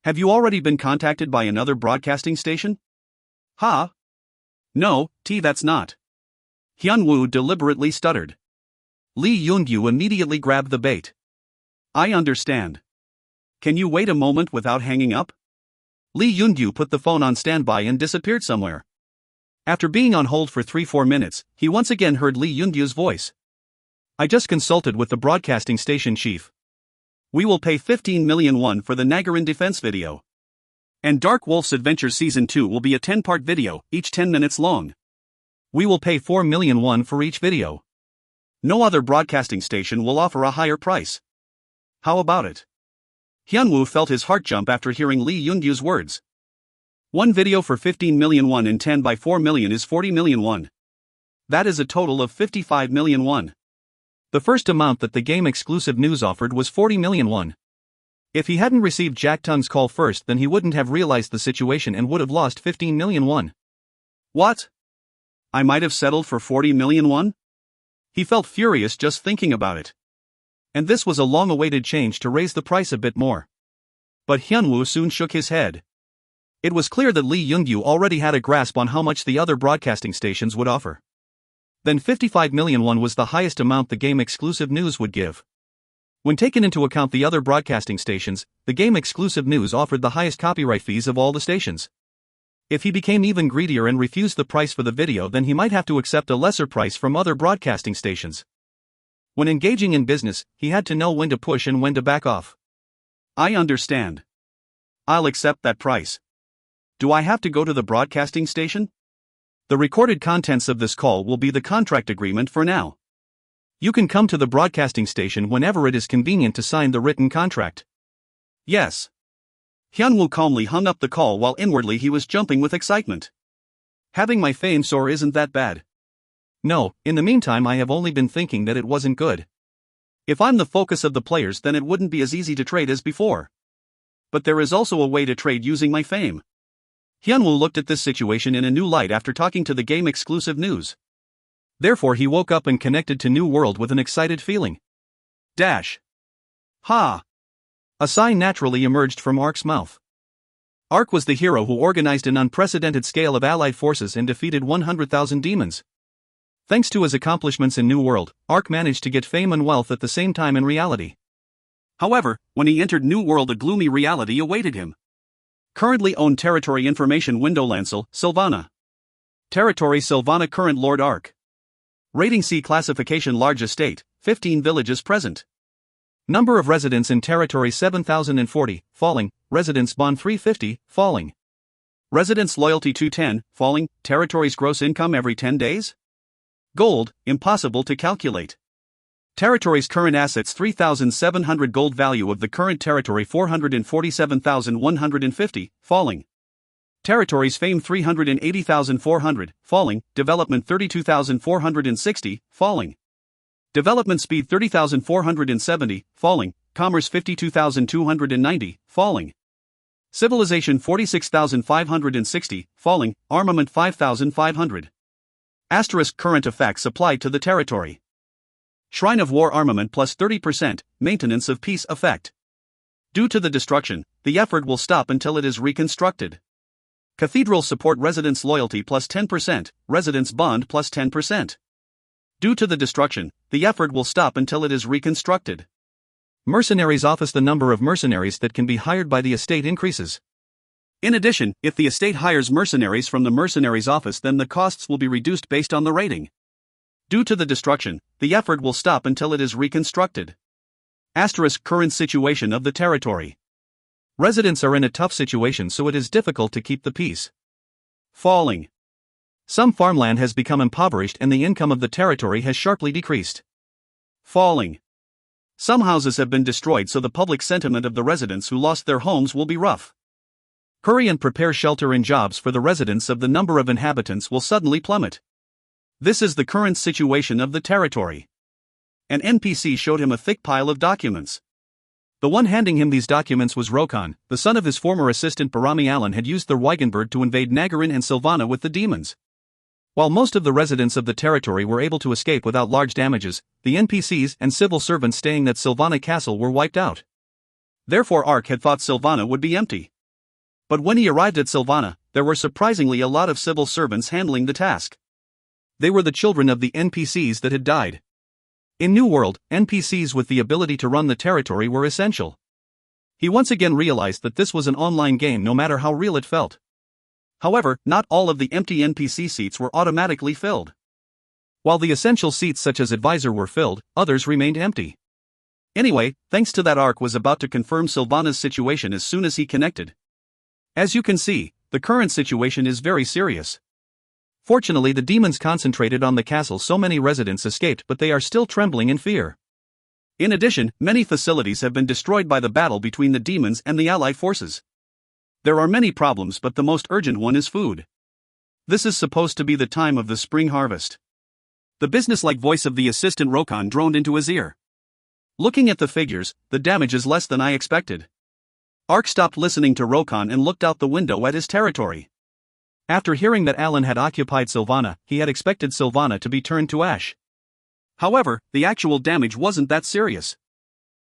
Have you already been contacted by another broadcasting station? Ha? No, that's not. Hyunwoo deliberately stuttered. Lee Yoon-gyu immediately grabbed the bait. I understand. Can you wait a moment without hanging up? Lee Yoon-gyu put the phone on standby and disappeared somewhere. After being on hold for 3-4 minutes, he once again heard Lee Yoon-gyu's voice. I just consulted with the broadcasting station chief. We will pay 15 million won for the Nagarin defense video. And Dark Wolf's Adventure Season 2 will be a 10-part video, each 10 minutes long. We will pay 4 million won for each video. No other broadcasting station will offer a higher price. How about it? Hyunwoo felt his heart jump after hearing Lee Yoon-gyu's words. One video for 15 million won and 10 by 4 million is 40 million won. That is a total of 55 million won. The first amount that the game exclusive news offered was 40 million won. If he hadn't received Jack Tung's call first, then he wouldn't have realized the situation and would have lost 15 million won. What? I might have settled for 40 million won? He felt furious just thinking about it. And this was a long-awaited change to raise the price a bit more. But Hyunwoo soon shook his head. It was clear that Lee Yoon-gyu already had a grasp on how much the other broadcasting stations would offer. Then 55 million won was the highest amount the game exclusive news would give. When taken into account the other broadcasting stations, the game exclusive news offered the highest copyright fees of all the stations. If he became even greedier and refused the price for the video, then he might have to accept a lesser price from other broadcasting stations. When engaging in business, he had to know when to push and when to back off. I understand. I'll accept that price. Do I have to go to the broadcasting station? The recorded contents of this call will be the contract agreement for now. You can come to the broadcasting station whenever it is convenient to sign the written contract. Yes. Hyunwoo calmly hung up the call while inwardly he was jumping with excitement. Having my fame soar isn't that bad. No, in the meantime I have only been thinking that it wasn't good. If I'm the focus of the players, then it wouldn't be as easy to trade as before. But there is also a way to trade using my fame. Hyunwoo looked at this situation in a new light after talking to the game exclusive news. Therefore he woke up and connected to New World with an excited feeling. Dash. Ha! A sigh naturally emerged from Ark's mouth. Ark was the hero who organized an unprecedented scale of allied forces and defeated 100,000 demons. Thanks to his accomplishments in New World, Ark managed to get fame and wealth at the same time in reality. However, when he entered New World, a gloomy reality awaited him. Currently owned territory information window Lancel, Sylvana. Territory Sylvana current Lord Ark. Rating C classification large estate, 15 villages present. Number of residents in territory 7,040, falling, residents bond 350, falling. Residents' loyalty 210, falling, territory's gross income every 10 days? Gold, impossible to calculate. Territory's current assets 3,700 gold, value of the current territory 447,150, falling. Territory's fame 380,400, falling, development 32,460, falling. Development speed 30,470, falling, commerce 52,290, falling. Civilization 46,560, falling, armament 5,500. Asterisk current effects applied to the territory. Shrine of War armament plus 30%, maintenance of peace effect. Due to the destruction, the effort will stop until it is reconstructed. Cathedral support residents' loyalty plus 10%, residents' bond plus 10%. Due to the destruction, the effort will stop until it is reconstructed. Mercenaries office, the number of mercenaries that can be hired by the estate increases. In addition, if the estate hires mercenaries from the mercenaries office, then the costs will be reduced based on the rating. Due to the destruction, the effort will stop until it is reconstructed. Asterisk current situation of the territory. Residents are in a tough situation, so it is difficult to keep the peace. Falling. Some farmland has become impoverished and the income of the territory has sharply decreased. Falling. Some houses have been destroyed, so the public sentiment of the residents who lost their homes will be rough. Hurry and prepare shelter and jobs for the residents of the number of inhabitants will suddenly plummet. This is the current situation of the territory. An NPC showed him a thick pile of documents. The one handing him these documents was Rokan, the son of his former assistant Barami. Allen had used the Wigenbird to invade Nagarin and Sylvana with the demons. While most of the residents of the territory were able to escape without large damages, the NPCs and civil servants staying at Sylvana Castle were wiped out. Therefore Ark had thought Sylvana would be empty. But when he arrived at Sylvana, there were surprisingly a lot of civil servants handling the task. They were the children of the NPCs that had died. In New World, NPCs with the ability to run the territory were essential. He once again realized that this was an online game, no matter how real it felt. However, not all of the empty NPC seats were automatically filled. While the essential seats such as advisor were filled, others remained empty. Anyway, thanks to that, Ark was about to confirm Sylvana's situation as soon as he connected. As you can see, the current situation is very serious. Fortunately, the demons concentrated on the castle, so many residents escaped, but they are still trembling in fear. In addition, many facilities have been destroyed by the battle between the demons and the allied forces. There are many problems, but the most urgent one is food. This is supposed to be the time of the spring harvest. The businesslike voice of the assistant Rokan droned into his ear. Looking at the figures, the damage is less than I expected. Ark stopped listening to Rokan and looked out the window at his territory. After hearing that Allen had occupied Sylvana, he had expected Sylvana to be turned to ash. However, the actual damage wasn't that serious.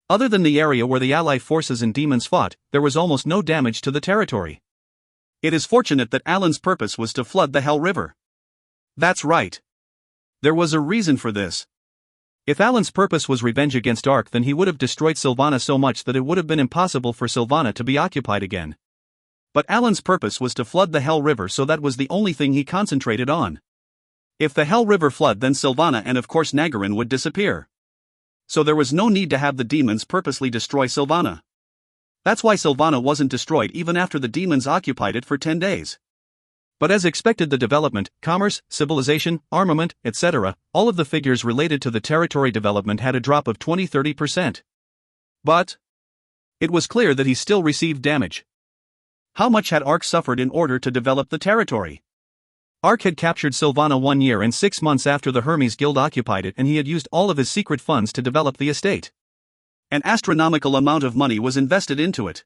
Other than the area where the allied forces and demons fought, there was almost no damage to the territory. It is fortunate that Allen's purpose was to flood the Hell River. That's right. There was a reason for this. If Allen's purpose was revenge against Ark, then he would have destroyed Sylvana so much that it would have been impossible for Sylvana to be occupied again. But Allen's purpose was to flood the Hell River, so that was the only thing he concentrated on. If the Hell River flood, then Sylvana and of course Nagarin would disappear. So there was no need to have the demons purposely destroy Sylvana. That's why Sylvana wasn't destroyed even after the demons occupied it for 10 days. But as expected, the development, commerce, civilization, armament, etc., all of the figures related to the territory development had a drop of 20–30%. But it was clear that he still received damage. How much had Ark suffered in order to develop the territory? Ark had captured Sylvana 1 year and 6 months after the Hermes Guild occupied it, and he had used all of his secret funds to develop the estate. An astronomical amount of money was invested into it.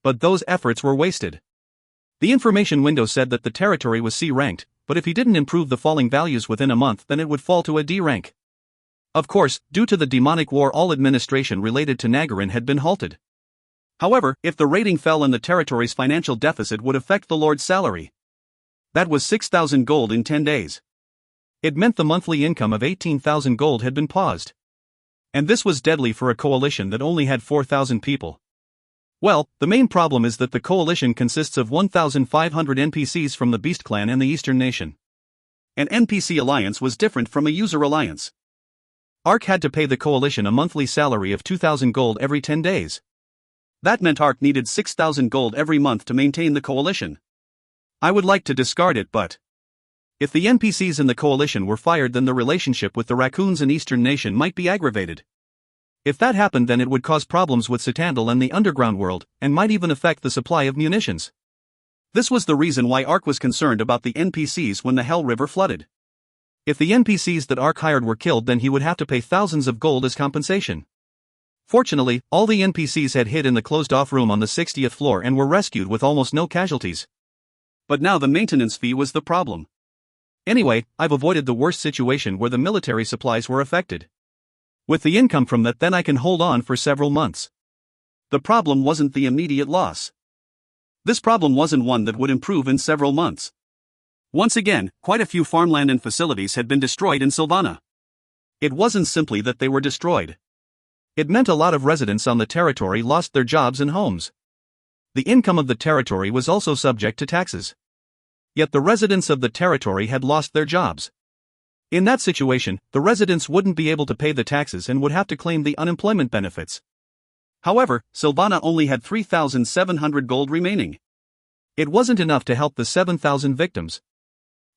But those efforts were wasted. The information window said that the territory was C ranked, but if he didn't improve the falling values within a month, then it would fall to a D rank. Of course, due to the demonic war, all administration related to Nagarin had been halted. However, if the rating fell and the territory's financial deficit would affect the Lord's salary. That was 6,000 gold in 10 days. It meant the monthly income of 18,000 gold had been paused. And this was deadly for a coalition that only had 4,000 people. Well, the main problem is that the coalition consists of 1,500 NPCs from the Beast Clan and the Eastern Nation. An NPC alliance was different from a user alliance. Ark had to pay the coalition a monthly salary of 2,000 gold every 10 days. That meant Ark needed 6,000 gold every month to maintain the coalition. I would like to discard it, but if the NPCs in the coalition were fired, then the relationship with the raccoons in Eastern Nation might be aggravated. If that happened, then it would cause problems with Citandel and the underground world, and might even affect the supply of munitions. This was the reason why Ark was concerned about the NPCs when the Hell River flooded. If the NPCs that Ark hired were killed, then he would have to pay thousands of gold as compensation. Fortunately, all the NPCs had hid in the closed-off room on the 60th floor and were rescued with almost no casualties. But now the maintenance fee was the problem. Anyway, I've avoided the worst situation where the military supplies were affected. With the income from that, then I can hold on for several months. The problem wasn't the immediate loss. This problem wasn't one that would improve in several months. Once again, quite a few farmland and facilities had been destroyed in Sylvana. It wasn't simply that they were destroyed. It meant a lot of residents on the territory lost their jobs and homes. The income of the territory was also subject to taxes. Yet the residents of the territory had lost their jobs. In that situation, the residents wouldn't be able to pay the taxes and would have to claim the unemployment benefits. However, Sylvana only had 3,700 gold remaining. It wasn't enough to help the 7,000 victims.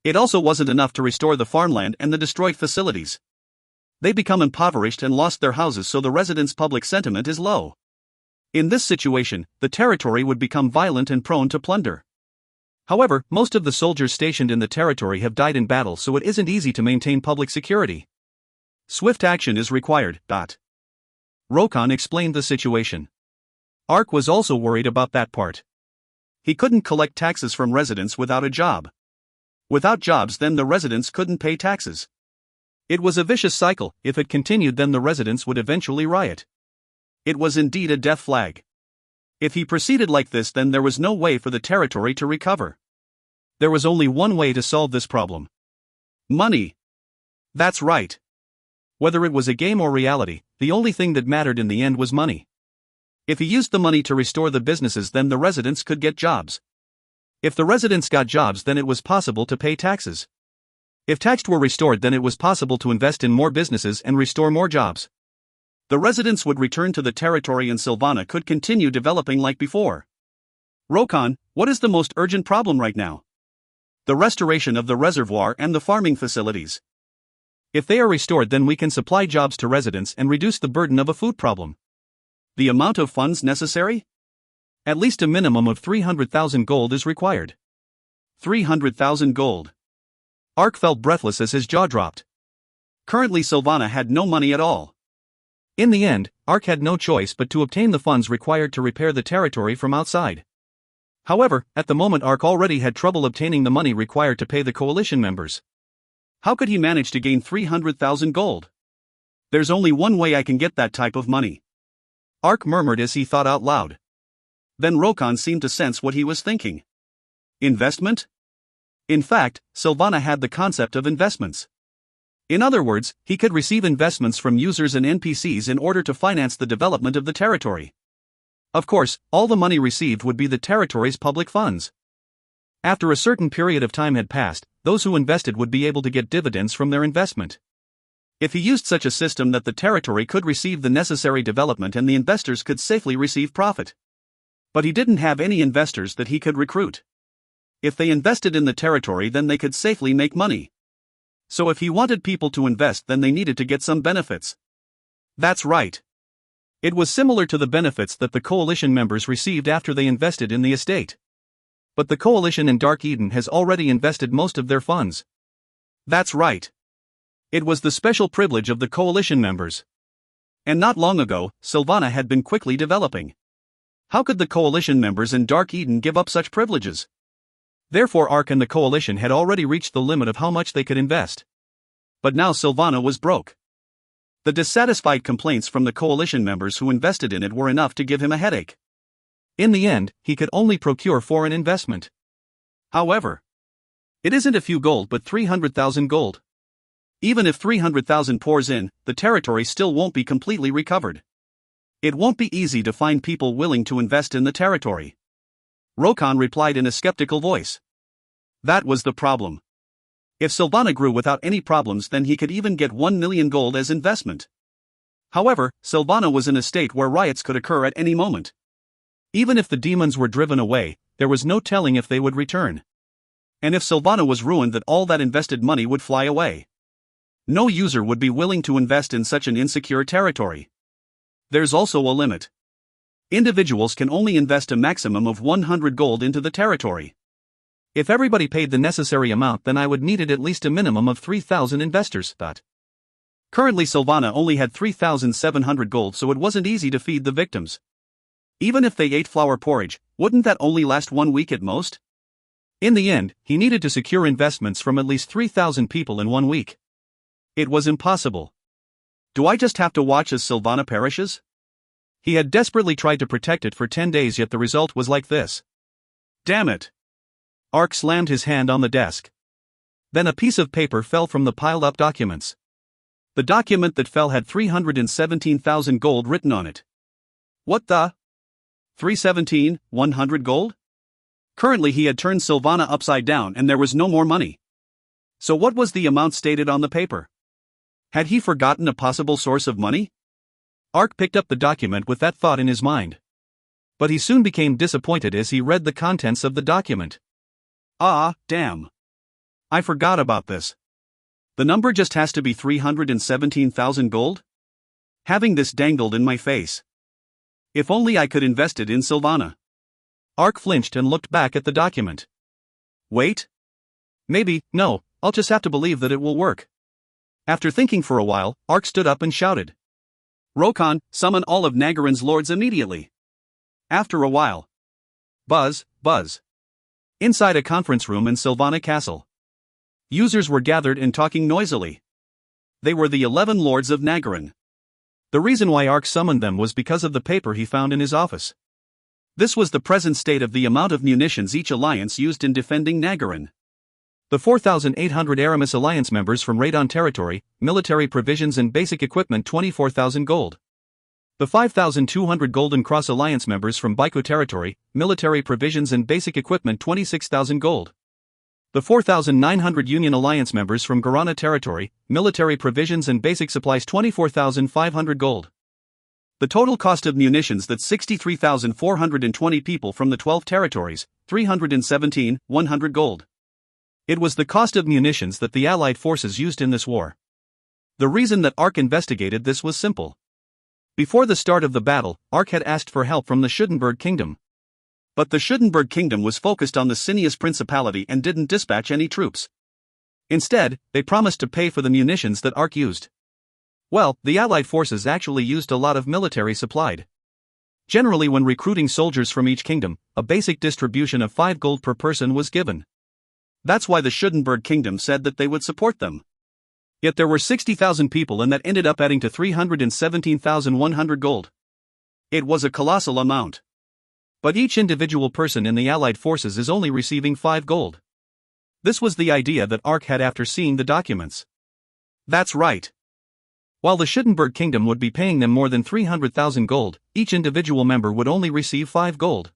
It also wasn't enough to restore the farmland and the destroyed facilities. They become impoverished and lost their houses, so the residents' public sentiment is low. In this situation, the territory would become violent and prone to plunder. However, most of the soldiers stationed in the territory have died in battle, so it isn't easy to maintain public security. Swift action is required. Rokon explained the situation. Ark was also worried about that part. He couldn't collect taxes from residents without a job. Without jobs, then the residents couldn't pay taxes. It was a vicious cycle. If it continued, then the residents would eventually riot. It was indeed a death flag. If he proceeded like this, then there was no way for the territory to recover. There was only one way to solve this problem. Money. That's right. Whether it was a game or reality, the only thing that mattered in the end was money. If he used the money to restore the businesses, then the residents could get jobs. If the residents got jobs, then it was possible to pay taxes. If taxes were restored, then it was possible to invest in more businesses and restore more jobs. The residents would return to the territory and Sylvana could continue developing like before. Rokon, what is the most urgent problem right now? The restoration of the reservoir and the farming facilities. If they are restored, then we can supply jobs to residents and reduce the burden of a food problem. The amount of funds necessary? At least a minimum of 300,000 gold is required. 300,000 gold. Ark felt breathless as his jaw dropped. Currently, Sylvana had no money at all. In the end, Ark had no choice but to obtain the funds required to repair the territory from outside. However, at the moment, Ark already had trouble obtaining the money required to pay the coalition members. How could he manage to gain 300,000 gold? There's only one way I can get that type of money. Ark murmured as he thought out loud. Then Rokon seemed to sense what he was thinking. Investment? In fact, Sylvana had the concept of investments. In other words, he could receive investments from users and NPCs in order to finance the development of the territory. Of course, all the money received would be the territory's public funds. After a certain period of time had passed, those who invested would be able to get dividends from their investment. If he used such a system, that the territory could receive the necessary development and the investors could safely receive profit. But he didn't have any investors that he could recruit. If they invested in the territory, then they could safely make money. So if he wanted people to invest, then they needed to get some benefits. That's right. It was similar to the benefits that the coalition members received after they invested in the estate. But the coalition in Dark Eden has already invested most of their funds. That's right. It was the special privilege of the coalition members. And not long ago, Sylvana had been quickly developing. How could the coalition members in Dark Eden give up such privileges? Therefore, Ark and the coalition had already reached the limit of how much they could invest. But now Sylvana was broke. The dissatisfied complaints from the coalition members who invested in it were enough to give him a headache. In the end, he could only procure foreign investment. However, it isn't a few gold but 300,000 gold. Even if 300,000 pours in, the territory still won't be completely recovered. It won't be easy to find people willing to invest in the territory. Rokon replied in a skeptical voice. That was the problem. If Sylvana grew without any problems, then he could even get 1 million gold as investment. However, Sylvana was in a state where riots could occur at any moment. Even if the demons were driven away, there was no telling if they would return. And if Sylvana was ruined, that all that invested money would fly away. No user would be willing to invest in such an insecure territory. There's also a limit. Individuals can only invest a maximum of 100 gold into the territory. If everybody paid the necessary amount, then I would need at least a minimum of 3,000 investors. Currently Sylvana only had 3,700 gold, so it wasn't easy to feed the victims. Even if they ate flour porridge, wouldn't that only last 1 week at most? In the end, he needed to secure investments from at least 3,000 people in 1 week. It was impossible. Do I just have to watch as Sylvana perishes? He had desperately tried to protect it for 10 days, yet the result was like this. Damn it! Ark slammed his hand on the desk. Then a piece of paper fell from the piled-up documents. The document that fell had 317,000 gold written on it. What the? 317, 100 gold? Currently he had turned Sylvana upside down and there was no more money. So what was the amount stated on the paper? Had he forgotten a possible source of money? Ark picked up the document with that thought in his mind. But he soon became disappointed as he read the contents of the document. Ah, damn. I forgot about this. The number just has to be 317,000 gold? Having this dangled in my face. If only I could invest it in Sylvana. Ark flinched and looked back at the document. Wait. Maybe, no, I'll just have to believe that it will work. After thinking for a while, Ark stood up and shouted. Rokan, summon all of Nagarin's lords immediately. After a while. Buzz, buzz. Inside a conference room in Sylvana Castle. Users were gathered and talking noisily. They were the 11 lords of Nagarin. The reason why Ark summoned them was because of the paper he found in his office. This was the present state of the amount of munitions each alliance used in defending Nagarin. The 4,800 Aramis alliance members from Radon territory, military provisions and basic equipment 24,000 gold. The 5,200 Golden Cross alliance members from Baiko territory, military provisions and basic equipment 26,000 gold. The 4,900 Union alliance members from Garana territory, military provisions and basic supplies 24,500 gold. The total cost of munitions that 63,420 people from the 12 territories, 317, 100 gold. It was the cost of munitions that the Allied forces used in this war. The reason that Ark investigated this was simple. Before the start of the battle, Ark had asked for help from the Schudenberg Kingdom. But the Schudenberg Kingdom was focused on the Cineas Principality and didn't dispatch any troops. Instead, they promised to pay for the munitions that Ark used. Well, the Allied forces actually used a lot of military supplied. Generally, when recruiting soldiers from each kingdom, a basic distribution of 5 gold per person was given. That's why the Schudenberg Kingdom said that they would support them. Yet there were 60,000 people and that ended up adding to 317,100 gold. It was a colossal amount. But each individual person in the Allied forces is only receiving 5 gold. This was the idea that Ark had after seeing the documents. That's right. While the Schudenberg Kingdom would be paying them more than 300,000 gold, each individual member would only receive 5 gold.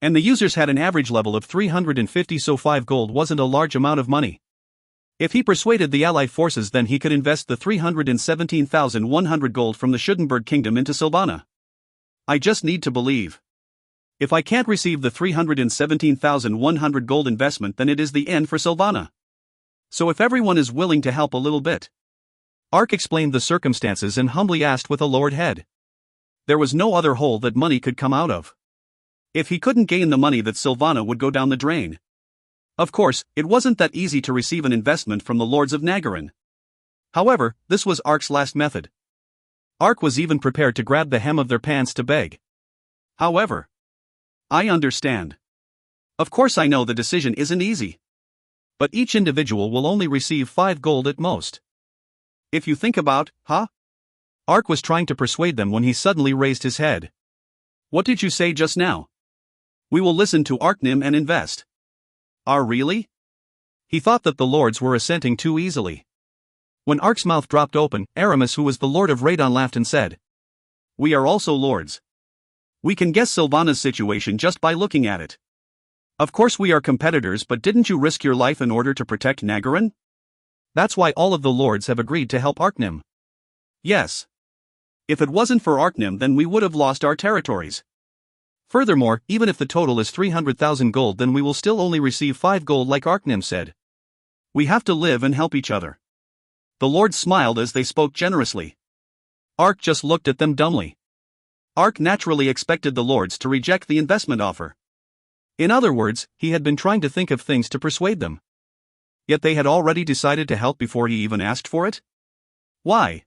And the users had an average level of 350, so 5 gold wasn't a large amount of money. If he persuaded the Allied forces, then he could invest the 317,100 gold from the Schudenberg Kingdom into Sylvana. I just need to believe. If I can't receive the 317,100 gold investment, then it is the end for Sylvana. So if everyone is willing to help a little bit. Ark explained the circumstances and humbly asked with a lowered head. There was no other hole that money could come out of. If he couldn't gain the money, that Sylvana would go down the drain. Of course, it wasn't that easy to receive an investment from the lords of Nagarin. However, this was Ark's last method. Ark was even prepared to grab the hem of their pants to beg. However, I understand. Of course I know the decision isn't easy. But each individual will only receive 5 gold at most. If you think about, Ark was trying to persuade them when he suddenly raised his head. What did you say just now? We will listen to Arknim and invest. Really? He thought that the lords were assenting too easily. When Ark's mouth dropped open, Aramis, who was the lord of Radon, laughed and said, We are also lords. We can guess Sylvana's situation just by looking at it. Of course we are competitors, but didn't you risk your life in order to protect Nagarin? That's why all of the lords have agreed to help Arknim. Yes. If it wasn't for Arknim, then we would have lost our territories. Furthermore, even if the total is 300,000 gold, then we will still only receive 5 gold, like Arknim said. We have to live and help each other. The lords smiled as they spoke generously. Ark just looked at them dumbly. Ark naturally expected the lords to reject the investment offer. In other words, he had been trying to think of things to persuade them. Yet they had already decided to help before he even asked for it? Why?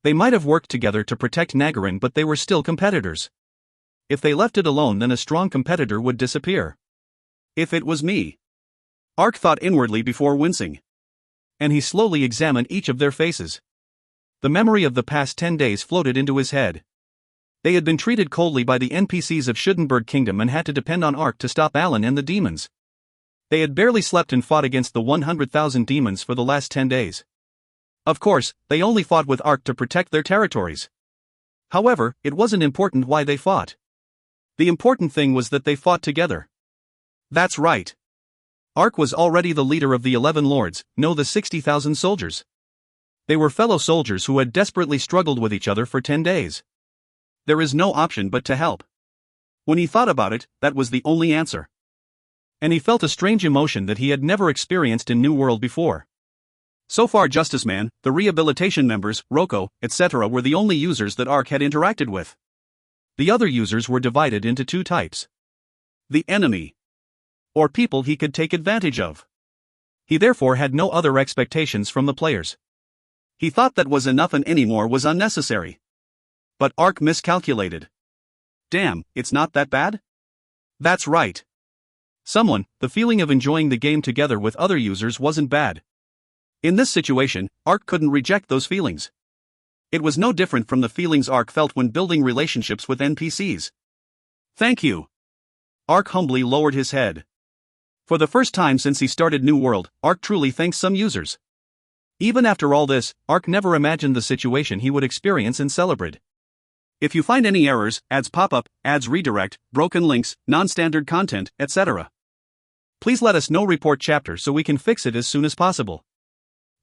They might have worked together to protect Nagarin, but they were still competitors. If they left it alone, then a strong competitor would disappear. If it was me. Ark thought inwardly before wincing. And he slowly examined each of their faces. The memory of the past 10 days floated into his head. They had been treated coldly by the NPCs of Schuttenberg Kingdom and had to depend on Ark to stop Alan and the demons. They had barely slept and fought against the 100,000 demons for the last 10 days. Of course, they only fought with Ark to protect their territories. However, it wasn't important why they fought. The important thing was that they fought together. That's right. Ark was already the leader of the 11 lords, no, the 60,000 soldiers. They were fellow soldiers who had desperately struggled with each other for 10 days. There is no option but to help. When he thought about it, that was the only answer. And he felt a strange emotion that he had never experienced in New World before. So far, Justice Man, the rehabilitation members, Roko, etc. were the only users that Ark had interacted with. The other users were divided into 2 types. The enemy. Or people he could take advantage of. He therefore had no other expectations from the players. He thought that was enough and any more was unnecessary. But Ark miscalculated. Damn, it's not that bad? That's right. The feeling of enjoying the game together with other users wasn't bad. In this situation, Ark couldn't reject those feelings. It was no different from the feelings Ark felt when building relationships with NPCs. Thank you. Ark humbly lowered his head. For the first time since he started New World, Ark truly thanks some users. Even after all this, Ark never imagined the situation he would experience in Celebrate. If you find any errors, ads pop up, ads redirect, broken links, non-standard content, etc., please let us know. Report chapter so we can fix it as soon as possible.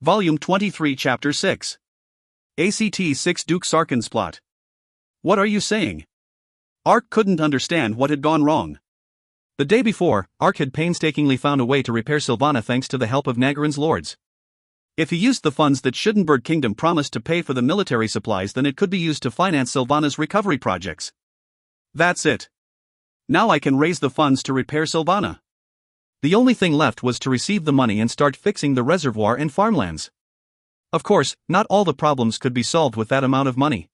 Volume 23, Chapter 6. ACT 6 Duke Sarkin's plot. What are you saying? Ark couldn't understand what had gone wrong. The day before, Ark had painstakingly found a way to repair Sylvana thanks to the help of Nagarin's lords. If he used the funds that Schuttenberg Kingdom promised to pay for the military supplies, then it could be used to finance Sylvana's recovery projects. That's it. Now I can raise the funds to repair Sylvana. The only thing left was to receive the money and start fixing the reservoir and farmlands. Of course, not all the problems could be solved with that amount of money.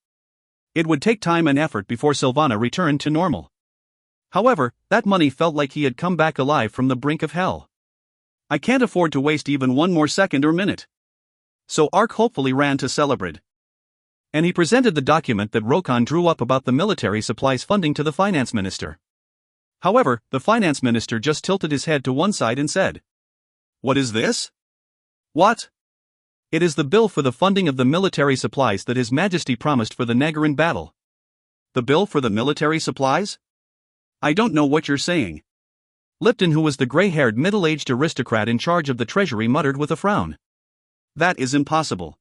It would take time and effort before Sylvana returned to normal. However, that money felt like he had come back alive from the brink of hell. I can't afford to waste even one more second or minute. So Ark hopefully ran to Celebrate. And he presented the document that Rokon drew up about the military supplies funding to the finance minister. However, the finance minister just tilted his head to one side and said, "What is this?" "What?" "It is the bill for the funding of the military supplies that His Majesty promised for the Nagarin battle." "The bill for the military supplies? I don't know what you're saying." Lipton, who was the gray-haired middle-aged aristocrat in charge of the treasury, muttered with a frown. "That is impossible.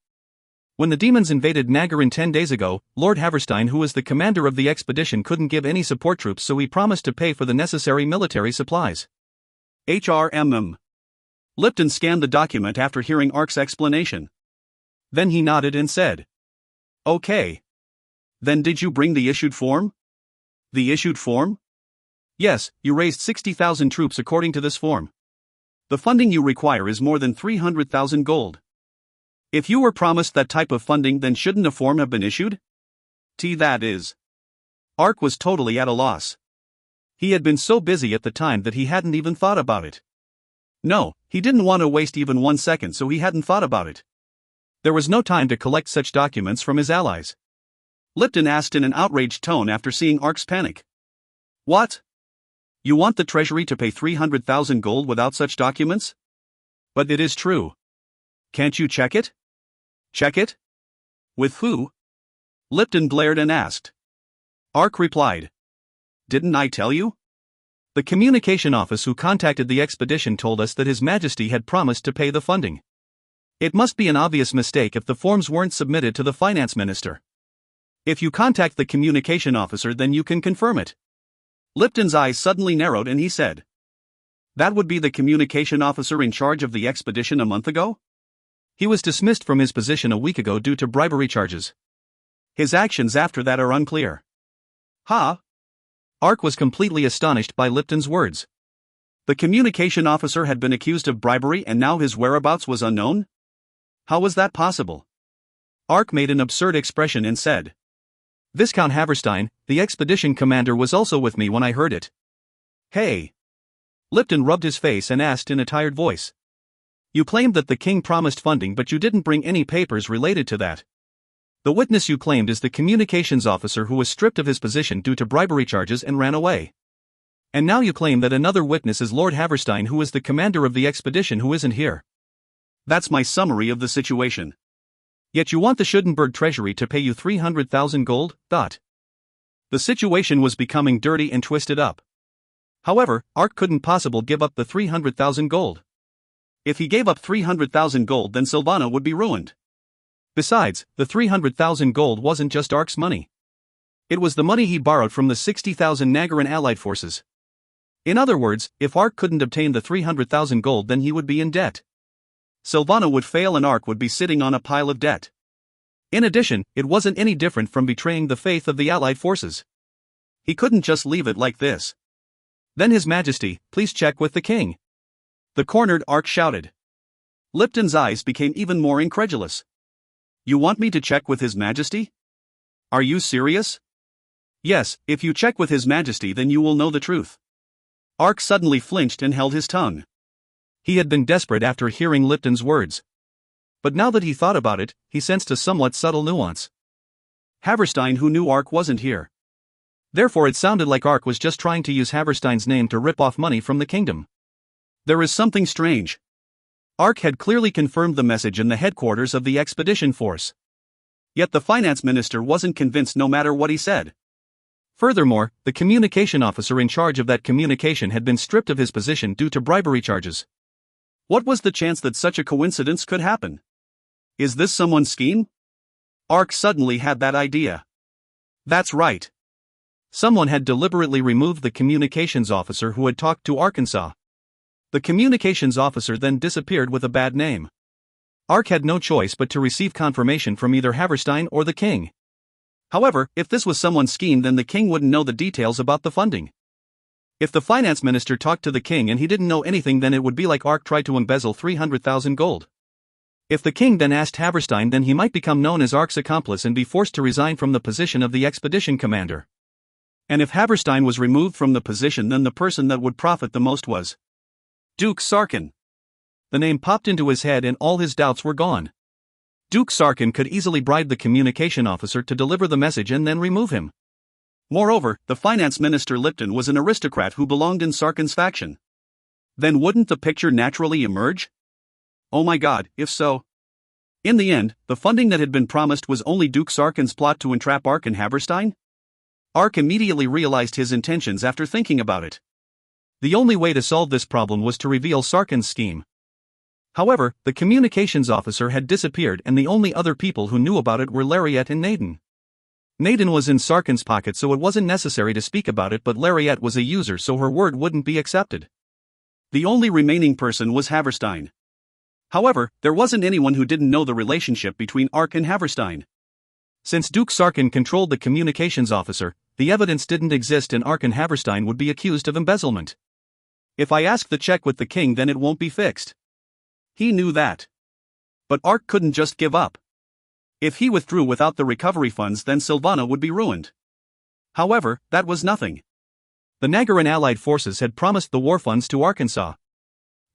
When the demons invaded Nagarin 10 days ago, Lord Haverstein, who was the commander of the expedition, couldn't give any support troops, so he promised to pay for the necessary military supplies." HRMM. Lipton scanned the document after hearing Ark's explanation. Then he nodded and said, "Okay. Then did you bring the issued form?" "The issued form?" "Yes, you raised 60,000 troops according to this form. The funding you require is more than 300,000 gold. If you were promised that type of funding, then shouldn't a form have been issued?" That is. Ark was totally at a loss. He had been so busy at the time that he hadn't even thought about it. No, he didn't want to waste even 1 second, so he hadn't thought about it. There was no time to collect such documents from his allies. Lipton asked in an outraged tone after seeing Ark's panic. "What? You want the treasury to pay 300,000 gold without such documents?" "But it is true. Can't you check it?" "Check it? With who?" Lipton glared and asked. Ark replied, "Didn't I tell you? The communication office who contacted the expedition told us that His Majesty had promised to pay the funding. It must be an obvious mistake if the forms weren't submitted to the finance minister. If you contact the communication officer, then you can confirm it." Lipton's eyes suddenly narrowed and he said, "That would be the communication officer in charge of the expedition a month ago?" He was dismissed from his position a week ago due to bribery charges. His actions after that are unclear. Huh? Ark was completely astonished by Lipton's words. The communication officer had been accused of bribery and now his whereabouts was unknown? How was that possible? Ark made an absurd expression and said, "Viscount Haverstein, the expedition commander, was also with me when I heard it." Hey! Lipton rubbed his face and asked in a tired voice. "You claimed that the king promised funding but you didn't bring any papers related to that. The witness you claimed is the communications officer who was stripped of his position due to bribery charges and ran away. And now you claim that another witness is Lord Haverstein, who is the commander of the expedition, who isn't here. That's my summary of the situation. Yet you want the Schudenberg treasury to pay you 300,000 gold, . The situation was becoming dirty and twisted up. However, Ark couldn't possibly give up the 300,000 gold. If he gave up 300,000 gold, then Silvana would be ruined. Besides, the 300,000 gold wasn't just Ark's money. It was the money he borrowed from the 60,000 Nagaran allied forces. In other words, if Ark couldn't obtain the 300,000 gold, then he would be in debt. Silvana would fail and Ark would be sitting on a pile of debt. In addition, it wasn't any different from betraying the faith of the allied forces. He couldn't just leave it like this. "Then His Majesty, please check with the king," the cornered Ark shouted. Lipton's eyes became even more incredulous. "You want me to check with His Majesty? Are you serious?" "Yes, if you check with His Majesty then you will know the truth." Ark suddenly flinched and held his tongue. He had been desperate after hearing Lipton's words. But now that he thought about it, he sensed a somewhat subtle nuance. Haverstein, who knew Ark, wasn't here. Therefore it sounded like Ark was just trying to use Haverstein's name to rip off money from the kingdom. There is something strange. Ark had clearly confirmed the message in the headquarters of the expedition force. Yet the finance minister wasn't convinced no matter what he said. Furthermore, the communication officer in charge of that communication had been stripped of his position due to bribery charges. What was the chance that such a coincidence could happen? Is this someone's scheme? Ark suddenly had that idea. That's right. Someone had deliberately removed the communications officer who had talked to Arkansas. The communications officer then disappeared with a bad name. Ark had no choice but to receive confirmation from either Haverstein or the king. However, if this was someone's scheme, then the king wouldn't know the details about the funding. If the finance minister talked to the king and he didn't know anything, then it would be like Ark tried to embezzle 300,000 gold. If the king then asked Haverstein, then he might become known as Ark's accomplice and be forced to resign from the position of the expedition commander. And if Haverstein was removed from the position, then the person that would profit the most was Duke Sarkin. The name popped into his head and all his doubts were gone. Duke Sarkin could easily bribe the communication officer to deliver the message and then remove him. Moreover, the finance minister Lipton was an aristocrat who belonged in Sarkin's faction. Then wouldn't the picture naturally emerge? Oh my god, if so. In the end, the funding that had been promised was only Duke Sarkin's plot to entrap Ark and Haverstein? Ark immediately realized his intentions after thinking about it. The only way to solve this problem was to reveal Sarkin's scheme. However, the communications officer had disappeared and the only other people who knew about it were Lariat and Naden. Naden was in Sarkin's pocket, so it wasn't necessary to speak about it, but Lariat was a user, so her word wouldn't be accepted. The only remaining person was Haverstein. However, there wasn't anyone who didn't know the relationship between Ark and Haverstein. Since Duke Sarkin controlled the communications officer, the evidence didn't exist and Ark and Haverstein would be accused of embezzlement. If I ask the check with the king, then it won't be fixed. He knew that. But Ark couldn't just give up. If he withdrew without the recovery funds, then Silvana would be ruined. However, that was nothing. The Nagaran allied forces had promised the war funds to Arkansas.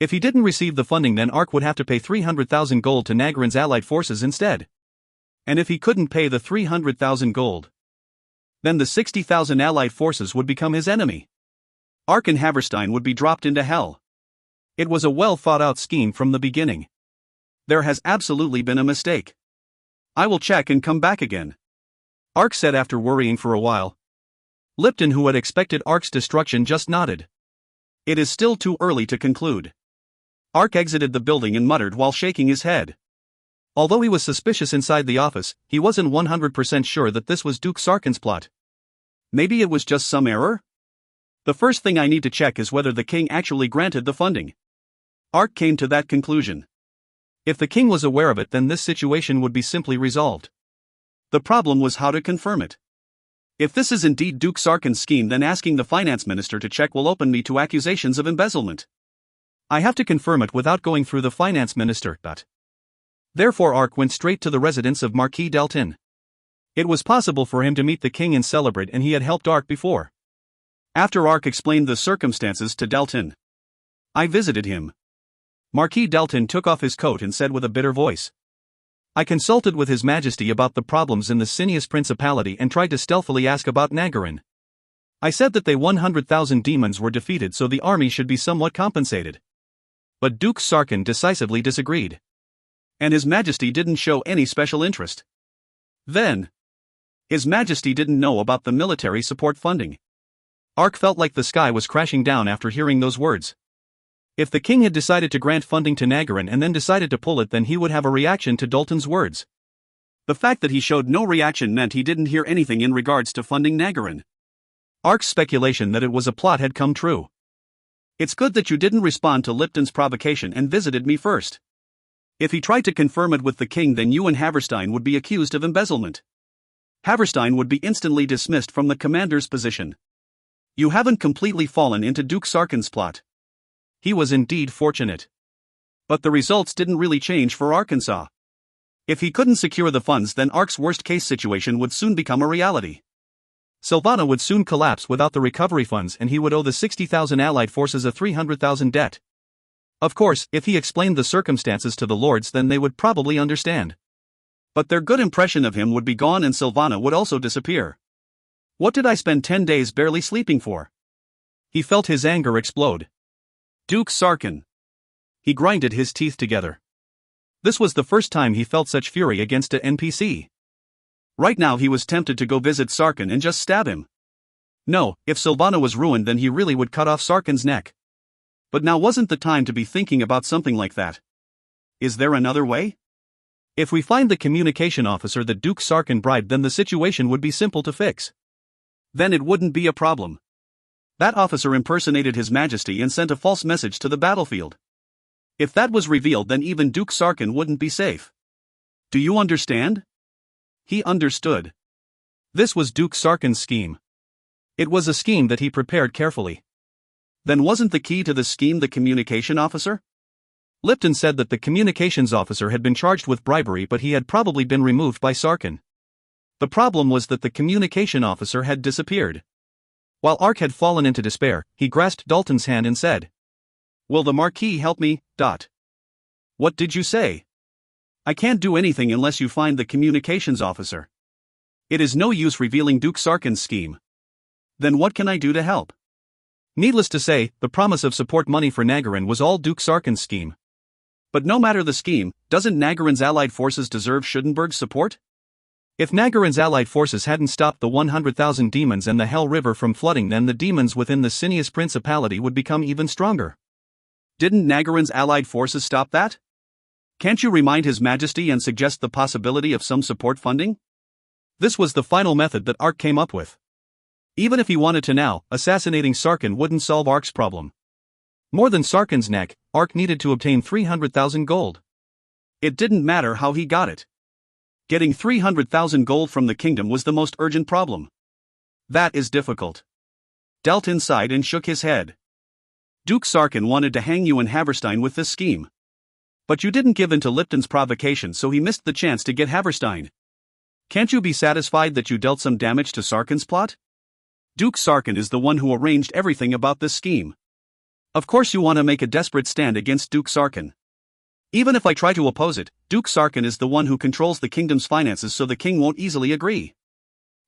If he didn't receive the funding, then Ark would have to pay 300,000 gold to Nagaran's allied forces instead. And if he couldn't pay the 300,000 gold, then the 60,000 allied forces would become his enemy. Ark and Haverstein would be dropped into hell. It was a well thought out scheme from the beginning. There has absolutely been a mistake. I will check and come back again, Ark said after worrying for a while. Lipton, who had expected Ark's destruction, just nodded. It is still too early to conclude. Ark exited the building and muttered while shaking his head. Although he was suspicious inside the office, he wasn't 100% sure that this was Duke Sarkin's plot. Maybe it was just some error? The first thing I need to check is whether the king actually granted the funding. Ark came to that conclusion. If the king was aware of it, then this situation would be simply resolved. The problem was how to confirm it. If this is indeed Duke Sarkin's scheme, then asking the finance minister to check will open me to accusations of embezzlement. I have to confirm it without going through the finance minister. Therefore Ark went straight to the residence of Marquis Delton. It was possible for him to meet the king and celebrate, and he had helped Ark before. After Ark explained the circumstances to Delton, I visited him. Marquis Delton took off his coat and said with a bitter voice, I consulted with His Majesty about the problems in the Cineas Principality and tried to stealthily ask about Nagarin. I said that they 100,000 demons were defeated, so the army should be somewhat compensated. But Duke Sarkin decisively disagreed. And His Majesty didn't show any special interest. Then, His Majesty didn't know about the military support funding. Ark felt like the sky was crashing down after hearing those words. If the king had decided to grant funding to Nagarin and then decided to pull it, then he would have a reaction to Dalton's words. The fact that he showed no reaction meant he didn't hear anything in regards to funding Nagarin. Ark's speculation that it was a plot had come true. It's good that you didn't respond to Lipton's provocation and visited me first. If he tried to confirm it with the king, then you and Haverstein would be accused of embezzlement. Haverstein would be instantly dismissed from the commander's position. You haven't completely fallen into Duke Sarkin's plot. He was indeed fortunate. But the results didn't really change for Arkansas. If he couldn't secure the funds, then Ark's worst-case situation would soon become a reality. Silvana would soon collapse without the recovery funds, and he would owe the 60,000 Allied forces a 300,000 debt. Of course, if he explained the circumstances to the lords, then they would probably understand. But their good impression of him would be gone, and Silvana would also disappear. What did I spend 10 days barely sleeping for? He felt his anger explode. Duke Sarkin. He grinded his teeth together. This was the first time he felt such fury against a NPC. Right now he was tempted to go visit Sarkin and just stab him. No, if Silvana was ruined, then he really would cut off Sarkin's neck. But now wasn't the time to be thinking about something like that. Is there another way? If we find the communication officer that Duke Sarkin bribed, then the situation would be simple to fix. Then it wouldn't be a problem. That officer impersonated His Majesty and sent a false message to the battlefield. If that was revealed, then even Duke Sarkin wouldn't be safe. Do you understand? He understood. This was Duke Sarkin's scheme. It was a scheme that he prepared carefully. Then wasn't the key to the scheme the communication officer? Lipton said that the communications officer had been charged with bribery, but he had probably been removed by Sarkin. The problem was that the communication officer had disappeared. While Ark had fallen into despair, he grasped Dalton's hand and said, Will the Marquis help me? What did you say? I can't do anything unless you find the communications officer. It is no use revealing Duke Sarkin's scheme. Then what can I do to help? Needless to say, the promise of support money for Nagarin was all Duke Sarkin's scheme. But no matter the scheme, doesn't Nagarin's allied forces deserve Schudenberg's support? If Nagarin's allied forces hadn't stopped the 100,000 demons and the Hell River from flooding, then the demons within the Cineas Principality would become even stronger. Didn't Nagarin's allied forces stop that? Can't you remind His Majesty and suggest the possibility of some support funding? This was the final method that Ark came up with. Even if he wanted to now, assassinating Sarkin wouldn't solve Ark's problem. More than Sarkin's neck, Ark needed to obtain 300,000 gold. It didn't matter how he got it. Getting 300,000 gold from the kingdom was the most urgent problem. That is difficult. Dalton sighed and shook his head. Duke Sarkin wanted to hang you and Haverstein with this scheme. But you didn't give in to Lipton's provocation, so he missed the chance to get Haverstein. Can't you be satisfied that you dealt some damage to Sarkin's plot? Duke Sarkin is the one who arranged everything about this scheme. Of course you want to make a desperate stand against Duke Sarkin. Even if I try to oppose it, Duke Sarkin is the one who controls the kingdom's finances, so the king won't easily agree.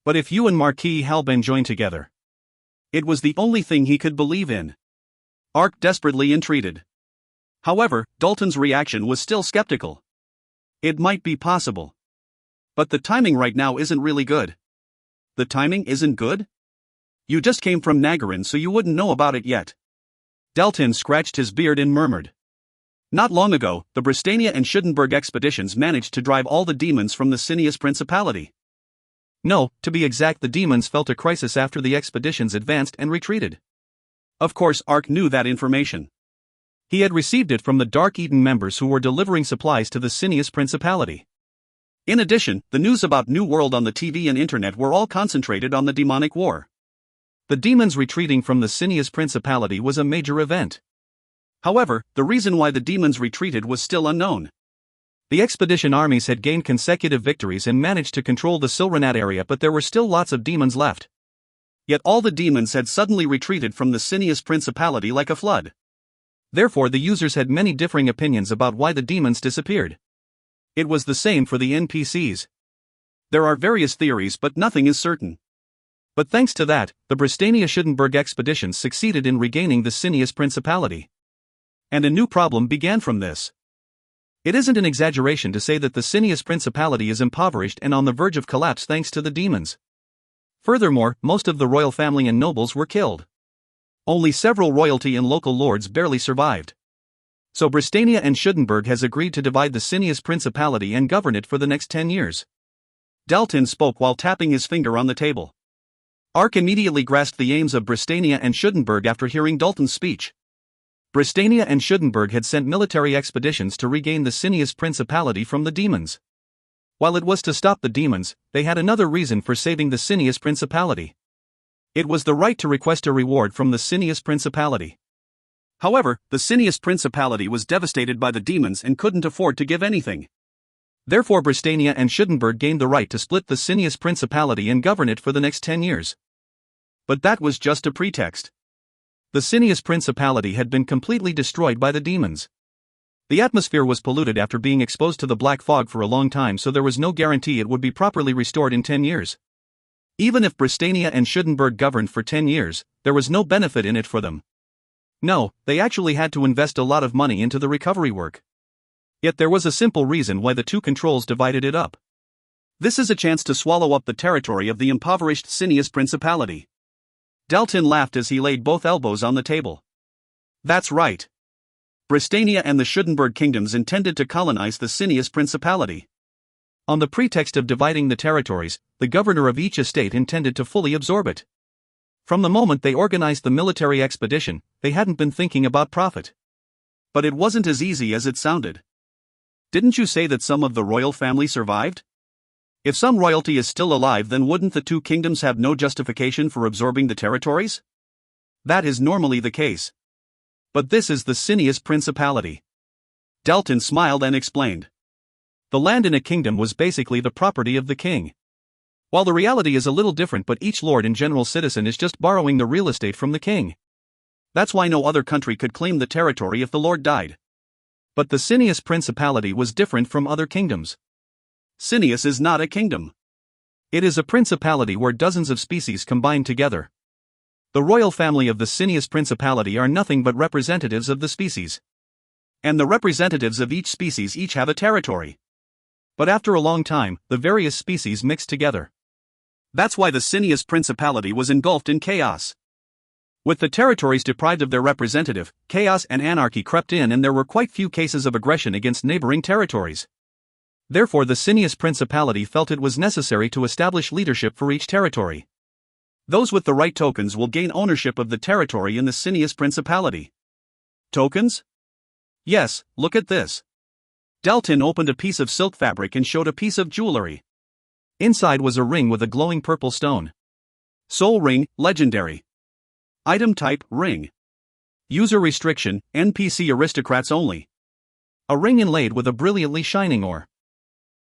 But if you and Marquis Halban join together... It was the only thing he could believe in. Ark desperately entreated. However, Dalton's reaction was still skeptical. It might be possible. But the timing right now isn't really good. The timing isn't good? You just came from Nagarin, so you wouldn't know about it yet. Dalton scratched his beard and murmured. Not long ago, the Bristania and Schudenberg expeditions managed to drive all the demons from the Cineas Principality. No, to be exact, the demons felt a crisis after the expeditions advanced and retreated. Of course, Ark knew that information. He had received it from the Dark Eden members who were delivering supplies to the Cineas Principality. In addition, the news about New World on the TV and internet were all concentrated on the demonic war. The demons retreating from the Cineas Principality was a major event. However, the reason why the demons retreated was still unknown. The expedition armies had gained consecutive victories and managed to control the Silranat area, but there were still lots of demons left. Yet all the demons had suddenly retreated from the Cineas Principality like a flood. Therefore, the users had many differing opinions about why the demons disappeared. It was the same for the NPCs. There are various theories, but nothing is certain. But thanks to that, the Bristania-Schudenberg expeditions succeeded in regaining the Cineas Principality. And a new problem began from this. It isn't an exaggeration to say that the Cineas Principality is impoverished and on the verge of collapse thanks to the demons. Furthermore, most of the royal family and nobles were killed. Only several royalty and local lords barely survived. So Bristania and Schudenberg has agreed to divide the Cineas Principality and govern it for the next 10 years. Dalton spoke while tapping his finger on the table. Ark immediately grasped the aims of Bristania and Schudenberg after hearing Dalton's speech. Bristania and Schudenberg had sent military expeditions to regain the Cineas Principality from the demons. While it was to stop the demons, they had another reason for saving the Cineas Principality. It was the right to request a reward from the Cineas Principality. However, the Cineas Principality was devastated by the demons and couldn't afford to give anything. Therefore, Bristania and Schudenberg gained the right to split the Cineas Principality and govern it for the next 10 years. But that was just a pretext. The Cineas Principality had been completely destroyed by the demons. The atmosphere was polluted after being exposed to the black fog for a long time, so there was no guarantee it would be properly restored in 10 years. Even if Bristania and Schudenberg governed for 10 years, there was no benefit in it for them. No, they actually had to invest a lot of money into the recovery work. Yet there was a simple reason why the two controls divided it up. This is a chance to swallow up the territory of the impoverished Cineas Principality. Dalton laughed as he laid both elbows on the table. That's right. Bristania and the Schudenberg kingdoms intended to colonize the Cineas Principality. On the pretext of dividing the territories, the governor of each estate intended to fully absorb it. From the moment they organized the military expedition, they hadn't been thinking about profit. But it wasn't as easy as it sounded. Didn't you say that some of the royal family survived? If some royalty is still alive, then wouldn't the two kingdoms have no justification for absorbing the territories? That is normally the case. But this is the Cineas Principality. Dalton smiled and explained. The land in a kingdom was basically the property of the king. While the reality is a little different, but each lord and general citizen is just borrowing the real estate from the king. That's why no other country could claim the territory if the lord died. But the Cineas Principality was different from other kingdoms. Cineas is not a kingdom. It is a principality where dozens of species combine together. The royal family of the Cineas Principality are nothing but representatives of the species. And the representatives of each species each have a territory. But after a long time, the various species mix together. That's why the Cineas Principality was engulfed in chaos. With the territories deprived of their representative, chaos and anarchy crept in, and there were quite few cases of aggression against neighboring territories. Therefore, the Cineas Principality felt it was necessary to establish leadership for each territory. Those with the right tokens will gain ownership of the territory in the Cineas Principality. Tokens? Yes, look at this. Dalton opened a piece of silk fabric and showed a piece of jewelry. Inside was a ring with a glowing purple stone. Soul ring, legendary. Item type, ring. User restriction, NPC aristocrats only. A ring inlaid with a brilliantly shining ore.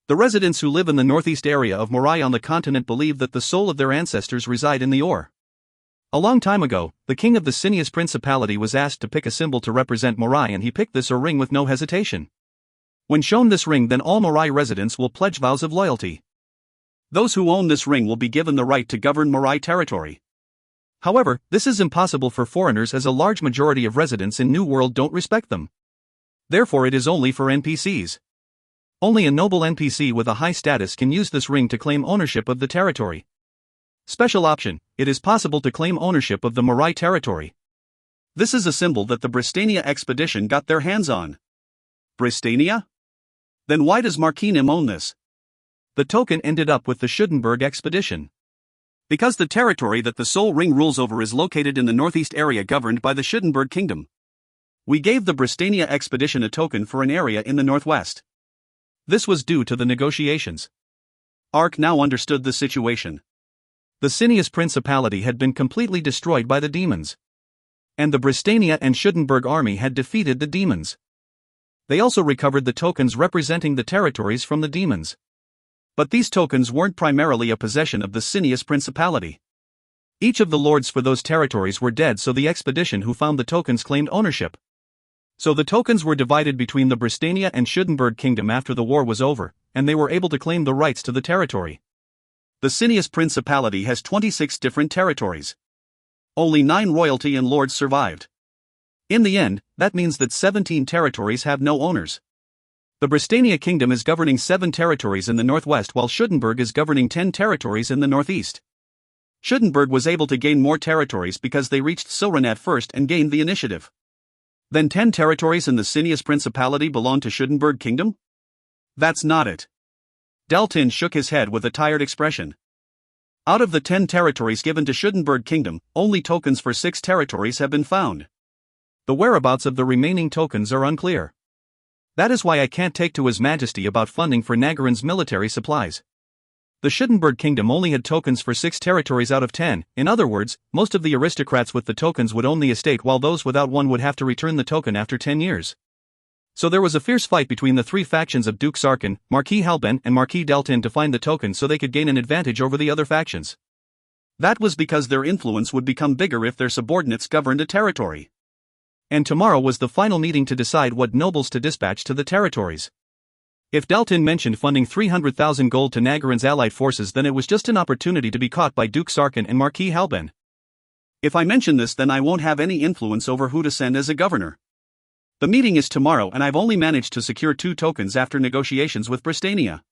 The residents who live in the northeast area of Morai on the continent believe that the soul of their ancestors reside in the ore. A long time ago, the king of the Cineas Principality was asked to pick a symbol to represent Morai, and he picked this ore ring with no hesitation. When shown this ring, then all Morai residents will pledge vows of loyalty. Those who own this ring will be given the right to govern Morai territory. However, this is impossible for foreigners, as a large majority of residents in New World don't respect them. Therefore, it is only for NPCs. Only a noble NPC with a high status can use this ring to claim ownership of the territory. Special option: it is possible to claim ownership of the Morai territory. This is a symbol that the Bristania expedition got their hands on. Bristania? Then why does Marquinem own this? The token ended up with the Schudenberg expedition. Because the territory that the Sol Ring rules over is located in the northeast area governed by the Schuttenberg Kingdom. We gave the Bristania expedition a token for an area in the northwest. This was due to the negotiations. Ark now understood the situation. The Cineas Principality had been completely destroyed by the demons. And the Bristania and Schuttenberg army had defeated the demons. They also recovered the tokens representing the territories from the demons. But these tokens weren't primarily a possession of the Cineas Principality. Each of the lords for those territories were dead, so the expedition who found the tokens claimed ownership. So the tokens were divided between the Bristania and Schuttenberg kingdom after the war was over, and they were able to claim the rights to the territory. The Cineas Principality has 26 different territories. Only 9 royalty and lords survived. In the end, that means that 17 territories have no owners. The Bristania kingdom is governing 7 territories in the northwest while Schuttenberg is governing 10 territories in the northeast. Schuttenberg was able to gain more territories because they reached Silranat first and gained the initiative. Then 10 territories in the Cineas Principality belong to Schuttenberg kingdom? That's not it. Deltin shook his head with a tired expression. Out of the 10 territories given to Schuttenberg kingdom, only tokens for 6 territories have been found. The whereabouts of the remaining tokens are unclear. That is why I can't take to His Majesty about funding for Nagarin's military supplies. The Schuttenberg kingdom only had tokens for 6 territories out of 10, in other words, most of the aristocrats with the tokens would own the estate while those without one would have to return the token after 10 years. So there was a fierce fight between the 3 factions of Duke Sarkin, Marquis Halben and Marquis Deltin to find the token so they could gain an advantage over the other factions. That was because their influence would become bigger if their subordinates governed a territory. And tomorrow was the final meeting to decide what nobles to dispatch to the territories. If Deltin mentioned funding 300,000 gold to Nagarin's allied forces, then it was just an opportunity to be caught by Duke Sarkin and Marquis Halben. If I mention this, then I won't have any influence over who to send as a governor. The meeting is tomorrow and I've only managed to secure 2 tokens after negotiations with Bristania.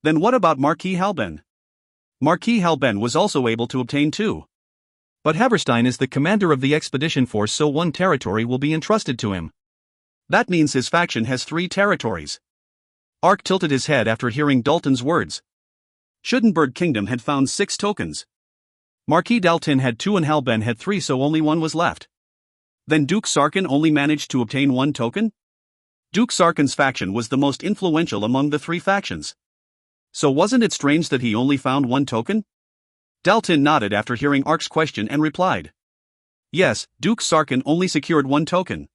Then what about Marquis Halben? Marquis Halben was also able to obtain 2. But Haverstein is the commander of the expedition force, so 1 territory will be entrusted to him. That means his faction has 3 territories. Ark tilted his head after hearing Dalton's words. Schuttenberg kingdom had found 6 tokens. Marquis Dalton had 2 and Halben had 3, so only 1 was left. Then Duke Sarkin only managed to obtain 1 token? Duke Sarkin's faction was the most influential among the 3 factions. So wasn't it strange that he only found 1 token? Dalton nodded after hearing Ark's question and replied. Yes, Duke Sarkin only secured 1 token.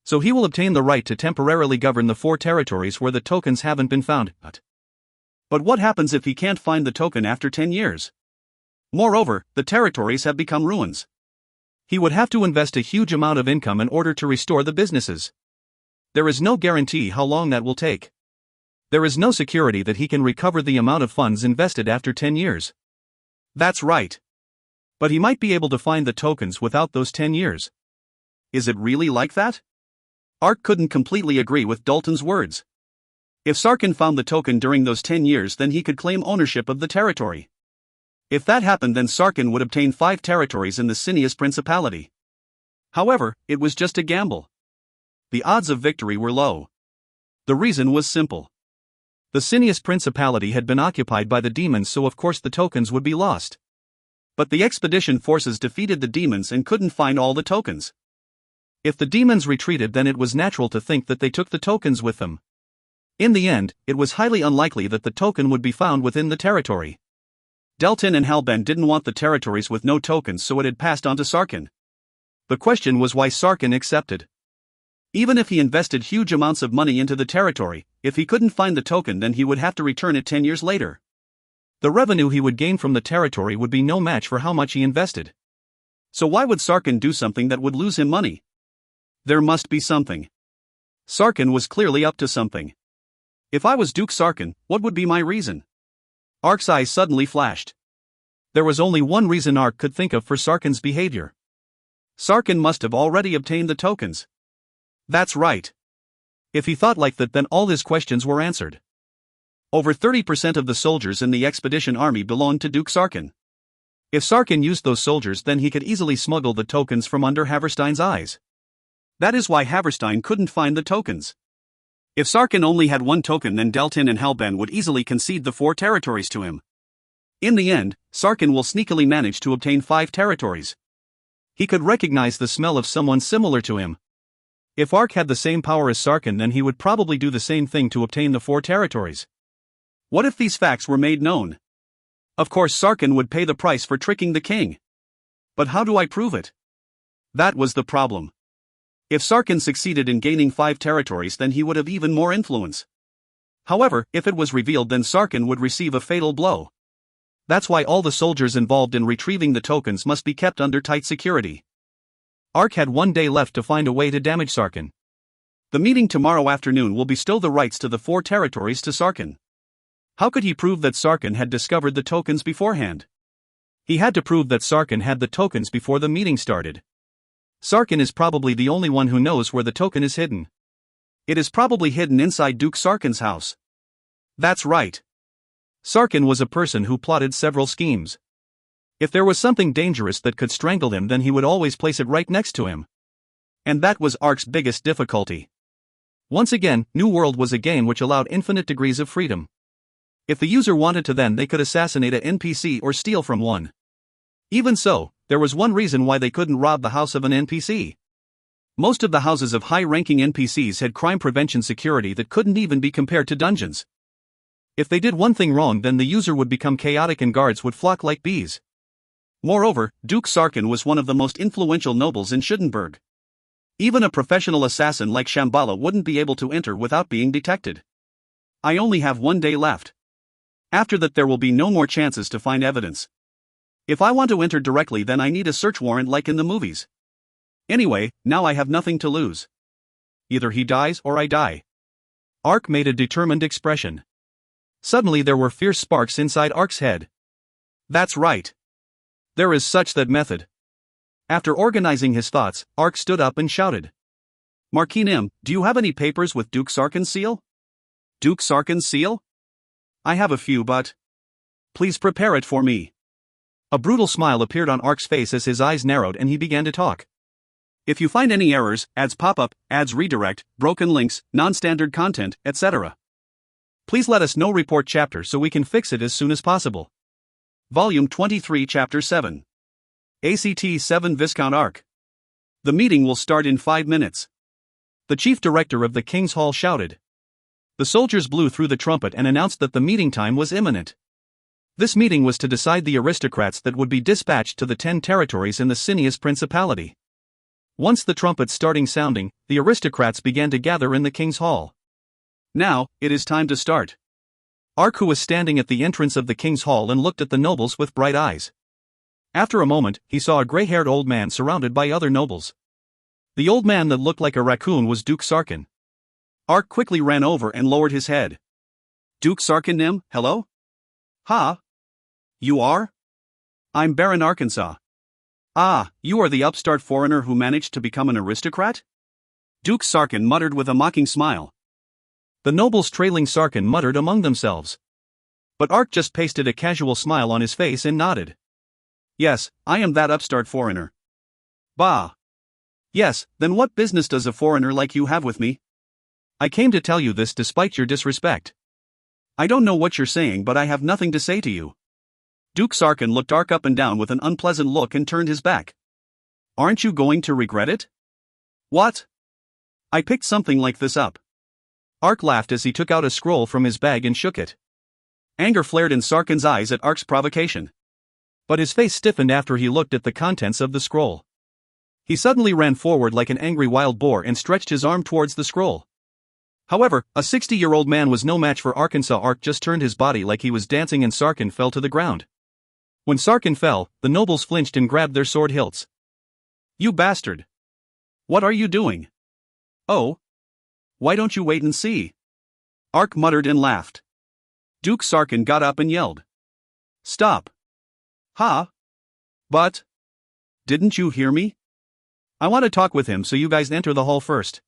So he will obtain the right to temporarily govern the 4 territories where the tokens haven't been found. But what happens if he can't find the token after 10 years? Moreover, the territories have become ruins. He would have to invest a huge amount of income in order to restore the businesses. There is no guarantee how long that will take. There is no security that he can recover the amount of funds invested after 10 years. That's right. But he might be able to find the tokens without those 10 years. Is it really like that? Ark couldn't completely agree with Dalton's words. If Sarkin found the token during those 10 years, then he could claim ownership of the territory. If that happened, then Sarkin would obtain 5 territories in the Cineas Principality. However, it was just a gamble. The odds of victory were low. The reason was simple. The Cineas Principality had been occupied by the demons, so of course the tokens would be lost. But the expedition forces defeated the demons and couldn't find all the tokens. If the demons retreated, then it was natural to think that they took the tokens with them. In the end, it was highly unlikely that the token would be found within the territory. Deltin and Halben didn't want the territories with no tokens, so it had passed on to Sarkin. The question was why Sarkin accepted. Even if he invested huge amounts of money into the territory, if he couldn't find the token, then he would have to return it 10 years later. The revenue he would gain from the territory would be no match for how much he invested. So why would Sarkin do something that would lose him money? There must be something. Sarkin was clearly up to something. If I was Duke Sarkin, what would be my reason? Ark's eyes suddenly flashed. There was only one reason Ark could think of for Sarkin's behavior. Sarkin must have already obtained the tokens. That's right. If he thought like that, then all his questions were answered. Over 30% of the soldiers in the expedition army belonged to Duke Sarkin. If Sarkin used those soldiers, then he could easily smuggle the tokens from under Haverstein's eyes. That is why Haverstein couldn't find the tokens. If Sarkin only had 1 token, then Deltin and Halben would easily concede the 4 territories to him. In the end, Sarkin will sneakily manage to obtain 5 territories. He could recognize the smell of someone similar to him. If Ark had the same power as Sarkin, then he would probably do the same thing to obtain the 4 territories. What if these facts were made known? Of course Sarkin would pay the price for tricking the king. But how do I prove it? That was the problem. If Sarkin succeeded in gaining 5 territories, then he would have even more influence. However, if it was revealed, then Sarkin would receive a fatal blow. That's why all the soldiers involved in retrieving the tokens must be kept under tight security. Ark had 1 day left to find a way to damage Sarkin. The meeting tomorrow afternoon will bestow the rights to the 4 territories to Sarkin. How could he prove that Sarkin had discovered the tokens beforehand? He had to prove that Sarkin had the tokens before the meeting started. Sarkin is probably the only one who knows where the token is hidden. It is probably hidden inside Duke Sarkin's house. That's right. Sarkin was a person who plotted several schemes. If there was something dangerous that could strangle him, then he would always place it right next to him. And that was Ark's biggest difficulty. Once again, New World was a game which allowed infinite degrees of freedom. If the user wanted to, then they could assassinate an NPC or steal from one. Even so, there was one reason why they couldn't rob the house of an NPC. Most of the houses of high-ranking NPCs had crime prevention security that couldn't even be compared to dungeons. If they did one thing wrong, then the user would become chaotic and guards would flock like bees. Moreover, Duke Sarkin was one of the most influential nobles in Schuttenberg. Even a professional assassin like Shambhala wouldn't be able to enter without being detected. I only have 1 day left. After that, there will be no more chances to find evidence. If I want to enter directly, then I need a search warrant like in the movies. Anyway, now I have nothing to lose. Either he dies or I die. Ark made a determined expression. Suddenly there were fierce sparks inside Ark's head. That's right. There is such that method. After organizing his thoughts, Ark stood up and shouted. Marquis Nim, do you have any papers with Duke Sarkin's seal? Duke Sarkin's seal? I have a few, but... Please prepare it for me. A brutal smile appeared on Ark's face as his eyes narrowed and he began to talk. If you find any errors, ads pop up, ads redirect, broken links, non-standard content, etc., please let us know. Report chapter so we can fix it as soon as possible. Volume 23, Chapter 7. ACT 7 Viscount Ark. The meeting will start in 5 minutes. The chief director of the King's Hall shouted. The soldiers blew through the trumpet and announced that the meeting time was imminent. This meeting was to decide the aristocrats that would be dispatched to the 10 territories in the Cineas Principality. Once the trumpets starting sounding, the aristocrats began to gather in the King's Hall. Now, it is time to start. Ark, who was standing at the entrance of the King's Hall and looked at the nobles with bright eyes. After a moment, he saw a gray-haired old man surrounded by other nobles. The old man that looked like a raccoon was Duke Sarkin. Ark quickly ran over and lowered his head. Duke Sarkin Nim, hello? Ha? You are? I'm Baron Arkansas. Ah, you are the upstart foreigner who managed to become an aristocrat? Duke Sarkin muttered with a mocking smile. The nobles trailing Sarkin muttered among themselves. But Ark just pasted a casual smile on his face and nodded. Yes, I am that upstart foreigner. Bah. Yes, then what business does a foreigner like you have with me? I came to tell you this despite your disrespect. I don't know what you're saying, but I have nothing to say to you. Duke Sarkin looked Ark up and down with an unpleasant look and turned his back. Aren't you going to regret it? What? I picked something like this up. Ark laughed as he took out a scroll from his bag and shook it. Anger flared in Sarkin's eyes at Ark's provocation. But his face stiffened after he looked at the contents of the scroll. He suddenly ran forward like an angry wild boar and stretched his arm towards the scroll. However, a 60-year-old man was no match for Arkansas. Ark just turned his body like he was dancing and Sarkin fell to the ground. When Sarkin fell, the nobles flinched and grabbed their sword hilts. You bastard! What are you doing? Oh? Why don't you wait and see? Ark muttered and laughed. Duke Sarkin got up and yelled. Stop! Ha? But? Didn't you hear me? I want to talk with him, so you guys enter the hall first.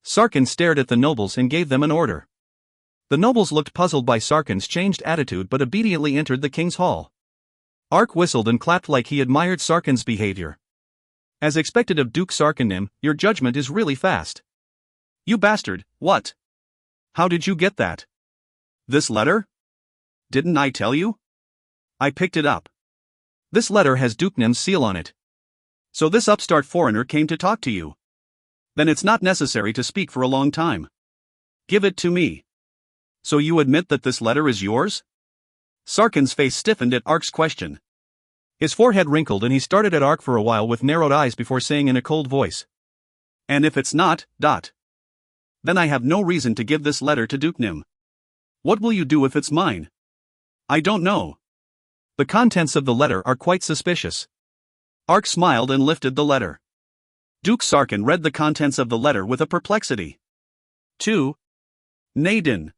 Sarkin stared at the nobles and gave them an order. The nobles looked puzzled by Sarkin's changed attitude but obediently entered the King's Hall. Ark whistled and clapped like he admired Sarkin's behavior. As expected of Duke Sarkin, your judgment is really fast. You bastard, what? How did you get that? This letter? Didn't I tell you? I picked it up. This letter has Dukenham's seal on it. So this upstart foreigner came to talk to you. Then it's not necessary to speak for a long time. Give it to me. So you admit that this letter is yours? Sarkin's face stiffened at Ark's question. His forehead wrinkled and he stared at Ark for a while with narrowed eyes before saying in a cold voice. And if it's not, then I have no reason to give this letter to Dukenham. What will you do if it's mine? I don't know. The contents of the letter are quite suspicious. Ark smiled and lifted the letter. Duke Sarkin read the contents of the letter with a perplexity. To Naden.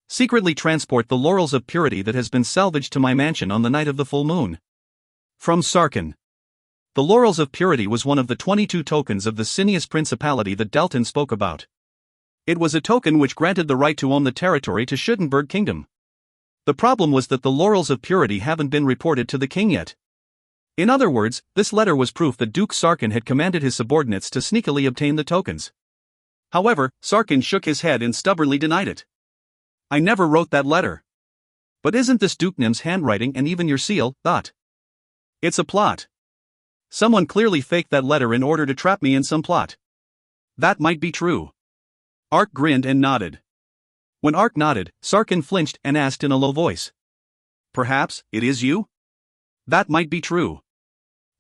Secretly transport the laurels of purity that has been salvaged to my mansion on the night of the full moon. From Sarkin. The laurels of purity was one of the 22 tokens of the Cineas Principality that Dalton spoke about. It was a token which granted the right to own the territory to Schuttenberg Kingdom. The problem was that the laurels of purity haven't been reported to the king yet. In other words, this letter was proof that Duke Sarkin had commanded his subordinates to sneakily obtain the tokens. However, Sarkin shook his head and stubbornly denied it. I never wrote that letter. But isn't this Dukenham's handwriting and even your seal? It's a plot. Someone clearly faked that letter in order to trap me in some plot. That might be true. Ark grinned and nodded. When Ark nodded, Sarkin flinched and asked in a low voice. Perhaps it is you? That might be true.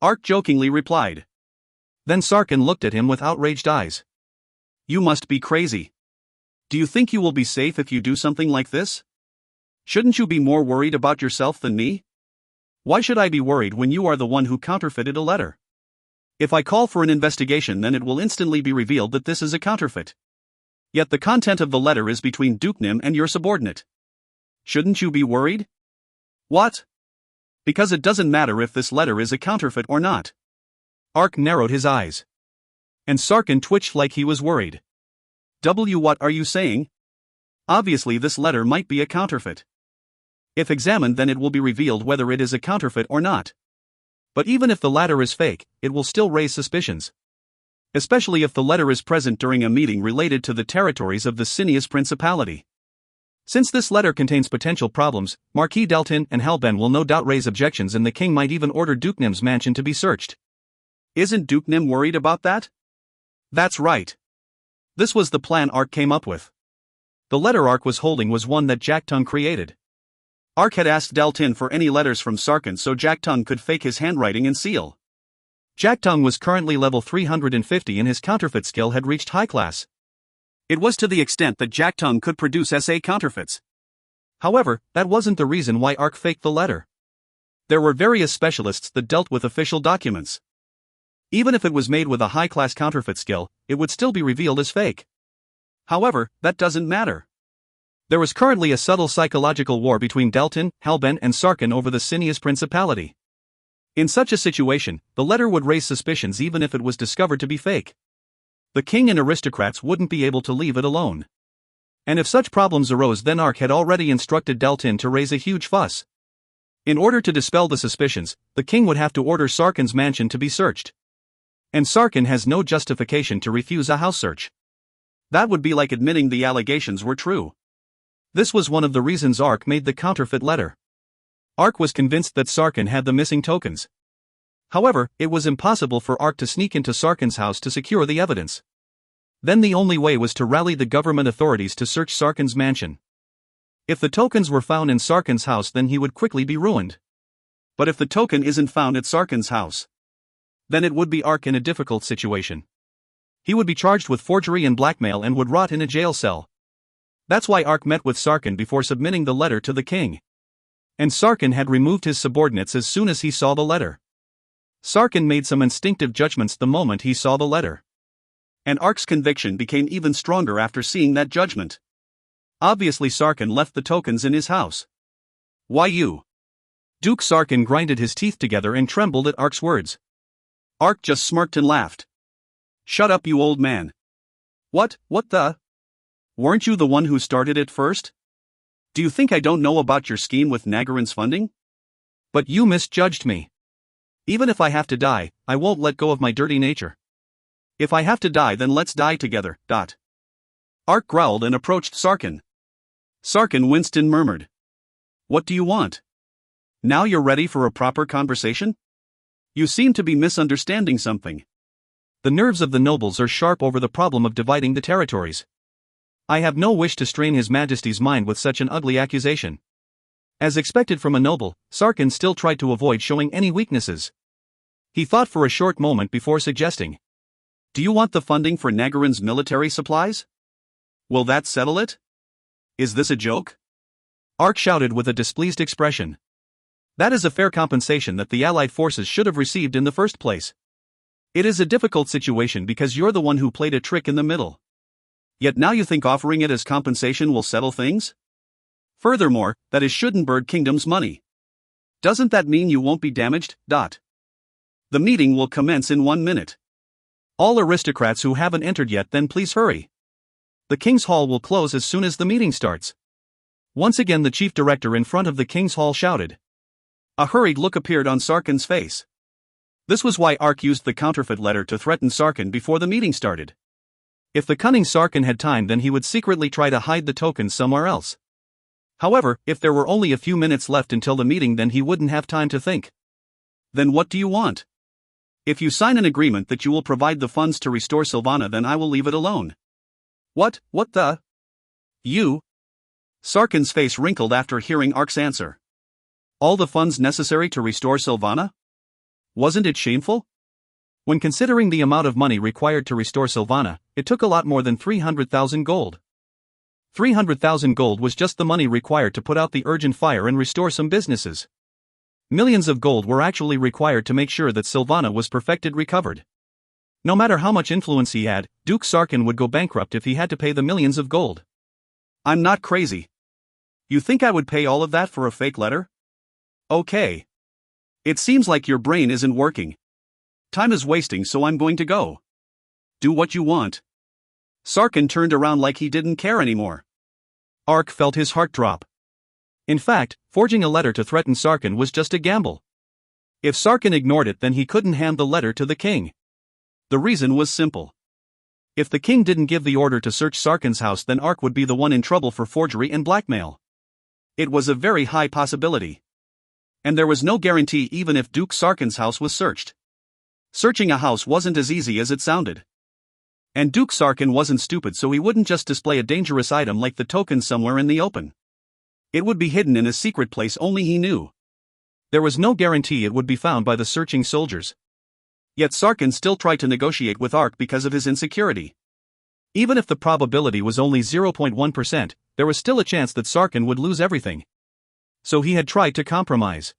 Ark jokingly replied. Then Sarkin looked at him with outraged eyes. You must be crazy. Do you think you will be safe if you do something like this? Shouldn't you be more worried about yourself than me? Why should I be worried when you are the one who counterfeited a letter? If I call for an investigation, then it will instantly be revealed that this is a counterfeit. Yet the content of the letter is between Dukenham and your subordinate. Shouldn't you be worried? What? Because it doesn't matter if this letter is a counterfeit or not. Ark narrowed his eyes. And Sarkin twitched like he was worried. What are you saying? Obviously this letter might be a counterfeit. If examined, then it will be revealed whether it is a counterfeit or not. But even if the latter is fake, it will still raise suspicions. Especially if the letter is present during a meeting related to the territories of the Cineas Principality. Since this letter contains potential problems, Marquis Dalton and Halben will no doubt raise objections, and the king might even order Dukenham's mansion to be searched. Isn't Dukenham worried about that? That's right. This was the plan Ark came up with. The letter Ark was holding was one that Jack Tongue created. Ark had asked Dalton for any letters from Sarkin so Jack Tongue could fake his handwriting and seal. Jack Tongue was currently level 350 and his counterfeit skill had reached high class. It was to the extent that Jack Tongue could produce SA counterfeits. However, that wasn't the reason why Ark faked the letter. There were various specialists that dealt with official documents. Even if it was made with a high-class counterfeit skill, it would still be revealed as fake. However, that doesn't matter. There was currently a subtle psychological war between Dalton, Halben and Sarkin over the Cineas Principality. In such a situation, the letter would raise suspicions even if it was discovered to be fake. The king and aristocrats wouldn't be able to leave it alone. And if such problems arose, then Ark had already instructed Dalton to raise a huge fuss. In order to dispel the suspicions, the king would have to order Sarkin's mansion to be searched. And Sarkin has no justification to refuse a house search. That would be like admitting the allegations were true. This was one of the reasons Ark made the counterfeit letter. Ark was convinced that Sarkin had the missing tokens. However, it was impossible for Ark to sneak into Sarkin's house to secure the evidence. Then the only way was to rally the government authorities to search Sarkin's mansion. If the tokens were found in Sarkin's house, then he would quickly be ruined. But if the token isn't found at Sarkin's house, then it would be Ark in a difficult situation. He would be charged with forgery and blackmail and would rot in a jail cell. That's why Ark met with Sarkin before submitting the letter to the king. And Sarkin had removed his subordinates as soon as he saw the letter. Sarkin made some instinctive judgments the moment he saw the letter. And Ark's conviction became even stronger after seeing that judgment. Obviously Sarkin left the tokens in his house. Why you? Duke Sarkin grinded his teeth together and trembled at Ark's words. Ark just smirked and laughed. Shut up, you old man. What the? Weren't you the one who started it first? Do you think I don't know about your scheme with Nagarin's funding? But you misjudged me. Even if I have to die, I won't let go of my dirty nature. If I have to die, then let's die together. Ark growled and approached Sarkin. Sarkin winced and murmured. What do you want? Now you're ready for a proper conversation? You seem to be misunderstanding something. The nerves of the nobles are sharp over the problem of dividing the territories. I have no wish to strain His Majesty's mind with such an ugly accusation. As expected from a noble, Sarkin still tried to avoid showing any weaknesses. He thought for a short moment before suggesting. Do you want the funding for Nagarin's military supplies? Will that settle it? Is this a joke? Ark shouted with a displeased expression. That is a fair compensation that the Allied forces should have received in the first place. It is a difficult situation because you're the one who played a trick in the middle. Yet now you think offering it as compensation will settle things? Furthermore, that is Schudenberg Kingdom's money. Doesn't that mean you won't be damaged? The meeting will commence in 1 minute. All aristocrats who haven't entered yet, then please hurry. The King's Hall will close as soon as the meeting starts. Once again the chief director in front of the King's Hall shouted. A hurried look appeared on Sarkin's face. This was why Ark used the counterfeit letter to threaten Sarkin before the meeting started. If the cunning Sarkin had time, then he would secretly try to hide the tokens somewhere else. However, if there were only a few minutes left until the meeting, then he wouldn't have time to think. Then what do you want? If you sign an agreement that you will provide the funds to restore Sylvana, then I will leave it alone. What the? You? Sarkin's face wrinkled after hearing Ark's answer. All the funds necessary to restore Sylvana? Wasn't it shameful? When considering the amount of money required to restore Sylvana, it took a lot more than 300,000 gold. 300,000 gold was just the money required to put out the urgent fire and restore some businesses. Millions of gold were actually required to make sure that Sylvana was perfected, recovered. No matter how much influence he had, Duke Sarkin would go bankrupt if he had to pay the millions of gold. I'm not crazy. You think I would pay all of that for a fake letter? Okay. It seems like your brain isn't working. Time is wasting, so I'm going to go. Do what you want. Sarkin turned around like he didn't care anymore. Ark felt his heart drop. In fact, forging a letter to threaten Sarkin was just a gamble. If Sarkin ignored it, then he couldn't hand the letter to the king. The reason was simple. If the king didn't give the order to search Sarkin's house, then Ark would be the one in trouble for forgery and blackmail. It was a very high possibility. And there was no guarantee even if Duke Sarkin's house was searched. Searching a house wasn't as easy as it sounded. And Duke Sarkin wasn't stupid, so he wouldn't just display a dangerous item like the token somewhere in the open. It would be hidden in a secret place only he knew. There was no guarantee it would be found by the searching soldiers. Yet Sarkin still tried to negotiate with Ark because of his insecurity. Even if the probability was only 0.1%, there was still a chance that Sarkin would lose everything. So he had tried to compromise.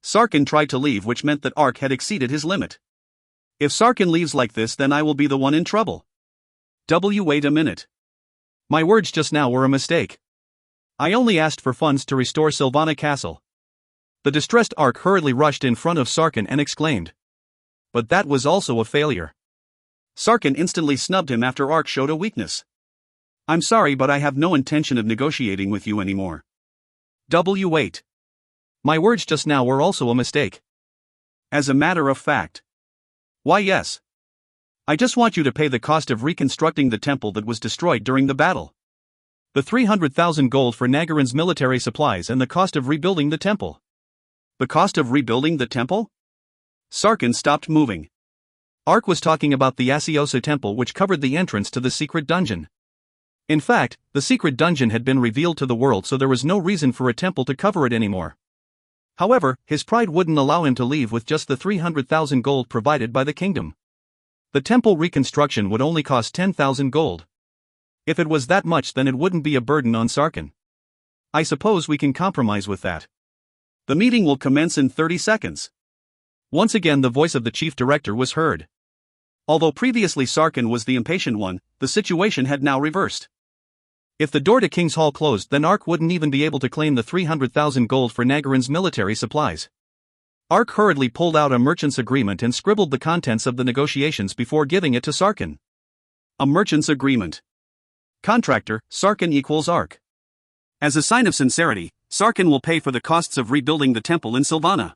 Sarkin tried to leave, which meant that Ark had exceeded his limit. If Sarkin leaves like this, then I will be the one in trouble. Wait a minute. My words just now were a mistake. I only asked for funds to restore Sylvana Castle. The distressed Ark hurriedly rushed in front of Sarkin and exclaimed. But that was also a failure. Sarkin instantly snubbed him after Ark showed a weakness. I'm sorry, but I have no intention of negotiating with you anymore. Wait. My words just now were also a mistake. As a matter of fact. Why, yes. I just want you to pay the cost of reconstructing the temple that was destroyed during the battle. The 300,000 gold for Nagarin's military supplies and the cost of rebuilding the temple. The cost of rebuilding the temple? Sarkin stopped moving. Ark was talking about the Asiosa temple, which covered the entrance to the secret dungeon. In fact, the secret dungeon had been revealed to the world, so there was no reason for a temple to cover it anymore. However, his pride wouldn't allow him to leave with just the 300,000 gold provided by the kingdom. The temple reconstruction would only cost 10,000 gold. If it was that much, then it wouldn't be a burden on Sarkin. I suppose we can compromise with that. The meeting will commence in 30 seconds. Once again the voice of the chief director was heard. Although previously Sarkin was the impatient one, the situation had now reversed. If the door to King's Hall closed, then Ark wouldn't even be able to claim the 300,000 gold for Nagarin's military supplies. Ark hurriedly pulled out a merchant's agreement and scribbled the contents of the negotiations before giving it to Sarkin. A merchant's agreement. Contractor, Sarkin equals Ark. As a sign of sincerity, Sarkin will pay for the costs of rebuilding the temple in Sylvana.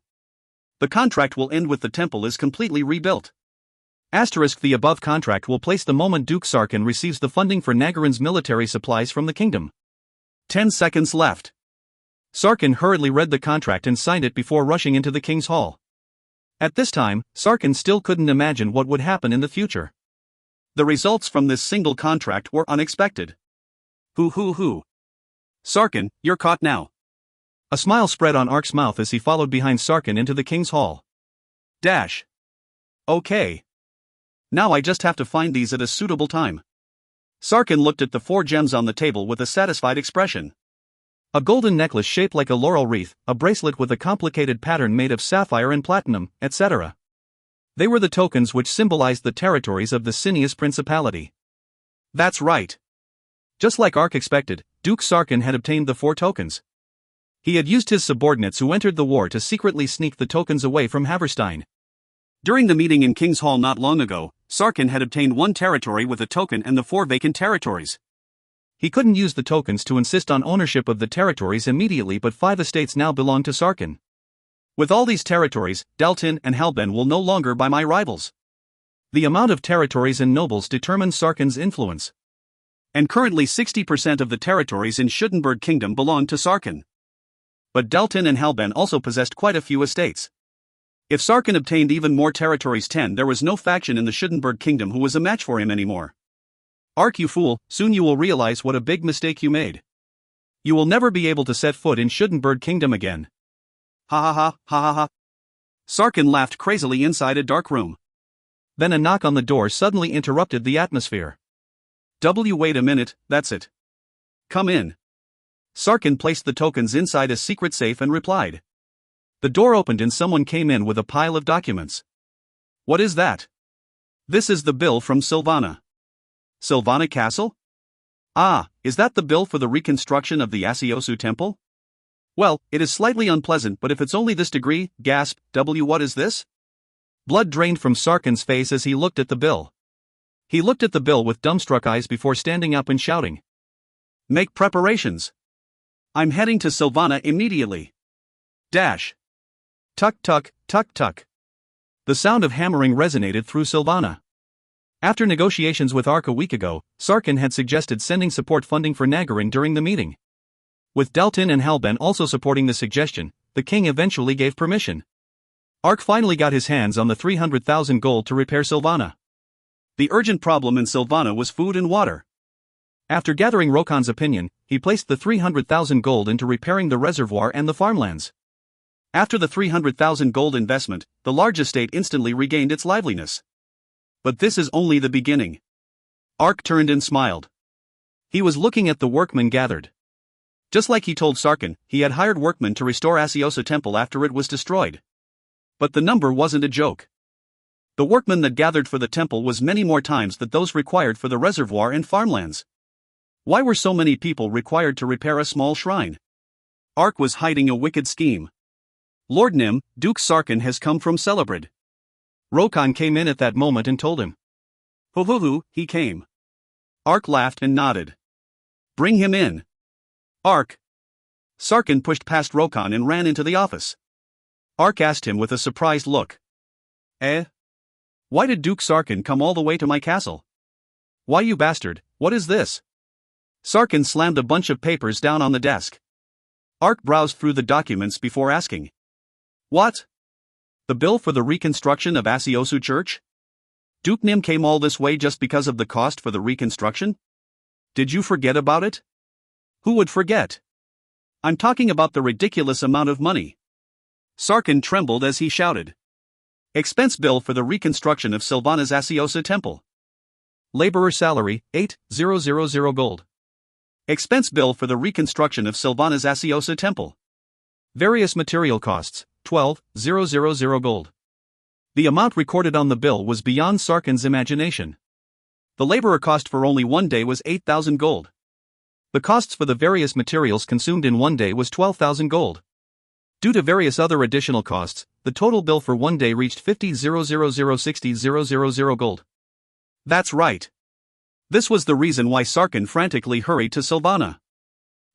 The contract will end with the temple is completely rebuilt. The above contract will place the moment Duke Sarkin receives the funding for Nagarin's military supplies from the kingdom. 10 seconds left. Sarkin hurriedly read the contract and signed it before rushing into the king's hall. At this time, Sarkin still couldn't imagine what would happen in the future. The results from this single contract were unexpected. Hoo. Sarkin, you're caught now. A smile spread on Ark's mouth as he followed behind Sarkin into the king's hall. Okay. Now I just have to find these at a suitable time. Sarkin looked at the 4 gems on the table with a satisfied expression. A golden necklace shaped like a laurel wreath, a bracelet with a complicated pattern made of sapphire and platinum, etc. They were the tokens which symbolized the territories of the Cineas Principality. That's right. Just like Ark expected, Duke Sarkin had obtained the 4 tokens. He had used his subordinates who entered the war to secretly sneak the tokens away from Haverstein. During the meeting in King's Hall not long ago, Sarkin had obtained 1 territory with a token and the 4 vacant territories. He couldn't use the tokens to insist on ownership of the territories immediately, but 5 estates now belong to Sarkin. With all these territories, Dalton and Halben will no longer be my rivals. The amount of territories and nobles determines Sarkin's influence. And currently 60% of the territories in Schuttenberg Kingdom belong to Sarkin. But Dalton and Halben also possessed quite a few estates. If Sarkin obtained even more territories, 10, there was no faction in the Schuttenberg Kingdom who was a match for him anymore. Ark, you fool, soon you will realize what a big mistake you made. You will never be able to set foot in Schuttenberg Kingdom again. Ha. Sarkin laughed crazily inside a dark room. Then a knock on the door suddenly interrupted the atmosphere. Wait a minute, that's it. Come in. Sarkin placed the tokens inside a secret safe and replied. The door opened and someone came in with a pile of documents. What is that? This is the bill from Silvana. Silvana Castle? Ah, is that the bill for the reconstruction of the Asiosu Temple? Well, it is slightly unpleasant, but if it's only this degree, gasp, what is this? Blood drained from Sarkin's face as he looked at the bill. He looked at the bill with dumbstruck eyes before standing up and shouting. Make preparations. I'm heading to Silvana immediately. Tuck. The sound of hammering resonated through Silvana. After negotiations with Ark a week ago, Sarkin had suggested sending support funding for Nagarin during the meeting. With Dalton and Halben also supporting the suggestion, the king eventually gave permission. Ark finally got his hands on the 300,000 gold to repair Silvana. The urgent problem in Silvana was food and water. After gathering Rokan's opinion, he placed the 300,000 gold into repairing the reservoir and the farmlands. After the 300,000 gold investment, the large estate instantly regained its liveliness. But this is only the beginning. Ark turned and smiled. He was looking at the workmen gathered. Just like he told Sarkin, he had hired workmen to restore Asiosa Temple after it was destroyed. But the number wasn't a joke. The workmen that gathered for the temple was many more times than those required for the reservoir and farmlands. Why were so many people required to repair a small shrine? Ark was hiding a wicked scheme. Lord Nim, Duke Sarkin has come from Celebrad. Rokan came in at that moment and told him. Hoo, he came. Ark laughed and nodded. Bring him in. Ark. Sarkin pushed past Rokan and ran into the office. Ark asked him with a surprised look. Why did Duke Sarkin come all the way to my castle? Why, you bastard, what is this? Sarkin slammed a bunch of papers down on the desk. Ark browsed through the documents before asking. What? The bill for the reconstruction of Asiosu Church? Duke Nim came all this way just because of the cost for the reconstruction? Did you forget about it? Who would forget? I'm talking about the ridiculous amount of money. Sarkin trembled as he shouted. Expense bill for the reconstruction of Silvana's Asiosa Temple. Laborer salary, 8,000 gold. Expense bill for the reconstruction of Silvana's Asiosa Temple. Various material costs, 12,000 gold. The amount recorded on the bill was beyond Sarkin's imagination. The laborer cost for only 1 day was 8,000 gold. The costs for the various materials consumed in 1 day was 12,000 gold. Due to various other additional costs, the total bill for 1 day reached 50,060,000 gold. That's right. This was the reason why Sarkin frantically hurried to Silvana.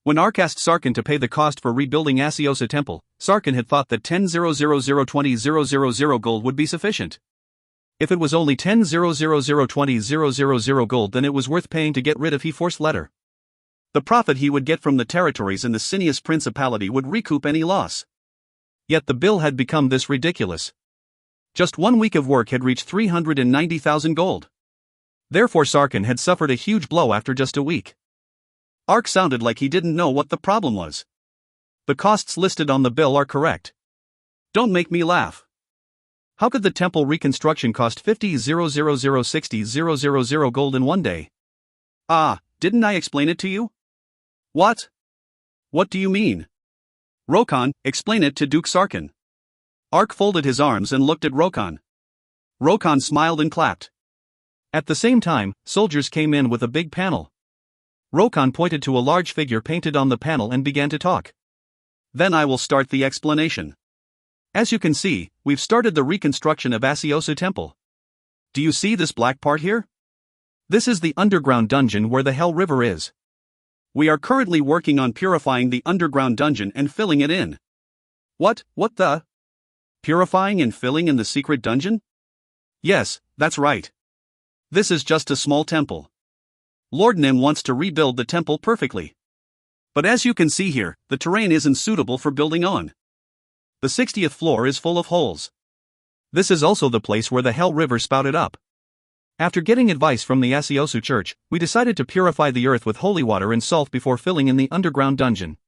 When Ark asked Sarkin to pay the cost for rebuilding Asiosa Temple, Sarkin had thought that 10,000,20,000 gold would be sufficient. If it was only 10,000,20,000 gold, then it was worth paying to get rid of he forced letter. The profit he would get from the territories in the Cineas Principality would recoup any loss. Yet the bill had become this ridiculous. Just 1 week of work had reached 390,000 gold. Therefore Sarkin had suffered a huge blow after just a week. Ark sounded like he didn't know what the problem was. The costs listed on the bill are correct. Don't make me laugh. How could the temple reconstruction cost 50,000,60,000 gold in 1 day? Ah, didn't I explain it to you? What? What do you mean? Rokan, explain it to Duke Sarkin. Ark folded his arms and looked at Rokan. Rokan smiled and clapped. At the same time, soldiers came in with a big panel. Rokan pointed to a large figure painted on the panel and began to talk. Then I will start the explanation. As you can see, we've started the reconstruction of Asiosu Temple. Do you see this black part here? This is the underground dungeon where the Hell River is. We are currently working on purifying the underground dungeon and filling it in. What the? Purifying and filling in the secret dungeon? Yes, that's right. This is just a small temple. Lord Nim wants to rebuild the temple perfectly. But as you can see here, the terrain isn't suitable for building on. The 60th floor is full of holes. This is also the place where the Hell River spouted up. After getting advice from the Asiosu Church, we decided to purify the earth with holy water and salt before filling in the underground dungeon.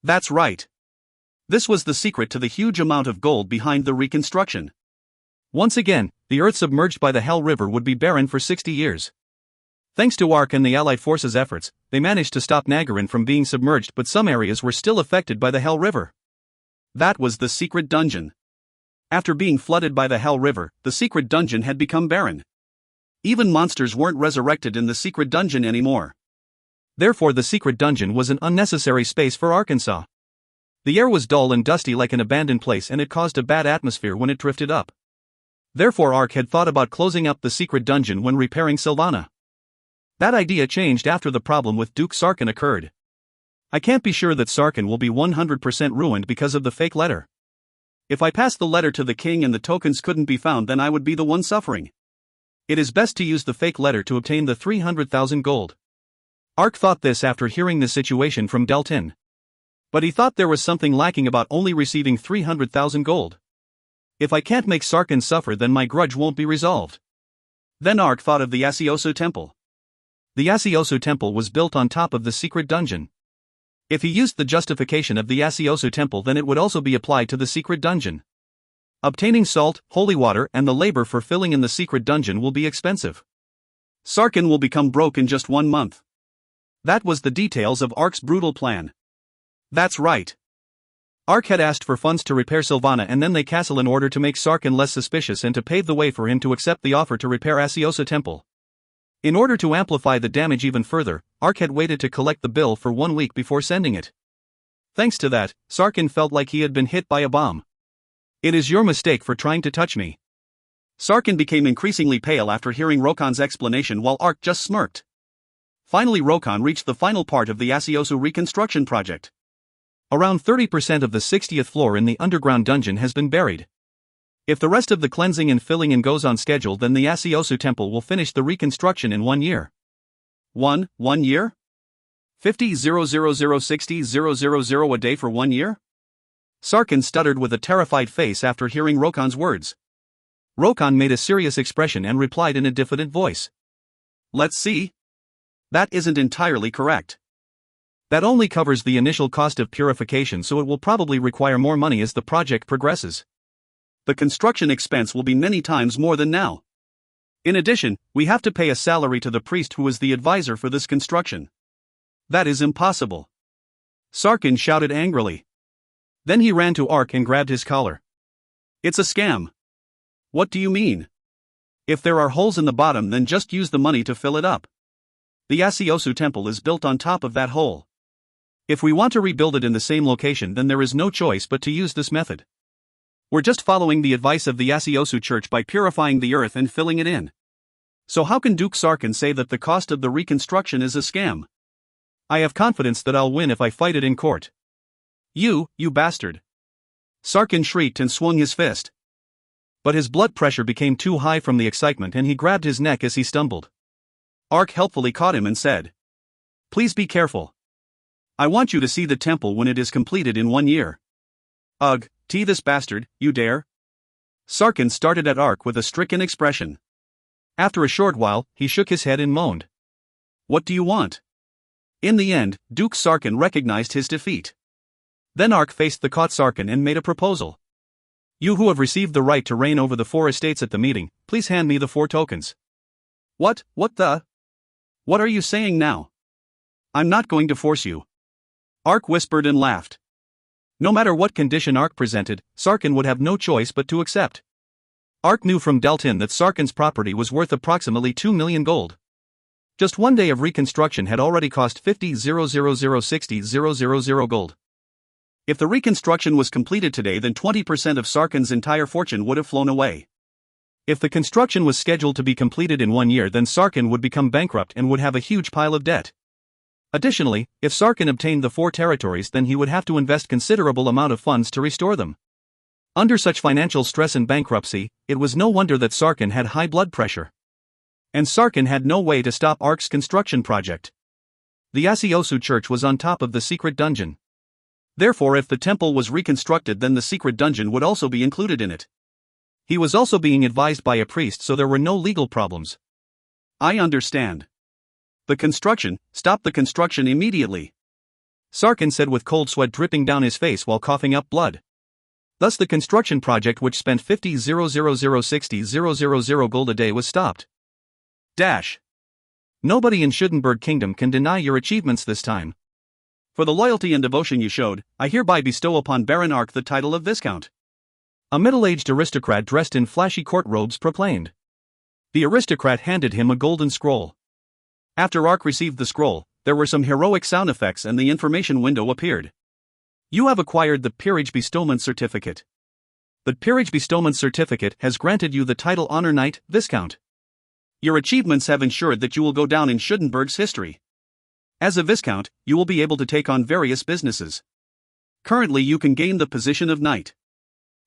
That's right. This was the secret to the huge amount of gold behind the reconstruction. Once again, the earth submerged by the Hell River would be barren for 60 years. Thanks to Ark and the Allied forces' efforts, they managed to stop Nagarin from being submerged, but some areas were still affected by the Hell River. That was the secret dungeon. After being flooded by the Hell River, the secret dungeon had become barren. Even monsters weren't resurrected in the secret dungeon anymore. Therefore the secret dungeon was an unnecessary space for Arkansas. The air was dull and dusty like an abandoned place, and it caused a bad atmosphere when it drifted up. Therefore Ark had thought about closing up the secret dungeon when repairing Sylvana. That idea changed after the problem with Duke Sarkin occurred. I can't be sure that Sarkin will be 100% ruined because of the fake letter. If I passed the letter to the king and the tokens couldn't be found, then I would be the one suffering. It is best to use the fake letter to obtain the 300,000 gold. Ark thought this after hearing the situation from Deltin. But he thought there was something lacking about only receiving 300,000 gold. If I can't make Sarkin suffer, then my grudge won't be resolved. Then Ark thought of the Asiosu Temple. The Asiosu Temple was built on top of the secret dungeon. If he used the justification of the Asiosu Temple, then it would also be applied to the secret dungeon. Obtaining salt, holy water, and the labor for filling in the secret dungeon will be expensive. Sarkin will become broke in just 1 month. That was the details of Ark's brutal plan. That's right. Ark had asked for funds to repair Sylvana and then the castle in order to make Sarkin less suspicious and to pave the way for him to accept the offer to repair Asiosu Temple. In order to amplify the damage even further, Ark had waited to collect the bill for 1 week before sending it. Thanks to that, Sarkin felt like he had been hit by a bomb. It is your mistake for trying to touch me. Sarkin became increasingly pale after hearing Rokan's explanation, while Ark just smirked. Finally Rokan reached the final part of the Asiosu reconstruction project. Around 30% of the 60th floor in the underground dungeon has been buried. If the rest of the cleansing and filling in goes on schedule, then the Asiosu Temple will finish the reconstruction in 1 year. 1 year? 50,000,60,000 a day for 1 year? Sarkin stuttered with a terrified face after hearing Rokan's words. Rokan made a serious expression and replied in a diffident voice. Let's see. That isn't entirely correct. That only covers the initial cost of purification, so it will probably require more money as the project progresses. The construction expense will be many times more than now. In addition, we have to pay a salary to the priest who is the advisor for this construction. That is impossible. Sarkin shouted angrily. Then he ran to Ark and grabbed his collar. It's a scam. What do you mean? If there are holes in the bottom, then just use the money to fill it up. The Asiosu Temple is built on top of that hole. If we want to rebuild it in the same location, then there is no choice but to use this method. We're just following the advice of the Asiosu Church by purifying the earth and filling it in. So how can Duke Sarkin say that the cost of the reconstruction is a scam? I have confidence that I'll win if I fight it in court. You bastard! Sarkin shrieked and swung his fist. But his blood pressure became too high from the excitement and he grabbed his neck as he stumbled. Ark helpfully caught him and said, Please be careful. I want you to see the temple when it is completed in 1 year. Ugh, this bastard, you dare? Sarkin started at Ark with a stricken expression. After a short while, he shook his head and moaned. What do you want? In the end, Duke Sarkin recognized his defeat. Then Ark faced the caught Sarkin and made a proposal. You who have received the right to reign over the 4 estates at the meeting, please hand me the 4 tokens. What are you saying now? I'm not going to force you. Ark whispered and laughed. No matter what condition Ark presented, Sarkin would have no choice but to accept. Ark knew from Deltin that Sarkin's property was worth approximately 2 million gold. Just 1 day of reconstruction had already cost 50,000,060,000 gold. If the reconstruction was completed today, then 20% of Sarkin's entire fortune would have flown away. If the construction was scheduled to be completed in 1 year, then Sarkin would become bankrupt and would have a huge pile of debt. Additionally, if Sarkin obtained the 4 territories, then he would have to invest considerable amount of funds to restore them. Under such financial stress and bankruptcy, it was no wonder that Sarkin had high blood pressure. And Sarkin had no way to stop Ark's construction project. The Asiosu church was on top of the secret dungeon. Therefore, if the temple was reconstructed, then the secret dungeon would also be included in it. He was also being advised by a priest, so there were no legal problems. I understand. Stop the construction immediately. Sarkin said with cold sweat dripping down his face while coughing up blood. Thus the construction project, which spent 50,000,060,000 gold a day, was stopped. Nobody in Schudenberg Kingdom can deny your achievements this time. For the loyalty and devotion you showed, I hereby bestow upon Baron Ark the title of Viscount. A middle-aged aristocrat dressed in flashy court robes proclaimed. The aristocrat handed him a golden scroll. After Ark received the scroll, there were some heroic sound effects and the information window appeared. You have acquired the Peerage Bestowment Certificate. The Peerage Bestowment Certificate has granted you the title Honor Knight, Viscount. Your achievements have ensured that you will go down in Schudenberg's history. As a Viscount, you will be able to take on various businesses. Currently you can gain the position of Knight.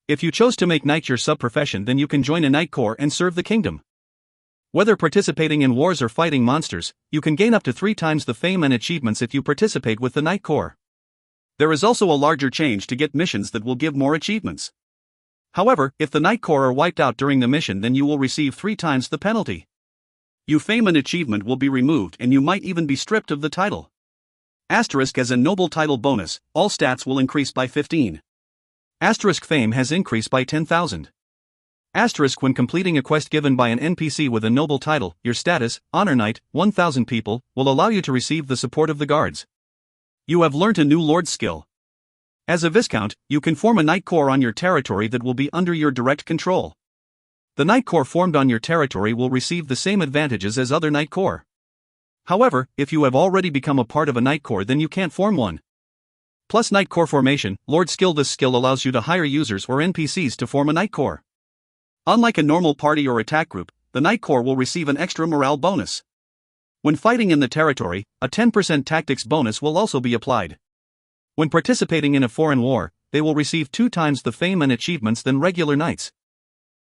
If you chose to make Knight your sub-profession, then you can join a Knight Corps and serve the kingdom. Whether participating in wars or fighting monsters, you can gain up to 3 times the fame and achievements if you participate with the Knight Corps. There is also a larger change to get missions that will give more achievements. However, if the Knight Corps are wiped out during the mission, then you will receive 3 times the penalty. Your fame and achievement will be removed and you might even be stripped of the title. Asterisk as a noble title bonus, all stats will increase by 15. Asterisk fame has increased by 10,000. Asterisk when completing a quest given by an NPC with a noble title, your status, Honor Knight, 1,000 people, will allow you to receive the support of the guards. You have learnt a new Lord skill. As a Viscount, you can form a Knight Corps on your territory that will be under your direct control. The Knight Corps formed on your territory will receive the same advantages as other Knight Corps. However, if you have already become a part of a Knight Corps, then you can't form one. Plus Knight Corps formation, Lord skill. This skill allows you to hire users or NPCs to form a Knight Corps. Unlike a normal party or attack group, the Knight Corps will receive an extra morale bonus. When fighting in the territory, a 10% tactics bonus will also be applied. When participating in a foreign war, they will receive 2 times the fame and achievements than regular knights.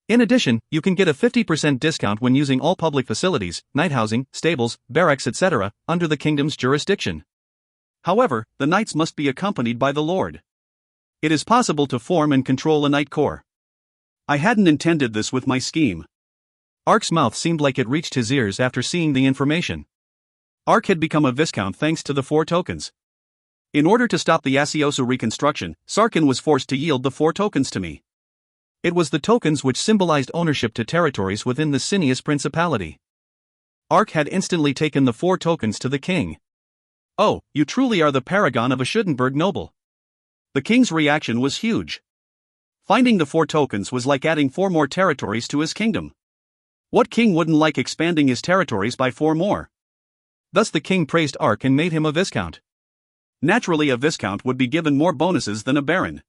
In addition, you can get a 50% discount when using all public facilities, knight housing, stables, barracks, etc., under the kingdom's jurisdiction. However, the knights must be accompanied by the lord. It is possible to form and control a Knight Corps. I hadn't intended this with my scheme. Ark's mouth seemed like it reached his ears after seeing the information. Ark had become a Viscount thanks to the 4 tokens. In order to stop the Asiosu reconstruction, Sarkin was forced to yield the 4 tokens to me. It was the tokens which symbolized ownership to territories within the Cineas Principality. Ark had instantly taken the 4 tokens to the king. Oh, you truly are the paragon of a Schudenberg noble. The king's reaction was huge. Finding the 4 tokens was like adding 4 more territories to his kingdom. What king wouldn't like expanding his territories by 4 more? Thus the king praised Ark and made him a Viscount. Naturally, a Viscount would be given more bonuses than a Baron.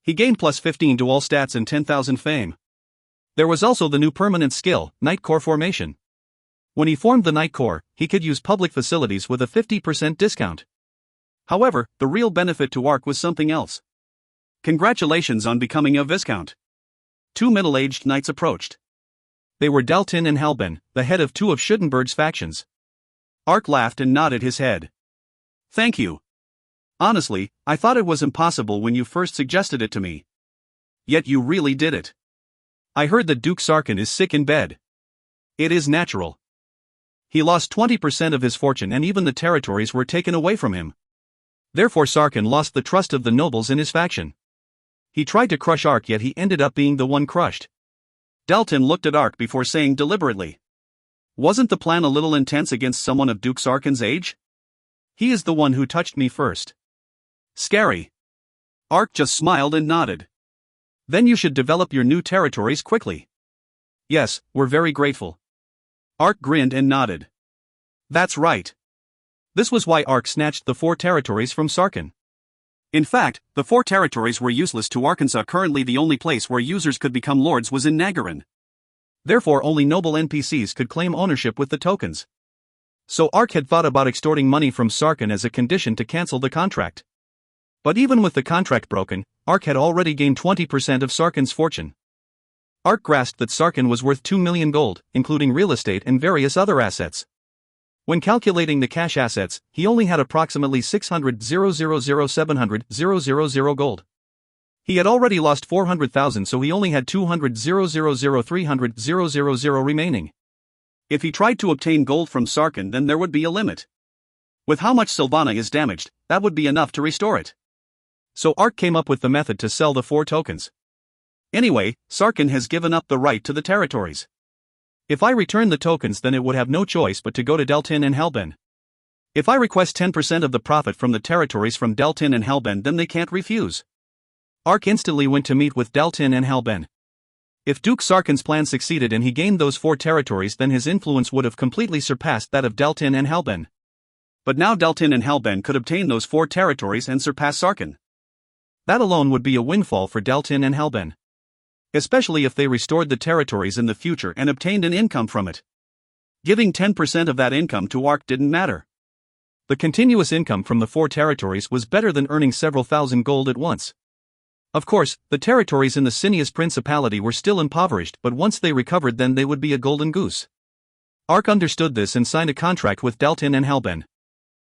He gained plus 15 to all stats and 10,000 fame. There was also the new permanent skill, Knight Corps formation. When he formed the Knight Corps, he could use public facilities with a 50% discount. However, the real benefit to Ark was something else. Congratulations on becoming a Viscount. 2 middle-aged knights approached. They were Daltin and Halben, the head of 2 of Schudenberg's factions. Ark laughed and nodded his head. Thank you. Honestly, I thought it was impossible when you first suggested it to me. Yet you really did it. I heard that Duke Sarkin is sick in bed. It is natural. He lost 20% of his fortune and even the territories were taken away from him. Therefore Sarkin lost the trust of the nobles in his faction. He tried to crush Ark, yet he ended up being the one crushed. Dalton looked at Ark before saying deliberately, "Wasn't the plan a little intense against someone of Duke Sarkin's age? He is the one who touched me first." Scary. Ark just smiled and nodded. "Then you should develop your new territories quickly." "Yes, we're very grateful." Ark grinned and nodded. That's right. This was why Ark snatched the 4 territories from Sarkin. In fact, the 4 territories were useless to Arkansas. Currently the only place where users could become lords was in Nagarin. Therefore only noble NPCs could claim ownership with the tokens. So Ark had thought about extorting money from Sarkin as a condition to cancel the contract. But even with the contract broken, Ark had already gained 20% of Sarkin's fortune. Ark grasped that Sarkin was worth 2 million gold, including real estate and various other assets. When calculating the cash assets, he only had approximately 600,000,700,000 gold. He had already lost 400,000, so he only had 200,000,300,000 remaining. If he tried to obtain gold from Sarkin, then there would be a limit. With how much Sylvana is damaged, that would be enough to restore it. So Ark came up with the method to sell the 4 tokens. Anyway, Sarkin has given up the right to the territories. If I return the tokens, then it would have no choice but to go to Deltin and Helben. If I request 10% of the profit from the territories from Deltin and Helben, then they can't refuse. Ark instantly went to meet with Deltin and Helben. If Duke Sarkin's plan succeeded and he gained those 4 territories, then his influence would have completely surpassed that of Deltin and Helben. But now Deltin and Helben could obtain those 4 territories and surpass Sarkin. That alone would be a windfall for Deltin and Helben. Especially if they restored the territories in the future and obtained an income from it. Giving 10% of that income to Ark didn't matter. The continuous income from the 4 territories was better than earning several thousand gold at once. Of course, the territories in the Cineas Principality were still impoverished, but once they recovered, then they would be a golden goose. Ark understood this and signed a contract with Deltin and Helben.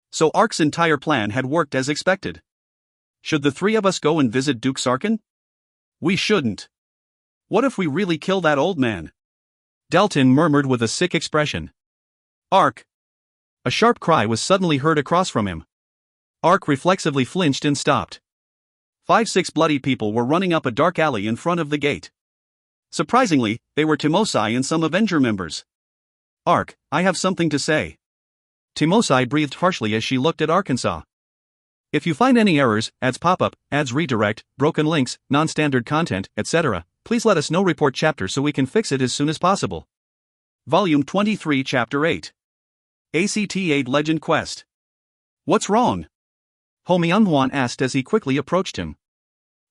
So Ark's entire plan had worked as expected. Should the 3 of us go and visit Duke Sarkin? We shouldn't. What if we really kill that old man? Deltin murmured with a sick expression. Ark! A sharp cry was suddenly heard across from him. Ark reflexively flinched and stopped. 5-6 bloody people were running up a dark alley in front of the gate. Surprisingly, they were Timosai and some Avenger members. Ark, I have something to say. Timosai breathed harshly as she looked at Arkansas. If you find any errors, ads pop-up, ads redirect, broken links, non-standard content, etc., please let us know. Report chapter so we can fix it as soon as possible. Volume 23, Chapter 8. ACT-8 Legend Quest. What's wrong? Ho Myung-hwan asked as he quickly approached him.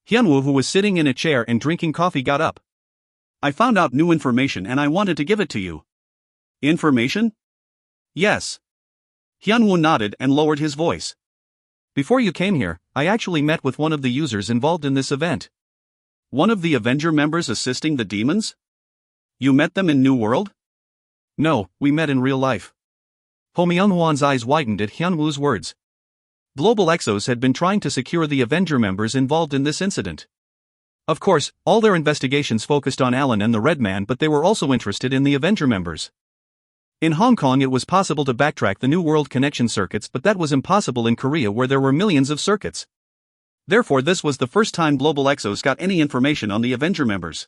Hyunwoo, who was sitting in a chair and drinking coffee, got up. I found out new information and I wanted to give it to you. Information? Yes. Hyunwoo nodded and lowered his voice. Before you came here, I actually met with one of the users involved in this event. One of the Avenger members assisting the demons? You met them in New World? No, we met in real life. Ho Myung-hwan's eyes widened at Hyunwoo's words. Global Exos had been trying to secure the Avenger members involved in this incident. Of course, all their investigations focused on Alan and the Red Man, but they were also interested in the Avenger members. In Hong Kong it was possible to backtrack the New World connection circuits, but that was impossible in Korea where there were millions of circuits. Therefore this was the first time Global Exos got any information on the Avenger members.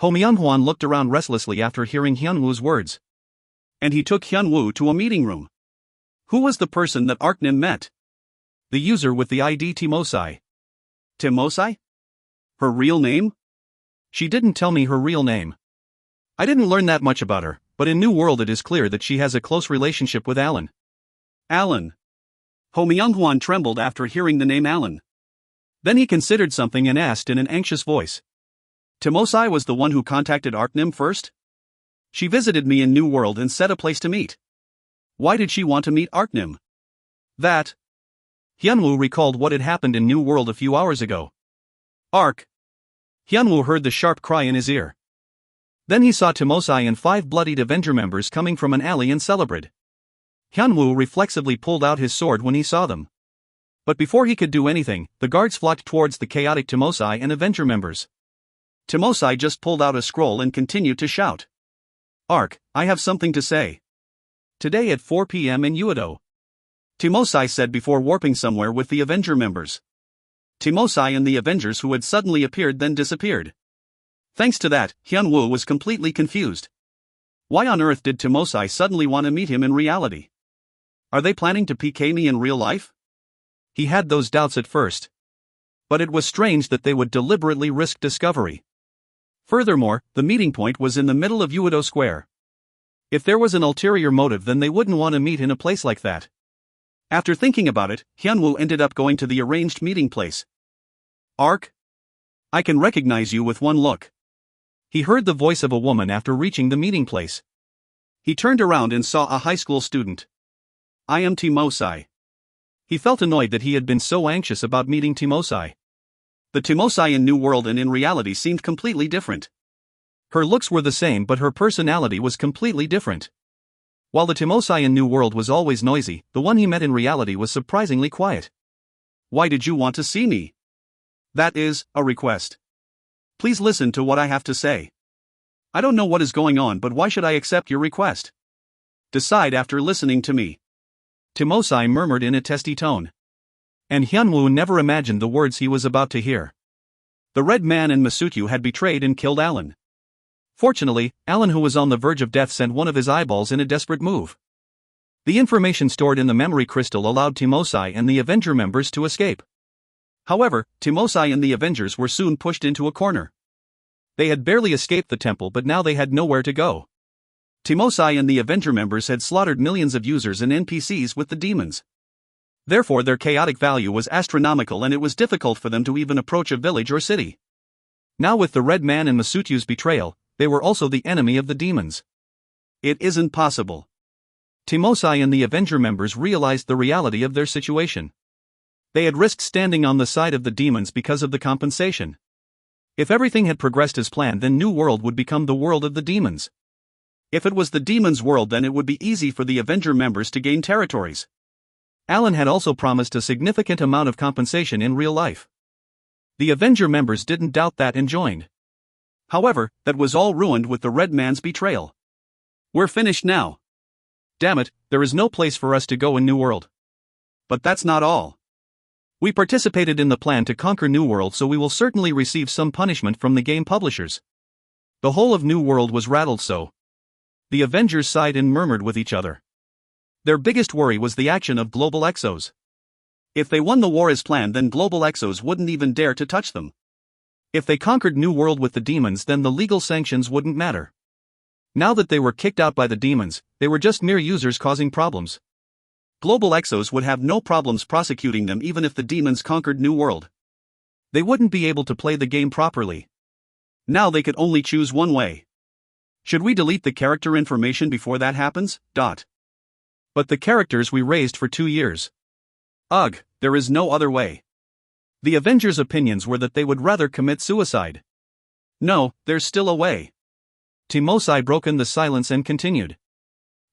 Ho Myung-hwan looked around restlessly after hearing Hyunwoo's words. And he took Hyunwoo to a meeting room. Who was the person that Arknim met? The user with the ID Timosai. Timosai? Her real name? She didn't tell me her real name. I didn't learn that much about her, but in New World it is clear that she has a close relationship with Alan. Alan. Ho Myung-hwan trembled after hearing the name Alan. Then he considered something and asked in an anxious voice. Timosai was the one who contacted Arknim first? She visited me in New World and set a place to meet. Why did she want to meet Arknim? That. Hyunwoo recalled what had happened in New World a few hours ago. Ark. Hyunwoo heard the sharp cry in his ear. Then he saw Timosai and 5 bloodied Avenger members coming from an alley and celebrated. Hyunwoo reflexively pulled out his sword when he saw them. But before he could do anything, the guards flocked towards the chaotic Timosai and Avenger members. Timosai just pulled out a scroll and continued to shout. "Ark, I have something to say. Today at 4 p.m. in Uedo," Timosai said before warping somewhere with the Avenger members. Timosai and the Avengers who had suddenly appeared then disappeared. Thanks to that, Hyunwoo was completely confused. Why on earth did Timosai suddenly want to meet him in reality? Are they planning to PK me in real life? He had those doubts at first. But it was strange that they would deliberately risk discovery. Furthermore, the meeting point was in the middle of Uedo Square. If there was an ulterior motive, then they wouldn't want to meet in a place like that. After thinking about it, Hyunwoo ended up going to the arranged meeting place. "Ark? I can recognize you with one look." He heard the voice of a woman after reaching the meeting place. He turned around and saw a high school student. "I am Timosai." He felt annoyed that he had been so anxious about meeting Timosai. The Timosai in New World and in reality seemed completely different. Her looks were the same, but her personality was completely different. While the Timosai in New World was always noisy, the one he met in reality was surprisingly quiet. "Why did you want to see me?" "That is a request. Please listen to what I have to say. I don't know what is going on, but why should I accept your request? Decide after listening to me," Timosai murmured in a testy tone. And Hyunwoo never imagined the words he was about to hear. The Red Man and Masutyu had betrayed and killed Alan. Fortunately, Alan, who was on the verge of death, sent one of his eyeballs in a desperate move. The information stored in the memory crystal allowed Timosai and the Avenger members to escape. However, Timosai and the Avengers were soon pushed into a corner. They had barely escaped the temple, but now they had nowhere to go. Timosai and the Avenger members had slaughtered millions of users and NPCs with the demons. Therefore, their chaotic value was astronomical, and it was difficult for them to even approach a village or city. Now, with the Red Man and Masutyu's betrayal, they were also the enemy of the demons. It isn't possible. Timosai and the Avenger members realized the reality of their situation. They had risked standing on the side of the demons because of the compensation. If everything had progressed as planned, then New World would become the world of the demons. If it was the demons' world, then it would be easy for the Avenger members to gain territories. Alan had also promised a significant amount of compensation in real life. The Avenger members didn't doubt that and joined. However, that was all ruined with the Red Man's betrayal. "We're finished now. Damn it, there is no place for us to go in New World." But that's not all. "We participated in the plan to conquer New World, so we will certainly receive some punishment from the game publishers." The whole of New World was rattled, so the Avengers sighed and murmured with each other. Their biggest worry was the action of Global Exos. If they won the war as planned, then Global Exos wouldn't even dare to touch them. If they conquered New World with the demons, then the legal sanctions wouldn't matter. Now that they were kicked out by the demons, they were just mere users causing problems. Global Exos would have no problems prosecuting them even if the demons conquered New World. They wouldn't be able to play the game properly. Now they could only choose one way. Should we delete the character information before that happens? But the characters we raised for 2 years. Ugh, there is no other way. The Avengers' opinions were that they would rather commit suicide. No, there's still a way. Timosai broke in the silence and continued.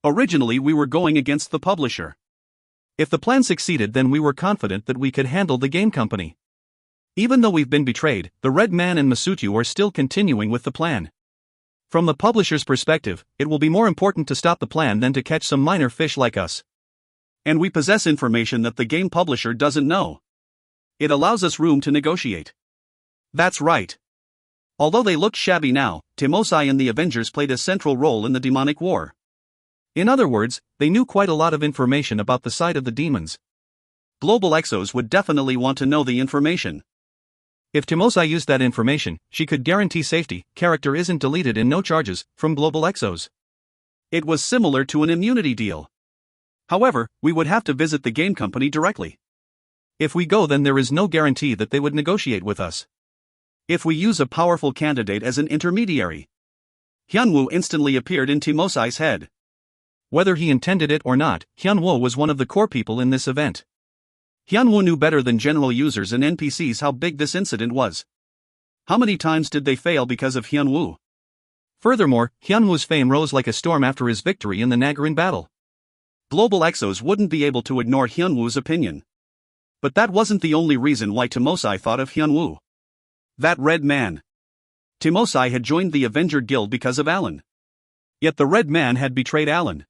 Originally we were going against the publisher. If the plan succeeded, then we were confident that we could handle the game company. Even though we've been betrayed, the Red Man and Masutyu are still continuing with the plan. From the publisher's perspective, it will be more important to stop the plan than to catch some minor fish like us. And we possess information that the game publisher doesn't know. It allows us room to negotiate. That's right. Although they looked shabby now, Timosai and the Avengers played a central role in the demonic war. In other words, they knew quite a lot of information about the side of the demons. Global Exos would definitely want to know the information. If Timosai used that information, she could guarantee safety, character isn't deleted and no charges, from Global Exos. It was similar to an immunity deal. However, we would have to visit the game company directly. If we go, then there is no guarantee that they would negotiate with us. If we use a powerful candidate as an intermediary. Hyunwoo instantly appeared in Timosai's head. Whether he intended it or not, Hyunwoo was one of the core people in this event. Hyunwoo knew better than general users and NPCs how big this incident was. How many times did they fail because of Hyunwoo? Furthermore, Hyunwoo's fame rose like a storm after his victory in the Nagarin battle. Global Exos wouldn't be able to ignore Hyunwoo's opinion. But that wasn't the only reason why Timosai thought of Hyunwoo. That red man. Timosai had joined the Avenger Guild because of Alan. Yet the red man had betrayed Alan.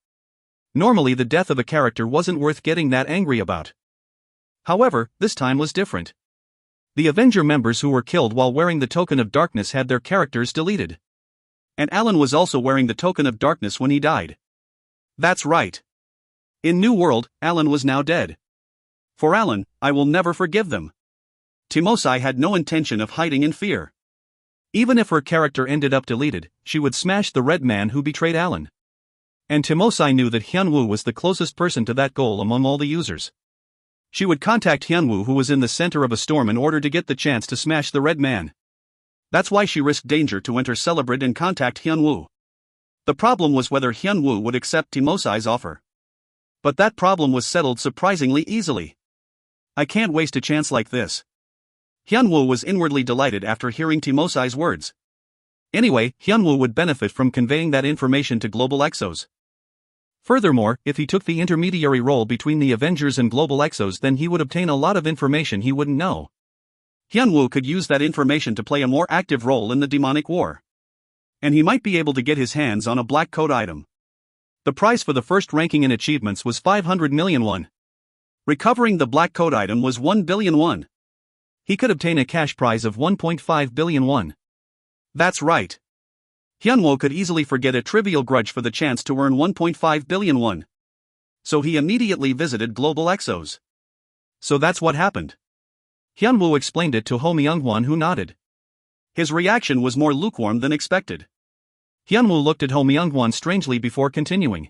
Normally the death of a character wasn't worth getting that angry about. However, this time was different. The Avenger members who were killed while wearing the Token of Darkness had their characters deleted. And Alan was also wearing the Token of Darkness when he died. That's right. In New World, Alan was now dead. For Alan, I will never forgive them. Timosai had no intention of hiding in fear. Even if her character ended up deleted, she would smash the red man who betrayed Alan. And Timosai knew that Hyunwoo was the closest person to that goal among all the users. She would contact Hyunwoo, who was in the center of a storm, in order to get the chance to smash the red man. That's why she risked danger to enter Celebrate and contact Hyunwoo. The problem was whether Hyunwoo would accept Timosai's offer. But that problem was settled surprisingly easily. I can't waste a chance like this. Hyunwoo was inwardly delighted after hearing Timosai's words. Anyway, Hyunwoo would benefit from conveying that information to Global Exos. Furthermore, if he took the intermediary role between the Avengers and Global Exos, then he would obtain a lot of information he wouldn't know. Hyunwoo could use that information to play a more active role in the demonic war. And he might be able to get his hands on a black code item. The prize for the first ranking in achievements was 500 million won. Recovering the black code item was 1 billion won. He could obtain a cash prize of 1.5 billion won. That's right. Hyunwoo could easily forget a trivial grudge for the chance to earn 1.5 billion won. So he immediately visited Global Exos. So that's what happened. Hyunwoo explained it to Ho Myung-hwan, who nodded. His reaction was more lukewarm than expected. Hyunwoo looked at Ho Myung-hwan strangely before continuing.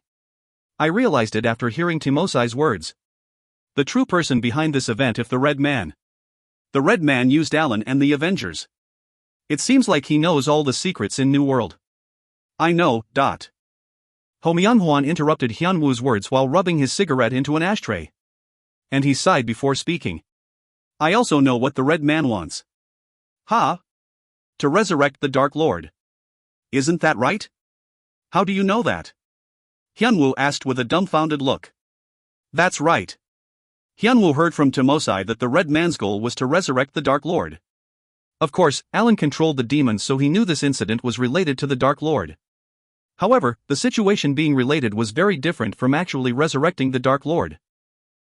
I realized it after hearing Timosai's words. The true person behind this event is the Red Man. The Red Man used Alan and the Avengers. It seems like he knows all the secrets in New World. I know. Ho Myung-hwan interrupted Hyunwoo's words while rubbing his cigarette into an ashtray. And he sighed before speaking. I also know what the Red Man wants. Ha? To resurrect the Dark Lord. Isn't that right? How do you know that? Hyunwoo asked with a dumbfounded look. That's right. Hyunwoo heard from Timosai that the Red Man's goal was to resurrect the Dark Lord. Of course, Alan controlled the demons, so he knew this incident was related to the Dark Lord. However, the situation being related was very different from actually resurrecting the Dark Lord.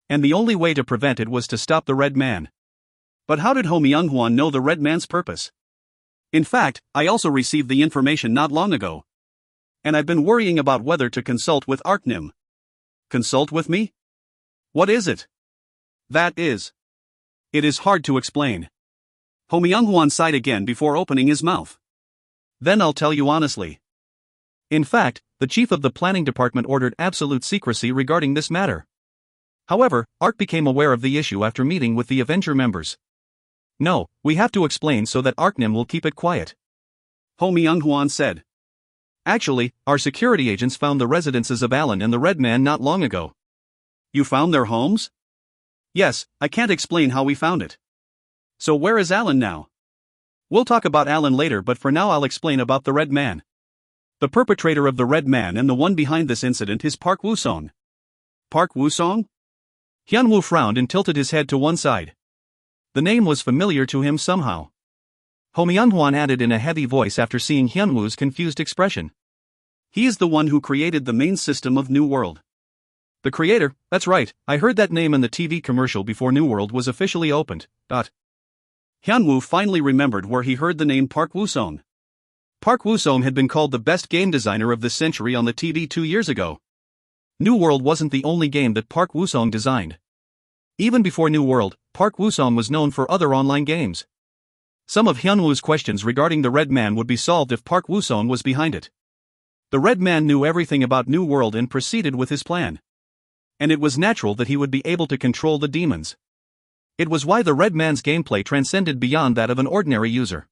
And the only way to prevent it was to stop the Red Man. But how did Ho Myung-hwan know the Red Man's purpose? In fact, I also received the information not long ago. And I've been worrying about whether to consult with Arknim. Consult with me? What is it? That is. It is hard to explain. Ho Myung-hwan sighed again before opening his mouth. Then I'll tell you honestly. In fact, the chief of the planning department ordered absolute secrecy regarding this matter. However, Ark became aware of the issue after meeting with the Avenger members. No, we have to explain so that Arknim will keep it quiet. Ho Myung-hwan said. Actually, our security agents found the residences of Alan and the Red Man not long ago. You found their homes? Yes, I can't explain how we found it. So where is Alan now? We'll talk about Alan later, but for now I'll explain about the Red Man. The perpetrator of the Red Man and the one behind this incident is Park Woo-song. Park Woo-song? Hyunwoo frowned and tilted his head to one side. The name was familiar to him somehow. Ho Myung-hwan added in a heavy voice after seeing Hyunwoo's confused expression. He is the one who created the main system of New World. The creator, that's right, I heard that name in the TV commercial before New World was officially opened. Hyunwoo finally remembered where he heard the name Park Woo-song. Park Woo-song had been called the best game designer of this century on the TV 2 years ago. New World wasn't the only game that Park Woo-song designed. Even before New World, Park Woo-song was known for other online games. Some of Hyunwoo's questions regarding the Red Man would be solved if Park Woo-song was behind it. The Red Man knew everything about New World and proceeded with his plan. And it was natural that he would be able to control the demons. It was why the Red Man's gameplay transcended beyond that of an ordinary user.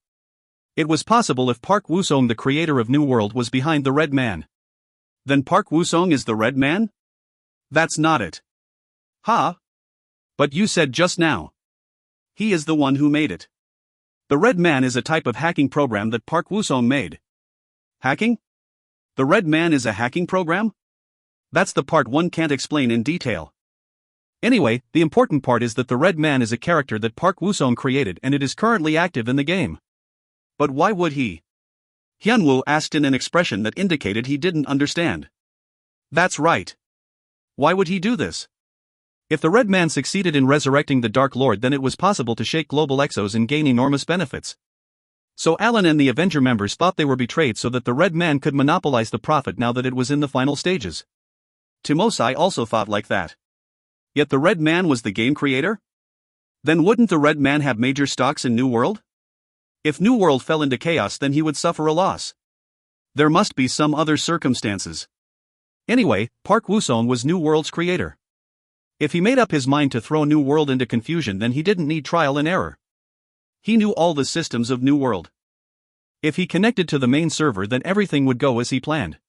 It was possible if Park Woo-song, the creator of New World, was behind the Red Man. Then Park Woo-song is the Red Man? That's not it. Ha? But you said just now. He is the one who made it. The Red Man is a type of hacking program that Park Woo-song made. Hacking? The Red Man is a hacking program? That's the part one can't explain in detail. Anyway, the important part is that the Red Man is a character that Park Woo-sung created and it is currently active in the game. But why would he? Hyunwoo asked in an expression that indicated he didn't understand. That's right. Why would he do this? If the Red Man succeeded in resurrecting the Dark Lord, then it was possible to shake Global Exos and gain enormous benefits. So Alan and the Avenger members thought they were betrayed so that the Red Man could monopolize the profit now that it was in the final stages. Timosai also thought like that. Yet the Red Man was the game creator? Then wouldn't the Red Man have major stocks in New World? If New World fell into chaos, then he would suffer a loss. There must be some other circumstances. Anyway, Park Woo-sung was New World's creator. If he made up his mind to throw New World into confusion, then he didn't need trial and error. He knew all the systems of New World. If he connected to the main server, then everything would go as he planned.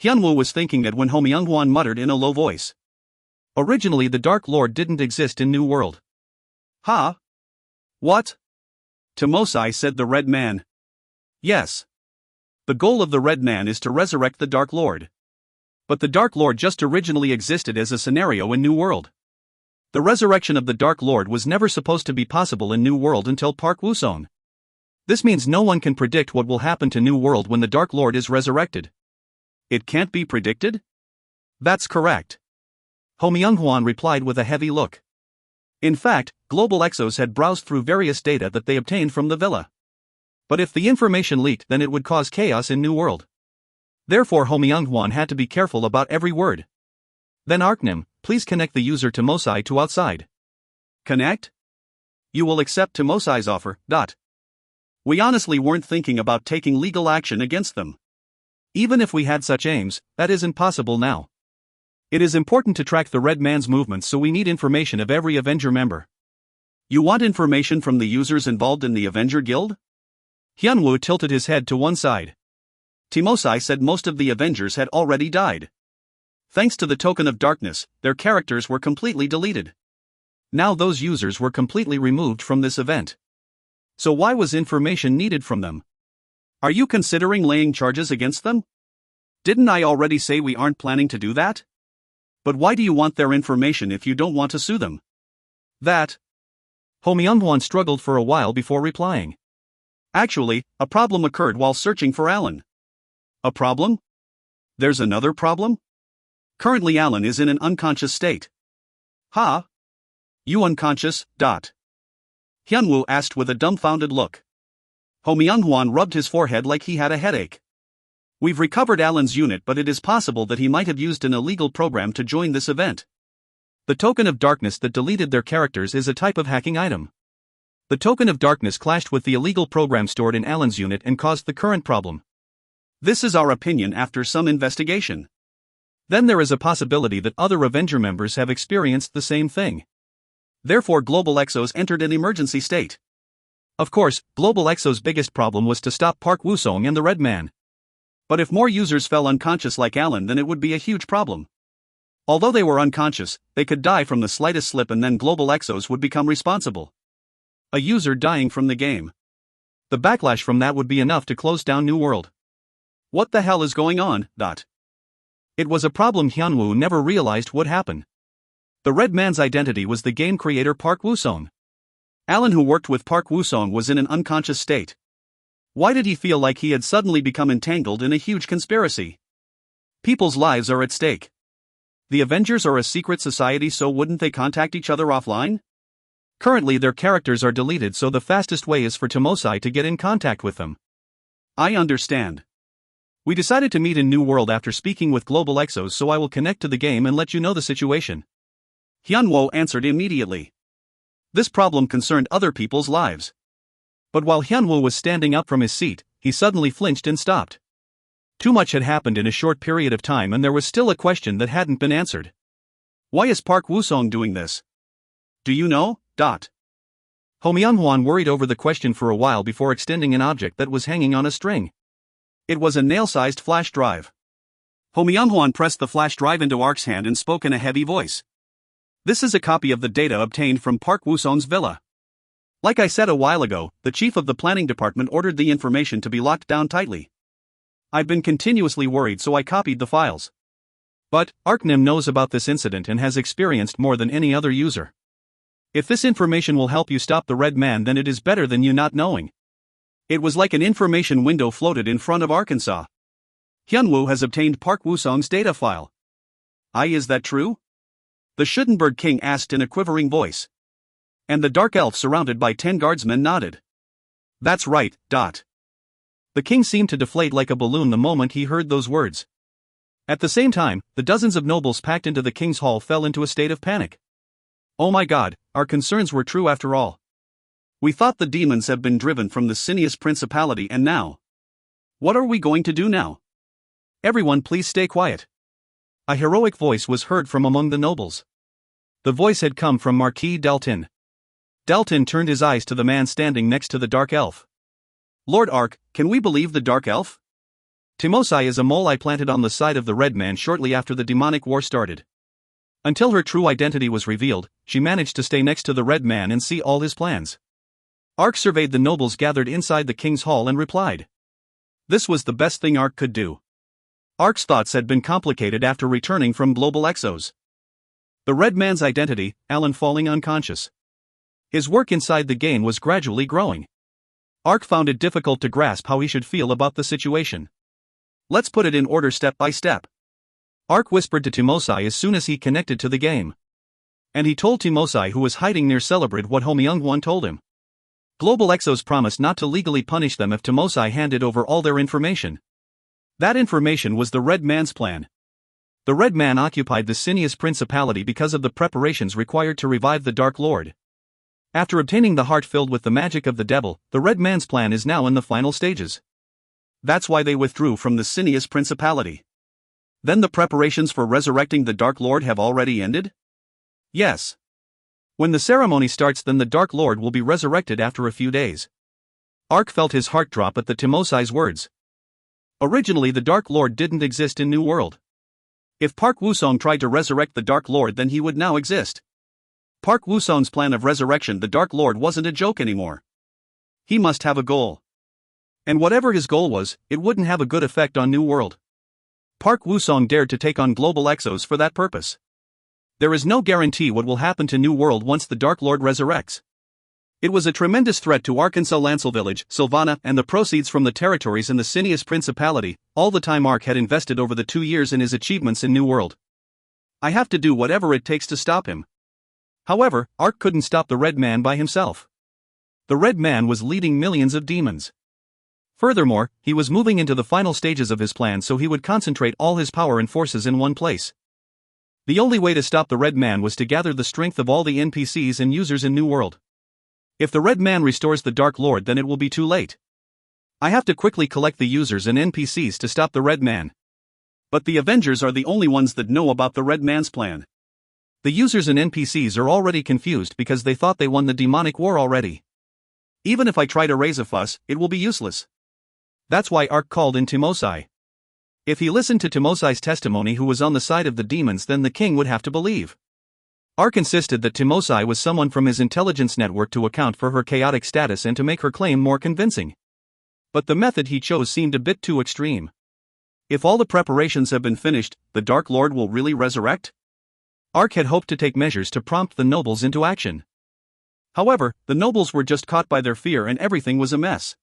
Hyunwoo was thinking that when Ho Myung-hwan muttered in a low voice. Originally the Dark Lord didn't exist in New World. Huh? What? Timosai said the Red Man. Yes. The goal of the Red Man is to resurrect the Dark Lord. But the Dark Lord just originally existed as a scenario in New World. The resurrection of the Dark Lord was never supposed to be possible in New World until Park Woo-sung. This means no one can predict what will happen to New World when the Dark Lord is resurrected. It can't be predicted? That's correct. Ho Myung-hwan replied with a heavy look. In fact, Global Exos had browsed through various data that they obtained from the villa. But if the information leaked, then it would cause chaos in New World. Therefore Ho Myung-hwan had to be careful about every word. Then Arknim, please connect the user Timosai to outside. Connect? You will accept Timosai's offer. We honestly weren't thinking about taking legal action against them. Even if we had such aims, that isn't possible now. It is important to track the Red Man's movements, so we need information of every Avenger member. You want information from the users involved in the Avenger Guild? Hyunwoo tilted his head to one side. Timosai said most of the Avengers had already died. Thanks to the Token of Darkness, their characters were completely deleted. Now those users were completely removed from this event. So why was information needed from them? Are you considering laying charges against them? Didn't I already say we aren't planning to do that? But why do you want their information if you don't want to sue them? That. Ho Myung-hwan struggled for a while before replying. Actually, a problem occurred while searching for Alan. A problem? There's another problem? Currently Alan is in an unconscious state. Huh? You unconscious? Hyunwoo asked with a dumbfounded look. Ho Myung-hwan rubbed his forehead like he had a headache. We've recovered Alan's unit, but it is possible that he might have used an illegal program to join this event. The Token of Darkness that deleted their characters is a type of hacking item. The Token of Darkness clashed with the illegal program stored in Alan's unit and caused the current problem. This is our opinion after some investigation. Then there is a possibility that other Avenger members have experienced the same thing. Therefore Global Exos entered an emergency state. Of course, Global Exos' biggest problem was to stop Park Woo-sung and the Red Man. But if more users fell unconscious like Alan, then it would be a huge problem. Although they were unconscious, they could die from the slightest slip and then Global Exos would become responsible. A user dying from the game. The backlash from that would be enough to close down New World. What the hell is going on? It was a problem Hyunwoo never realized would happen. The Red Man's identity was the game creator Park Woo-sung. Alan, who worked with Park Woo-sung, was in an unconscious state. Why did he feel like he had suddenly become entangled in a huge conspiracy? People's lives are at stake. The Avengers are a secret society, so wouldn't they contact each other offline? Currently their characters are deleted, so the fastest way is for Timosai to get in contact with them. I understand. We decided to meet in New World after speaking with Global Exos, so I will connect to the game and let you know the situation. Hyunwoo answered immediately. This problem concerned other people's lives. But while Hyunwoo was standing up from his seat, he suddenly flinched and stopped. Too much had happened in a short period of time and there was still a question that hadn't been answered. Why is Park Woo-sung doing this? Do you know? Ho Myung-hwan worried over the question for a while before extending an object that was hanging on a string. It was a nail-sized flash drive. Ho Myung-hwan pressed the flash drive into Ark's hand and spoke in a heavy voice. This is a copy of the data obtained from Park Woo-sung's villa. Like I said a while ago, the chief of the planning department ordered the information to be locked down tightly. I've been continuously worried, so I copied the files. But, Arknim knows about this incident and has experienced more than any other user. If this information will help you stop the Red Man, then it is better than you not knowing. It was like an information window floated in front of Arkansas. Hyunwoo has obtained Park Woo-sung's data file. Is that true? The Schuttenberg king asked in a quivering voice. And the dark elf surrounded by 10 guardsmen nodded. That's right. The king seemed to deflate like a balloon the moment he heard those words. At the same time, the dozens of nobles packed into the king's hall fell into a state of panic. Oh my god, our concerns were true after all. We thought the demons have been driven from the Cineas Principality, and now? What are we going to do now? Everyone please stay quiet. A heroic voice was heard from among the nobles. The voice had come from Marquis Dalton. Dalton turned his eyes to the man standing next to the dark elf. Lord Ark, can we believe the dark elf? Timosai is a mole I planted on the side of the Red Man shortly after the demonic war started. Until her true identity was revealed, she managed to stay next to the Red Man and see all his plans. Ark surveyed the nobles gathered inside the king's hall and replied. This was the best thing Ark could do. Ark's thoughts had been complicated after returning from Global Exos. The Red Man's identity, Alan falling unconscious. His work inside the game was gradually growing. Ark found it difficult to grasp how he should feel about the situation. Let's put it in order step by step. Ark whispered to Timosai as soon as he connected to the game. And he told Timosai, who was hiding near Celebrate, what Home Young-won told him. Global Exos promised not to legally punish them if Timosai handed over all their information. That information was the Red Man's plan. The Red Man occupied the Cineas Principality because of the preparations required to revive the Dark Lord. After obtaining the heart filled with the magic of the devil, the Red Man's plan is now in the final stages. That's why they withdrew from the Cineas Principality. Then the preparations for resurrecting the Dark Lord have already ended? Yes. When the ceremony starts, then the Dark Lord will be resurrected after a few days. Ark felt his heart drop at the Timosai's words. Originally the Dark Lord didn't exist in New World. If Park Woo-sung tried to resurrect the Dark Lord, then he would now exist. Park Woo-sung's plan of resurrection the Dark Lord wasn't a joke anymore. He must have a goal. And whatever his goal was, it wouldn't have a good effect on New World. Park Woo-sung dared to take on Global Exos for that purpose. There is no guarantee what will happen to New World once the Dark Lord resurrects. It was a tremendous threat to Arkansas Lancel Village, Sylvana, and the proceeds from the territories in the Cineas Principality, all the time Ark had invested over the 2 years in his achievements in New World. I have to do whatever it takes to stop him. However, Ark couldn't stop the Red Man by himself. The Red Man was leading millions of demons. Furthermore, he was moving into the final stages of his plan, so he would concentrate all his power and forces in one place. The only way to stop the Red Man was to gather the strength of all the NPCs and users in New World. If the Red Man restores the Dark Lord, then it will be too late. I have to quickly collect the users and NPCs to stop the Red Man. But the Avengers are the only ones that know about the Red Man's plan. The users and NPCs are already confused because they thought they won the demonic war already. Even if I try to raise a fuss, it will be useless. That's why Ark called in Timosai. If he listened to Timosai's testimony, who was on the side of the demons, then the king would have to believe. Ark insisted that Timosai was someone from his intelligence network to account for her chaotic status and to make her claim more convincing. But the method he chose seemed a bit too extreme. If all the preparations have been finished, the Dark Lord will really resurrect? Ark had hoped to take measures to prompt the nobles into action. However, the nobles were just caught by their fear and everything was a mess.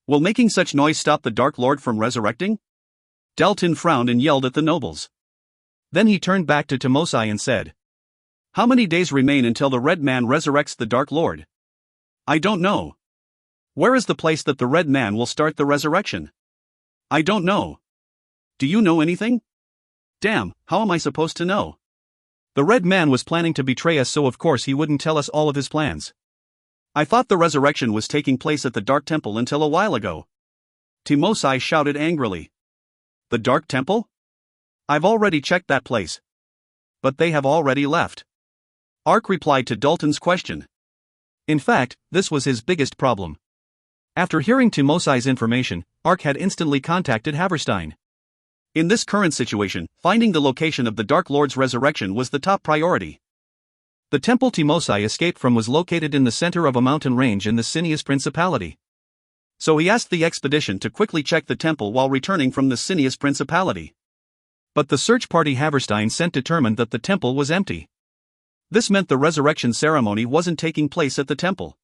Will making such noise stop the Dark Lord from resurrecting? Dalton frowned and yelled at the nobles. Then he turned back to Timosai and said, How many days remain until the Red Man resurrects the Dark Lord? I don't know. Where is the place that the Red Man will start the resurrection? I don't know. Do you know anything? Damn, how am I supposed to know? The Red Man was planning to betray us, so of course he wouldn't tell us all of his plans. I thought the resurrection was taking place at the Dark Temple until a while ago. Timosai shouted angrily. The Dark Temple? I've already checked that place. But they have already left. Ark replied to Dalton's question. In fact, this was his biggest problem. After hearing Timosai's information, Ark had instantly contacted Haverstein. In this current situation, finding the location of the Dark Lord's resurrection was the top priority. The temple Timosai escaped from was located in the center of a mountain range in the Cineas Principality. So he asked the expedition to quickly check the temple while returning from the Cineas Principality. But the search party Haverstein sent determined that the temple was empty. This meant the resurrection ceremony wasn't taking place at the temple.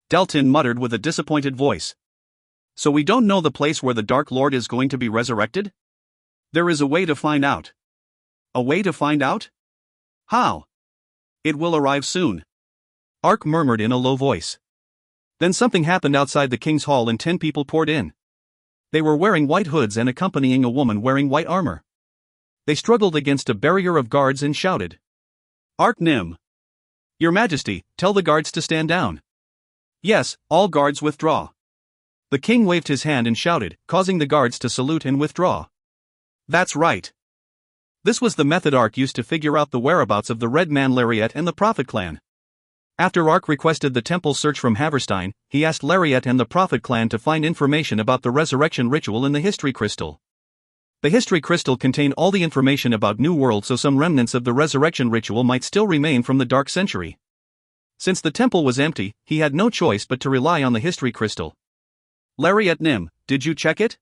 Deltin muttered with a disappointed voice. So we don't know the place where the Dark Lord is going to be resurrected? There is a way to find out. A way to find out? How? It will arrive soon. Ark murmured in a low voice. Then something happened outside the king's hall and 10 people poured in. They were wearing white hoods and accompanying a woman wearing white armor. They struggled against a barrier of guards and shouted. Ark Nim. Your Majesty, tell the guards to stand down. Yes, all guards withdraw. The king waved his hand and shouted, causing the guards to salute and withdraw. That's right. This was the method Ark used to figure out the whereabouts of the Red Man Lariat and the Prophet clan. After Ark requested the temple search from Haverstein, he asked Lariat and the Prophet clan to find information about the resurrection ritual in the History Crystal. The History Crystal contained all the information about New World, so some remnants of the resurrection ritual might still remain from the Dark Century. Since the temple was empty, he had no choice but to rely on the History Crystal. Lariat Nim, did you check it?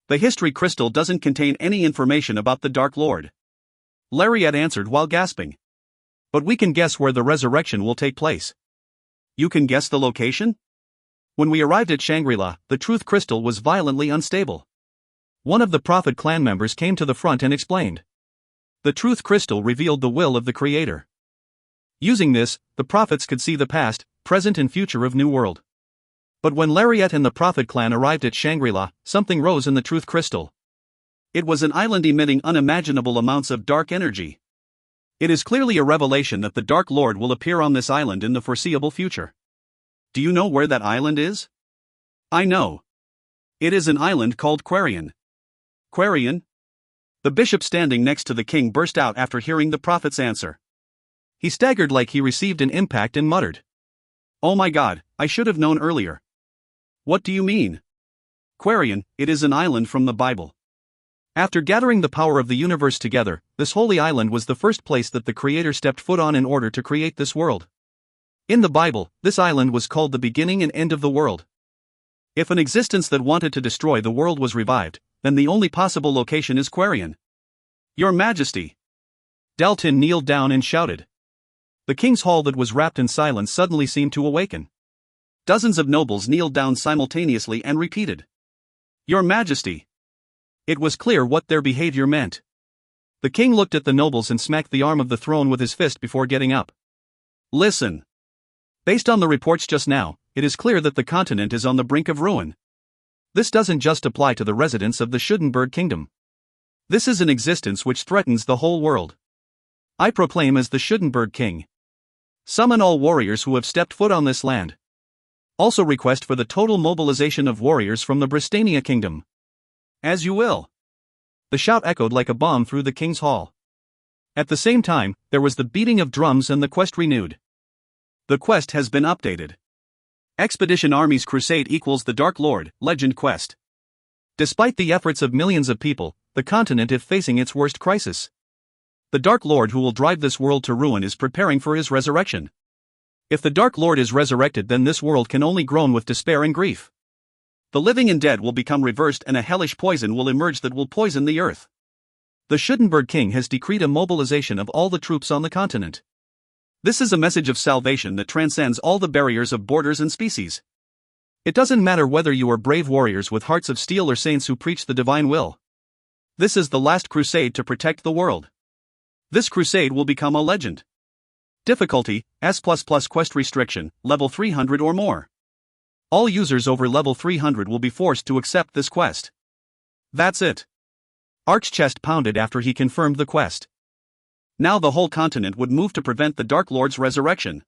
The History Crystal doesn't contain any information about the Dark Lord. Lariat answered while gasping. But we can guess where the resurrection will take place. You can guess the location? When we arrived at Shangri-La, the Truth Crystal was violently unstable. One of the Prophet clan members came to the front and explained. The Truth Crystal revealed the will of the Creator. Using this, the Prophets could see the past, present and future of New World. But when Lariat and the Prophet clan arrived at Shangri-La, something rose in the Truth Crystal. It was an island emitting unimaginable amounts of dark energy. It is clearly a revelation that the Dark Lord will appear on this island in the foreseeable future. Do you know where that island is? I know. It is an island called Quarian. Quarian? The bishop standing next to the king burst out after hearing the prophet's answer. He staggered like he received an impact and muttered. Oh my God, I should have known earlier. What do you mean? Quarian, it is an island from the Bible. After gathering the power of the universe together, this holy island was the first place that the Creator stepped foot on in order to create this world. In the Bible, this island was called the beginning and end of the world. If an existence that wanted to destroy the world was revived, then the only possible location is Quarian. Your Majesty! Deltin kneeled down and shouted. The king's hall that was wrapped in silence suddenly seemed to awaken. Dozens of nobles kneeled down simultaneously and repeated. Your Majesty! It was clear what their behavior meant. The king looked at the nobles and smacked the arm of the throne with his fist before getting up. Listen. Based on the reports just now, it is clear that the continent is on the brink of ruin. This doesn't just apply to the residents of the Schudenberg Kingdom. This is an existence which threatens the whole world. I proclaim as the Schudenberg King. Summon all warriors who have stepped foot on this land. Also request for the total mobilization of warriors from the Bristania Kingdom. As you will. The shout echoed like a bomb through the king's hall. At the same time, there was the beating of drums and the quest renewed. The quest has been updated. Expedition Army's Crusade equals the Dark Lord, Legend Quest. Despite the efforts of millions of people, the continent is facing its worst crisis. The Dark Lord who will drive this world to ruin is preparing for his resurrection. If the Dark Lord is resurrected, then this world can only groan with despair and grief. The living and dead will become reversed and a hellish poison will emerge that will poison the earth. The Schudenberg King has decreed a mobilization of all the troops on the continent. This is a message of salvation that transcends all the barriers of borders and species. It doesn't matter whether you are brave warriors with hearts of steel or saints who preach the divine will. This is the last crusade to protect the world. This crusade will become a legend. Difficulty, S++ quest restriction, level 300 or more. All users over level 300 will be forced to accept this quest. That's it. Ark's chest pounded after he confirmed the quest. Now the whole continent would move to prevent the Dark Lord's resurrection.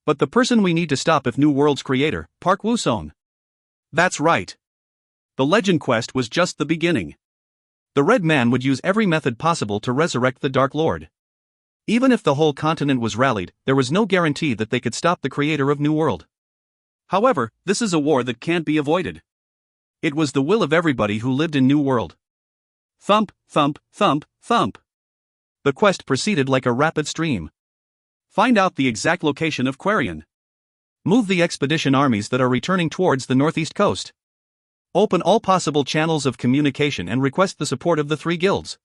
But the person we need to stop is New World's creator, Park Woo-sung. That's right. The legend quest was just the beginning. The Red Man would use every method possible to resurrect the Dark Lord. Even if the whole continent was rallied, there was no guarantee that they could stop the creator of New World. However, this is a war that can't be avoided. It was the will of everybody who lived in New World. Thump, thump, thump, thump. The quest proceeded like a rapid stream. Find out the exact location of Quarian. Move the expedition armies that are returning towards the northeast coast. Open all possible channels of communication and request the support of the 3 guilds.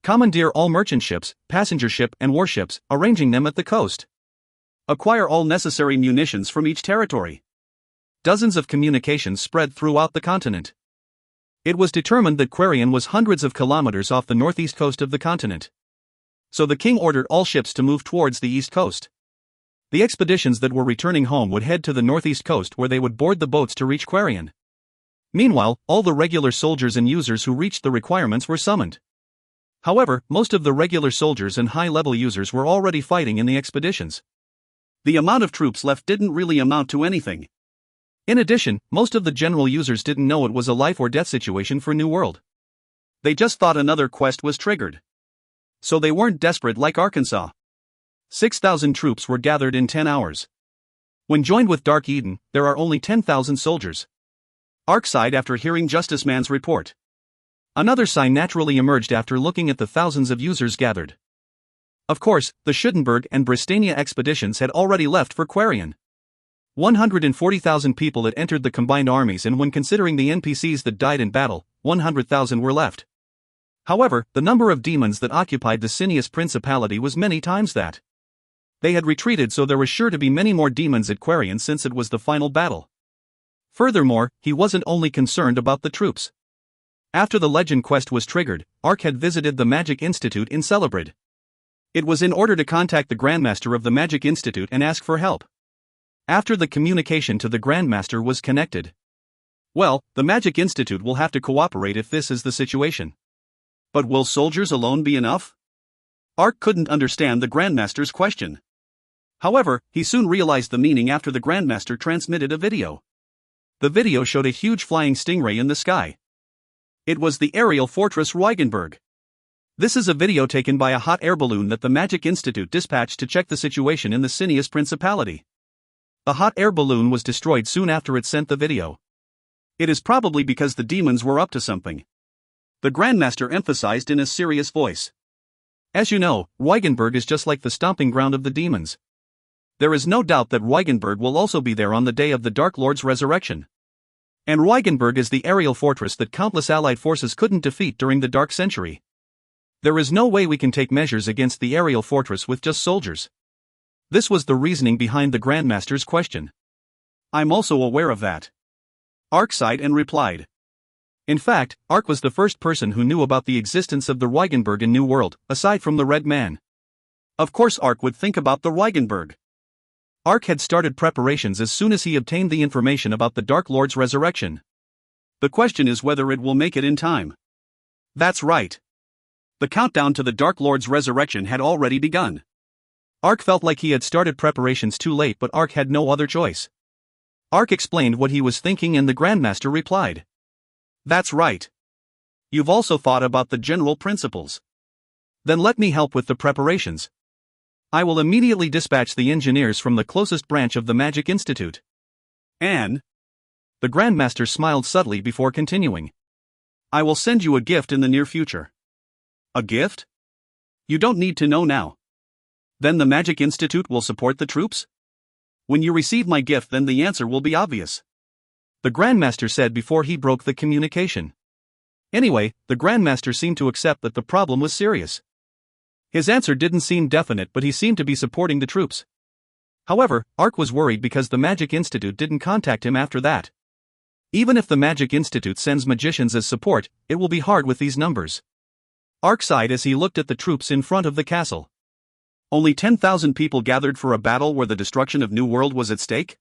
Commandeer all merchant ships, passenger ship and warships, arranging them at the coast. Acquire all necessary munitions from each territory. Dozens of communications spread throughout the continent. It was determined that Quarian was hundreds of kilometers off the northeast coast of the continent. So the king ordered all ships to move towards the east coast. The expeditions that were returning home would head to the northeast coast where they would board the boats to reach Quarian. Meanwhile, all the regular soldiers and users who reached the requirements were summoned. However, most of the regular soldiers and high-level users were already fighting in the expeditions. The amount of troops left didn't really amount to anything. In addition, most of the general users didn't know it was a life-or-death situation for New World. They just thought another quest was triggered. So they weren't desperate like Arkansas. 6,000 troops were gathered in 10 hours. When joined with Dark Eden, there are only 10,000 soldiers. Ark sighed after hearing Justice Man's report. Another sigh naturally emerged after looking at the thousands of users gathered. Of course, the Schudenberg and Bristania expeditions had already left for Quarian. 140,000 people had entered the combined armies, and when considering the NPCs that died in battle, 100,000 were left. However, the number of demons that occupied the Cineus Principality was many times that. They had retreated, so there was sure to be many more demons at Quarian since it was the final battle. Furthermore, he wasn't only concerned about the troops. After the legend quest was triggered, Ark had visited the Magic Institute in Celebrad. It was in order to contact the Grandmaster of the Magic Institute and ask for help. After the communication to the Grandmaster was connected. Well, the Magic Institute will have to cooperate if this is the situation. But will soldiers alone be enough? Ark couldn't understand the Grandmaster's question. However, he soon realized the meaning after the Grandmaster transmitted a video. The video showed a huge flying stingray in the sky. It was the aerial fortress Ruygenberg. This is a video taken by a hot air balloon that the Magic Institute dispatched to check the situation in the Cineus Principality. The hot air balloon was destroyed soon after it sent the video. It is probably because the demons were up to something. The Grandmaster emphasized in a serious voice. As you know, Ruygenberg is just like the stomping ground of the demons. There is no doubt that Ruygenberg will also be there on the day of the Dark Lord's resurrection. And Ruygenberg is the aerial fortress that countless allied forces couldn't defeat during the Dark Century. There is no way we can take measures against the aerial fortress with just soldiers. This was the reasoning behind the Grandmaster's question. I'm also aware of that. Ark sighed and replied. In fact, Ark was the first person who knew about the existence of the Ruygenberg in New World, aside from the Red Man. Of course Ark would think about the Ruygenberg. Ark had started preparations as soon as he obtained the information about the Dark Lord's resurrection. The question is whether it will make it in time. That's right. The countdown to the Dark Lord's resurrection had already begun. Ark felt like he had started preparations too late, but Ark had no other choice. Ark explained what he was thinking and the Grandmaster replied. That's right. You've also thought about the general principles. Then let me help with the preparations. I will immediately dispatch the engineers from the closest branch of the Magic Institute. And? The Grandmaster smiled subtly before continuing. I will send you a gift in the near future. A gift? You don't need to know now. Then the Magic Institute will support the troops? When you receive my gift, then the answer will be obvious. The Grandmaster said before he broke the communication. Anyway, the Grandmaster seemed to accept that the problem was serious. His answer didn't seem definite, but he seemed to be supporting the troops. However, Ark was worried because the Magic Institute didn't contact him after that. Even if the Magic Institute sends magicians as support, it will be hard with these numbers. Ark sighed as he looked at the troops in front of the castle. Only 10,000 people gathered for a battle where the destruction of New World was at stake?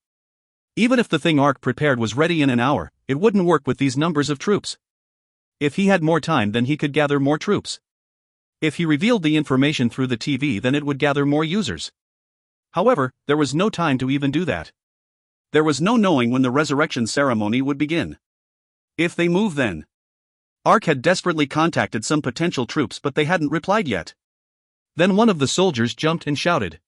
Even if the thing Ark prepared was ready in an hour, it wouldn't work with these numbers of troops. If he had more time, then he could gather more troops. If he revealed the information through the TV, then it would gather more users. However, there was no time to even do that. There was no knowing when the resurrection ceremony would begin. If they move then. Ark had desperately contacted some potential troops, but they hadn't replied yet. Then one of the soldiers jumped and shouted.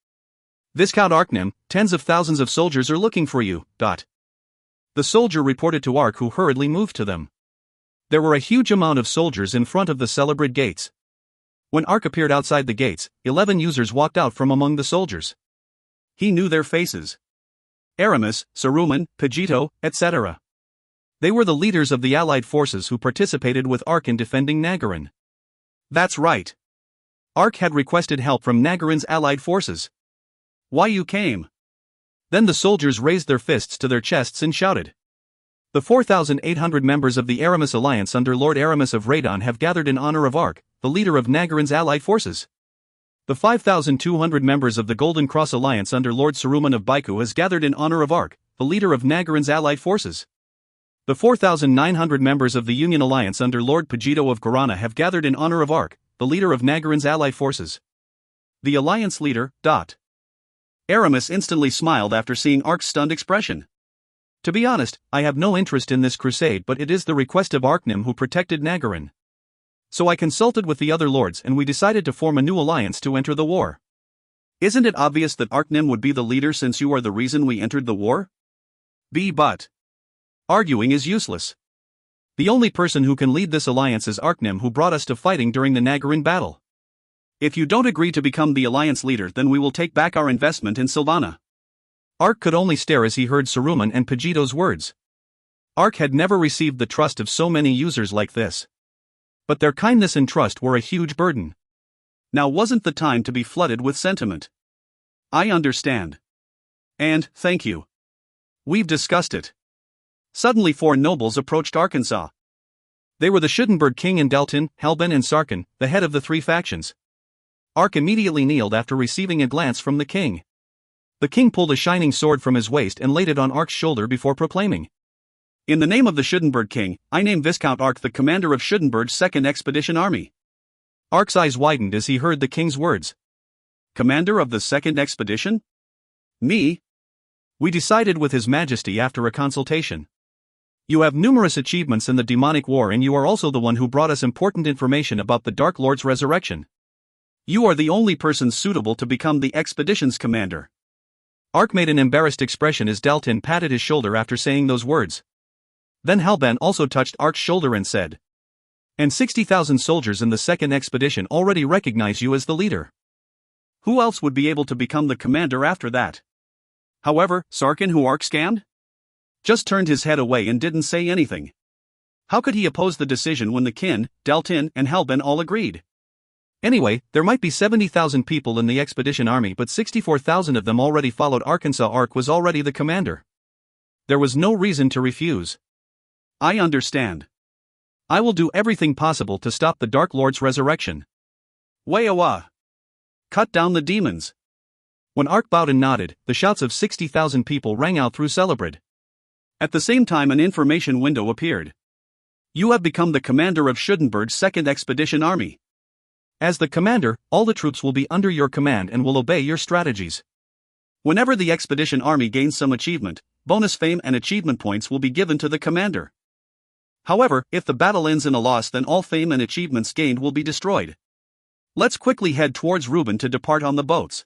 Viscount Arknim, tens of thousands of soldiers are looking for you. The soldier reported to Ark, who hurriedly moved to them. There were a huge amount of soldiers in front of the Celebrad gates. When Ark appeared outside the gates, 11 users walked out from among the soldiers. He knew their faces. Aramis, Saruman, Pagito, etc. They were the leaders of the Allied forces who participated with Ark in defending Nagarin. That's right. Ark had requested help from Nagarin's allied forces. Why you came? Then the soldiers raised their fists to their chests and shouted. The 4,800 members of the Aramis Alliance under Lord Aramis of Radon have gathered in honor of Ark, the leader of Nagarin's allied forces. The 5,200 members of the Golden Cross Alliance under Lord Saruman of Baiku has gathered in honor of Ark, the leader of Nagarin's allied forces. The 4,900 members of the Union Alliance under Lord Pajito of Guarana have gathered in honor of Ark, the leader of Nagarin's allied forces. The alliance leader. Aramis instantly smiled after seeing Ark's stunned expression. To be honest, I have no interest in this crusade, but it is the request of Arknim who protected Nagarin. So I consulted with the other lords and we decided to form a new alliance to enter the war. Isn't it obvious that Arknim would be the leader since you are the reason we entered the war? But arguing is useless. The only person who can lead this alliance is Arknim, who brought us to fighting during the Nagarin battle. If you don't agree to become the alliance leader, then we will take back our investment in Sylvana. Ark could only stare as he heard Saruman and Pajito's words. Ark had never received the trust of so many users like this. But their kindness and trust were a huge burden. Now wasn't the time to be flooded with sentiment. I understand. And, thank you. We've discussed it. Suddenly 4 nobles approached Arkansas. They were the Schudenberg king and Delton, Helben and Sarkin, the head of the 3 factions. Ark immediately kneeled after receiving a glance from the king. The king pulled a shining sword from his waist and laid it on Ark's shoulder before proclaiming. In the name of the Schudenberg king, I name Viscount Ark the commander of Schudenberg's 2nd Expedition Army. Ark's eyes widened as he heard the king's words. Commander of the 2nd Expedition? Me? We decided with His Majesty after a consultation. You have numerous achievements in the demonic war and you are also the one who brought us important information about the Dark Lord's resurrection. You are the only person suitable to become the expedition's commander. Ark made an embarrassed expression as Delton patted his shoulder after saying those words. Then Helben also touched Ark's shoulder and said. And 60,000 soldiers in the 2nd expedition already recognize you as the leader. Who else would be able to become the commander after that? However, Sarkin, who Ark scammed, just turned his head away and didn't say anything. How could he oppose the decision when the kin, Deltin, and Helben all agreed? Anyway, there might be 70,000 people in the expedition army, but 64,000 of them already followed Arkansas. Ark was already the commander. There was no reason to refuse. I understand. I will do everything possible to stop the Dark Lord's resurrection. Wayawa. Cut down the demons. When Ark bowed and nodded, the shouts of 60,000 people rang out through Celebrate. At the same time, an information window appeared. You have become the commander of Schudenberg's 2nd Expedition Army. As the commander, all the troops will be under your command and will obey your strategies. Whenever the expedition army gains some achievement, bonus fame and achievement points will be given to the commander. However, if the battle ends in a loss, then all fame and achievements gained will be destroyed. Let's quickly head towards Reuben to depart on the boats.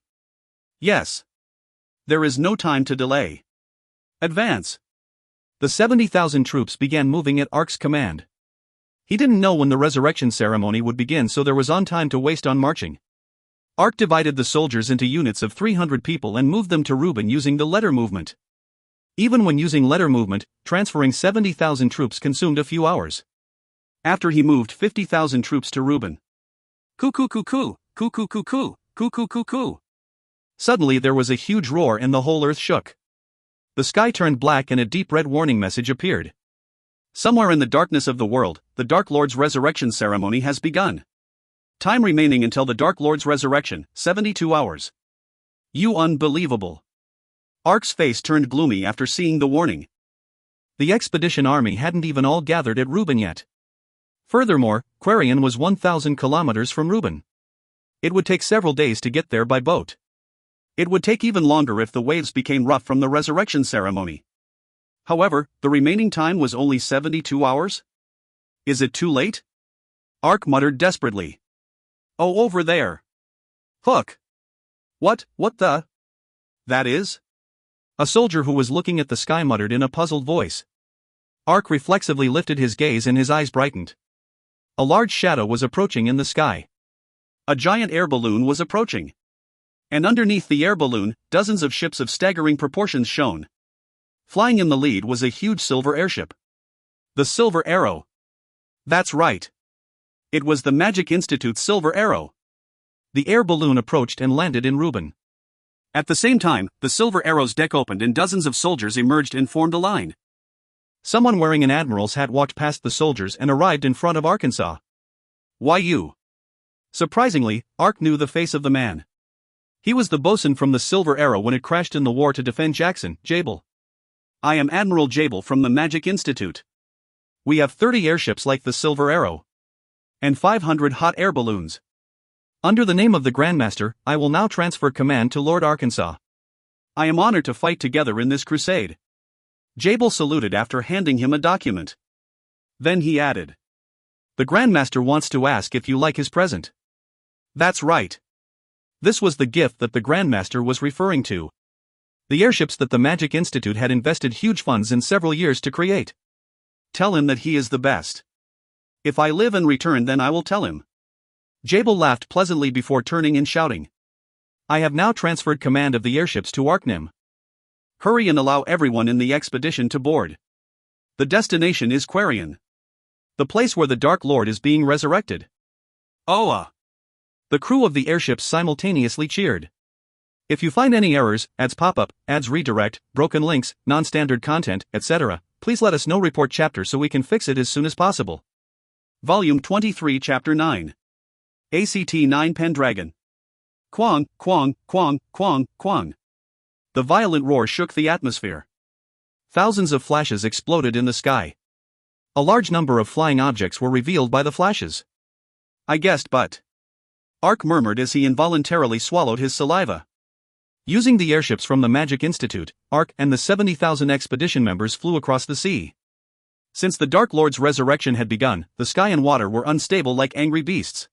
Yes. There is no time to delay. Advance. The 70,000 troops began moving at Ark's command. He didn't know when the resurrection ceremony would begin, so there was on time to waste on marching. Ark divided the soldiers into units of 300 people and moved them to Reuben using the letter movement. Even when using letter movement, transferring 70,000 troops consumed a few hours. After he moved 50,000 troops to Reuben. Cuckoo cuckoo, cuckoo cuckoo, cuckoo cuckoo. Suddenly there was a huge roar and the whole earth shook. The sky turned black and a deep red warning message appeared. Somewhere in the darkness of the world, the Dark Lord's resurrection ceremony has begun. Time remaining until the Dark Lord's resurrection, 72 hours. You unbelievable. Ark's face turned gloomy after seeing the warning. The expedition army hadn't even all gathered at Reuben yet. Furthermore, Quarian was 1,000 kilometers from Reuben. It would take several days to get there by boat. It would take even longer if the waves became rough from the resurrection ceremony. However, the remaining time was only 72 hours? Is it too late? Ark muttered desperately. Oh, over there. Hook. What the? That is? A soldier who was looking at the sky muttered in a puzzled voice. Ark reflexively lifted his gaze and his eyes brightened. A large shadow was approaching in the sky. A giant air balloon was approaching. And underneath the air balloon, dozens of ships of staggering proportions shone. Flying in the lead was a huge silver airship. The Silver Arrow. That's right. It was the Magic Institute's Silver Arrow. The air balloon approached and landed in Reuben. At the same time, the Silver Arrow's deck opened and dozens of soldiers emerged and formed a line. Someone wearing an admiral's hat walked past the soldiers and arrived in front of Arkansas. "Why you?" Surprisingly, Ark knew the face of the man. He was the bosun from the Silver Arrow when it crashed in the war to defend Jackson, Jabal. "I am Admiral Jabal from the Magic Institute. We have 30 airships like the Silver Arrow. And 500 hot air balloons. Under the name of the Grandmaster, I will now transfer command to Lord Arkansas. I am honored to fight together in this crusade." Jabal saluted after handing him a document. Then he added, "The Grandmaster wants to ask if you like his present." That's right. This was the gift that the Grandmaster was referring to. The airships that the Magic Institute had invested huge funds in several years to create. Tell him that he is the best. If I live and return, then I will tell him. Jabal laughed pleasantly before turning and shouting, "I have now transferred command of the airships to Arknim. Hurry and allow everyone in the expedition to board. The destination is Quarian, the place where the Dark Lord is being resurrected." "Oa!" The crew of the airships simultaneously cheered. If you find any errors, ads pop up, ads redirect, broken links, non-standard content, etc., please let us know. Report chapter so we can fix it as soon as possible. Volume 23, Chapter 9. ACT-9 Pendragon. Quang, quang, quang, quang, quang. The violent roar shook the atmosphere. Thousands of flashes exploded in the sky. A large number of flying objects were revealed by the flashes. "I guessed, but..." Ark murmured as he involuntarily swallowed his saliva. Using the airships from the Magic Institute, Ark and the 70,000 expedition members flew across the sea. Since the Dark Lord's resurrection had begun, the sky and water were unstable like angry beasts.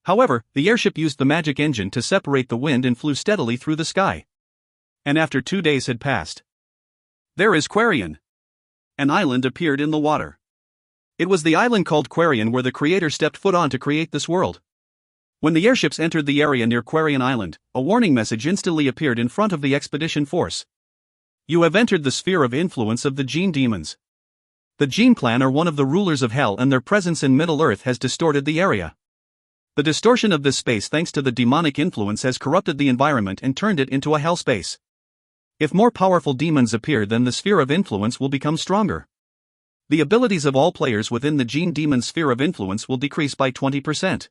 However, the airship used the magic engine to separate the wind and flew steadily through the sky. And after 2 days had passed, "There is Quarian." An island appeared in the water. It was the island called Quarian where the Creator stepped foot on to create this world. When the airships entered the area near Quarian Island, a warning message instantly appeared in front of the expedition force. "You have entered the sphere of influence of the Gene Demons. The Gene Clan are one of the rulers of Hell, and their presence in Middle-earth has distorted the area. The distortion of this space thanks to the demonic influence has corrupted the environment and turned it into a hell space. If more powerful demons appear, then the sphere of influence will become stronger. The abilities of all players within the Gene Demon sphere of influence will decrease by 20%.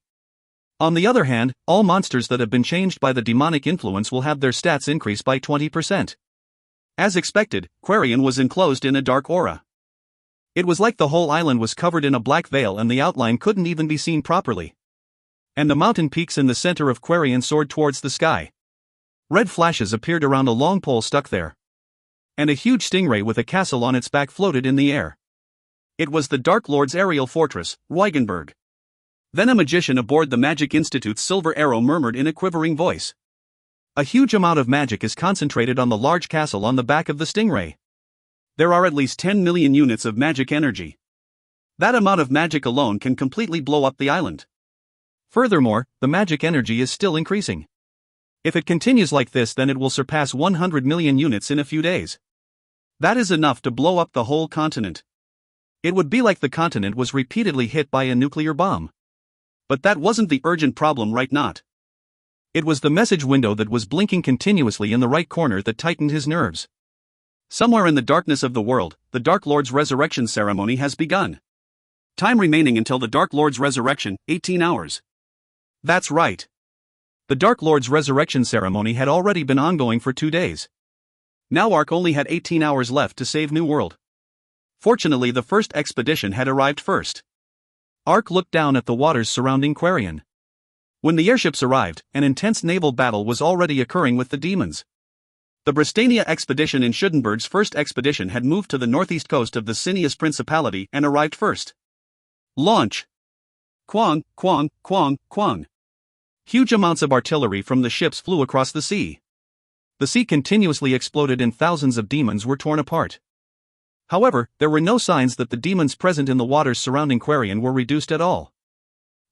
On the other hand, all monsters that have been changed by the demonic influence will have their stats increase by 20%. As expected, Quarian was enclosed in a dark aura. It was like the whole island was covered in a black veil and the outline couldn't even be seen properly. And the mountain peaks in the center of Quarian soared towards the sky. Red flashes appeared around a long pole stuck there. And a huge stingray with a castle on its back floated in the air. It was the Dark Lord's aerial fortress, Weigenberg. Then a magician aboard the Magic Institute's Silver Arrow murmured in a quivering voice. "A huge amount of magic is concentrated on the large castle on the back of the stingray. There are at least 10 million units of magic energy. That amount of magic alone can completely blow up the island. Furthermore, the magic energy is still increasing. If it continues like this, then it will surpass 100 million units in a few days. That is enough to blow up the whole continent. It would be like the continent was repeatedly hit by a nuclear bomb. But that wasn't the urgent problem right now. It was the message window that was blinking continuously in the right corner that tightened his nerves. Somewhere in the darkness of the world, the Dark Lord's resurrection ceremony has begun. Time remaining until the Dark Lord's resurrection, 18 hours. That's right. The Dark Lord's resurrection ceremony had already been ongoing for 2 days. Now Ark only had 18 hours left to save New World. Fortunately, the first expedition had arrived first. Ark looked down at the waters surrounding Quarian. When the airships arrived, an intense naval battle was already occurring with the demons. The Bristania expedition in Schudenberg's first expedition had moved to the northeast coast of the Cineas Principality and arrived first. Launch! Quang, quang, quang, quang. Huge amounts of artillery from the ships flew across the sea. The sea continuously exploded and thousands of demons were torn apart. However, there were no signs that the demons present in the waters surrounding Quarian were reduced at all.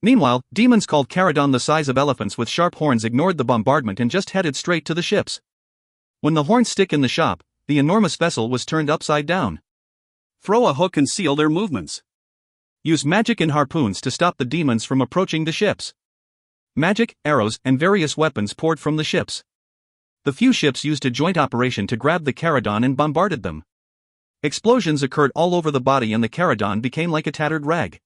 Meanwhile, demons called Caradon the size of elephants with sharp horns ignored the bombardment and just headed straight to the ships. When the horns stick in the shop, the enormous vessel was turned upside down. Throw a hook and seal their movements. Use magic and harpoons to stop the demons from approaching the ships. magic, arrows, and various weapons poured from the ships. The few ships used a joint operation to grab the Caradon and bombarded them. Explosions occurred all over the body and the Caradon became like a tattered rag.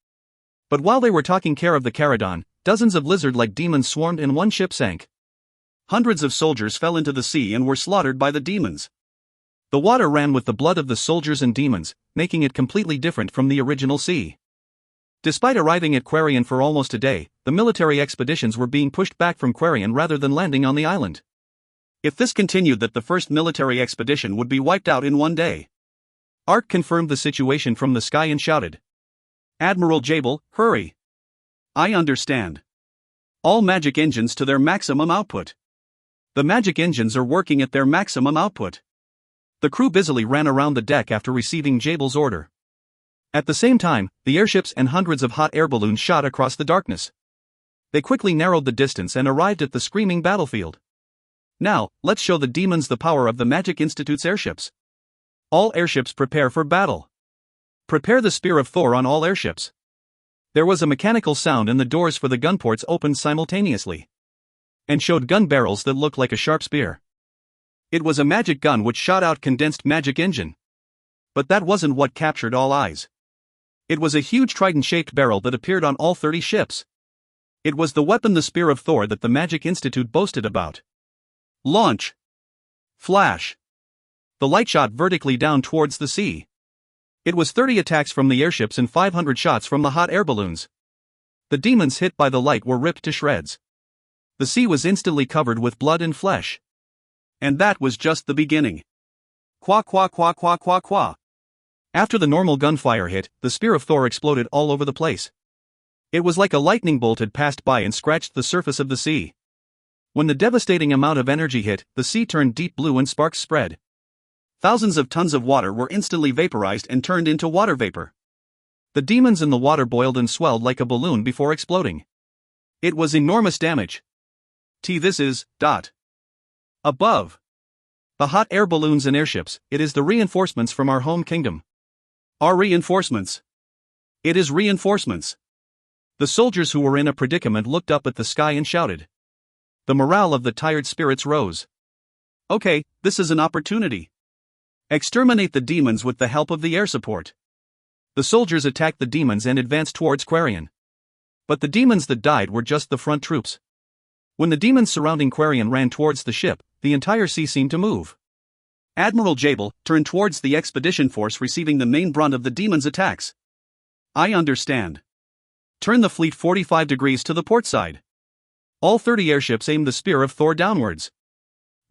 But while they were taking care of the Caradon, dozens of lizard-like demons swarmed and one ship sank. Hundreds of soldiers fell into the sea and were slaughtered by the demons. The water ran with the blood of the soldiers and demons, making it completely different from the original sea. Despite arriving at Quarian for almost a day, the military expeditions were being pushed back from Quarian rather than landing on the island. If this continued, that the first military expedition would be wiped out in one day. Ark confirmed the situation from the sky and shouted, "Admiral Jabel, hurry! I understand. All magic engines to their maximum output." The magic engines are working at their maximum output. The crew busily ran around the deck after receiving Jabel's order. At the same time, the airships and hundreds of hot air balloons shot across the darkness. They quickly narrowed the distance and arrived at the screaming battlefield. Now, let's show the demons the power of the Magic Institute's airships. All airships prepare for battle. Prepare the Spear of Thor on all airships. There was a mechanical sound and the doors for the gun ports opened simultaneously. And showed gun barrels that looked like a sharp spear. It was a magic gun which shot out condensed magic engine. But that wasn't what captured all eyes. It was a huge trident-shaped barrel that appeared on all 30 ships. It was the weapon, the Spear of Thor, that the Magic Institute boasted about. Launch. Flash. The light shot vertically down towards the sea. It was 30 attacks from the airships and 500 shots from the hot air balloons. The demons hit by the light were ripped to shreds. The sea was instantly covered with blood and flesh. And that was just the beginning. Qua qua qua qua qua qua. After the normal gunfire hit, the Spear of Thor exploded all over the place. It was like a lightning bolt had passed by and scratched the surface of the sea. When the devastating amount of energy hit, the sea turned deep blue and sparks spread. Thousands of tons of water were instantly vaporized and turned into water vapor. The demons in the water boiled and swelled like a balloon before exploding. It was enormous damage. This is, above. The hot air balloons and airships, it is the reinforcements from our home kingdom. Our reinforcements. It is reinforcements. The soldiers who were in a predicament looked up at the sky and shouted. The morale of the tired spirits rose. Okay, this is an opportunity. Exterminate the demons with the help of the air support. The soldiers attacked the demons and advanced towards Quarian. But the demons that died were just the front troops. When the demons surrounding Quarian ran towards the ship, the entire sea seemed to move. Admiral Jabel turned towards the expedition force receiving the main brunt of the demons' attacks. I understand. Turn the fleet 45 degrees to the port side. All 30 airships aimed the Spear of Thor downwards.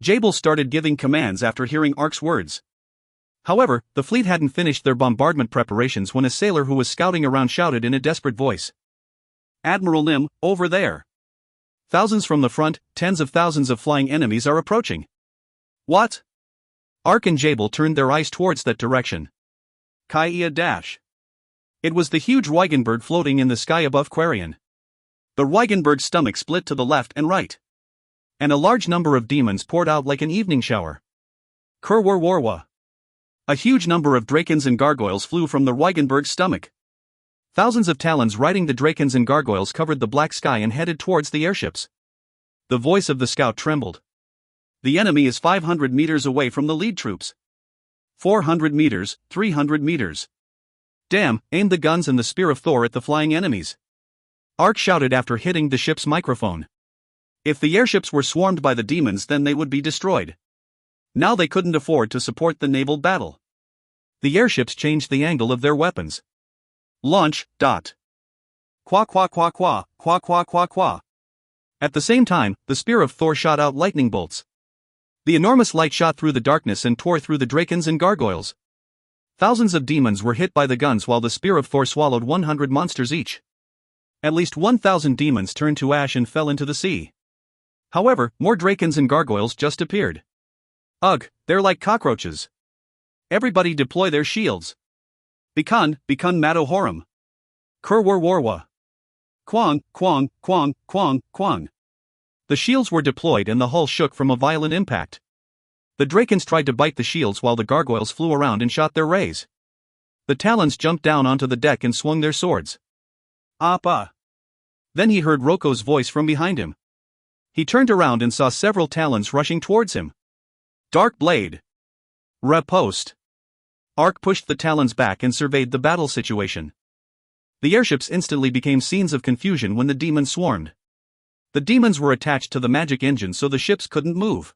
Jabel started giving commands after hearing Ark's words. However, the fleet hadn't finished their bombardment preparations when a sailor who was scouting around shouted in a desperate voice. Admiral Nim, over there. Thousands from the front, tens of thousands of flying enemies are approaching. What? Ark and Jabel turned their eyes towards that direction. Kaia dash. It was the huge Weigenberg floating in the sky above Quarian. The Weigenberg's stomach split to the left and right. And a large number of demons poured out like an evening shower. Kurwarwarwa. A huge number of drakens and gargoyles flew from the Weigenberg's stomach. Thousands of talons riding the drakens and gargoyles covered the black sky and headed towards the airships. The voice of the scout trembled. The enemy is 500 meters away from the lead troops. 400 meters, 300 meters. Damn, aim the guns and the Spear of Thor at the flying enemies. Ark shouted after hitting the ship's microphone. If the airships were swarmed by the demons, then they would be destroyed. Now they couldn't afford to support the naval battle. The airships changed the angle of their weapons. Launch. Qua qua qua qua, qua qua qua qua. At the same time, the Spear of Thor shot out lightning bolts. The enormous light shot through the darkness and tore through the drakens and gargoyles. Thousands of demons were hit by the guns while the Spear of Thor swallowed 100 monsters each. At least 1,000 demons turned to ash and fell into the sea. However, more drakens and gargoyles just appeared. Ugh, they're like cockroaches. Everybody deploy their shields. Bikun Madohorum. Kurwarwarwa. Kwang, kwang, kwang, kwang, kwang. The shields were deployed and the hull shook from a violent impact. The drakens tried to bite the shields while the gargoyles flew around and shot their rays. The talons jumped down onto the deck and swung their swords. Appa. Then he heard Roko's voice from behind him. He turned around and saw several talons rushing towards him. Dark Blade. Riposte. Ark pushed the talons back and surveyed the battle situation. The airships instantly became scenes of confusion when the demons swarmed. The demons were attached to the magic engine so the ships couldn't move.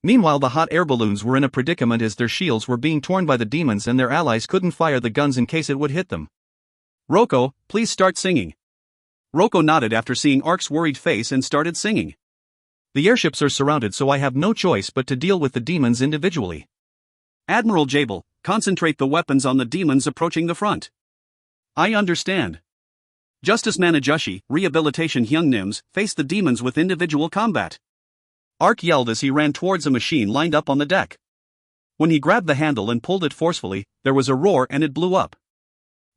Meanwhile, the hot air balloons were in a predicament as their shields were being torn by the demons and their allies couldn't fire the guns in case it would hit them. Roko, please start singing. Roko nodded after seeing Ark's worried face and started singing. The airships are surrounded, so I have no choice but to deal with the demons individually. Admiral Jabel, concentrate the weapons on the demons approaching the front. I understand. Justice Manajushi, Rehabilitation Hyungnims, faced the demons with individual combat. Ark yelled as he ran towards a machine lined up on the deck. When he grabbed the handle and pulled it forcefully, there was a roar and it blew up.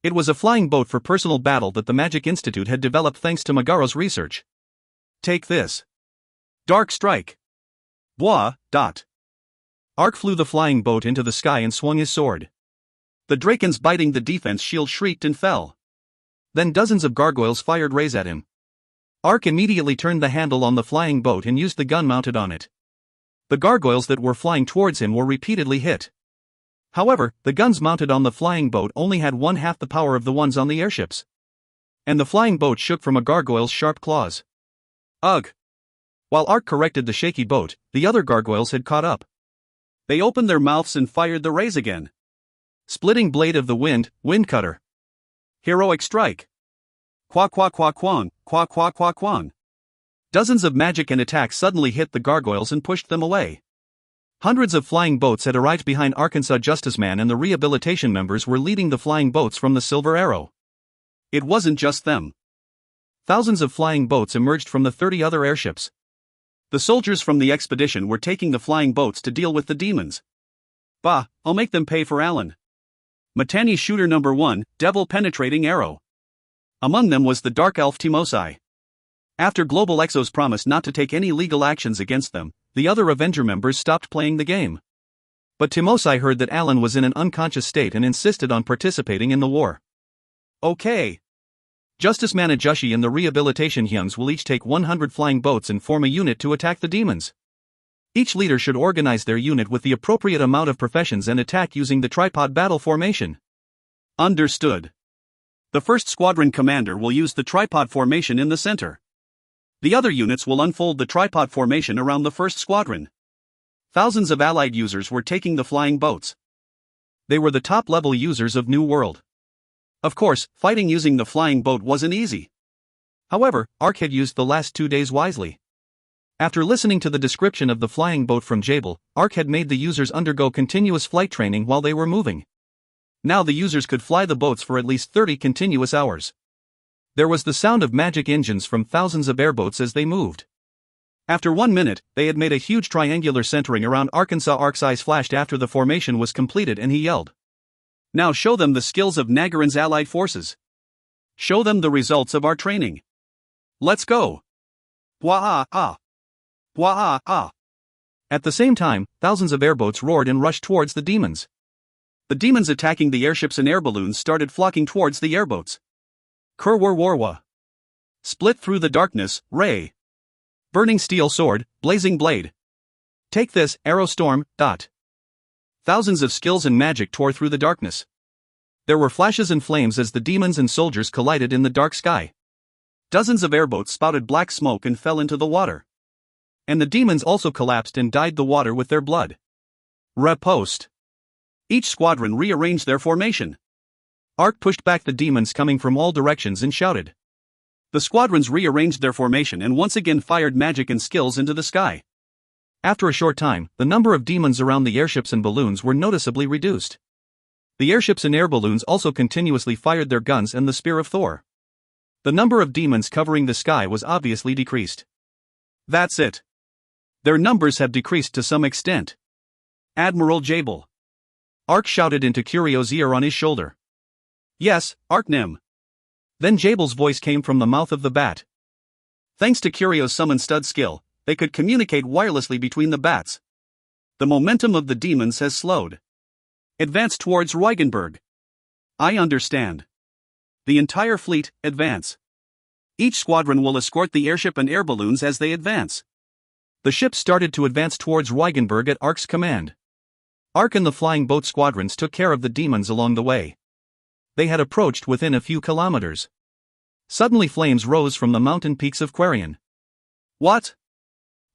It was a flying boat for personal battle that the Magic Institute had developed thanks to Magaro's research. Take this. Dark Strike. Bois. Ark flew the flying boat into the sky and swung his sword. The Drakens biting the defense shield shrieked and fell. Then dozens of gargoyles fired rays at him. Ark immediately turned the handle on the flying boat and used the gun mounted on it. The gargoyles that were flying towards him were repeatedly hit. However, the guns mounted on the flying boat only had 1/2 the power of the ones on the airships. And the flying boat shook from a gargoyle's sharp claws. Ugh! While Ark corrected the shaky boat, the other gargoyles had caught up. They opened their mouths and fired the rays again. Splitting Blade of the Wind, Wind Cutter. Heroic Strike. Qua qua qua quang, qua qua qua quang. Dozens of magic and attacks suddenly hit the gargoyles and pushed them away. Hundreds of flying boats had arrived behind Arkansas Justice Man and the rehabilitation members were leading the flying boats from the Silver Arrow. It wasn't just them. Thousands of flying boats emerged from the 30 other airships. The soldiers from the expedition were taking the flying boats to deal with the demons. Bah, I'll make them pay for Alan. Matani Shooter Number 1, Devil Penetrating Arrow. Among them was the Dark Elf Timosai. After Global Exos promised not to take any legal actions against them, the other Avenger members stopped playing the game. But Timosai heard that Alan was in an unconscious state and insisted on participating in the war. Okay. Justice Manajushi and the Rehabilitation Hyuns will each take 100 flying boats and form a unit to attack the demons. Each leader should organize their unit with the appropriate amount of professions and attack using the tripod battle formation. Understood. The first squadron commander will use the tripod formation in the center. The other units will unfold the tripod formation around the first squadron. Thousands of allied users were taking the flying boats. They were the top-level users of New World. Of course, fighting using the flying boat wasn't easy. However, Ark had used the last 2 days wisely. After listening to the description of the flying boat from Jabel, Ark had made the users undergo continuous flight training while they were moving. Now the users could fly the boats for at least 30 continuous hours. There was the sound of magic engines from thousands of airboats as they moved. After 1 minute, they had made a huge triangular centering around Arkansas. Ark's eyes flashed after the formation was completed and he yelled. Now show them the skills of Nagaran's allied forces. Show them the results of our training. Let's go. Wah-ah-ah. Wah-ah-ah. At the same time, thousands of airboats roared and rushed towards the demons. The demons attacking the airships and air balloons started flocking towards the airboats. Kurwarwarwa. Split through the darkness, Ray. Burning steel sword, blazing blade. Take this, arrow storm. Thousands of skills and magic tore through the darkness. There were flashes and flames as the demons and soldiers collided in the dark sky. Dozens of airboats spouted black smoke and fell into the water. And the demons also collapsed and dyed the water with their blood. Riposte. Each squadron rearranged their formation. Ark pushed back the demons coming from all directions and shouted. The squadrons rearranged their formation and once again fired magic and skills into the sky. After a short time, the number of demons around the airships and balloons were noticeably reduced. The airships and air balloons also continuously fired their guns and the Spear of Thor. The number of demons covering the sky was obviously decreased. That's it. Their numbers have decreased to some extent. Admiral Jabel. Ark shouted into Curio's ear on his shoulder. Yes, Arknim. Then Jabel's voice came from the mouth of the bat. Thanks to Curio's summon stud skill, they could communicate wirelessly between the bats. The momentum of the demons has slowed. Advance towards Reugenberg. I understand. The entire fleet, advance. Each squadron will escort the airship and air balloons as they advance. The ships started to advance towards Weigenberg at Ark's command. Ark and the flying boat squadrons took care of the demons along the way. They had approached within a few kilometers. Suddenly flames rose from the mountain peaks of Quarian. What?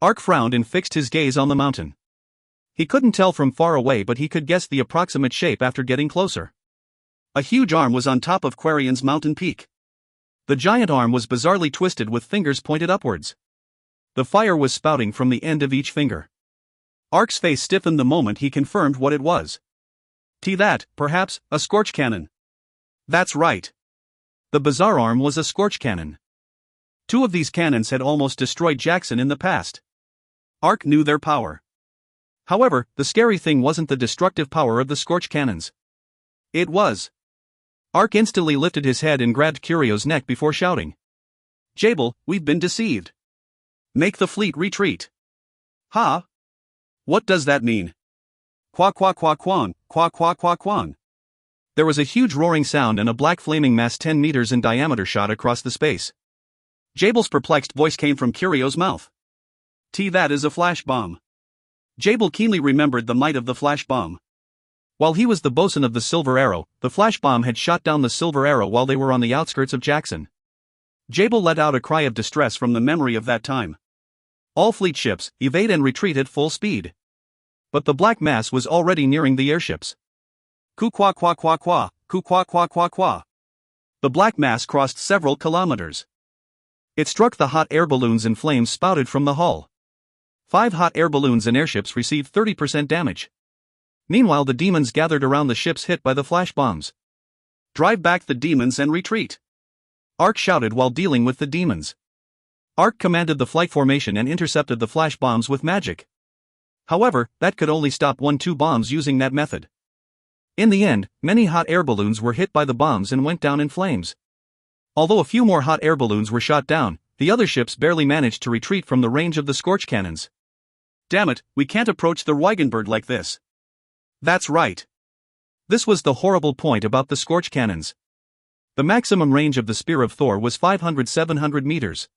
Ark frowned and fixed his gaze on the mountain. He couldn't tell from far away, but he could guess the approximate shape after getting closer. A huge arm was on top of Quarian's mountain peak. The giant arm was bizarrely twisted with fingers pointed upwards. The fire was spouting from the end of each finger. Ark's face stiffened the moment he confirmed what it was. That, perhaps, a scorch cannon. That's right. The bizarre arm was a scorch cannon. 2 of these cannons had almost destroyed Jackson in the past. Ark knew their power. However, the scary thing wasn't the destructive power of the scorch cannons. It was. Ark instantly lifted his head and grabbed Curio's neck before shouting. Jabel, we've been deceived. Make the fleet retreat. Huh? What does that mean? Qua qua qua quan, qua qua qua quan. There was a huge roaring sound and a black flaming mass 10 meters in diameter shot across the space. Jabel's perplexed voice came from Curio's mouth. That is a flash bomb. Jabel keenly remembered the might of the flash bomb. While he was the bosun of the Silver Arrow, the flash bomb had shot down the Silver Arrow while they were on the outskirts of Jackson. Jabel let out a cry of distress from the memory of that time. All fleet ships, evade and retreat at full speed. But the black mass was already nearing the airships. Ku qua qua qua qua, ku qua qua qua qua. The black mass crossed several kilometers. It struck the hot air balloons and flames spouted from the hull. 5 hot air balloons and airships received 30% damage. Meanwhile, the demons gathered around the ships hit by the flash bombs. Drive back the demons and retreat. Ark shouted while dealing with the demons. Ark commanded the flight formation and intercepted the flash bombs with magic. However, that could only stop 1-2 bombs using that method. In the end, many hot air balloons were hit by the bombs and went down in flames. Although a few more hot air balloons were shot down, the other ships barely managed to retreat from the range of the scorch cannons. Damn it, we can't approach the Weigenberg like this. That's right. This was the horrible point about the scorch cannons. The maximum range of the Spear of Thor was 500-700 meters.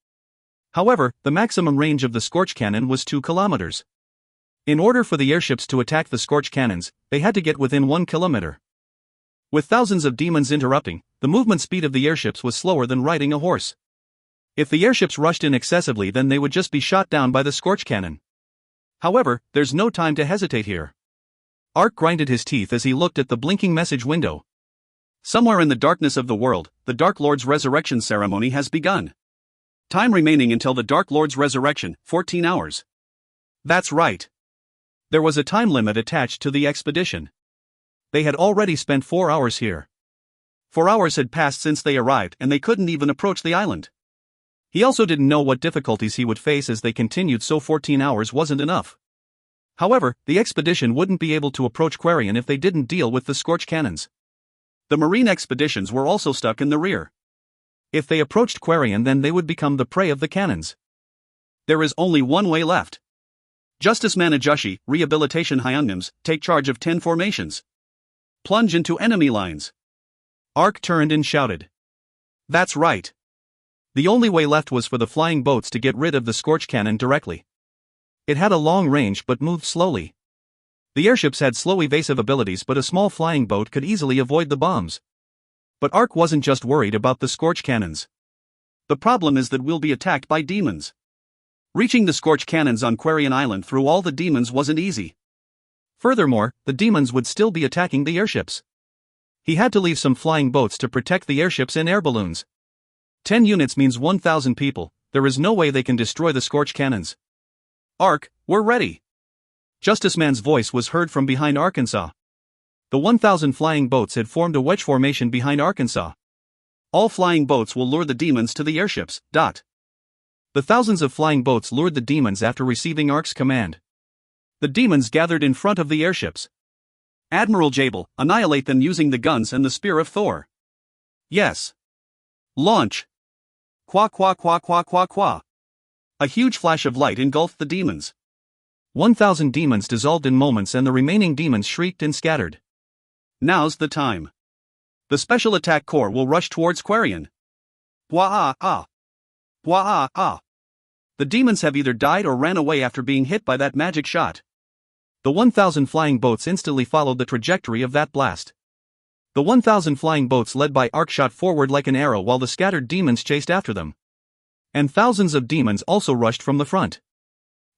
However, the maximum range of the scorch cannon was 2 kilometers. In order for the airships to attack the scorch cannons, they had to get within 1 kilometer. With thousands of demons interrupting, the movement speed of the airships was slower than riding a horse. If the airships rushed in excessively, then they would just be shot down by the scorch cannon. However, there's no time to hesitate here. Ark grinded his teeth as he looked at the blinking message window. Somewhere in the darkness of the world, the Dark Lord's resurrection ceremony has begun. Time remaining until the Dark Lord's resurrection, 14 hours. That's right. There was a time limit attached to the expedition. They had already spent 4 hours here. 4 hours had passed since they arrived and they couldn't even approach the island. He also didn't know what difficulties he would face as they continued, so 14 hours wasn't enough. However, the expedition wouldn't be able to approach Quarian if they didn't deal with the scorch cannons. The marine expeditions were also stuck in the rear. If they approached Quarian, then they would become the prey of the cannons. There is only one way left. Justice Manajushi, Rehabilitation Hyunnims, take charge of 10 formations. Plunge into enemy lines. Ark turned and shouted. That's right. The only way left was for the flying boats to get rid of the scorch cannon directly. It had a long range but moved slowly. The airships had slow evasive abilities, but a small flying boat could easily avoid the bombs. But Ark wasn't just worried about the scorch cannons. The problem is that we'll be attacked by demons. Reaching the scorch cannons on Quarian Island through all the demons wasn't easy. Furthermore, the demons would still be attacking the airships. He had to leave some flying boats to protect the airships and air balloons. 10 units means 1,000 people. There is no way they can destroy the scorch cannons. Ark, we're ready. Justice Man's voice was heard from behind Arkansas. The 1,000 flying boats had formed a wedge formation behind Arkansas. All flying boats will lure the demons to the airships. The thousands of flying boats lured the demons after receiving Ark's command. The demons gathered in front of the airships. Admiral Jabel, annihilate them using the guns and the Spear of Thor. Yes. Launch. Qua qua qua qua qua qua. A huge flash of light engulfed the demons. 1,000 demons dissolved in moments and the remaining demons shrieked and scattered. Now's the time. The Special Attack Corps will rush towards Quarian. Wah-ah-ah. Wah ah. The demons have either died or ran away after being hit by that magic shot. The 1,000 flying boats instantly followed the trajectory of that blast. The 1,000 flying boats led by Ark shot forward like an arrow while the scattered demons chased after them. And thousands of demons also rushed from the front.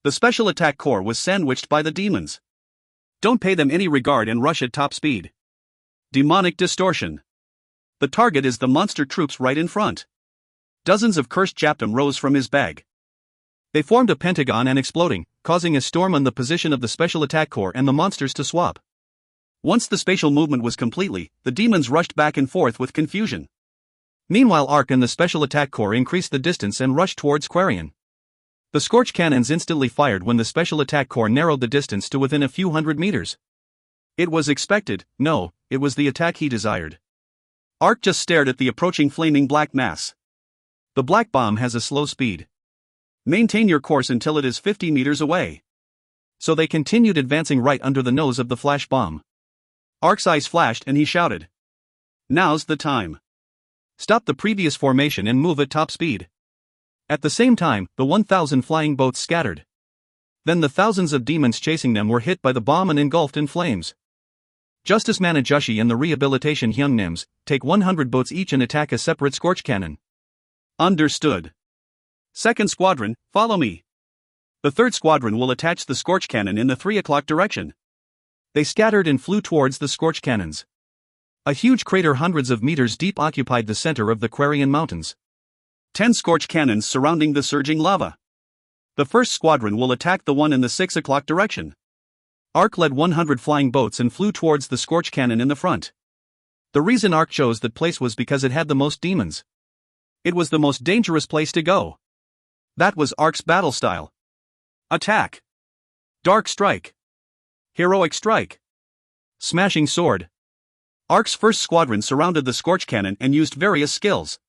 The Special Attack Corps was sandwiched by the demons. Don't pay them any regard and rush at top speed. Demonic distortion. The target is the monster troops right in front. Dozens of cursed Japtum rose from his bag. They formed a pentagon and exploding, causing a storm on the position of the Special Attack Corps and the monsters to swap. Once the spatial movement was completely, the demons rushed back and forth with confusion. Meanwhile, Ark and the Special Attack Corps increased the distance and rushed towards Quarian. The Scorch cannons instantly fired when the Special Attack Corps narrowed the distance to within a few hundred meters. It was expected, no, it was the attack he desired. Ark just stared at the approaching flaming black mass. The black bomb has a slow speed. Maintain your course until it is 50 meters away. So they continued advancing right under the nose of the flash bomb. Ark's eyes flashed and he shouted, "Now's the time. Stop the previous formation and move at top speed." At the same time, the 1,000 flying boats scattered. Then the thousands of demons chasing them were hit by the bomb and engulfed in flames. Justice Manajushi and the Rehabilitation Hyungnims take 100 boats each and attack a separate Scorch cannon. Understood. Second Squadron, follow me. The third squadron will attach the Scorch cannon in the 3 o'clock direction. They scattered and flew towards the Scorch cannons. A huge crater hundreds of meters deep occupied the center of the Quarian Mountains. 10 Scorch cannons surrounding the surging lava. The first squadron will attack the one in the 6 o'clock direction. Ark led 100 flying boats and flew towards the Scorch cannon in the front. The reason Ark chose that place was because it had the most demons. It was the most dangerous place to go. That was Ark's battle style. Attack. Dark Strike. Heroic Strike. Smashing Sword. Ark's first squadron surrounded the Scorch cannon and used various skills.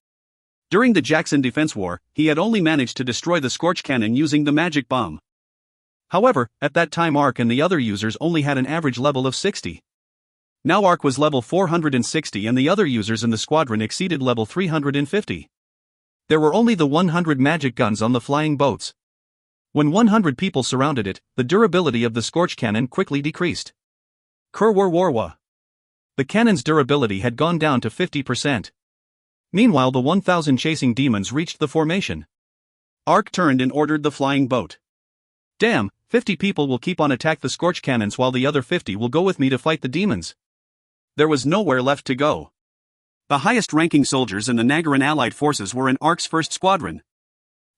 During the Jackson Defense War, he had only managed to destroy the Scorch cannon using the magic bomb. However, at that time Ark and the other users only had an average level of 60. Now Ark was level 460 and the other users in the squadron exceeded level 350. There were only the 100 magic guns on the flying boats. When 100 people surrounded it, the durability of the Scorch cannon quickly decreased. Kurwarwarwa. The cannon's durability had gone down to 50%. Meanwhile, the 1,000 chasing demons reached the formation. Ark turned and ordered the flying boat. "Damn, 50 people will keep on attack the Scorch cannons while the other 50 will go with me to fight the demons." There was nowhere left to go. The highest-ranking soldiers in the Nagaran Allied forces were in Ark's first squadron.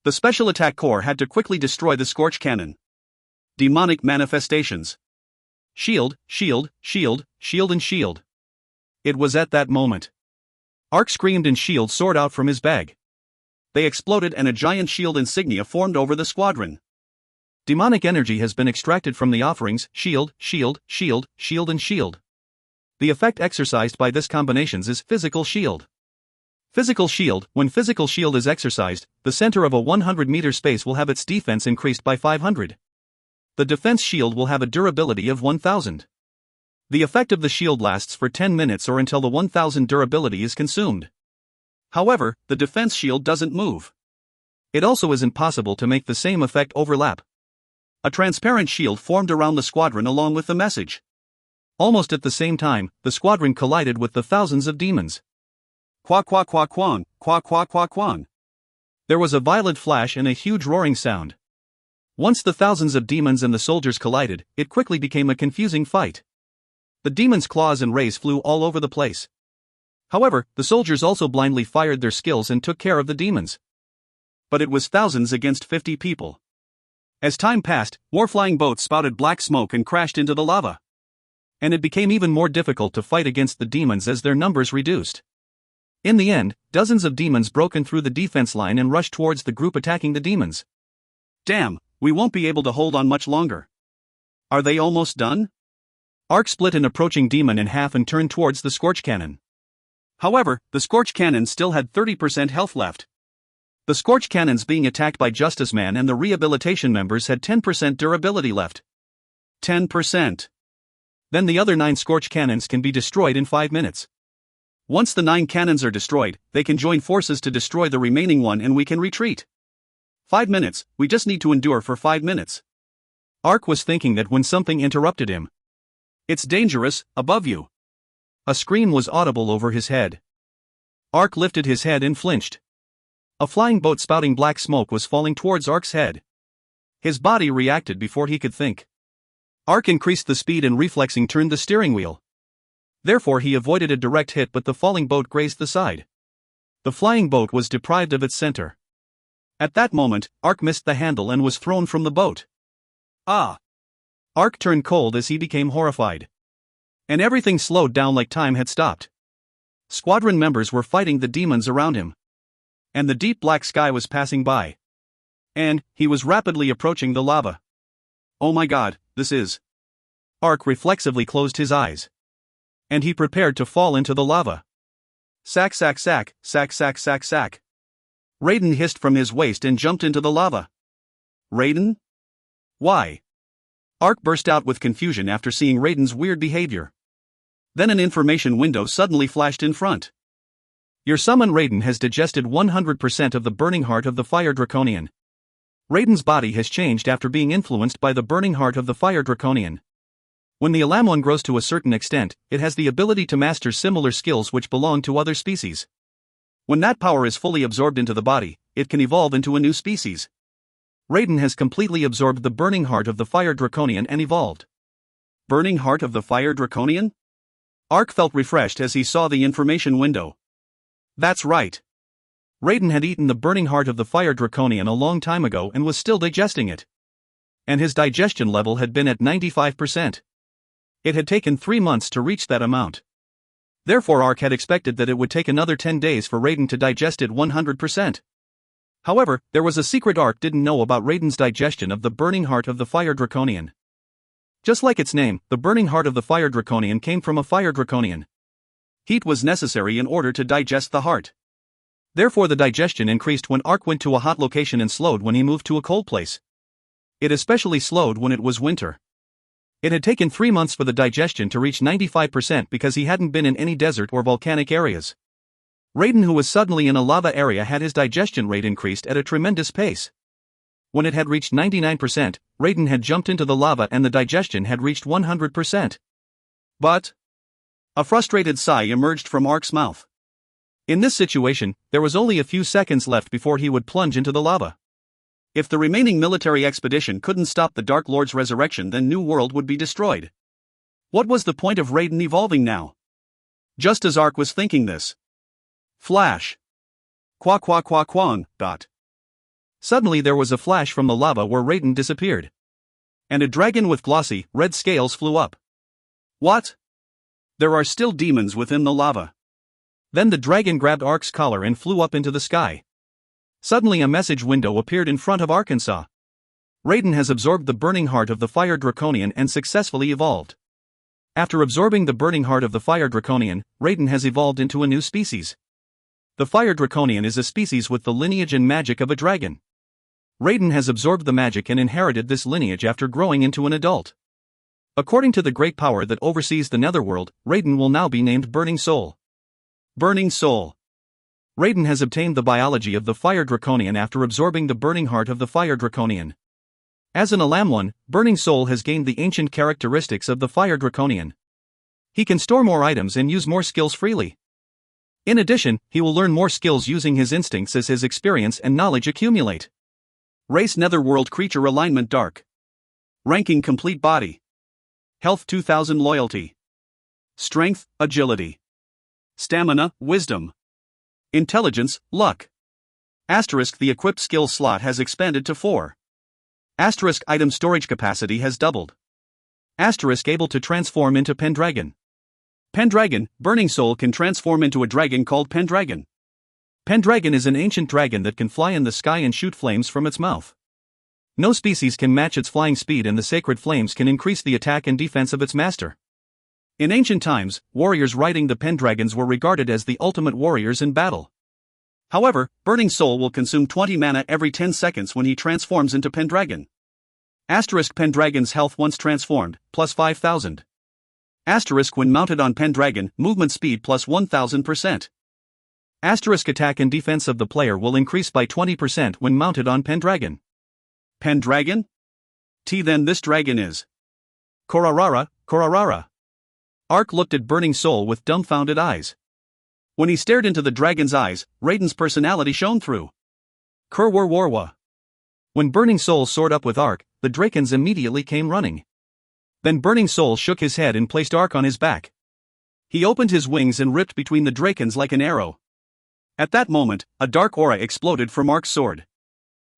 The Special Attack Corps had to quickly destroy the Scorch cannon. Demonic manifestations. Shield, shield, shield, shield and shield. It was at that moment. Ark screamed and shield soared out from his bag. They exploded and a giant shield insignia formed over the squadron. Demonic energy has been extracted from the offerings, shield, shield, shield, shield and shield. The effect exercised by this combinations is Physical Shield. Physical Shield. When Physical Shield is exercised, the center of a 100-meter space will have its defense increased by 500. The defense shield will have a durability of 1000. The effect of the shield lasts for 10 minutes or until the 1000 durability is consumed. However, the defense shield doesn't move. It also isn't possible to make the same effect overlap. A transparent shield formed around the squadron along with the message. Almost at the same time, the squadron collided with the thousands of demons. Qua qua qua quan, qua qua qua quan. There was a violent flash and a huge roaring sound. Once the thousands of demons and the soldiers collided, it quickly became a confusing fight. The demons' claws and rays flew all over the place. However, the soldiers also blindly fired their skills and took care of the demons. But it was thousands against 50 people. As time passed, more flying boats spouted black smoke and crashed into the lava. And it became even more difficult to fight against the demons as their numbers reduced. In the end, dozens of demons broke in through the defense line and rushed towards the group attacking the demons. Damn, we won't be able to hold on much longer. Are they almost done? Ark split an approaching demon in half and turned towards the Scorch cannon. However, the Scorch cannon still had 30% health left. The Scorch cannons being attacked by Justice Man and the rehabilitation members had 10% durability left. 10%. Then the other 9 Scorch cannons can be destroyed in 5 minutes. Once the 9 cannons are destroyed, they can join forces to destroy the remaining one and we can retreat. 5 minutes, we just need to endure for 5 minutes. Ark was thinking that when something interrupted him. It's dangerous, above you. A scream was audible over his head. Ark lifted his head and flinched. A flying boat spouting black smoke was falling towards Ark's head. His body reacted before he could think. Ark increased the speed and reflexing turned the steering wheel. Therefore he avoided a direct hit, but the falling boat grazed the side. The flying boat was deprived of its center. At that moment, Ark missed the handle and was thrown from the boat. Ah! Ark turned cold as he became horrified. And everything slowed down like time had stopped. Squadron members were fighting the demons around him. And the deep black sky was passing by. And he was rapidly approaching the lava. Oh my God, this is... Ark reflexively closed his eyes. And he prepared to fall into the lava. Sack sack sack, sack sack sack sack. Raiden hissed from his waist and jumped into the lava. Raiden? Why? Ark burst out with confusion after seeing Raiden's weird behavior. Then an information window suddenly flashed in front. Your summon Raiden has digested 100% of the burning heart of the Fire Draconian. Raiden's body has changed after being influenced by the burning heart of the Fire Draconian. When the Alamon grows to a certain extent, it has the ability to master similar skills which belong to other species. When that power is fully absorbed into the body, it can evolve into a new species. Raiden has completely absorbed the burning heart of the Fire Draconian and evolved. Burning heart of the Fire Draconian? Ark felt refreshed as he saw the information window. That's right. Raiden had eaten the burning heart of the Fire Draconian a long time ago and was still digesting it. And his digestion level had been at 95%. It had taken 3 months to reach that amount. Therefore Ark had expected that it would take another 10 days for Raiden to digest it 100%. However, there was a secret Ark didn't know about Raiden's digestion of the burning heart of the Fire Draconian. Just like its name, the burning heart of the Fire Draconian came from a Fire Draconian. Heat was necessary in order to digest the heart. Therefore the digestion increased when Ark went to a hot location and slowed when he moved to a cold place. It especially slowed when it was winter. It had taken 3 months for the digestion to reach 95% because he hadn't been in any desert or volcanic areas. Raiden, who was suddenly in a lava area, had his digestion rate increased at a tremendous pace. When it had reached 99%, Raiden had jumped into the lava and the digestion had reached 100%. But... a frustrated sigh emerged from Ark's mouth. In this situation, there was only a few seconds left before he would plunge into the lava. If the remaining military expedition couldn't stop the Dark Lord's resurrection, then New World would be destroyed. What was the point of Raiden evolving now? Just as Ark was thinking this. Flash. Qua qua qua quang, dot. Suddenly there was a flash from the lava where Raiden disappeared. And a dragon with glossy, red scales flew up. What? There are still demons within the lava. Then the dragon grabbed Ark's collar and flew up into the sky. Suddenly a message window appeared in front of Arkansas. Raiden has absorbed the burning heart of the Fire Draconian and successfully evolved. After absorbing the burning heart of the Fire Draconian, Raiden has evolved into a new species. The Fire Draconian is a species with the lineage and magic of a dragon. Raiden has absorbed the magic and inherited this lineage after growing into an adult. According to the great power that oversees the Netherworld, Raiden will now be named Burning Soul. Burning Soul. Raiden has obtained the biology of the Fire Draconian after absorbing the burning heart of the Fire Draconian. As an Alamon, Burning Soul has gained the ancient characteristics of the Fire Draconian. He can store more items and use more skills freely. In addition, he will learn more skills using his instincts as his experience and knowledge accumulate. Race Netherworld Creature Alignment Dark. Ranking Complete Body. Health 2000 Loyalty. Strength, Agility. Stamina, Wisdom. Intelligence, Luck. Asterisk the equipped skill slot has expanded to 4. Asterisk item storage capacity has doubled. Asterisk able to transform into Pendragon. Pendragon, Burning Soul can transform into a dragon called Pendragon. Pendragon is an ancient dragon that can fly in the sky and shoot flames from its mouth. No species can match its flying speed, and the sacred flames can increase the attack and defense of its master. In ancient times, warriors riding the Pendragons were regarded as the ultimate warriors in battle. However, Burning Soul will consume 20 mana every 10 seconds when he transforms into Pendragon. Asterisk Pendragon's health once transformed, plus 5000. Asterisk when mounted on Pendragon, movement speed plus 1000%. Asterisk attack and defense of the player will increase by 20% when mounted on Pendragon. Pendragon? Then this dragon is. Korarara, Korarara. Ark looked at Burning Soul with dumbfounded eyes. When he stared into the dragon's eyes, Raiden's personality shone through. Kurwarwarwa. When Burning Soul soared up with Ark, the Drakens immediately came running. Then Burning Soul shook his head and placed Ark on his back. He opened his wings and ripped between the Drakens like an arrow. At that moment, a dark aura exploded from Ark's sword.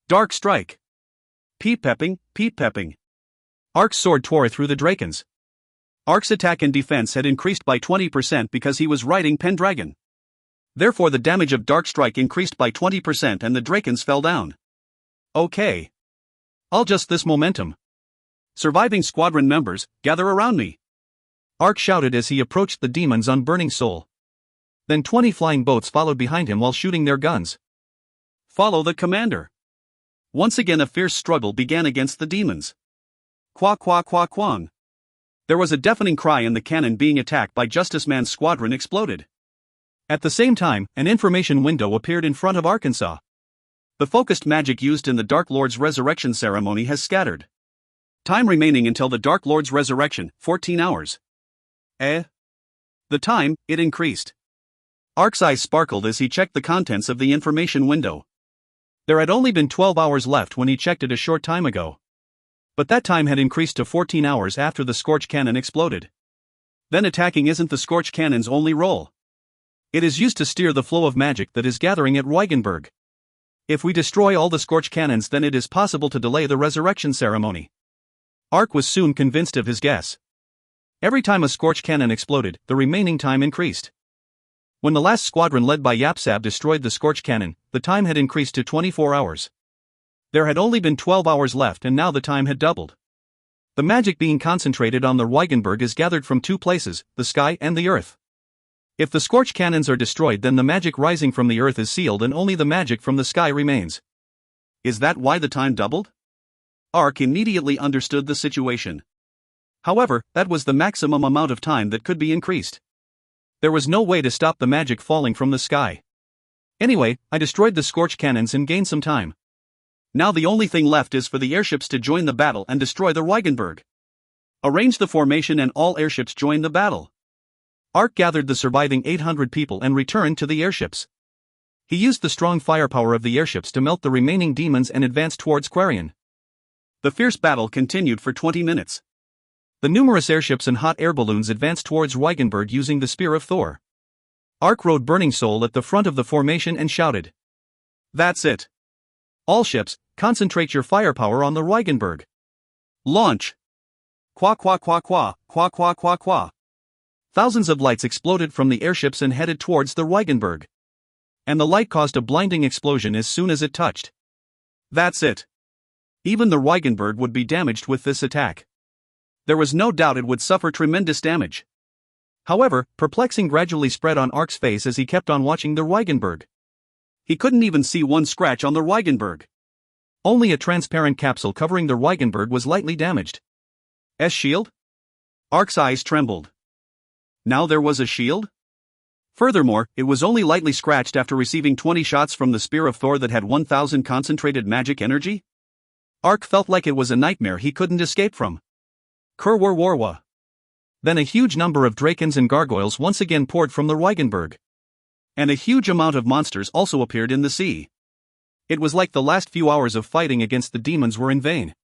Dark strike. Peep-pepping, peep-pepping. Ark's sword tore through the Drakens. Ark's attack and defense had increased by 20% because he was riding Pendragon. Therefore the damage of Dark Strike increased by 20% and the Drakens fell down. Okay. I'll just this momentum. Surviving squadron members, gather around me. Ark shouted as he approached the demons on Burning Soul. Then 20 flying boats followed behind him while shooting their guns. Follow the commander. Once again a fierce struggle began against the demons. Qua qua qua quang. There was a deafening cry and the cannon being attacked by Justice Man's squadron exploded. At the same time, an information window appeared in front of Arkansas. The focused magic used in the Dark Lord's resurrection ceremony has scattered. Time remaining until the Dark Lord's resurrection, 14 hours. The time, it increased. Ark's eyes sparkled as he checked the contents of the information window. There had only been 12 hours left when he checked it a short time ago. But that time had increased to 14 hours after the Scorch Cannon exploded. Then attacking isn't the Scorch Cannon's only role. It is used to steer the flow of magic that is gathering at Weigenberg. If we destroy all the Scorch Cannons, then it is possible to delay the resurrection ceremony. Ark was soon convinced of his guess. Every time a Scorch Cannon exploded, the remaining time increased. When the last squadron led by Yapsab destroyed the Scorch Cannon, the time had increased to 24 hours. There had only been 12 hours left and now the time had doubled. The magic being concentrated on the Weigenberg is gathered from two places, the sky and the earth. If the Scorch Cannons are destroyed, then the magic rising from the earth is sealed and only the magic from the sky remains. Is that why the time doubled? Ark immediately understood the situation. However, that was the maximum amount of time that could be increased. There was no way to stop the magic falling from the sky. Anyway, I destroyed the Scorch Cannons and gained some time. Now the only thing left is for the airships to join the battle and destroy the Weigenberg. Arrange the formation and all airships join the battle. Ark gathered the surviving 800 people and returned to the airships. He used the strong firepower of the airships to melt the remaining demons and advanced towards Quarian. The fierce battle continued for 20 minutes. The numerous airships and hot air balloons advanced towards Weigenberg using the Spear of Thor. Ark rode Burning Soul at the front of the formation and shouted. That's it. All ships, concentrate your firepower on the Weigenberg. Launch. Qua qua qua qua, qua qua qua qua. Thousands of lights exploded from the airships and headed towards the Weigenberg. And the light caused a blinding explosion as soon as it touched. That's it. Even the Weigenberg would be damaged with this attack. There was no doubt it would suffer tremendous damage. However, perplexing gradually spread on Ark's face as he kept on watching the Weigenberg. He couldn't even see one scratch on the Weigenberg. Only a transparent capsule covering the Weigenberg was lightly damaged. Shield? Ark's eyes trembled. Now there was a shield? Furthermore, it was only lightly scratched after receiving 20 shots from the Spear of Thor that had 1000 concentrated magic energy? Ark felt like it was a nightmare he couldn't escape from. Kurwarwarwa. Then a huge number of Drakens and gargoyles once again poured from the Weigenberg. And a huge amount of monsters also appeared in the sea. It was like the last few hours of fighting against the demons were in vain.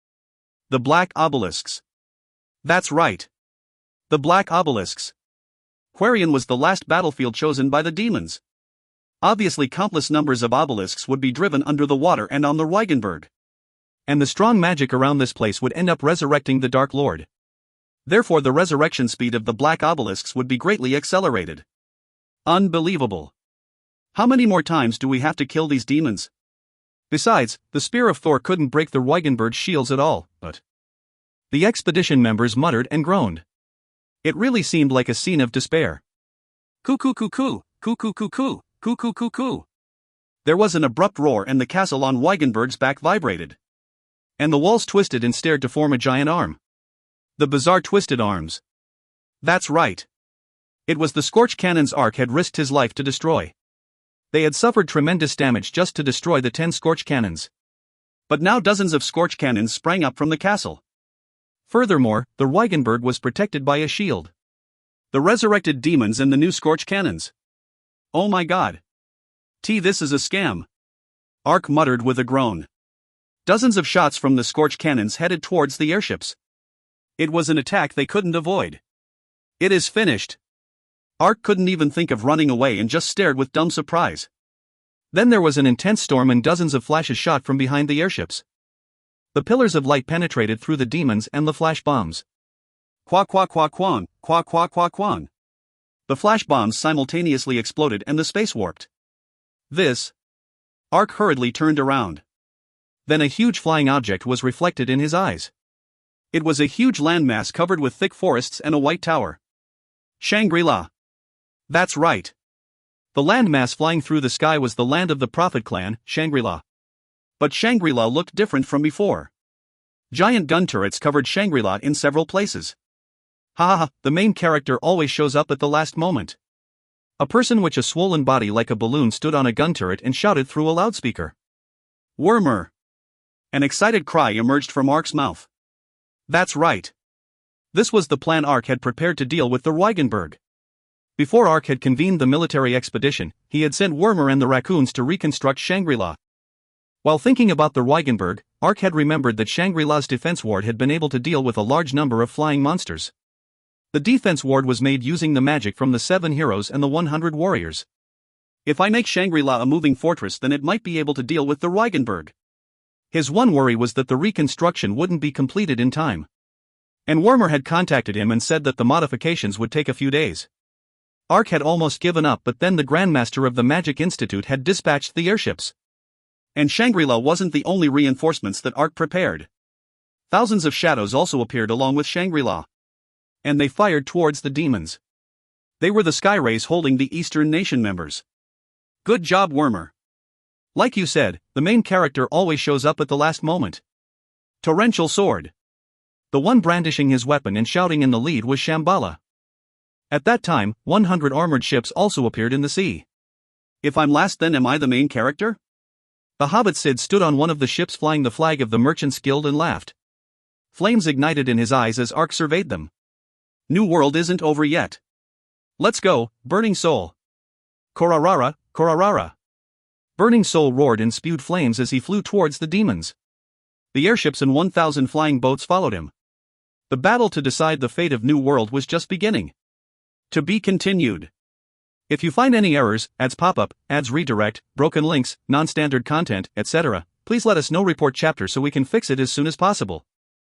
The Black Obelisks. That's right. The Black Obelisks. Quarian was the last battlefield chosen by the demons. Obviously countless numbers of obelisks would be driven under the water and on the Weigenberg. And the strong magic around this place would end up resurrecting the Dark Lord. Therefore the resurrection speed of the Black Obelisks would be greatly accelerated. Unbelievable. How many more times do we have to kill these demons? Besides, the Spear of Thor couldn't break the Weigenberg's shields at all, but... The expedition members muttered and groaned. It really seemed like a scene of despair. Cuckoo cuckoo, cuckoo cuckoo, cuckoo cuckoo. There was an abrupt roar and the castle on Weigenberg's back vibrated. And the walls twisted and stared to form a giant arm. The bizarre twisted arms. That's right. It was the Scorch Cannon's Ark had risked his life to destroy. They had suffered tremendous damage just to destroy the 10 Scorch cannons. But now dozens of Scorch cannons sprang up from the castle. Furthermore, the Weigenberg was protected by a shield. The resurrected demons and the new Scorch cannons. Oh my god. This is a scam. Ark muttered with a groan. Dozens of shots from the Scorch cannons headed towards the airships. It was an attack they couldn't avoid. It is finished. Ark couldn't even think of running away and just stared with dumb surprise. Then there was an intense storm and dozens of flashes shot from behind the airships. The pillars of light penetrated through the demons and the flash bombs. Qua qua qua quang, qua qua qua quang. The flash bombs simultaneously exploded and the space warped. Ark hurriedly turned around. Then a huge flying object was reflected in his eyes. It was a huge landmass covered with thick forests and a white tower. Shangri-La. That's right. The landmass flying through the sky was the land of the Prophet clan, Shangri-La. But Shangri-La looked different from before. Giant gun turrets covered Shangri-La in several places. The main character always shows up at the last moment. A person with a swollen body like a balloon stood on a gun turret and shouted through a loudspeaker. Wormer. An excited cry emerged from Ark's mouth. That's right. This was the plan Ark had prepared to deal with the Weigenberg. Before Ark had convened the military expedition, he had sent Wormer and the raccoons to reconstruct Shangri-La. While thinking about the Weigenberg, Ark had remembered that Shangri-La's defense ward had been able to deal with a large number of flying monsters. The defense ward was made using the magic from the 7 heroes and the 100 warriors. If I make Shangri-La a moving fortress, then it might be able to deal with the Weigenberg. His one worry was that the reconstruction wouldn't be completed in time. And Wormer had contacted him and said that the modifications would take a few days. Ark had almost given up, but then the Grandmaster of the Magic Institute had dispatched the airships. And Shangri-La wasn't the only reinforcements that Ark prepared. Thousands of shadows also appeared along with Shangri-La. And they fired towards the demons. They were the Sky Rays holding the Eastern Nation members. Good job, Wormer. Like you said, the main character always shows up at the last moment. Torrential Sword. The one brandishing his weapon and shouting in the lead was Shambhala. At that time, 100 armored ships also appeared in the sea. If I'm last, then am I the main character? The Hobbit Sid stood on one of the ships flying the flag of the Merchants Guild and laughed. Flames ignited in his eyes as Ark surveyed them. New World isn't over yet. Let's go, Burning Soul. Korarara, Korarara. Burning Soul roared and spewed flames as he flew towards the demons. The airships and 1,000 flying boats followed him. The battle to decide the fate of New World was just beginning. To be continued. If you find any errors, ads pop up, ads redirect, broken links, non-standard content, etc., please let us know. Report chapter so we can fix it as soon as possible.